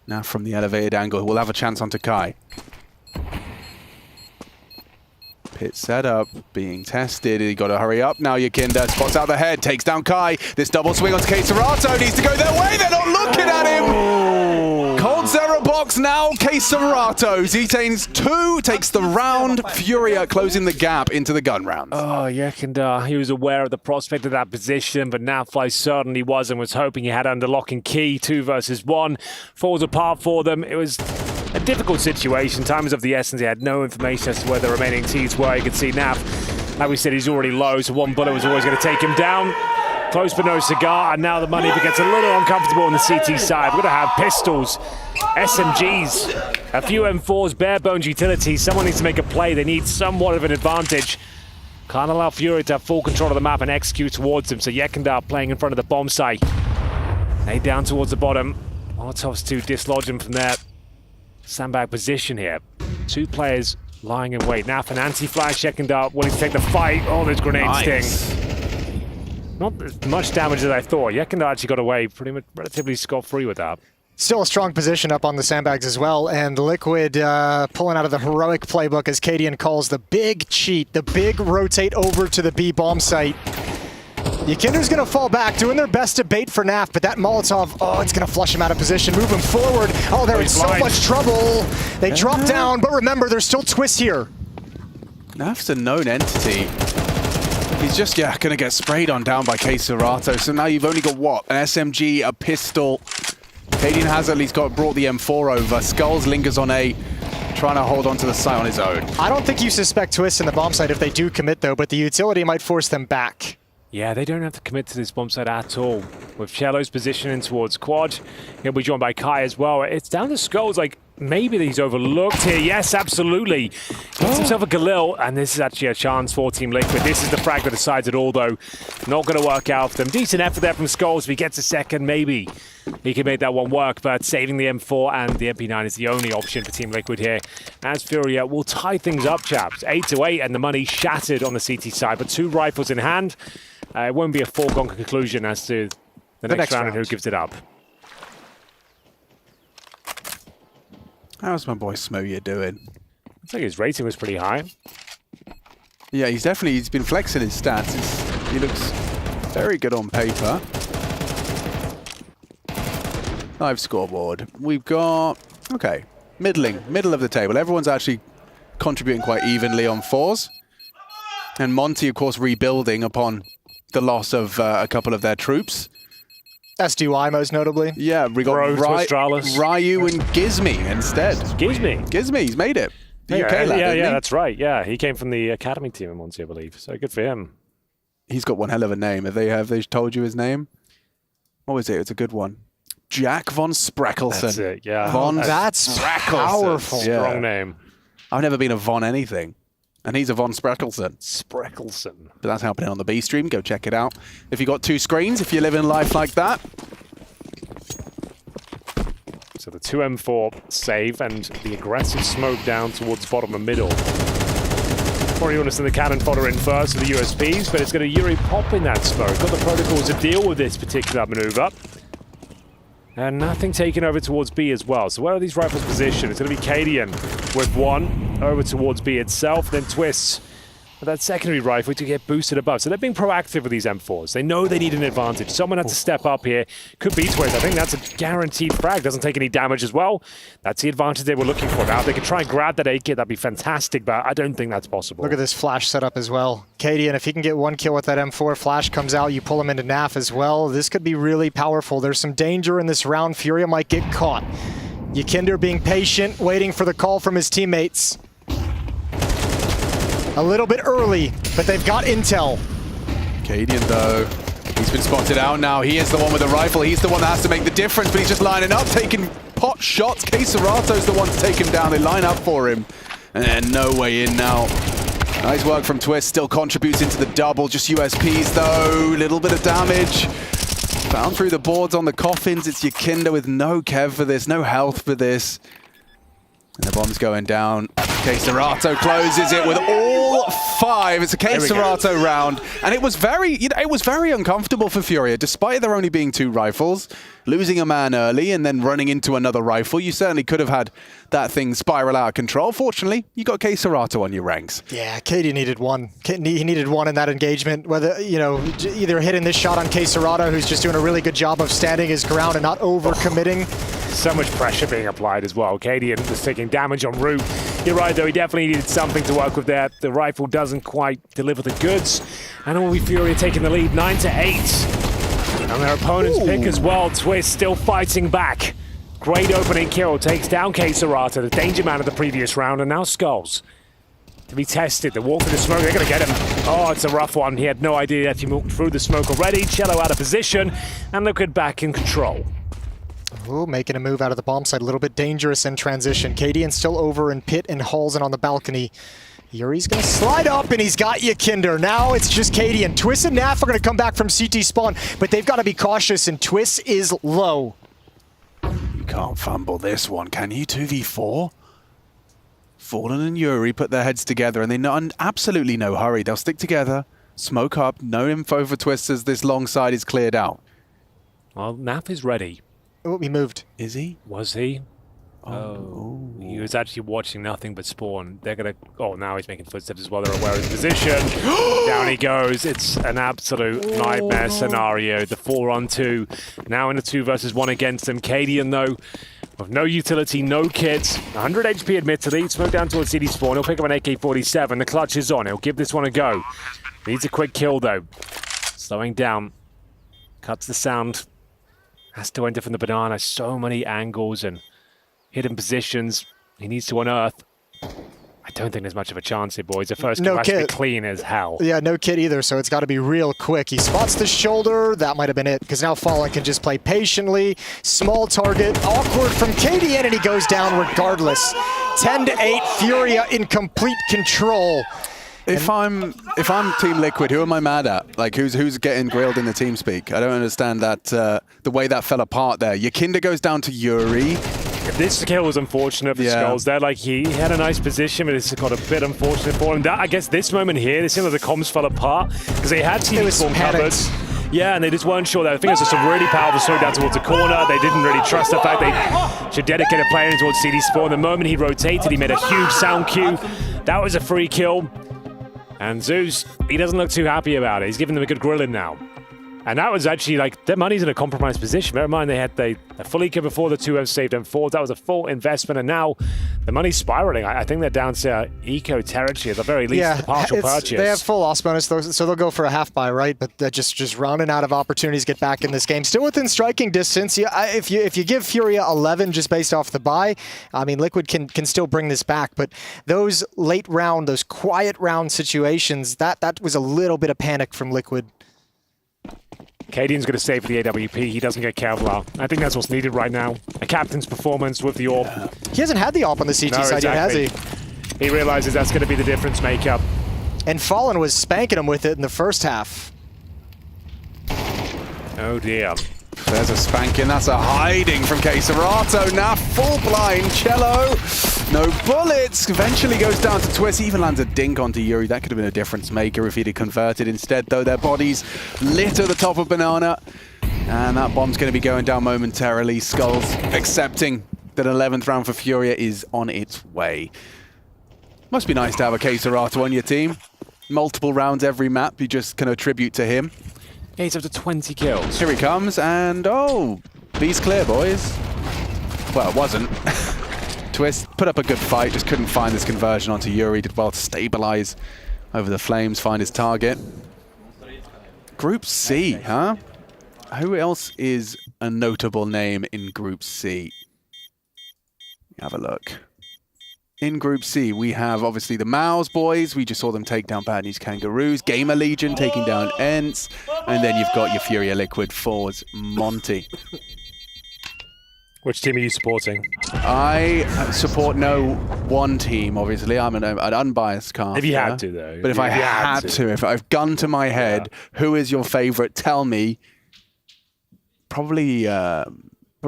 Now from the elevated angle, we'll have a chance onto Kai. Pit setup being tested. He got to hurry up now. Yakinder spots out the head, takes down Kai. This double swing onto Serato needs to go their way. They're not looking at him. Cold Zero box now, Cesarato. Zetane's 2 takes the round. Furia closing the gap into the gun round. Oh, Yekindar, he was aware of the prospect of that position, but Nafly certainly was and was hoping he had under lock and key. 2 versus 1. Falls apart for them. It was a difficult situation. Time was of the essence. He had no information as to where the remaining teams were. You could see Naf, like we said, he's already low, so one bullet was always going to take him down. Close but no cigar, and now the money gets a little uncomfortable on the CT side. We're going to have pistols, SMGs, a few M4s, bare bones utilities. Someone needs to make a play. They need somewhat of an advantage. Can't allow Fury to have full control of the map and execute towards them. So Yekindar playing in front of the bomb site. They down towards the bottom. Molotovs to dislodge him from their sandbag position here. 2 players lying in wait. Naf and anti-flash. Yekindar willing to take the fight. Oh, those grenades sting. Not as much damage as I thought. Yekindar actually got away pretty much relatively scot-free with that. Still a strong position up on the sandbags as well, and Liquid pulling out of the heroic playbook, as Cadian calls the big cheat, the big rotate over to the B bomb site. Yikinder's going to fall back, doing their best to bait for Naf, but that Molotov, oh, it's going to flush him out of position, move him forward. Oh, they're in so much trouble. They drop down, but remember, there's still twists here. Naf's a known entity. He's just, going to get sprayed on down by Cesarato. So now you've only got, what, an SMG, a pistol. Cadian has at least brought the M4 over. Skulls lingers on A, trying to hold on to the site on his own. I don't think you suspect twists in the bomb site if they do commit, though, but the utility might force them back. Yeah, they don't have to commit to this bomb site at all. With Cello's positioning towards quad, he'll be joined by Kai as well. It's down to Skulls, like, maybe he's overlooked here. Yes, absolutely. Gets himself a Galil, and this is actually a chance for Team Liquid. This is the frag that decides it all, though. Not going to work out for them. Decent effort there from Skulls. If he gets a second, maybe he can make that one work, but saving the M4 and the MP9 is the only option for Team Liquid here. As Furia will tie things up, chaps. 8-8, and the money shattered on the CT side, but 2 rifles in hand. It won't be a foregone conclusion as to the next round and who gives it up. How's my boy Smoya doing? I think his rating was pretty high. Yeah, he's been flexing his stats. He looks very good on paper. Live scoreboard. We've got, okay, middle of the table. Everyone's actually contributing quite evenly on 4s. And Monty, of course, rebuilding upon the loss of a couple of their troops. SDY most notably. Yeah, we got Ryu and Gizmy instead. Gizmy, he's made it. The UK lad, yeah, that's right. Yeah, he came from the academy team in Monty, I believe. So good for him. He's got one hell of a name. Have they told you his name? What was it? It's a good one. Jack von Spreckelsen. That's it, yeah. That's powerful. Yeah. Strong name. I've never been a Von anything. And he's a Von Spreckelsen. Spreckelsen. But that's happening on the B stream. Go check it out. If you got 2 screens, if you're living life like that. So the 2 M4 save and the aggressive smoke down towards bottom and middle. Coriolis and the cannon fodder in first for the USPs, but it's going to Yuri pop in that smoke. Got the protocols to deal with this particular maneuver. And nothing taken over towards B as well. So where are these rifles positioned? It's going to be Cadian with 1 over towards B itself, then Twists with that secondary rifle to get boosted above. So they're being proactive with these M4s. They know they need an advantage. Someone had to step up here. Could be Twist. I think that's a guaranteed frag. Doesn't take any damage as well. That's the advantage they were looking for. Now, if they could try and grab that 8 kit, that'd be fantastic, but I don't think that's possible. Look at this flash setup as well. Cadian, if he can get 1 kill with that M4, flash comes out, you pull him into NAF as well. This could be really powerful. There's some danger in this round. Furia might get caught. Yikinder being patient, waiting for the call from his teammates. A little bit early, but they've got intel. Cadian, though, he's been spotted out now. He is the one with the rifle. He's the one that has to make the difference, but he's just lining up, taking pot shots. Cesarato's the one to take him down. They line up for him. And then no way in now. Nice work from Twist. Still contributes into the double. Just USPs, though. Little bit of damage. Found through the boards on the coffins. It's Yikinder with no kev for this, no health for this. And the bomb's going down. Cesarato closes it with all 5. It's a Cesarato round. And it was very uncomfortable for Furia, despite there only being 2 rifles. Losing a man early and then running into another rifle. You certainly could have had that thing spiral out of control. Fortunately, you got Cesarato on your ranks. Yeah, Katie needed 1. He needed 1 in that engagement. Whether, either hitting this shot on Cesarato, who's just doing a really good job of standing his ground and not over-committing. So much pressure being applied as well. Cadian was taking damage en route. You're right, though, he definitely needed something to work with there. The rifle doesn't quite deliver the goods. And all we FURIA taking the lead 9-8. And their opponent's pick as well. Twist still fighting back. Great opening kill. Takes down K-Serata, the danger man of the previous round, and now Skulls. To be tested, the walk through the smoke, they're going to get him. Oh, it's a rough one. He had no idea that he moved through the smoke already. Cello out of position, and Liquid back in control. Ooh, making a move out of the bomb site, a little bit dangerous in transition. Cadian still over in pit and Halls and on the balcony. Yuri's going to slide up, and he's got you, Kinder. Now it's just Cadian. Twist and Naf are going to come back from CT spawn, but they've got to be cautious, and Twist is low. You can't fumble this one, can you? 2v4? Fallen and Yuri put their heads together, and they're in absolutely no hurry. They'll stick together, smoke up, no info for Twist as this long side is cleared out. Well, Naf is ready. Oh, he moved. Is he? Was he? Oh. He was actually watching nothing but spawn. They're going to... Oh, now he's making footsteps as well. They're aware of his position. Down he goes. It's an absolute nightmare scenario. The 4-on-2. Now in a 2 versus 1 against them. Cadian, though, with no utility, no kits. 100 HP, admittedly. Smoke down towards CD spawn. He'll pick up an AK-47. The clutch is on. He'll give this one a go. Needs a quick kill, though. Slowing down. Cuts the sound. Has to enter from the banana. So many angles and hidden positions he needs to unearth. I don't think there's much of a chance here, boys. The first kill has to be clean as hell. Yeah, no kit either, so it's got to be real quick. He spots the shoulder. That might have been it, because now Fallen can just play patiently. Small target, awkward from Cadian, and he goes down regardless. 10-8, FURIA in complete control. If I'm Team Liquid, who am I mad at? Like, who's getting grilled in the team speak? I don't understand that the way that fell apart there. Yakinda goes down to Yuri. This kill was unfortunate for Skulls there. Like, he had a nice position, but it's got a bit unfortunate for him. That, I guess this moment here, it seemed like the comms fell apart because they had TV spawn covered. Yeah, and they just weren't sure that. I think it was just a really powerful smoke down towards the corner. They didn't really trust the fact they should dedicate a player towards CD spawn. The moment he rotated, he made a huge sound cue. That was a free kill. And Zeus, he doesn't look too happy about it. He's giving them a good grilling now. And that was actually, like, their money's in a compromised position. Bear in mind, they had a full eco before the 2F saved them forward. That was a full investment, and now the money's spiraling. I think they're down to eco territory, at the very least, the partial purchase. They have full loss bonus, though, so they'll go for a half buy, right? But they're just running out of opportunities to get back in this game. Still within striking distance. If you give FURIA 11 just based off the buy, I mean, Liquid can still bring this back. But those late round, those quiet round situations, that was a little bit of panic from Liquid. Cadian's going to stay for the AWP. He doesn't get Kevlar. I think that's what's needed right now. A captain's performance with the AWP. He hasn't had the AWP on the CT side yet, has he? He realizes that's going to be the difference maker. And Fallen was spanking him with it in the first half. Oh dear. There's a spanking. That's a hiding from K-Serata. Now full blind. Cello. No bullets. Eventually goes down to Twist. Even lands a dink onto Yuri. That could have been a difference maker if he'd have converted. Instead, though, their bodies lit at the top of Banana. And that bomb's going to be going down momentarily. Skulls accepting that 11th round for FURIA is on its way. Must be nice to have a K-Serata on your team. Multiple rounds every map. You just can attribute to him. Yeah, he's up to 20 kills. Here he comes, and oh, B's clear, boys. Well, it wasn't. Twist put up a good fight, just couldn't find this conversion onto Yuri. Did well to stabilize over the flames, find his target. Group C, huh? Who else is a notable name in Group C? Have a look. In Group C, we have obviously the Maus boys. We just saw them take down Bad News Kangaroos. Gamer Legion taking down Ents. And then you've got your FURIA Liquid Force Monty. Which team are you supporting? I support no one team, obviously. I'm an unbiased caster. If you had to, though. But if I had to, if I've gun to my head, who is your favorite? Tell me. Probably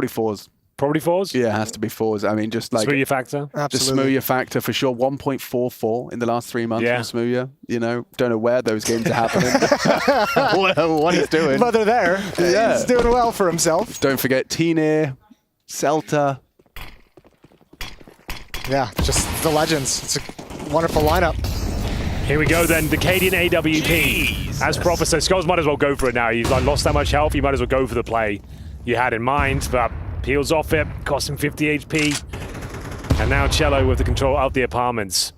Force. Probably Force? Yeah, it has to be Force. I mean, just like... Smoothie factor? Absolutely. The Smoothie factor for sure. 1.44 in the last 3 months from Smoothie. You know, don't know where those games are happening. what he's doing. But they're there. Yeah. He's doing well for himself. Don't forget Tine, Celta. Yeah, just the legends. It's a wonderful lineup. Here we go then, the Cadian AWP. As Prophet said, Skulls might as well go for it now. He's like lost that much health, you might as well go for the play you had in mind, but Peels off it, cost him 50 HP. And now Cello with the control of the apartments.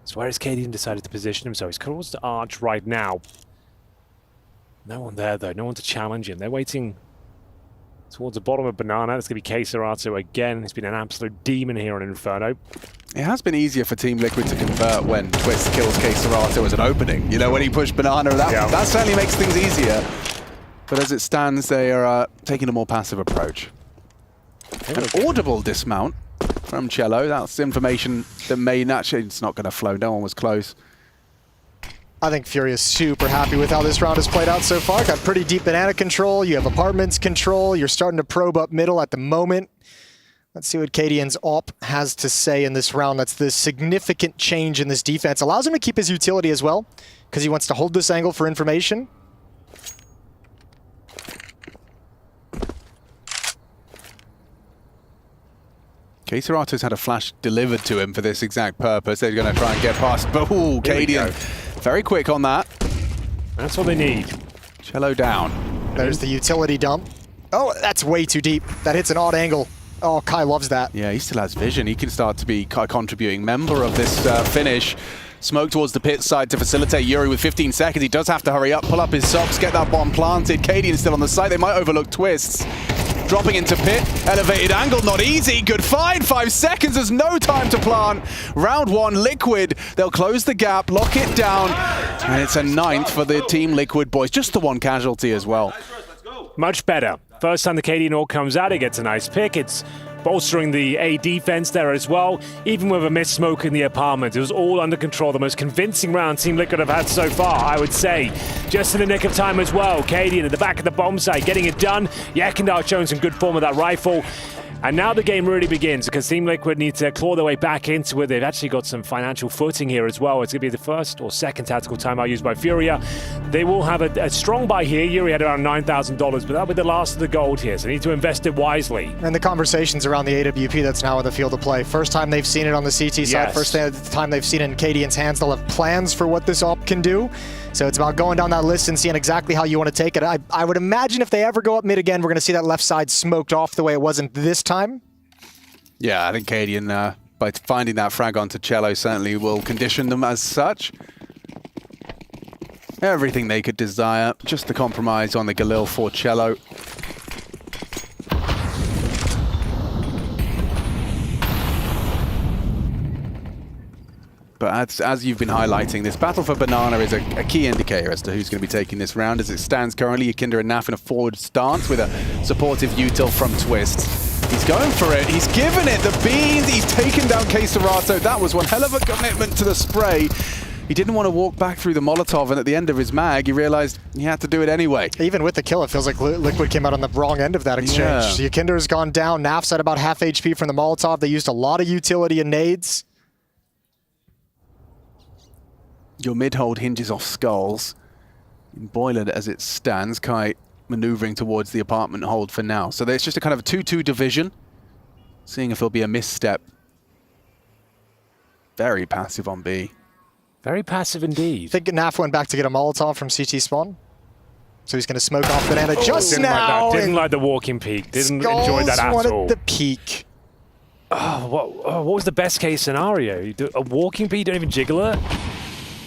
So where has Cadian decided to position himself? He's towards the arch right now. No one there, though. No one to challenge him. They're waiting towards the bottom of Banana. It's going to be K-Serato again. He's been an absolute demon here on Inferno. It has been easier for Team Liquid to convert when Twist kills K-Serato as an opening. You know, when he pushed Banana, that certainly makes things easier. But as it stands, they are taking a more passive approach. An audible dismount from Cello. That's information that may naturally... It's not going to flow. No one was close. I think FURIA is super happy with how this round has played out so far. Got pretty deep Banana control. You have apartments control. You're starting to probe up middle at the moment. Let's see what Cadian's op has to say in this round. That's the significant change in this defense. Allows him to keep his utility as well, because he wants to hold this angle for information. K-Serato's had a flash delivered to him for this exact purpose. They're going to try and get past. But ooh, Cadian, very quick on that. That's what they need. Cello down. There's the utility dump. Oh, that's way too deep. That hits an odd angle. Oh, Kai loves that. Yeah, he still has vision. He can start to be a contributing member of this finish. Smoke towards the pit side to facilitate Yuri with 15 seconds. He does have to hurry up, pull up his socks, get that bomb planted. Cadian still on the site. They might overlook Twists. Dropping into pit, elevated angle, not easy. Good find, 5 seconds, there's no time to plant. Round one, Liquid. They'll close the gap, lock it down. And it's a 9th for the Team Liquid boys. Just the one casualty as well. Much better. First time the Cadian all comes out, it gets a nice pick. It's bolstering the A defense there as well. Even with a missed smoke in the apartment, it was all under control. The most convincing round Team Liquid have had so far, I would say. Just in the nick of time as well. Cadian at the back of the bomb site, getting it done. Yakendar showing some good form with that rifle. And now the game really begins, because Team Liquid need to claw their way back into it. They've actually got some financial footing here as well. It's going to be the first or second tactical timeout used by FURIA. They will have a strong buy here. Yuri had around $9,000, but that'll be the last of the gold here, so they need to invest it wisely. And the conversations around the AWP that's now in the field of play. First time they've seen it on the CT side, first time they've seen it in Cadian's hands. They'll have plans for what this op can do. So it's about going down that list and seeing exactly how you want to take it. I would imagine if they ever go up mid again, we're going to see that left side smoked off the way it wasn't this time. Yeah, I think Cadian, by finding that frag onto Cello, certainly will condition them as such. Everything they could desire, just the compromise on the Galil for Cello. But as you've been highlighting, this battle for Banana is a key indicator as to who's going to be taking this round. As it stands currently, Yakinder and Naf in a forward stance with a supportive util from Twist. He's going for it. He's given it the beans. He's taken down K-Serato. That was one hell of a commitment to the spray. He didn't want to walk back through the Molotov, and at the end of his mag, he realized he had to do it anyway. Even with the kill, it feels like Liquid came out on the wrong end of that exchange. Yeah. Yakinder's gone down. Naf's at about half HP from the Molotov. They used a lot of utility and nades. Your mid-hold hinges off skulls. In Boiler, as it stands, Kai maneuvering towards the apartment hold for now. So there's just a kind of a 2-2 division. Seeing if there'll be a misstep. Very passive on B. Very passive indeed. I think Naf went back to get a Molotov from CT spawn. So he's going to smoke off Banana just now. Didn't like the walking peak. Didn't enjoy that at all. The peak. What was the best case scenario? You do a walking peak, you don't even jiggle it?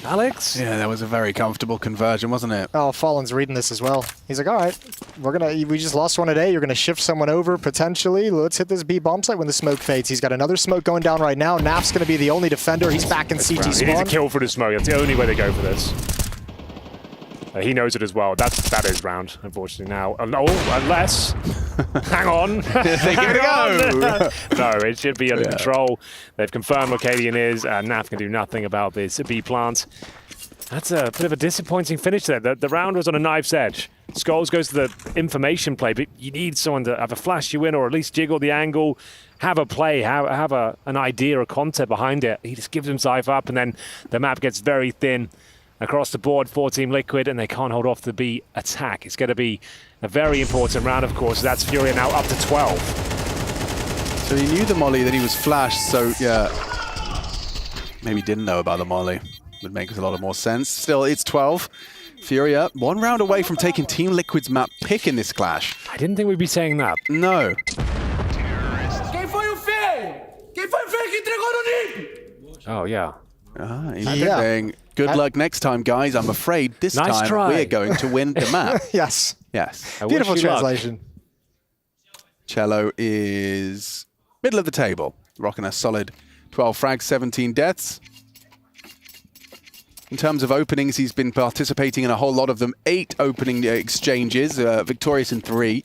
Alex? Yeah, that was a very comfortable conversion, wasn't it? Oh, Fallen's reading this as well. He's like, all right, we just lost one today. You're going to shift someone over potentially. Let's hit this B bomb site when the smoke fades. He's got another smoke going down right now. Naf's going to be the only defender. He's back in CT spawn. He needs a kill for the smoke. That's the only way they go for this. He knows it as well. That is round, unfortunately, now. Unless... hang on. They give it a go. No, it should be under control. They've confirmed what Cadian is, and Naf can do nothing about this B plant. That's a bit of a disappointing finish there. The round was on a knife's edge. Skulls goes to the information play, but you need someone to have a flash you in or at least jiggle the angle, have a play, have an idea, a concept behind it. He just gives himself up, and then the map gets very thin across the board for Team Liquid, and they can't hold off the B attack. It's going to be a very important round, of course. That's FURIA now up to 12. So he knew the molly that he was flashed, so yeah, maybe didn't know about the molly. Would make a lot of more sense. Still, it's 12. FURIA, 1 round away from taking Team Liquid's map pick in this clash. I didn't think we'd be saying that. No. Oh, yeah. He's saying, good luck next time, guys. I'm afraid this time we're going to win the map. Yes. Yes. Beautiful translation. Cello is middle of the table, rocking a solid 12 frags, 17 deaths. In terms of openings, he's been participating in a whole lot of them. 8 opening exchanges, victorious in 3.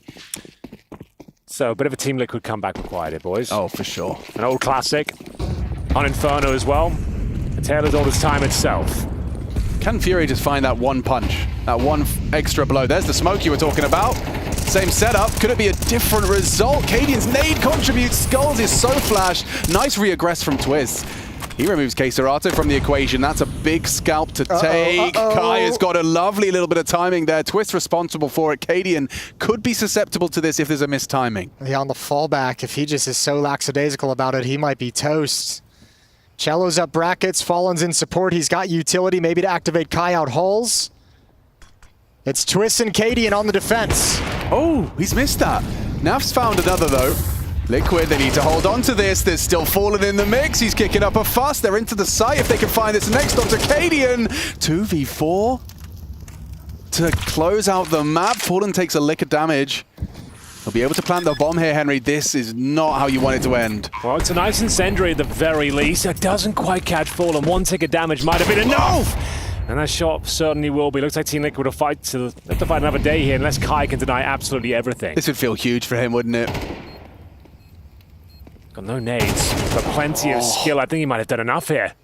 So a bit of a Team Liquid comeback required here, boys. Oh, for sure. An old classic on Inferno as well. A tale as old as time itself. Can Fury just find that one punch, that one extra blow? There's the smoke you were talking about. Same setup. Could it be a different result? Cadian's nade contributes. Skulls is so flash. Nice reaggress from Twist. He removes Keserato from the equation. That's a big scalp to take. Kai has got a lovely little bit of timing there. Twist responsible for it. Cadian could be susceptible to this if there's a missed timing. Yeah, on the fallback, if he just is so lackadaisical about it, he might be toast. Cello's up brackets. Fallen's in support. He's got utility maybe to activate Kai out holes. It's Twist and Cadian on the defense. Oh, he's missed that. Naf's found another though. Liquid, they need to hold on to this. There's still Fallen in the mix. He's kicking up a fuss. They're into the site if they can find this next onto Cadian. 2v4 to close out the map. Fallen takes a lick of damage. He'll be able to plant the bomb here, Henry. This is not how you want it to end. Well, it's a nice incendiary at the very least. It doesn't quite catch Fallen. 1 tick of damage might have been enough. And that shot certainly will be. Looks like Team Liquid will have to fight another day here unless Kai can deny absolutely everything. This would feel huge for him, wouldn't it? Got no nades, but plenty of skill. I think he might have done enough here.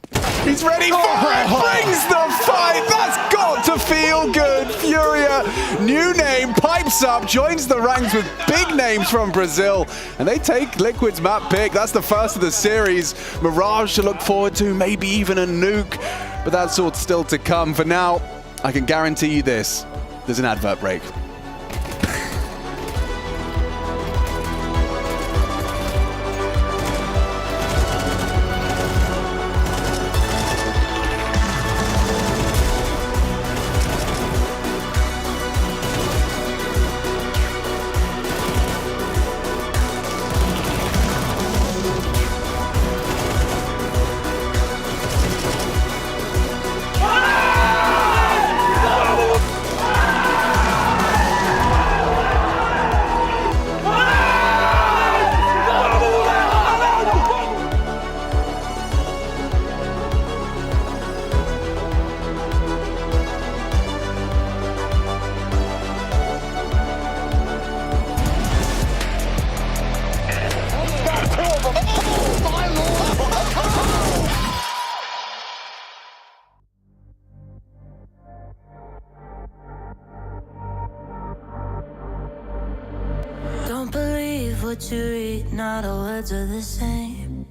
He's ready for it! Brings the fight! That's got to feel good! Furia, new name, pipes up, joins the ranks with big names from Brazil. And they take Liquid's map pick. That's the first of the series. Mirage to look forward to, maybe even a nuke. But that's all still to come. For now, I can guarantee you this. There's an advert break. Don't believe what you read, not all words are the same.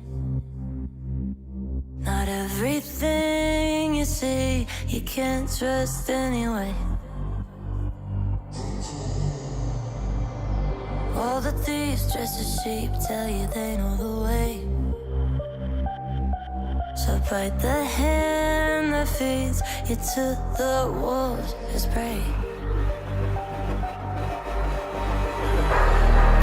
Not everything you see, you can't trust anyway. All the thieves dressed as sheep tell you they know the way. So bite the hand that feeds you to the wolves as prey.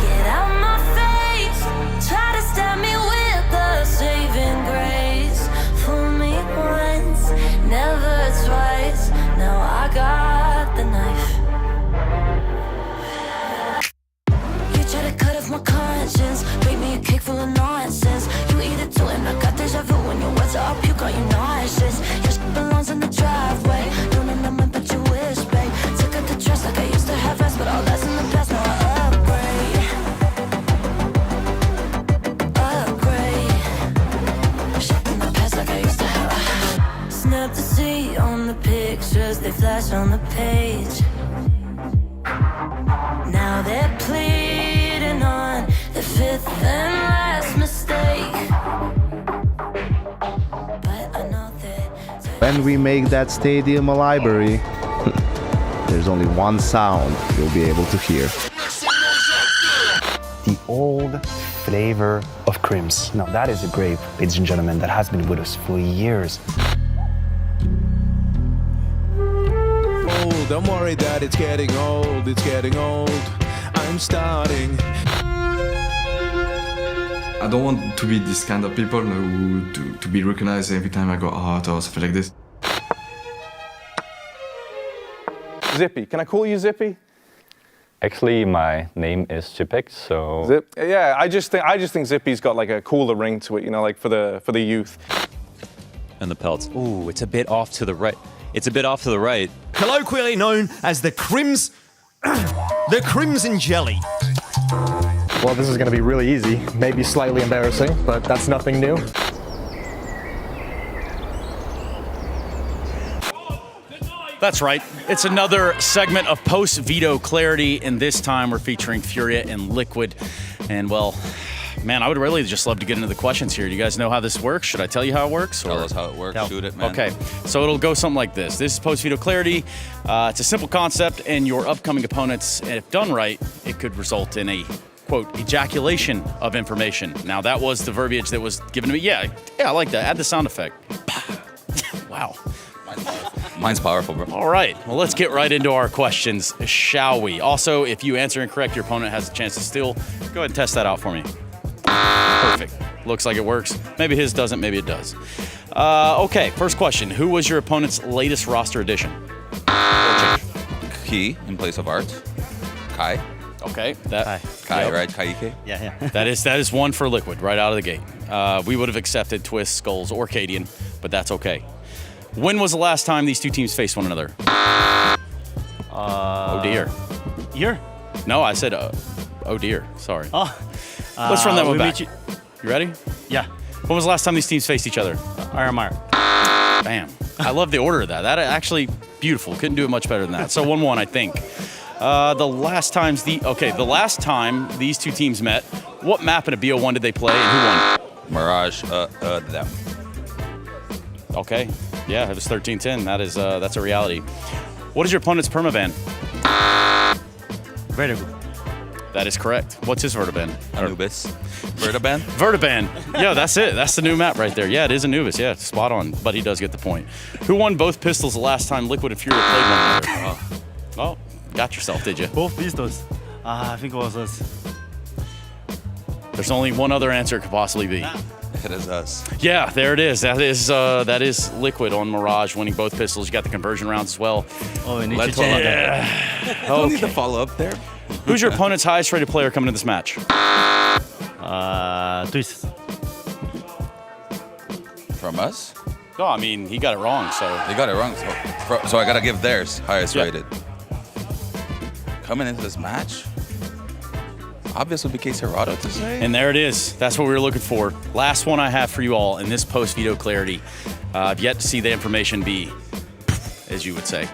Get out my face, try to stab me with a saving grace. Fool me once, never twice, now I got the knife. You try to cut off my conscience, bake me a cake full of nonsense. You eat it too and I got deja vu when your words are up, you got you nauseous. Your shit belongs in the driveway, don't know but you wish, babe. Took out the trust like I used to have rest, but all that's in the past, now I snap to see on the pictures, they flash on the page. Now they're pleading on the fifth and last mistake. But I know that when we make that stadium a library, there's only one sound you'll be able to hear. The old flavor of Crims. Now that is a grape, ladies and gentlemen, that has been with us for years. Oh, don't worry that it's getting old, I'm starting. I don't want to be this kind of people who to be recognized every time I go out or something like this. Zippy, can I call you Zippy? Actually, my name is Chipek, so... Zip? Yeah, I just think Zippy's got like a cooler ring to it, you know, like for the youth. And the pelts. Ooh, it's a bit off to the right. It's a bit off to the right. Colloquially known as the the Crimson Jelly. Well, this is going to be really easy, maybe slightly embarrassing, but that's nothing new. That's right. It's another segment of post-veto clarity, and this time we're featuring FURIA and Liquid. And, well, man, I would really just love to get into the questions here. Do you guys know how this works? Should I tell you how it works? Tell us how it works. Shoot it, man. Okay, so it'll go something like this. This is post-veto clarity. It's a simple concept, and your upcoming opponents, if done right, it could result in a, quote, ejaculation of information. Now, that was the verbiage that was given to me. Yeah, I like that. Add the sound effect. Wow. Mine's powerful, bro. All right, well, let's get right into our questions, shall we? Also, if you answer incorrect, your opponent has a chance to steal. Go ahead and test that out for me. Perfect. Looks like it works. Maybe his doesn't, maybe it does. Okay, first question. Who was your opponent's latest roster addition? Key in place of Art. Kai. Okay. Kai, yep. right? Kaike? Yeah. That is one for Liquid right out of the gate. We would have accepted Twist, Skulls, or Cadian, but that's okay. When was the last time these two teams faced one another? Oh dear. Here? No, I said oh dear. Sorry. Oh. Let's run that one back. You ready? Yeah. When was the last time these teams faced each other? RMR. Bam. I love the order of that. That actually beautiful. Couldn't do it much better than that. So 1-1, I think. The last time these two teams met, what map in a BO1 did they play and who won? Mirage, them. Okay. Yeah, it was 13-10. That's a reality. What is your opponent's permaban? Very good. That is correct. What's his Vertiban? Anubis. Vertiban? Vertiban. Yeah, that's it. That's the new map right there. Yeah, it is Anubis. Yeah, spot on. But he does get the point. Who won both pistols the last time Liquid and FURIA played one another? Oh, got yourself, did you? Both pistols. I think it was us. There's only one other answer it could possibly be. It is us. Yeah, there it is. That is Liquid on Mirage winning both pistols. You got the conversion rounds as well. Oh, and Let's Don't need to follow up there. Who's your opponent's highest rated player coming into this match? Twist. From us? No, I mean, he got it wrong, so. They got it wrong, so I gotta give theirs highest rated. Coming into this match? Obviously, would be Case Herado to say. And there it is. That's what we were looking for. Last one I have for you all in this post-veto clarity. I've yet to see the information be, as you would say.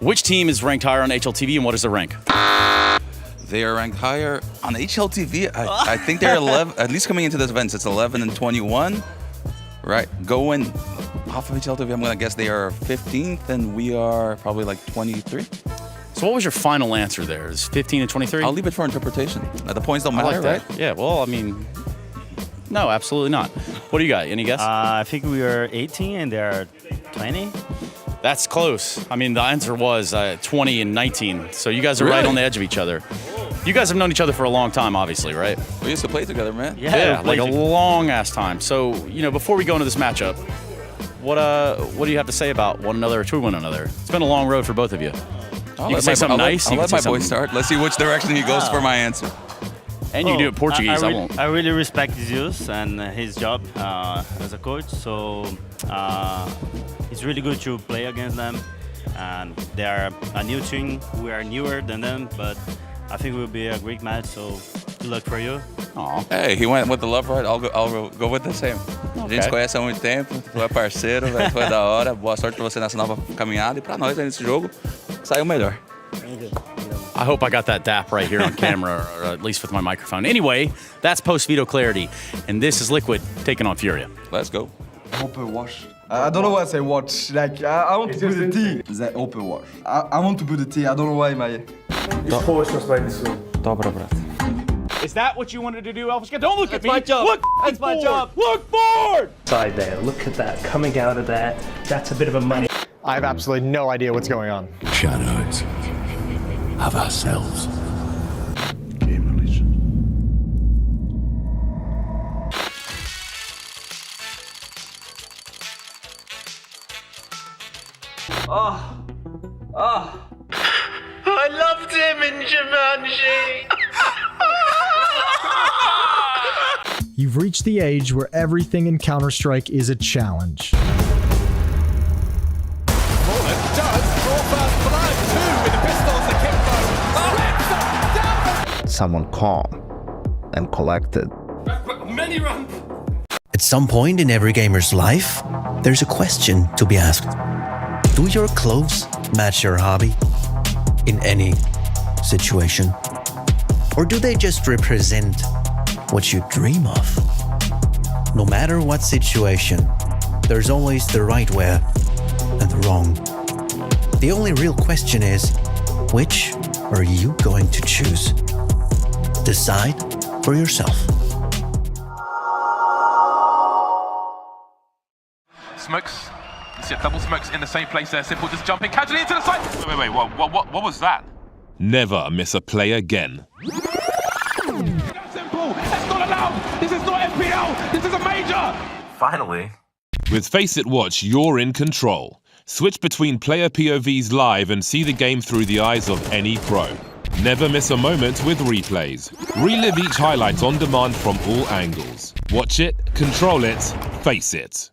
Which team is ranked higher on HLTV and what is the rank? They are ranked higher on HLTV. I think they're 11, at least coming into this event, it's 11 and 21. Right, going off of HLTV, I'm gonna guess they are 15th and we are probably like 23. So what was your final answer there? Is 15 and 23? I'll leave it for interpretation. The points don't matter, like right? Yeah, well, I mean, no, absolutely not. What do you got? Any guess? I think we are 18 and they're 20. That's close. I mean, the answer was 20 and 19. So you guys are right on the edge of each other. You guys have known each other for a long time, obviously, right? We used to play together, man. Yeah, like a long-ass time. So, you know, before we go into this matchup, what do you have to say about one another or to one another? It's been a long road for both of you. You can say something nice. I'll let my boy start. Let's see which direction he goes for my answer. And you can do it Portuguese. I won't. I really respect Zeus and his job as a coach. So it's really good to play against them. And they are a new team. We are newer than them, but I think it will be a great match. So good luck for you. Aww. Hey, he went with the love right. I'll go with the same. A gente se conhece há muito tempo. Tu é parceiro, velho. Foi da hora. Boa sorte pra você nessa nova caminhada e pra nós aí nesse jogo saiu melhor. I hope I got that dap right here on camera, or at least with my microphone. Anyway, that's post-veto clarity, and this is Liquid taking on FURIA. Let's go. Open wash. I don't know why I say watch. Like, I want to put the T. The open wash. I want to put the T. I don't know why, my. Dobra, brat. Is that what you wanted to do, Elfish? Don't look at me. my job. Look That's my forward. job. Look forward. Side there, look at that, coming out of that. That's a bit of a money. I have absolutely no idea what's going on. Shadows of ourselves. Oh. Oh. I loved him in Jumanji. You've reached the age where everything in Counter-Strike is a challenge. Someone calm and collected. Many run. At some point in every gamer's life, there's a question to be asked. Do your clothes match your hobby? In any situation? Or do they just represent what you dream of? No matter what situation, there's always the right way and the wrong. The only real question is, which are you going to choose? Decide for yourself. Smokes. You see double smokes in the same place there. Simple just jumping casually into the side. Wait, what was that? Never miss a play again. Simple, that's not allowed. This is not FPL. This is a major. Finally. With Faceit Watch, you're in control. Switch between player POVs live and see the game through the eyes of any pro. Never miss a moment with replays. Relive each highlight on demand from all angles. Watch it, control it, face it.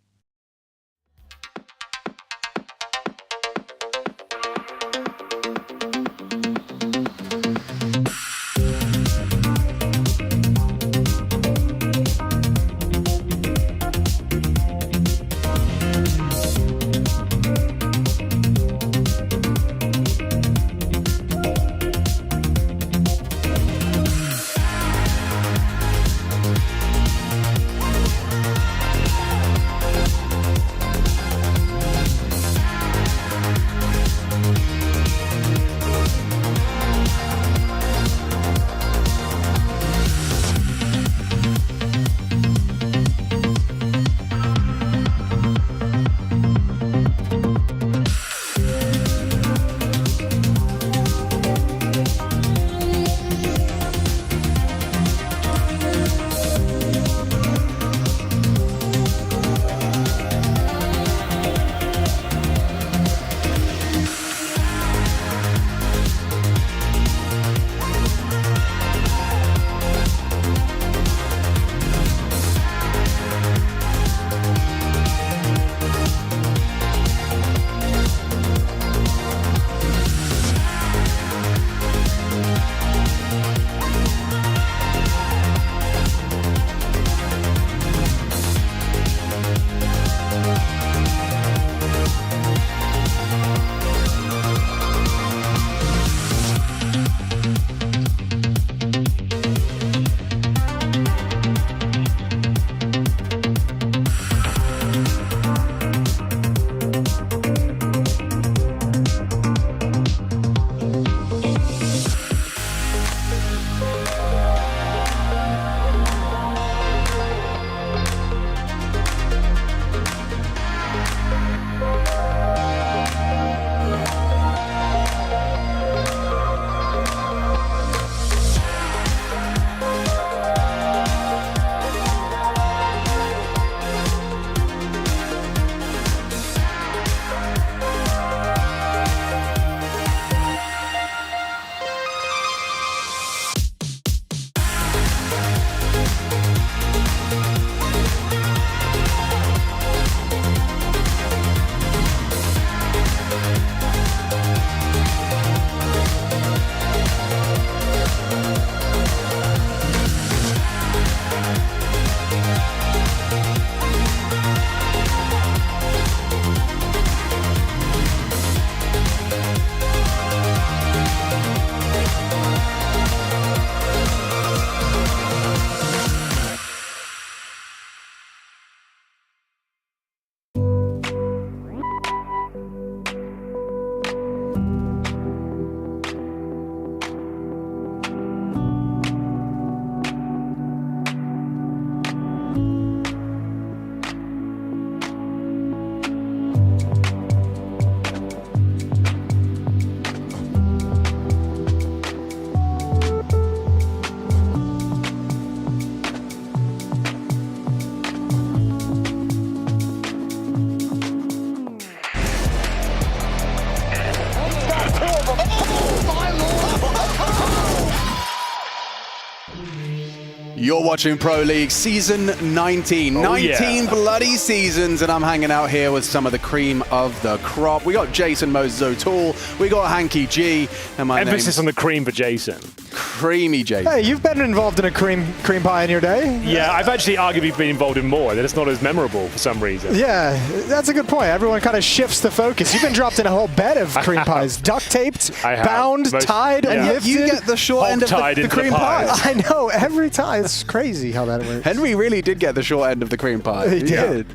You're watching Pro League Season 19. 19 bloody seasons, and I'm hanging out here with some of the cream of the crop. We got Jason Moses O'Toole, we got Hanky G, and my emphasis on the cream for Jason. Creamy Jason. Hey, you've been involved in a cream pie in your day. Yeah, I've actually arguably been involved in more. That it's not as memorable for some reason. Yeah, that's a good point. Everyone kind of shifts the focus. You've been dropped in a whole bed of cream pies. Duct taped, bound, tied, and yet you get the short end of the cream pie. I know, every time. It's crazy how that works. Henry really did get the short end of the cream pie. He did.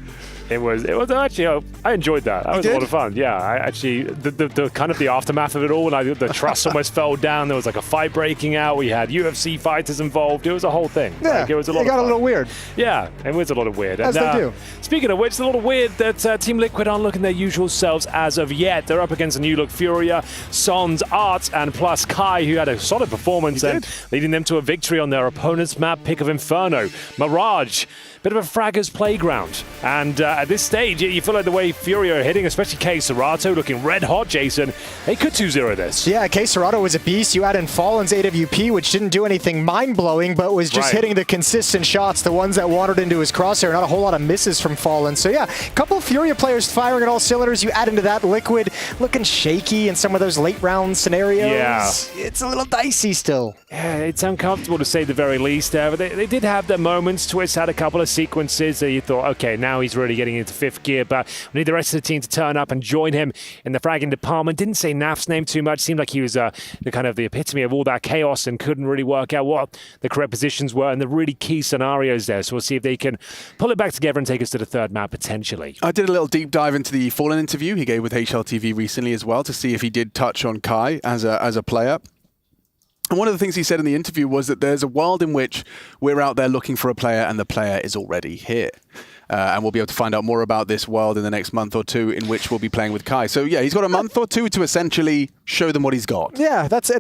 It was actually, I enjoyed that. That was a lot of fun. Yeah, I actually, the kind of the aftermath of it all, when the truss almost fell down, there was like a fight breaking out. We had UFC fighters involved. It was a whole thing. Yeah, like, it was a lot. It got a little weird. Yeah, it was a lot of weird. As they do. Speaking of which, it's a little weird that Team Liquid aren't looking their usual selves as of yet. They're up against a new look FURIA, Sons, Art, and plus Kai, who had a solid performance and leading them to a victory on their opponent's map pick of Inferno. Mirage. Bit of a fragger's playground. And at this stage, you feel like the way FURIA are hitting, especially K Serato looking red hot, Jason, they could 2-0 this. Yeah, K Serato was a beast. You add in Fallen's AWP, which didn't do anything mind-blowing, but was just hitting the consistent shots, the ones that wandered into his crosshair. Not a whole lot of misses from Fallen. So yeah, a couple of FURIA players firing at all cylinders. You add into that Liquid looking shaky in some of those late round scenarios. Yeah. It's a little dicey still. Yeah, it's uncomfortable to say the very least. But they did have their moments. Twist had a couple of sequences that you thought, okay, now he's really getting into fifth gear, but we need the rest of the team to turn up and join him in the fragging department. Didn't say Naf's name too much. Seemed like he was the kind of the epitome of all that chaos and couldn't really work out what the correct positions were and the really key scenarios there. So we'll see if they can pull it back together and take us to the third map potentially. I did a little deep dive into the Fallen interview he gave with HLTV recently as well to see if he did touch on Kai as a player. And one of the things he said in the interview was that there's a world in which we're out there looking for a player and the player is already here. And we'll be able to find out more about this world in the next month or two in which we'll be playing with Kai. So yeah, he's got a month or two to essentially show them what he's got. Yeah, that's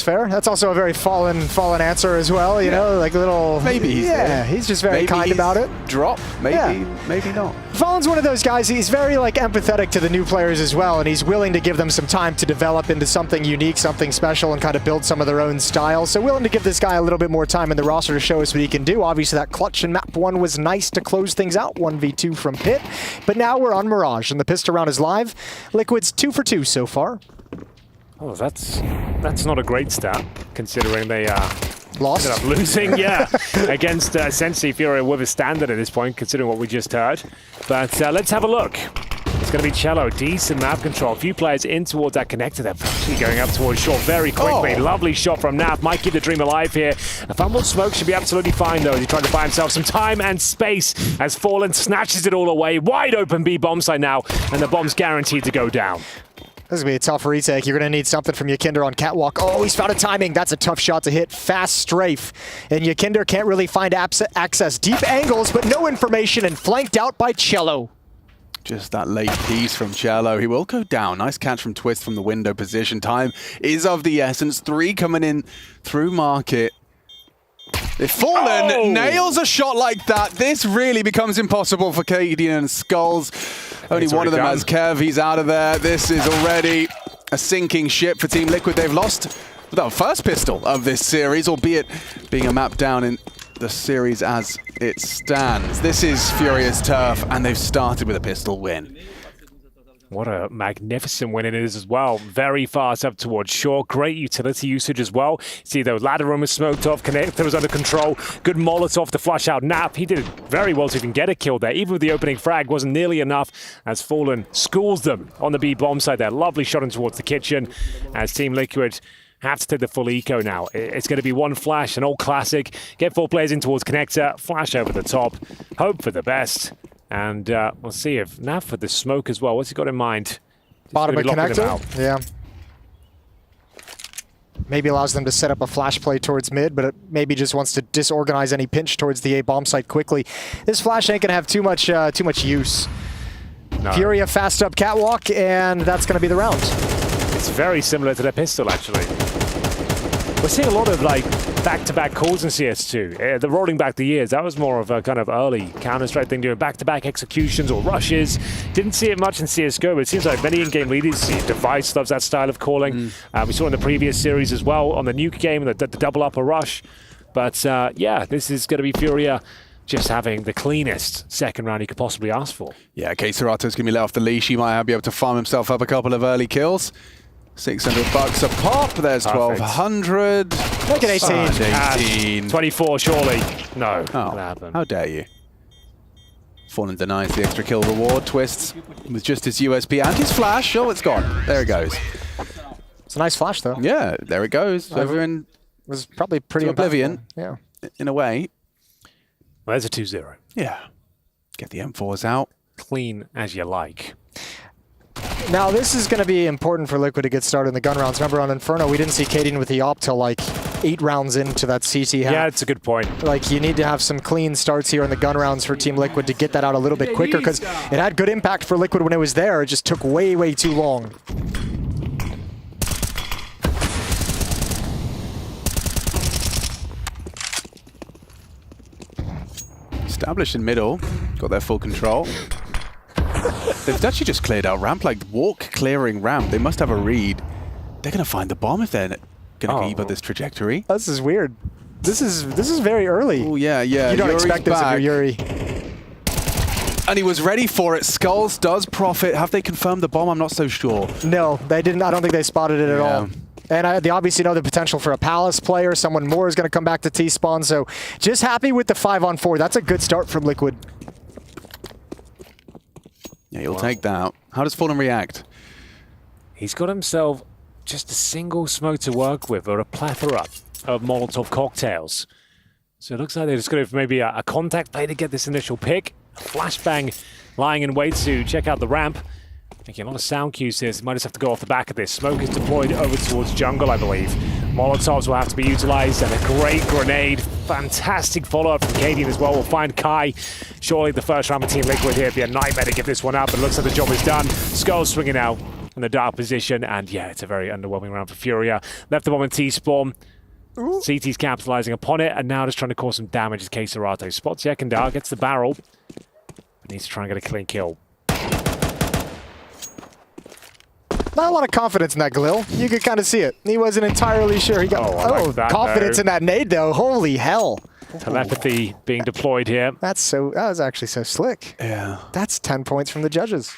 fair. That's also a very fallen answer as well, you know, like a little... Maybe he's there. He's just very kind about it. Drop, maybe not. Fallen's one of those guys, he's very like empathetic to the new players as well, and he's willing to give them some time to develop into something unique, something special, and kind of build some of their own style. So willing to give this guy a little bit more time in the roster to show us what he can do. Obviously that clutch in map 1 was nice to close things out, 1v2 from Pit. But now we're on Mirage, and the pistol round is live. Liquid's 2 for 2 so far. Oh, that's not a great stat, considering they lost. Ended up losing, yeah, against essentially FURIA with a standard at this point, considering what we just heard. But let's have a look. It's going to be Cello, decent map control. A few players in towards that connector. They're actually going up towards short very quickly. Lovely shot from Naf. Might keep the dream alive here. A fumbled smoke should be absolutely fine, though, as he tried to buy himself some time and space as Fallen snatches it all away. Wide open B bomb site now, and the bomb's guaranteed to go down. This is going to be a tough retake. You're going to need something from Yakinder on Catwalk. Oh, he's found a timing. That's a tough shot to hit. Fast strafe. And Yakinder can't really find access. Deep angles, but no information, and flanked out by Cello. Just that late piece from Cello. He will go down. Nice catch from Twist from the window position. Time is of the essence. 3 coming in through market. If Fallen nails a shot like that, this really becomes impossible for Cadian and Skulls. Only one of them has Kev. He's out of there. This is already a sinking ship for Team Liquid. They've lost the first pistol of this series, albeit being a map down in the series as it stands. This is FURIA's turf, and they've started with a pistol win. What a magnificent win it is as well. Very fast up towards shore. Great utility usage as well. See, the ladder room was smoked off. Connector was under control. Good Molotov to flush out Nap. He did very well to even get a kill there. Even with the opening frag, wasn't nearly enough as Fallen schools them on the B bomb side there. Lovely shot in towards the kitchen as Team Liquid have to take the full eco now. It's going to be one flash, an old classic. Get 4 players in towards connector. Flash over the top. Hope for the best. And we'll see if Naf with the smoke as well. What's he got in mind? Bottom of connector? Yeah. Maybe allows them to set up a flash play towards mid, but it maybe just wants to disorganize any pinch towards the A bomb site quickly. This flash ain't gonna have too much use. No. FURIA fast up Catwalk, and that's gonna be the round. It's very similar to their pistol, actually. We're seeing a lot of like back-to-back calls in CS2. The rolling back the years, that was more of a kind of early Counter-Strike thing, doing back-to-back executions or rushes. Didn't see it much in CSGO, but it seems like many in-game leaders see Device loves that style of calling. We saw in the previous series as well on the Nuke game, the double up or rush. But yeah, this is going to be FURIA just having the cleanest second round he could possibly ask for. Yeah, Keisarato's going to be let off the leash. He might be able to farm himself up a couple of early kills. $600 a pop. There's 1,200. Make it 18. 24, surely. No, oh, not happen. How dare you? Fallen denies the extra kill reward. Twists with just his USP and his flash. Oh, it's gone. There it goes. It's a nice flash, though. Yeah, there it goes. Over in was probably pretty oblivion. Yeah, in a way. Well, there's a 2-0. Yeah. Get the M4s out. Clean as you like. Now, this is going to be important for Liquid to get started in the gun rounds. Remember, on Inferno, we didn't see Cadian with the op till like 8 rounds into that CT half. Yeah, it's a good point. Like, you need to have some clean starts here in the gun rounds for Team Liquid to get that out a little bit quicker, because it had good impact for Liquid when it was there. It just took way, way too long. Established in middle, got their full control. They've actually just cleared out ramp, like walk clearing ramp. They must have a read. They're going to find the bomb if they're going to keep up this trajectory. This is weird. This is very early. Oh yeah, yeah. You don't Yuri's expect this back. if you're Yuri. And he was ready for it. Skulls does profit. Have they confirmed the bomb? I'm not so sure. No, they didn't. I don't think they spotted it at all. And they obviously know the potential for a Palace player. Someone more is going to come back to T-spawn. So just happy with the 5-on-4. That's a good start from Liquid. Yeah, he'll take that. How does Fallen react? He's got himself just a single smoke to work with, or a plethora of Molotov cocktails. So it looks like they're just going to maybe a contact play to get this initial pick. A flashbang lying in wait to check out the ramp. Making a lot of sound cues here, so might just have to go off the back of this. Smoke is deployed over towards jungle, I believe. Molotovs will have to be utilized, and a great grenade. Fantastic follow-up from Cadian as well. We'll find Kai. Surely the first round of Team Liquid here. It'd be a nightmare to give this one up, but it looks like the job is done. Skull swinging out in the dark position, and yeah, it's a very underwhelming round for FURIA. Left the bomb in T-spawn. CT's capitalizing upon it, and now just trying to cause some damage as Keisarato spots Yekindar, gets the barrel, but needs to try and get a clean kill. Not a lot of confidence in that Glil. You could kind of see it. He wasn't entirely sure. He got confidence in that nade, though. Holy hell. Telepathy being deployed here. That was actually so slick. Yeah. That's 10 points from the judges.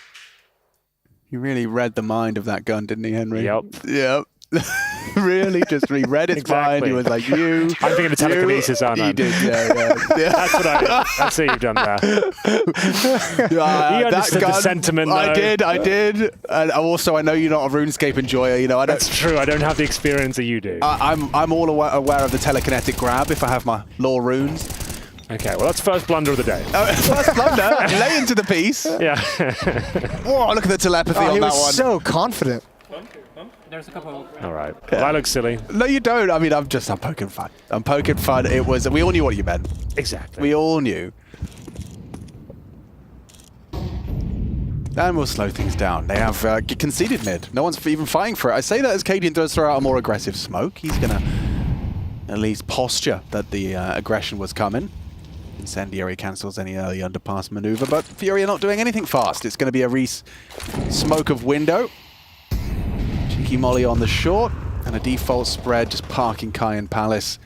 He really read the mind of that gun, didn't he, Henry? Yep. Yep. Really, just he read its mind. He was like, you. I'm thinking of telekinesis, aren't I? You did, yeah. That's what that's what you've done there. You understood the sentiment, though. I did. And also, I know you're not a RuneScape enjoyer. You know, That's true. I don't have the experience that you do. I'm all aware of the telekinetic grab if I have my lore runes. Okay, well, that's first blunder of the day. First blunder, lay into the piece. Yeah. Whoa, look at the telepathy on that one. He was so confident. There's a couple. All right. Well, that looks silly. No, you don't. I mean, I'm poking fun. I'm poking fun. We all knew what you meant. Exactly. We all knew. And we'll slow things down. They have conceded mid. No one's even fighting for it. I say that as Cadian does throw out a more aggressive smoke. He's going to at least posture that the aggression was coming. Incendiary cancels any early underpass maneuver, but FURIA not doing anything fast. It's going to be a Reese smoke of window. Cheeky molly on the short, and a default spread, just parking Kai and Palace.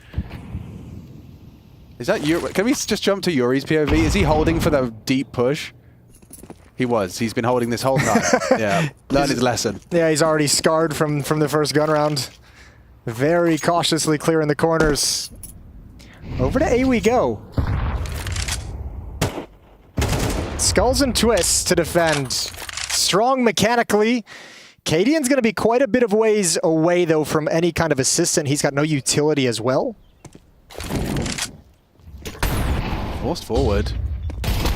Is that Yuri? Can we just jump to Yuri's POV? Is he holding for the deep push? He was. He's been holding this whole time. Yeah, learned his lesson. Yeah, he's already scarred from the first gun round. Very cautiously clearing the corners. Over to A we go. Skulls and twists to defend. Strong mechanically. Cadian's going to be quite a bit of ways away, though, from any kind of assistant. He's got no utility as well. Forced forward.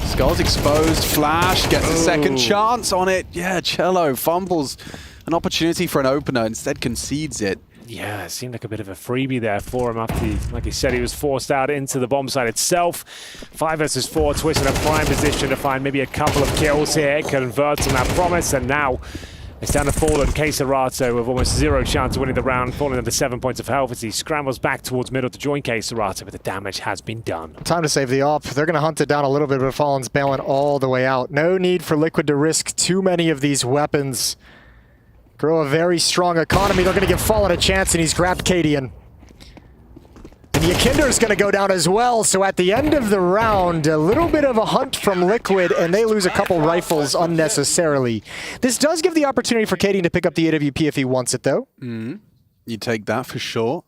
Skull's exposed. Flash gets a second chance on it. Yeah, Cello fumbles an opportunity for an opener, instead concedes it. Yeah, it seemed like a bit of a freebie there for him after, like he said, he was forced out into the bomb site itself. 5 versus 4, Twist in a prime position to find maybe a couple of kills here. Converts on that promise, and now it's down to Fallen. Keisarato with almost 0 chance of winning the round. Fallen under 7 points of health as he scrambles back towards middle to join Keisarato, but the damage has been done. Time to save the op. They're going to hunt it down a little bit, but Fallen's bailing all the way out. No need for Liquid to risk too many of these weapons. Grow a very strong economy. They're going to give Fallen a chance, and he's grabbed Cadian. And Yakinder's going to go down as well. So at the end of the round, a little bit of a hunt from Liquid, and they lose a couple rifles unnecessarily. This does give the opportunity for Cadian to pick up the AWP if he wants it, though. You take that for sure.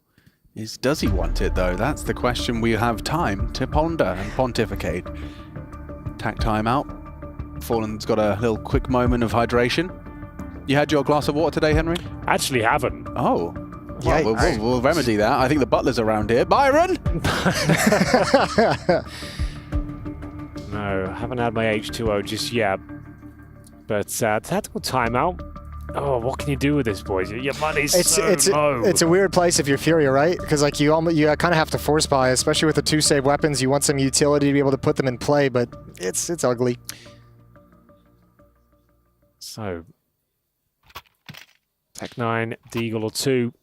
Does he want it, though? That's the question we have time to ponder and pontificate. Tack timeout. Fallen's got a little quick moment of hydration. You had your glass of water today, Henry? Actually haven't. Oh. Well, we'll remedy that. I think the butler's around here. Byron! No, I haven't had my H2O just yet. But tactical timeout. Oh, what can you do with this, boys? Your money's low. It's a weird place if you're Furia, right? Because like you kind of have to force buy, especially with the 2 save weapons. You want some utility to be able to put them in play, but it's ugly. So, Tech9, Deagle or 2.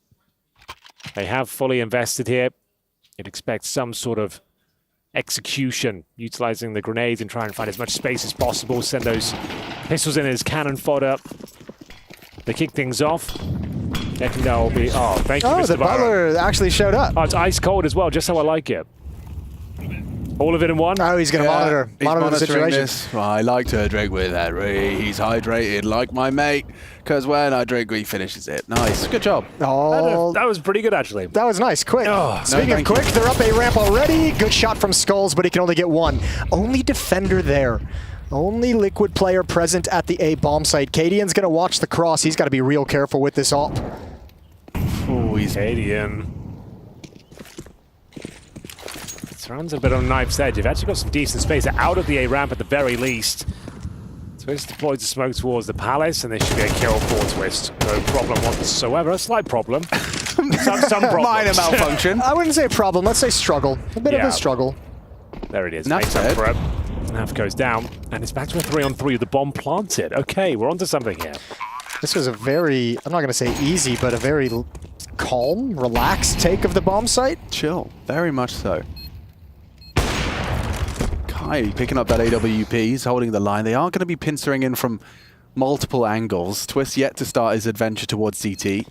They have fully invested here. You'd expect some sort of execution, utilizing the grenades and try and find as much space as possible. Send those pistols in as cannon fodder. They kick things off. Ekendal will be... Oh, thank you, Mr. The butler actually showed up. Oh, it's ice cold as well, just how I like it. All of it in one? Oh, he's going to monitor the situation. This. Well, I like to drink with Henry. He's hydrated like my mate, because when I drink, he finishes it. Nice. Good job. Oh, that was pretty good, actually. That was nice. Quick. Oh, Speaking of quick, they're up a ramp already. Good shot from Skulls, but he can only get one. Only defender there. Only Liquid player present at the A bomb site. Cadian's going to watch the cross. He's got to be real careful with this op. Oh, he's Cadian. Runs a bit on knife's edge. You've actually got some decent space out of the A ramp at the very least. Twist deploys the smoke towards the palace, and this should be a kill for Twist. No problem whatsoever. A slight problem. some problem. Minor malfunction. I wouldn't say problem. Let's say struggle. A bit of a struggle. There it is. Makes up for it. Naf goes down, and it's back to a 3-on-3 with the bomb planted. Okay, we're onto something here. This was a very, I'm not going to say easy, but a very calm, relaxed take of the bomb site. Chill. Very much so. Kai picking up that AWP, he's holding the line. They are going to be pincering in from multiple angles. Twist yet to start his adventure towards CT.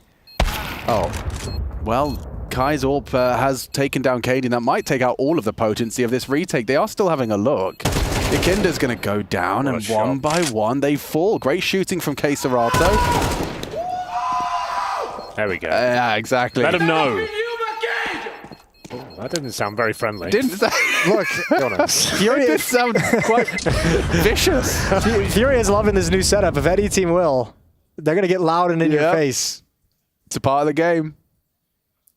Oh, well, Kai's AWP has taken down Cadian. That might take out all of the potency of this retake. They are still having a look. Ikinder's going to go down, and one by one they fall. Great shooting from K Serato. There we go. Yeah, exactly. Let him know. Oh, that didn't sound very friendly. Didn't say. Look, Furia did sound quite vicious. Furia's loving this new setup. If any team will, they're going to get loud and in your face. It's a part of the game.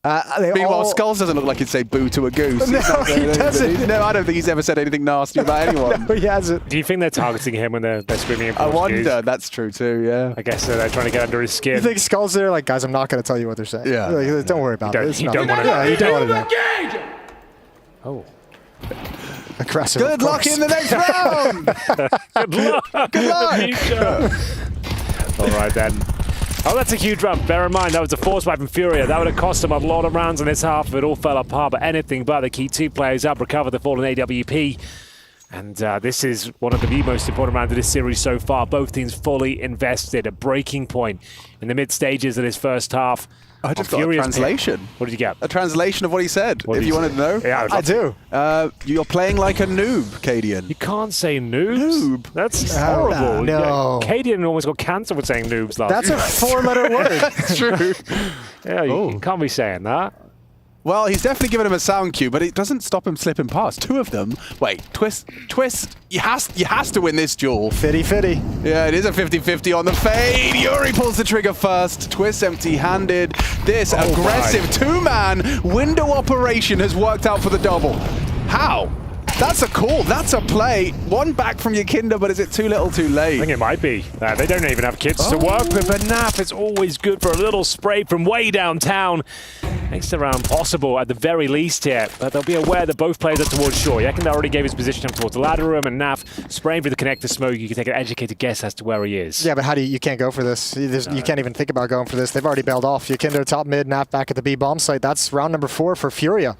Meanwhile, Skulls doesn't look like he'd say boo to a goose. No, he doesn't. No, I don't think he's ever said anything nasty about anyone. No, he hasn't. Do you think they're targeting him when they're screaming in I Portuguese? wonder. That's true too, yeah. I guess they're trying to get under his skin. You think Skulls are like, guys, I'm not going to tell you what they're saying. Yeah. Like, don't worry about it. You don't want to know. You don't want to know. Oh. Aggressive. Good luck in the next round! Good luck! Good luck! All right, then. Oh, that's a huge round. Bear in mind, that was a force wipe from Furia. That would have cost them a lot of rounds in this half. It all fell apart, but anything but. The key 2 players up, recover the fallen AWP. And this is one of the most important rounds of this series so far. Both teams fully invested. A breaking point in the mid stages of this first half. I just got a translation. What did you get? A translation of what he said, if you wanted to know. Yeah, I do. You're playing like a noob, Cadian. You can't say noobs. Noob. That's horrible. No. Yeah, Cadian almost got cancer for saying noobs last That's a 4-letter word. That's true. Yeah, you can't be saying that. Well, he's definitely given him a sound cue, but it doesn't stop him slipping past. 2 of them. Wait, Twist, he has to win this duel. 50-50. Yeah, it is a 50-50 on the fade. Yuri pulls the trigger first. Twist empty-handed. This aggressive 2-man window operation has worked out for the double. How? That's a call. That's a play. One back from Yakinder, but is it too little too late? I think it might be. They don't even have kits to work with, but Naf, it's always good for a little spray from way downtown. Makes the round possible at the very least here, but they'll be aware that both players are towards shore. Yakinder already gave his position towards the ladder room, and Naf spraying through the connector smoke. You can take an educated guess as to where he is. Yeah, but how do you can't go for this. You can't even think about going for this. They've already bailed off. Yakinder top mid, Naf back at the B bomb site. That's round number 4 for Furia.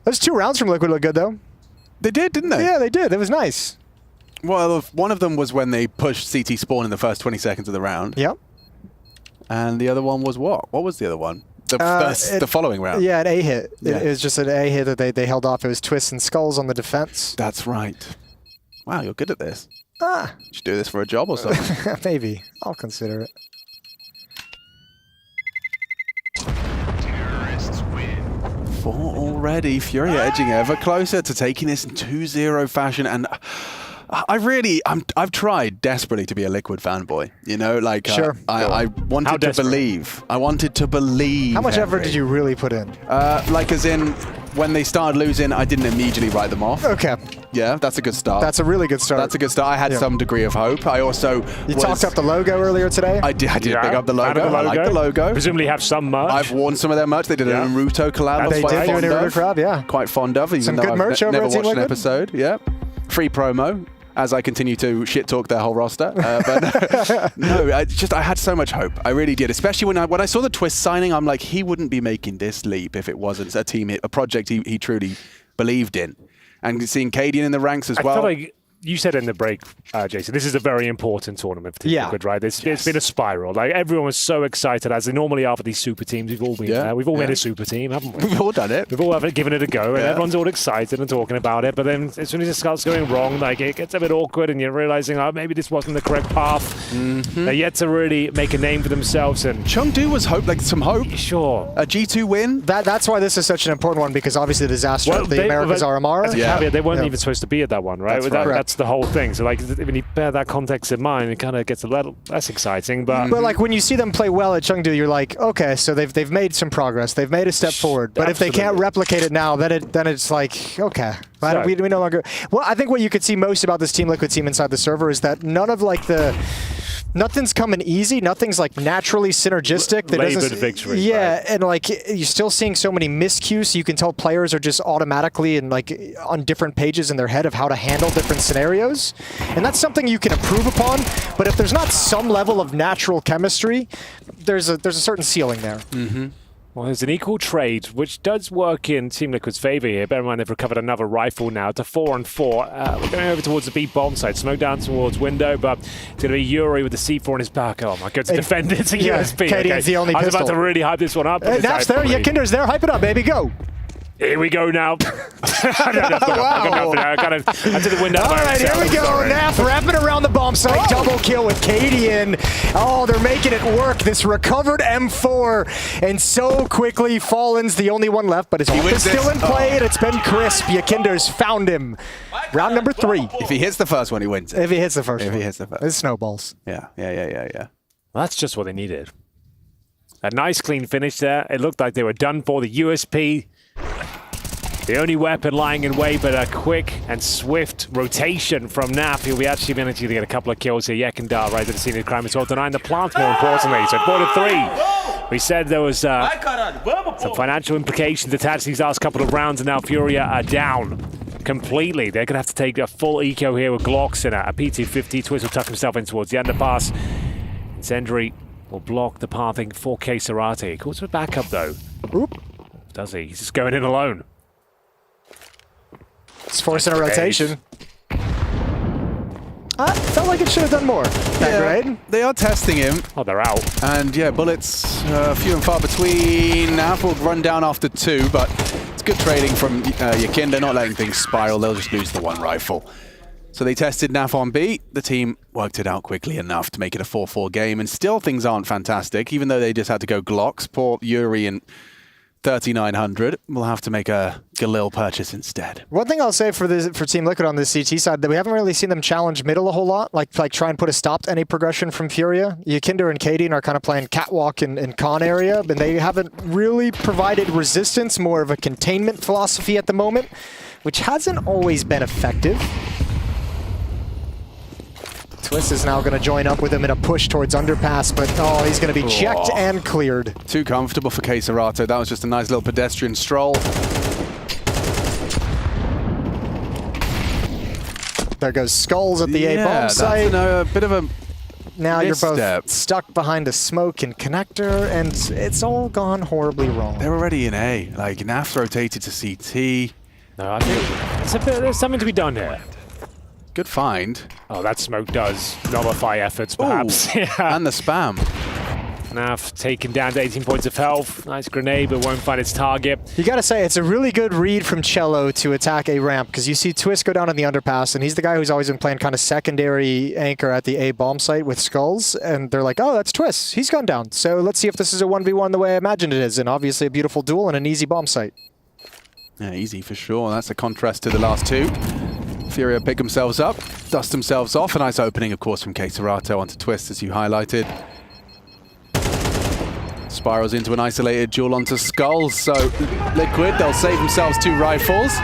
Those 2 rounds from Liquid look good, though. They did, didn't they? Yeah, they did. It was nice. Well, one of them was when they pushed CT spawn in the first 20 seconds of the round. Yep. And the other one was what? What was the other one? The following round. Yeah, an A hit. Yeah. It was just an A hit that they held off. It was twists and skulls on the defense. That's right. Wow, you're good at this. Ah. You should do this for a job or something. Maybe. I'll consider it. Four already. Furia edging ever closer to taking this in 2-0 fashion. And I've tried desperately to be a Liquid fanboy. You know, like Sure. I wanted to believe. I wanted to believe. How much Henry. effort did you really put in? Like as in, when they started losing, I didn't immediately write them off. Okay. Yeah, that's a good start. That's a really good start. That's a good start. I had some degree of hope. I also talked up the logo earlier today? I did pick up the logo. I like the logo. Presumably have some merch. I've worn some of their merch. They did a Naruto collab. They did do a Naruto collab, yeah. Quite fond of. Even Some though good I've merch over never at Team watched an Liquid? episode. Yeah. Free promo. As I continue to shit talk their whole roster, but no, I had so much hope. I really did, especially when I saw the Twist signing. I'm like, he wouldn't be making this leap if it wasn't a project he truly believed in. And seeing Cadian in the ranks as well. I feel like you said in the break, Jason, this is a very important tournament for Team Liquid, right? It's been a spiral. Like everyone was so excited, as they normally are for these super teams. We've all been we've all made a super team, haven't we? We've all done it. We've all given it a go, and everyone's all excited and talking about it. But then, as soon as it starts going wrong, like it gets a bit awkward, and you're realizing, oh, maybe this wasn't the correct path. They're yet to really make a name for themselves. And Chengdu was some hope. Sure, a G2 win. That's why this is such an important one, because obviously the disaster of the Americas Aramara. As a caveat, they weren't even supposed to be at that one, right? That's the whole thing. So like, when you bear that context in mind, it kind of gets a little less exciting. But like when you see them play well at Chengdu, you're like, okay, so they've made some progress, they've made a step forward. But if they can't replicate it now, then it's like, okay, we no longer. Well, I think what you could see most about this Team Liquid team inside the server is that none of like nothing's coming easy. Nothing's like naturally synergistic. Labored victory. Yeah, right. and like you're still seeing so many miscues. So you can tell players are just automatically and like on different pages in their head of how to handle different scenarios, and that's something you can improve upon. But if there's not some level of natural chemistry, there's a certain ceiling there. Well, there's an equal trade, which does work in Team Liquid's favor here. Bear in mind they've recovered another rifle now to 4-4. We're going over towards the B bomb site. Smoke down towards window, but it's going to be Yuri with the C4 in his back. Oh my god, to defend it. It's a USP. Cadian's the only I was pistol. about to really hype this one up. Naps there, Kinder's there. Hype it up, baby. Go. Here we go now. I to the window. All right, here we go. Naf wrapping around the bomb site. Double kill with Cadian. Oh, they're making it work. This recovered M4. And so quickly, Fallen's the only one left, but his ult is still in play, and it's been crisp. Yakinder's found him. Round number 3. If he hits the first one, he wins it. If he hits the first one. If he hits the first. It's snowballs. Yeah. Well, that's just what they needed. A nice clean finish there. It looked like they were done for. The USP, the only weapon lying in wait, but a quick and swift rotation from Naf. He'll be actually managing to get a couple of kills here. Yekindar right to the scene of crime as well, denying the plant more importantly. So 4-3. We said there was some financial implications attached to these last couple of rounds, and now Furia are down completely. They're going to have to take a full eco here with Glocks and a PT-50. Twist will tuck himself in towards the underpass. Incendiary will block the pathing for K-Sarate. He calls for backup though. Oop. Does he? He's just going in alone. It's forcing a rotation. Felt like it should have done more. Right? They are testing him. Oh, they're out. And yeah, bullets few and far between. Naf will run down after 2, but it's good trading from Yakinda, not letting things spiral. They'll just lose the one rifle. So they tested Naf on B. The team worked it out quickly enough to make it a 4-4 game, and still things aren't fantastic, even though they just had to go Glocks. Poor Yuri and 3,900 will have to make a Galil purchase instead. One thing I'll say for Team Liquid on the CT side, that we haven't really seen them challenge middle a whole lot, like try and put a stop to any progression from Furia. Yakinder and Cadian are kind of playing catwalk in con area, but they haven't really provided resistance, more of a containment philosophy at the moment, which hasn't always been effective. Twist is now going to join up with him in a push towards underpass, but he's going to be checked and cleared. Too comfortable for K-Serato. That was just a nice little pedestrian stroll. There goes Skulls at the A bomb site. A bit of a now misstep. You're both stuck behind a smoke and connector, and it's all gone horribly wrong. They're already in A. Like, Naf rotated to CT. No, I think there's something to be done here. Good find. Oh, that smoke does nullify efforts, perhaps. And the spam. Nav taken down to 18 points of health. Nice grenade, but won't find its target. You gotta say, it's a really good read from Cello to attack A ramp, because you see Twist go down in the underpass, and he's the guy who's always been playing kind of secondary anchor at the A bomb site with Skulls, and they're like, oh, that's Twist. He's gone down. So let's see if this is a 1v1 the way I imagined it is, and obviously a beautiful duel and an easy bomb site. Yeah, easy for sure. That's a contrast to the last two. Furia pick themselves up, dust themselves off. A nice opening, of course, from Keiserato onto Twist, as you highlighted. Spirals into an isolated duel onto Skulls, so Liquid, they'll save themselves 2 rifles.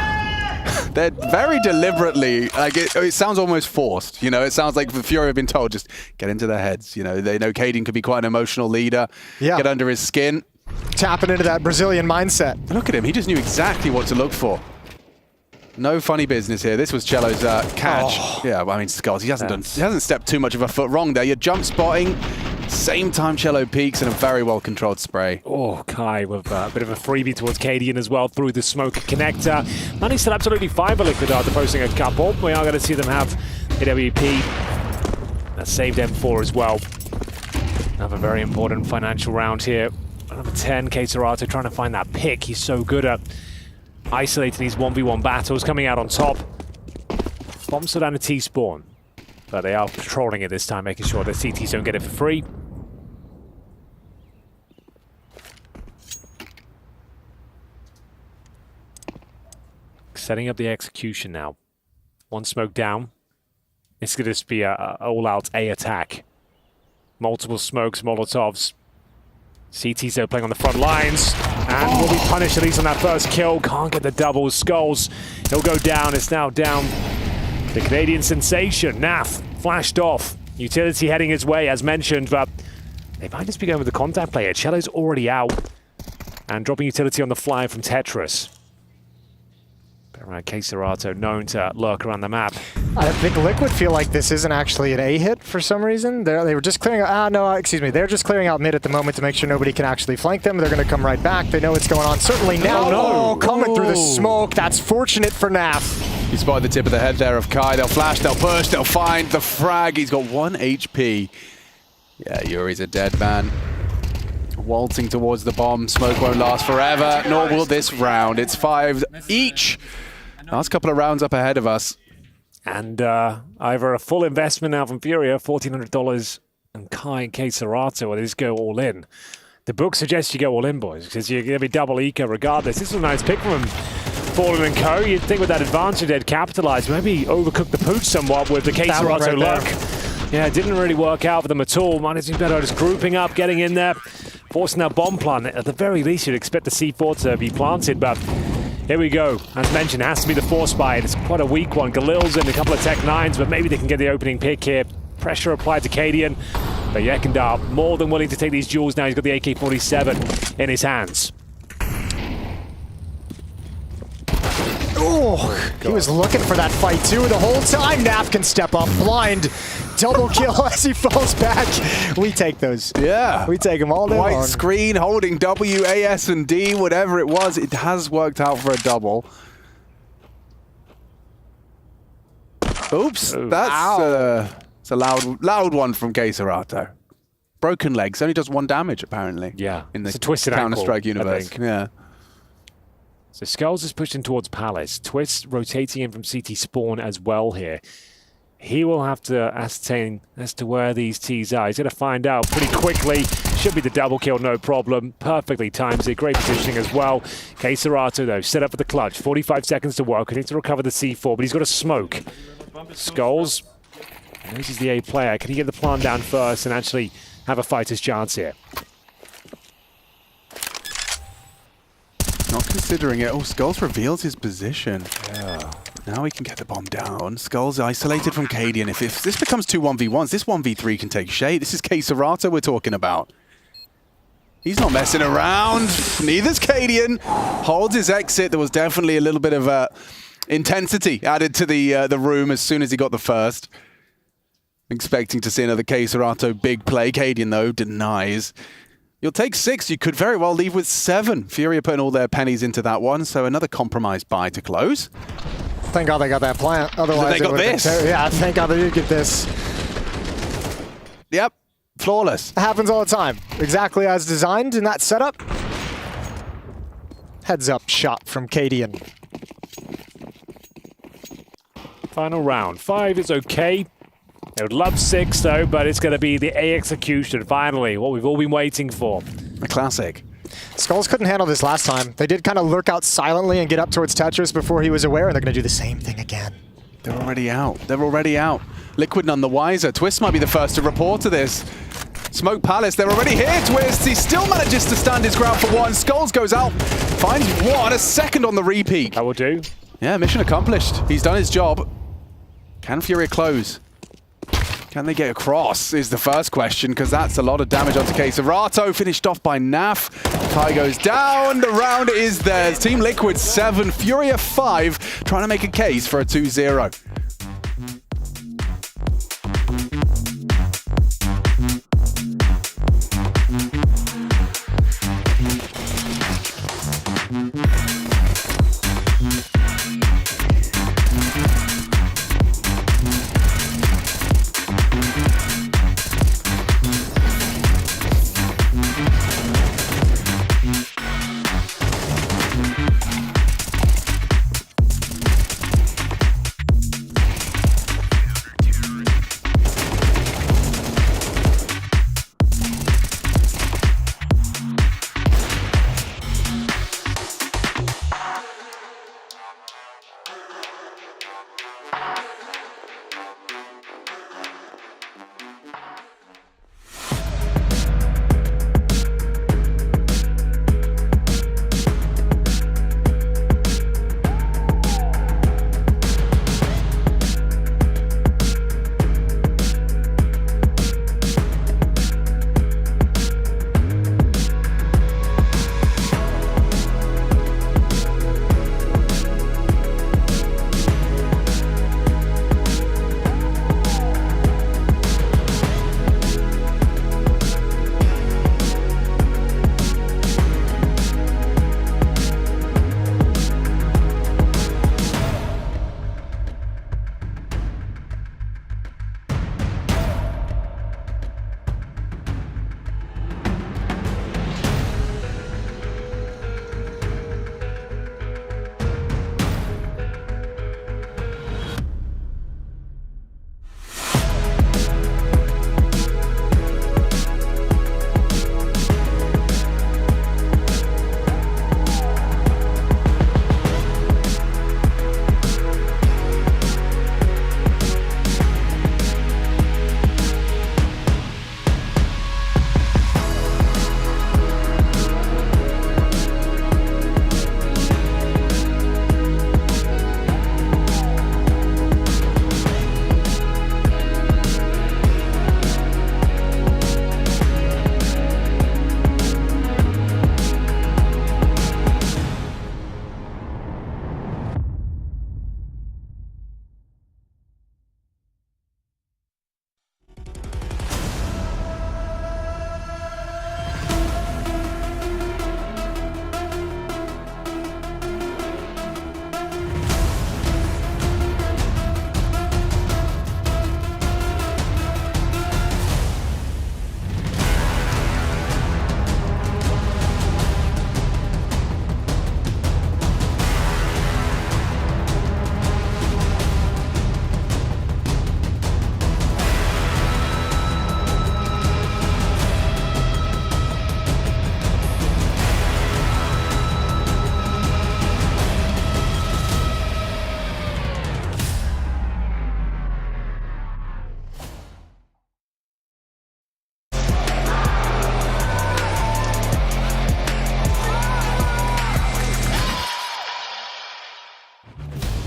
They're very deliberately, like it sounds almost forced, you know, it sounds like the Fury have been told, just get into their heads, you know, they know Cadian could be quite an emotional leader, get under his skin. Tapping into that Brazilian mindset. Look at him, he just knew exactly what to look for. No funny business here. This was Cello's catch. Oh. Yeah, well, I mean, Skulls, he hasn't stepped too much of a foot wrong there. You're jump spotting, same time Cello peaks, and a very well controlled spray. Oh, Kai with a bit of a freebie towards Cadian as well through the smoke connector. Money's still absolutely fine for Liquid after posting a couple. We are going to see them have AWP. That saved M4 as well. Another very important financial round here. Number 10, Keiserato trying to find that pick. He's so good at isolating these 1v1 battles, coming out on top. Bomb still down to T-spawn, but they are patrolling it this time, making sure that CTs don't get it for free. Setting up the execution now. One smoke down. It's going to just be an all-out A attack. Multiple smokes, Molotovs. CTs are playing on the front lines, and will be punished at least on that first kill. Can't get the double. Skulls, he'll go down. It's now down. The Canadian sensation, Naf, flashed off. Utility heading his way, as mentioned, but they might just be going with the contact player. Cello's already out, and dropping utility on the fly from Tetris. Keiserato known to lurk around the map. I think Liquid feel like this isn't actually an A hit for some reason. They were just clearing out, excuse me. They're just clearing out mid at the moment to make sure nobody can actually flank them. They're going to come right back. They know what's going on. Certainly now. Oh, coming through the smoke. That's fortunate for Naf. He spotted the tip of the head there of Kai. They'll flash, they'll push, they'll find the frag. He's got 1 HP. Yeah, Yuri's a dead man. Waltzing towards the bomb. Smoke won't last forever, nor will this round. It's 5 each. Last couple of rounds up ahead of us. And either a full investment now from Furia, $1,400, and Kai and Keiserato, or they just go all in. The book suggests you go all in, boys, because you're going to be double eco regardless. This is a nice pick from him. Fallen and Co. You'd think with that advantage they'd capitalize, maybe overcook the pooch somewhat with the Keiserato luck. Yeah, it didn't really work out for them at all. Managing better, just grouping up, getting in there, forcing that bomb plant. At the very least, you'd expect the C4 to be planted, but here we go. As mentioned, it has to be the force buy. It's quite a weak one. Galil's in a couple of Tech 9s, but maybe they can get the opening pick here. Pressure applied to Cadian, but Yekindar more than willing to take these duels now. He's got the AK-47 in his hands. Oh, he was looking for that fight too the whole time. Naf can step up, blind, double kill as he falls back. We take those. Yeah. We take them all day White long. screen, holding W, A, S, and D, whatever it was. It has worked out for a double. Oops, that's it's a loud one from Keiserato. Broken legs, only does 1 damage apparently. Yeah, in the it's a twisted Counter-Strike ankle, universe. Yeah. So Skulls is pushing towards Palace. Twist rotating in from CT spawn as well here. He will have to ascertain as to where these T's are. He's going to find out pretty quickly. Should be the double kill, no problem. Perfectly times it. Great positioning as well. Keiserato, though, set up for the clutch. 45 seconds to work. He needs to recover the C4, but he's got to smoke. Skulls, this is the A player. Can he get the plan down first and actually have a fighter's chance here? Not considering it. Oh, Skulls reveals his position. Yeah. Now he can get the bomb down. Skulls isolated from Cadian. If this becomes 2 1v1s, this 1v3 can take shape. This is Keiserato we're talking about. He's not messing around. Neither's Cadian. Holds his exit. There was definitely a little bit of intensity added to the room as soon as he got the first. Expecting to see another Keiserato big play. Cadian, though, denies. You'll take 6. You could very well leave with 7. Furia putting all their pennies into that one, so another compromised buy to close. Thank God they got that plant. Otherwise, they got this. Yeah, thank God they did get this. Yep. Flawless. It happens all the time. Exactly as designed in that setup. Heads up shot from Cadian. Final round. 5 is okay. They would love 6 though, but it's going to be the A execution, finally, what we've all been waiting for. A classic. Skulls couldn't handle this last time. They did kind of lurk out silently and get up towards Tetris before he was aware, and they're going to do the same thing again. They're already out. They're already out. Liquid none the wiser. Twist might be the first to report to this. Smoke Palace, they're already here, Twist. He still manages to stand his ground for one. Skulls goes out, finds one, a second on the repeat. That will do. Yeah, mission accomplished. He's done his job. Can FURIA close? Can they get across is the first question, because that's a lot of damage onto Keserato. Finished off by Naf. Kai goes down. The round is theirs. Team Liquid 7, FURIA 5, trying to make a case for a 2-0.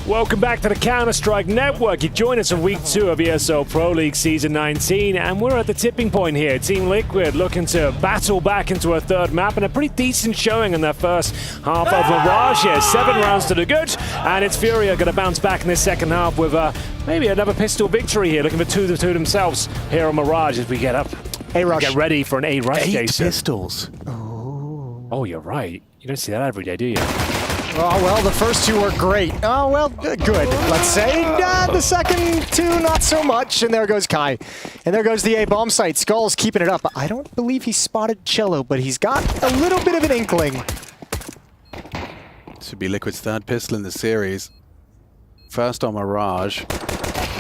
Welcome back to the Counter-Strike Network. You join us in Week 2 of ESL Pro League Season 19, and we're at the tipping point here. Team Liquid looking to battle back into a third map, and a pretty decent showing in their first half of Mirage here. 7 rounds to the good, and it's FURIA going to bounce back in this second half with maybe another pistol victory here, looking for 2-2 themselves here on Mirage as we get up. A-Rush. Get ready for an A-Rush, 8 Jason. pistols. Oh, you're right. You don't see that every day, do you? Oh, well, the first two were great. Oh, well, good, let's say. The second two, not so much. And there goes Kai. And there goes the A bomb site. Skull's keeping it up. I don't believe he spotted Cello, but he's got a little bit of an inkling. Should be Liquid's third pistol in the series. First on Mirage.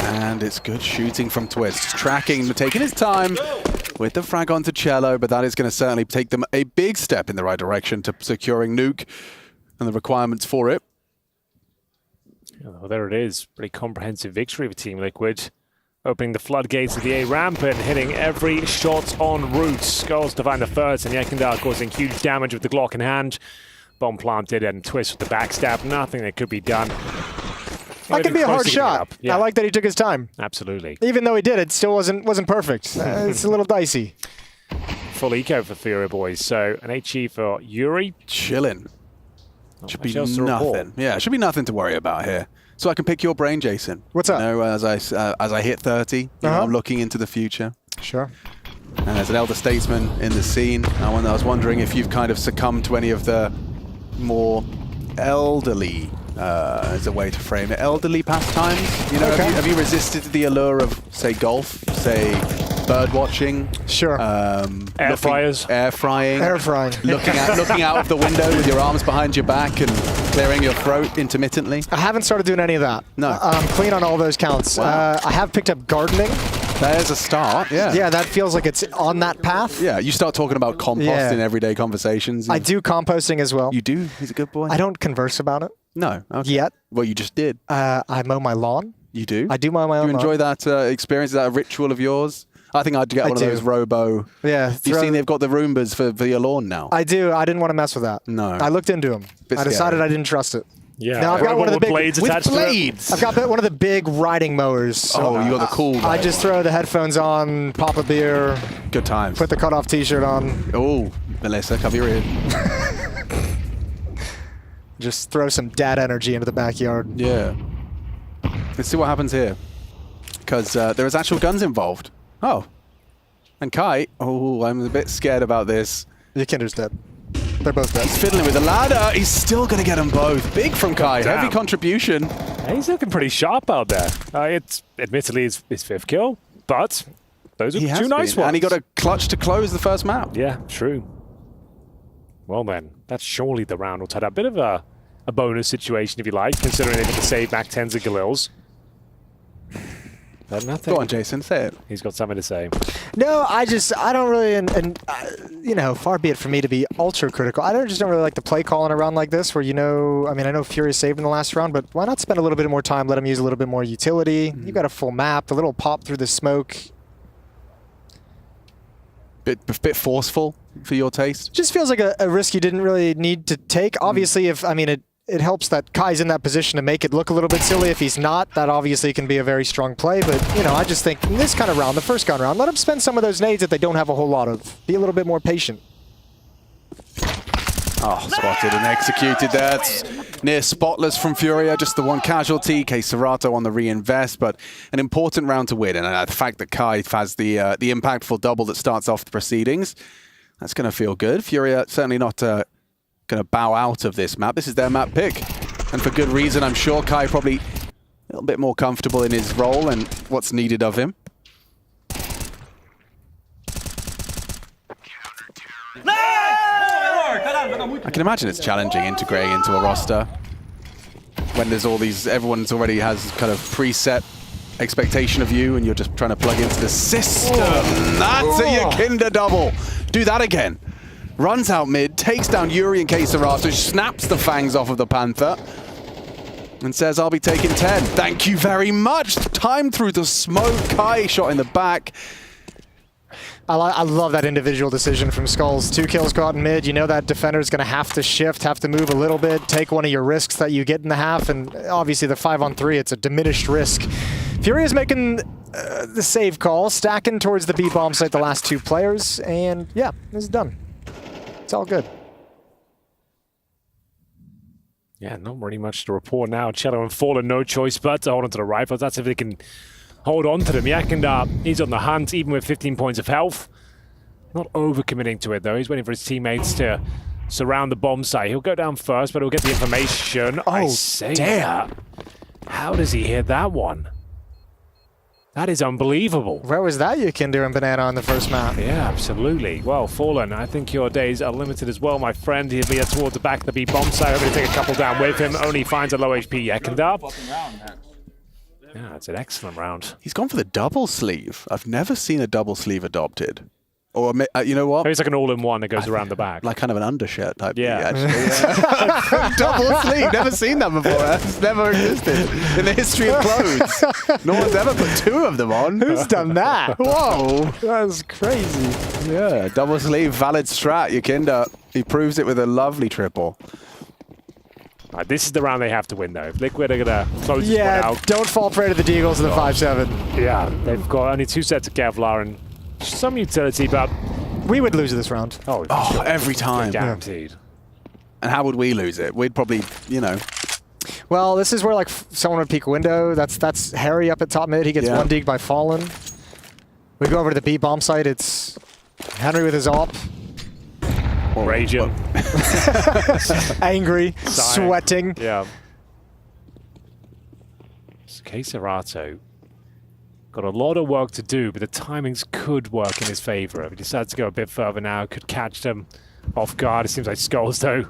And it's good shooting from Twist. Just tracking, taking his time with the frag onto Cello, but that is going to certainly take them a big step in the right direction to securing Nuke and the requirements for it. Well, there it is. Pretty comprehensive victory for Team Liquid. Opening the floodgates of the A ramp and hitting every shot en route. Skulls to find the first, and Yekindar causing huge damage with the Glock in hand. Bomb planted and Twist with the backstab. Nothing that could be done. That could be a hard shot. Yeah. I like that he took his time. Absolutely. Even though he did, it still wasn't perfect. It's a little dicey. Full eco for FURIA boys. So an HE for Yuri. Chilling. Should be nothing. Yeah, it should be nothing to worry about here. So I can pick your brain, Jason. What's up? You know, as I hit 30, you know, I'm looking into the future. Sure. And as an elder statesman in the scene, I was wondering if you've kind of succumbed to any of the more elderly, as a way to frame it, elderly pastimes. You know, have you resisted the allure of, say, golf, say, bird watching? Sure. Air fryers. Air frying. Air frying. Looking out of the window with your arms behind your back and clearing your throat intermittently. I haven't started doing any of that. No. I'm clean on all those counts. Wow. I have picked up gardening. There's a start, yeah. Yeah, that feels like it's on that path. Yeah, you start talking about compost in everyday conversations. I do composting as well. You do? He's a good boy. I don't converse about it. No. Okay. Yet. Well, you just did. I mow my lawn. You do? I do mow my own lawn. Do you enjoy that experience? Is that a ritual of yours? I think I'd get one of those robo. Yeah. You've seen they've got the Roombas for your lawn now. I do. I didn't want to mess with that. No. I looked into them. I decided I didn't trust it. Yeah. Now I've got one of the big blades attached to it. I've got one of the big riding mowers. So you got the cool guy. I just throw the headphones on, pop a beer. Good times. Put the cutoff t-shirt on. Oh, Melissa, cover your ear. Just throw some dad energy into the backyard. Yeah. Let's see what happens here. Because there is actual guns involved. Oh. And Kai, I'm a bit scared about this. Your Kinder's dead. They're both dead. He's fiddling with the ladder. He's still going to get them both. Big from Kai. Damn. Heavy contribution. Yeah, he's looking pretty sharp out there. It's admittedly his fifth kill, but those are two nice ones. And he got a clutch to close the first map. Yeah, true. Well then, that's surely the round will turn out. A bit of a bonus situation, if you like, considering they got to save back tens of Galils. But nothing. Go on, Jason, say it. He's got something to say. No, I don't really, you know, far be it for me to be ultra critical. I just don't really like the play calling around like this where, you know, I mean, I know FURIA saved in the last round, but why not spend a little bit more time, let him use a little bit more utility? You've got a full map, the little pop through the smoke. Bit forceful for your taste? Just feels like a risk you didn't really need to take. Obviously, it helps that Kai's in that position to make it look a little bit silly. If he's not, that obviously can be a very strong play. But, you know, I just think in this kind of round, the first gun round, let them spend some of those nades that they don't have a whole lot of. Be a little bit more patient. Oh, spotted and executed there. It's near spotless from FURIA, just the one casualty. Serato on the reinvest, but an important round to win. And the fact that Kai has the impactful double that starts off the proceedings, that's going to feel good. FURIA certainly not going to bow out of this map. This is their map pick, and for good reason. I'm sure Kai probably a little bit more comfortable in his role and what's needed of him. I can imagine it's challenging integrating into a roster when there's all these, everyone's already has kind of preset expectation of you and you're just trying to plug into the system. That's a Yakinda double. Do that again. Runs out mid, takes down Yuri and Serato, snaps the fangs off of the Panther, and says, I'll be taking 10. Thank you very much. Time through the smoke. Kai shot in the back. I love that individual decision from Skulls. 2 kills caught in mid. You know that defender's going to have to shift, have to move a little bit, take one of your risks that you get in the half, and obviously the 5-on-3, it's a diminished risk. FURIA's making the save call, stacking towards the B bomb site the last 2 players, and yeah, it's done. It's all good. Yeah, not really much to report now. Cello and Fallen, no choice but to hold on to the rifles. That's if they can hold on to them. Yekindar, he's on the hunt, even with 15 points of health. Not overcommitting to it, though. He's waiting for his teammates to surround the bomb site. He'll go down first, but he'll get the information. Oh, damn. How does he hit that one? That is unbelievable. Where was that Yikinder and Banana on the first map? Yeah, absolutely. Well, Fallen, I think your days are limited as well, my friend. He'll be towards the back of the B bomb site. Hoping to take a couple down with him. Only finds a low HP Yikinder. Yeah, it's an excellent round. He's gone for the double sleeve. I've never seen a double sleeve adopted. Or, you know what? It's like an all-in-one that goes around the back. Like kind of an undershirt type yeah. thing, actually. Double sleeve. Never seen that before. That's never existed in the history of clothes. No one's ever put two of them on. Who's done that? Whoa. That's crazy. Yeah, double sleeve, valid strat. Yikinder, he proves it with a lovely triple. This is the round they have to win, though. If Liquid are going to close this one out. Don't fall prey to the Deagles of the 5-7. Yeah, they've got only 2 sets of Kevlar and some utility, but we would lose this round. Oh, sure. Every time. Guaranteed. And how would we lose it? We'd probably, you know. Well, this is where like someone would peek a window. That's Harry up at top mid. He gets one deeg by Fallen. We go over to the B bomb site. It's Henry with his op. Raging. Angry, sweating. Yeah. Queserato got a lot of work to do, but the timings could work in his favor. If he decides to go a bit further now, could catch them off guard. It seems like Skulls, though,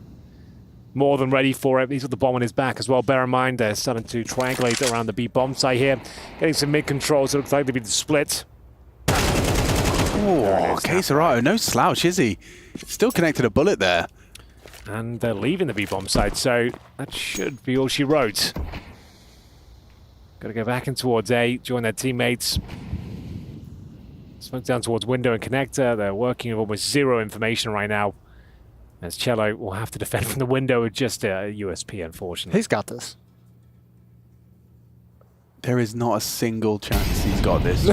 more than ready for it. He's got the bomb on his back as well. Bear in mind, they're starting to triangulate around the B bomb site here. Getting some mid controls. It looks like they'll be the split. Oh, Queserato, no slouch, is he? Still connected a bullet there. And they're leaving the B bomb site, so that should be all she wrote. Got to go back in towards A, join their teammates. Smoke down towards window and connector. They're working with almost zero information right now. As Cello will have to defend from the window with just a USP, unfortunately. He's got this. There is not a single chance he's got this.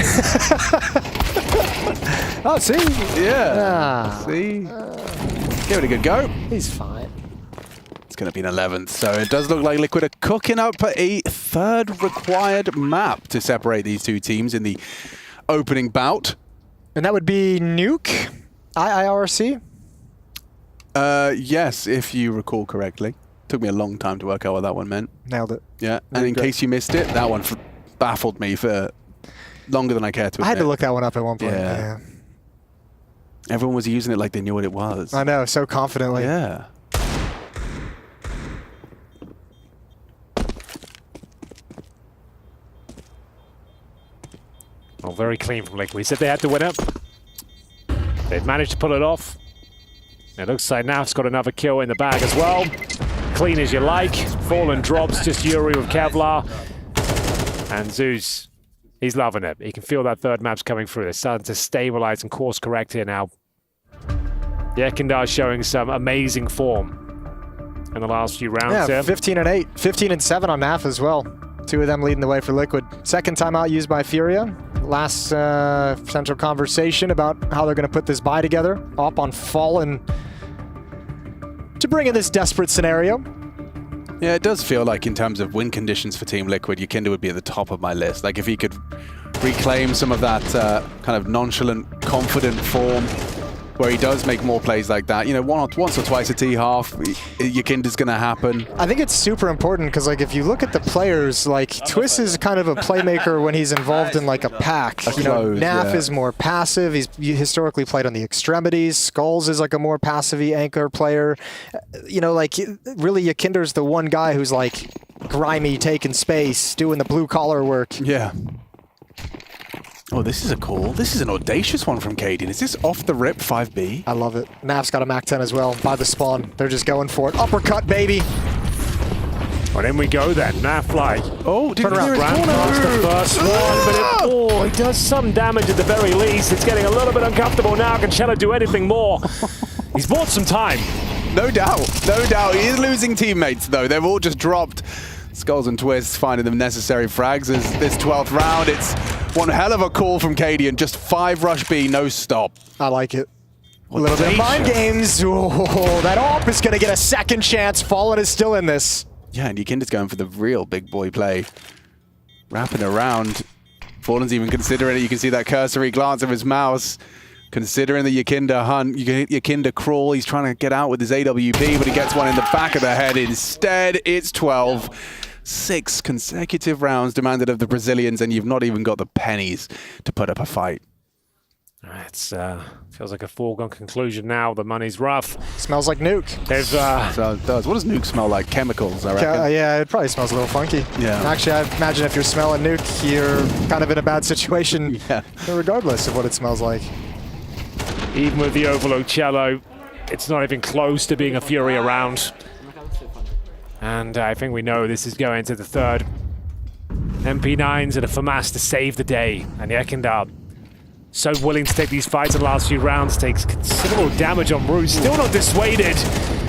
Oh, see? Yeah. See? Give it a good go. He's fine. It's going to be an 11th, so it does look like Liquid are cooking up a third required map to separate these two teams in the opening bout. And that would be Nuke? IIRC? Yes, if you recall correctly. Took me a long time to work out what that one meant. Nailed it. Yeah, and in case you missed it, that one baffled me for longer than I care to admit. I had to look that one up at one point. Yeah. Everyone was using it like they knew what it was. I know, so confidently. Yeah. Well, very clean from Liquid. We said they had to win it. They've managed to pull it off. It looks like Naf's got another kill in the bag as well. Clean as you like. Fallen drops, just Yuri with Kevlar. And Zeus, he's loving it. He can feel that third map's coming through. They're starting to stabilize and course correct here now. Yikinder's showing some amazing form in the last few rounds. Yeah, 15 and 8, 15 and 7 on Naf as well. 2 of them leading the way for Liquid. Second timeout used by FURIA. Last central conversation about how they're going to put this buy together. Op on Fallen to bring in this desperate scenario. Yeah, it does feel like in terms of win conditions for Team Liquid, Yikinder would be at the top of my list. Like if he could reclaim some of that kind of nonchalant, confident form where he does make more plays like that. You know, once or twice a T-half, Yikinder's going to happen. I think it's super important because, like, if you look at the players, like, Twist is kind of a playmaker when he's involved in, like, a pack. Naf is more passive. He's historically played on the extremities. Skulls is, like, a more passive-y anchor player. You know, like, really, Yikinder's the one guy who's, like, grimy, taking space, doing the blue-collar work. Yeah. Oh, this is a call. This is an audacious one from Cadian. Is this off the rip 5B? I love it. Naf's got a Mac 10 as well by the spawn. They're just going for it. Uppercut, baby. Well, in we go then. Naf like. Oh, turn around. Brand the first one, but he does some damage at the very least. It's getting a little bit uncomfortable now. Can Cello do anything more? He's bought some time. No doubt. No doubt. He is losing teammates, though. They've all just dropped. Skulls and Twists finding the necessary frags as this 12th round. It's one hell of a call from Cadian. Just 5 rush B, no stop. I like it. A little bit of mind games. Oh, that AWP is going to get a second chance. Fallen is still in this. Yeah, and Yikinder's going for the real big boy play. Wrapping around. Fallen's even considering it. You can see that cursory glance of his mouse. Considering the Yakinda hunt, Yakinda crawl, he's trying to get out with his AWP, but he gets one in the back of the head instead. It's 12. 6 consecutive rounds demanded of the Brazilians, and you've not even got the pennies to put up a fight. It feels like a foregone conclusion now. The money's rough. Smells like nuke. So it does. What does nuke smell like? Chemicals, I reckon. Yeah, it probably smells a little funky. Yeah. Actually, I imagine if you're smelling nuke, you're kind of in a bad situation, regardless of what it smells like. Even with the overload cello, it's not even close to being a FURIA round. And I think we know this is going to the third. MP9s and a FAMAS to save the day. And Yakinda, so willing to take these fights in the last few rounds, takes considerable damage on Root, still not dissuaded.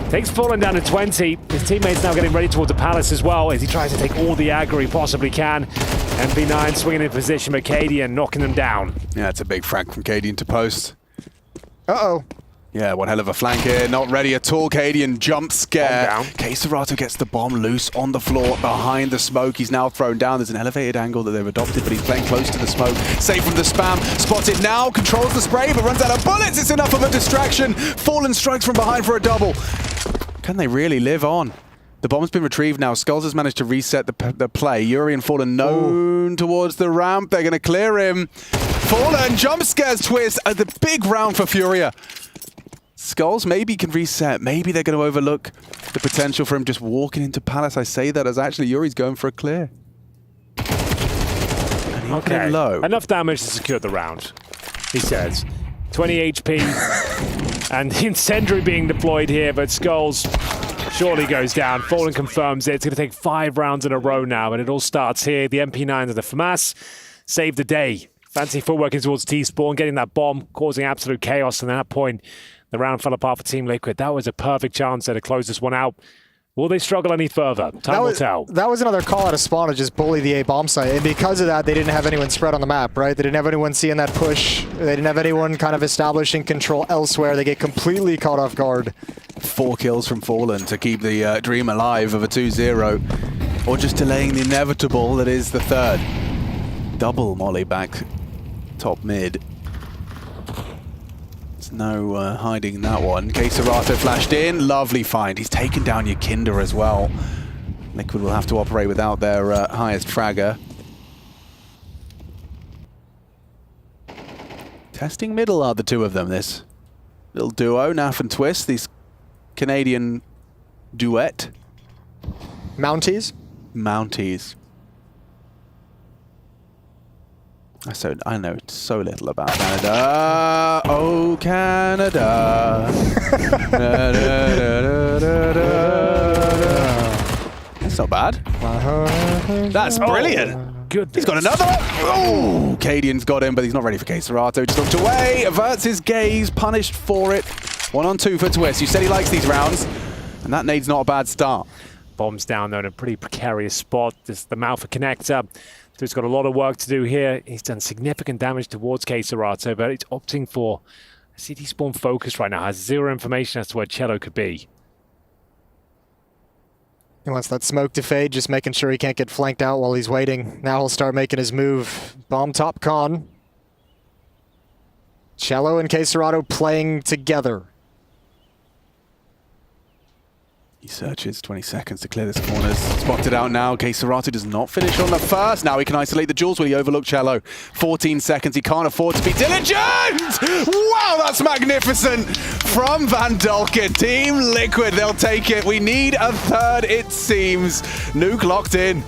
Takes Fallen down to 20. His teammates now getting ready towards the Palace as well as he tries to take all the aggro he possibly can. MP9 swinging in position with Cadian, knocking them down. Yeah, it's a big frag from Cadian to post. Uh-oh. Yeah, one hell of a flank here. Not ready at all. Cadian jump scare. K-Serato gets the bomb loose on the floor behind the smoke. He's now thrown down. There's an elevated angle that they've adopted, but he's playing close to the smoke. Safe from the spam. Spotted now. Controls the spray, but runs out of bullets. It's enough of a distraction. Fallen strikes from behind for a double. Can they really live on? The bomb's been retrieved now. Skulls has managed to reset the play. Yuri and Fallen known towards the ramp. They're going to clear him. Fallen jump scares twist. The big round for Furia. Skulls maybe can reset. Maybe they're going to overlook the potential for him just walking into Palace. I say that as actually Yuri's going for a clear. Okay, low. Enough damage to secure the round, he says. 20 HP and the incendiary being deployed here, but Skulls surely goes down. Fallen confirms it. It's going to take 5 rounds in a row now, and it all starts here. The MP9 and the FAMAS save the day. Fancy footworking towards T-Spawn, getting that bomb, causing absolute chaos, and at that point, the round fell apart for Team Liquid. That was a perfect chance there to close this one out. Will they struggle any further? Time will tell. That was another call out of Spawn to just bully the A bomb site. And because of that, they didn't have anyone spread on the map, right? They didn't have anyone seeing that push. They didn't have anyone kind of establishing control elsewhere. They get completely caught off guard. 4 kills from Fallen to keep the dream alive of a 2-0. Or just delaying the inevitable that is the third. Double molly back top mid. No hiding that one. K-Serato flashed in. Lovely find. He's taken down Yakinda as well. Liquid will have to operate without their highest fragger. Testing middle are the two of them, this little duo, Naf and Twist, these Canadian duet. Mounties? Mounties. I know so little about Canada. Oh, Canada. That's not bad. That's brilliant. Good. He's got another. Oh, Cadian's got him, but he's not ready for K-Serato. Just looked away, averts his gaze, punished for it. 1-on-2 for Twist. You said he likes these rounds, and that nade's not a bad start. Bombs down there in a pretty precarious spot. This is the mouth of connector. So he's got a lot of work to do here. He's done significant damage towards K-Serato, but he's opting for a City Spawn focus right now. Has 0 information as to where Cello could be. He wants that smoke to fade, just making sure he can't get flanked out while he's waiting. Now he'll start making his move. Bomb top con. Cello and K-Serato playing together. He searches 20 seconds to clear this corner. Spotted out now. K-Serato does not finish on the first. Now he can isolate the jewels. Will he overlook Cello? 14 seconds. He can't afford to be diligent. Wow, that's magnificent from Van Dolken. Team Liquid, they'll take it. We need a third, it seems. Nuke locked in.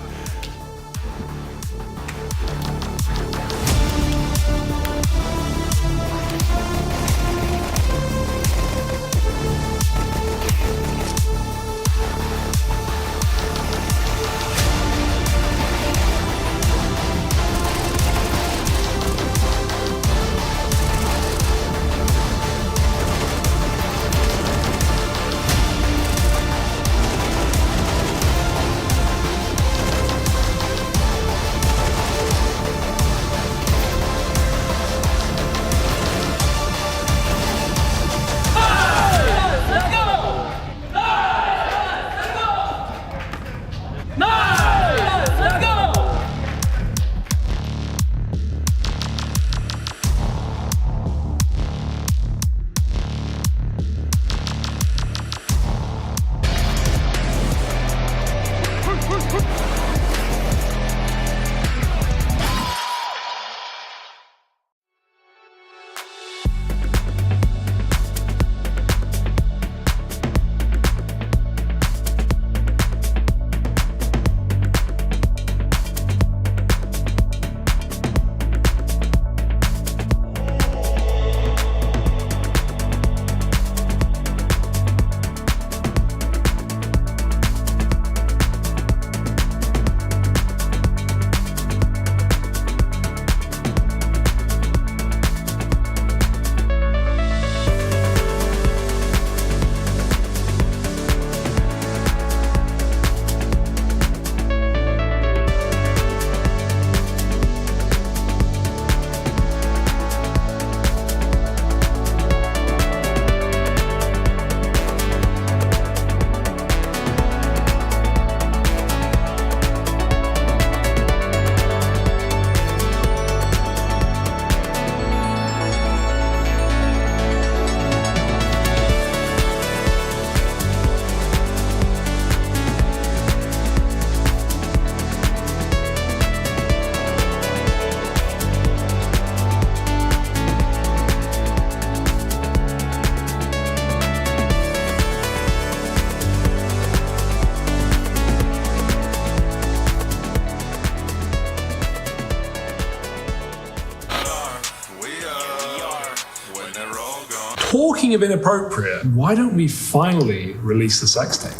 Speaking of inappropriate, why don't we finally release the sex tape?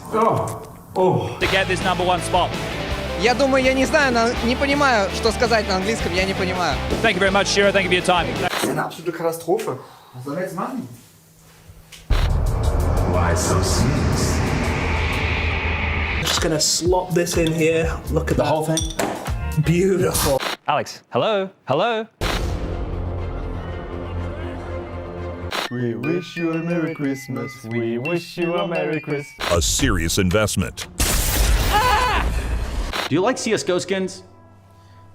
To get this #1 spot. Я думаю, я не знаю, не понимаю, что сказать на английском, я не понимаю. Thank you very much, Shira. Thank you for your time. Das ist eine absolute Katastrophe. Was soll er jetzt machen? Why so serious? Just gonna slop this in here. Look at the whole thing. Beautiful. Alex, hello? Hello? We wish you a Merry Christmas. We wish you a Merry Christmas. A serious investment. Do you like CSGO skins?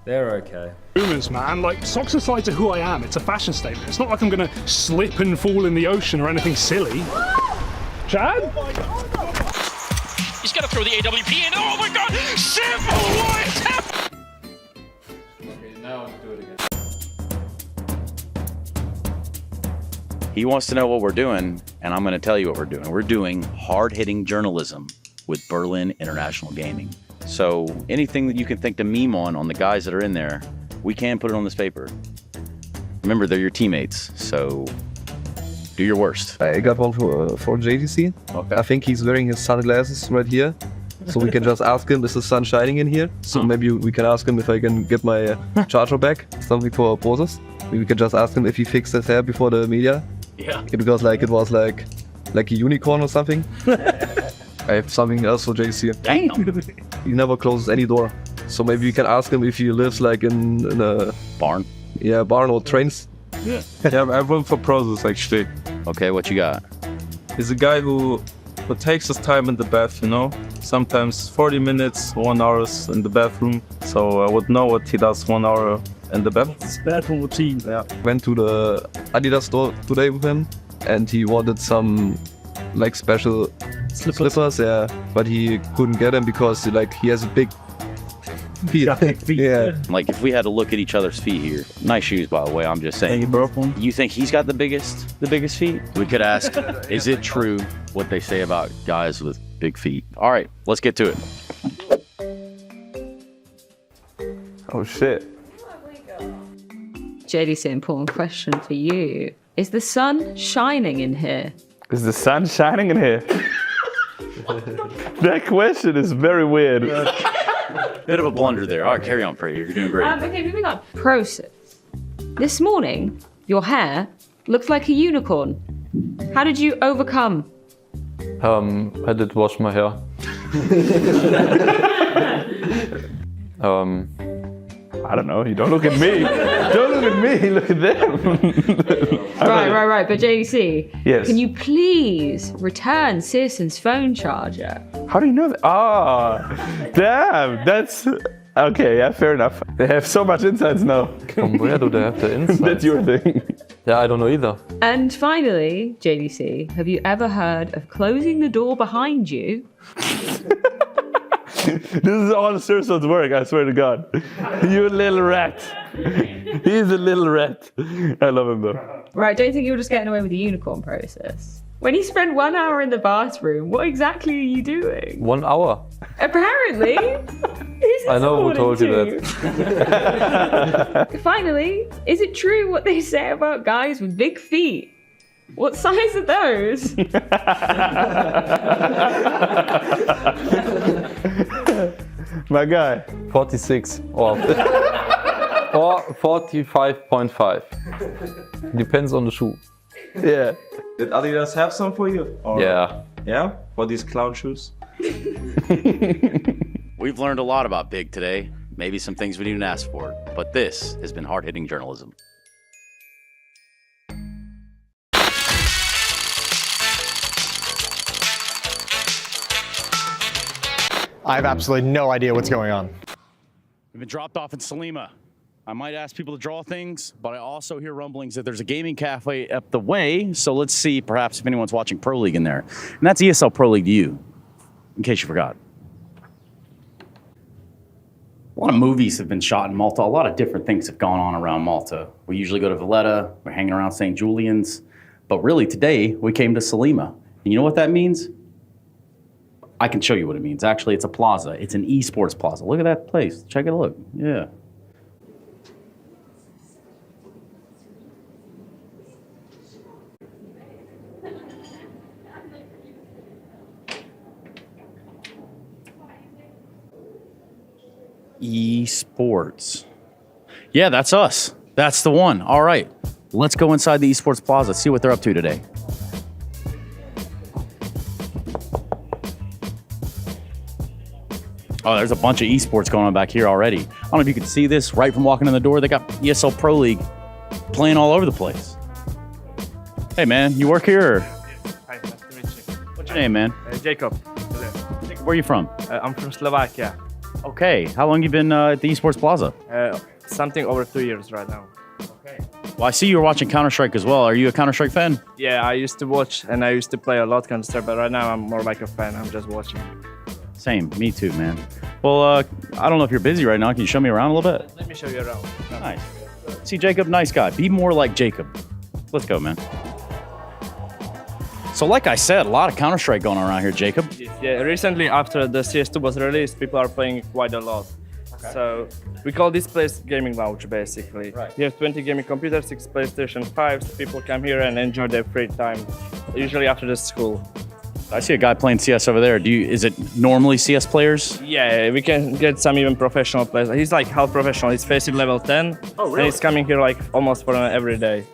They're okay. Rumors, man. Like, socks aside to who I am, it's a fashion statement. It's not like I'm gonna slip and fall in the ocean or anything silly. Chad? He's gonna throw the AWP in. Oh my god! Simple White tap! Okay, now do it again. He wants to know what we're doing, and I'm going to tell you what we're doing. We're doing hard-hitting journalism with Berlin International Gaming. So anything that you can think to meme on the guys that are in there, we can put it on this paper. Remember, they're your teammates, so do your worst. I got one for JDC. Okay. I think he's wearing his sunglasses right here. So we can just ask him, is the sun shining in here? So maybe we can ask him if I can get my charger back, something for poses. Maybe we can just ask him if he fixed his hair before the media. Yeah. Because like it was like a unicorn or something. I have something else for JC. Damn. He never closes any door. So maybe you can ask him if he lives like in a barn. Yeah, barn or trains. Yeah. Yeah, I have one for pros actually. Okay, what you got? He's a guy who takes his time in the bath, you know? Sometimes 40 minutes, 1 hour in the bathroom. So I would know what he does 1 hour in the bath. It's bathroom routine. Yeah. Went to the Adidas store today with him and he wanted some like special slippers, yeah. But he couldn't get them because like he has a big feet. Yeah. Like if we had to look at each other's feet here, nice shoes by the way, I'm just saying. Thank you, bro. You think he's got the biggest feet? We could ask, is it true what they say about guys with big feet? All right, let's get to it. Oh shit. JDC, important question for you. Is the sun shining in here? Is the sun shining in here? That question is very weird. Bit of a blunder there. All right, carry on, Prey. You're doing great. Okay, moving on. Process. This morning, your hair looks like a unicorn. How did you overcome? I did wash my hair. I don't know. You don't look at me. Don't look at me. Look at them. Right. But JDC, Yes. can you please return Searson's phone charger? How do you know that? Ah, damn. That's okay. Yeah, fair enough. They have so much insights now. From where do they have the insights? That's your thing. Yeah, I don't know either. And finally, JDC, have you ever heard of closing the door behind you? This is all Searson's work, I swear to God. You little rat. He's a little rat. I love him though. Right, don't you think you're just getting away with the unicorn process? When you spend 1 hour in the bathroom, what exactly are you doing? 1 hour. Apparently. Who's I know who told you that. Finally, is it true what they say about guys with big feet? What size are those? My guy. 46 or 45.5. Depends on the shoe. Yeah. Did Adidas have some for you? Or Yeah. Yeah? For these clown shoes? We've learned a lot about Big today. Maybe some things we didn't ask for. But this has been hard-hitting journalism. I have absolutely no idea what's going on. We've been dropped off in Salima. I might ask people to draw things, but I also hear rumblings that there's a gaming cafe up the way. So let's see perhaps if anyone's watching Pro League in there. And that's ESL Pro League to you, in case you forgot. A lot of movies have been shot in Malta. A lot of different things have gone on around Malta. We usually go to Valletta. We're hanging around St. Julian's. But really today, we came to Salima. And you know what that means? I can show you what it means. Actually, it's a plaza. It's an esports plaza. Look at that place. Check it a look. Yeah. Esports. Yeah, that's us. That's the one. All right. Let's go inside the Esports Plaza, see what they're up to today. Oh, there's a bunch of esports going on back here already. I don't know if you can see this right from walking in the door. They got ESL Pro League playing all over the place. Hey, man, you work here? Or? Hi, nice to meet you. What's your name, man? Jacob. Jacob, where are you from? I'm from Slovakia. Okay, how long you been at the Esports Plaza? Something over 2 years right now. Okay. Well, I see you were watching Counter-Strike as well. Are you a Counter-Strike fan? Yeah, I used to watch and I used to play a lot Counter-Strike, but right now I'm more like a fan. I'm just watching. Same, me too, man. Well, I don't know if you're busy right now. Can you show me around a little bit? Let me show you around. Nice. See, Jacob, nice guy. Be more like Jacob. Let's go, man. So like I said, a lot of Counter-Strike going on around here, Jacob. Yeah, recently after the CS2 was released, people are playing quite a lot. Okay. So we call this place gaming lounge, basically. Right. We have 20 gaming computers, 6 PlayStation 5s. So people come here and enjoy their free time, usually after the school. I see a guy playing CS over there. Is it normally CS players? Yeah, we can get some even professional players. He's like half professional. He's facing level 10. Oh, really? And he's coming here like almost for every day.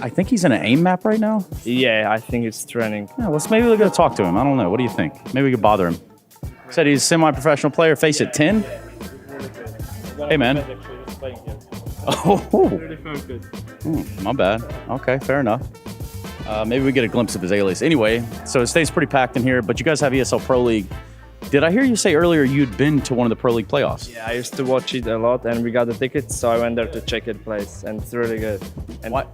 I think he's in an aim map right now. Yeah, I think it's training. Yeah, maybe we'll go talk to him. I don't know. What do you think? Maybe we could bother him. Said he's a semi-professional player. Face it 10. Hey, man. Oh, my bad. Okay, fair enough. Maybe we get a glimpse of his alias. Anyway, so it stays pretty packed in here, but you guys have ESL Pro League. Did I hear you say earlier you'd been to one of the Pro League playoffs? Yeah, I used to watch it a lot, and we got the tickets, so I went there to check it place, and it's really good. And what?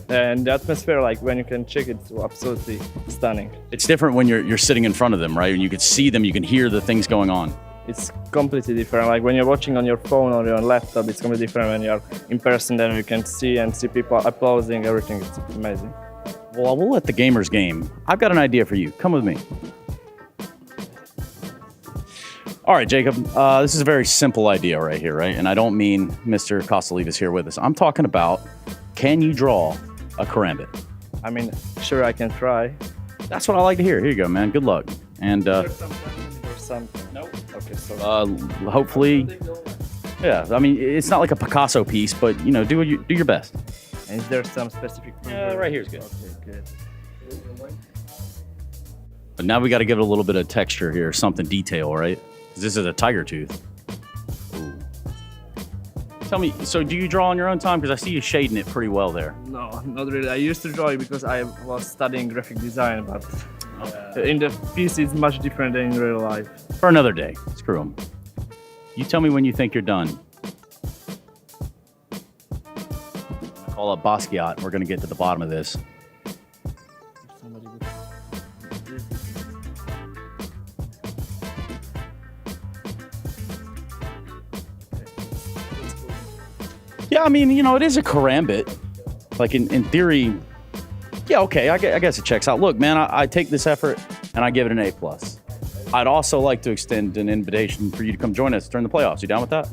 And the atmosphere, like when you can check it, it's absolutely stunning. It's different when you're sitting in front of them, right? And you can see them, you can hear the things going on. It's completely different. Like when you're watching on your phone or your laptop, it's completely different when you're in person. Then you can see people applauding, everything. It's amazing. Well, we'll let the gamers game. I've got an idea for you. Come with me. All right, Jacob. This is a very simple idea right here, right? And I don't mean Mr. Kostalev is here with us. I'm talking about, can you draw a karambit? I mean, sure, I can try. That's what I like to hear. Here you go, man. Good luck. And there's some. Nope. Okay, so. Hopefully, yeah. I mean, it's not like a Picasso piece, but you know, do your best. And is there some specific? Yeah, right here is good. Okay, good. But now we got to give it a little bit of texture here, something detail, right? Because this is a tiger tooth. Ooh. Tell me, so do you draw on your own time? Because I see you shading it pretty well there. No, not really. I used to draw it because I was studying graphic design, but in the piece it's much different than in real life. For another day. Screw them. You tell me when you think you're done. Call up Basquiat. We're going to get to the bottom of this. Yeah, I mean, you know, it is a karambit. Like, in theory, yeah, okay, I guess it checks out. Look, man, I take this effort, and I give it an A+. I'd also like to extend an invitation for you to come join us during the playoffs. You down with that?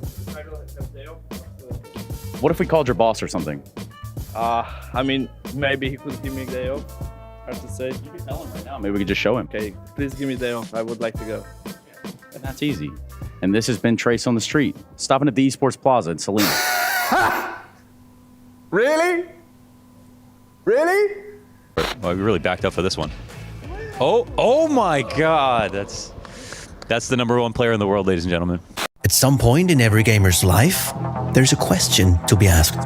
What if we called your boss or something? I mean, maybe he could give me a day off. Hard to say. You can tell him right now. Maybe we could just show him. Okay, please give me a day off. I would like to go. And that's easy. And this has been Trace on the Street, stopping at the Esports Plaza in Salina. Really? Really? Well, we really backed up for this one. Oh my God! That's the #1 player in the world, ladies and gentlemen. At some point in every gamer's life, there's a question to be asked.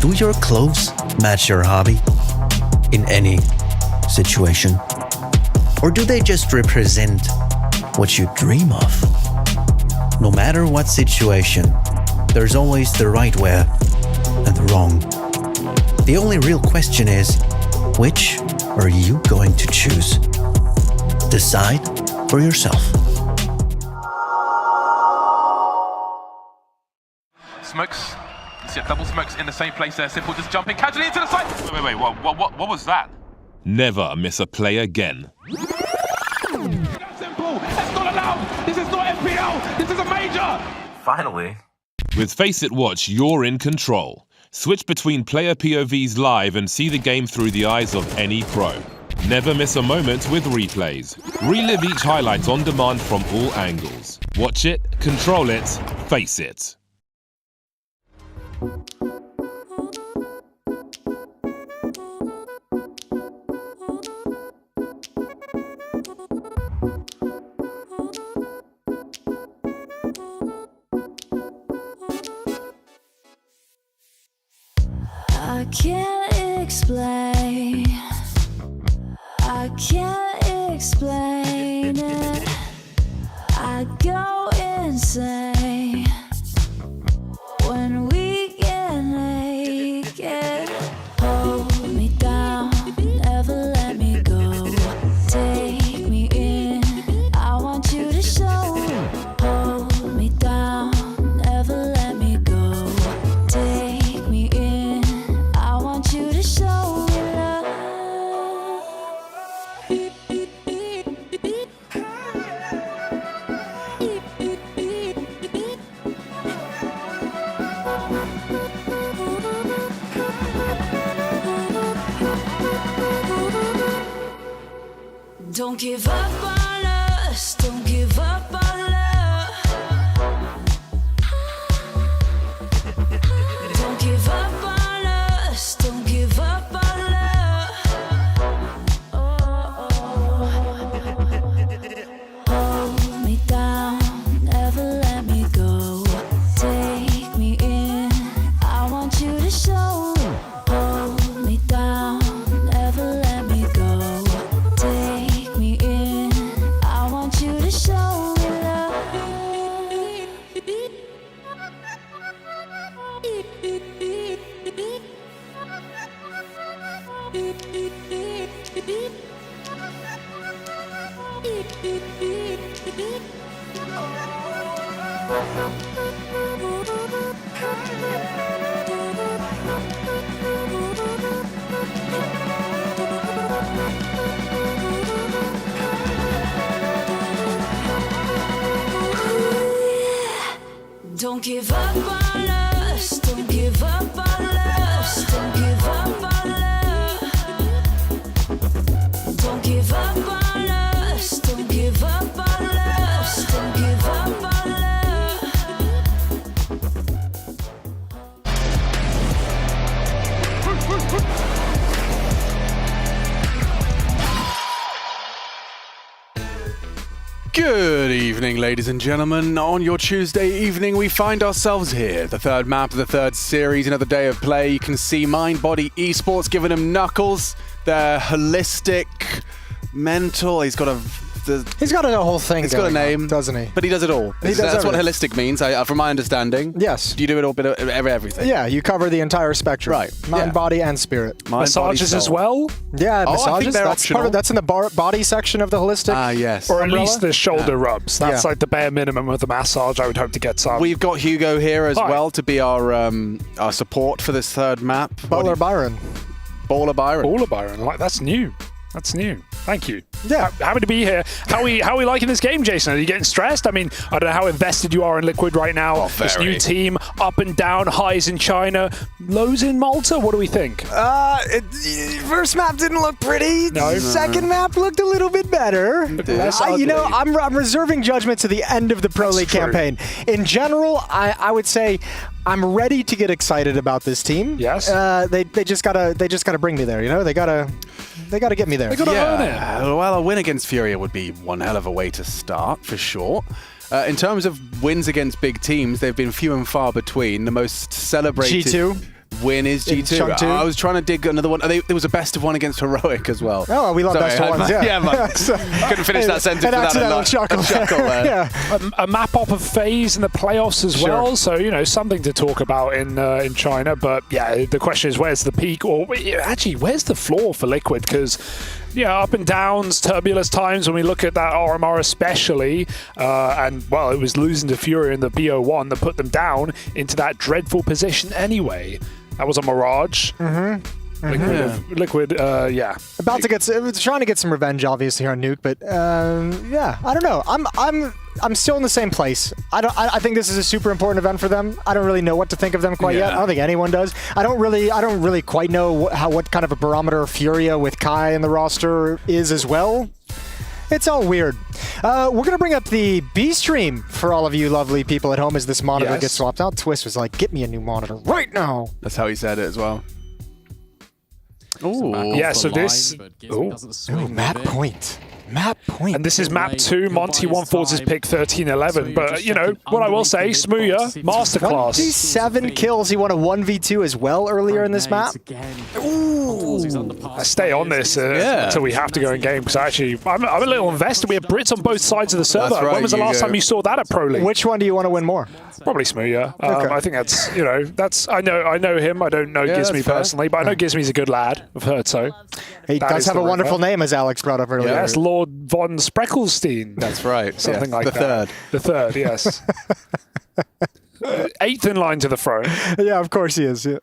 Do your clothes match your hobby in any situation? Or do they just represent what you dream of? No matter what situation, there's always the right wear and the wrong. The only real question is, which are you going to choose? Decide for yourself. Smokes. You see double smokes in the same place there. Simple just jumping casually into the side. Wait, what was that? Never miss a play again. Simple. That's not allowed. This is not FPL. This is a major. Finally. With Face It Watch, you're in control. Switch between player POVs live and see the game through the eyes of any pro. Never miss a moment with replays. Relive each highlight on demand from all angles. Watch it, control it, face it. I can't explain. I can't explain it. I go insane when we get naked. Hold me down, never let me go. Take me in, I want you to show. Hold me down, never let me go. Take me in, I want you to show me love. Don't give up on us, don't give up on love. Don't give up on us, don't give up on love. Hold me down, never let me go. Take me in, I want you to show. Hold me down, never let me go. Take me in, I want you to show me love. Don't give up on us, don't give up on us, don't give up on love. Don't give up on us, don't give up on us, don't give up on love. Good evening, ladies and gentlemen. On your Tuesday evening, we find ourselves here. The third map of the third series, another day of play. You can see Mind Body Esports giving him knuckles. They're holistic, mental. He's got a whole thing. He's got a name, doesn't he? But he does it all. That's what holistic means, from my understanding. Yes. You do it all, bit of everything. Yeah, you cover the entire spectrum. Right. Mind, body, and spirit. Mind, Massages body, as soul. well? Yeah, Oh, I massages. think they're That's optional. that's in the body section of the holistic. Ah, yes. Or at umbrella? least the shoulder rubs. That's Yeah. like the bare minimum of the massage. I would hope to get some. We've got Hugo here as Hi. well to be our support for this third map. Baller Byron. Baller Byron. Baller Byron. Like, that's new. That's new. Thank you. Yeah. Happy to be here. How are we liking this game, Jason? Are you getting stressed? I mean, I don't know how invested you are in Liquid right now. Oh, this very. new team, up and down, highs in China, lows in Malta. What do we think? First map didn't look pretty. No. Second map looked a little bit better. Less ugly. I'm reserving judgment to the end of the Pro League true. campaign. In general, I would say I'm ready to get excited about this team. Yes. They just gotta bring me there. You know, they gotta get me there. They got to earn it. Well, a win against FURIA would be one hell of a way to start, for sure. In terms of wins against big teams, they've been few and far between. The most celebrated G2 win is G2. Chunk 2. I was trying to dig another one. There was a best of one against Heroic as well. Oh, we love best of ones. Yeah, but couldn't finish that sentence without accidental chuckle. a chuckle there. Yeah. A map up of FaZe in the playoffs as well, so something to talk about in China. But yeah, the question is, where's the peak, or actually, where's the floor for Liquid? Because up and downs, turbulent times when we look at that RMR especially, and well, it was losing to FURIA in the BO1 that put them down into that dreadful position anyway. That was a mirage. Mm-hmm. Liquid, yeah. About to trying to get some revenge, obviously, on Nuke, but yeah, I don't know. I'm still in the same place. I think this is a super important event for them. I don't really know what to think of them quite yet. I don't think anyone does. I don't really quite know what kind of a barometer Furia with Kai in the roster is as well. It's all weird. We're going to bring up the B stream for all of you lovely people at home as this monitor gets swapped out. Twist was like, get me a new monitor right now. That's how he said it as well. Oh, yeah, so this... map point. Map point. And this is map 2, Monty 1-4's pick 13-11. But, you know, what I will say, Smooya, masterclass. 27 kills. He won a 1v2 as well earlier in this map. Ooh. I stay on this until we have to go in game, because actually, I'm a little invested. We have Brits on both sides of the server. Right, when was the last time you saw that at Pro League? Which one do you want to win more? Probably Smooya. I think that's, you know, I know him. I don't know Gizmy personally, but I know Gizmy's a good lad. I've heard so. He does have a wonderful name, as Alex brought up earlier. Yes, Lord von Spreckelstein. That's right. Something like the that. The third, yes. 8th in line to the throne. Yeah, of course he is. Yeah.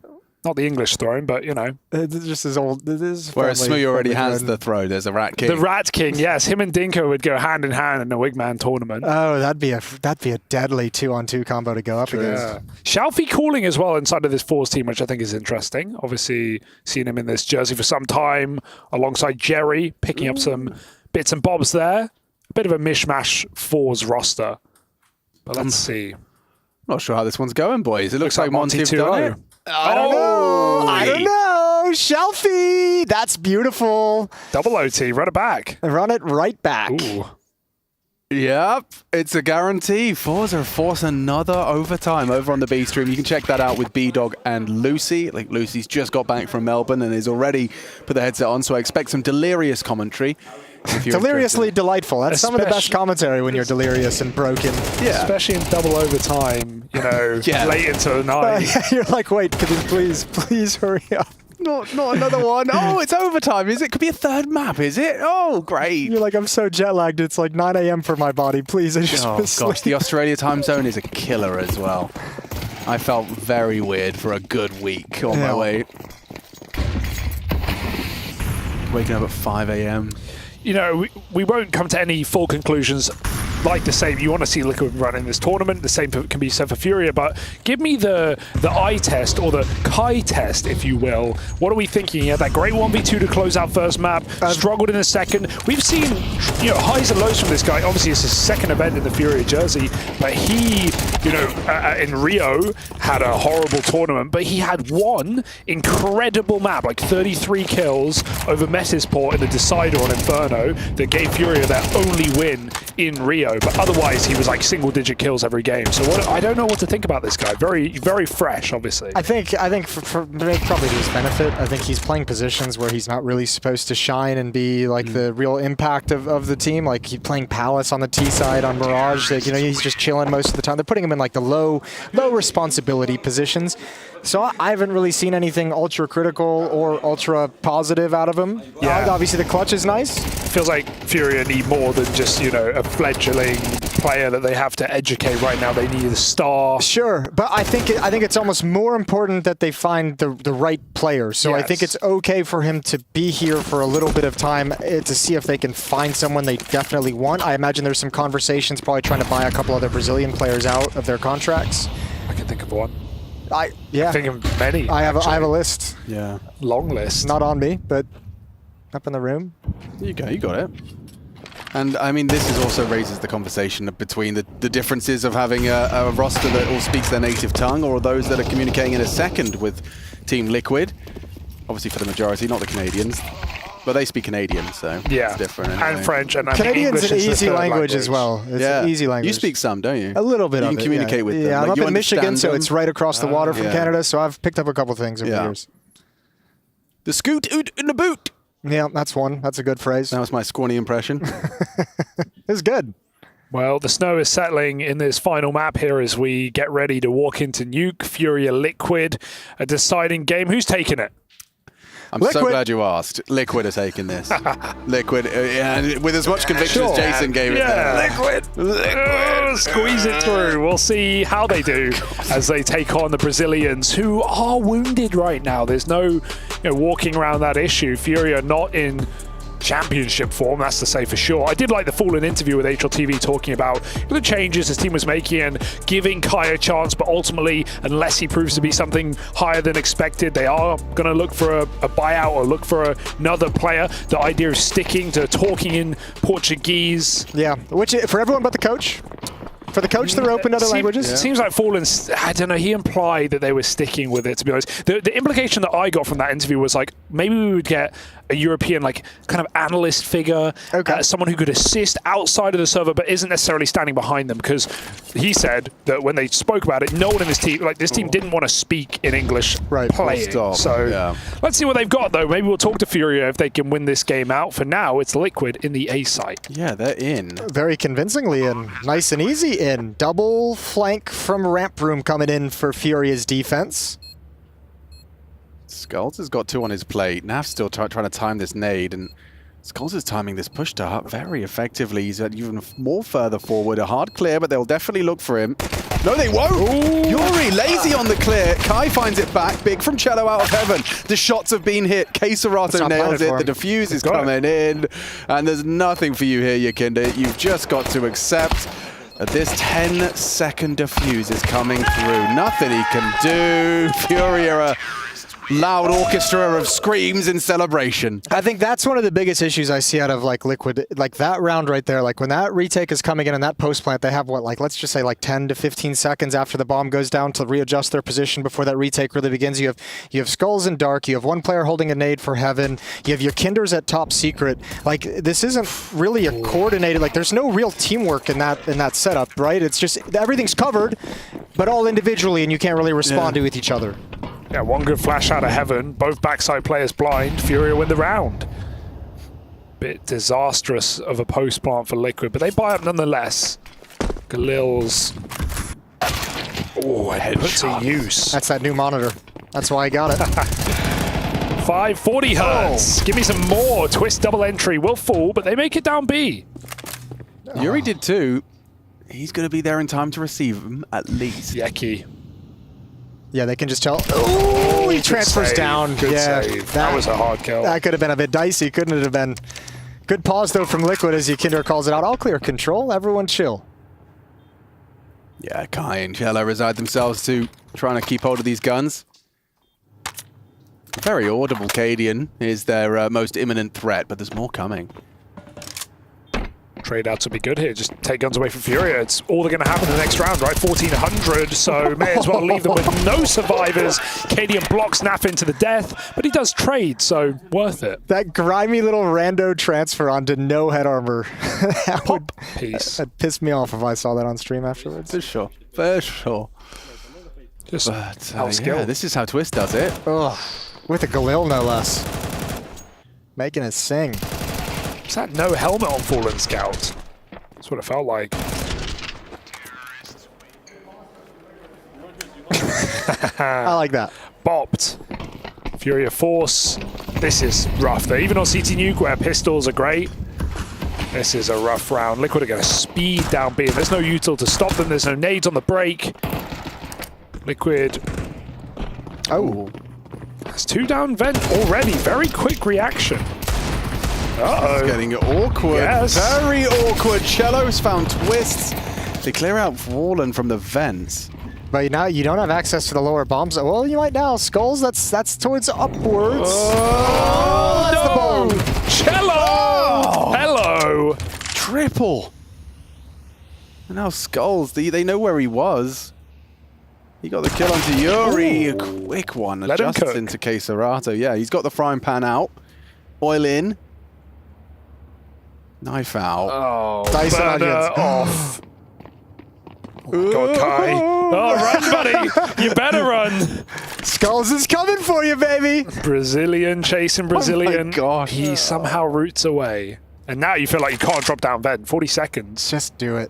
Not the English throne, but, you know. It's just his old... Whereas Smooya already has the throne. There's a Rat King. The Rat King, yes. Him and Dinko would go hand in hand in a Wigman tournament. Oh, that'd be a deadly 2-on-2 combo to go up against. Yeah. Shalfie calling as well inside of this Fours team, which I think is interesting. Obviously, seen him in this jersey for some time, alongside Jerry, picking up some bits and bobs there. A bit of a mishmash Fours roster. But let's see. Not sure how this one's going, boys. It looks like Monty have done it. I don't know. I don't know. Shelfie. That's beautiful. Double OT. Run it back. Run it right back. Ooh. Yep. It's a guarantee. Forza force another overtime over on the B stream. You can check that out with B-Dog and Lucy. Like, Lucy's just got back from Melbourne and is already put the headset on, so I expect some delirious commentary. Deliriously delightful. That's some of the best commentary when you're delirious and broken. Yeah. Especially in double overtime, you know, late into the night. You're like, wait, could you please hurry up? Not another one. Oh, it's overtime, is it? Could be a third map, is it? Oh, great. You're like, I'm so jet lagged. It's like 9 a.m. for my body. Please, I just want to gosh, the Australia time zone is a killer as well. I felt very weird for a good week on my way. Waking up at 5 a.m. You know, we won't come to any full conclusions like the same. You want to see Liquid run in this tournament. The same can be said for Furia, but give me the eye test, or the Kai test, if you will. What are we thinking? He had that great 1v2 to close out first map, struggled in the second. We've seen, you know, highs and lows from this guy. Obviously, it's his second event in the Furia jersey, but he, you know, in Rio had a horrible tournament, but he had one incredible map, like 33 kills over Messisport in the Decider on Inferno, that gave Furia their only win in Rio. But otherwise, he was like single-digit kills every game. So I don't know what to think about this guy. Very, very fresh, obviously. I think for probably to his benefit, I think he's playing positions where he's not really supposed to shine and be like the real impact of the team. Like he's playing Palace on the T side on Mirage. Like, you know, he's just chilling most of the time. They're putting him in like the low responsibility positions. So I haven't really seen anything ultra critical or ultra positive out of him. Yeah. Obviously the clutch is nice. Feels like Furia need more than just, you know, a fledgling player that they have to educate right now. They need a star. Sure, but I think it's almost more important that they find the right player. So I think it's okay for him to be here for a little bit of time to see if they can find someone they definitely want. I imagine there's some conversations probably trying to buy a couple other Brazilian players out of their contracts. I can think of one. I think of many. I have a list. Yeah. Long list. Not on me, but up in the room. You got it. And I mean, this is also raises the conversation between the differences of having a roster that all speaks their native tongue, or those that are communicating in a second with Team Liquid. Obviously for the majority, not the Canadians. But they speak Canadian, so it's different. Anyway. And French, and Canadian's an easy language as well. It's an easy language. You speak some, don't you? A little bit you of can it. communicate with them. Yeah, like, I'm you up in Michigan, so them. it's right across the water from Canada. So I've picked up a couple things over the years. The scoot oot in the boot. Yeah, that's one. That's a good phrase. That was my Squawny impression. It's good. Well, the snow is settling in this final map here as we get ready to walk into Nuke, Furia Liquid, a deciding game. Who's taking it? I'm so glad you asked. Liquid are taking this. Liquid, with as much conviction as Jason gave it. Liquid. Squeeze it through. We'll see how they do as they take on the Brazilians, who are wounded right now. There's no walking around that issue. FURIA not in championship form, that's to say for sure. I did like the Fallen interview with HLTV talking about the changes his team was making and giving Kai a chance, but ultimately, unless he proves to be something higher than expected, they are going to look for a buyout or look for another player. The idea of sticking to talking in Portuguese. Yeah, which for everyone but the coach. For the coach, they're open to other languages. It seems like Fallen, I don't know, he implied that they were sticking with it, to be honest. The implication that I got from that interview was like, maybe we would get a European, like, kind of analyst figure, someone who could assist outside of the server but isn't necessarily standing behind them, because he said that when they spoke about it, no one in this team, like, this team didn't want to speak in English playing. So let's see what they've got, though. Maybe we'll talk to FURIA if they can win this game out. For now, it's Liquid in the A site. Yeah, they're in. Very convincingly and nice and easy in. Double flank from Ramp Room coming in for FURIA's defense. Skulls has got 2 on his plate. Nav's still trying to time this nade, and Skulls is timing this push dart very effectively. He's even more further forward. A hard clear, but they'll definitely look for him. No, they won't! Ooh. Yuri, lazy on the clear. Kai finds it back. Big from Cello out of heaven. The shots have been hit. Queserato nails it. The defuse is coming in. And there's nothing for you here, Yakinda. You've just got to accept that this 10-second defuse is coming through. Nothing he can do. FURIA loud orchestra of screams in celebration. I think that's one of the biggest issues I see out of like Liquid, like that round right there. Like when that retake is coming in and that post plant, they have what, like let's just say like 10 to 15 seconds after the bomb goes down to readjust their position before that retake really begins. You have Skulls and Dark. You have one player holding a nade for Heaven. You have your Kinders at top secret. Like this isn't really a coordinated. Like there's no real teamwork in that setup, right? It's just everything's covered, but all individually, and you can't really respond to each other. Yeah, one good flash out of Heaven. Both backside players blind. FURIA win the round. Bit disastrous of a post plant for Liquid, but they buy up nonetheless. Galil's. Oh, head put to use. That's that new monitor. That's why I got it. 540 hertz. Give me some more. Twist double entry will fall, but they make it down B. Yuri did too. He's going to be there in time to receive him, at least. Yeki. Yeah, they can just tell. Oh, he transfers down. Good save. That was a hard kill. That could have been a bit dicey, couldn't it have been? Good pause, though, from Liquid as Yakinder calls it out. All clear control. Everyone chill. Yeah, Kai and Cello reside themselves to trying to keep hold of these guns. Very audible Cadian is their most imminent threat, but there's more coming. Trade outs would be good here. Just take guns away from FURIA. It's all they're going to happen in the next round, right? 1,400, so may as well leave them with no survivors. Cadian blocks Naf into the death, but he does trade, so worth it. That grimy little rando transfer onto no head armor. Piece. That pissed me off if I saw that on stream afterwards. For sure. For sure. Just yeah, this is how Twist does it. Ugh. With a Galil, no less. Making it sing. Is that no helmet on Fallen Scout? That's what it felt like. I like that. Bopped. FURIA Force. This is rough though. Even on CT Nuke where pistols are great, this is a rough round. Liquid are going to speed down B. There's no util to stop them. There's no nades on the break. Liquid. Oh. That's 2 down vent already. Very quick reaction. Uh-oh. It's getting awkward. Yes. Very awkward. Cello's found Twists. They clear out Fallen from the vents. But now you don't have access to the lower bombs. Well, you might now. Skulls, that's towards upwards. Oh, that's the bomb. Cello! Oh. Hello! Triple. And now Skulls, they know where he was. He got the kill onto Yuri. A quick one. Let him adjusts cook. into Queserato. Yeah, he's got the frying pan out. Oil in. Knife out. Oh, Dice burner off. Oh, God, Kai. Oh, run, buddy. You better run. Skulls is coming for you, baby. Brazilian chasing Brazilian. Oh my gosh. He somehow roots away. And now you feel like you can't drop down vent. 40 seconds. Just do it.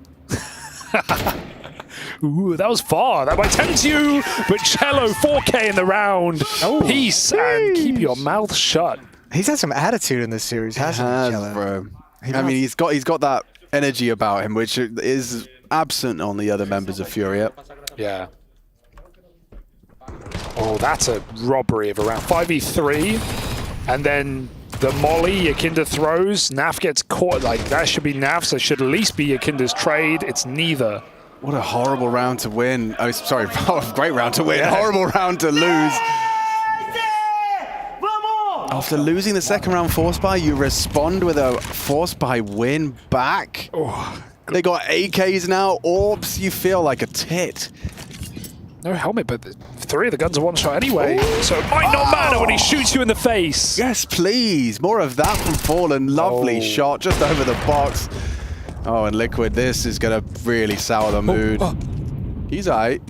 Ooh, that was far. That might tempt you. But Cello, 4K in the round. Peace and keep your mouth shut. He's had some attitude in this series, hasn't he, Cello? Bro. I mean, he's got that energy about him, which is absent on the other members of FURIA. Yeah. Oh, that's a robbery of around 5v3. And then the molly Yakinda throws. Naf gets caught. Like, that should be Naf's. That should at least be Yakinda's trade. It's neither. What a horrible round to win. Oh, sorry, great round to win. Yeah. Horrible round to lose. After losing the second round force buy, you respond with a force buy win back. Oh, they got AKs now. Orbs, you feel like a tit. No helmet, but 3 of the guns are one shot anyway. Ooh. So it might not matter when he shoots you in the face. Yes, please. More of that from Fallen. Lovely shot just over the box. Oh, and Liquid, this is going to really sour the mood. He's aight.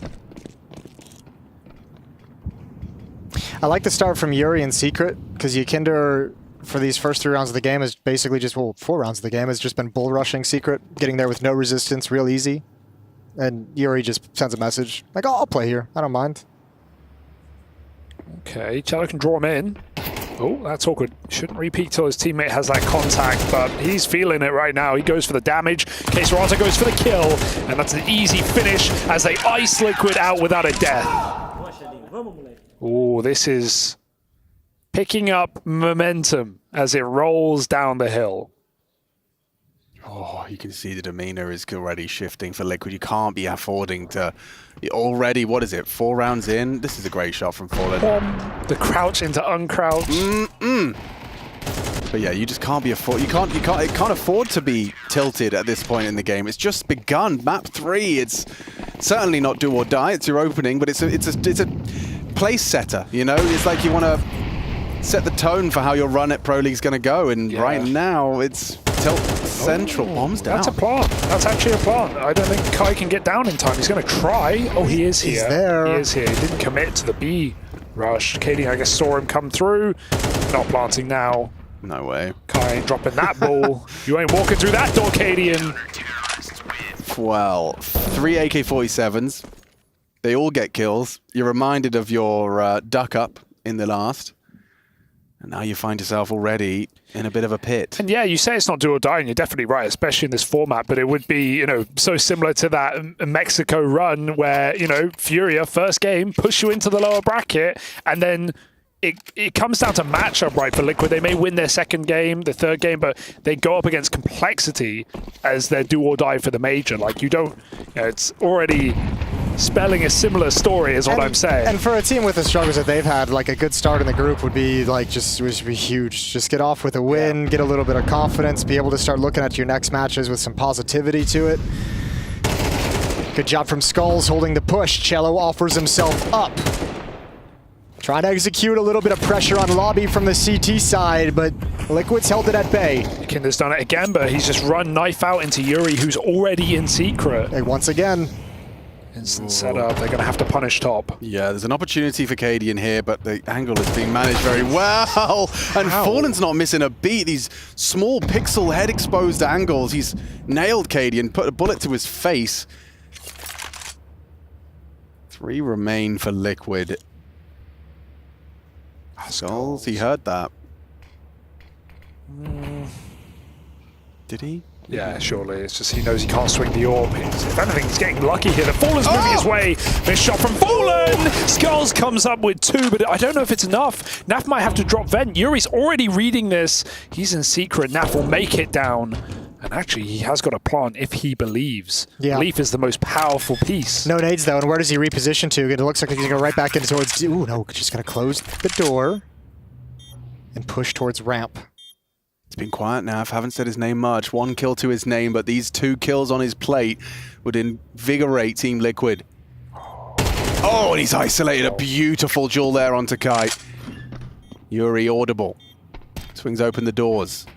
I like the start from Yuri in Secret, because Yakinda, for these first 3 rounds of the game, is basically just, well, 4 rounds of the game, has just been bull rushing Secret, getting there with no resistance, real easy. And Yuri just sends a message, like, oh, I'll play here, I don't mind. Okay, Cello can draw him in. Oh, that's awkward. Shouldn't repeat till his teammate has that contact, but he's feeling it right now. He goes for the damage. K-Serata goes for the kill, and that's an easy finish as they ice Liquid out without a death. Oh, this is picking up momentum as it rolls down the hill. Oh, you can see the demeanor is already shifting for Liquid. You can't be affording to already, what is it, 4 rounds in? This is a great shot from Fallen. The crouch into uncrouch. But yeah, you just can't be it can't afford to be tilted at this point in the game. It's just begun. Map 3, it's certainly not do or die. It's your opening, but it's a place setter, you know? It's like you want to set the tone for how your run at Pro League's going to go, and right now it's tilt central. Bombs down. That's a plant. That's actually a plant. I don't think Kai can get down in time. He's going to try. Oh, he is here. He's there. He is here. He didn't commit to the B rush. Katie, I guess, saw him come through. Not planting now. No way. Kai ain't dropping that ball. You ain't walking through that door, Cadian. Well, 3 AK-47s. They all get kills. You're reminded of your duck up in the last. And now you find yourself already in a bit of a pit. And yeah, you say it's not do or die, and you're definitely right, especially in this format, but it would be, you know, so similar to that Mexico run where, you know, FURIA, first game, push you into the lower bracket, and then it comes down to matchup, right, for Liquid. They may win their second game, the third game, but they go up against complexity as their do or die for the major. Like, you don't, you know, it's already spelling a similar story is what I'm saying. And for a team with the struggles that they've had, like a good start in the group would be like would be huge. Just get off with a win, get a little bit of confidence, be able to start looking at your next matches with some positivity to it. Good job from Skulls holding the push. Cello offers himself up. Trying to execute a little bit of pressure on Lobby from the CT side, but Liquid's held it at bay. Kinder's done it again, but he's just run knife out into Yuri, who's already in secret. Hey, once again. Instant setup, they're going to have to punish top. Yeah, there's an opportunity for Cadian here, but the angle is being managed very well. And Fallen's not missing a beat. These small pixel head exposed angles. He's nailed Cadian, put a bullet to his face. 3 remain for Liquid. Skulls, he heard that. Did he? Yeah, surely. It's just he knows he can't swing the orb. If anything, he's getting lucky here. The Fallen's moving his way. This shot from Fallen! Skulls comes up with 2, but I don't know if it's enough. Naf might have to drop vent. Yuri's already reading this. He's in secret. Naf will make it down. And actually, he has got a plant if he believes. Yeah. Belief is the most powerful piece. No nades, though. And where does he reposition to? It looks like he's going to go right back into towards... Ooh, no. Just going to close the door and push towards ramp. It's been quiet now. I haven't said his name much. 1 kill to his name, but these 2 kills on his plate would invigorate Team Liquid. Oh, and he's isolated a beautiful duel there onto Kai. Yuri audible. Swings open the doors.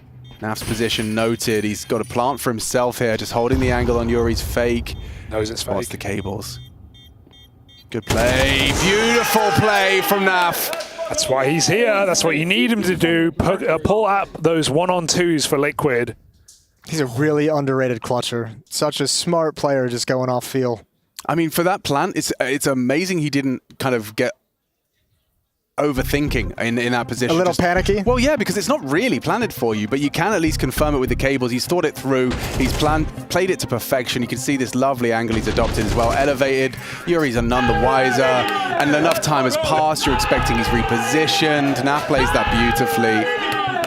Naf's position noted. He's got a plant for himself here, just holding the angle on Yuri's fake. Knows it's fake. Spots the cables. Good play. Beautiful play from Naf. That's why he's here. That's what you need him to do. Pull up those 1-on-2s for Liquid. He's a really underrated clutcher. Such a smart player just going off feel. I mean, for that plant, it's amazing he didn't kind of get overthinking in that position. A little panicky? Well, yeah, because it's not really planted for you, but you can at least confirm it with the cables. He's thought it through. He's played it to perfection. You can see this lovely angle he's adopted as well. Elevated. Yuri's are none the wiser. And enough time has passed. You're expecting he's repositioned. Naf plays that beautifully.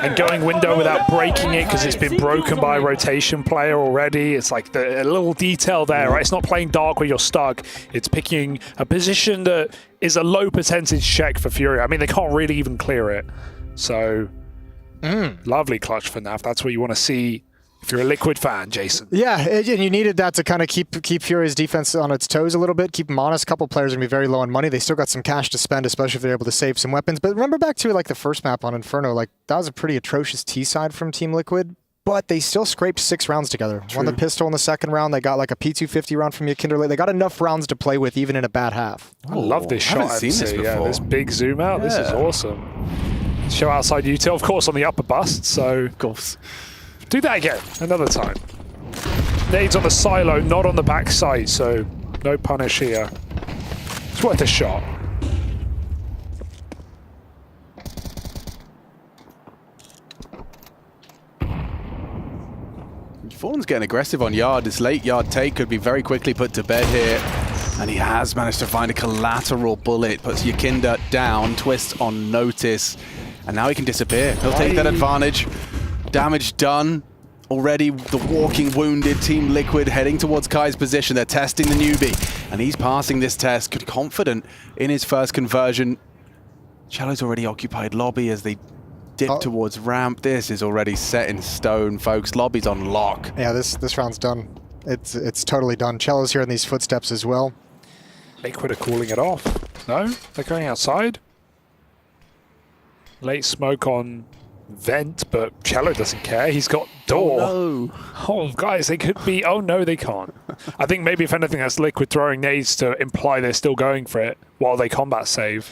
And going window without breaking it because it's been broken by a rotation player already. It's like a little detail there, right? It's not playing dark where you're stuck. It's picking a position that is a low percentage check for FURIA. I mean, they can't really even clear it. So, lovely clutch for Naf. That's what you want to see if you're a Liquid fan, Jason. Yeah, and you needed that to kind of keep FURIA's defense on its toes a little bit, keep them honest. A couple players are going to be very low on money. They still got some cash to spend, especially if they're able to save some weapons. But remember back to like the first map on Inferno, like that was a pretty atrocious T-side from Team Liquid, but they still scraped 6 rounds together. Won the pistol in the second round. They got like a P250 round from Yakinder. They got enough rounds to play with even in a bad half. I love this shot. I haven't seen this before. Yeah, this big zoom out. Yeah. This is awesome. Show outside util, of course, on the upper bust. So, of course. Do that again, another time. Nades on the silo, not on the back side, so no punish here. It's worth a shot. Fallen's getting aggressive on Yard. This late Yard take could be very quickly put to bed here. And he has managed to find a collateral bullet. Puts Yakinder down, twists on notice. And now he can disappear. He'll take that advantage. Damage done. Already the walking wounded Team Liquid heading towards Kai's position. They're testing the newbie. And he's passing this test, confident in his first conversion. Cello's already occupied lobby as they dip towards ramp. This is already set in stone, folks. Lobby's on lock. Yeah, this round's done. It's totally done. Cello's hearing these footsteps as well. Liquid are calling it off. No? They're going outside. Late smoke on vent, but Cello doesn't care. He's got door. Oh, no. Oh, guys, they could be... Oh, no, they can't. I think maybe, if anything, that's Liquid throwing nades to imply they're still going for it while they combat save.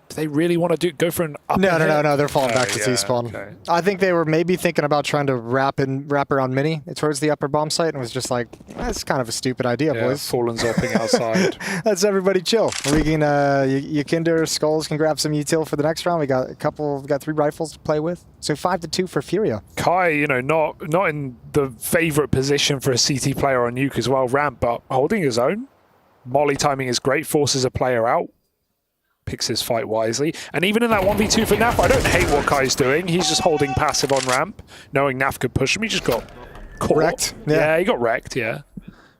Do they really want to go for an upper No. They're falling back to T-spawn. Okay. I think they were maybe thinking about trying to wrap around Mini towards the upper bomb site and was just like, that's kind of a stupid idea, boys. Fallen zopping outside. Let's everybody chill. We can, Yakinder, Skulls can grab some util for the next round. We got 3 rifles to play with. So 5-2 for FURIA. Kai, not in the favorite position for a CT player on Nuke as well, ramp, but holding his own. Molly timing is great, forces a player out. Picks his fight wisely. And even in that 1v2 for Naf, I don't hate what Kai's doing. He's just holding passive on ramp, knowing Naf could push him. He just got caught. Wrecked. Yeah, he got wrecked, yeah.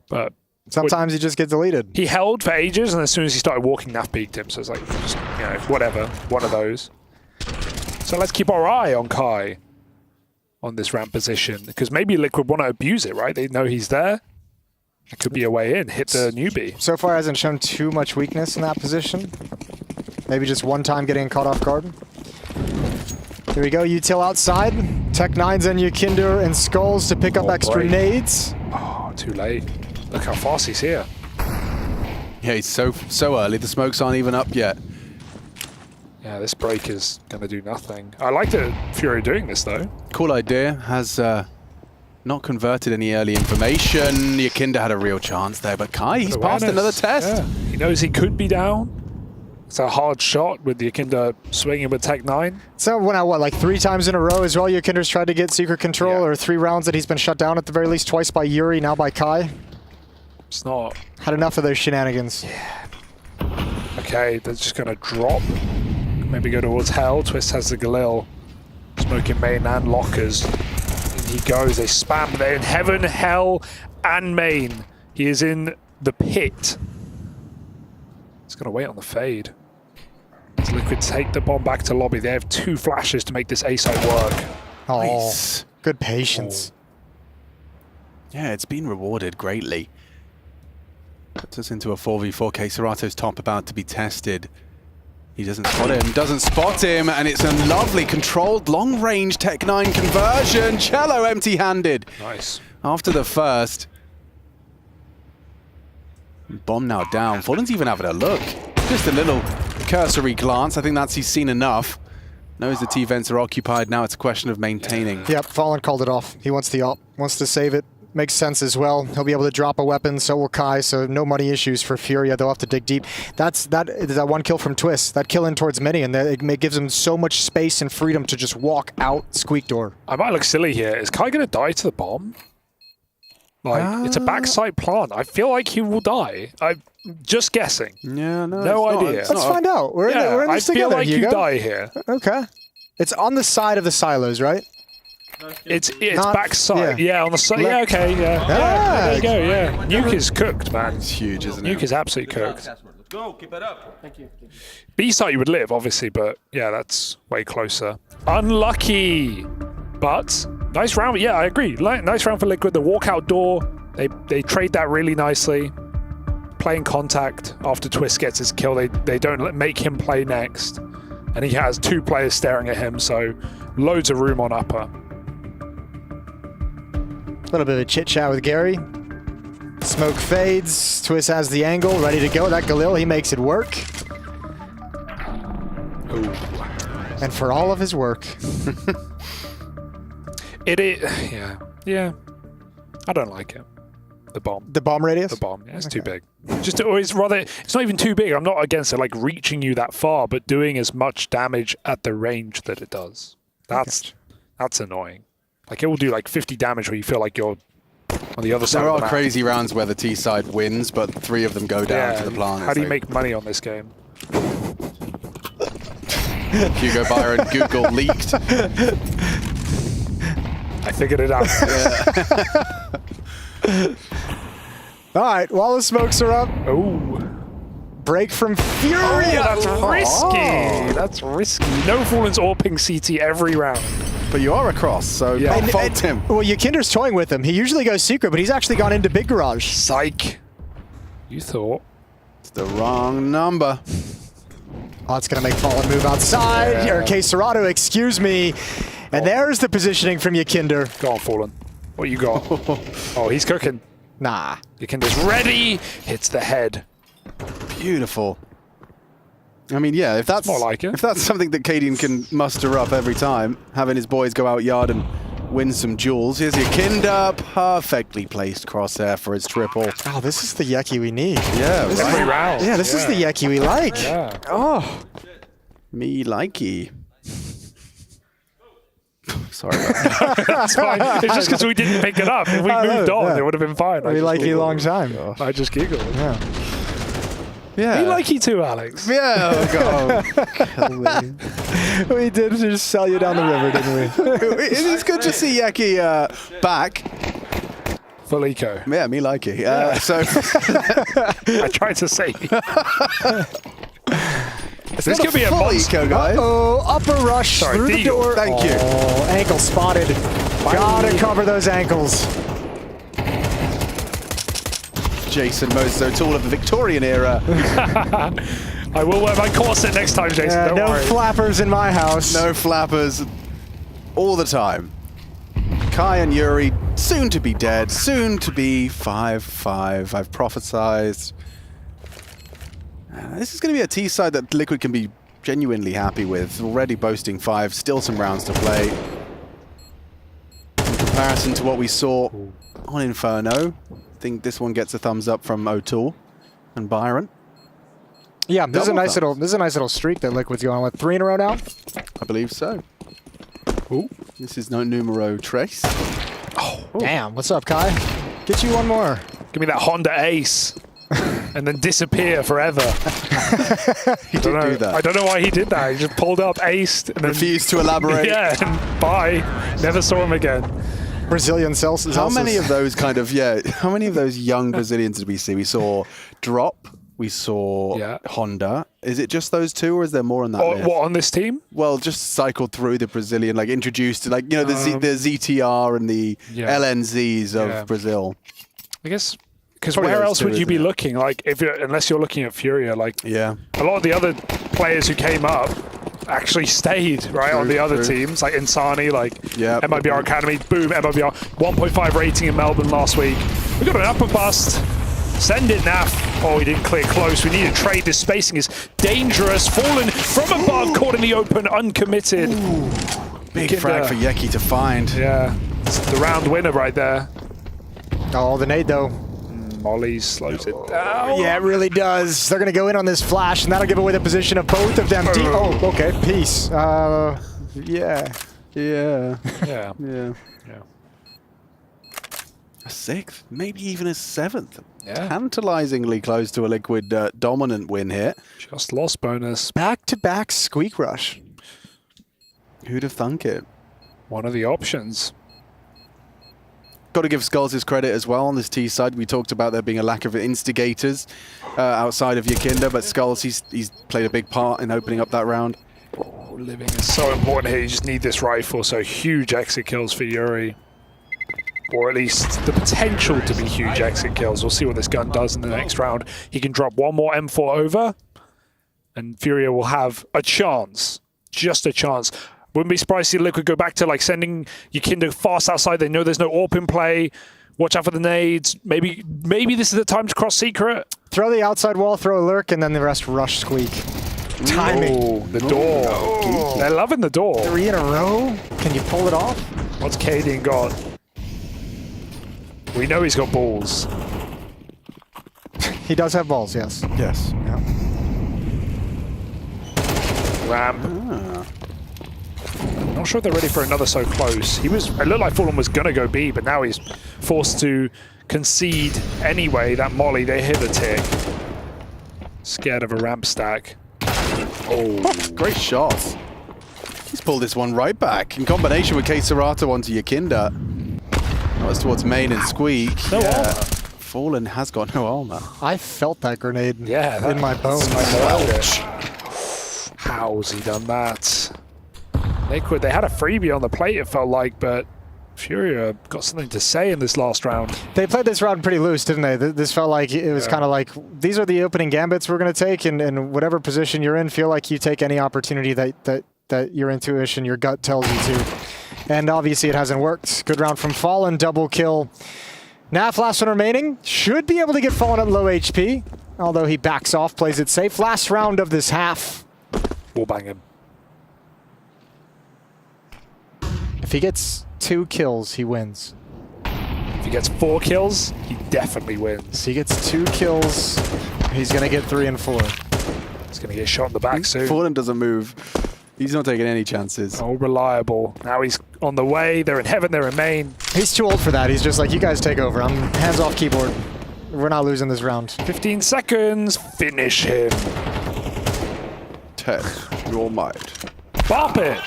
But sometimes he just gets deleted. He held for ages, and as soon as he started walking, Naf peeked him. So it's like, just, whatever. One of those. So let's keep our eye on Kai on this ramp position, because maybe Liquid want to abuse it, right? They know he's there. It could be a way in. Hit the newbie. So far hasn't shown too much weakness in that position. Maybe just one time getting caught off guard. Here we go, util outside. Tech9's and Yakinder and Skulls to pick up extra nades. Oh, too late. Look how fast he's here. Yeah, he's so early. The smokes aren't even up yet. Yeah, this break is going to do nothing. I like that FURIA doing this, though. Cool idea. Has not converted any early information. Yakinder had a real chance there, but Kai, he's passed another test. Yeah. He knows he could be down. It's a hard shot with Yakinder swinging with Tech9. So like 3 times in a row as well, Yakinder's tried to get secret control, or 3 rounds that he's been shut down at the very least, twice by Yuri, now by Kai. It's not... Had enough of those shenanigans. Yeah. Okay, they're just going to drop. Maybe go towards Hell. Twist has the Galil. Smoking main and lockers. And he goes. They spam. They're in heaven, hell, and main. He is in the pit. He's going to wait on the fade. Does Liquid take the bomb back to lobby? They have 2 flashes to make this A site work. Oh, nice. Good patience. Yeah, it's been rewarded greatly. Puts us into a 4v4. Cerato's top about to be tested. He doesn't spot him, and it's a lovely controlled long-range Tech9 conversion. Cello empty-handed. Nice. After the first. Bomb now down. Fallen's even having a look. Just a little cursory glance. I think he's seen enough. Knows the T-vents are occupied. Now it's a question of maintaining. Yep, Fallen called it off. He wants the op. Wants to save it. makes sense as well. He'll be able to drop a weapon, so will Kai, so no money issues for FURIA. They'll have to dig deep. That one kill from Twist, that kill in towards mini, and it gives him so much space and freedom to just walk out Squeak Door. I might look silly here. Is Kai going to die to the bomb? Like, it's a backside plant. I feel like he will die. I'm just guessing. Yeah, no idea. Let's find out. We're in this together, I feel like Hugo. you die here. Okay. It's on the side of the silos, right? It's backside. Yeah, on the side. Yeah, okay. Yeah. There you go. Yeah. Nuke is cooked, man. It's huge, isn't it? Nuke is absolutely cooked. Go, keep it up. Thank you. B site you would live, obviously, but yeah, that's way closer. Unlucky, but nice round. Yeah, I agree. Nice round for Liquid. The walkout door, they trade that really nicely. Playing contact after Twist gets his kill. They don't make him play next, and he has 2 players staring at him, so loads of room on upper. A little bit of a chit chat with Gary. Smoke fades. Twist has the angle, ready to go. That Galil, he makes it work. Ooh. And for all of his work. Yeah. I don't like it. The bomb. The bomb radius? The bomb. Yeah, it's too big. It's not even too big. I'm not against it, like reaching you that far, but doing as much damage at the range that it does. That's annoying. Like, it will do like 50 damage where you feel like you're on the other side. There of are the map. crazy rounds where the T side wins, but 3 of them go down to the plant. How do you make money on this game? Hugo Byron Google leaked. I figured it out. All right, while the smokes are up. Oh. Break from FURIA. That's risky. That's risky. No Fallens or ping CT every round. But you are across, so don't fault him. Well, Yakinder's toying with him. He usually goes secret, but he's actually gone into Big Garage. Psych. You thought. It's the wrong number. Oh, it's going to make Fallen move outside. Or Serato, excuse me. And there's the positioning from Yakinder. Go on, Fallen. What you got? Oh, he's cooking. Nah. Yakinder's ready. Hits the head. Beautiful. I mean, yeah, if that's more like it. If that's something that Cadian can muster up every time, having his boys go out yard and win some duels. Here's Yakinder, perfectly placed crosshair for his triple. Oh, this is the Yeki we need. Yeah, this right. Every round. Yeah, this is the Yeki we like. Yeah. Oh. Me likey. Sorry about that. That's fine. It's just because we didn't pick it up. If we moved on, it would have been fine. We like you a long time. I just giggled. Yeah. We like you too, Alex. Yeah. Oh, we did just sell you down the river, didn't we? It is good to see Yeki back. Full eco. Yeah, me likey. So I tried to say. This could be a full monster. eco, guys. Uh-oh, upper rush through the door. Thank you. Oh, ankle spotted. Gotta cover those ankles. Jason Most O'Toole of the Victorian era. I will wear my corset next time, Jason. Yeah, don't no worry. flappers in my house. No flappers all the time. Kai and Yuri, soon to be dead, soon to be 5-5. I've prophesized. This is going to be a T side that Liquid can be genuinely happy with. Already boasting 5, still some rounds to play. In comparison to what we saw on Inferno, I think this one gets a thumbs up from O'Toole and Byron. Yeah, this is a nice little streak that Liquid's going on with. 3 in a row now. I believe so. Ooh. This is no numero trace. Oh, damn. What's up, Kai? Get you one more. Give me that Honda Ace. And then disappear forever. He did do that. I don't know why he did that. He just pulled up, aced, and then refused to elaborate. Yeah, and bye. Never saw him again. Brazilian Celsius. How many of those how many of those young Brazilians did we see? We saw Drop, we saw Honda. Is it just those 2, or is there more on that list? What, on this team? Well, just cycled through the Brazilian, like introduced, like, you know, the ZTR and the LNZs of Brazil. I guess... Because where else would you be looking? Like, unless you're looking at FURIA, like a lot of the other players who came up actually stayed on the other teams, like Insani, like MIBR Academy, boom, MIBR 1.5 rating in Melbourne last week. We got an upper bust. Send it, Naf. Oh, he didn't clear close. We need to trade. This spacing is dangerous. Fallen from above, caught in the open, uncommitted. Big frag for Yeki to find. Yeah, it's the round winner right there. Oh, the nade though. Molly slows it down. Yeah, it really does. They're going to go in on this flash, and that'll give away the position of both of them. Oh, okay, peace. Yeah. Yeah. Yeah. A 6th, maybe even a 7th. Yeah. Tantalizingly close to a Liquid dominant win here. Just lost bonus. Back-to-back squeak rush. Who'd have thunk it? One of the options. Got to give Skulls his credit as well on this T side. We talked about there being a lack of instigators outside of Yakinda, but Skulls, he's played a big part in opening up that round. Oh, living is so important here. You just need this rifle, so huge exit kills for Yuri. Or at least the potential to be huge exit kills. We'll see what this gun does in the next round. He can drop one more M4 over, and FURIA will have a chance. Just a chance. Wouldn't be surprised to see Liquid go back to like sending Yakinda fast outside. They know there's no AWP in play. Watch out for the nades. Maybe this is the time to cross secret. Throw the outside wall, throw a lurk, and then the rest rush squeak. Timing. Oh, the door. Oh. They're loving the door. 3 in a row. Can you pull it off? What's Kaden got? We know he's got balls. He does have balls, yes. Yes. Yeah. Ramp. Not sure if they're ready for another so close. It looked like Fallen was going to go B, but now he's forced to concede anyway. That Molly, they hit the tick. Scared of a ramp stack. Oh, great shot. He's pulled this one right back in combination with K-Serato onto Yakinda. That was towards main and squeak. No armor. Fallen has got no armor. I felt that grenade in my bones. How's he done that? Liquid, they had a freebie on the plate, it felt like, but FURIA got something to say in this last round. They played this round pretty loose, didn't they? This felt like it was kind of like, these are the opening gambits we're going to take, and whatever position you're in, feel like you take any opportunity that your intuition, your gut tells you to. And obviously it hasn't worked. Good round from Fallen, double kill. Naf, last one remaining, should be able to get Fallen at low HP, although he backs off, plays it safe. Last round of this half. We'll bang him. If he gets 2 kills, he wins. If he gets 4 kills, he definitely wins. If he gets 2 kills, he's going to get 3 and 4. He's going to get shot in the back soon. Fallen doesn't move. He's not taking any chances. Oh, reliable. Now he's on the way. They're in heaven. They're in main. He's too old for that. He's just like, you guys take over. I'm hands off keyboard. We're not losing this round. 15 seconds. Finish him. Test your might. Bop it.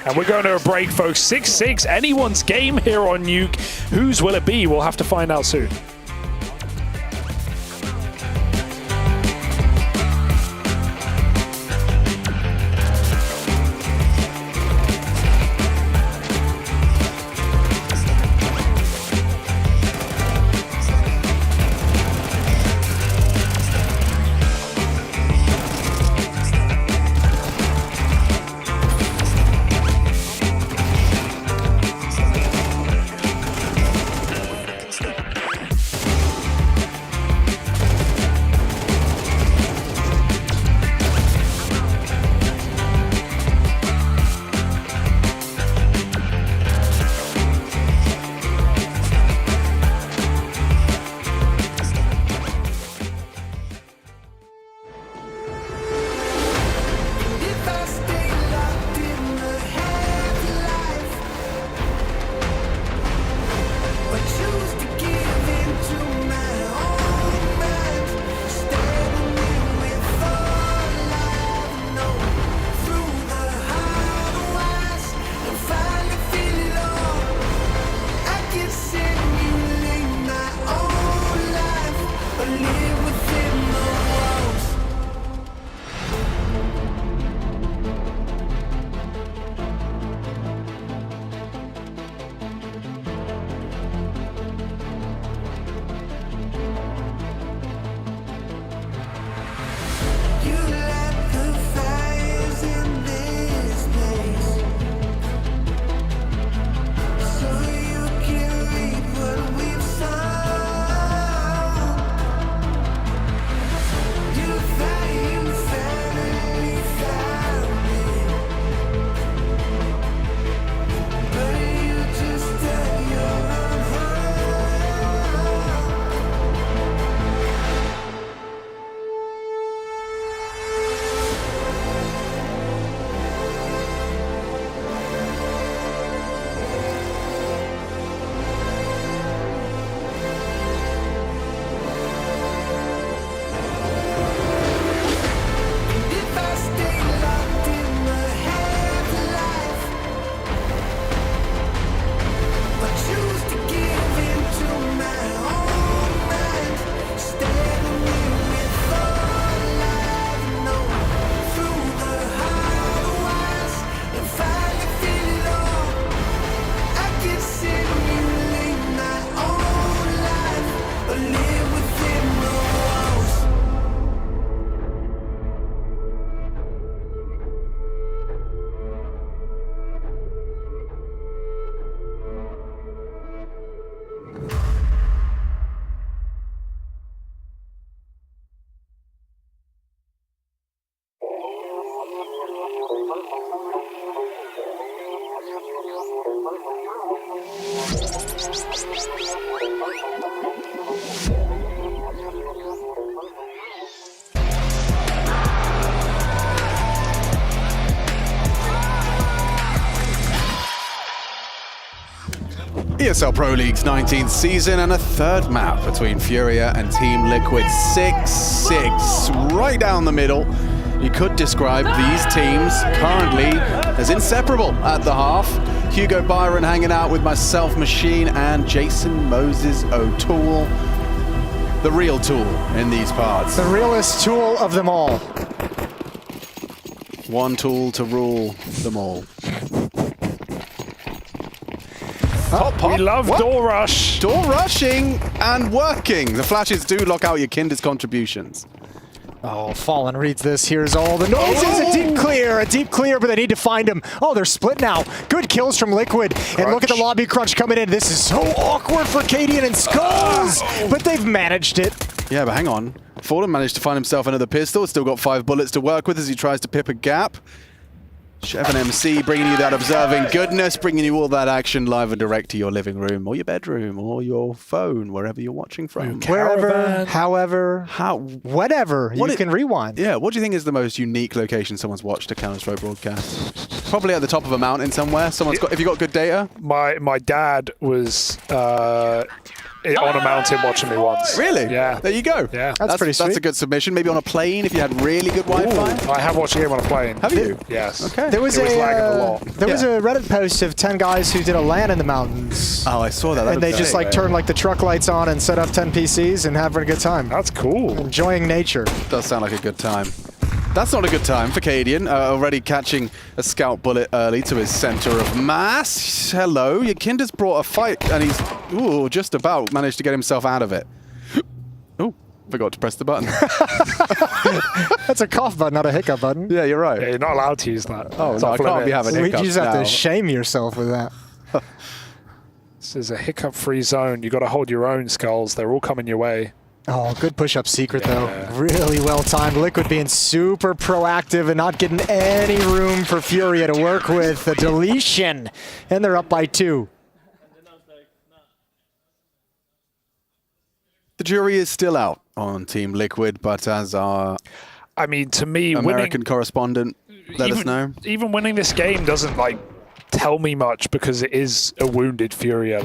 And we're going to a break, folks. 6-6. Anyone's game here on Nuke. Whose will it be? We'll have to find out soon. ESL Pro League's 19th season and a third map between FURIA and Team Liquid. 6-6, right down the middle. You could describe these teams currently as inseparable at the half. Hugo Byron hanging out with myself, Machine, and Jason Moses O'Toole. The real tool in these parts. The realest tool of them all. One tool to rule them all. We love door rush. Door rushing and working. The flashes do lock out your Kinder's contributions. Oh, Fallen reads this. Here's all the noises. A deep clear, but they need to find him. Oh, they're split now. Good kills from Liquid. Crunch. And look at the lobby crunch coming in. This is so awkward for Cadian and Skulls, but they've managed it. Yeah, but hang on. Fallen managed to find himself another pistol. Still got 5 bullets to work with as he tries to pip a gap. Chef and MC bringing you that observing goodness, bringing you all that action live and direct to your living room or your bedroom or your phone, wherever you're watching from. Wherever, however, whatever, you can rewind. Yeah, what do you think is the most unique location someone's watched a Counter-Strike broadcast? Probably at the top of a mountain somewhere. Someone's got. Have you got good data? My dad was on a mountain watching me once. Really? Yeah. There you go. Yeah. That's pretty sweet. That's a good submission. Maybe on a plane if you had really good Wi-Fi. I have watched a game on a plane. Have you? Yes. Okay. There was lagging a lot. There was a Reddit post of 10 guys who did a LAN in the mountains. Oh, I saw that. And they just like turned like the truck lights on and set up 10 PCs and having a good time. That's cool. Enjoying nature. Does sound like a good time. That's not a good time for Cadian, already catching a scout bullet early to his center of mass. Hello, your Kinder's brought a fight and he's just about managed to get himself out of it. Oh, forgot to press the button. That's a cough button, not a hiccup button. Yeah, you're right. Yeah, you're not allowed to use that. Oh, no, I can't be having hiccups You just have now. to shame yourself with that. This is a hiccup-free zone. You got to hold your own, Skulls. They're all coming your way. Oh, good push-up secret, though. Really well-timed. Liquid being super proactive and not getting any room for FURIA to work with. A deletion, and they're up by 2. The jury is still out on Team Liquid, but as our to me, American correspondent let us know. Even winning this game doesn't like tell me much because it is a wounded FURIA.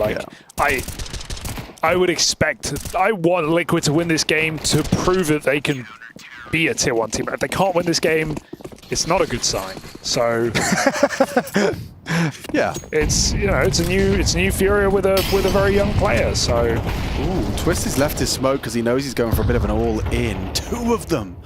I would expect, I want Liquid to win this game to prove that they can be a tier 1 team. If they can't win this game, it's not a good sign. So, yeah, it's a new FURIA with a very young player. So, Twist has left his smoke because he knows he's going for a bit of an all-in. 2 of them.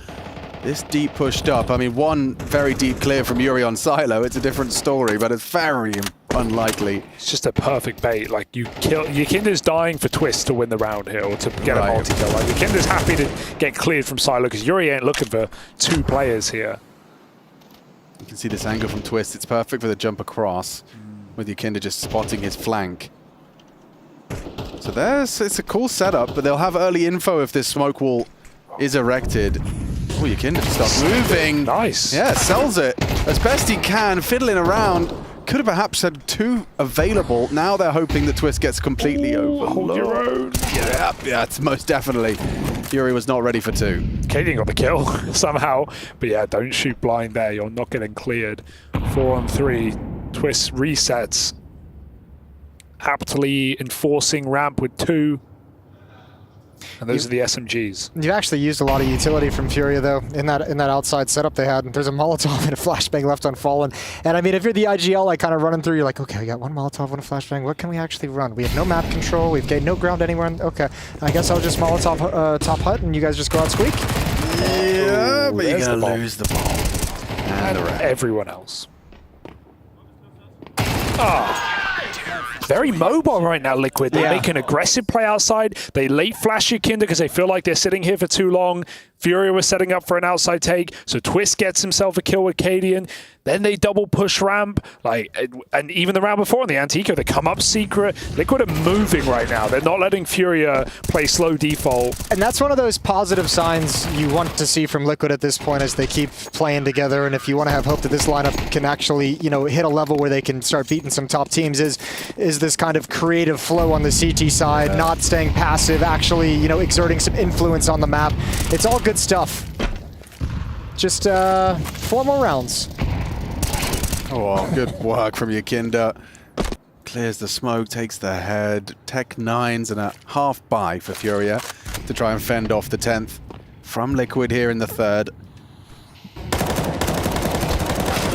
This deep pushed up. I mean, one very deep clear from Yuri on Silo. It's a different story, but it's very unlikely. It's just a perfect bait. Like, your Kinder's dying for Twist to win the round here or to get a multi-kill. Like, your Kinder's happy to get cleared from Silo because Yuri ain't looking for 2 players here. You can see this angle from Twist. It's perfect for the jump across with your Kinder just spotting his flank. So it's a cool setup, but they'll have early info if this smoke wall is erected. Oh, your Kinder starts moving. Nice. Yeah, sells it as best he can, fiddling around. Could have perhaps had 2 available. Now they're hoping that Twist gets completely over. Hold your own. Yeah, it's most definitely. Yuri was not ready for 2. Cadian got the kill somehow. But yeah, don't shoot blind there. You're not getting cleared. 4 on 3. Twist resets. Aptly enforcing ramp with 2. And those are the SMGs. You actually used a lot of utility from FURIA, though, in that outside setup they had. There's a Molotov and a flashbang left on Fallen. And I mean, if you're the IGL, like kind of running through, you're like, okay, we got 1 Molotov, 1 flashbang. What can we actually run? We have no map control. We've gained no ground anywhere. Okay, I guess I'll just Molotov top hut, and you guys just go out squeak. Yeah, but you're gonna lose the ball. And everyone else. Very mobile right now, Liquid. They make an aggressive play outside. They late flash your Kinder because they feel like they're sitting here for too long. FURIA was setting up for an outside take, so Twist gets himself a kill with Cadian. Then they double push ramp, and even the round before in the Antico, they come up secret. Liquid are moving right now. They're not letting FURIA play slow default. And that's one of those positive signs you want to see from Liquid at this point as they keep playing together. And if you want to have hope that this lineup can actually, hit a level where they can start beating some top teams, is this kind of creative flow on the CT side, not staying passive, actually, exerting some influence on the map. It's all good stuff. Just 4 more rounds. Oh, good work from your Kinder. Clears the smoke, takes the head. Tech 9s and a half buy for Furia to try and fend off the 10th from Liquid here in the 3rd.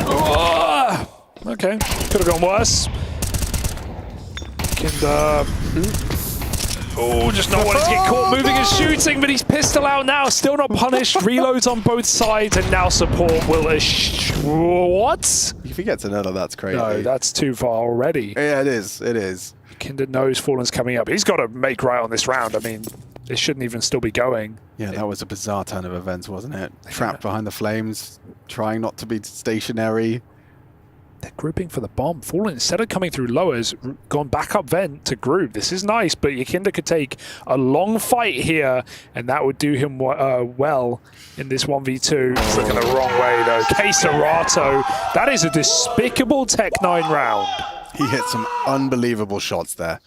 Oh, okay, could have gone worse. Oh, just not wanting to get caught moving and shooting, but he's pistol out now, still not punished. Reloads on both sides, and now support will... What? If he gets another, that's crazy. No, that's too far already. Yeah, it is. It is. Kinder knows Fallen's coming up. He's got to make right on this round. I mean, it shouldn't even still be going. Yeah, that was a bizarre turn of events, wasn't it? Trapped behind the flames, trying not to be stationary. They're grouping for the bomb. Fallen, instead of coming through lowers, gone back up vent to group. This is nice, but Yakinda could take a long fight here, and that would do him well in this 1v2. It's looking the wrong way, though. Queserato, that is a despicable Tech 9 round. He hit some unbelievable shots there.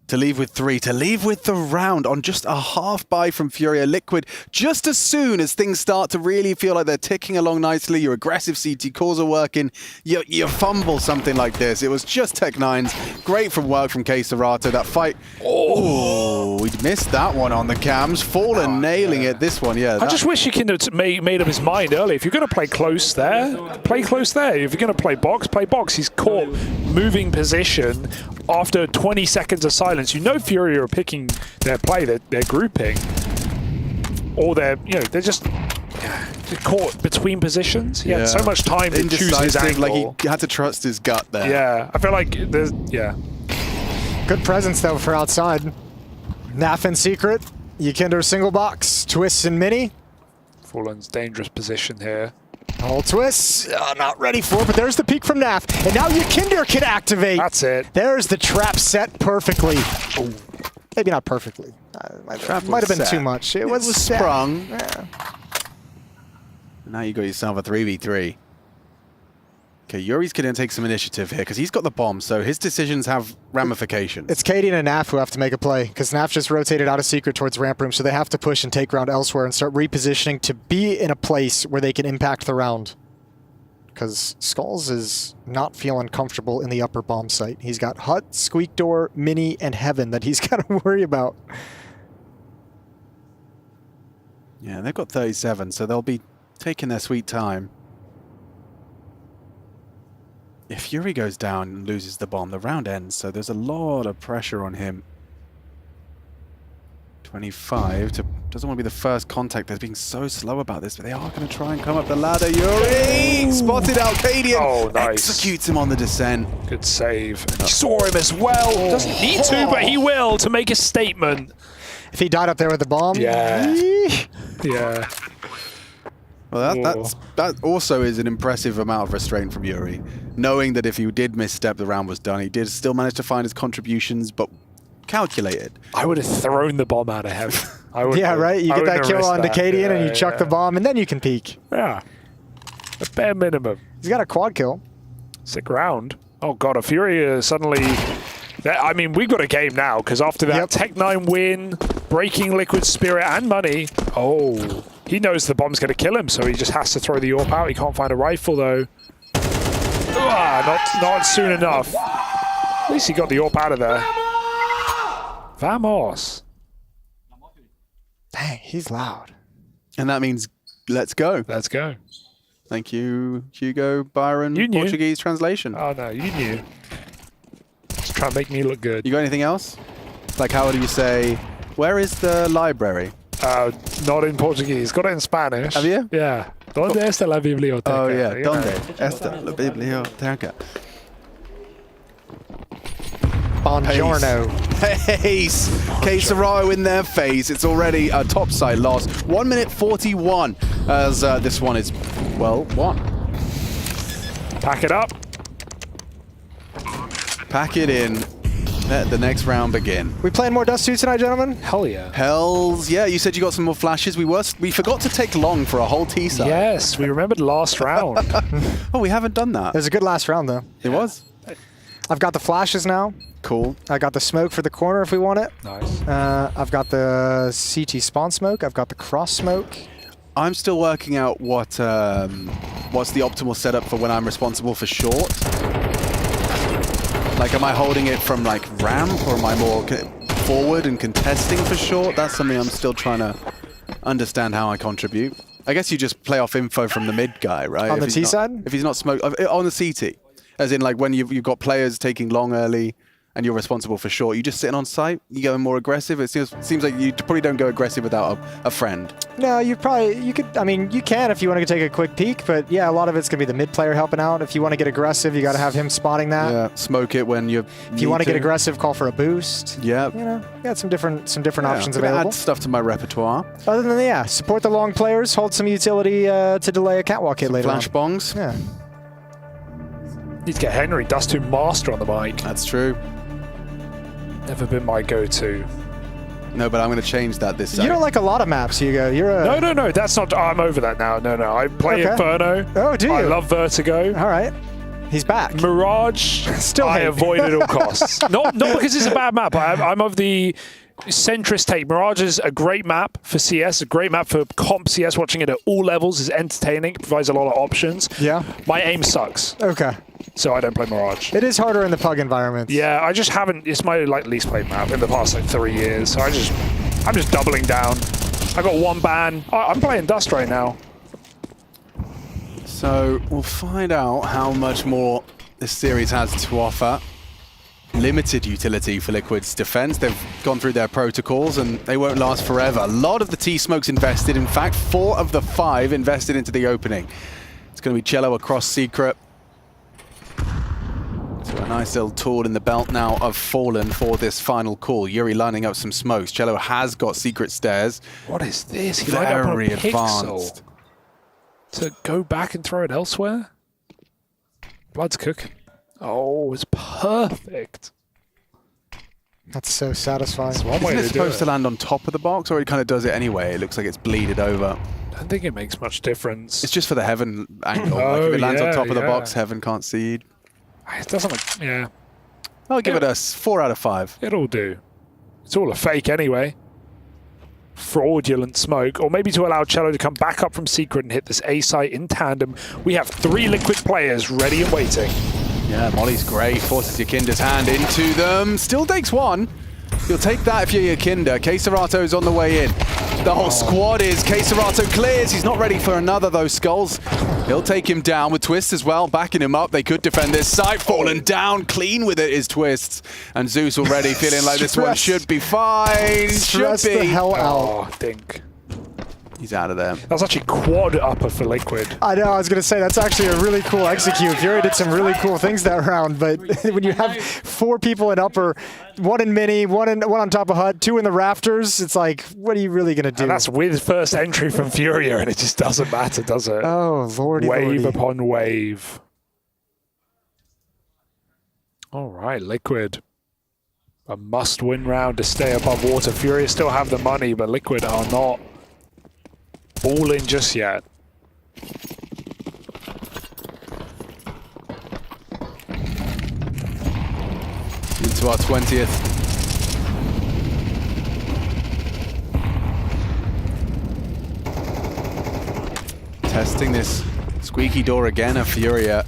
To leave with 3, to leave with the round on just a half buy from Furia. Liquid, just as soon as things start to really feel like they're ticking along nicely, your aggressive CT calls are working, you fumble something like this. It was just Tech 9s. Great from work from Queserato. That fight, oh, we missed that one on the cams. Fallen nailing it, this one, yeah. I just wish he could have made up his mind early. If you're going to play close there, play close there. If you're going to play box, play box. He's caught moving position after 20 seconds of silence. You know Furia are picking their play, they're grouping. Or they're just caught between positions. He had so much time to choose his angle. Like he had to trust his gut there. Yeah, I feel like there's, Good presence though for outside. Naf in secret, Yakinder single box, Twists and Mini. Fallen's dangerous position here. All twists, not ready for it, but there's the peek from Naf. And now Yakinder can activate. That's it. There's the trap set perfectly. Ooh. Maybe not perfectly. Might have been too much. It was sprung. Yeah. Now you got yourself a 3v3. Okay, Yuri's going to take some initiative here because he's got the bomb, so his decisions have ramifications. It's Katie and Naf who have to make a play because Naf just rotated out of secret towards ramp room, so they have to push and take ground elsewhere and start repositioning to be in a place where they can impact the round. Because Skulls is not feeling comfortable in the upper bomb site. He's got Hut, Squeak Door, Mini, and Heaven that he's got to worry about. Yeah, they've got 37, so they'll be taking their sweet time. If Yuri goes down and loses the bomb, the round ends, so there's a lot of pressure on him. 25 doesn't want to be the first contact. They're being so slow about this, but they are going to try and come up the ladder. Yuri spotted Alcadian, executes him on the descent. Good save. He saw him as well. Doesn't need to, but he will to make a statement. If he died up there with the bomb, yeah. Well, that also is an impressive amount of restraint from Yuri. Knowing that if he did misstep, the round was done. He did still manage to find his contributions, but calculated. I would have thrown the bomb out of heaven. Yeah, right? You get that kill on Decadian and you chuck the bomb, and then you can peek. Yeah. A bare minimum. He's got a quad kill. Sick round. Oh, God, a Furia suddenly... I mean, we've got a game now, because after that Tech 9 win, breaking Liquid Spirit and money, he knows the bomb's going to kill him, so he just has to throw the AWP out. He can't find a rifle, though. Not soon enough. At least he got the AWP out of there. Vamos. Dang, he's loud. And that means let's go. Let's go. Thank you, Hugo, Byron, you knew. Portuguese translation. Oh, no, you knew. Just try and make me look good. You got anything else? Like, how do you say, where is the library? Not in Portuguese. Got it in Spanish. Have you? Yeah. ¿Dónde está la biblioteca? Oh, yeah. ¿Dónde está la biblioteca? Buongiorno. Pace. Queserato in their face. It's already a topside loss. 1 minute 41 as this one is, well, won. Pack it up. Pack it in. Let the next round begin. We playing more Dust 2 tonight, gentlemen? Hell yeah. Hells yeah. You said you got some more flashes. We forgot to take long for a whole T-side. Yes, we remembered last round. Oh, we haven't done that. It was a good last round, though. It was. I've got the flashes now. Cool. I got the smoke for the corner if we want it. Nice. I've got the CT spawn smoke. I've got the cross smoke. I'm still working out what's the optimal setup for when I'm responsible for short. Like, am I holding it from like ramp, or am I more forward and contesting for short? That's something I'm still trying to understand how I contribute. I guess you just play off info from the mid guy, right? On the T side? If he's not smoke on the CT, as in like when you've got players taking long early and you're responsible for short, you just sitting on site, you go more aggressive. It seems like you probably don't go aggressive without a friend. No, you could, I mean, you can if you want to take a quick peek, but yeah, a lot of it's going to be the mid player helping out. If you want to get aggressive, you got to have him spotting that. Yeah, smoke it when you If you want to get aggressive, call for a boost. Yeah. You know, you got some different options I'm gonna available. add stuff to my repertoire. Other than that, yeah, support the long players, hold some utility to delay a catwalk hit later Flash on. bongs. Yeah. Need to get Henry Dust 2 Master on the mic. That's true. Never been my go-to. No, but I'm going to change that this You don't like a lot of maps, Hugo. You're a... No, that's not... I'm over that now. No. I play Inferno. Oh, do you? I love Vertigo. All right. He's back. Mirage, Still I hate. avoid at all costs. not because it's a bad map. I'm of the centrist take. Mirage is a great map for CS, a great map for comp CS. Watching it at all levels is entertaining. It provides a lot of options. Yeah. My aim sucks. Okay. So I don't play Mirage. It is harder in the pug environment. Yeah, I just haven't. It's my least played map in the past 3 years. So I'm just doubling down. I got one ban. I'm playing Dust right now. So we'll find out how much more this series has to offer. Limited utility for Liquid's defense. They've gone through their protocols and they won't last forever. A lot of the T-Smokes invested. In fact, 4 of the 5 invested into the opening. It's going to be Cello across Secret. So a nice little tool in the belt now of Fallen for this final call. Yuri lining up some smokes. Cello has got Secret stairs. What is this? He lined up on a Very pixel. advanced. To go back and throw it elsewhere? Blood's cooking. Oh, it's perfect. That's so satisfying. That's one way Isn't it to do supposed it. to land on top of the box, or it kind of does it anyway? It looks like it's bleeded over. I don't think it makes much difference. It's just for the heaven angle. Like Oh, if it lands on yeah, top of the yeah. box, heaven can't see. It doesn't look, yeah. I'll give it a 4 out of 5. It'll do. It's all a fake anyway. Fraudulent smoke, or maybe to allow Cello to come back up from Secret and hit this A site in tandem. We have 3 Liquid players ready and waiting. Yeah, Molly's great. Forces Yakinda's hand into them. Still takes 1. You'll take that if you're Yakinda. K-Serato's on the way in. The whole squad is. K-Serato clears. He's not ready for another, though. Skulls, he'll take him down with Twists as well. Backing him up. They could defend this site. Fallen down. Clean with it is Twists. And Zeus already feeling like this one should be fine. Stress Should be. the hell out. Oh, I think. He's out of there. That's actually quad upper for Liquid. I know, I was going to say, that's actually a really cool execute. Fury did some really cool things that round, but when you have 4 people in upper, 1 in mini, one on top of hut, 2 in the rafters, it's like, what are you really going to do? And that's with first entry from FURIA, and it just doesn't matter, does it? Oh, lordy, wave lordy. upon wave. All right, Liquid. A must-win round to stay above water. FURIA still have the money, but Liquid are not all in just yet. Into our 20th. Testing this squeaky door again of Furia.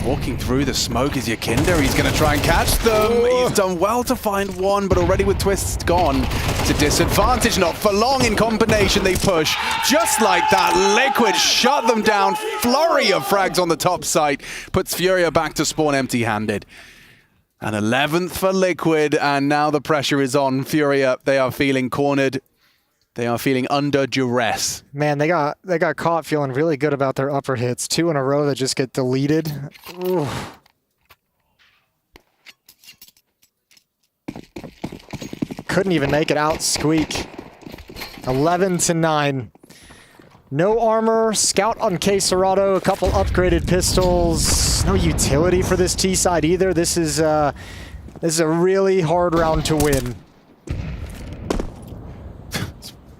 Walking through the smoke is Yakinda. He's going to try and catch them. He's done well to find 1, but already with Twists gone to disadvantage. Not for long in combination. They push just like that. Liquid shut them down. Flurry of frags on the top site. Puts Furia back to spawn empty-handed. An 11th for Liquid, and now the pressure is on Furia. They are feeling cornered. They are feeling under duress. Man, they got caught feeling really good about their upper hits. 2 in a row that just get deleted. Ooh. Couldn't even make it out, Squeak. 11-9. No armor, scout on K-Serato, a couple upgraded pistols. No utility for this T side either. This is a really hard round to win.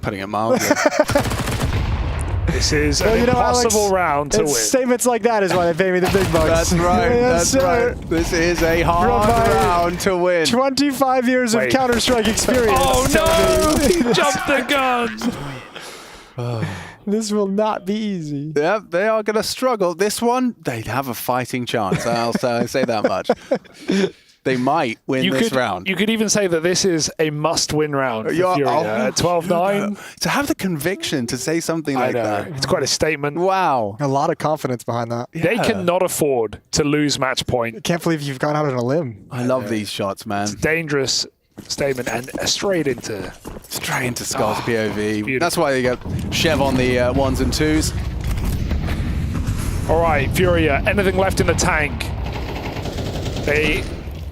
Putting it mildly. This is an impossible Alex, round to win. Statements like that is why they pay me the big bucks. That's right. Yes, That's right. This is a hard round to win. 25 years of Counter-Strike experience. Oh no! He jumped the gun. This will not be easy. Yeah, they are going to struggle. This one, they have a fighting chance. I'll say that much. They might win this round. You could even say that this is a must-win round for Furia. 12-9. To have the conviction to say something like that. It's quite a statement. Wow. A lot of confidence behind that. They cannot afford to lose match point. I can't believe you've gone out on a limb. I love these shots, man. It's a dangerous statement and straight into Skull's POV. Beautiful. That's why they get Chev on the ones and twos. All right, Furia, anything left in the tank? They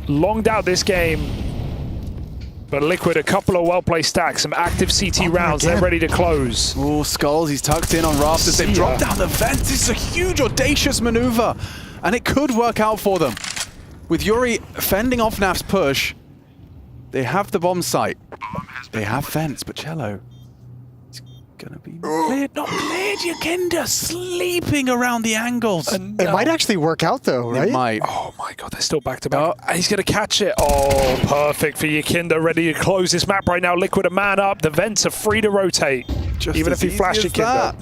longed out this game, but Liquid, a couple of well-placed stacks, some active CT rounds, they're ready to close. Oh, Skulls, he's tucked in on rafters. They've dropped down the vent. This is a huge, audacious maneuver, and it could work out for them. With Yuri fending off Naf's push, they have the bomb site. They have fence, but Cello is gonna be cleared. Not cleared, Yakinda sleeping around the angles. It might actually work out though, right? It might. Oh my god, they're still back to back. And he's gonna catch it. Oh, perfect for Yakinda, ready to close this map right now. Liquid a man up. The vents are free to rotate. Even if he flashed Yakinda.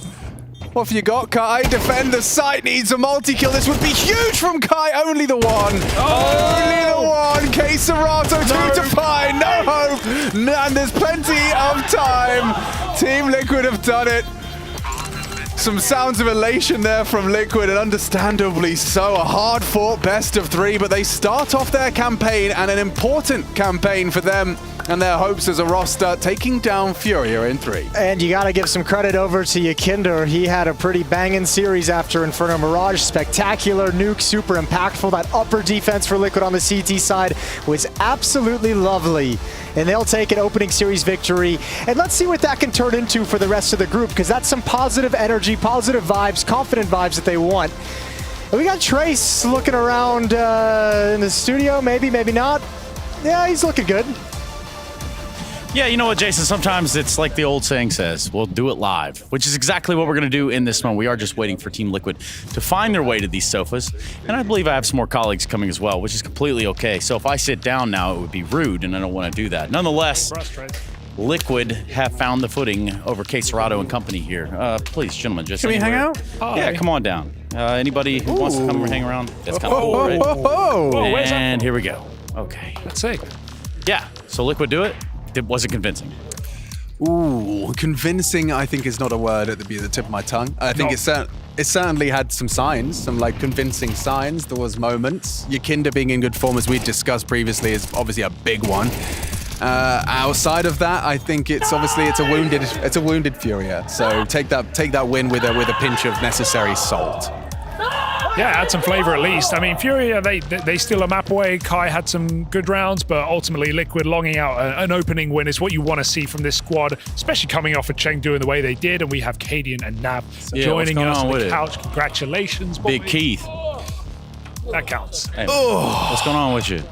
What have you got, Kai? Defend the site, needs a multi-kill. This would be huge from Kai. Only the one. Only the one. K Serato, 2 to 5. No hope. And there's plenty of time. Team Liquid have done it. Some sounds of elation there from Liquid, and understandably so. A hard-fought best of 3, but they start off their campaign, and an important campaign for them and their hopes as a roster, taking down Furia in 3. And you got to give some credit over to Yakinda. He had a pretty banging series after Inferno Mirage. Spectacular nuke, super impactful. That upper defense for Liquid on the CT side was absolutely lovely. And they'll take an opening series victory. And let's see what that can turn into for the rest of the group, because that's some positive energy, positive vibes, confident vibes that they want. And we got Trace looking around in the studio. Maybe, maybe not. Yeah, he's looking good. Yeah, you know what, Jason? Sometimes it's like the old saying says, we'll do it live, which is exactly what we're going to do in this one. We are just waiting for Team Liquid to find their way to these sofas. And I believe I have some more colleagues coming as well, which is completely okay. So if I sit down now, it would be rude, and I don't want to do that. Nonetheless, Liquid have found the footing over K Serato and company here. Please, gentlemen, just Can we hang out? Yeah, come on down. Anybody who wants to come and hang around? That's kind of cool, right? And here we go. Okay. Let's see. Yeah, so Liquid do it. Was it convincing? Ooh, convincing I think is not a word at the tip of my tongue. I think it certainly had some signs, some like convincing signs. There was moments. Yakinda being in good form, as we discussed previously, is obviously a big one. Outside of that, I think it's a wounded Furia. So take that win with a pinch of necessary salt. Yeah, add some flavor at least. I mean, Furia, they steal a map away. Kai had some good rounds, but ultimately Liquid longing out an opening win is what you want to see from this squad, especially coming off of Chengdu in the way they did. And we have Cadian and Nav joining us on the couch. Congratulations, Bobby. Big Keith. That counts. Hey, what's going on with you?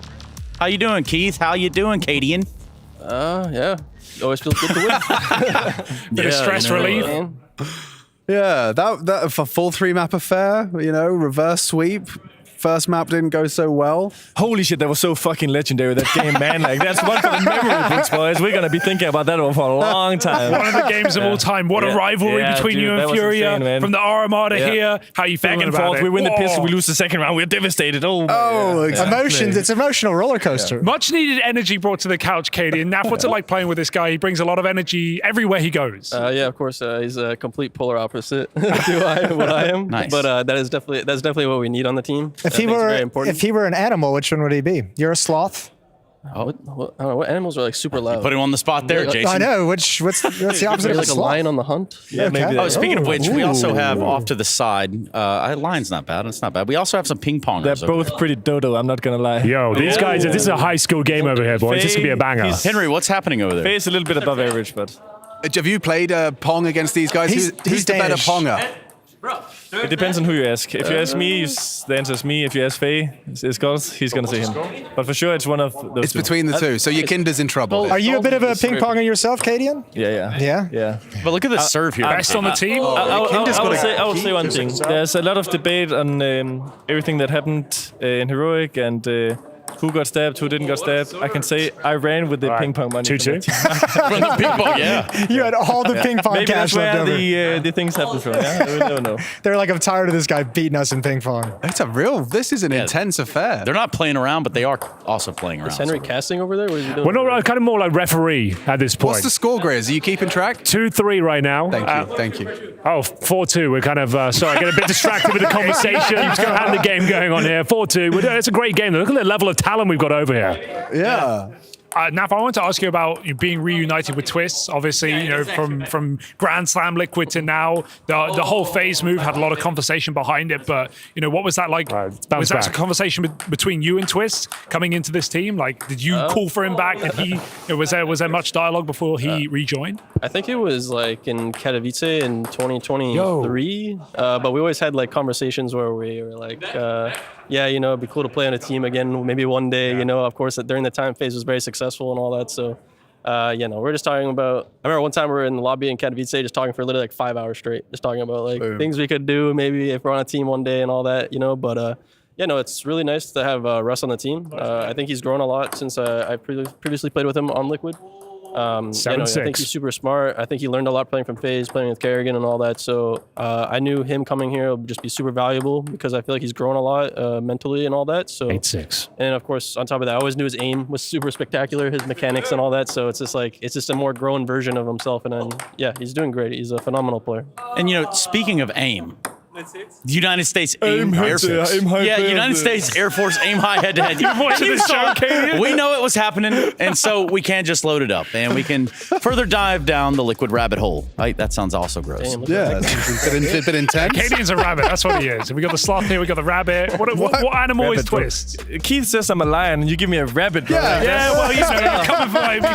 How you doing, Keith? How you doing, Cadian? Yeah. Always feels good to win. Bit of stress relief. Yeah, that for full 3-map affair, reverse sweep. First map didn't go so well. Holy shit, that was so fucking legendary, that game, man. Like, that's one for the memory books, boys. We're going to be thinking about that one for a long time. One of the games of all time. What a rivalry between you and Furia. Insane, from the Armada here. How you feeling back and about forth. it? We win the pistol, we lose the second round. We're devastated. Emotions. It's an emotional roller coaster. Much needed energy brought to the couch, Katie. And Naf, what's it like playing with this guy? He brings a lot of energy everywhere he goes. Yeah, of course. He's a complete polar opposite to what I am. Nice. But that's definitely what we need on the team. If he were an animal, which one would he be? You're a sloth? I don't know. What animals are like super loud? Put him on the spot there, Jason. I know. What's the opposite of a like sloth? a lion on the hunt? Yeah, maybe. Oh, speaking of which, we also have off to the side. Lion's not bad. It's not bad. We also have some ping pongers. They're both pretty dodo. I'm not gonna lie. Yo, these guys. This is a high school game over here, boys. This could be a banger. Henry, what's happening over there? Faye's a little bit above average, but. Have you played Pong against these guys? Who's the better Ponger? It depends on who you ask. If you ask me, the answer is me. If you ask Faye, he's going to say him. But for sure, it's one of those It's between the two. So Yakinda's in trouble. Are you a bit of a ping-ponger yourself, Cadian? Yeah. But look at the serve here. Best on the team. I would say one thing. There's a lot of debate on everything that happened in Heroic, and who got stabbed, who didn't get stabbed. I can say I ran with the ping pong money. 2-2. From the ping pong, yeah. You had all the ping pong Maybe cash that's left where over. the things happen from. Yeah, we don't know. They're like, I'm tired of this guy beating us in ping pong. This is an intense affair. They're not playing around, but they are also playing around. Is Henry casting over there? What is he doing? We're not kind of more like referee at this point. What's the score, Grizz? Are you keeping track? 2-3 right now. Thank you. Oh, 4-2. We're kind of, sorry, getting a bit distracted with the conversation and the game going on here. 4-2. It's a great game. Look at the level of talent we've got over here. Yeah. Naf, I want to ask you about you being reunited with Twists. Obviously, you know, from Grand Slam Liquid to now, the whole phase move had a lot of conversation behind it. But you know, what was that like? Was that a conversation between you and Twist coming into this team? Like, did you call for him back? Did he? Was there much dialogue before he rejoined? I think it was like in Katowice in 2023. But we always had like conversations where we were like, yeah, you know, it'd be cool to play on a team again, maybe one day. You know, of course, during the time phase was very successful and all that. So, you know, we're just talking about. I remember one time we were in the lobby in Katowice, just talking for literally like 5 hours straight, just talking about like things we could do, maybe if we're on a team one day and all that. You know, but yeah, no, it's really nice to have Russ on the team. I think he's grown a lot since I previously played with him on Liquid. You know, I think he's super smart. I think he learned a lot playing from FaZe, playing with Kerrigan and all that. So I knew him coming here would just be super valuable because I feel like he's grown a lot mentally and all that. So 8-6. And of course, on top of that, I always knew his aim was super spectacular, his mechanics and all that. So it's just like, it's just a more grown version of himself. And then, yeah, he's doing great. He's a phenomenal player. And, you know, speaking of aim, the United States aim Air Force. United States Air Force aim high head-to-head. We know it was happening, and so we can't just load it up, and we can further dive down the Liquid rabbit hole. Right? That sounds also gross. Yeah, it's a bit intense. Cadian's a rabbit. That's what he is. We got the sloth here. We got the rabbit. What animal is Twist? Keith says I'm a lion, and you give me a rabbit. Bro. Yeah. Well, you know, you're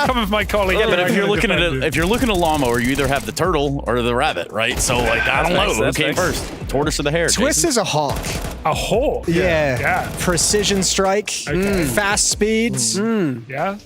coming for my colleague. Yeah, but if you're looking at a llama, you either have the turtle or the rabbit, right? So like, I don't know who came first. Tortoise or the hare? Twist is a hawk. A hawk? Yeah. Precision strike. Fast speeds. Yeah.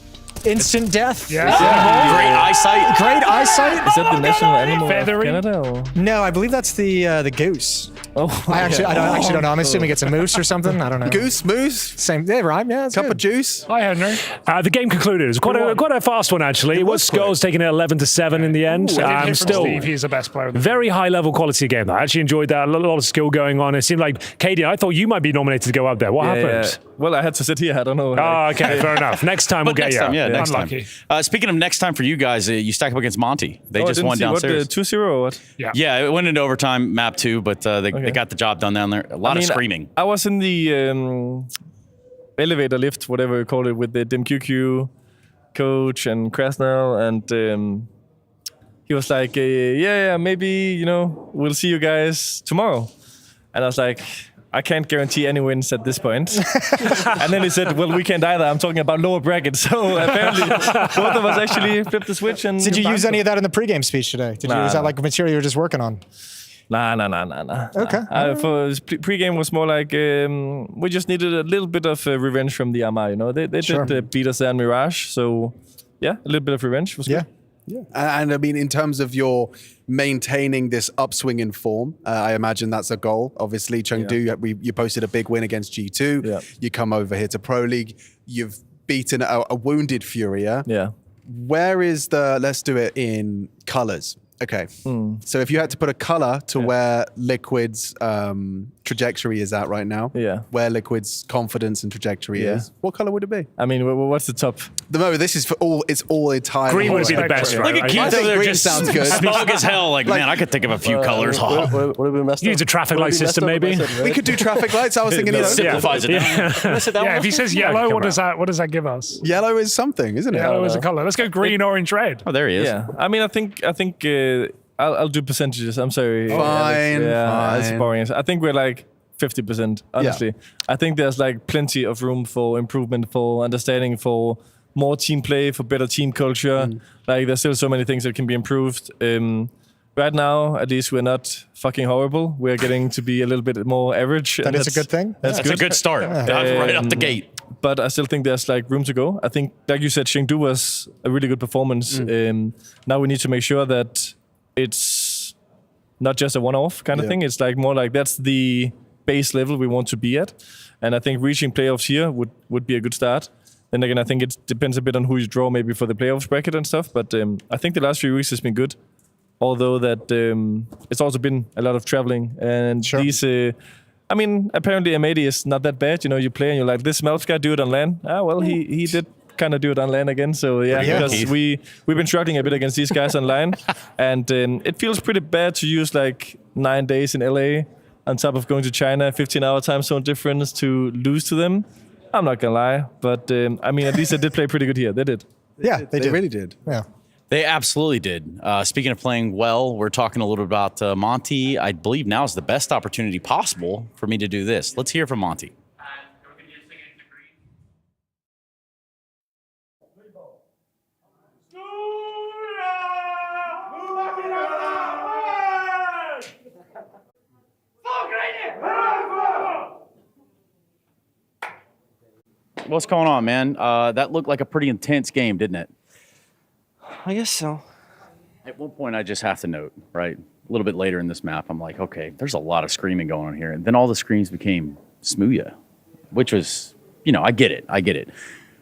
Instant death. Yeah. Great eyesight. Great eyesight. Is that the national animal Feathery? of Canada? Or? No, I believe that's the goose. Oh, I actually don't know. I'm assuming it's a moose or something. I don't know. Goose, moose, same. They rhyme. Yeah, cup of juice. Hi, Henry. The game concluded. It was quite a fast one actually. It was Skulls taking it 11-7 in the end. Still, Steve, he's the best player. Very high level quality game. I actually enjoyed that. A lot of skill going on. It seemed like Katie. I thought you might be nominated to go up there. What happened? Yeah. Well, I had to sit here. I don't know. Oh, okay, fair enough. Next time we'll get you. Yeah, next Unlucky. time. Speaking of next time for you guys, you stack up against Monty. They just won downstairs. 2-0 or what? Yeah, it went into overtime, map 2, but they got the job done down there. A lot of screaming. I was in the elevator lift, whatever you call it, with the DimQQ coach and Krasnell, and he was like, yeah, maybe, you know, we'll see you guys tomorrow. And I was like, I can't guarantee any wins at this point. And then he said, well, we can't either. I'm talking about lower brackets. So apparently both of us actually flipped the switch. And did you use any of that in the pregame speech today? Is that like material you were just working on? Nah. Okay. For pregame was more like we just needed a little bit of revenge from the Ama. You know, they did beat us there in Mirage. So yeah, a little bit of revenge was good. Yeah. And I mean, in terms of your maintaining this upswing in form, I imagine that's a goal. Obviously, Chengdu, you posted a big win against G2. Yeah. You come over here to Pro League. You've beaten a wounded Furia. Yeah. Where is let's do it in colors. Okay. So if you had to put a color to where Liquid's trajectory is at right now, where Liquid's confidence and trajectory is, what color would it be? I mean, what's the top? This is for all. It's all entire. Green would be the best, right? Look at Keith over there, just sounds good. smug as hell. Like, man, I could think of a few colors. What have we messed up? You need a traffic light system, maybe. We could do traffic lights. I was thinking, simplifies it down. Yeah, if he says yellow, what does that give us? Yellow is something, isn't it? Yellow is a color. Let's go green, orange, red. Oh, there he is. Yeah, I mean, I think. I'll do percentages. I'm sorry. Fine. That's boring. I think we're like 50%, honestly. I think there's like plenty of room for improvement, for understanding, for more team play, for better team culture. Like there's still so many things that can be improved. Right now, at least we're not fucking horrible. We're getting to be a little bit more average. That is a good thing. That's a good start. Right up the gate. But I still think there's like room to go. I think, like you said, Chengdu was a really good performance. Now we need to make sure that it's not just a one-off kind of thing. It's like more like that's the base level we want to be at. And I think reaching playoffs here would be a good start. Then again, I think it depends a bit on who you draw maybe for the playoffs bracket and stuff. But I think the last few weeks has been good. Although that it's also been a lot of traveling. And these, I mean, apparently M80 is not that bad. You know, you play and you're like, this Melf guy do it on LAN. Ah, well, he did kind of do it on LAN again. So yeah, because we've been struggling a bit against these guys on LAN. And it feels pretty bad to use like 9 days in LA on top of going to China, 15-hour time zone difference to lose to them. I'm not gonna lie, but I mean, at least they did play pretty good here. They did. Yeah, they did. really did. Yeah. They absolutely did. Speaking of playing well, we're talking a little bit about Monty. I believe now is the best opportunity possible for me to do this. Let's hear from Monty. What's going on, man? That looked like a pretty intense game, didn't it? I guess so. At one point, I just have to note, right? A little bit later in this map, I'm like, okay, there's a lot of screaming going on here. And then all the screams became Smooya, which was, you know, I get it.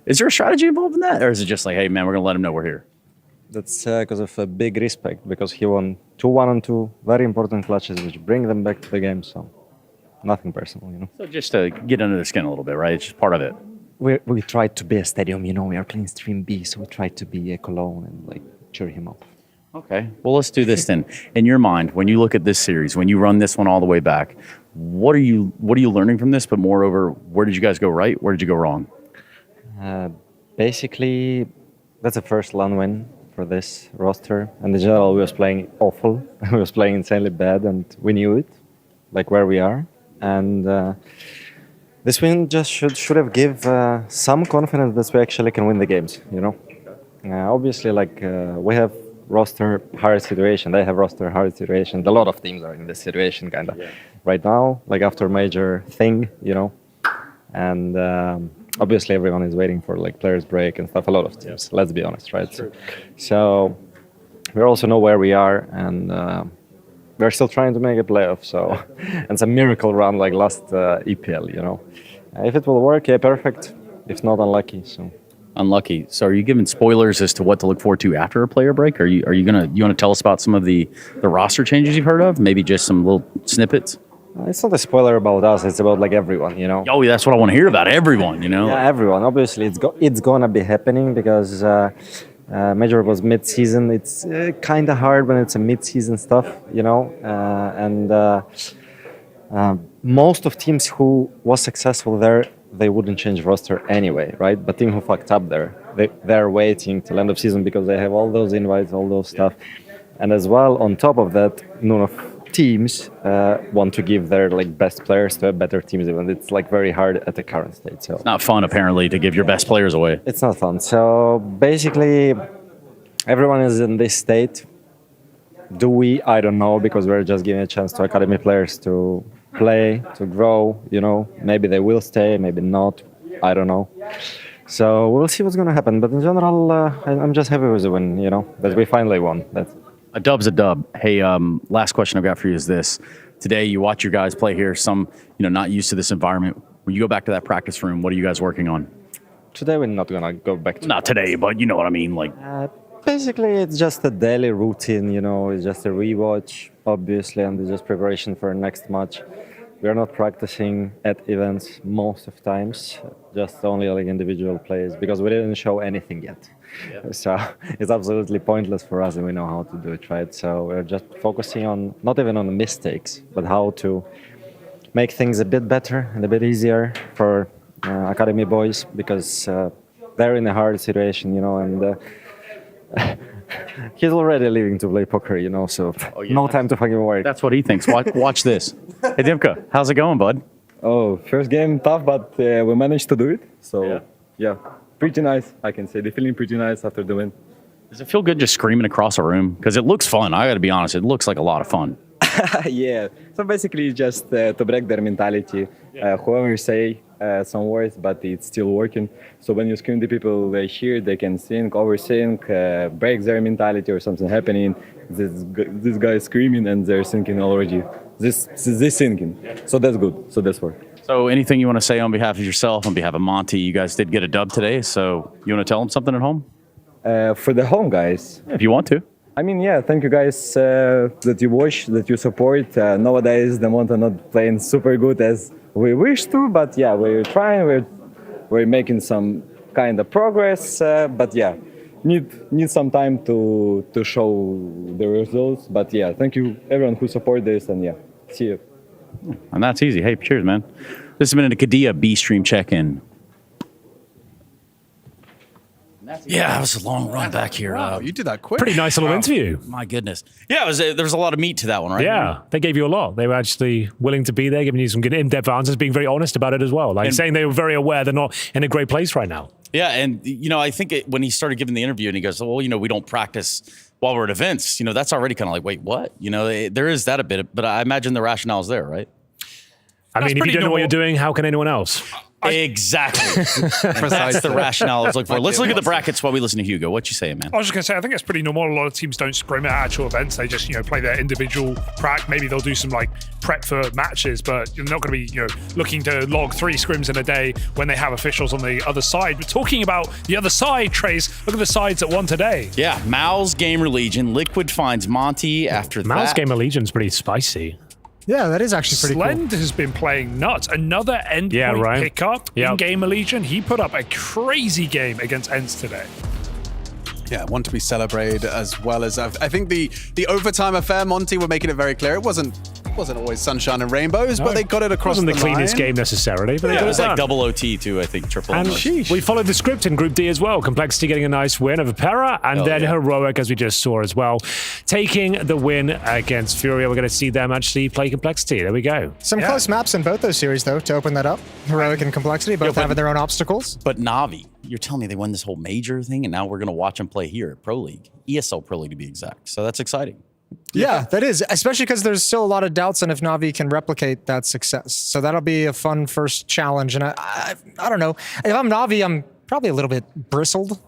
Is there a strategy involved in that? Or is it just like, hey, man, we're going to let him know we're here? That's because of a big respect, because he won 2-1 and 2 very important clutches, which bring them back to the game. So nothing personal, you know. So just to get under the skin a little bit, right? It's just part of it. We tried to be a stadium, you know. We are playing Stream B, so we tried to be a Cologne and like cheer him up. Okay, well, let's do this then. In your mind, when you look at this series, when you run this one all the way back, what are you learning from this? But moreover, where did you guys go right? Where did you go wrong? Basically, that's the first LAN win for this roster. And in general, we was playing awful. We was playing insanely bad, and we knew it, like where we are. And this win just should have give some confidence that we actually can win the games, you know. Obviously, like we have roster hard situation. They have roster hard situation. A lot of teams are in this situation kind of right now, like after major thing, you know. And obviously everyone is waiting for like players break and stuff. A lot of teams, let's be honest, right? So we also know where we are, and we're still trying to make a playoff. So it's a miracle run like last EPL, you know. If it will work, yeah, perfect. If not, unlucky. So. Unlucky. So are you giving spoilers as to what to look forward to after a player break? Are you want to tell us about some of the roster changes you've heard of? Maybe just some little snippets? It's not a spoiler about us. It's about like everyone, you know. Oh, that's what I want to hear about. Everyone, you know. Yeah, everyone. Obviously, it's gonna be happening because Major was mid-season. It's kind of hard when it's a mid-season stuff, you know. Most of teams who was successful there, they wouldn't change roster anyway, right? But team who fucked up there, they're waiting till end of season because they have all those invites, all those stuff. And as well, on top of that, none of teams want to give their like best players to a better teams, even it's like very hard at the current state. So it's not fun apparently to give your best players away. It's not fun. So basically, everyone is in this state. Do we? I don't know, because we're just giving a chance to academy players to play, to grow, you know. Maybe they will stay, maybe not. I don't know. So we'll see what's going to happen. But in general, I'm just happy with the win, you know, that we finally won. A dub's a dub. Hey, last question I've got for you is this. Today, you watch your guys play here, some, you know, not used to this environment. When you go back to that practice room, what are you guys working on? Today, we're not going to go back to... Not today, but you know what I mean, like... Basically, it's just a daily routine, you know. It's just a rewatch, obviously, and it's just preparation for next match. We are not practicing at events most of times, just only like individual plays, because we didn't show anything yet. Yeah. So it's absolutely pointless for us, and we know how to do it, right? So we're just focusing on, not even on the mistakes, but how to make things a bit better and a bit easier for academy boys, because they're in a hard situation, you know, and he's already leaving to play poker, you know, so no time to fucking work. That's what he thinks. Watch this. Hey, Dimka, how's it going, bud? Oh, first game tough, but we managed to do it. So, yeah, pretty nice, I can say. They're feeling pretty nice after the win. Does it feel good just screaming across a room? Because it looks fun. I got to be honest. It looks like a lot of fun. Yeah. So basically just to break their mentality. Whoever say some words, but it's still working. So when you scream, the people they hear, they can sing, oversing, break their mentality or something happening. This guy is screaming and they're singing already. This singing. So that's good. So that's work. So anything you want to say on behalf of yourself, on behalf of Monty? You guys did get a dub today, so you want to tell them something at home? For the home guys. If you want to. I mean, yeah, thank you guys that you watch, that you support. Nowadays, the Monte not playing super good as we wish to, but yeah, we're trying, we're making some kind of progress, but yeah, need some time to show the results. But yeah, thank you everyone who support this, and yeah, see you. And that's easy. Hey, cheers, man. This has been a Kadia B stream check-in. Yeah, that was a long run back here. Wow, you did that quick. Pretty nice little interview. My goodness. Yeah, there was a lot of meat to that one, right? Yeah, they gave you a lot. They were actually willing to be there, giving you some good in-depth answers, being very honest about it as well. Like saying they were very aware they're not in a great place right now. Yeah, and I think when he started giving the interview and he goes, well, we don't practice while we're at events, that's already kind of like, wait, what? There is that a bit, but I imagine the rationale is there, right? I mean, if you don't know what you're doing, how can anyone else? Exactly. That's the rationale I was looking for. Let's look at the brackets while we listen to Hugo. What you saying, man? I was just going to say, I think it's pretty normal. A lot of teams don't scrim at actual events. They just, play their individual prac. Maybe they'll do some prep for matches, but you're not going to be, looking to log 3 scrims in a day when they have officials on the other side. But talking about the other side, Trace, look at the sides that won today. Yeah, Mal's Gamer Legion. Liquid finds Monty after that. Mal's Gamer Legion's pretty spicy. Yeah, that is actually pretty Slend has been playing nuts. Another endpoint pickup in Gamer Legion. He put up a crazy game against Ents today. Yeah, one to be celebrated, as well as I think the overtime affair, Monty were making it very clear. It wasn't always sunshine and rainbows, but they got it across the line. It wasn't the cleanest game necessarily, but it was like double OT too, I think, triple. And we followed the script in Group D as well. Complexity getting a nice win over Para, and then Heroic, as we just saw as well, taking the win against FURIA. We're going to see them actually play Complexity. There we go. Some close maps in both those series, though, to open that up. Heroic and Complexity, both having their own obstacles. But Navi, you're telling me they won this whole major thing, and now we're going to watch them play here at Pro League, ESL Pro League to be exact. So that's exciting. Yeah, that is, especially because there's still a lot of doubts on if Navi can replicate that success. So that'll be a fun first challenge. And I don't know. If I'm Navi, I'm probably a little bit bristled.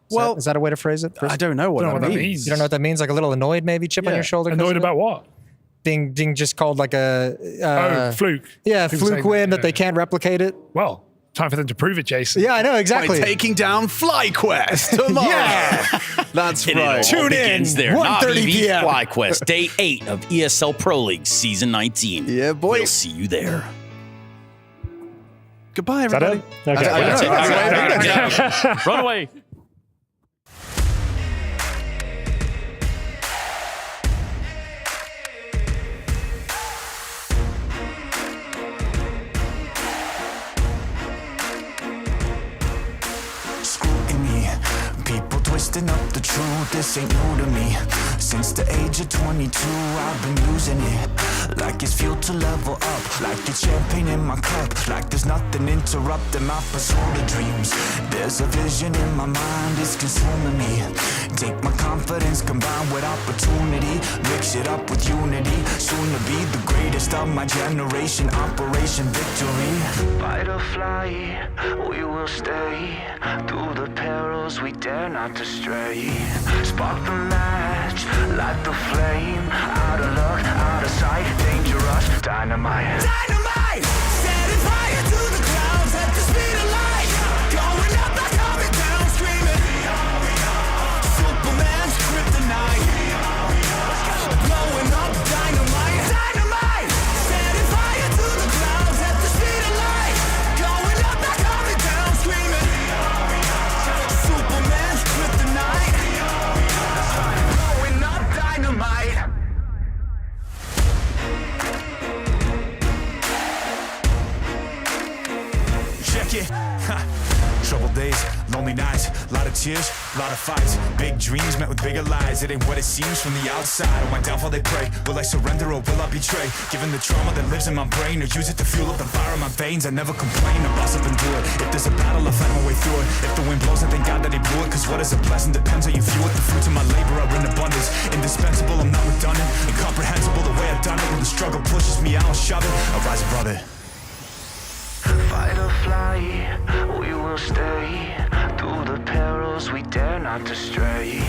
Is that a way to phrase it? I don't know what that means. You don't know what that means? Like a little annoyed, maybe? Chip on your shoulder? Annoyed about what? Being just called like a... fluke. Yeah, fluke win that they can't replicate it. Well, time for them to prove it, Jason. Yeah, I know, exactly. By taking down FlyQuest tomorrow. Yeah, that's and right. It all begins there. 1:30 p.m. FlyQuest, Day 8 of ESL Pro League, Season 19. Yeah, boy. We'll see you there. Goodbye, everybody. Okay. Run away. Twisting up the truth, this ain't new to me. Since the age of 22, I've been using it like it's fuel to level up, like it's champagne in my cup, like there's nothing interrupting my pursuit of dreams. There's a vision in my mind, it's consuming me. Take my confidence combined with opportunity, mix it up with unity, soon to be the greatest of my generation. Operation Victory. Fight or fly, we will stay through the perils we dare not to stray. Spark the match, light the flame. Out of luck, out of sight, dangerous, dynamite. Dynamite! Setting fire to the clouds at the speed of light. Going up, not coming down, screaming. Superman's kryptonite. Blowing up dynamite. Dynamite! Setting fire to the clouds at the speed of light. Going up, not coming down, screaming. Superman's kryptonite. Blowing up dynamite. Check it. Troubled days, lonely nights, lot of tears, lot of fights. Big dreams met with bigger lies. It ain't what it seems from the outside. On my downfall they pray. Will I surrender or will I betray? Given the trauma that lives in my brain, or use it to fuel up the fire in my veins. I never complain, I boss up and do it. If there's a battle, I find my way through it. If the wind blows, I thank God that he blew it. Cause what is a blessing depends how you view it. The fruits of my labor are in abundance. Indispensable, I'm not redundant. Incomprehensible the way I've done it. When the struggle pushes me, I'll shove it. I rise above it. Fight or not to stray.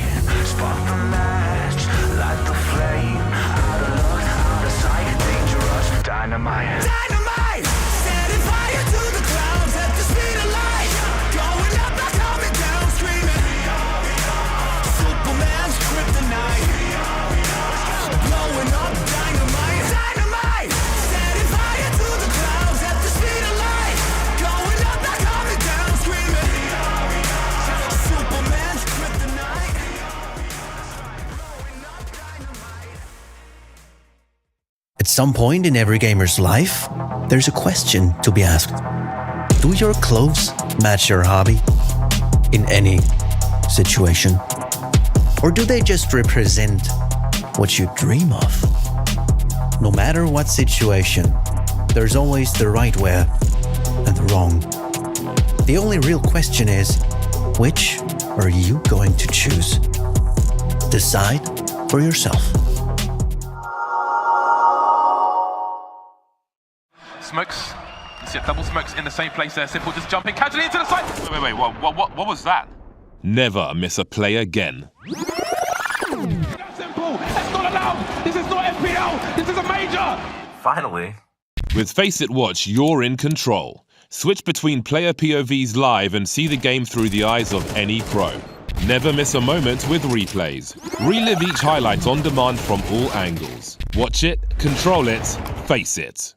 Spark the match, light the flame. Out of luck, out of sight, dangerous, dynamite. Dynamite! Setting fire to the clouds at the speed of light. Going up, not coming down, screaming. Superman's kryptonite. Blowing up, dynamite. Dynamite! Setting fire to the clouds at the speed of light. Going up, not coming down, screaming. Superman's kryptonite. At some point in every gamer's life, there's a question to be asked. Do your clothes match your hobby in any situation? Or do they just represent what you dream of? No matter what situation, there's always the right wear and the wrong. The only real question is, which are you going to choose? Decide for yourself. Smokes. You see a double smokes in the same place there. Simple just jumping casually into the side. Wait, what was that? Never miss a play again. Simple. That's not allowed. This is not FPL. This is a major. Finally. With Face It Watch, you're in control. Switch between player POVs live and see the game through the eyes of any pro. Never miss a moment with replays. Relive each highlight on demand from all angles. Watch it, control it, face it.